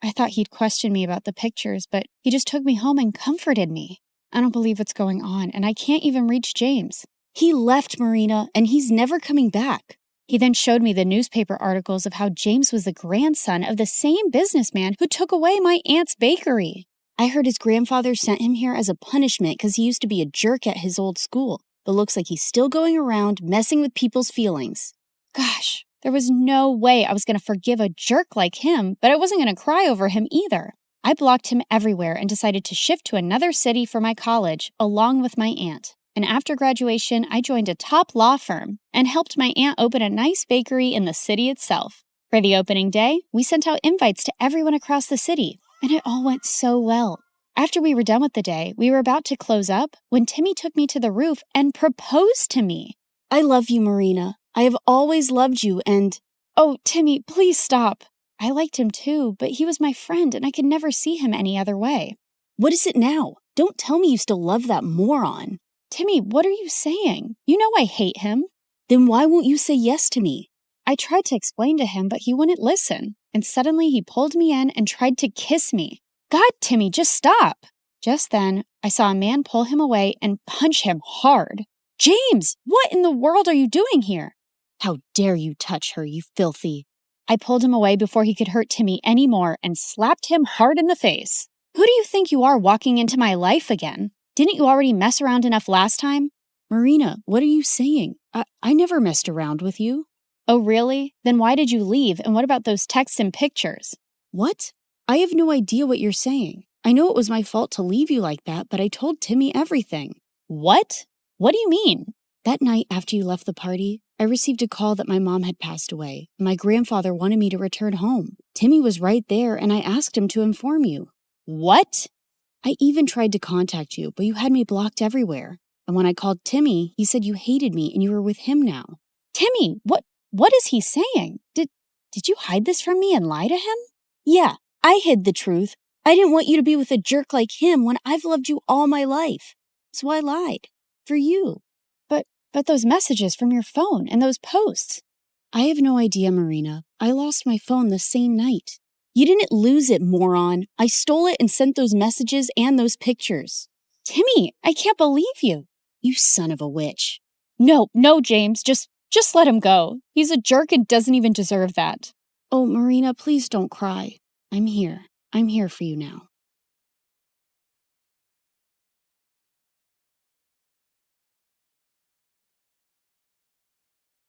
I thought he'd question me about the pictures, but he just took me home and comforted me. I don't believe what's going on, and I can't even reach James. He left, Marina, and he's never coming back. He then showed me the newspaper articles of how James was the grandson of the same businessman who took away my aunt's bakery. I heard his grandfather sent him here as a punishment because he used to be a jerk at his old school, but looks like he's still going around messing with people's feelings. Gosh, there was no way I was going to forgive a jerk like him, but I wasn't going to cry over him either. I blocked him everywhere and decided to shift to another city for my college, along with my aunt. And after graduation, I joined a top law firm and helped my aunt open a nice bakery in the city itself. For the opening day, we sent out invites to everyone across the city, and it all went so well. After we were done with the day, we were about to close up when Timmy took me to the roof and proposed to me. I love you, Marina. I have always loved you and... Oh, Timmy, please stop. I liked him too, but he was my friend and I could never see him any other way. What is it now? Don't tell me you still love that moron. Timmy, what are you saying? You know I hate him. Then why won't you say yes to me? I tried to explain to him, but he wouldn't listen. And suddenly he pulled me in and tried to kiss me. God, Timmy, just stop. Just then, I saw a man pull him away and punch him hard. James, what in the world are you doing here? How dare you touch her, you filthy. I pulled him away before he could hurt Timmy anymore and slapped him hard in the face. Who do you think you are walking into my life again? Didn't you already mess around enough last time? Marina, what are you saying? I never messed around with you. Oh, really? Then why did you leave? And what about those texts and pictures? What? I have no idea what you're saying. I know it was my fault to leave you like that, but I told Timmy everything. What? What do you mean? That night after you left the party, I received a call that my mom had passed away. My grandfather wanted me to return home. Timmy was right there, and I asked him to inform you. What? I even tried to contact you, but you had me blocked everywhere. And when I called Timmy, he said you hated me and you were with him now. Timmy, what is he saying? Did you hide this from me and lie to him? Yeah, I hid the truth. I didn't want you to be with a jerk like him when I've loved you all my life. So I lied. For you. But those messages from your phone and those posts. I have no idea, Marina. I lost my phone the same night. You didn't lose it, moron. I stole it and sent those messages and those pictures. Timmy, I can't believe you. You son of a witch. No, James, just let him go. He's a jerk and doesn't even deserve that. Oh, Marina, please don't cry. I'm here. I'm here for you now.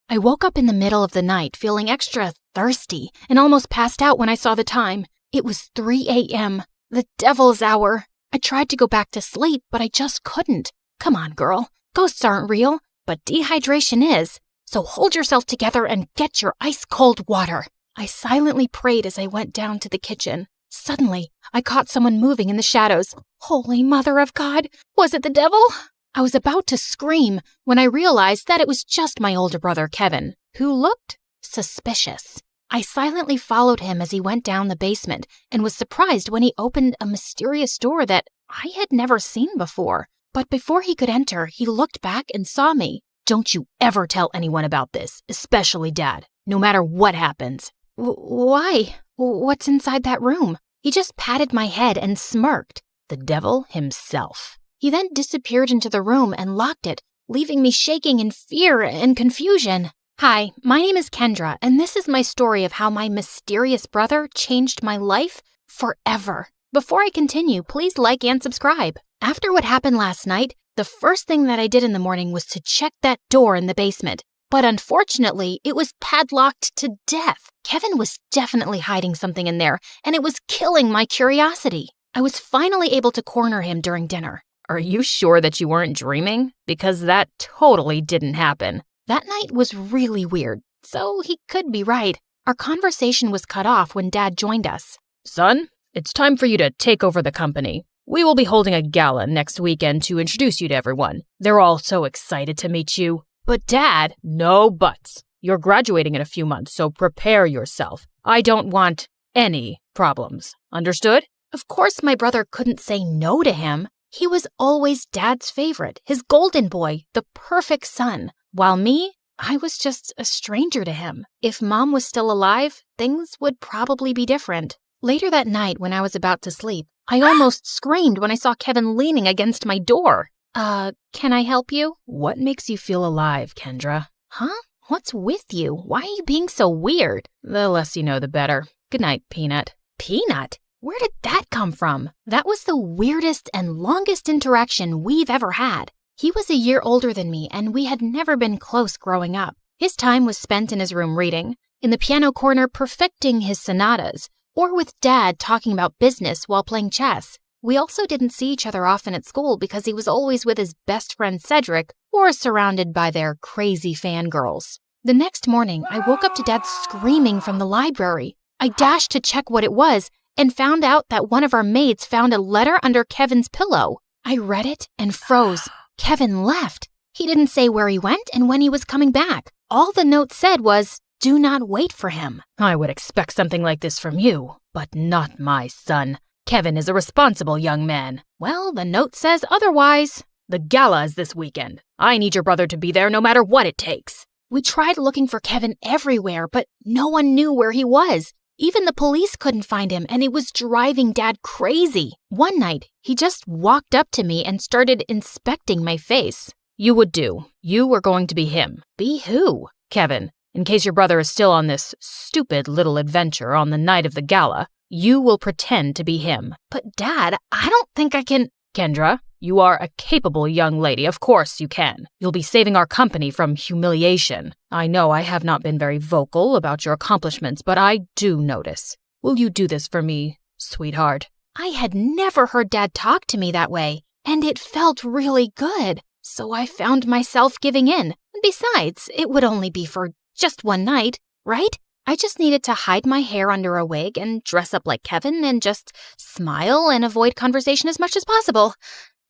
I woke up in the middle of the night feeling extra thirsty and almost passed out when I saw the time. It was 3 a.m., the devil's hour. I tried to go back to sleep, but I just couldn't. Come on, girl. Ghosts aren't real, but dehydration is. So hold yourself together and get your ice-cold water. I silently prayed as I went down to the kitchen. Suddenly, I caught someone moving in the shadows. Holy Mother of God! Was it the devil? I was about to scream when I realized that it was just my older brother, Kevin, who looked suspicious. I silently followed him as he went down the basement and was surprised when he opened a mysterious door that I had never seen before. But before he could enter, he looked back and saw me. Don't you ever tell anyone about this, especially Dad, no matter what happens. Why? What's inside that room? He just patted my head and smirked. The devil himself. He then disappeared into the room and locked it, leaving me shaking in fear and confusion. Hi, my name is Kendra, and this is my story of how my mysterious brother changed my life forever. Before I continue, please like and subscribe. After what happened last night, the first thing that I did in the morning was to check that door in the basement. But unfortunately, it was padlocked to death. Kevin was definitely hiding something in there, and it was killing my curiosity. I was finally able to corner him during dinner. Are you sure that you weren't dreaming? Because that totally didn't happen. That night was really weird, so he could be right. Our conversation was cut off when Dad joined us. Son, it's time for you to take over the company. We will be holding a gala next weekend to introduce you to everyone. They're all so excited to meet you. But Dad, no buts. You're graduating in a few months, so prepare yourself. I don't want any problems. Understood? Of course my brother couldn't say no to him. He was always Dad's favorite, his golden boy, the perfect son. While me, I was just a stranger to him. If Mom was still alive, things would probably be different. Later that night, when I was about to sleep, I almost screamed when I saw Kevin leaning against my door. Can I help you? What makes you feel alive, Kendra? Huh? What's with you? Why are you being so weird? The less you know, the better. Good night, Peanut. Peanut? Where did that come from? That was the weirdest and longest interaction we've ever had. He was a year older than me, and we had never been close growing up. His time was spent in his room reading, in the piano corner perfecting his sonatas, or with Dad talking about business while playing chess. We also didn't see each other often at school because he was always with his best friend Cedric or surrounded by their crazy fangirls. The next morning, I woke up to Dad screaming from the library. I dashed to check what it was and found out that one of our maids found a letter under Kevin's pillow. I read it and froze. Kevin left. He didn't say where he went and when he was coming back. All the note said was, "Do not wait for him." I would expect something like this from you, but not my son. Kevin is a responsible young man. Well, the note says otherwise. The gala is this weekend. I need your brother to be there no matter what it takes. We tried looking for Kevin everywhere, but no one knew where he was. Even the police couldn't find him, and it was driving Dad crazy. One night, he just walked up to me and started inspecting my face. You would do. You were going to be him. Be who? Kevin. In case your brother is still on this stupid little adventure on the night of the gala, you will pretend to be him. But Dad, I don't think I can... Kendra, you are a capable young lady. Of course you can. You'll be saving our company from humiliation. I know I have not been very vocal about your accomplishments, but I do notice. Will you do this for me, sweetheart? I had never heard Dad talk to me that way, and it felt really good. So I found myself giving in. Besides, it would only be for just one night, right? I just needed to hide my hair under a wig and dress up like Kevin and just smile and avoid conversation as much as possible.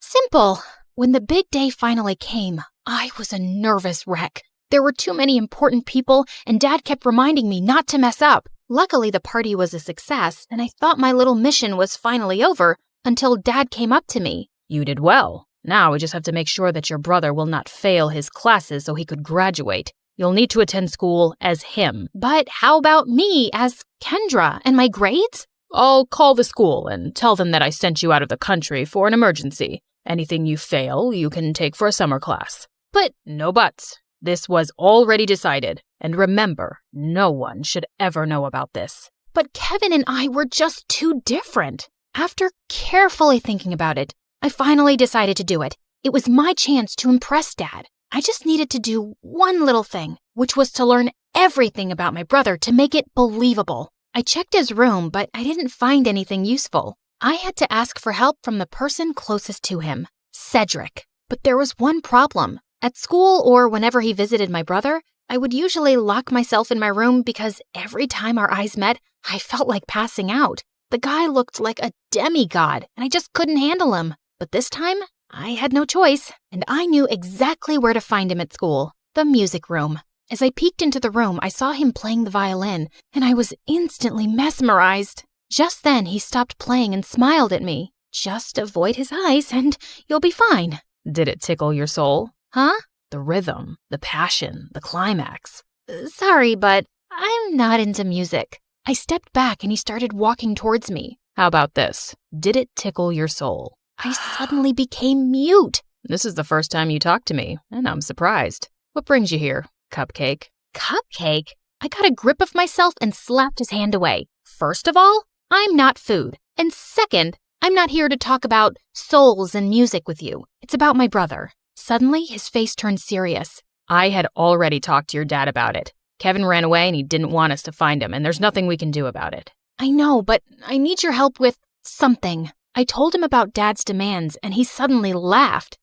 Simple. When the big day finally came, I was a nervous wreck. There were too many important people, and Dad kept reminding me not to mess up. Luckily, the party was a success, and I thought my little mission was finally over until Dad came up to me. You did well. Now we just have to make sure that your brother will not fail his classes so he could graduate. You'll need to attend school as him. But how about me as Kendra and my grades? I'll call the school and tell them that I sent you out of the country for an emergency. Anything you fail, you can take for a summer class. But no buts. This was already decided. And remember, no one should ever know about this. But Kevin and I were just too different. After carefully thinking about it, I finally decided to do it. It was my chance to impress Dad. I just needed to do one little thing, which was to learn everything about my brother to make it believable. I checked his room, but I didn't find anything useful. I had to ask for help from the person closest to him, Cedric. But there was one problem. At school or whenever he visited my brother, I would usually lock myself in my room because every time our eyes met, I felt like passing out. The guy looked like a demigod, and I just couldn't handle him. But this time, I had no choice, and I knew exactly where to find him at school, the music room. As I peeked into the room, I saw him playing the violin, and I was instantly mesmerized. Just then, he stopped playing and smiled at me. Just avoid his eyes, and you'll be fine. Did it tickle your soul? Huh? The rhythm, the passion, the climax. Sorry, but I'm not into music. I stepped back, and he started walking towards me. How about this? Did it tickle your soul? I suddenly became mute. This is the first time you talked to me, and I'm surprised. What brings you here, Cupcake? Cupcake? I got a grip of myself and slapped his hand away. First of all, I'm not food. And second, I'm not here to talk about souls and music with you. It's about my brother. Suddenly, his face turned serious. I had already talked to your dad about it. Kevin ran away and he didn't want us to find him, and there's nothing we can do about it. I know, but I need your help with something. I told him about Dad's demands, and he suddenly laughed.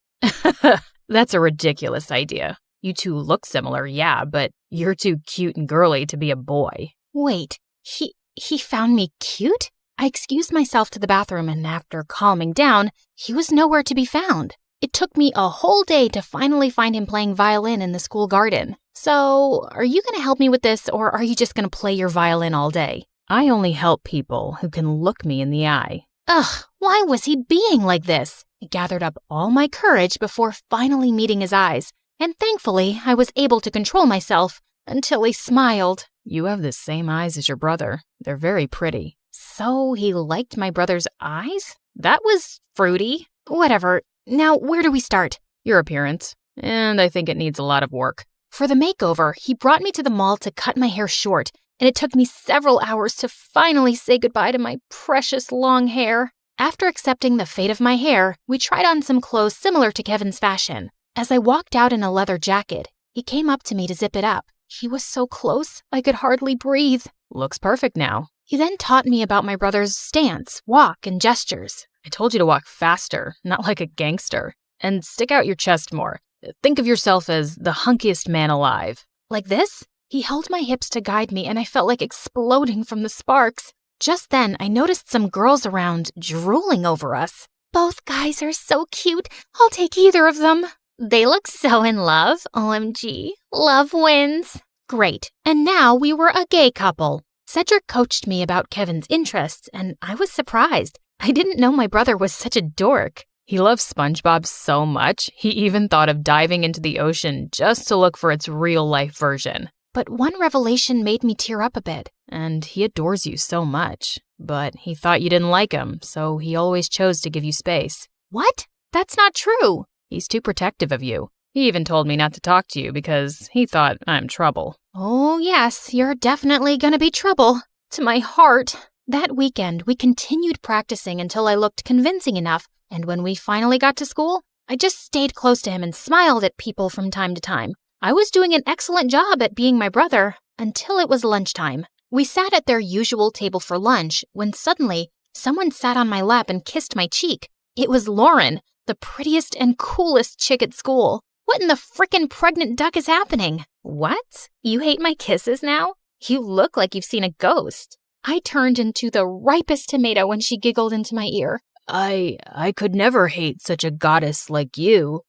That's a ridiculous idea. You two look similar, yeah, but you're too cute and girly to be a boy. Wait, he found me cute? I excused myself to the bathroom, and after calming down, he was nowhere to be found. It took me a whole day to finally find him playing violin in the school garden. So, are you going to help me with this, or are you just going to play your violin all day? I only help people who can look me in the eye. Ugh, why was he being like this? I gathered up all my courage before finally meeting his eyes, and thankfully I was able to control myself until he smiled. You have the same eyes as your brother. They're very pretty. So he liked my brother's eyes? That was fruity. Whatever. Now, where do we start? Your appearance. And I think it needs a lot of work. For the makeover, he brought me to the mall to cut my hair short, and it took me several hours to finally say goodbye to my precious long hair. After accepting the fate of my hair, we tried on some clothes similar to Kevin's fashion. As I walked out in a leather jacket, he came up to me to zip it up. He was so close, I could hardly breathe. Looks perfect now. He then taught me about my brother's stance, walk, and gestures. I told you to walk faster, not like a gangster. And stick out your chest more. Think of yourself as the hunkiest man alive. Like this? He held my hips to guide me, and I felt like exploding from the sparks. Just then, I noticed some girls around drooling over us. Both guys are so cute. I'll take either of them. They look so in love. OMG. Love wins. Great. And now we were a gay couple. Cedric coached me about Kevin's interests, and I was surprised. I didn't know my brother was such a dork. He loves SpongeBob so much, he even thought of diving into the ocean just to look for its real-life version. But one revelation made me tear up a bit. And he adores you so much. But he thought you didn't like him, so he always chose to give you space. What? That's not true. He's too protective of you. He even told me not to talk to you because he thought I'm trouble. Oh, yes, you're definitely gonna be trouble. To my heart. That weekend, we continued practicing until I looked convincing enough, and when we finally got to school, I just stayed close to him and smiled at people from time to time. I was doing an excellent job at being my brother until it was lunchtime. We sat at their usual table for lunch when suddenly someone sat on my lap and kissed my cheek. It was Lauren, the prettiest and coolest chick at school. What in the frickin' pregnant duck is happening? What? You hate my kisses now? You look like you've seen a ghost. I turned into the ripest tomato when she giggled into my ear. I could never hate such a goddess like you.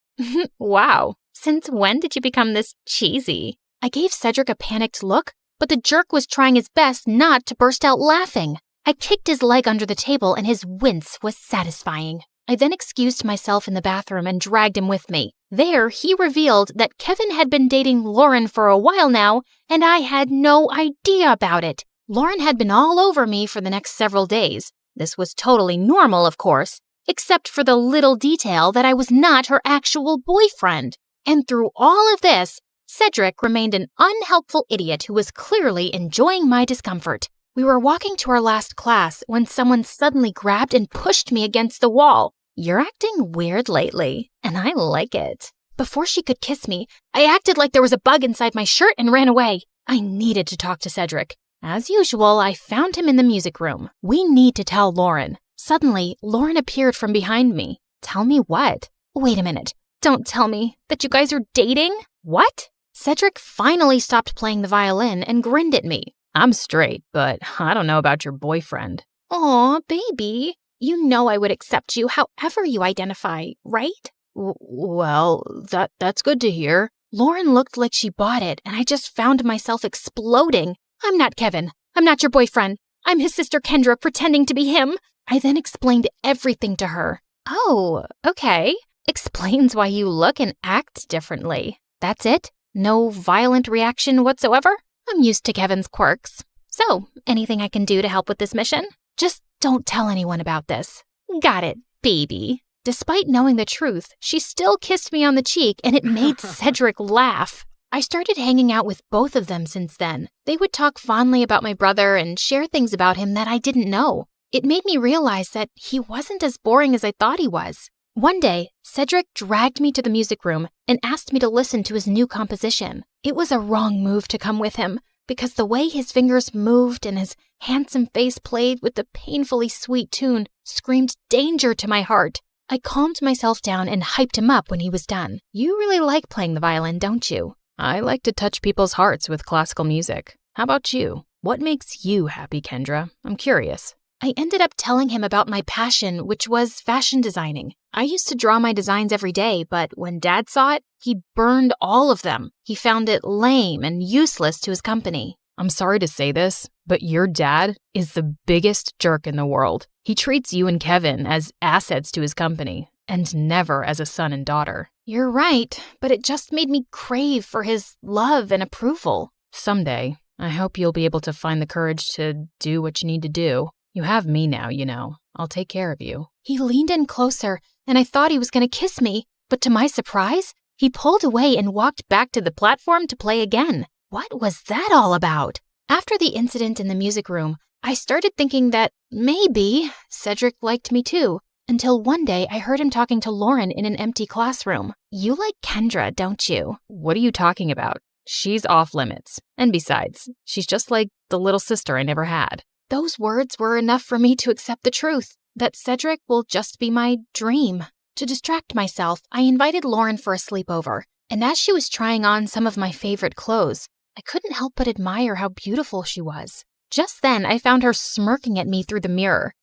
Wow. Since when did you become this cheesy? I gave Cedric a panicked look, but the jerk was trying his best not to burst out laughing. I kicked his leg under the table and his wince was satisfying. I then excused myself in the bathroom and dragged him with me. There, he revealed that Kevin had been dating Lauren for a while now, and I had no idea about it. Lauren had been all over me for the next several days. This was totally normal, of course, except for the little detail that I was not her actual boyfriend. And through all of this, Cedric remained an unhelpful idiot who was clearly enjoying my discomfort. We were walking to our last class when someone suddenly grabbed and pushed me against the wall. You're acting weird lately, and I like it. Before she could kiss me, I acted like there was a bug inside my shirt and ran away. I needed to talk to Cedric. As usual, I found him in the music room. We need to tell Lauren. Suddenly, Lauren appeared from behind me. Tell me what? Wait a minute. Don't tell me that you guys are dating? What? Cedric finally stopped playing the violin and grinned at me. I'm straight, but I don't know about your boyfriend. Aw, baby. You know I would accept you however you identify, right? Well, that's good to hear. Lauren looked like she bought it, and I just found myself exploding. I'm not Kevin. I'm not your boyfriend. I'm his sister Kendra pretending to be him. I then explained everything to her. Oh, okay. Explains why you look and act differently. That's it? No violent reaction whatsoever? I'm used to Kevin's quirks. So, anything I can do to help with this mission? Just don't tell anyone about this. Got it, baby. Despite knowing the truth, she still kissed me on the cheek and it made Cedric laugh. I started hanging out with both of them since then. They would talk fondly about my brother and share things about him that I didn't know. It made me realize that he wasn't as boring as I thought he was. One day, Cedric dragged me to the music room and asked me to listen to his new composition. It was a wrong move to come with him, because the way his fingers moved and his handsome face played with the painfully sweet tune screamed danger to my heart. I calmed myself down and hyped him up when he was done. You really like playing the violin, don't you? I like to touch people's hearts with classical music. How about you? What makes you happy, Kendra? I'm curious. I ended up telling him about my passion, which was fashion designing. I used to draw my designs every day, but when Dad saw it, he burned all of them. He found it lame and useless to his company. I'm sorry to say this, but your dad is the biggest jerk in the world. He treats you and Kevin as assets to his company, and never as a son and daughter. You're right, but it just made me crave for his love and approval. Someday, I hope you'll be able to find the courage to do what you need to do. You have me now, you know. I'll take care of you. He leaned in closer, and I thought he was going to kiss me, but to my surprise, he pulled away and walked back to the platform to play again. What was that all about? After the incident in the music room, I started thinking that maybe Cedric liked me too, until one day I heard him talking to Lauren in an empty classroom. You like Kendra, don't you? What are you talking about? She's off limits. And besides, she's just like the little sister I never had. Those words were enough for me to accept the truth, that Cedric will just be my dream. To distract myself, I invited Lauren for a sleepover, and as she was trying on some of my favorite clothes, I couldn't help but admire how beautiful she was. Just then, I found her smirking at me through the mirror.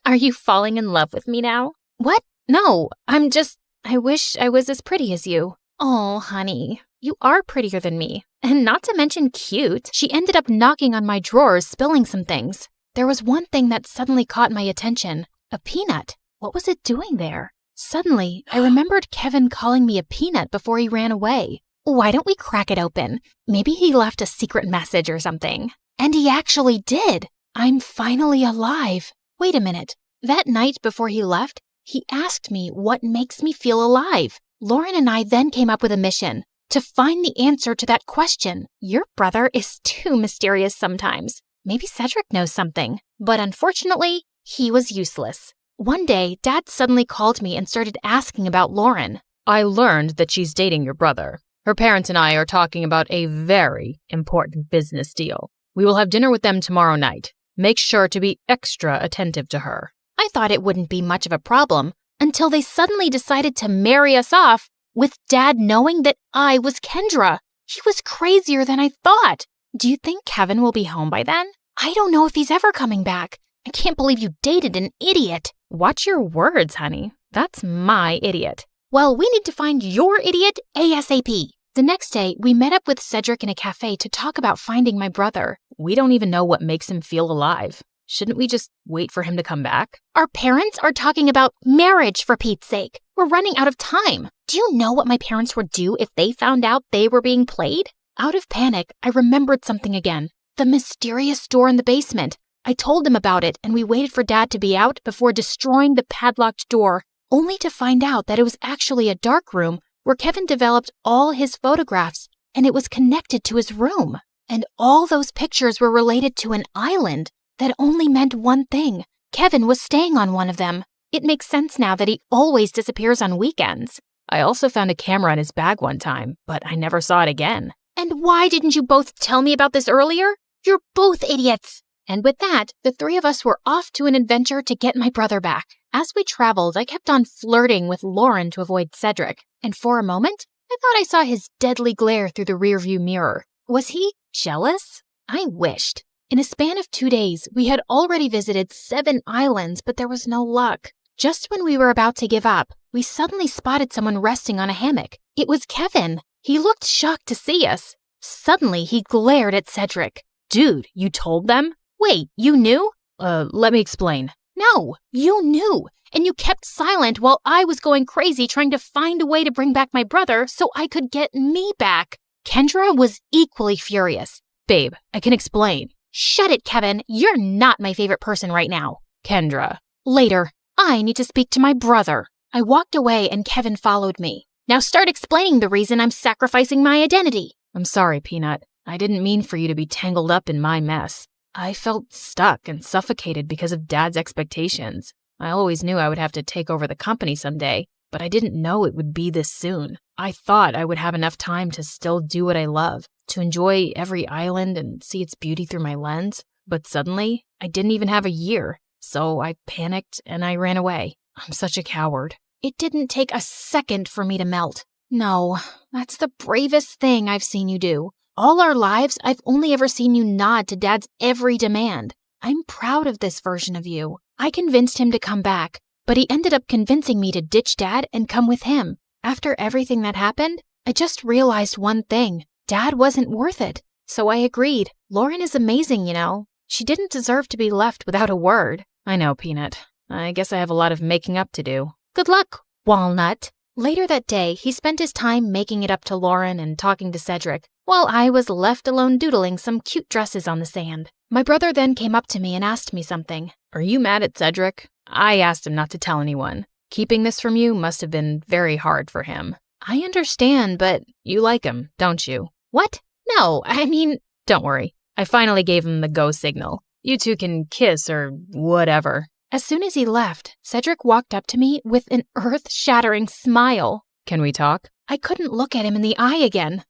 Are you falling in love with me now? What? No, I wish I was as pretty as you. Oh, honey, you are prettier than me, and not to mention cute. She ended up knocking on my drawers, spilling some things. There was one thing that suddenly caught my attention. A peanut. What was it doing there? Suddenly, I remembered Kevin calling me a peanut before he ran away. Why don't we crack it open? Maybe he left a secret message or something. And he actually did. I'm finally alive. Wait a minute. That night before he left, he asked me what makes me feel alive. Lauren and I then came up with a mission to find the answer to that question. Your brother is too mysterious sometimes. Maybe Cedric knows something. But unfortunately, he was useless. One day, Dad suddenly called me and started asking about Lauren. I learned that she's dating your brother. Her parents and I are talking about a very important business deal. We will have dinner with them tomorrow night. Make sure to be extra attentive to her. I thought it wouldn't be much of a problem until they suddenly decided to marry us off with Dad knowing that I was Kendra. He was crazier than I thought. Do you think Kevin will be home by then? I don't know if he's ever coming back. I can't believe you dated an idiot. Watch your words, honey. That's my idiot. Well, we need to find your idiot ASAP. The next day, we met up with Cedric in a cafe to talk about finding my brother. We don't even know what makes him feel alive. Shouldn't we just wait for him to come back? Our parents are talking about marriage, for Pete's sake. We're running out of time. Do you know what my parents would do if they found out they were being played? Out of panic, I remembered something again. The mysterious door in the basement. I told them about it, and we waited for Dad to be out before destroying the padlocked door, only to find out that it was actually a dark room where Kevin developed all his photographs, and it was connected to his room. And all those pictures were related to an island that only meant one thing. Kevin was staying on one of them. It makes sense now that he always disappears on weekends. I also found a camera in his bag one time, but I never saw it again. And why didn't you both tell me about this earlier? You're both idiots. And with that, the three of us were off to an adventure to get my brother back. As we traveled, I kept on flirting with Lauren to avoid Cedric. And for a moment, I thought I saw his deadly glare through the rearview mirror. Was he jealous? I wished. In a span of 2 days, we had already visited 7 islands, but there was no luck. Just when we were about to give up, we suddenly spotted someone resting on a hammock. It was Kevin. He looked shocked to see us. Suddenly, he glared at Cedric. Dude, you told them? Wait, you knew? Let me explain. No, you knew. And you kept silent while I was going crazy trying to find a way to bring back my brother so I could get me back. Kendra was equally furious. Babe, I can explain. Shut it, Kevin. You're not my favorite person right now. Kendra. Later, I need to speak to my brother. I walked away and Kevin followed me. Now start explaining the reason I'm sacrificing my identity. I'm sorry, Peanut. I didn't mean for you to be tangled up in my mess. I felt stuck and suffocated because of Dad's expectations. I always knew I would have to take over the company someday, but I didn't know it would be this soon. I thought I would have enough time to still do what I love, to enjoy every island and see its beauty through my lens. But suddenly, I didn't even have a year, so I panicked and I ran away. I'm such a coward. It didn't take a second for me to melt. No, that's the bravest thing I've seen you do. All our lives, I've only ever seen you nod to Dad's every demand. I'm proud of this version of you. I convinced him to come back, but he ended up convincing me to ditch Dad and come with him. After everything that happened, I just realized one thing. Dad wasn't worth it. So I agreed. Lauren is amazing, you know. She didn't deserve to be left without a word. I know, Peanut. I guess I have a lot of making up to do. Good luck, Walnut. Later that day, he spent his time making it up to Lauren and talking to Cedric, while I was left alone doodling some cute dresses on the sand. My brother then came up to me and asked me something. Are you mad at Cedric? I asked him not to tell anyone. Keeping this from you must have been very hard for him. I understand, but you like him, don't you? What? No, I mean, don't worry. I finally gave him the go signal. You two can kiss or whatever. As soon as he left, Cedric walked up to me with an earth-shattering smile. Can we talk? I couldn't look at him in the eye again.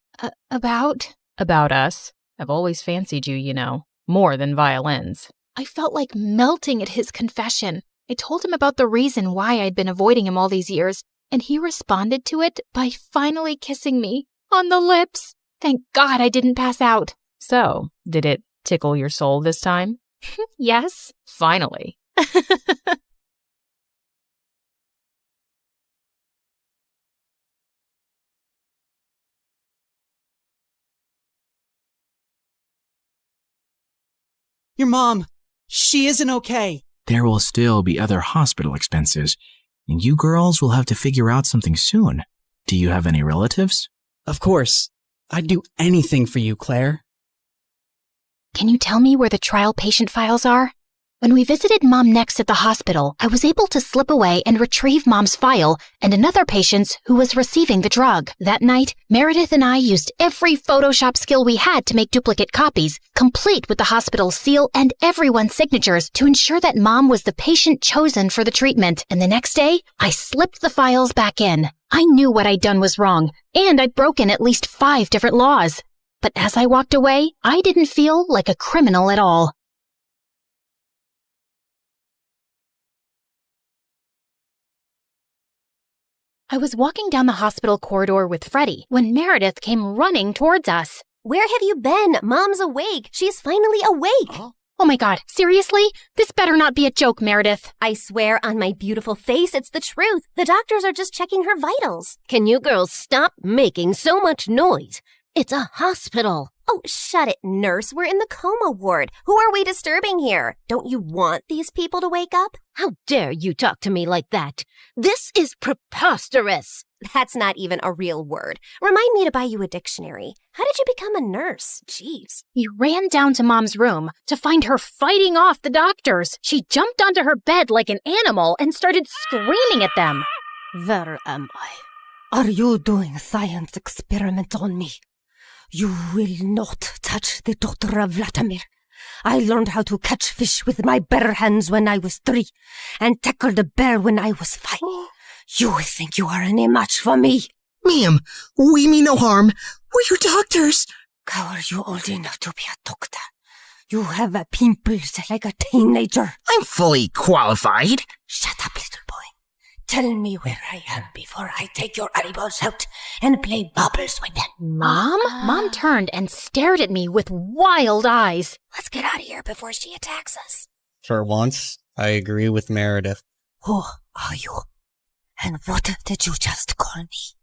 About us. I've always fancied you, you know, more than violins. I felt like melting at his confession. I told him about the reason why I'd been avoiding him all these years, and he responded to it by finally kissing me on the lips. Thank God I didn't pass out. So, did it tickle your soul this time? Yes. Finally. Your mom, she isn't okay. There will still be other hospital expenses, and you girls will have to figure out something soon. Do you have any relatives? Of course. I'd do anything for you, Claire. Can you tell me where the trial patient files are? When we visited Mom next at the hospital, I was able to slip away and retrieve Mom's file and another patient's who was receiving the drug. That night, Meredith and I used every Photoshop skill we had to make duplicate copies, complete with the hospital's seal and everyone's signatures to ensure that Mom was the patient chosen for the treatment. And the next day, I slipped the files back in. I knew what I'd done was wrong, and I'd broken at least 5 different laws. But as I walked away, I didn't feel like a criminal at all. I was walking down the hospital corridor with Freddie when Meredith came running towards us. Where have you been? Mom's awake. She's finally awake. Oh my God, seriously? This better not be a joke, Meredith. I swear on my beautiful face, it's the truth. The doctors are just checking her vitals. Can you girls stop making so much noise? It's a hospital. Oh, shut it, nurse. We're in the coma ward. Who are we disturbing here? Don't you want these people to wake up? How dare you talk to me like that? This is preposterous. That's not even a real word. Remind me to buy you a dictionary. How did you become a nurse? Jeez. You ran down to Mom's room to find her fighting off the doctors. She jumped onto her bed like an animal and started screaming at them. Where am I? Are you doing a science experiment on me? You will not touch the daughter of Vladimir. I learned how to catch fish with my bare hands when I was 3 and tackled a bear when I was 5. You think you are any match for me? Ma'am, we mean no harm. We're your doctors. How are you old enough to be a doctor? You have pimples like a teenager. I'm fully qualified. Shut up, little boy. Tell me where I am before I take your eyeballs out and play bubbles with them. Mom? Mom turned and stared at me with wild eyes. Let's get out of here before she attacks us. For once, I agree with Meredith. Who are you? And what did you just call me?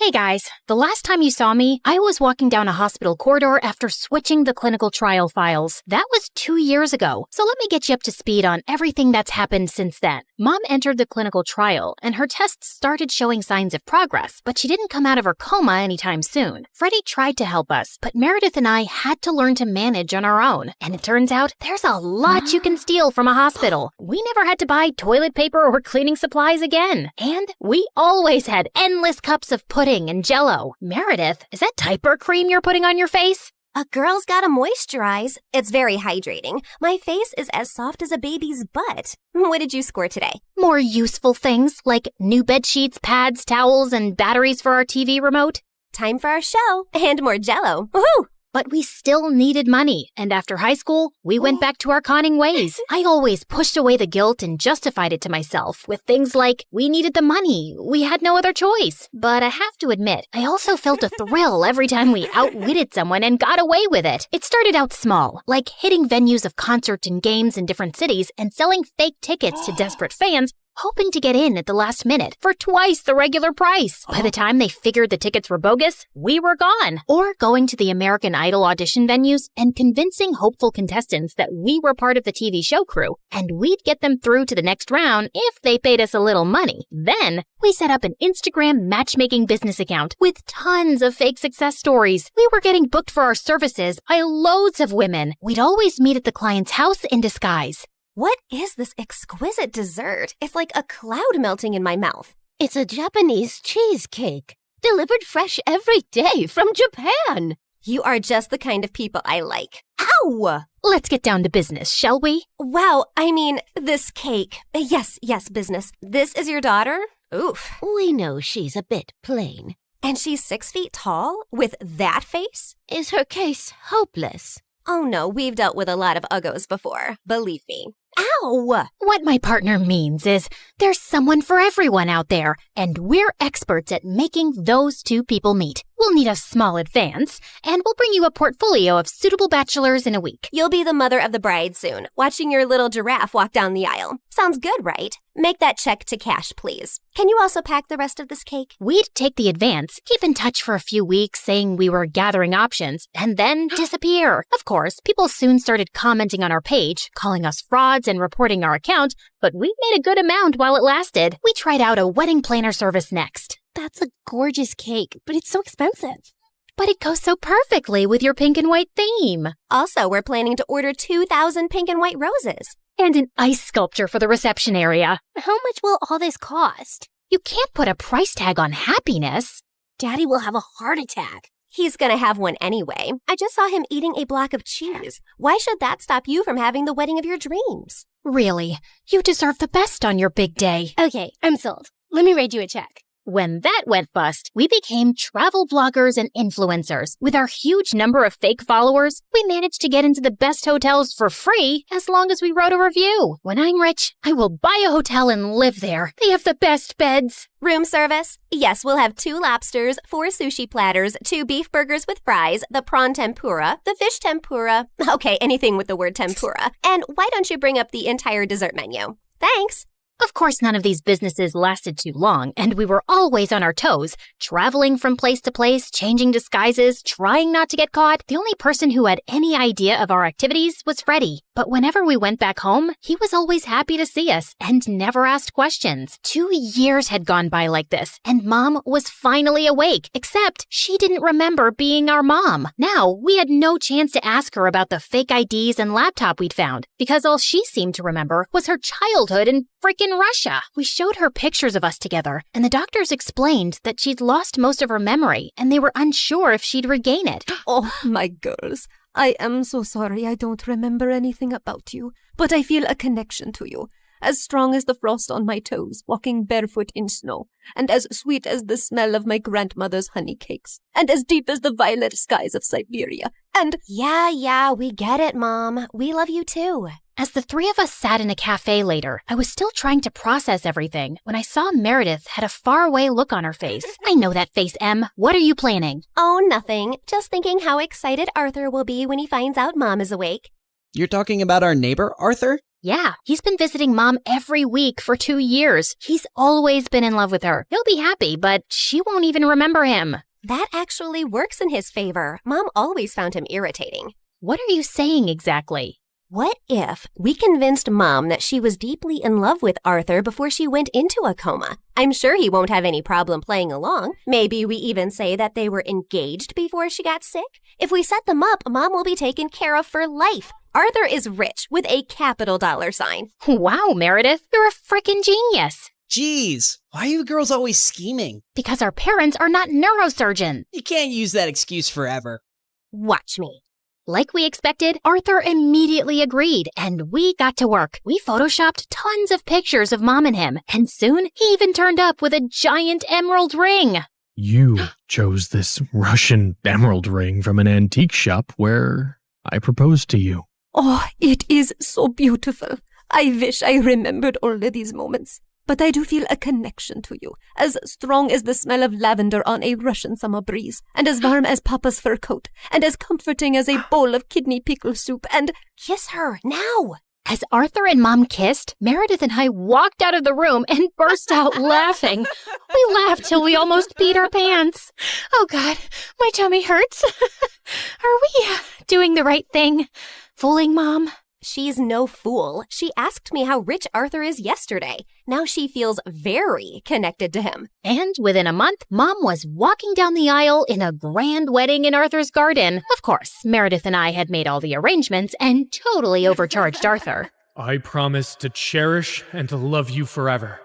Hey guys, the last time you saw me, I was walking down a hospital corridor after switching the clinical trial files. That was 2 years ago, so let me get you up to speed on everything that's happened since then. Mom entered the clinical trial, and her tests started showing signs of progress, but she didn't come out of her coma anytime soon. Freddie tried to help us, but Meredith and I had to learn to manage on our own, and it turns out there's a lot you can steal from a hospital. We never had to buy toilet paper or cleaning supplies again, and we always had endless cups of pudding and Jell-O. Meredith, is that diaper cream you're putting on your face? A girl's gotta moisturize. It's very hydrating. My face is as soft as a baby's butt. What did you score today? More useful things like new bed sheets, pads, towels, and batteries for our TV remote. Time for our show and more Jell-O. Woohoo! But we still needed money, and after high school, we went back to our conning ways. I always pushed away the guilt and justified it to myself with things like, we needed the money, we had no other choice. But I have to admit, I also felt a thrill every time we outwitted someone and got away with it. It started out small, like hitting venues of concerts and games in different cities and selling fake tickets to desperate fans, hoping to get in at the last minute for twice the regular price. By the time they figured the tickets were bogus, we were gone. Or going to the American Idol audition venues and convincing hopeful contestants that we were part of the TV show crew, and we'd get them through to the next round if they paid us a little money. Then, we set up an Instagram matchmaking business account with tons of fake success stories. We were getting booked for our services by loads of women. We'd always meet at the client's house in disguise. What is this exquisite dessert? It's like a cloud melting in my mouth. It's a Japanese cheesecake, delivered fresh every day from Japan. You are just the kind of people I like. Ow! Let's get down to business, shall we? Wow, I mean, this cake. Yes, business. This is your daughter? Oof. We know she's a bit plain. And she's 6 feet tall? With that face? Is her case hopeless? Oh no, we've dealt with a lot of uggos before. Believe me. Ow! What my partner means is there's someone for everyone out there, and we're experts at making those two people meet. We'll need a small advance, and we'll bring you a portfolio of suitable bachelors in a week. You'll be the mother of the bride soon, watching your little giraffe walk down the aisle. Sounds good, right? Make that check to cash, please. Can you also pack the rest of this cake? We'd take the advance, keep in touch for a few weeks saying we were gathering options, and then disappear. Of course, people soon started commenting on our page, calling us frauds and reporting our account, but we made a good amount while it lasted. We tried out a wedding planner service next. That's a gorgeous cake, but it's so expensive. But it goes so perfectly with your pink and white theme. Also, we're planning to order 2,000 pink and white roses. And an ice sculpture for the reception area. How much will all this cost? You can't put a price tag on happiness. Daddy will have a heart attack. He's gonna have one anyway. I just saw him eating a block of cheese. Why should that stop you from having the wedding of your dreams? Really, you deserve the best on your big day. Okay, I'm sold. Let me write you a check. When that went bust, we became travel bloggers and influencers. With our huge number of fake followers, we managed to get into the best hotels for free as long as we wrote a review. When I'm rich, I will buy a hotel and live there. They have the best beds. Room service? Yes, we'll have 2 lobsters, 4 sushi platters, 2 beef burgers with fries, the prawn tempura, the fish tempura. Okay, anything with the word tempura. And why don't you bring up the entire dessert menu? Thanks. Of course, none of these businesses lasted too long, and we were always on our toes, traveling from place to place, changing disguises, trying not to get caught. The only person who had any idea of our activities was Freddie. But whenever we went back home, he was always happy to see us and never asked questions. 2 years had gone by like this, and Mom was finally awake, except she didn't remember being our mom. Now, we had no chance to ask her about the fake IDs and laptop we'd found, because all she seemed to remember was her childhood in frickin' Russia. We showed her pictures of us together, and the doctors explained that she'd lost most of her memory, and they were unsure if she'd regain it. Oh, my girls, I am so sorry I don't remember anything about you, but I feel a connection to you, as strong as the frost on my toes, walking barefoot in snow, and as sweet as the smell of my grandmother's honey cakes, and as deep as the violet skies of Siberia, and— Yeah, we get it, Mom. We love you too. As the 3 of us sat in a cafe later, I was still trying to process everything when I saw Meredith had a faraway look on her face. I know that face, Em. What are you planning? Oh, nothing. Just thinking how excited Arthur will be when he finds out Mom is awake. You're talking about our neighbor, Arthur? Yeah, he's been visiting Mom every week for 2 years. He's always been in love with her. He'll be happy, but she won't even remember him. That actually works in his favor. Mom always found him irritating. What are you saying exactly? What if we convinced Mom that she was deeply in love with Arthur before she went into a coma? I'm sure he won't have any problem playing along. Maybe we even say that they were engaged before she got sick. If we set them up, Mom will be taken care of for life. Arthur is rich with a capital $sign. Wow, Meredith, you're a frickin' genius. Jeez, why are you girls always scheming? Because our parents are not neurosurgeons. You can't use that excuse forever. Watch me. Like we expected, Arthur immediately agreed, and we got to work. We photoshopped tons of pictures of Mom and him, and soon he even turned up with a giant emerald ring. You chose this Russian emerald ring from an antique shop where I proposed to you. Oh, it is so beautiful. I wish I remembered all of these moments. But I do feel a connection to you, as strong as the smell of lavender on a Russian summer breeze, and as warm as Papa's fur coat, and as comforting as a bowl of kidney pickle soup, and— Kiss her, now! As Arthur and Mom kissed, Meredith and I walked out of the room and burst out laughing. We laughed till we almost peed our pants. Oh God, my tummy hurts. Are we doing the right thing? Fooling Mom? She's no fool. She asked me how rich Arthur is yesterday. Now she feels very connected to him. And within a month, Mom was walking down the aisle in a grand wedding in Arthur's garden. Of course, Meredith and I had made all the arrangements and totally overcharged Arthur. I promise to cherish and to love you forever,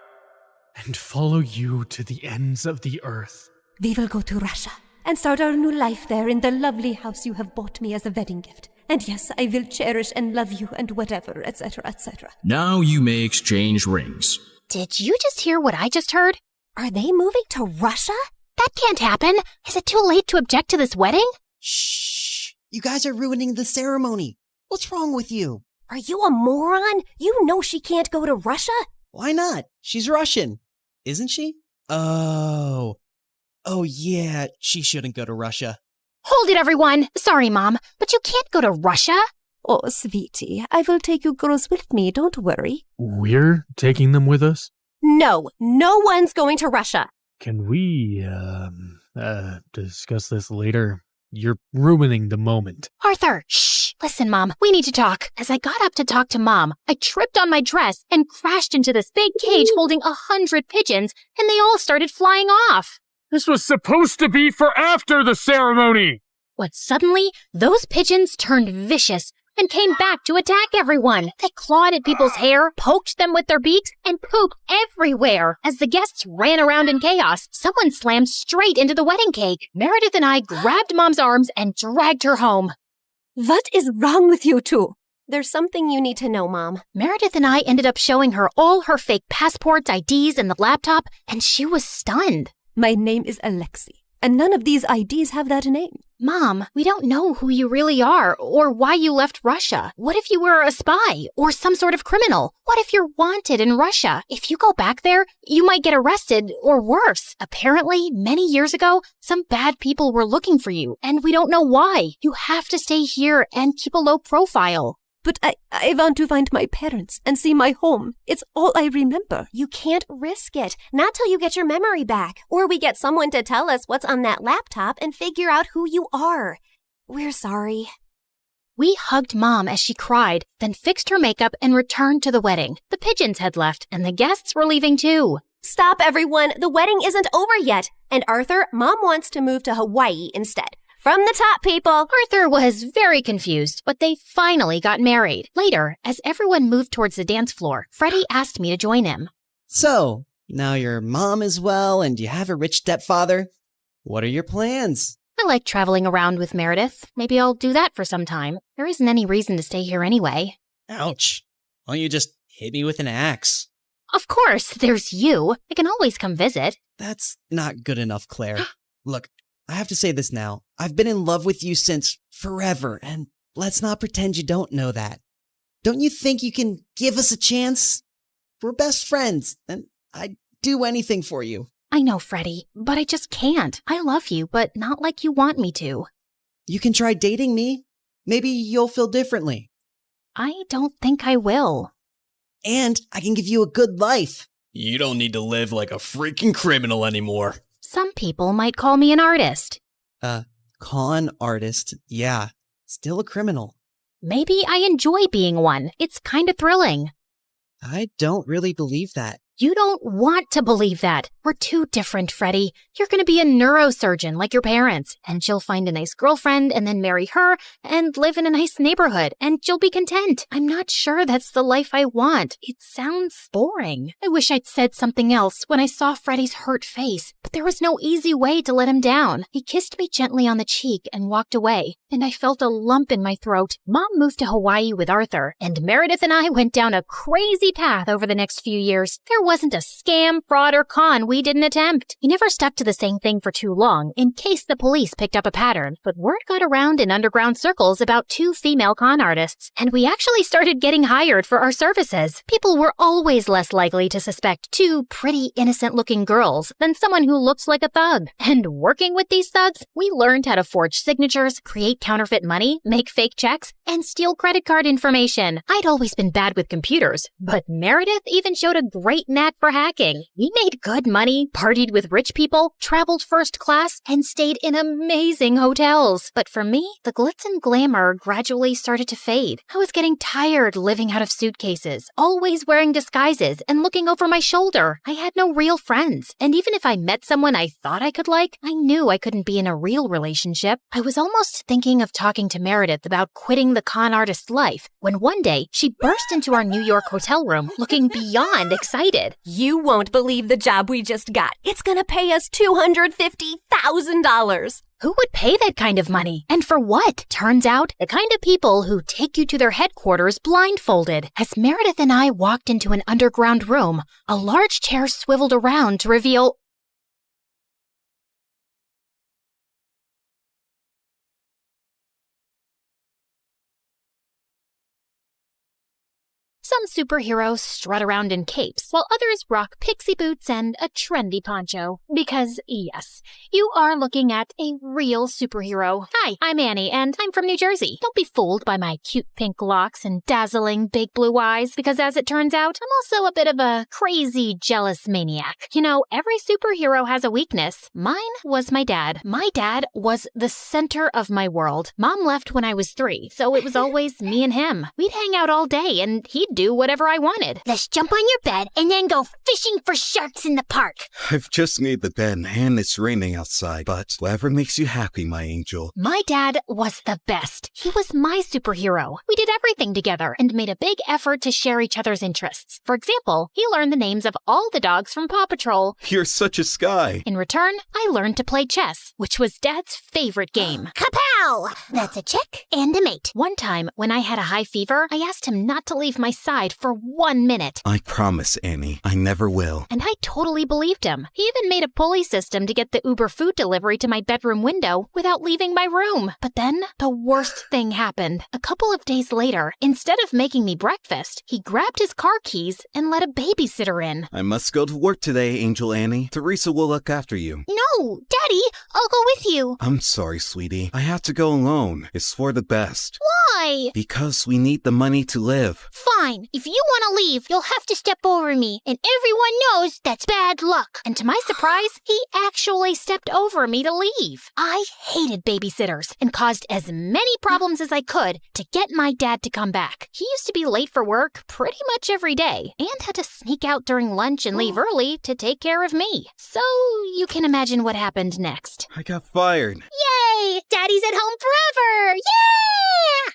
and follow you to the ends of the earth. We will go to Russia and start our new life there in the lovely house you have bought me as a wedding gift. And yes, I will cherish and love you and whatever, etc., etc. Now you may exchange rings. Did you just hear what I just heard? Are they moving to Russia? That can't happen. Is it too late to object to this wedding? Shh! You guys are ruining the ceremony. What's wrong with you? Are you a moron? You know she can't go to Russia? Why not? She's Russian, isn't she? Oh, yeah, she shouldn't go to Russia. Hold it, everyone. Sorry, Mom, but you can't go to Russia. Oh, sweetie, I will take you girls with me, don't worry. We're taking them with us? No one's going to Russia. Can we, discuss this later? You're ruining the moment. Arthur, shh. Listen, Mom, we need to talk. As I got up to talk to Mom, I tripped on my dress and crashed into this big cage holding 100 pigeons, and they all started flying off. This was supposed to be for after the ceremony! But suddenly, those pigeons turned vicious and came back to attack everyone. They clawed at people's hair, poked them with their beaks, and pooped everywhere. As the guests ran around in chaos, someone slammed straight into the wedding cake. Meredith and I grabbed Mom's arms and dragged her home. What is wrong with you two? There's something you need to know, Mom. Meredith and I ended up showing her all her fake passports, IDs, and the laptop, and she was stunned. My name is Alexei, and none of these IDs have that name. Mom, we don't know who you really are or why you left Russia. What if you were a spy or some sort of criminal? What if you're wanted in Russia? If you go back there, you might get arrested or worse. Apparently, many years ago, some bad people were looking for you, and we don't know why. You have to stay here and keep a low profile. But I want to find my parents and see my home. It's all I remember. You can't risk it. Not till you get your memory back. Or we get someone to tell us what's on that laptop and figure out who you are. We're sorry. We hugged Mom as she cried, then fixed her makeup and returned to the wedding. The pigeons had left, and the guests were leaving too. Stop, everyone. The wedding isn't over yet. And Arthur, Mom wants to move to Hawaii instead. From the top, people! Arthur was very confused, but they finally got married. Later, as everyone moved towards the dance floor, Freddie asked me to join him. So, now your mom is well and you have a rich stepfather. What are your plans? I like traveling around with Meredith. Maybe I'll do that for some time. There isn't any reason to stay here anyway. Ouch. Why don't you just hit me with an axe? Of course, there's you. I can always come visit. That's not good enough, Claire. Look, I have to say this now. I've been in love with you since forever, and let's not pretend you don't know that. Don't you think you can give us a chance? We're best friends, and I'd do anything for you. I know, Freddie, but I just can't. I love you, but not like you want me to. You can try dating me. Maybe you'll feel differently. I don't think I will. And I can give you a good life. You don't need to live like a freaking criminal anymore. Some people might call me an artist. Con artist, yeah. Still a criminal. Maybe I enjoy being one. It's kind of thrilling. I don't really believe that. You don't want to believe that. We're too different, Freddie. You're going to be a neurosurgeon like your parents, and she'll find a nice girlfriend and then marry her and live in a nice neighborhood, and you'll be content. I'm not sure that's the life I want. It sounds boring. I wish I'd said something else when I saw Freddie's hurt face, but there was no easy way to let him down. He kissed me gently on the cheek and walked away, and I felt a lump in my throat. Mom moved to Hawaii with Arthur, and Meredith and I went down a crazy path over the next few years. There wasn't a scam, fraud, or con we didn't attempt. He never stuck to the same thing for too long, in case the police picked up a pattern, but word got around in underground circles about 2 female con artists, and we actually started getting hired for our services. People were always less likely to suspect 2 pretty innocent-looking girls than someone who looks like a thug. And working with these thugs, we learned how to forge signatures, create counterfeit money, make fake checks, and steal credit card information. I'd always been bad with computers, but Meredith even showed a great knack for hacking. We made good money, partied with rich people, traveled first class, and stayed in amazing hotels. But for me, the glitz and glamour gradually started to fade. I was getting tired living out of suitcases, always wearing disguises and looking over my shoulder. I had no real friends, and even if I met someone I thought I could like, I knew I couldn't be in a real relationship. I was almost thinking of talking to Meredith about quitting the con artist life when one day she burst into our New York hotel room looking beyond excited. You won't believe the job we just got. It's gonna pay us $250,000. Who would pay that kind of money? And for what? Turns out, the kind of people who take you to their headquarters blindfolded. As Meredith and I walked into an underground room, a large chair swiveled around to reveal some superheroes strut around in capes, while others rock pixie boots and a trendy poncho. Because, yes, you are looking at a real superhero. Hi, I'm Annie, and I'm from New Jersey. Don't be fooled by my cute pink locks and dazzling big blue eyes, because as it turns out, I'm also a bit of a crazy, jealous maniac. You know, every superhero has a weakness. Mine was my dad. My dad was the center of my world. Mom left when I was 3, so it was always me and him. We'd hang out all day, and he'd do whatever I wanted. Let's jump on your bed and then go fishing for sharks in the park. I've just made the bed and it's raining outside, but whatever makes you happy, my angel. My dad was the best. He was my superhero. We did everything together and made a big effort to share each other's interests. For example, he learned the names of all the dogs from Paw Patrol. You're such a sky. In return, I learned to play chess, which was Dad's favorite game. Kapow! That's a chick and a mate. One time, when I had a high fever, I asked him not to leave my side for 1 minute. I promise, Annie, I never will. And I totally believed him. He even made a pulley system to get the Uber food delivery to my bedroom window without leaving my room. But then, the worst thing happened. A couple of days later, instead of making me breakfast, he grabbed his car keys and let a babysitter in. I must go to work today, Angel Annie. Teresa will look after you. No, Daddy, I'll go with you. I'm sorry, sweetie. I have to go alone. It's for the best. Why? Because we need the money to live. Fine. If you want to leave, you'll have to step over me, and everyone knows that's bad luck. And to my surprise, he actually stepped over me to leave. I hated babysitters and caused as many problems as I could to get my dad to come back. He used to be late for work pretty much every day and had to sneak out during lunch and leave early to take care of me. So you can imagine what happened next. I got fired. Yay! Daddy's at home forever! Yeah!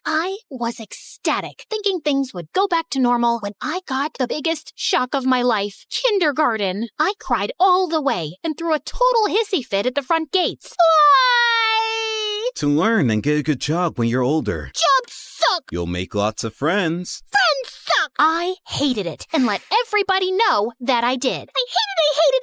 I was ecstatic, thinking things would go back to normal when I got the biggest shock of my life, kindergarten. I cried all the way and threw a total hissy fit at the front gates. Why? To learn and get a good job when you're older. Jobs suck! You'll make lots of friends. Friends suck! I hated it and let everybody know that I did. I hate it.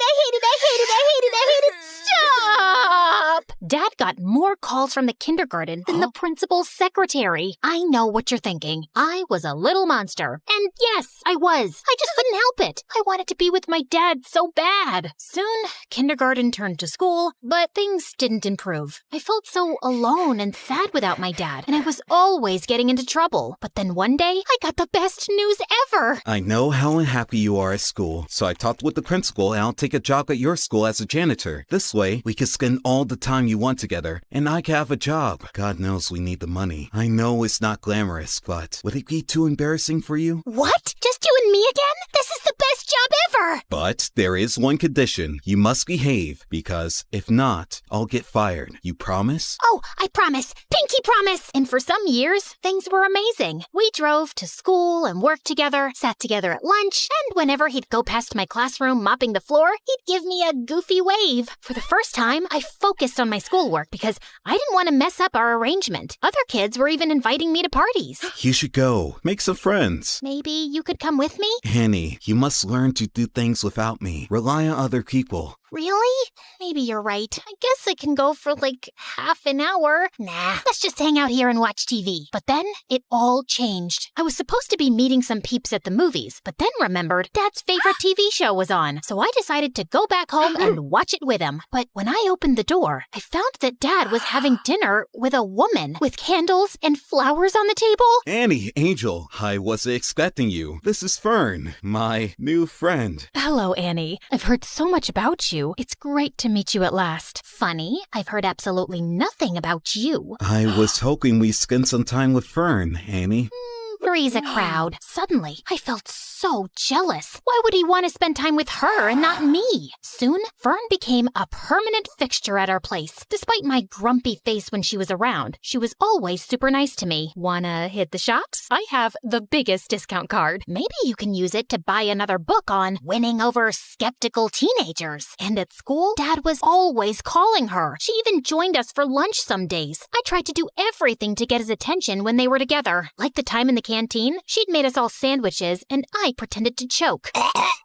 Stop! Dad got more calls from the kindergarten than the principal's secretary. I know what you're thinking. I was a little monster. And yes, I was. I just couldn't help it. I wanted to be with my dad so bad. Soon, kindergarten turned to school, but things didn't improve. I felt so alone and sad without my dad, and I was always getting into trouble. But then one day, I got the best news ever. I know how unhappy you are at school, so I talked with the principal and I'll take a job at your school as a janitor. This way, we can spend all the time you want together, and I can have a job. God knows we need the money. I know it's not glamorous, but would it be too embarrassing for you? What? Just you and me again? This is the best job ever! But there is one condition. You must behave, because if not, I'll get fired. You promise? Oh, I promise. Pinky promise! And for some years, things were amazing. We drove to school and worked together, sat together at lunch, and whenever he'd go past my classroom mopping the floor, he'd give me a goofy wave. For the first time, I focused on my schoolwork because I didn't want to mess up our arrangement. Other kids were even inviting me to parties. You should go. Make some friends. Maybe you could come with me? Annie, you must learn to do things things without me. Rely on other people. Really? Maybe you're right. I guess I can go for like half an hour. Nah, let's just hang out here and watch TV. But then it all changed. I was supposed to be meeting some peeps at the movies, but then remembered Dad's favorite TV show was on. So I decided to go back home and watch it with him. But when I opened the door, I found that Dad was having dinner with a woman with candles and flowers on the table. Annie, Angel, I wasn't expecting you. This is Fern, my new friend. Hello, Annie. I've heard so much about you. It's great to meet you at last. Funny, I've heard absolutely nothing about you. I was hoping we'd spend some time with Fern, Annie. Three's a crowd. Suddenly, I felt so jealous. Why would he want to spend time with her and not me? Soon, Fern became a permanent fixture at our place. Despite my grumpy face when she was around, she was always super nice to me. Wanna hit the shops? I have the biggest discount card. Maybe you can use it to buy another book on winning over skeptical teenagers. And at school, Dad was always calling her. She even joined us for lunch some days. I tried to do everything to get his attention when they were together. Like the time in the canteen, she'd made us all sandwiches, and I pretended to choke.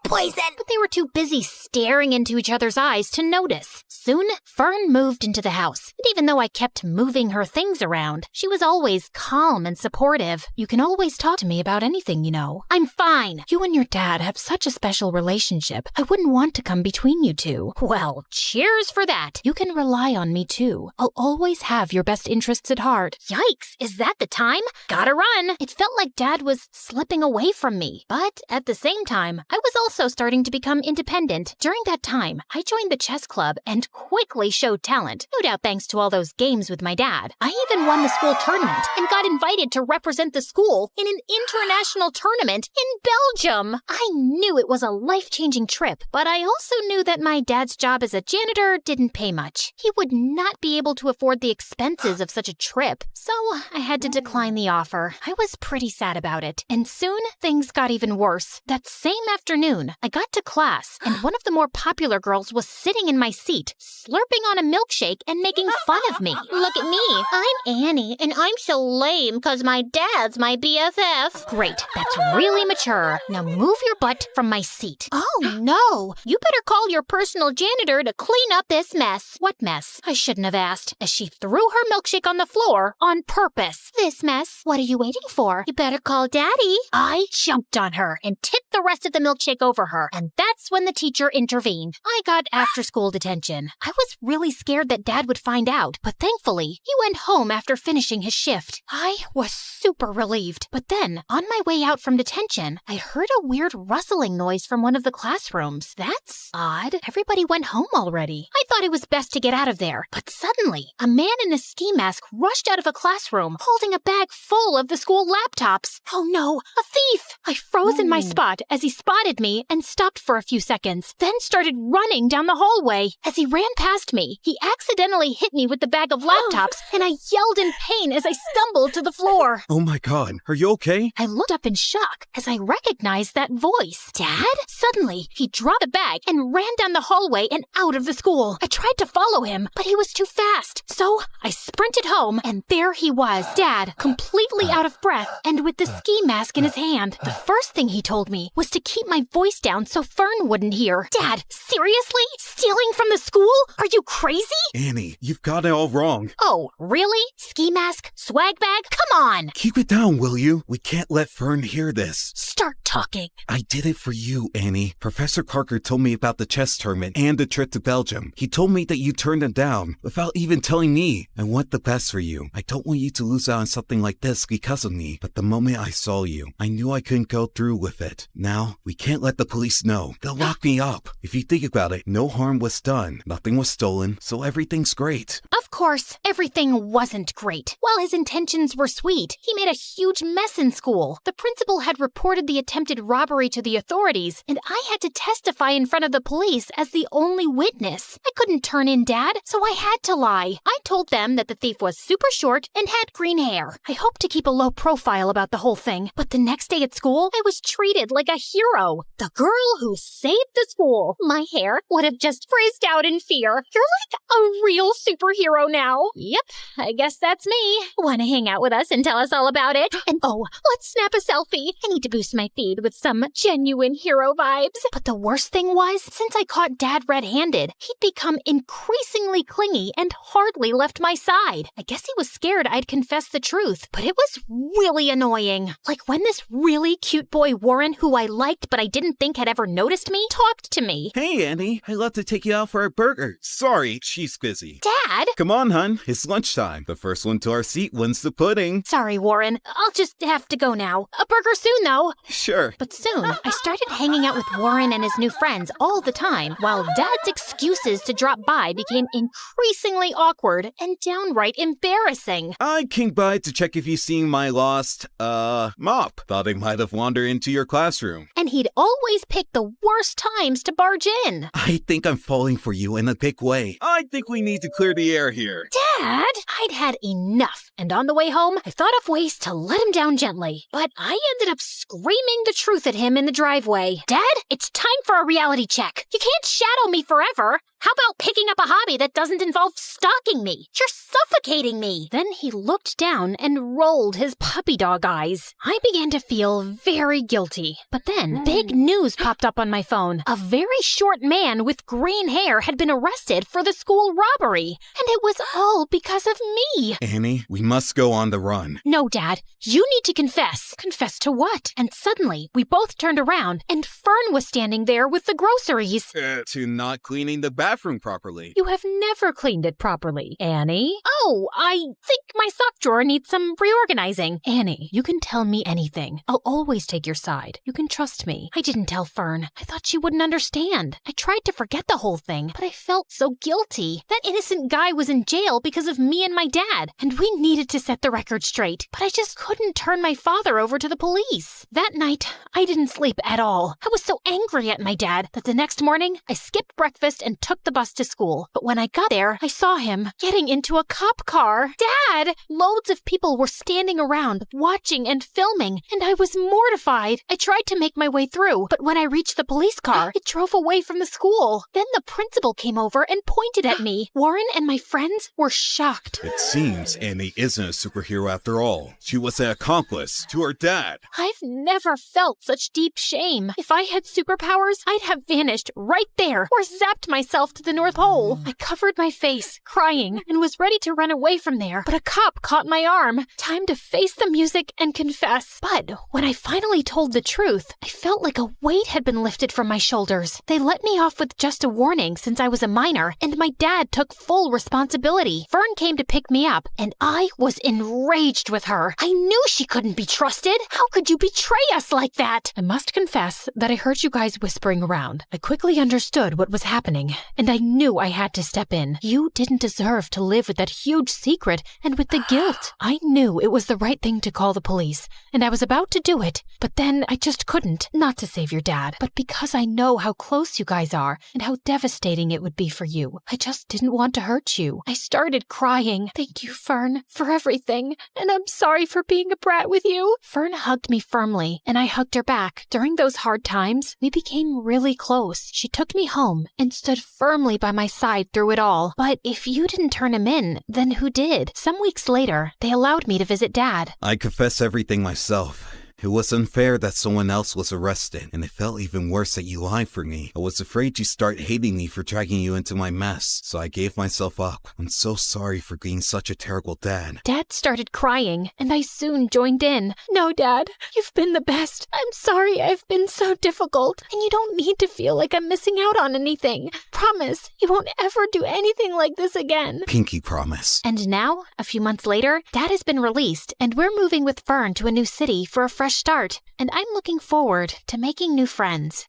Poison! But they were too busy staring into each other's eyes to notice. Soon, Fern moved into the house. And even though I kept moving her things around, she was always calm and supportive. You can always talk to me about anything, you know. I'm fine. You and your dad have such a special relationship. I wouldn't want to come between you two. Well, cheers for that. You can rely on me too. I'll always have your best interests at heart. Yikes, is that the time? Gotta run. It felt like Dad was slipping away from me. But at the same time, I was also starting to become independent. During that time, I joined the chess club and quickly showed talent. No doubt thanks to all those games with my dad. I even won the school tournament and got invited to represent the school in an international tournament in Belgium. I knew it was a life-changing trip, but I also knew that my dad's job as a janitor didn't pay much. He would not be able to afford the expenses of such a trip, so I had to decline the offer. I was pretty sad about it, and soon things got even worse. That same afternoon, I got to class, and one of the more popular girls was sitting in my seat, slurping on a milkshake and making fun of me. Look at me. I'm Annie, and I'm so lame because my dad's my BFF. Great, that's really mature. Now move your butt from my seat. Oh, no. You better call your personal janitor to clean up this mess. What mess? I shouldn't have asked, as she threw her milkshake on the floor on purpose. This mess? What are you waiting for? You better call Daddy. I jumped on her and tipped the rest of the milkshake over her, and that's when the teacher intervened. I got after-school detention. I was really scared that Dad would find out, but thankfully, he went home after finishing his shift. I was super relieved, but then, on my way out from detention, I heard a weird rustling noise from one of the classrooms. That's odd. Everybody went home already. I thought it was best to get out of there, but suddenly, a man in a ski mask rushed out of a classroom, holding a bag full of the school laptops. Oh no, a thief! I froze in my spot as he spotted me and stopped for a few seconds, then started running down the hallway. As he ran past me, he accidentally hit me with the bag of laptops, and I yelled in pain as I stumbled to the floor. Oh my god, are you okay? I looked up in shock as I recognized that voice. Dad? Suddenly, he dropped the bag and ran down the hallway and out of the school. I tried to follow him, but he was too fast. So I sprinted home, and there he was, Dad, completely out of breath and with the ski mask in his hand. The first thing he told me was to keep my voice down so Fern wouldn't hear. Dad, seriously? Stealing from the school? Are you crazy? Annie, you've got it all wrong. Oh, really? Ski mask? Swag bag? Come on! Keep it down, will you? We can't let Fern hear this. Start talking. I did it for you, Annie. Professor Parker told me about the chess tournament and the trip to Belgium. He told me that you turned him down without even telling me. I want the best for you. I don't want you to lose out on something like this because of me. But the moment I saw you, I knew I couldn't go through with it. Now, we can't let the police know. They'll lock me up. If you think about it, no harm was done. Nothing was stolen, so everything's great. Of course, everything wasn't great. While his intentions were sweet, he made a huge mess in school. The principal had reported the attempted robbery to the authorities, and I had to testify in front of the police as the only witness. I couldn't turn in Dad, so I had to lie. I told them that the thief was super short and had green hair. I hoped to keep a low profile about the whole thing, but the next day at school, I was treated like a hero. The girl who saved the school. My hair would have just frizzed out in fear. You're like a real superhero now. Yep, I guess that's me. Want to hang out with us and tell us all about it? And oh, let's snap a selfie. I need to boost my feed with some genuine hero vibes. But the worst thing was, since I caught Dad red-handed, he'd become increasingly clingy and hardly left my side. I guess he was scared I'd confess the truth, but it was really annoying. Like when this really cute boy Warren, who I liked but I didn't think had ever noticed me, talked to me. Hey, Annie. I'd love to take you out for a burger. Sorry, she's busy. Dad? Come on, hun. It's lunchtime. The first one to our seat wins the pudding. Sorry, Warren. I'll just have to go now. A burger soon, though. Sure. But soon, I started hanging out with Warren and his new friends all the time, while Dad's excuses to drop by became increasingly awkward and downright embarrassing. I came by to check if you seen my lost, mop. Thought I might have wandered into your classroom. And he'd always pick the worst times to barge in. I think I'm falling for you in a big way. I think we need to clear the air here. Dad! I'd had enough, and on the way home, I thought of ways to let him down gently. But I ended up screaming the truth at him in the driveway. Dad, it's time for a reality check. You can't shadow me forever. How about picking up a hobby that doesn't involve stalking me? You're suffocating me. Then he looked down and rolled his puppy dog eyes. I began to feel very guilty. But then big news popped up on my phone. A very short man with green hair had been arrested for the school robbery. And it was all because of me. Annie, we must go on the run. No, Dad. You need to confess. Confess to what? And suddenly, we both turned around, and Fern was standing there with the groceries. To not cleaning the bathroom properly. You have never cleaned it properly, Annie. Oh, I think my sock drawer needs some reorganizing. Annie, you can tell me anything. I'll always take your side. You can trust me. I didn't tell Fern. I thought she wouldn't understand. I tried to forget the whole thing, but I felt so guilty. That innocent guy was in jail because of me and my dad, and we needed to set the record straight. But I just couldn't turn my father over to the police. That night, I didn't sleep at all. I was so angry at my dad that the next morning, I skipped breakfast and took the bus to school. But when I got there, I saw him getting into a cop car. Dad! Loads of people were standing around, watching and filming, and I was mortified. I tried to make my way through, but when I reached the police car, it drove away from the school. Then the principal came over and pointed at me. Warren and my friends were shocked. It seems Annie isn't a superhero after all. She was an accomplice to her dad. I've never felt such deep shame. If I had superpowers, I'd have vanished right there or zapped myself to the North Pole. I covered my face, crying, and was ready to run away from there, but a cop caught my arm. Time to face the music and confess. But when I finally told the truth, I felt like a weight had been lifted from my shoulders. They let me off with just a warning since I was a minor, and my dad took full responsibility. Fern came to pick me up, and I was enraged with her. I knew she couldn't be trusted. How could you betray us like that? I must confess that I heard you guys whispering around. I quickly understood what was happening, and I knew I had to step in. You didn't deserve to live with that huge secret and with the guilt. I knew it was the right thing to call the police, and I was about to do it, but then I just couldn't. Not to save your dad, but because I know how close you guys are and how devastating it would be for you. I just didn't want to hurt you. I started crying. Thank you, Fern, for everything, and I'm sorry for being a brat with you. Fern hugged me firmly, and I hugged her back. During those hard times, we became really close. She took me home and stood firmly by my side through it all. But if you didn't turn him in, then who did? Some weeks later, they allowed me to visit Dad. I confess everything myself. It was unfair that someone else was arrested, and it felt even worse that you lied for me. I was afraid you'd start hating me for dragging you into my mess, so I gave myself up. I'm so sorry for being such a terrible dad. Dad started crying, and I soon joined in. No, Dad, you've been the best. I'm sorry I've been so difficult, and you don't need to feel like I'm missing out on anything. Promise, you won't ever do anything like this again. Pinky promise. And now, a few months later, Dad has been released, and we're moving with Fern to a new city for a fresh start, and I'm looking forward to making new friends.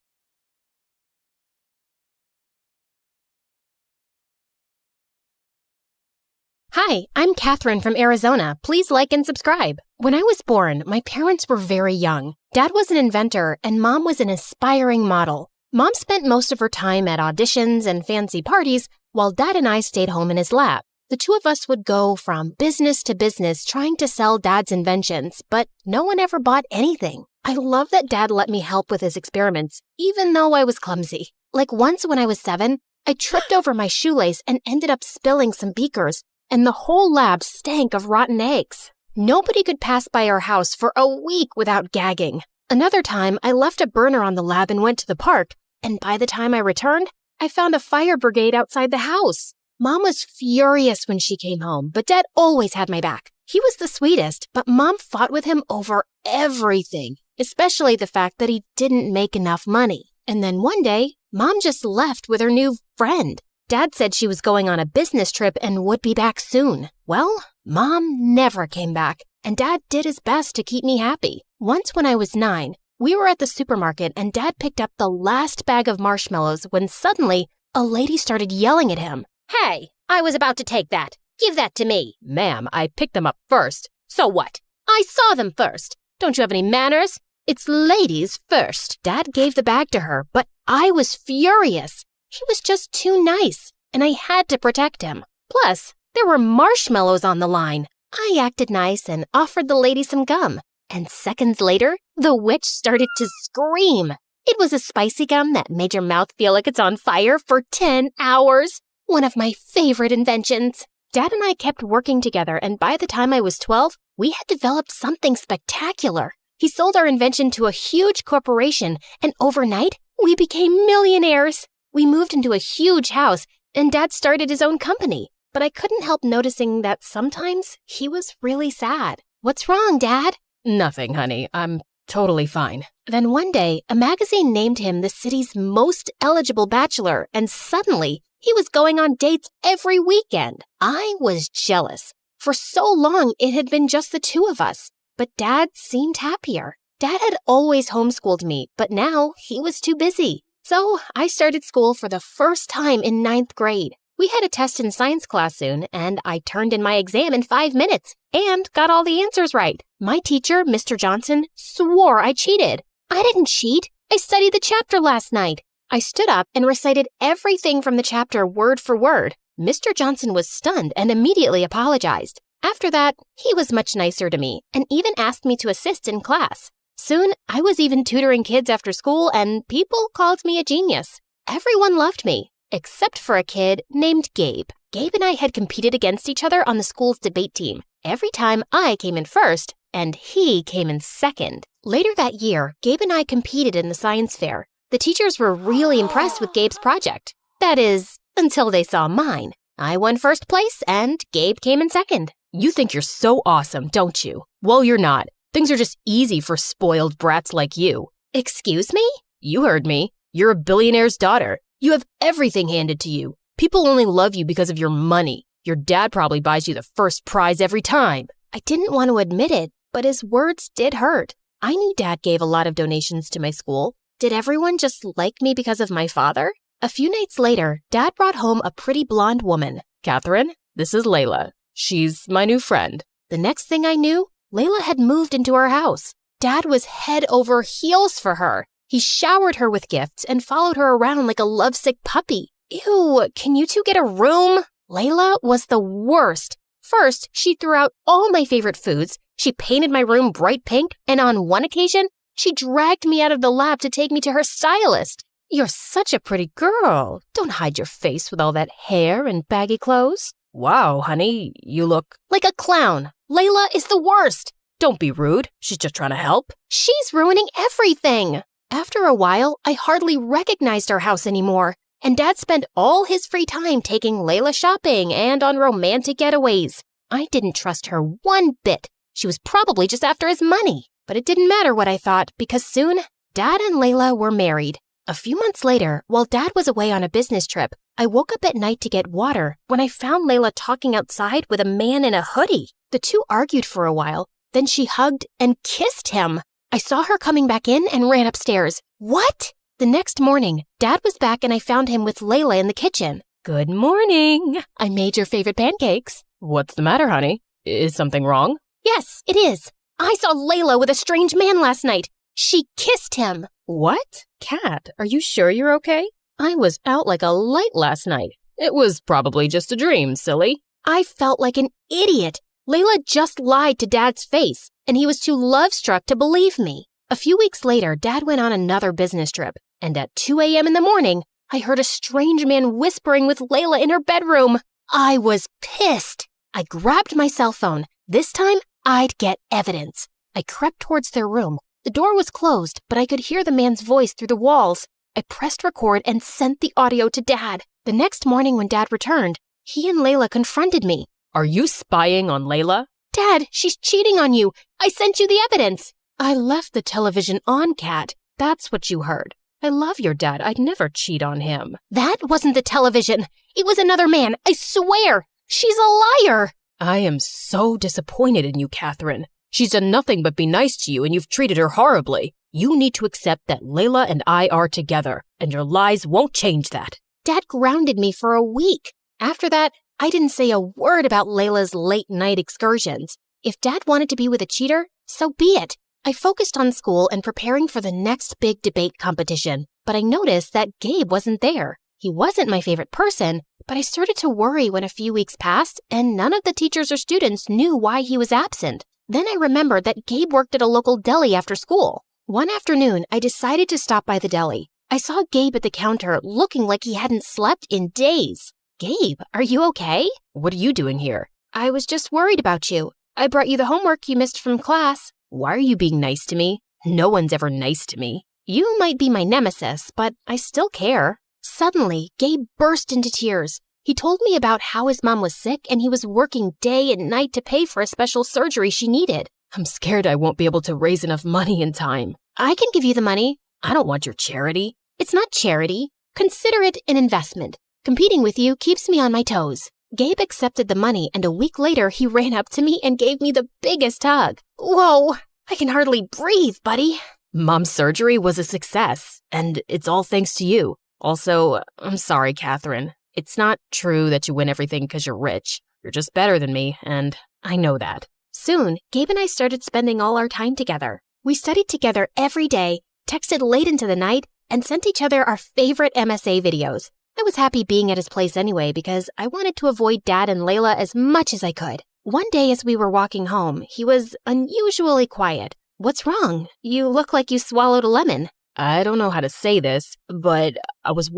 Hi, I'm Catherine from Arizona. Please like and subscribe. When I was born, my parents were very young. Dad was an inventor, and Mom was an aspiring model. Mom spent most of her time at auditions and fancy parties, while Dad and I stayed home in his lap. The two of us would go from business to business trying to sell Dad's inventions, but no one ever bought anything. I love that Dad let me help with his experiments, even though I was clumsy. Like once when I was 7, I tripped over my shoelace and ended up spilling some beakers, and the whole lab stank of rotten eggs. Nobody could pass by our house for a week without gagging. Another time, I left a burner on the lab and went to the park, and by the time I returned, I found a fire brigade outside the house. Mom was furious when she came home, but Dad always had my back. He was the sweetest, but Mom fought with him over everything, especially the fact that he didn't make enough money. And then one day, Mom just left with her new friend. Dad said she was going on a business trip and would be back soon. Well, Mom never came back, and Dad did his best to keep me happy. Once when I was 9, we were at the supermarket and Dad picked up the last bag of marshmallows when suddenly a lady started yelling at him. Hey, I was about to take that. Give that to me. Ma'am, I picked them up first. So what? I saw them first. Don't you have any manners? It's ladies first. Dad gave the bag to her, but I was furious. He was just too nice, and I had to protect him. Plus, there were marshmallows on the line. I acted nice and offered the lady some gum. And seconds later, the witch started to scream. It was a spicy gum that made your mouth feel like it's on fire for 10 hours. One of my favorite inventions. Dad and I kept working together, and by the time I was 12, we had developed something spectacular. He sold our invention to a huge corporation, and overnight, we became millionaires. We moved into a huge house, and Dad started his own company. But I couldn't help noticing that sometimes he was really sad. What's wrong, Dad? Nothing, honey. I'm totally fine. Then one day, a magazine named him the city's most eligible bachelor, and suddenly, he was going on dates every weekend. I was jealous. For so long, it had been just the two of us. But Dad seemed happier. Dad had always homeschooled me, but now he was too busy. So I started school for the first time in 9th grade. We had a test in science class soon, and I turned in my exam in 5 minutes and got all the answers right. My teacher, Mr. Johnson, swore I cheated. I didn't cheat. I studied the chapter last night. I stood up and recited everything from the chapter word for word. Mr. Johnson was stunned and immediately apologized. After that, he was much nicer to me and even asked me to assist in class. Soon, I was even tutoring kids after school, and people called me a genius. Everyone loved me, except for a kid named Gabe. Gabe and I had competed against each other on the school's debate team. Every time I came in first, and he came in second. Later that year, Gabe and I competed in the science fair. The teachers were really impressed with Gabe's project. That is, until they saw mine. I won first place, and Gabe came in second. You think you're so awesome, don't you? Well, you're not. Things are just easy for spoiled brats like you. Excuse me? You heard me. You're a billionaire's daughter. You have everything handed to you. People only love you because of your money. Your dad probably buys you the first prize every time. I didn't want to admit it, but his words did hurt. I knew Dad gave a lot of donations to my school. Did everyone just like me because of my father? A few nights later, Dad brought home a pretty blonde woman. Catherine, this is Layla. She's my new friend. The next thing I knew, Layla had moved into our house. Dad was head over heels for her. He showered her with gifts and followed her around like a lovesick puppy. Ew, can you two get a room? Layla was the worst. First, she threw out all my favorite foods. She painted my room bright pink, and on one occasion, she dragged me out of the lab to take me to her stylist. You're such a pretty girl. Don't hide your face with all that hair and baggy clothes. Wow, honey, you look like a clown. Layla is the worst. Don't be rude. She's just trying to help. She's ruining everything. After a while, I hardly recognized our house anymore, and Dad spent all his free time taking Layla shopping and on romantic getaways. I didn't trust her one bit. She was probably just after his money. But it didn't matter what I thought, because soon, Dad and Layla were married. A few months later, while Dad was away on a business trip, I woke up at night to get water when I found Layla talking outside with a man in a hoodie. The two argued for a while, then she hugged and kissed him. I saw her coming back in and ran upstairs. What? The next morning, Dad was back and I found him with Layla in the kitchen. Good morning. I made your favorite pancakes. What's the matter, honey? Is something wrong? Yes, it is. I saw Layla with a strange man last night. She kissed him. What? Kat, are you sure you're okay? I was out like a light last night. It was probably just a dream, silly. I felt like an idiot. Layla just lied to Dad's face, and he was too love-struck to believe me. A few weeks later, Dad went on another business trip, and at 2 a.m. in the morning, I heard a strange man whispering with Layla in her bedroom. I was pissed. I grabbed my cell phone. This time, I'd get evidence. I crept towards their room. The door was closed, but I could hear the man's voice through the walls. I pressed record and sent the audio to Dad. The next morning when Dad returned, he and Layla confronted me. Are you spying on Layla? Dad, she's cheating on you. I sent you the evidence. I left the television on, Kat. That's what you heard. I love your dad. I'd never cheat on him. That wasn't the television. It was another man. I swear. She's a liar. I am so disappointed in you, Catherine. She's done nothing but be nice to you, and you've treated her horribly. You need to accept that Layla and I are together, and your lies won't change that. Dad grounded me for a week. After that, I didn't say a word about Layla's late-night excursions. If Dad wanted to be with a cheater, so be it. I focused on school and preparing for the next big debate competition, but I noticed that Gabe wasn't there. He wasn't my favorite person, but I started to worry when a few weeks passed and none of the teachers or students knew why he was absent. Then I remembered that Gabe worked at a local deli after school. One afternoon, I decided to stop by the deli. I saw Gabe at the counter looking like he hadn't slept in days. Gabe, are you okay? What are you doing here? I was just worried about you. I brought you the homework you missed from class. Why are you being nice to me? No one's ever nice to me. You might be my nemesis, but I still care. Suddenly, Gabe burst into tears. He told me about how his mom was sick and he was working day and night to pay for a special surgery she needed. I'm scared I won't be able to raise enough money in time. I can give you the money. I don't want your charity. It's not charity. Consider it an investment. Competing with you keeps me on my toes. Gabe accepted the money, and a week later, he ran up to me and gave me the biggest hug. Whoa, I can hardly breathe, buddy. Mom's surgery was a success, and it's all thanks to you. Also, I'm sorry, Catherine. It's not true that you win everything because you're rich. You're just better than me, and I know that. Soon, Gabe and I started spending all our time together. We studied together every day, texted late into the night, and sent each other our favorite MSA videos. I was happy being at his place anyway because I wanted to avoid Dad and Layla as much as I could. One day as we were walking home, he was unusually quiet. What's wrong? You look like you swallowed a lemon. I don't know how to say this, but I was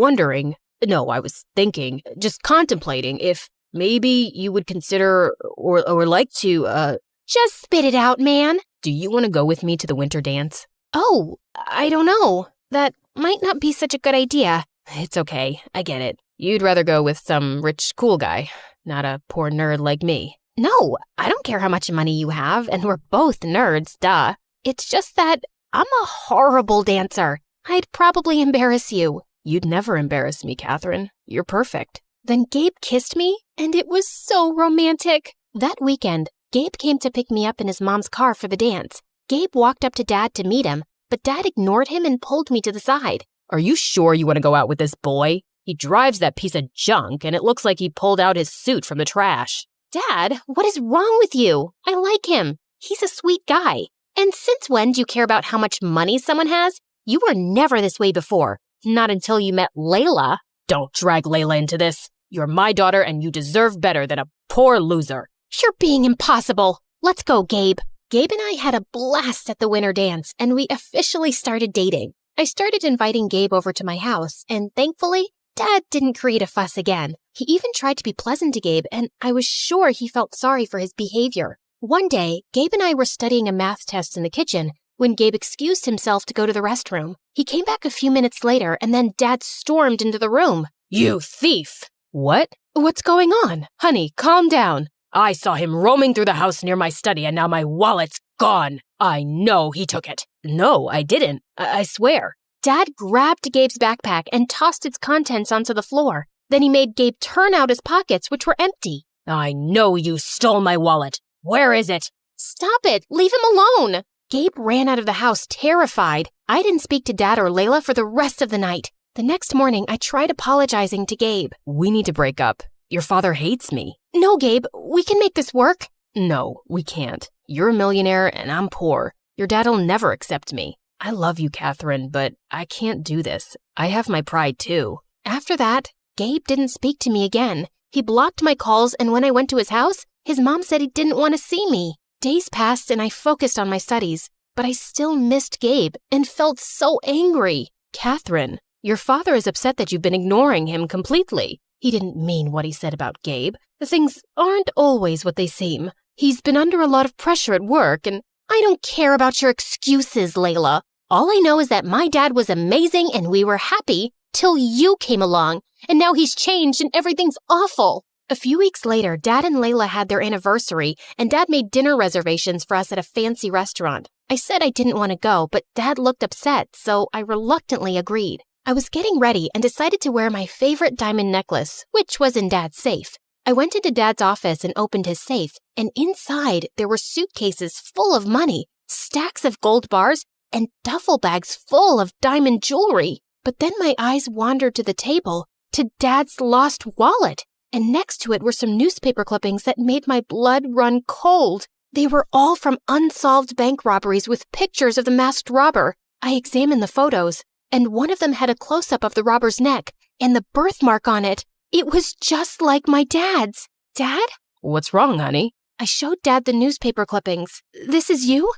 thinking, just contemplating if maybe you would consider or like to, Just spit it out, man. Do you want to go with me to the winter dance? Oh, I don't know. That might not be such a good idea. It's okay. I get it. You'd rather go with some rich, cool guy, not a poor nerd like me. No, I don't care how much money you have, and we're both nerds, duh. It's just that I'm a horrible dancer. I'd probably embarrass you. You'd never embarrass me, Catherine. You're perfect. Then Gabe kissed me, and it was so romantic. That weekend, Gabe came to pick me up in his mom's car for the dance. Gabe walked up to Dad to meet him, but Dad ignored him and pulled me to the side. Are you sure you want to go out with this boy? He drives that piece of junk, and it looks like he pulled out his suit from the trash. Dad, what is wrong with you? I like him. He's a sweet guy. And since when do you care about how much money someone has? You were never this way before. Not until you met Layla. Don't drag Layla into this. You're my daughter, and you deserve better than a poor loser. You're being impossible. Let's go, Gabe. Gabe and I had a blast at the winter dance, and we officially started dating. I started inviting Gabe over to my house, and thankfully, Dad didn't create a fuss again. He even tried to be pleasant to Gabe, and I was sure he felt sorry for his behavior. One day, Gabe and I were studying a math test in the kitchen when Gabe excused himself to go to the restroom. He came back a few minutes later, and then Dad stormed into the room. You thief! What? What's going on? Honey, calm down. I saw him roaming through the house near my study, and now my wallet's gone. I know he took it. No, I didn't. I swear. Dad grabbed Gabe's backpack and tossed its contents onto the floor. Then he made Gabe turn out his pockets, which were empty. I know you stole my wallet. Where is it? Stop it. Leave him alone. Gabe ran out of the house terrified. I didn't speak to Dad or Layla for the rest of the night. The next morning, I tried apologizing to Gabe. We need to break up. Your father hates me. No, Gabe. We can make this work. No, we can't. You're a millionaire and I'm poor. Your dad'll never accept me. I love you, Catherine, but I can't do this. I have my pride too. After that, Gabe didn't speak to me again. He blocked my calls, and when I went to his house, his mom said he didn't want to see me. Days passed and I focused on my studies, but I still missed Gabe and felt so angry. Catherine, your father is upset that you've been ignoring him completely. He didn't mean what he said about Gabe. The things aren't always what they seem. He's been under a lot of pressure at work, and I don't care about your excuses, Layla. All I know is that my dad was amazing and we were happy till you came along, and now he's changed and everything's awful. A few weeks later, Dad and Layla had their anniversary, and Dad made dinner reservations for us at a fancy restaurant. I said I didn't want to go, but Dad looked upset, so I reluctantly agreed. I was getting ready and decided to wear my favorite diamond necklace, which was in Dad's safe. I went into Dad's office and opened his safe, and inside there were suitcases full of money, stacks of gold bars, and duffel bags full of diamond jewelry. But then my eyes wandered to the table, to Dad's lost wallet, and next to it were some newspaper clippings that made my blood run cold. They were all from unsolved bank robberies with pictures of the masked robber. I examined the photos, and one of them had a close-up of the robber's neck and the birthmark on it. It was just like my dad's. Dad? What's wrong, honey? I showed Dad the newspaper clippings. This is you?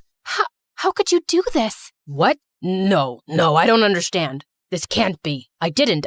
How could you do this? What? No, I don't understand. This can't be. I didn't.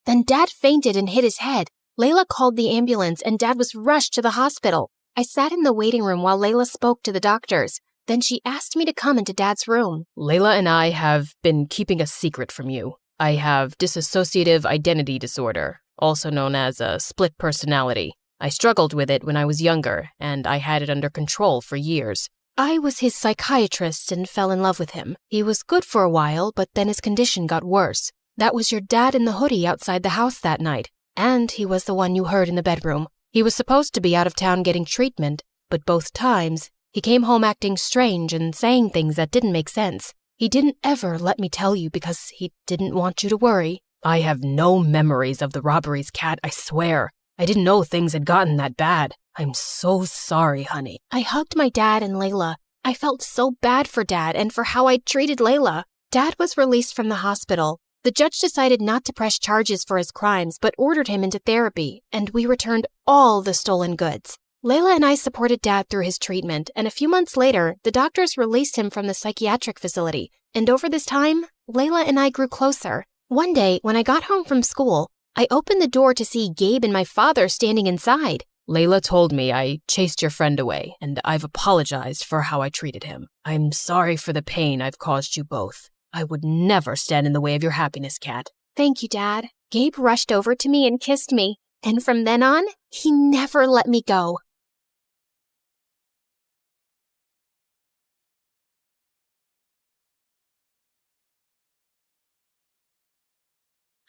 Then Dad fainted and hit his head. Layla called the ambulance and Dad was rushed to the hospital. I sat in the waiting room while Layla spoke to the doctors. Then she asked me to come into Dad's room. Layla and I have been keeping a secret from you. I have dissociative identity disorder, also known as a split personality. I struggled with it when I was younger, and I had it under control for years. I was his psychiatrist and fell in love with him. He was good for a while, but then his condition got worse. That was your dad in the hoodie outside the house that night, and he was the one you heard in the bedroom. He was supposed to be out of town getting treatment, but both times, he came home acting strange and saying things that didn't make sense. He didn't ever let me tell you because he didn't want you to worry. I have no memories of the robberies, Kat, I swear. I didn't know things had gotten that bad. I'm so sorry, honey. I hugged my dad and Layla. I felt so bad for Dad and for how I'd treated Layla. Dad was released from the hospital. The judge decided not to press charges for his crimes, but ordered him into therapy, and we returned all the stolen goods. Layla and I supported Dad through his treatment, and a few months later, the doctors released him from the psychiatric facility. And over this time, Layla and I grew closer. One day, when I got home from school, I opened the door to see Gabe and my father standing inside. Layla told me I chased your friend away, and I've apologized for how I treated him. I'm sorry for the pain I've caused you both. I would never stand in the way of your happiness, Kat. Thank you, Dad. Gabe rushed over to me and kissed me, and from then on, he never let me go.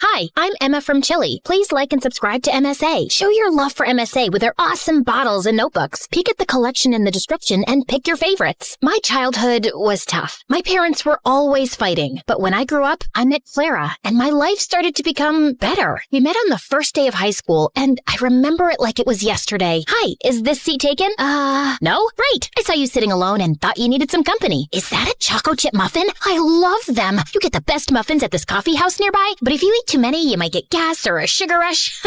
Hi, I'm Emma from Chile. Please like and subscribe to MSA. Show your love for MSA with their awesome bottles and notebooks. Peek at the collection in the description and pick your favorites. My childhood was tough. My parents were always fighting. But when I grew up, I met Clara, and my life started to become better. We met on the first day of high school, and I remember it like it was yesterday. Hi, is this seat taken? No? Great. I saw you sitting alone and thought you needed some company. Is that a choco chip muffin? I love them. You get the best muffins at this coffee house nearby, but if you eat too many, you might get gas or a sugar rush.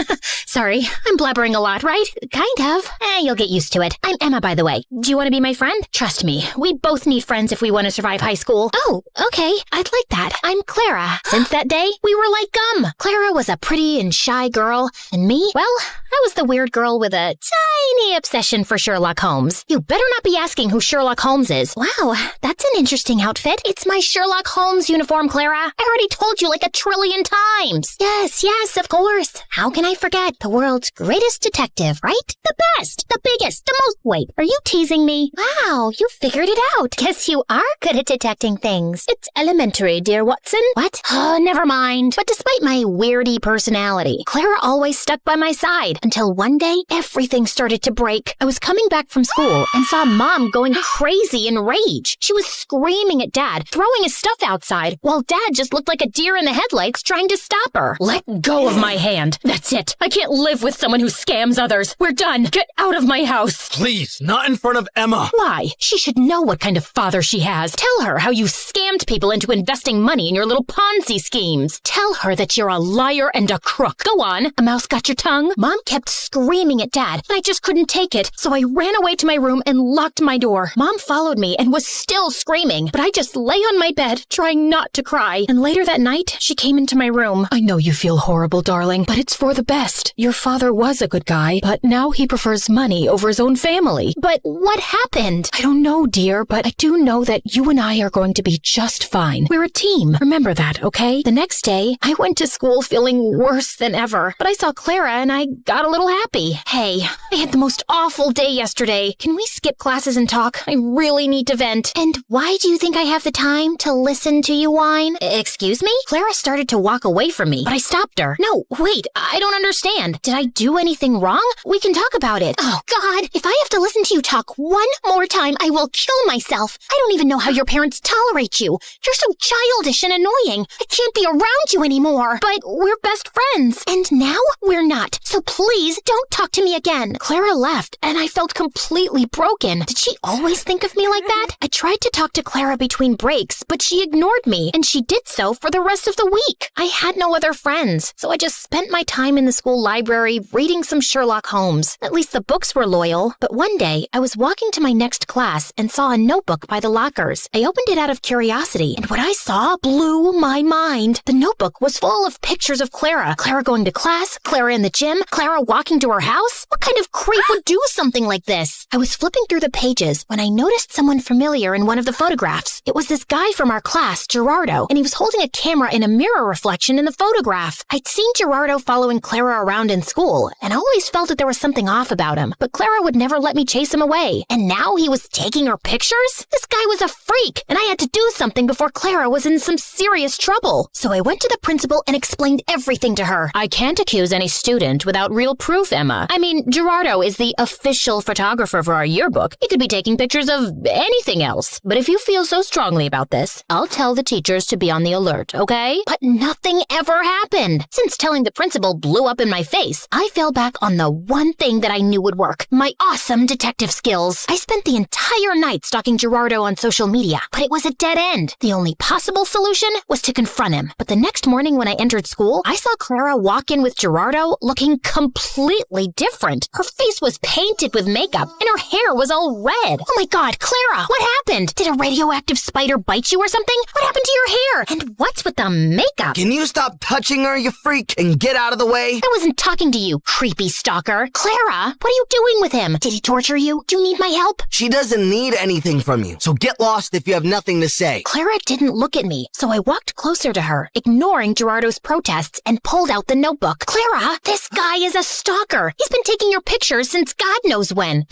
Sorry, I'm blabbering a lot, right? Kind of. You'll get used to it. I'm Emma, by the way. Do you want to be my friend? Trust me, we both need friends if we want to survive high school. Oh, okay. I'd like that. I'm Clara. Since that day, we were like gum. Clara was a pretty and shy girl, and me, well, I was the weird girl with a tiny obsession for Sherlock Holmes. You better not be asking who Sherlock Holmes is. Wow, that's an interesting outfit. It's my Sherlock Holmes uniform, Clara. I already told you like 1 trillion times. Yes, of course. How can I forget? The world's greatest detective, right? The best, the biggest, the most... Wait, are you teasing me? Wow, you figured it out. Guess you are good at detecting things. It's elementary, dear Watson. What? Oh, never mind. But despite my weirdy personality, Clara always stuck by my side until one day, everything started to break. I was coming back from school and saw Mom going crazy in rage. She was screaming at Dad, throwing his stuff outside, while Dad just looked like a deer in the headlights trying to stop her. Let go of my hand. That's it. I can't live with someone who scams others. We're done. Get out of my house. Please, not in front of Emma. Why? She should know what kind of father she has. Tell her how you scammed people into investing money in your little Ponzi schemes. Tell her that you're a liar and a crook. Go on. A mouse got your tongue? Mom kept screaming at Dad, and I just couldn't take it. So I ran away to my room and locked my door. Mom followed me and was still screaming, but I just lay on my bed, trying not to cry. And later that night, she came into my room. I know you feel horrible, darling, but it's for the best. Your father was a good guy, but now he prefers money over his own family. But what happened? I don't know, dear, but I do know that you and I are going to be just fine. We're a team. Remember that, okay? The next day, I went to school feeling worse than ever, but I saw Clara and I got a little happy. Hey, I had the most awful day yesterday. Can we skip classes and talk? I really need to vent. And why do you think I have the time to listen to you whine? Excuse me? Clara started to walk away from me, but I stopped her. No, wait, I don't understand. Did I do anything wrong? We can talk about it. Oh, God, if I have to listen to you talk one more time, I will kill myself. I don't even know how your parents tolerate you. You're so childish and annoying. I can't be around you anymore. But we're best friends. And now we're not. So please don't talk to me again. Clara left, and I felt completely broken. Did she always think of me like that? I tried to talk to Clara between breaks, but she ignored me, and she did so for the rest of the week. I had no other friends, so I just spent my time in the school library reading some Sherlock Holmes. At least the books were loyal. But one day, I was walking to my next class and saw a notebook by the lockers. I opened it out of curiosity, and what I saw blew my mind. The notebook was full of pictures of Clara. Clara going to class, Clara in the gym, Clara walking to her house. What kind of creep would do something like this? I was flipping through the pages when I noticed someone familiar in one of the photographs. It was this guy from our class, Gerardo, and he was holding a camera in a mirror reflection in the photograph. I'd seen Gerardo following Clara around in school, and I always felt that there was something off about him, but Clara would never let me chase him away. And now he was taking her pictures? This guy was a freak, and I had to do something before Clara was in some serious trouble. So I went to the principal and explained everything to her. I can't accuse any student without real proof, Emma. I mean, Gerardo is the official photographer for our yearbook. He could be taking pictures of anything else. But if you feel so strongly about this, I'll tell the teachers to be on the alert, okay? But nothing ever happened. Since telling the principal blew up in my face, I fell back on the one thing that I knew would work, my awesome detective skills. I spent the entire night stalking Gerardo on social media, but it was a dead end. The only possible solution was to confront him. But the next morning when I entered school, I saw Clara walk in with Gerardo looking completely different. Her face was painted with makeup, and her hair was all red. Oh my God, Clara, what happened? Did a radioactive spider bite you or something? What happened to your hair? And what's with the makeup? Can you stop touching her, you freak, and get out of the way? I wasn't talking to you, creepy stalker. Clara, what are you doing with him? Did he torture you? Do you need my help? She doesn't need anything from you, so get lost if you have nothing to say. Clara didn't look at me, so I walked closer to her, ignoring Gerardo's protests, and pulled out the notebook. Clara, this guy is a stalker. He's been taking your pictures since God knows when.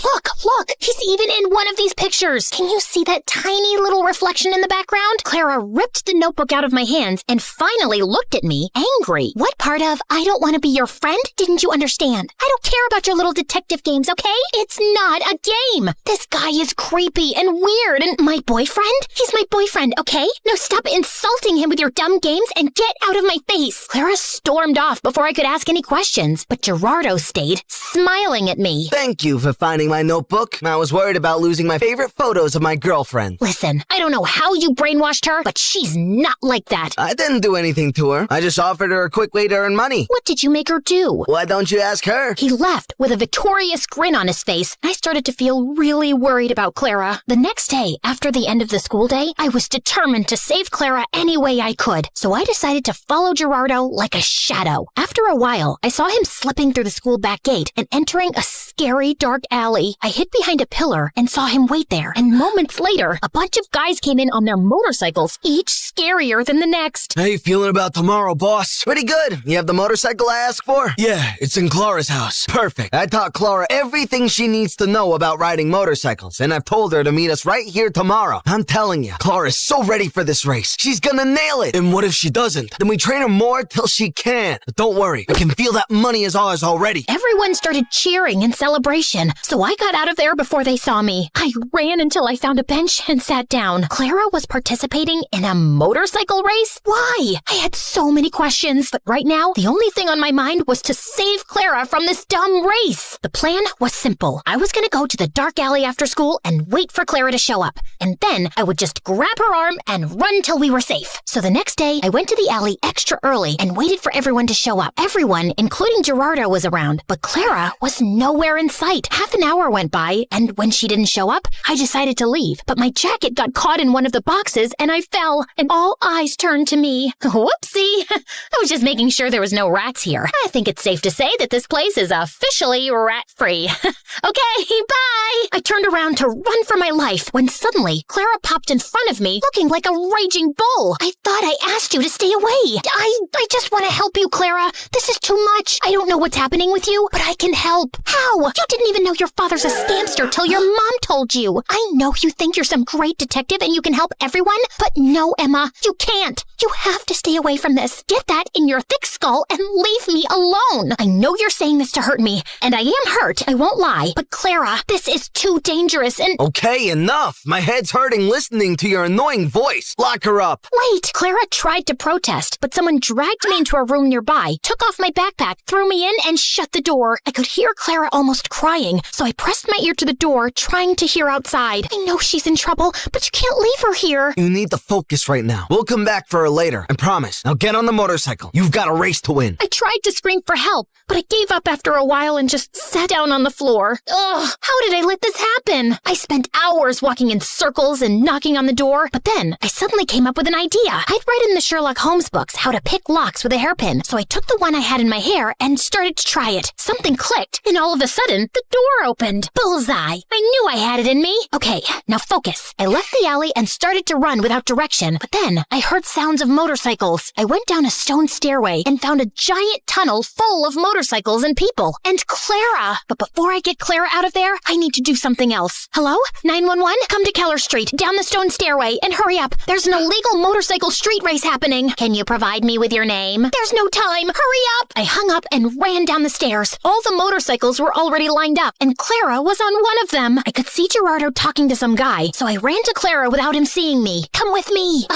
Look, he's even in one of these pictures. Can you see that tiny little reflection in the background? Clara ripped the notebook out of my hands and finally looked at me, angry. What part of I don't want to be your friend didn't you understand? I don't care about your little detective games, okay? It's not a game. This guy is creepy and weird, and my boyfriend? He's my boyfriend, okay? Now stop insulting him with your dumb games and get out of my face. Clara stormed off before I could ask any questions, but Gerardo stayed, smiling at me. Thank you for finding my notebook. I was worried about losing my favorite photos of my girlfriend. Listen, I don't know how you brainwashed her, but she's not like that. I didn't do anything to her. I just offered her a quick way to earn money. What did you make her do? Why don't you ask her? He left with a victorious grin on his face. I started to feel really worried about Clara. The next day, after the end of the school day, I was determined to save Clara any way I could. So I decided to follow Gerardo like a shadow. After a while, I saw him slipping through the school back gate and entering a scary dark alley. I hid behind a pillar and saw him wait there. And moments later, a bunch of guys came in on their motorcycles, each scarier than the next. How you feeling about tomorrow, boss? Pretty good. You have the motorcycle I asked for? Yeah, it's in Clara's house. Perfect. I taught Clara everything she needs to know about riding motorcycles, and I've told her to meet us right here tomorrow. I'm telling you, Clara's so ready for this race. She's gonna nail it. And what if she doesn't? Then we train her more till she can. But don't worry, I can feel that money is ours already. Everyone started cheering in celebration, so I got out of there before they saw me. I ran until I found a bench and sat down. Clara was participating in a motorcycle race? Why? I had so many questions, but right now, the only thing on my mind was to save Clara from this dumb race. The plan was simple. I was going to go to the dark alley after school and wait for Clara to show up. And then I would just grab her arm and run till we were safe. So the next day, I went to the alley extra early and waited for everyone to show up. Everyone, including Gerardo, was around, but Clara was nowhere in sight. Half an hour went by, and when she didn't show up, I decided to leave. But my jacket got caught in one of the boxes, and I fell, and all eyes turned to me. Whoopsie! I was just making sure there was no rats here. I think it's safe to say that this place is officially rat-free. Okay, bye! I turned around to run for my life when suddenly Clara popped in front of me looking like a raging bull. I thought I asked you to stay away. I just want to help you, Clara. This is too much. I don't know what's happening with you, but I can help. How? You didn't even know your father's a scamster till your mom told you. I know you think you're some great detective and you can help everyone, but no, Emma, you can't. You have to stay away from this. Get that in your thick skull and leave me alone. I know you're saying this to hurt me, and I am hurt, I won't lie. But Clara, this is too dangerous and— Okay, enough. My head's hurting listening to your annoying voice. Lock her up. Wait, Clara tried to protest, but someone dragged me into a room nearby, took off my backpack, threw me in, and shut the door. I could hear Clara almost crying, so I pressed my ear to the door, trying to hear outside. I know she's in trouble, but you can't leave her here. You need to focus right now. We'll come back for her later, I promise. Now get on the motorcycle. You've got a race to win. I tried to scream for help, but I gave up after a while and just sat down on the floor. Ugh, how did I let this happen? I spent hours walking in circles and knocking on the door, but then I suddenly came up with an idea. I'd read in the Sherlock Holmes books how to pick locks with a hairpin, so I took the one I had in my hair and started to try it. Something clicked, and all of a sudden, the door opened. Bullseye! I knew I had it in me. Okay, now focus. I left the alley and started to run without direction, but then I heard sounds of motorcycles. I went down a stone stairway and found a giant tunnel full of motorcycles and people. And Clara! But before I get Clara out of there, I need to do something else. Hello? 911? Come to Keller Street, down the stone stairway, and hurry up. There's an illegal motorcycle street race happening. Can you provide me with your name? There's no time. Hurry up! I hung up and ran down the stairs. All the motorcycles were already lined up, and Clara was on one of them. I could see Gerardo talking to some guy, so I ran to Clara without him seeing me. Come with me.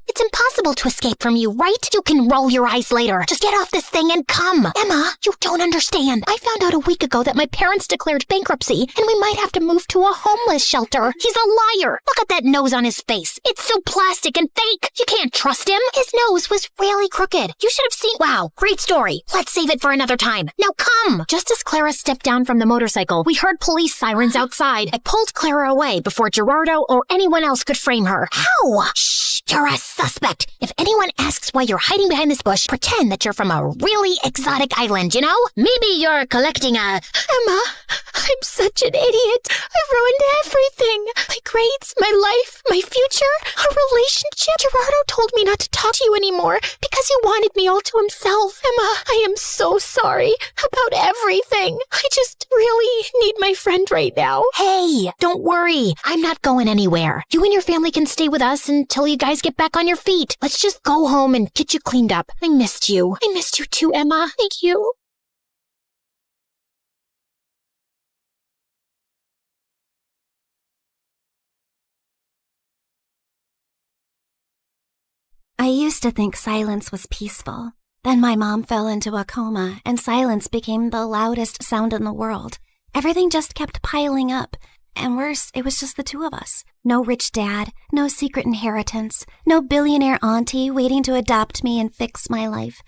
It's impossible to escape from you, right? You can roll your eyes later. Just get off this thing and come. Emma, you don't understand. I found out a week ago that my parents declared bankruptcy, and we might have to move to a homeless shelter. He's a liar. Look at that nose on his face. It's so plastic and fake. You can't trust him. His nose was really crooked. You should have seen— Wow, great story. Let's save it for another time. Now come. Just as Clara stepped down from the motorcycle, we heard police sirens outside. I pulled Clara away before Gerardo or anyone else could frame her. How? Shh, you're a suspect. If anyone asks why you're hiding behind this bush, pretend that you're from a really exotic island, you know? Maybe you're collecting a— Emma, I'm such an idiot. I ruined everything. My grades, my life, my future, our relationship. Gerardo told me not to talk to you anymore because he wanted me all to himself. Emma, I am so sorry about everything. I just really need my friend right now. Hey, don't worry. I'm not going anywhere. You and your family can stay with us until you guys get back on your feet. Let's just go home and get you cleaned up. I missed you. I missed you too, Emma. Thank you. I used to think silence was peaceful. Then my mom fell into a coma, and silence became the loudest sound in the world. Everything just kept piling up. And worse, it was just the two of us. No rich dad, no secret inheritance, no billionaire auntie waiting to adopt me and fix my life.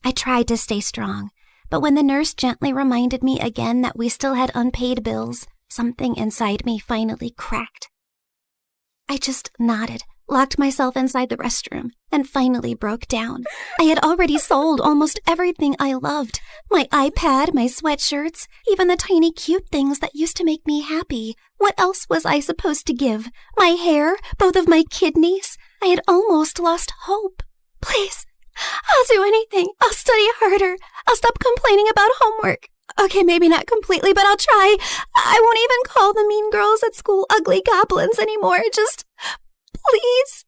I tried to stay strong, but when the nurse gently reminded me again that we still had unpaid bills, something inside me finally cracked. I just nodded, locked myself inside the restroom, and finally broke down. I had already sold almost everything I loved. My iPad, my sweatshirts, even the tiny cute things that used to make me happy. What else was I supposed to give? My hair? Both of my kidneys? I had almost lost hope. Please, I'll do anything. I'll study harder. I'll stop complaining about homework. Okay, maybe not completely, but I'll try. I won't even call the mean girls at school ugly goblins anymore. Just, please,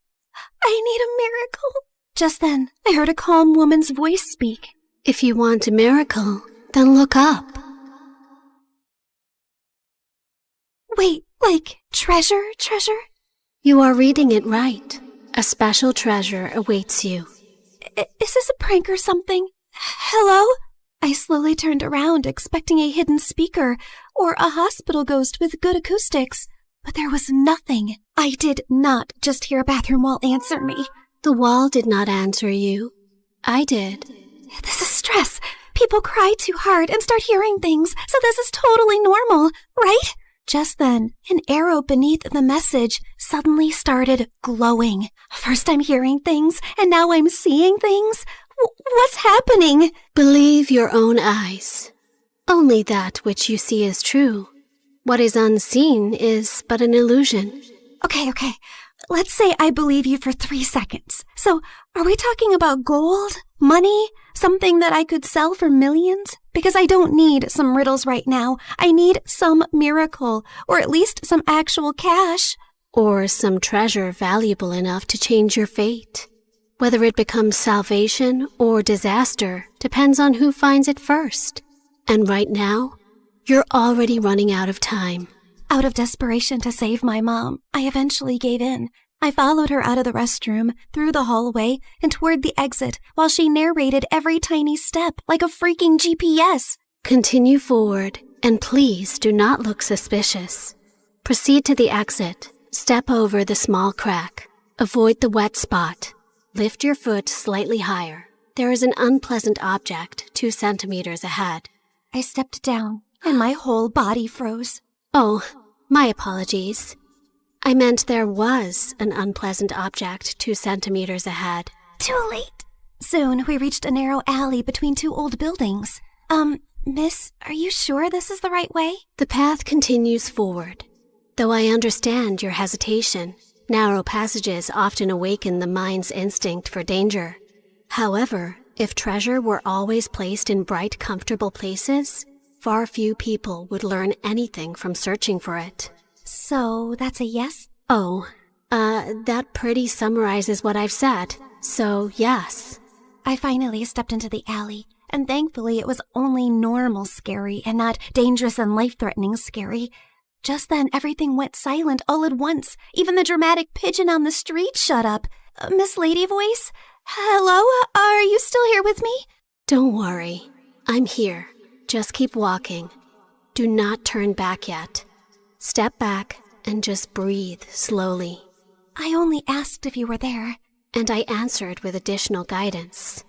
I need a miracle. Just then, I heard a calm woman's voice speak. If you want a miracle, then look up. Wait, like treasure? You are reading it right. A special treasure awaits you. Is this a prank or something? Hello? I slowly turned around, expecting a hidden speaker or a hospital ghost with good acoustics. But there was nothing. I did not just hear a bathroom wall answer me. The wall did not answer you. I did. This is stress. People cry too hard and start hearing things, so this is totally normal, right? Just then, an arrow beneath the message suddenly started glowing. First I'm hearing things, and now I'm seeing things. What's happening? Believe your own eyes. Only that which you see is true. What is unseen is but an illusion. Okay. Let's say I believe you for 3 seconds. So, are we talking about gold? Money? Something that I could sell for millions? Because I don't need some riddles right now. I need some miracle, or at least some actual cash. Or some treasure valuable enough to change your fate. Whether it becomes salvation or disaster depends on who finds it first. And right now, you're already running out of time. Out of desperation to save my mom, I eventually gave in. I followed her out of the restroom, through the hallway, and toward the exit while she narrated every tiny step like a freaking GPS. Continue forward, and please do not look suspicious. Proceed to the exit. Step over the small crack. Avoid the wet spot. Lift your foot slightly higher. There is an unpleasant object 2 centimeters ahead. I stepped down, and my whole body froze. Oh, my apologies. I meant there was an unpleasant object 2 centimeters ahead. Too late. Soon, we reached a narrow alley between 2 old buildings. Miss, are you sure this is the right way? The path continues forward. Though I understand your hesitation, narrow passages often awaken the mind's instinct for danger. However, if treasure were always placed in bright, comfortable places, far few people would learn anything from searching for it. So, that's a yes? Oh, that pretty summarizes what I've said. So, yes. I finally stepped into the alley, and thankfully it was only normal scary and not dangerous and life-threatening scary. Just then, everything went silent all at once. Even the dramatic pigeon on the street shut up. Miss Lady Voice? Hello? Are you still here with me? Don't worry. I'm here. Just keep walking. Do not turn back yet. Step back and just breathe slowly. I only asked if you were there. And I answered with additional guidance.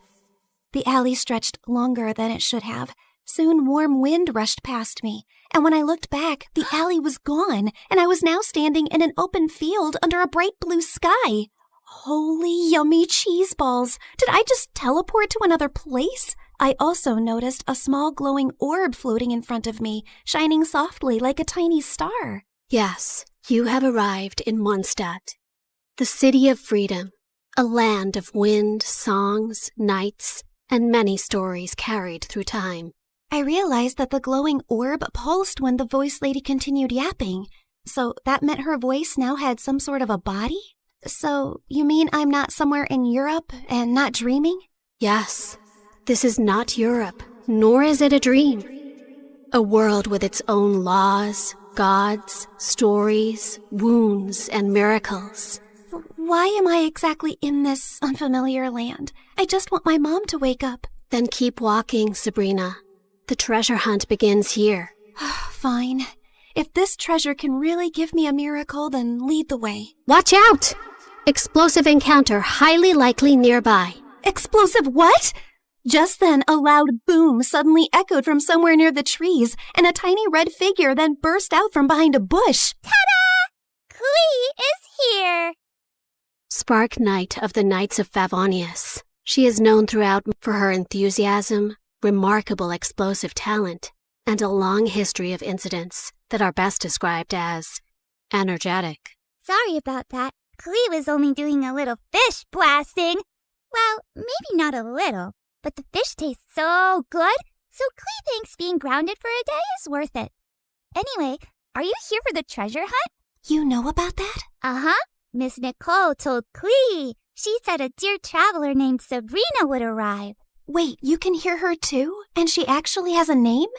The alley stretched longer than it should have. Soon warm wind rushed past me, and when I looked back, the alley was gone, and I was now standing in an open field under a bright blue sky. Holy yummy cheese balls! Did I just teleport to another place? I also noticed a small glowing orb floating in front of me, shining softly like a tiny star. Yes, you have arrived in Mondstadt, the city of freedom, a land of wind, songs, nights, and many stories carried through time. I realized that the glowing orb pulsed when the voice lady continued yapping. So that meant her voice now had some sort of a body? So you mean I'm not somewhere in Europe and not dreaming? Yes. This is not Europe, nor is it a dream. A world with its own laws, gods, stories, wounds, and miracles. Why am I exactly in this unfamiliar land? I just want my mom to wake up. Then keep walking, Sabrina. The treasure hunt begins here. Fine. If this treasure can really give me a miracle, then lead the way. Watch out! Explosive encounter highly likely nearby. Explosive what? Just then, a loud boom suddenly echoed from somewhere near the trees, and a tiny red figure then burst out from behind a bush. Ta-da! Clee is here! Spark Knight of the Knights of Favonius. She is known throughout for her enthusiasm, remarkable explosive talent, and a long history of incidents that are best described as energetic. Sorry about that. Clee was only doing a little fish blasting. Well, maybe not a little, but the fish tastes so good, so Clee thinks being grounded for a day is worth it. Anyway, are you here for the treasure hunt? You know about that? Uh-huh. Miss Nicole told Clee. She said a dear traveler named Sabrina would arrive. Wait, you can hear her too? And she actually has a name?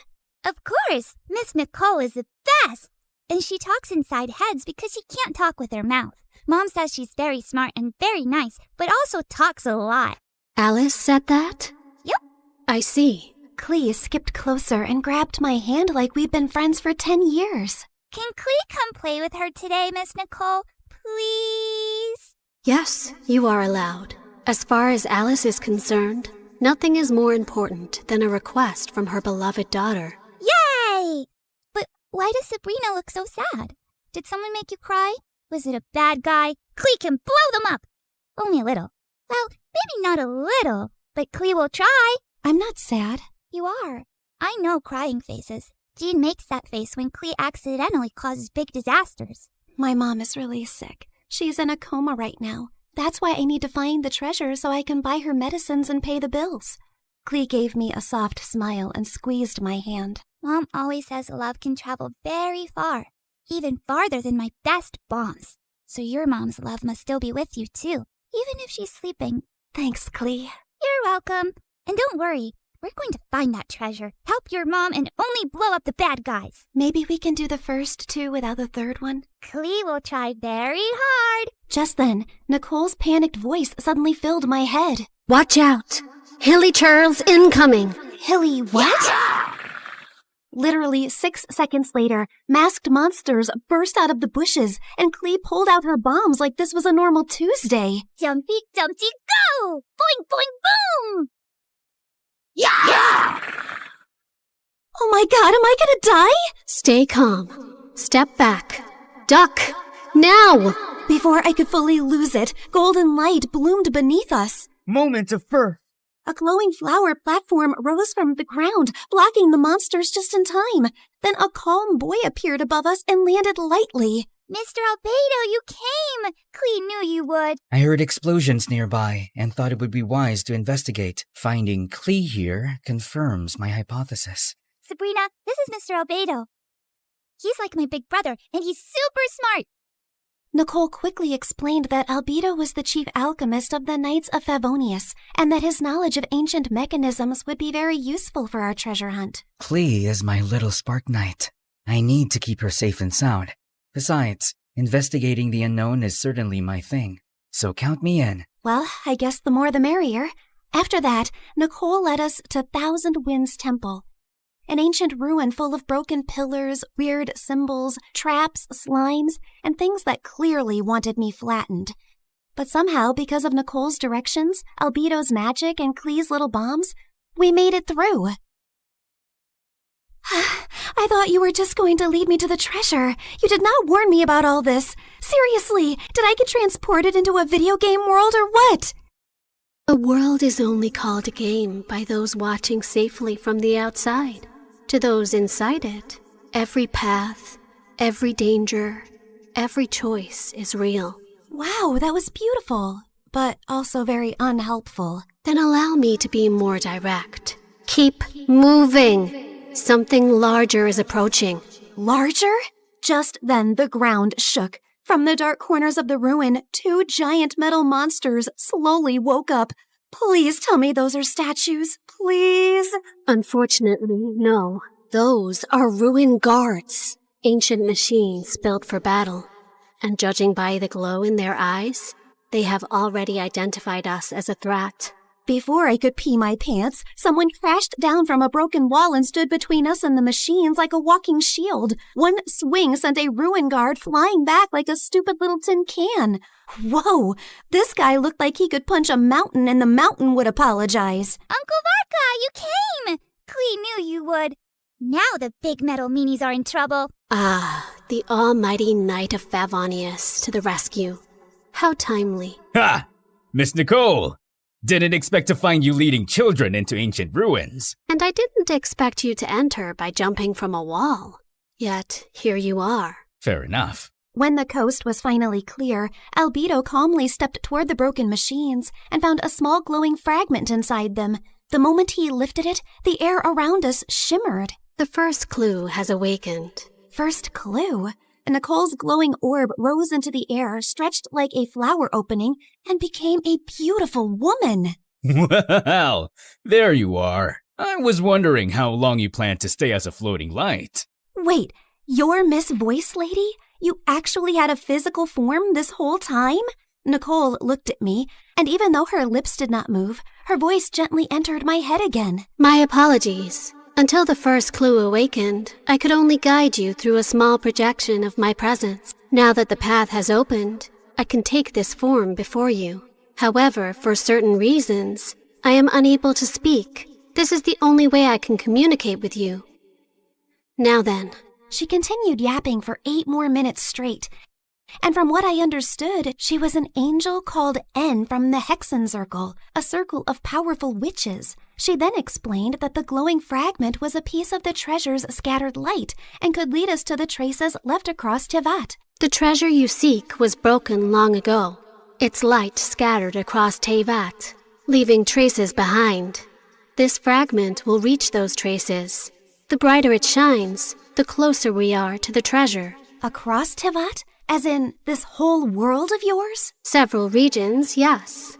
Of course. Miss Nicole is the best. And she talks inside heads because she can't talk with her mouth. Mom says she's very smart and very nice, but also talks a lot. Alice said that? Yep. I see. Clee skipped closer and grabbed my hand like we'd been friends for 10 years. Can Clee come play with her today, Miss Nicole? Please? Yes, you are allowed. As far as Alice is concerned, nothing is more important than a request from her beloved daughter. Yay! But why does Sabrina look so sad? Did someone make you cry? Was it a bad guy? Clee can blow them up! Only a little. Well, maybe not a little, but Clee will try. I'm not sad. You are. I know crying faces. Jean makes that face when Clee accidentally causes big disasters. My mom is really sick. She's in a coma right now. That's why I need to find the treasure so I can buy her medicines and pay the bills. Clee gave me a soft smile and squeezed my hand. Mom always says love can travel very far, even farther than my best bombs. So your mom's love must still be with you too, even if she's sleeping. Thanks, Clee. You're welcome. And don't worry, we're going to find that treasure, help your mom, and only blow up the bad guys. Maybe we can do the first two without the third one? Clee will try very hard. Just then, Nicole's panicked voice suddenly filled my head. Watch out! Hilly Charles incoming! Hilly what? Literally 6 seconds later, masked monsters burst out of the bushes, and Clee pulled out her bombs like this was a normal Tuesday. Jumpy, jumpy, go! Boing, boing, boom! Yeah! Oh my god, am I gonna die? Stay calm. Step back. Duck! Now! Before I could fully lose it, golden light bloomed beneath us. Moment of birth. A glowing flower platform rose from the ground, blocking the monsters just in time. Then a calm boy appeared above us and landed lightly. Mr. Albedo, you came! Clee knew you would. I heard explosions nearby and thought it would be wise to investigate. Finding Clee here confirms my hypothesis. Sabrina, this is Mr. Albedo. He's like my big brother, and he's super smart. Nicole quickly explained that Albedo was the chief alchemist of the Knights of Favonius, and that his knowledge of ancient mechanisms would be very useful for our treasure hunt. Clee is my little spark knight. I need to keep her safe and sound. Besides, investigating the unknown is certainly my thing, so count me in. Well, I guess the more the merrier. After that, Nicole led us to Thousand Winds Temple, an ancient ruin full of broken pillars, weird symbols, traps, slimes, and things that clearly wanted me flattened. But somehow, because of Nicole's directions, Albedo's magic, and Clee's little bombs, we made it through. I thought you were just going to lead me to the treasure. You did not warn me about all this. Seriously, did I get transported into a video game world or what? A world is only called a game by those watching safely from the outside. To those inside it, every path, every danger, every choice is real. Wow, that was beautiful, but also very unhelpful. Then allow me to be more direct. Keep moving. Something larger is approaching. Larger? Just then the ground shook. From the dark corners of the ruin, 2 giant metal monsters slowly woke up. Please tell me those are statues. Please. Unfortunately, no. Those are ruin guards. Ancient machines built for battle. And judging by the glow in their eyes, they have already identified us as a threat. Before I could pee my pants, someone crashed down from a broken wall and stood between us and the machines like a walking shield. One swing sent a ruin guard flying back like a stupid little tin can. Whoa, this guy looked like he could punch a mountain and the mountain would apologize. Uncle Varka, you came! Clee knew you would. Now the big metal meanies are in trouble. Ah, the almighty Knight of Favonius to the rescue. How timely. Ha! Miss Nicole! Didn't expect to find you leading children into ancient ruins. And I didn't expect you to enter by jumping from a wall. Yet, here you are. Fair enough. When the coast was finally clear, Albedo calmly stepped toward the broken machines and found a small glowing fragment inside them. The moment he lifted it, the air around us shimmered. The first clue has awakened. First clue? Nicole's glowing orb rose into the air, stretched like a flower opening, and became a beautiful woman. Well, there you are. I was wondering how long you planned to stay as a floating light. Wait, you're Miss Voice Lady? You actually had a physical form this whole time? Nicole looked at me, and even though her lips did not move, her voice gently entered my head again. My apologies. Until the first clue awakened, I could only guide you through a small projection of my presence. Now that the path has opened, I can take this form before you. However, for certain reasons, I am unable to speak. This is the only way I can communicate with you. Now then. She continued yapping for 8 more minutes straight. And from what I understood, she was an angel called N from the Hexen Circle, a circle of powerful witches. She then explained that the glowing fragment was a piece of the treasure's scattered light and could lead us to the traces left across Tevat. The treasure you seek was broken long ago. Its light scattered across Tevat, leaving traces behind. This fragment will reach those traces. The brighter it shines, the closer we are to the treasure. Across Tevat? As in, this whole world of yours? Several regions, yes.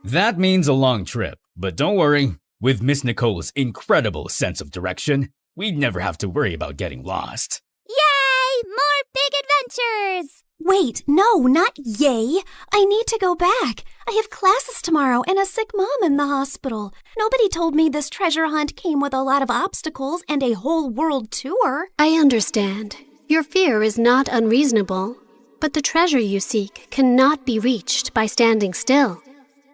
That means a long trip, but don't worry. With Miss Nicole's incredible sense of direction, we'd never have to worry about getting lost. Yay! More big adventures! Wait, no, not yay. I need to go back. I have classes tomorrow and a sick mom in the hospital. Nobody told me this treasure hunt came with a lot of obstacles and a whole world tour. I understand. Your fear is not unreasonable, but the treasure you seek cannot be reached by standing still.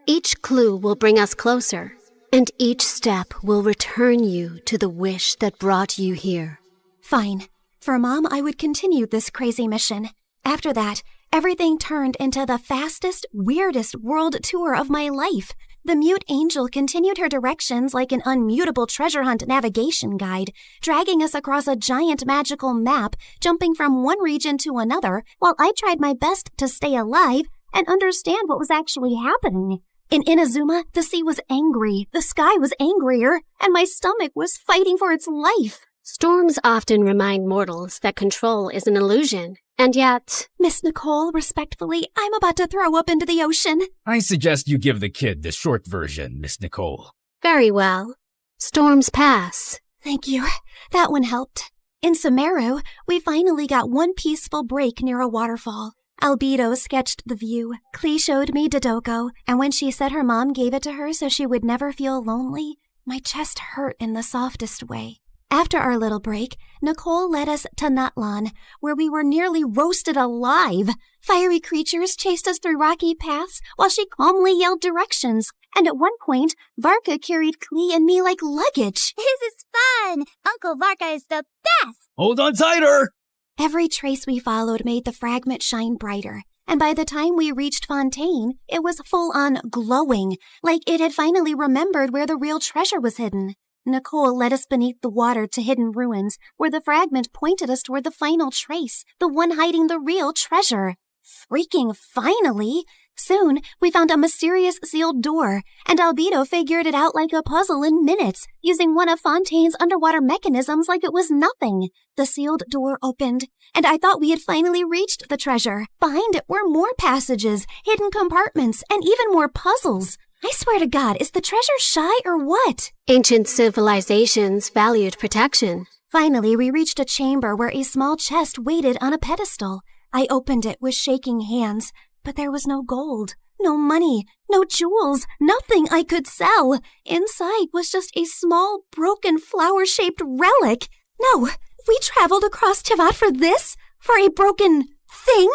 Each clue will bring us closer, and each step will return you to the wish that brought you here. Fine. For Mom, I would continue this crazy mission. After that, everything turned into the fastest, weirdest world tour of my life. The mute angel continued her directions like an unmutable treasure hunt navigation guide, dragging us across a giant magical map, jumping from one region to another, while I tried my best to stay alive and understand what was actually happening. In Inazuma, the sea was angry, the sky was angrier, and my stomach was fighting for its life. Storms often remind mortals that control is an illusion. And yet, Miss Nicole, respectfully, I'm about to throw up into the ocean. I suggest you give the kid the short version, Miss Nicole. Very well. Storms pass. Thank you. That one helped. In Sumeru, we finally got one peaceful break near a waterfall. Albedo sketched the view. Klee showed me Dodoko, and when she said her mom gave it to her so she would never feel lonely, my chest hurt in the softest way. After our little break, Nicole led us to Natlan, where we were nearly roasted alive. Fiery creatures chased us through rocky paths while she calmly yelled directions. And at one point, Varka carried Klee and me like luggage. This is fun! Uncle Varka is the best! Hold on tighter! Every trace we followed made the fragment shine brighter. And by the time we reached Fontaine, it was full-on glowing, like it had finally remembered where the real treasure was hidden. Nicole led us beneath the water to hidden ruins, where the fragment pointed us toward the final trace, the one hiding the real treasure. Freaking finally! Soon, we found a mysterious sealed door, and Albedo figured it out like a puzzle in minutes, using one of Fontaine's underwater mechanisms like it was nothing. The sealed door opened, and I thought we had finally reached the treasure. Behind it were more passages, hidden compartments, and even more puzzles. I swear to God, is the treasure shy or what? Ancient civilizations valued protection. Finally, we reached a chamber where a small chest waited on a pedestal. I opened it with shaking hands, but there was no gold, no money, no jewels, nothing I could sell. Inside was just a small, broken, flower-shaped relic. No, we traveled across Tevat for this? For a broken thing?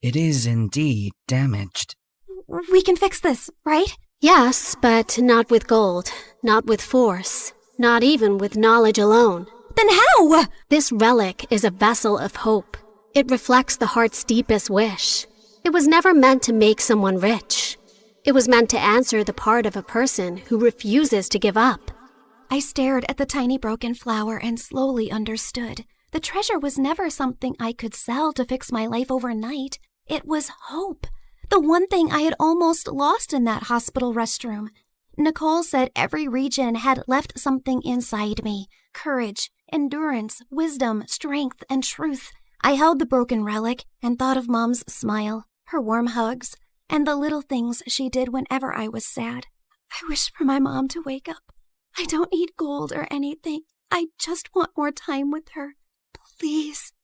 It is indeed damaged. We can fix this, right? Yes, but not with gold, not with force, not even with knowledge alone. Then how? This relic is a vessel of hope. It reflects the heart's deepest wish. It was never meant to make someone rich. It was meant to answer the part of a person who refuses to give up. I stared at the tiny broken flower and slowly understood. The treasure was never something I could sell to fix my life overnight. It was hope. The one thing I had almost lost in that hospital restroom. Nicole said every region had left something inside me. Courage, endurance, wisdom, strength, and truth. I held the broken relic and thought of Mom's smile, her warm hugs, and the little things she did whenever I was sad. I wish for my mom to wake up. I don't need gold or anything. I just want more time with her. Please.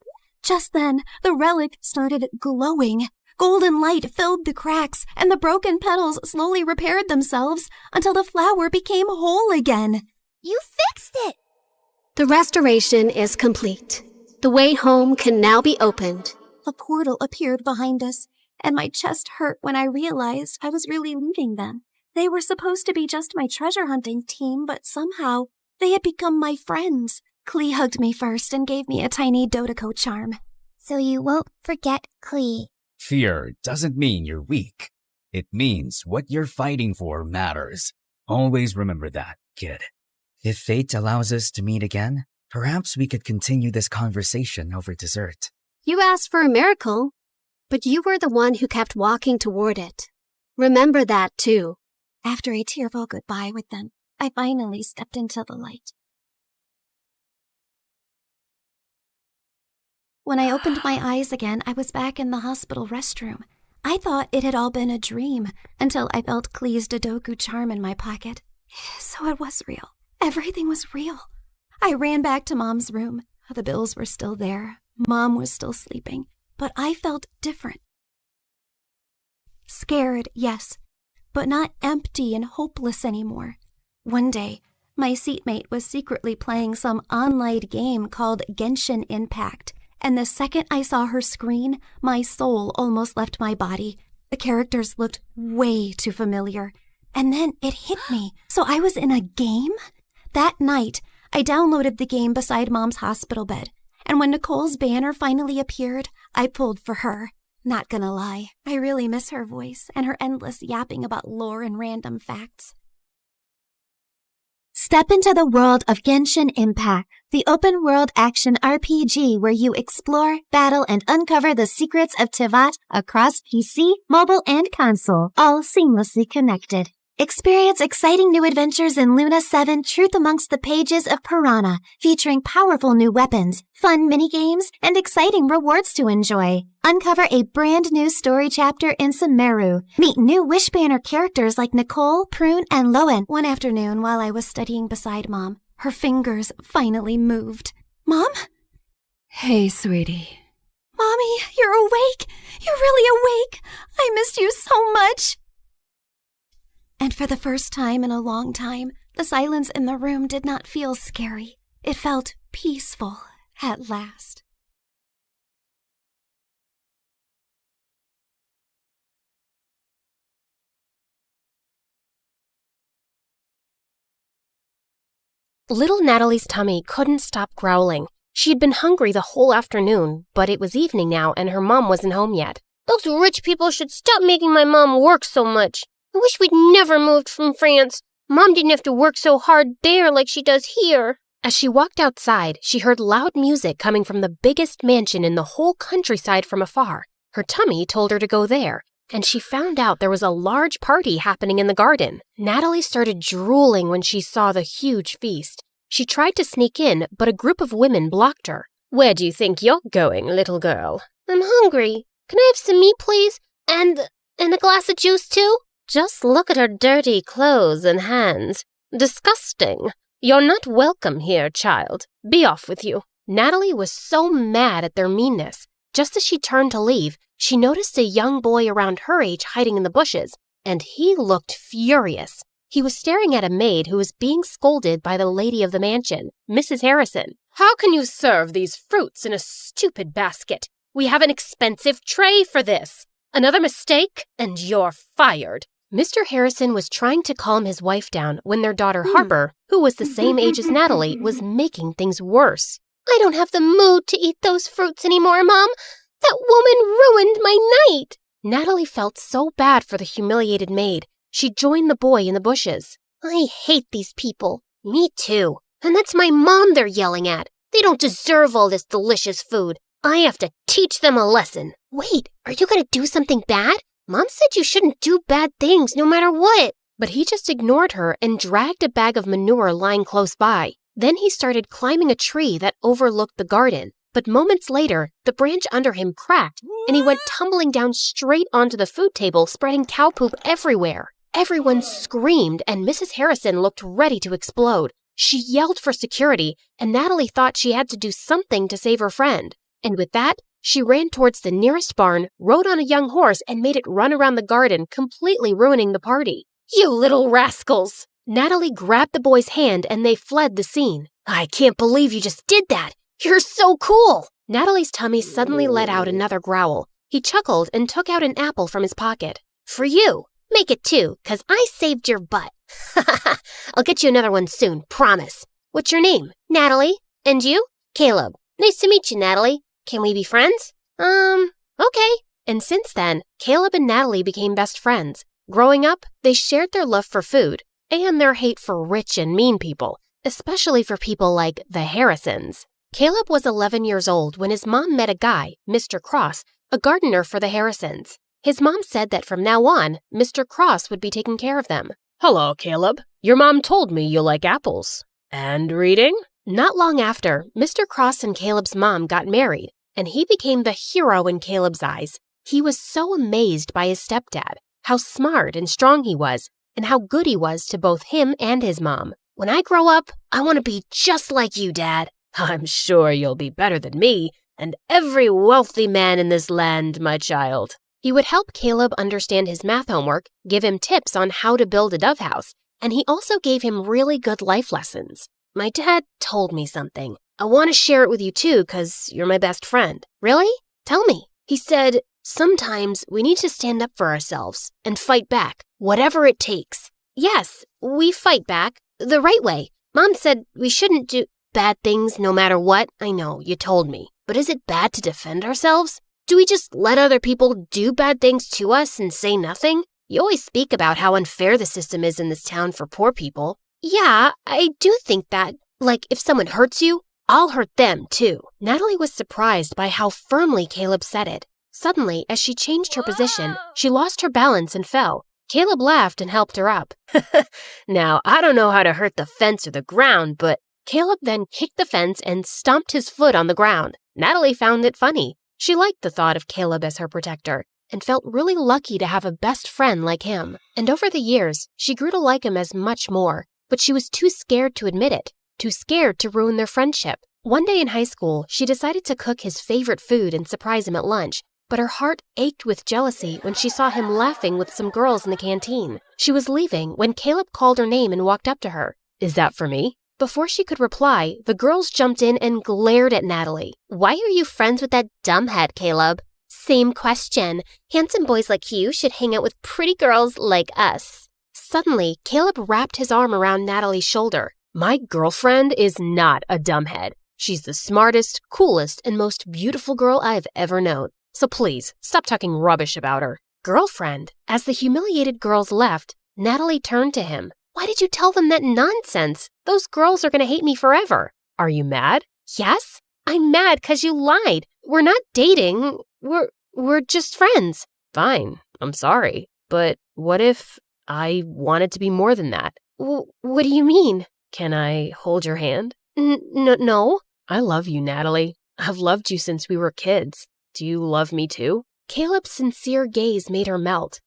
Just then, the relic started glowing. Golden light filled the cracks, and the broken petals slowly repaired themselves until the flower became whole again. You fixed it! The restoration is complete. The way home can now be opened. A portal appeared behind us, and my chest hurt when I realized I was really leaving them. They were supposed to be just my treasure hunting team, but somehow they had become my friends. Klee hugged me first and gave me a tiny Dodoko charm. So you won't forget Klee. Fear doesn't mean you're weak. It means what you're fighting for matters. Always remember that, kid. If fate allows us to meet again, perhaps we could continue this conversation over dessert. You asked for a miracle, but you were the one who kept walking toward it. Remember that, too. After a tearful goodbye with them, I finally stepped into the light. When I opened my eyes again, I was back in the hospital restroom. I thought it had all been a dream until I felt Klee's Dodoku charm in my pocket. So it was real. Everything was real. I ran back to Mom's room. The bills were still there. Mom was still sleeping. But I felt different. Scared, yes, but not empty and hopeless anymore. One day, my seatmate was secretly playing some online game called Genshin Impact, and the second I saw her screen, my soul almost left my body. The characters looked way too familiar. And then it hit me. So I was in a game? That night, I downloaded the game beside Mom's hospital bed, and when Nicole's banner finally appeared, I pulled for her. Not gonna lie, I really miss her voice and her endless yapping about lore and random facts. Step into the world of Genshin Impact, the open-world action RPG where you explore, battle, and uncover the secrets of Tivat across PC, mobile, and console, all seamlessly connected. Experience exciting new adventures in Luna 7 Truth Amongst the Pages of Piranha, featuring powerful new weapons, fun minigames, and exciting rewards to enjoy. Uncover a brand new story chapter in Sumeru. Meet new Wish Banner characters like Nicole, Prune, and Lowen. One afternoon while I was studying beside Mom, her fingers finally moved. Mom? Hey, sweetie. Mommy, you're awake. You're really awake. I missed you so much. And for the first time in a long time, the silence in the room did not feel scary. It felt peaceful at last. Little Natalie's tummy couldn't stop growling. She had been hungry the whole afternoon, but it was evening now and her mom wasn't home yet. Those rich people should stop making my mom work so much. I wish we'd never moved from France. Mom didn't have to work so hard there like she does here. As she walked outside, she heard loud music coming from the biggest mansion in the whole countryside from afar. Her tummy told her to go there, and she found out there was a large party happening in the garden. Natalie started drooling when she saw the huge feast. She tried to sneak in, but a group of women blocked her. Where do you think you're going, little girl? I'm hungry. Can I have some meat, please? And a glass of juice, too? Just look at her dirty clothes and hands. Disgusting. You're not welcome here, child. Be off with you. Natalie was so mad at their meanness. Just as she turned to leave, she noticed a young boy around her age hiding in the bushes, and he looked furious. He was staring at a maid who was being scolded by the lady of the mansion, Mrs. Harrison. How can you serve these fruits in a stupid basket? We have an expensive tray for this. Another mistake, and you're fired. Mr. Harrison was trying to calm his wife down when their daughter Harper, who was the same age as Natalie, was making things worse. I don't have the mood to eat those fruits anymore, Mom. That woman ruined my night. Natalie felt so bad for the humiliated maid. She joined the boy in the bushes. I hate these people. Me too. And that's my mom they're yelling at. They don't deserve all this delicious food. I have to teach them a lesson. Wait, are you going to do something bad? Mom said you shouldn't do bad things no matter what. But he just ignored her and dragged a bag of manure lying close by. Then he started climbing a tree that overlooked the garden. But moments later, the branch under him cracked, and he went tumbling down straight onto the food table, spreading cow poop everywhere. Everyone screamed, and Mrs. Harrison looked ready to explode. She yelled for security, and Natalie thought she had to do something to save her friend. And with that, She ran towards the nearest barn, rode on a young horse, and made it run around the garden, completely ruining the party. You little rascals! Natalie grabbed the boy's hand and they fled the scene. I can't believe you just did that! You're so cool! Natalie's tummy suddenly let out another growl. He chuckled and took out an apple from his pocket. For you! Make it 2, 'cause I saved your butt. I'll get you another one soon, promise. What's your name? Natalie. And you? Caleb. Nice to meet you, Natalie. Can we be friends? Okay. And since then, Caleb and Natalie became best friends. Growing up, they shared their love for food and their hate for rich and mean people, especially for people like the Harrisons. Caleb was 11 years old when his mom met a guy, Mr. Cross, a gardener for the Harrisons. His mom said that from now on, Mr. Cross would be taking care of them. Hello, Caleb. Your mom told me you like apples. And reading? Not long after, Mr. Cross and Caleb's mom got married, and he became the hero in Caleb's eyes. He was so amazed by his stepdad, how smart and strong he was, and how good he was to both him and his mom. When I grow up, I want to be just like you, Dad. I'm sure you'll be better than me, and every wealthy man in this land, my child. He would help Caleb understand his math homework, give him tips on how to build a dove house, and he also gave him really good life lessons. My dad told me something. I want to share it with you too, 'cause you're my best friend. Really? Tell me. He said, sometimes we need to stand up for ourselves and fight back, whatever it takes. Yes, we fight back, the right way. Mom said we shouldn't do bad things no matter what. I know, you told me. But is it bad to defend ourselves? Do we just let other people do bad things to us and say nothing? You always speak about how unfair the system is in this town for poor people. Yeah, I do think that. Like, if someone hurts you, I'll hurt them too. Natalie was surprised by how firmly Caleb said it. Suddenly, as she changed her position, she lost her balance and fell. Caleb laughed and helped her up. Now, I don't know how to hurt the fence or the ground, but Caleb then kicked the fence and stomped his foot on the ground. Natalie found it funny. She liked the thought of Caleb as her protector and felt really lucky to have a best friend like him. And over the years, she grew to like him as much more, but she was too scared to admit it, too scared to ruin their friendship. One day in high school, she decided to cook his favorite food and surprise him at lunch, but her heart ached with jealousy when she saw him laughing with some girls in the canteen. She was leaving when Caleb called her name and walked up to her. Is that for me? Before she could reply, the girls jumped in and glared at Natalie. Why are you friends with that dumbhead, Caleb? Same question. Handsome boys like you should hang out with pretty girls like us. Suddenly, Caleb wrapped his arm around Natalie's shoulder. My girlfriend is not a dumbhead. She's the smartest, coolest, and most beautiful girl I've ever known. So please, stop talking rubbish about her. Girlfriend? As the humiliated girls left, Natalie turned to him. Why did you tell them that nonsense? Those girls are going to hate me forever. Are you mad? Yes, I'm mad 'cause you lied. We're not dating. We're just friends. Fine, I'm sorry. But what if I wanted to be more than that? What do you mean? Can I hold your hand? No. I love you, Natalie. I've loved you since we were kids. Do you love me too? Caleb's sincere gaze made her melt.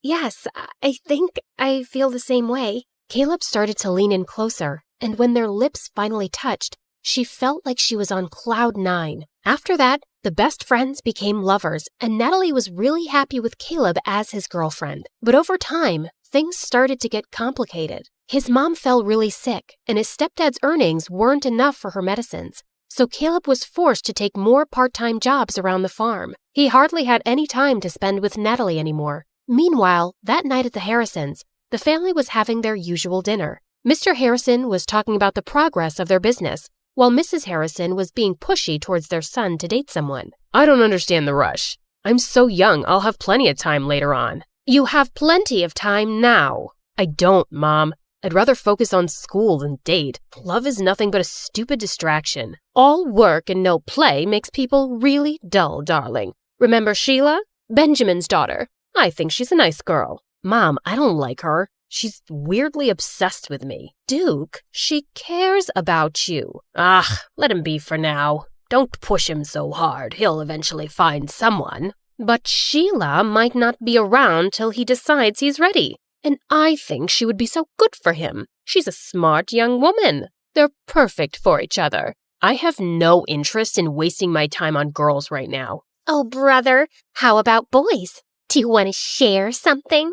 Yes, I think I feel the same way. Caleb started to lean in closer, and when their lips finally touched, she felt like she was on cloud 9. After that, the best friends became lovers, and Natalie was really happy with Caleb as his girlfriend. But over time, things started to get complicated. His mom fell really sick, and his stepdad's earnings weren't enough for her medicines. So Caleb was forced to take more part-time jobs around the farm. He hardly had any time to spend with Natalie anymore. Meanwhile, that night at the Harrisons, the family was having their usual dinner. Mr. Harrison was talking about the progress of their business, while Mrs. Harrison was being pushy towards their son to date someone. I don't understand the rush. I'm so young, I'll have plenty of time later on. You have plenty of time now. I don't, Mom. I'd rather focus on school than date. Love is nothing but a stupid distraction. All work and no play makes people really dull, darling. Remember Sheila? Benjamin's daughter. I think she's a nice girl. Mom, I don't like her. She's weirdly obsessed with me. Duke, she cares about you. Let him be for now. Don't push him so hard. He'll eventually find someone. But Sheila might not be around till he decides he's ready. And I think she would be so good for him. She's a smart young woman. They're perfect for each other. I have no interest in wasting my time on girls right now. Oh, brother, how about boys? Do you want to share something?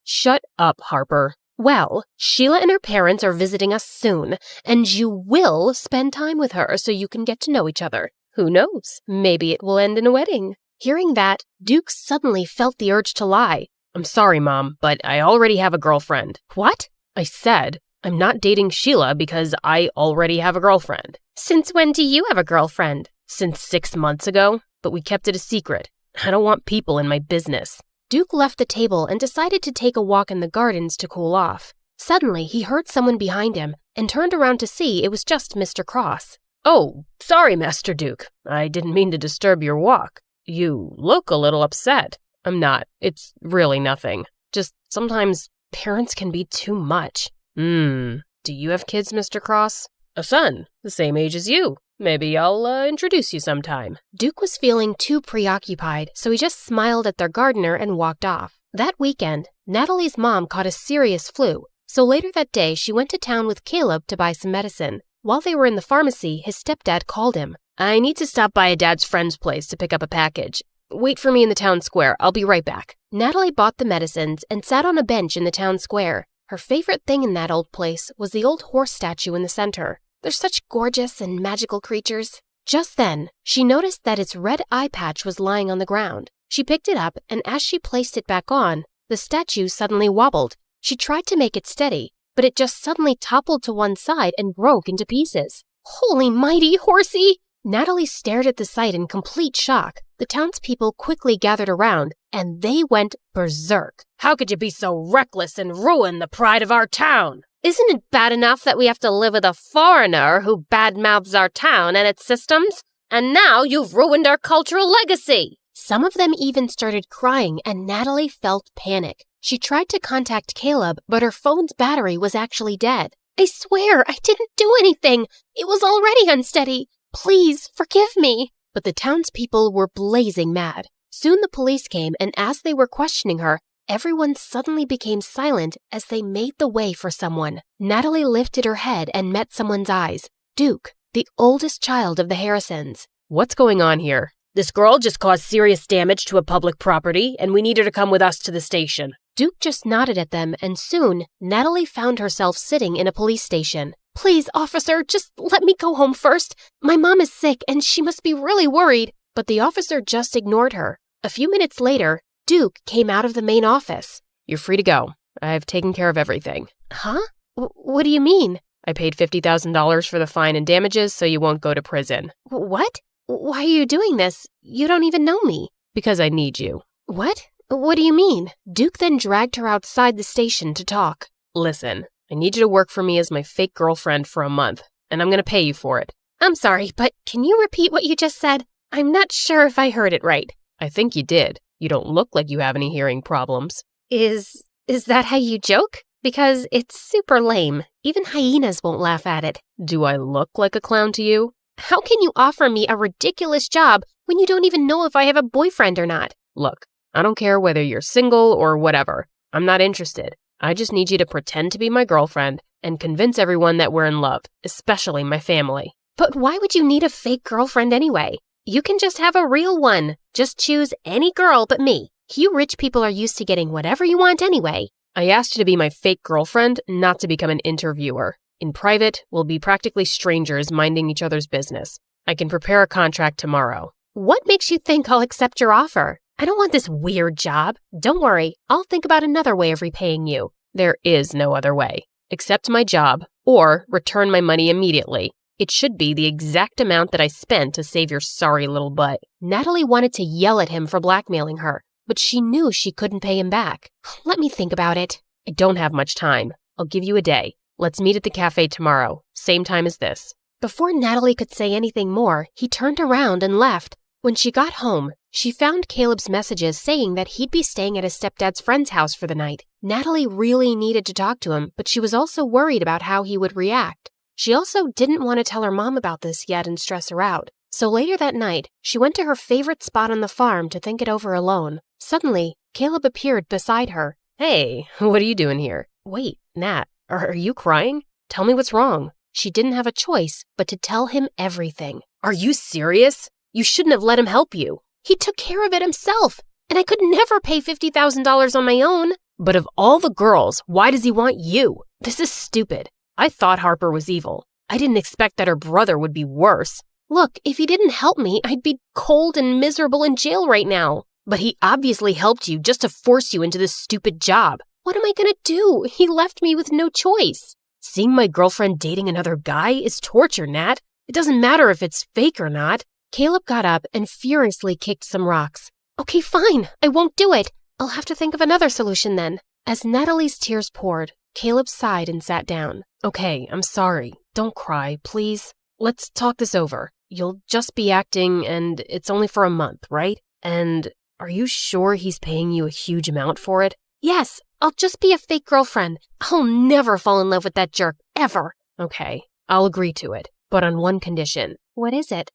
Shut up, Harper. Well, Sheila and her parents are visiting us soon, and you will spend time with her so you can get to know each other. Who knows? Maybe it will end in a wedding. Hearing that, Duke suddenly felt the urge to lie. I'm sorry, Mom, but I already have a girlfriend. What? I said, I'm not dating Sheila because I already have a girlfriend. Since when do you have a girlfriend? Since 6 months ago, but we kept it a secret. I don't want people in my business. Duke left the table and decided to take a walk in the gardens to cool off. Suddenly, he heard someone behind him and turned around to see it was just Mr. Cross. Oh, sorry, Master Duke. I didn't mean to disturb your walk. You look a little upset. I'm not. It's really nothing. Just sometimes parents can be too much. Do you have kids, Mr. Cross? A son, the same age as you. Maybe I'll introduce you sometime. Duke was feeling too preoccupied, so he just smiled at their gardener and walked off. That weekend, Natalie's mom caught a serious flu, so later that day she went to town with Caleb to buy some medicine. While they were in the pharmacy, his stepdad called him. I need to stop by a dad's friend's place to pick up a package. Wait for me in the town square. I'll be right back. Natalie bought the medicines and sat on a bench in the town square. Her favorite thing in that old place was the old horse statue in the center. They're such gorgeous and magical creatures. Just then, she noticed that its red eye patch was lying on the ground. She picked it up, and as she placed it back on, the statue suddenly wobbled. She tried to make it steady, but it just suddenly toppled to one side and broke into pieces. Holy mighty, horsey! Natalie stared at the sight in complete shock. The townspeople quickly gathered around, and they went berserk. How could you be so reckless and ruin the pride of our town? Isn't it bad enough that we have to live with a foreigner who badmouths our town and its systems? And now you've ruined our cultural legacy. Some of them even started crying, and Natalie felt panic. She tried to contact Caleb, but her phone's battery was actually dead. I swear, I didn't do anything. It was already unsteady. Please, forgive me. But the townspeople were blazing mad. Soon the police came, and as they were questioning her, everyone suddenly became silent as they made the way for someone. Natalie lifted her head and met someone's eyes. Duke, the oldest child of the Harrisons. What's going on here? This girl just caused serious damage to a public property, and we need her to come with us to the station. Duke just nodded at them, and soon, Natalie found herself sitting in a police station. Please, officer, just let me go home first. My mom is sick, and she must be really worried. But the officer just ignored her. A few minutes later, Duke came out of the main office. You're free to go. I've taken care of everything. Huh? What do you mean? I paid $50,000 for the fine and damages, so you won't go to prison. What? Why are you doing this? You don't even know me. Because I need you. What? What do you mean? Duke then dragged her outside the station to talk. Listen, I need you to work for me as my fake girlfriend for a month, and I'm going to pay you for it. I'm sorry, but can you repeat what you just said? I'm not sure if I heard it right. I think you did. You don't look like you have any hearing problems. Is that how you joke? Because it's super lame. Even hyenas won't laugh at it. Do I look like a clown to you? How can you offer me a ridiculous job when you don't even know if I have a boyfriend or not? Look, I don't care whether you're single or whatever. I'm not interested. I just need you to pretend to be my girlfriend and convince everyone that we're in love, especially my family. But why would you need a fake girlfriend anyway? You can just have a real one. Just choose any girl but me. You rich people are used to getting whatever you want anyway. I asked you to be my fake girlfriend, not to become an interviewer. In private, we'll be practically strangers minding each other's business. I can prepare a contract tomorrow. What makes you think I'll accept your offer? I don't want this weird job. Don't worry, I'll think about another way of repaying you. There is no other way. Accept my job, or return my money immediately. It should be the exact amount that I spent to save your sorry little butt. Natalie wanted to yell at him for blackmailing her, but she knew she couldn't pay him back. Let me think about it. I don't have much time. I'll give you a day. Let's meet at the cafe tomorrow, same time as this. Before Natalie could say anything more, he turned around and left. When she got home, she found Caleb's messages saying that he'd be staying at his stepdad's friend's house for the night. Natalie really needed to talk to him, but she was also worried about how he would react. She also didn't want to tell her mom about this yet and stress her out. So later that night, she went to her favorite spot on the farm to think it over alone. Suddenly, Caleb appeared beside her. Hey, what are you doing here? Wait, Nat, are you crying? Tell me what's wrong. She didn't have a choice but to tell him everything. Are you serious? You shouldn't have let him help you. He took care of it himself, and I could never pay $50,000 on my own. But of all the girls, why does he want you? This is stupid. I thought Harper was evil. I didn't expect that her brother would be worse. Look, if he didn't help me, I'd be cold and miserable in jail right now. But he obviously helped you just to force you into this stupid job. What am I gonna do? He left me with no choice. Seeing my girlfriend dating another guy is torture, Nat. It doesn't matter if it's fake or not. Caleb got up and furiously kicked some rocks. Okay, fine. I won't do it. I'll have to think of another solution then. As Natalie's tears poured, Caleb sighed and sat down. Okay, I'm sorry. Don't cry, please. Let's talk this over. You'll just be acting, and it's only for a month, right? And are you sure he's paying you a huge amount for it? Yes, I'll just be a fake girlfriend. I'll never fall in love with that jerk, ever. Okay, I'll agree to it, but on one condition. What is it?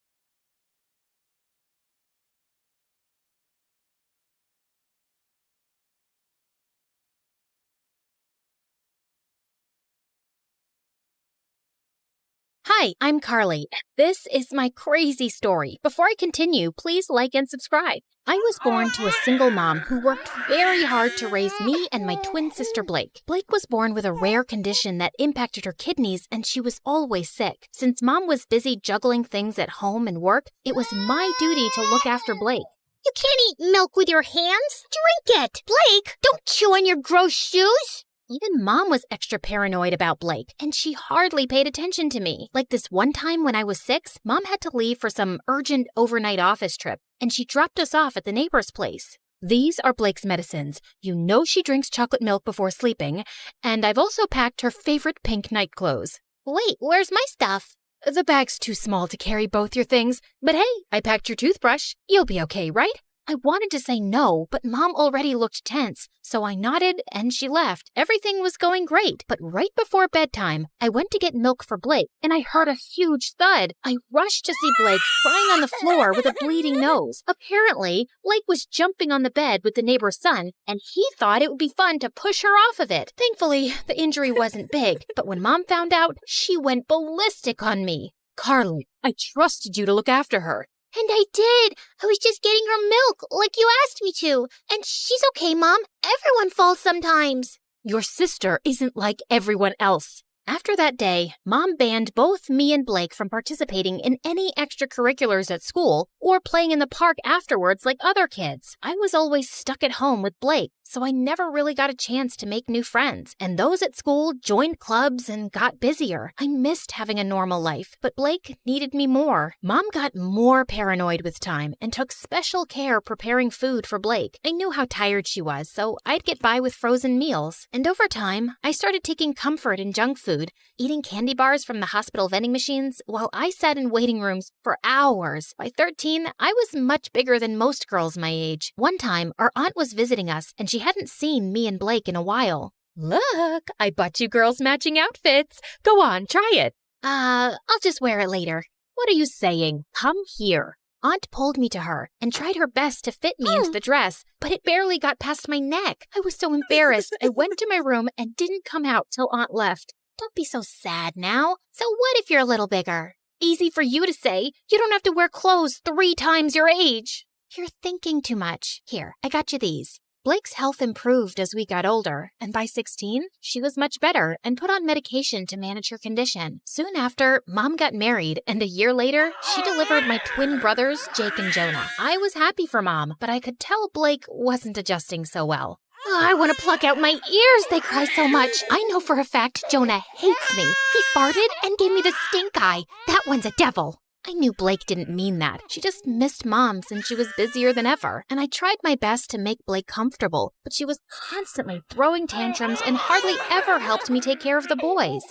Hi, I'm Carly. This is my crazy story. Before I continue, please like and subscribe. I was born to a single mom who worked very hard to raise me and my twin sister Blake. Blake was born with a rare condition that impacted her kidneys, and she was always sick. Since Mom was busy juggling things at home and work, it was my duty to look after Blake. You can't eat milk with your hands. Drink it. Blake, don't chew on your gross shoes. Even Mom was extra paranoid about Blake, and she hardly paid attention to me. Like this one time when I was 6, Mom had to leave for some urgent overnight office trip, and she dropped us off at the neighbor's place. These are Blake's medicines. You know she drinks chocolate milk before sleeping, and I've also packed her favorite pink night clothes. Wait, where's my stuff? The bag's too small to carry both your things, but hey, I packed your toothbrush. You'll be okay, right? I wanted to say no, but Mom already looked tense, so I nodded and she left. Everything was going great, but right before bedtime, I went to get milk for Blake, and I heard a huge thud. I rushed to see Blake crying on the floor with a bleeding nose. Apparently, Blake was jumping on the bed with the neighbor's son, and he thought it would be fun to push her off of it. Thankfully, the injury wasn't big, but when Mom found out, she went ballistic on me. Carly, I trusted you to look after her. And I did. I was just getting her milk, like you asked me to. And she's okay, Mom. Everyone falls sometimes. Your sister isn't like everyone else. After that day, Mom banned both me and Blake from participating in any extracurriculars at school or playing in the park afterwards like other kids. I was always stuck at home with Blake, so I never really got a chance to make new friends. And those at school joined clubs and got busier. I missed having a normal life, but Blake needed me more. Mom got more paranoid with time and took special care preparing food for Blake. I knew how tired she was, so I'd get by with frozen meals. And over time, I started taking comfort in junk food, eating candy bars from the hospital vending machines while I sat in waiting rooms for hours. By 13, I was much bigger than most girls my age. One time, our aunt was visiting us, and she hadn't seen me and Blake in a while. Look, I bought you girls matching outfits. Go on, try it. I'll just wear it later. What are you saying? Come here. Aunt pulled me to her and tried her best to fit me into the dress, but it barely got past my neck. I was so embarrassed. I went to my room and didn't come out till Aunt left. Don't be so sad now. So what if you're a little bigger? Easy for you to say. You don't have to wear clothes 3 times your age. You're thinking too much. Here, I got you these. Blake's health improved as we got older, and by 16, she was much better and put on medication to manage her condition. Soon after, Mom got married, and a year later, she delivered my twin brothers, Jake and Jonah. I was happy for Mom, but I could tell Blake wasn't adjusting so well. Oh, I want to pluck out my ears. They cry so much. I know for a fact Jonah hates me. He farted and gave me the stink eye. That one's a devil. I knew Blake didn't mean that. She just missed Mom since she was busier than ever. And I tried my best to make Blake comfortable, but she was constantly throwing tantrums and hardly ever helped me take care of the boys.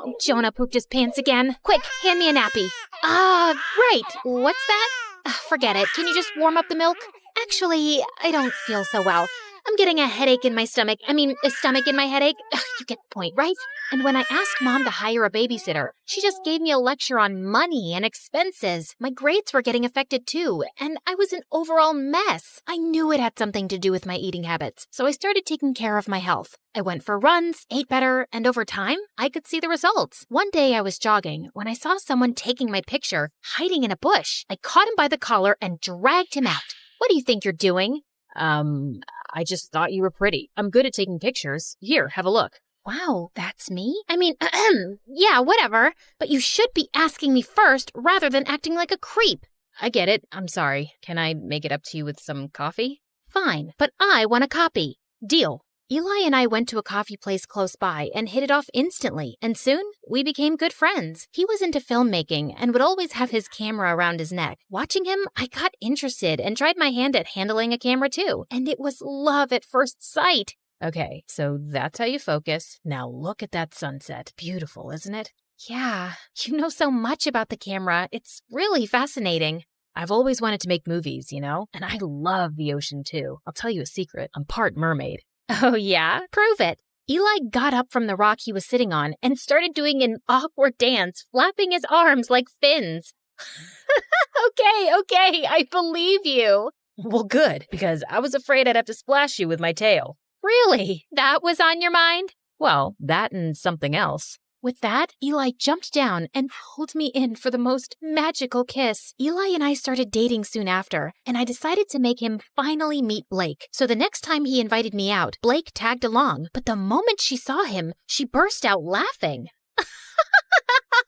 Oh, Jonah pooped his pants again. Quick, hand me a nappy. Right. What's that? Forget it. Can you just warm up the milk? Actually, I don't feel so well. I'm getting a headache in my stomach. A stomach in my headache. Ugh, you get the point, right? And when I asked Mom to hire a babysitter, she just gave me a lecture on money and expenses. My grades were getting affected too, and I was an overall mess. I knew it had something to do with my eating habits, so I started taking care of my health. I went for runs, ate better, and over time, I could see the results. One day I was jogging when I saw someone taking my picture, hiding in a bush. I caught him by the collar and dragged him out. What do you think you're doing? I just thought you were pretty. I'm good at taking pictures. Here, have a look. Wow, that's me? Yeah, whatever. But you should be asking me first rather than acting like a creep. I get it. I'm sorry. Can I make it up to you with some coffee? Fine, but I want a copy. Deal. Eli and I went to a coffee place close by and hit it off instantly, and soon we became good friends. He was into filmmaking and would always have his camera around his neck. Watching him, I got interested and tried my hand at handling a camera too, and it was love at first sight. Okay, so that's how you focus. Now look at that sunset. Beautiful, isn't it? Yeah, you know so much about the camera. It's really fascinating. I've always wanted to make movies, you know? And I love the ocean too. I'll tell you a secret. I'm part mermaid. Oh yeah? Prove it. Eli got up from the rock he was sitting on and started doing an awkward dance, flapping his arms like fins. Okay, I believe you. Well, good, because I was afraid I'd have to splash you with my tail. Really? That was on your mind? Well, that and something else. With that, Eli jumped down and pulled me in for the most magical kiss. Eli and I started dating soon after, and I decided to make him finally meet Blake. So the next time he invited me out, Blake tagged along, but the moment she saw him, she burst out laughing.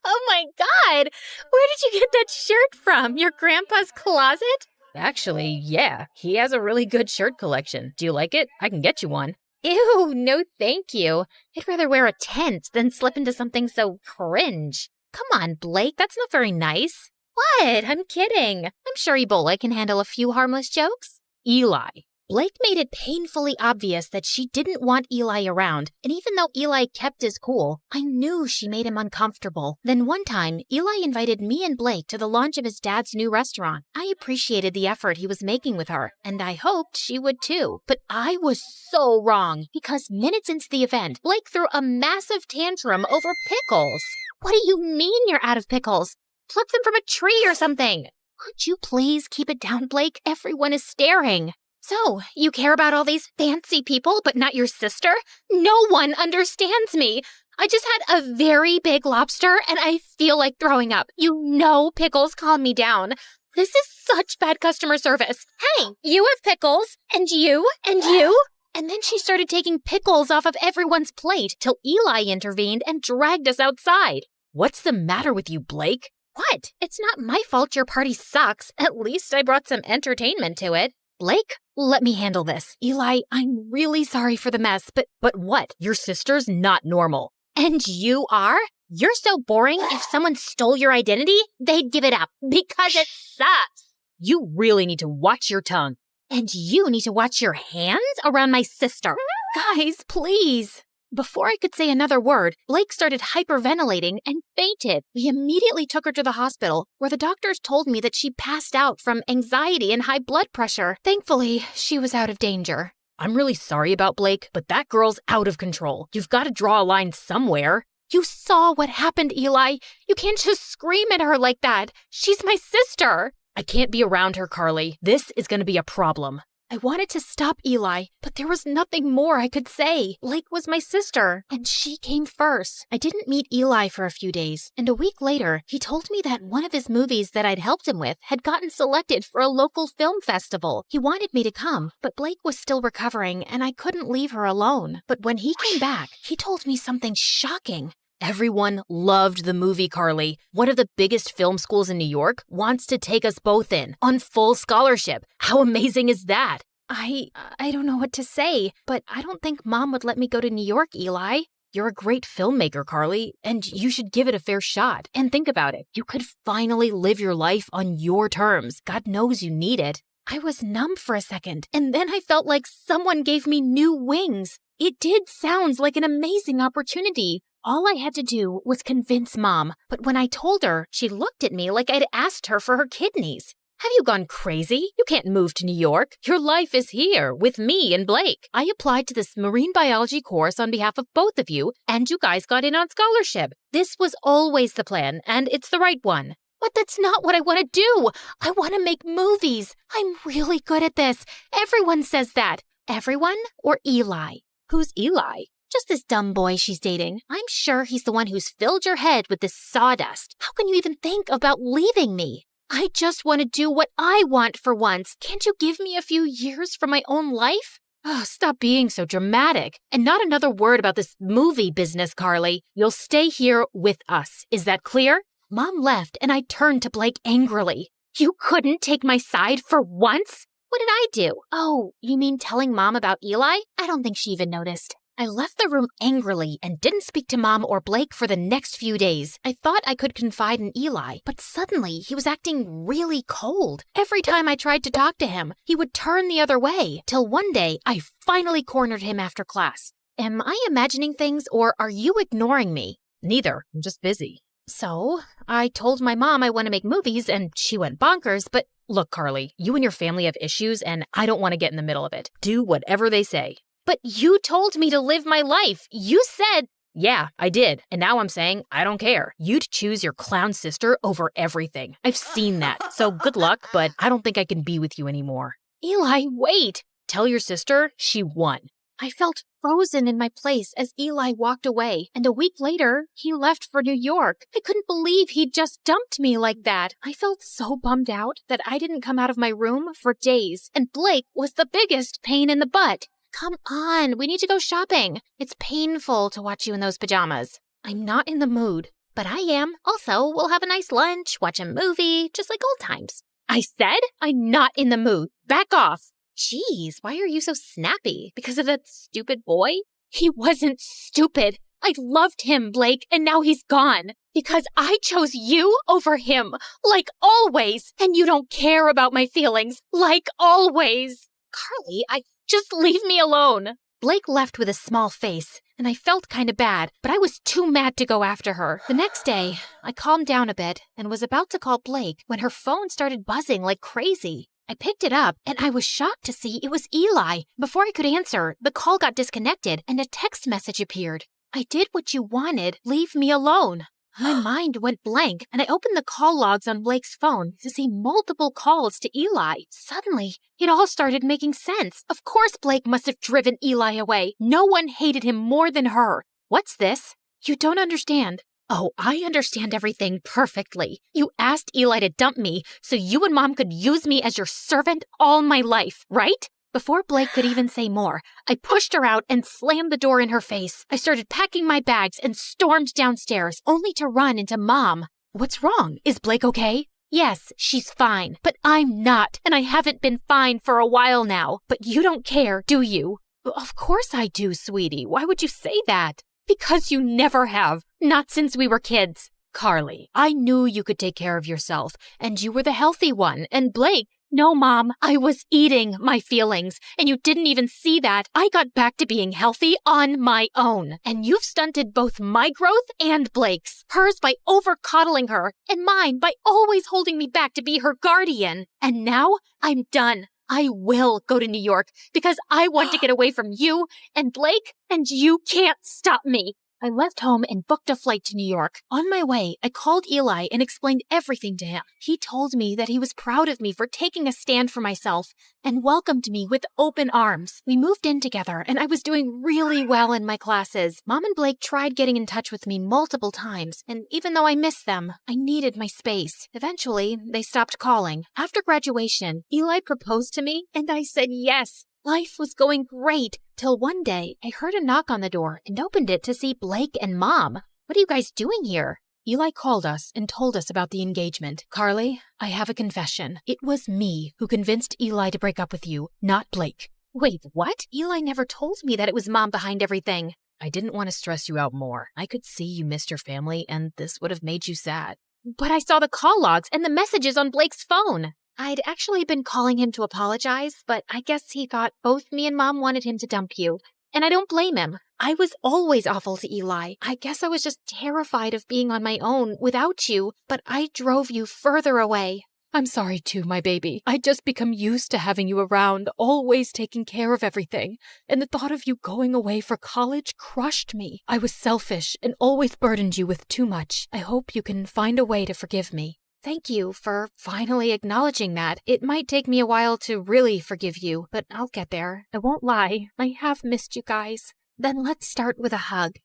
Oh my God! Where did you get that shirt from? Your grandpa's closet? Actually, yeah, he has a really good shirt collection. Do you like it? I can get you one. Ew, no thank you. I'd rather wear a tent than slip into something so cringe. Come on, Blake, that's not very nice. What? I'm kidding. I'm sure Ebola can handle a few harmless jokes. Eli. Blake made it painfully obvious that she didn't want Eli around, and even though Eli kept his cool, I knew she made him uncomfortable. Then one time, Eli invited me and Blake to the launch of his dad's new restaurant. I appreciated the effort he was making with her, and I hoped she would too. But I was so wrong, because minutes into the event, Blake threw a massive tantrum over pickles. What do you mean you're out of pickles? Pluck them from a tree or something. Could you please keep it down, Blake? Everyone is staring. So, you care about all these fancy people, but not your sister? No one understands me. I just had a very big lobster, and I feel like throwing up. You know pickles calm me down. This is such bad customer service. Hey, you have pickles, and you, and you. And then she started taking pickles off of everyone's plate till Eli intervened and dragged us outside. What's the matter with you, Blake? What? It's not my fault your party sucks. At least I brought some entertainment to it. Blake, let me handle this. Eli, I'm really sorry for the mess, but what? Your sister's not normal. And you are? You're so boring, if someone stole your identity, they'd give it up because it sucks. You really need to watch your tongue. And you need to watch your hands around my sister. Guys, please. Before I could say another word, Blake started hyperventilating and fainted. We immediately took her to the hospital, where the doctors told me that she passed out from anxiety and high blood pressure. Thankfully, she was out of danger. I'm really sorry about Blake, but that girl's out of control. You've got to draw a line somewhere. You saw what happened, Eli. You can't just scream at her like that. She's my sister. I can't be around her, Carly. This is going to be a problem. I wanted to stop Eli, but there was nothing more I could say. Blake was my sister, and she came first. I didn't meet Eli for a few days, and a week later, he told me that one of his movies that I'd helped him with had gotten selected for a local film festival. He wanted me to come, but Blake was still recovering, and I couldn't leave her alone. But when he came back, he told me something shocking. Everyone loved the movie, Carly. One of the biggest film schools in New York wants to take us both in on full scholarship. How amazing is that? I don't know what to say, but I don't think Mom would let me go to New York, Eli. You're a great filmmaker, Carly, and you should give it a fair shot. And think about it. You could finally live your life on your terms. God knows you need it. I was numb for a second, and then I felt like someone gave me new wings. It did sound like an amazing opportunity. All I had to do was convince Mom, but when I told her, she looked at me like I'd asked her for her kidneys. Have you gone crazy? You can't move to New York. Your life is here with me and Blake. I applied to this marine biology course on behalf of both of you, and you guys got in on scholarship. This was always the plan, and it's the right one. But that's not what I want to do. I want to make movies. I'm really good at this. Everyone says that. Everyone or Eli? Who's Eli? Just this dumb boy she's dating. I'm sure he's the one who's filled your head with this sawdust. How can you even think about leaving me? I just want to do what I want for once. Can't you give me a few years for my own life? Oh, stop being so dramatic. And not another word about this movie business, Carly. You'll stay here with us. Is that clear? Mom left, and I turned to Blake angrily. You couldn't take my side for once? What did I do? Oh, you mean telling Mom about Eli? I don't think she even noticed. I left the room angrily and didn't speak to Mom or Blake for the next few days. I thought I could confide in Eli, but suddenly he was acting really cold. Every time I tried to talk to him, he would turn the other way, till one day I finally cornered him after class. Am I imagining things, or are you ignoring me? Neither. I'm just busy. So, I told my mom I want to make movies, and she went bonkers, but look, Carly, you and your family have issues, and I don't want to get in the middle of it. Do whatever they say. But you told me to live my life. You said... Yeah, I did. And now I'm saying I don't care. You'd choose your clown sister over everything. I've seen that. So good luck, but I don't think I can be with you anymore. Eli, wait. Tell your sister she won. I felt frozen in my place as Eli walked away, and a week later, he left for New York. I couldn't believe he'd just dumped me like that. I felt so bummed out that I didn't come out of my room for days, and Blake was the biggest pain in the butt. Come on, we need to go shopping. It's painful to watch you in those pajamas. I'm not in the mood, but I am. Also, we'll have a nice lunch, watch a movie, just like old times. I said I'm not in the mood. Back off. Jeez, why are you so snappy? Because of that stupid boy? He wasn't stupid. I loved him, Blake, and now he's gone. Because I chose you over him, like always. And you don't care about my feelings, like always. Carly, just leave me alone. Blake left with a small face, and I felt kind of bad, but I was too mad to go after her. The next day, I calmed down a bit and was about to call Blake when her phone started buzzing like crazy. I picked it up, and I was shocked to see it was Eli. Before I could answer, the call got disconnected, and a text message appeared. I did what you wanted. Leave me alone. My mind went blank, and I opened the call logs on Blake's phone to see multiple calls to Eli. Suddenly, it all started making sense. Of course Blake must have driven Eli away. No one hated him more than her. What's this? You don't understand. Oh, I understand everything perfectly. You asked Eli to dump me so you and Mom could use me as your servant all my life, right? Before Blake could even say more, I pushed her out and slammed the door in her face. I started packing my bags and stormed downstairs, only to run into Mom. What's wrong? Is Blake okay? Yes, she's fine, but I'm not, and I haven't been fine for a while now. But you don't care, do you? Of course I do, sweetie. Why would you say that? Because you never have. Not since we were kids. Carly, I knew you could take care of yourself, and you were the healthy one, and Blake... No, Mom, I was eating my feelings, and you didn't even see that. I got back to being healthy on my own, and you've stunted both my growth and Blake's. Hers by over-coddling her, and mine by always holding me back to be her guardian. And now, I'm done. I will go to New York because I want to get away from you and Blake, and you can't stop me. I left home and booked a flight to New York. On my way, I called Eli and explained everything to him. He told me that he was proud of me for taking a stand for myself and welcomed me with open arms. We moved in together, and I was doing really well in my classes. Mom and Blake tried getting in touch with me multiple times, and even though I missed them, I needed my space. Eventually, they stopped calling. After graduation, Eli proposed to me, and I said yes. Life was going great, till one day I heard a knock on the door and opened it to see Blake and Mom. What are you guys doing here? Eli called us and told us about the engagement. Carly, I have a confession. It was me who convinced Eli to break up with you, not Blake. Wait, what? Eli never told me that it was Mom behind everything. I didn't want to stress you out more. I could see you missed your family, and this would have made you sad. But I saw the call logs and the messages on Blake's phone. I'd actually been calling him to apologize, but I guess he thought both me and Mom wanted him to dump you. And I don't blame him. I was always awful to Eli. I guess I was just terrified of being on my own without you, but I drove you further away. I'm sorry too, my baby. I'd just become used to having you around, always taking care of everything. And the thought of you going away for college crushed me. I was selfish and always burdened you with too much. I hope you can find a way to forgive me. Thank you for finally acknowledging that. It might take me a while to really forgive you, but I'll get there. I won't lie. I have missed you guys. Then let's start with a hug.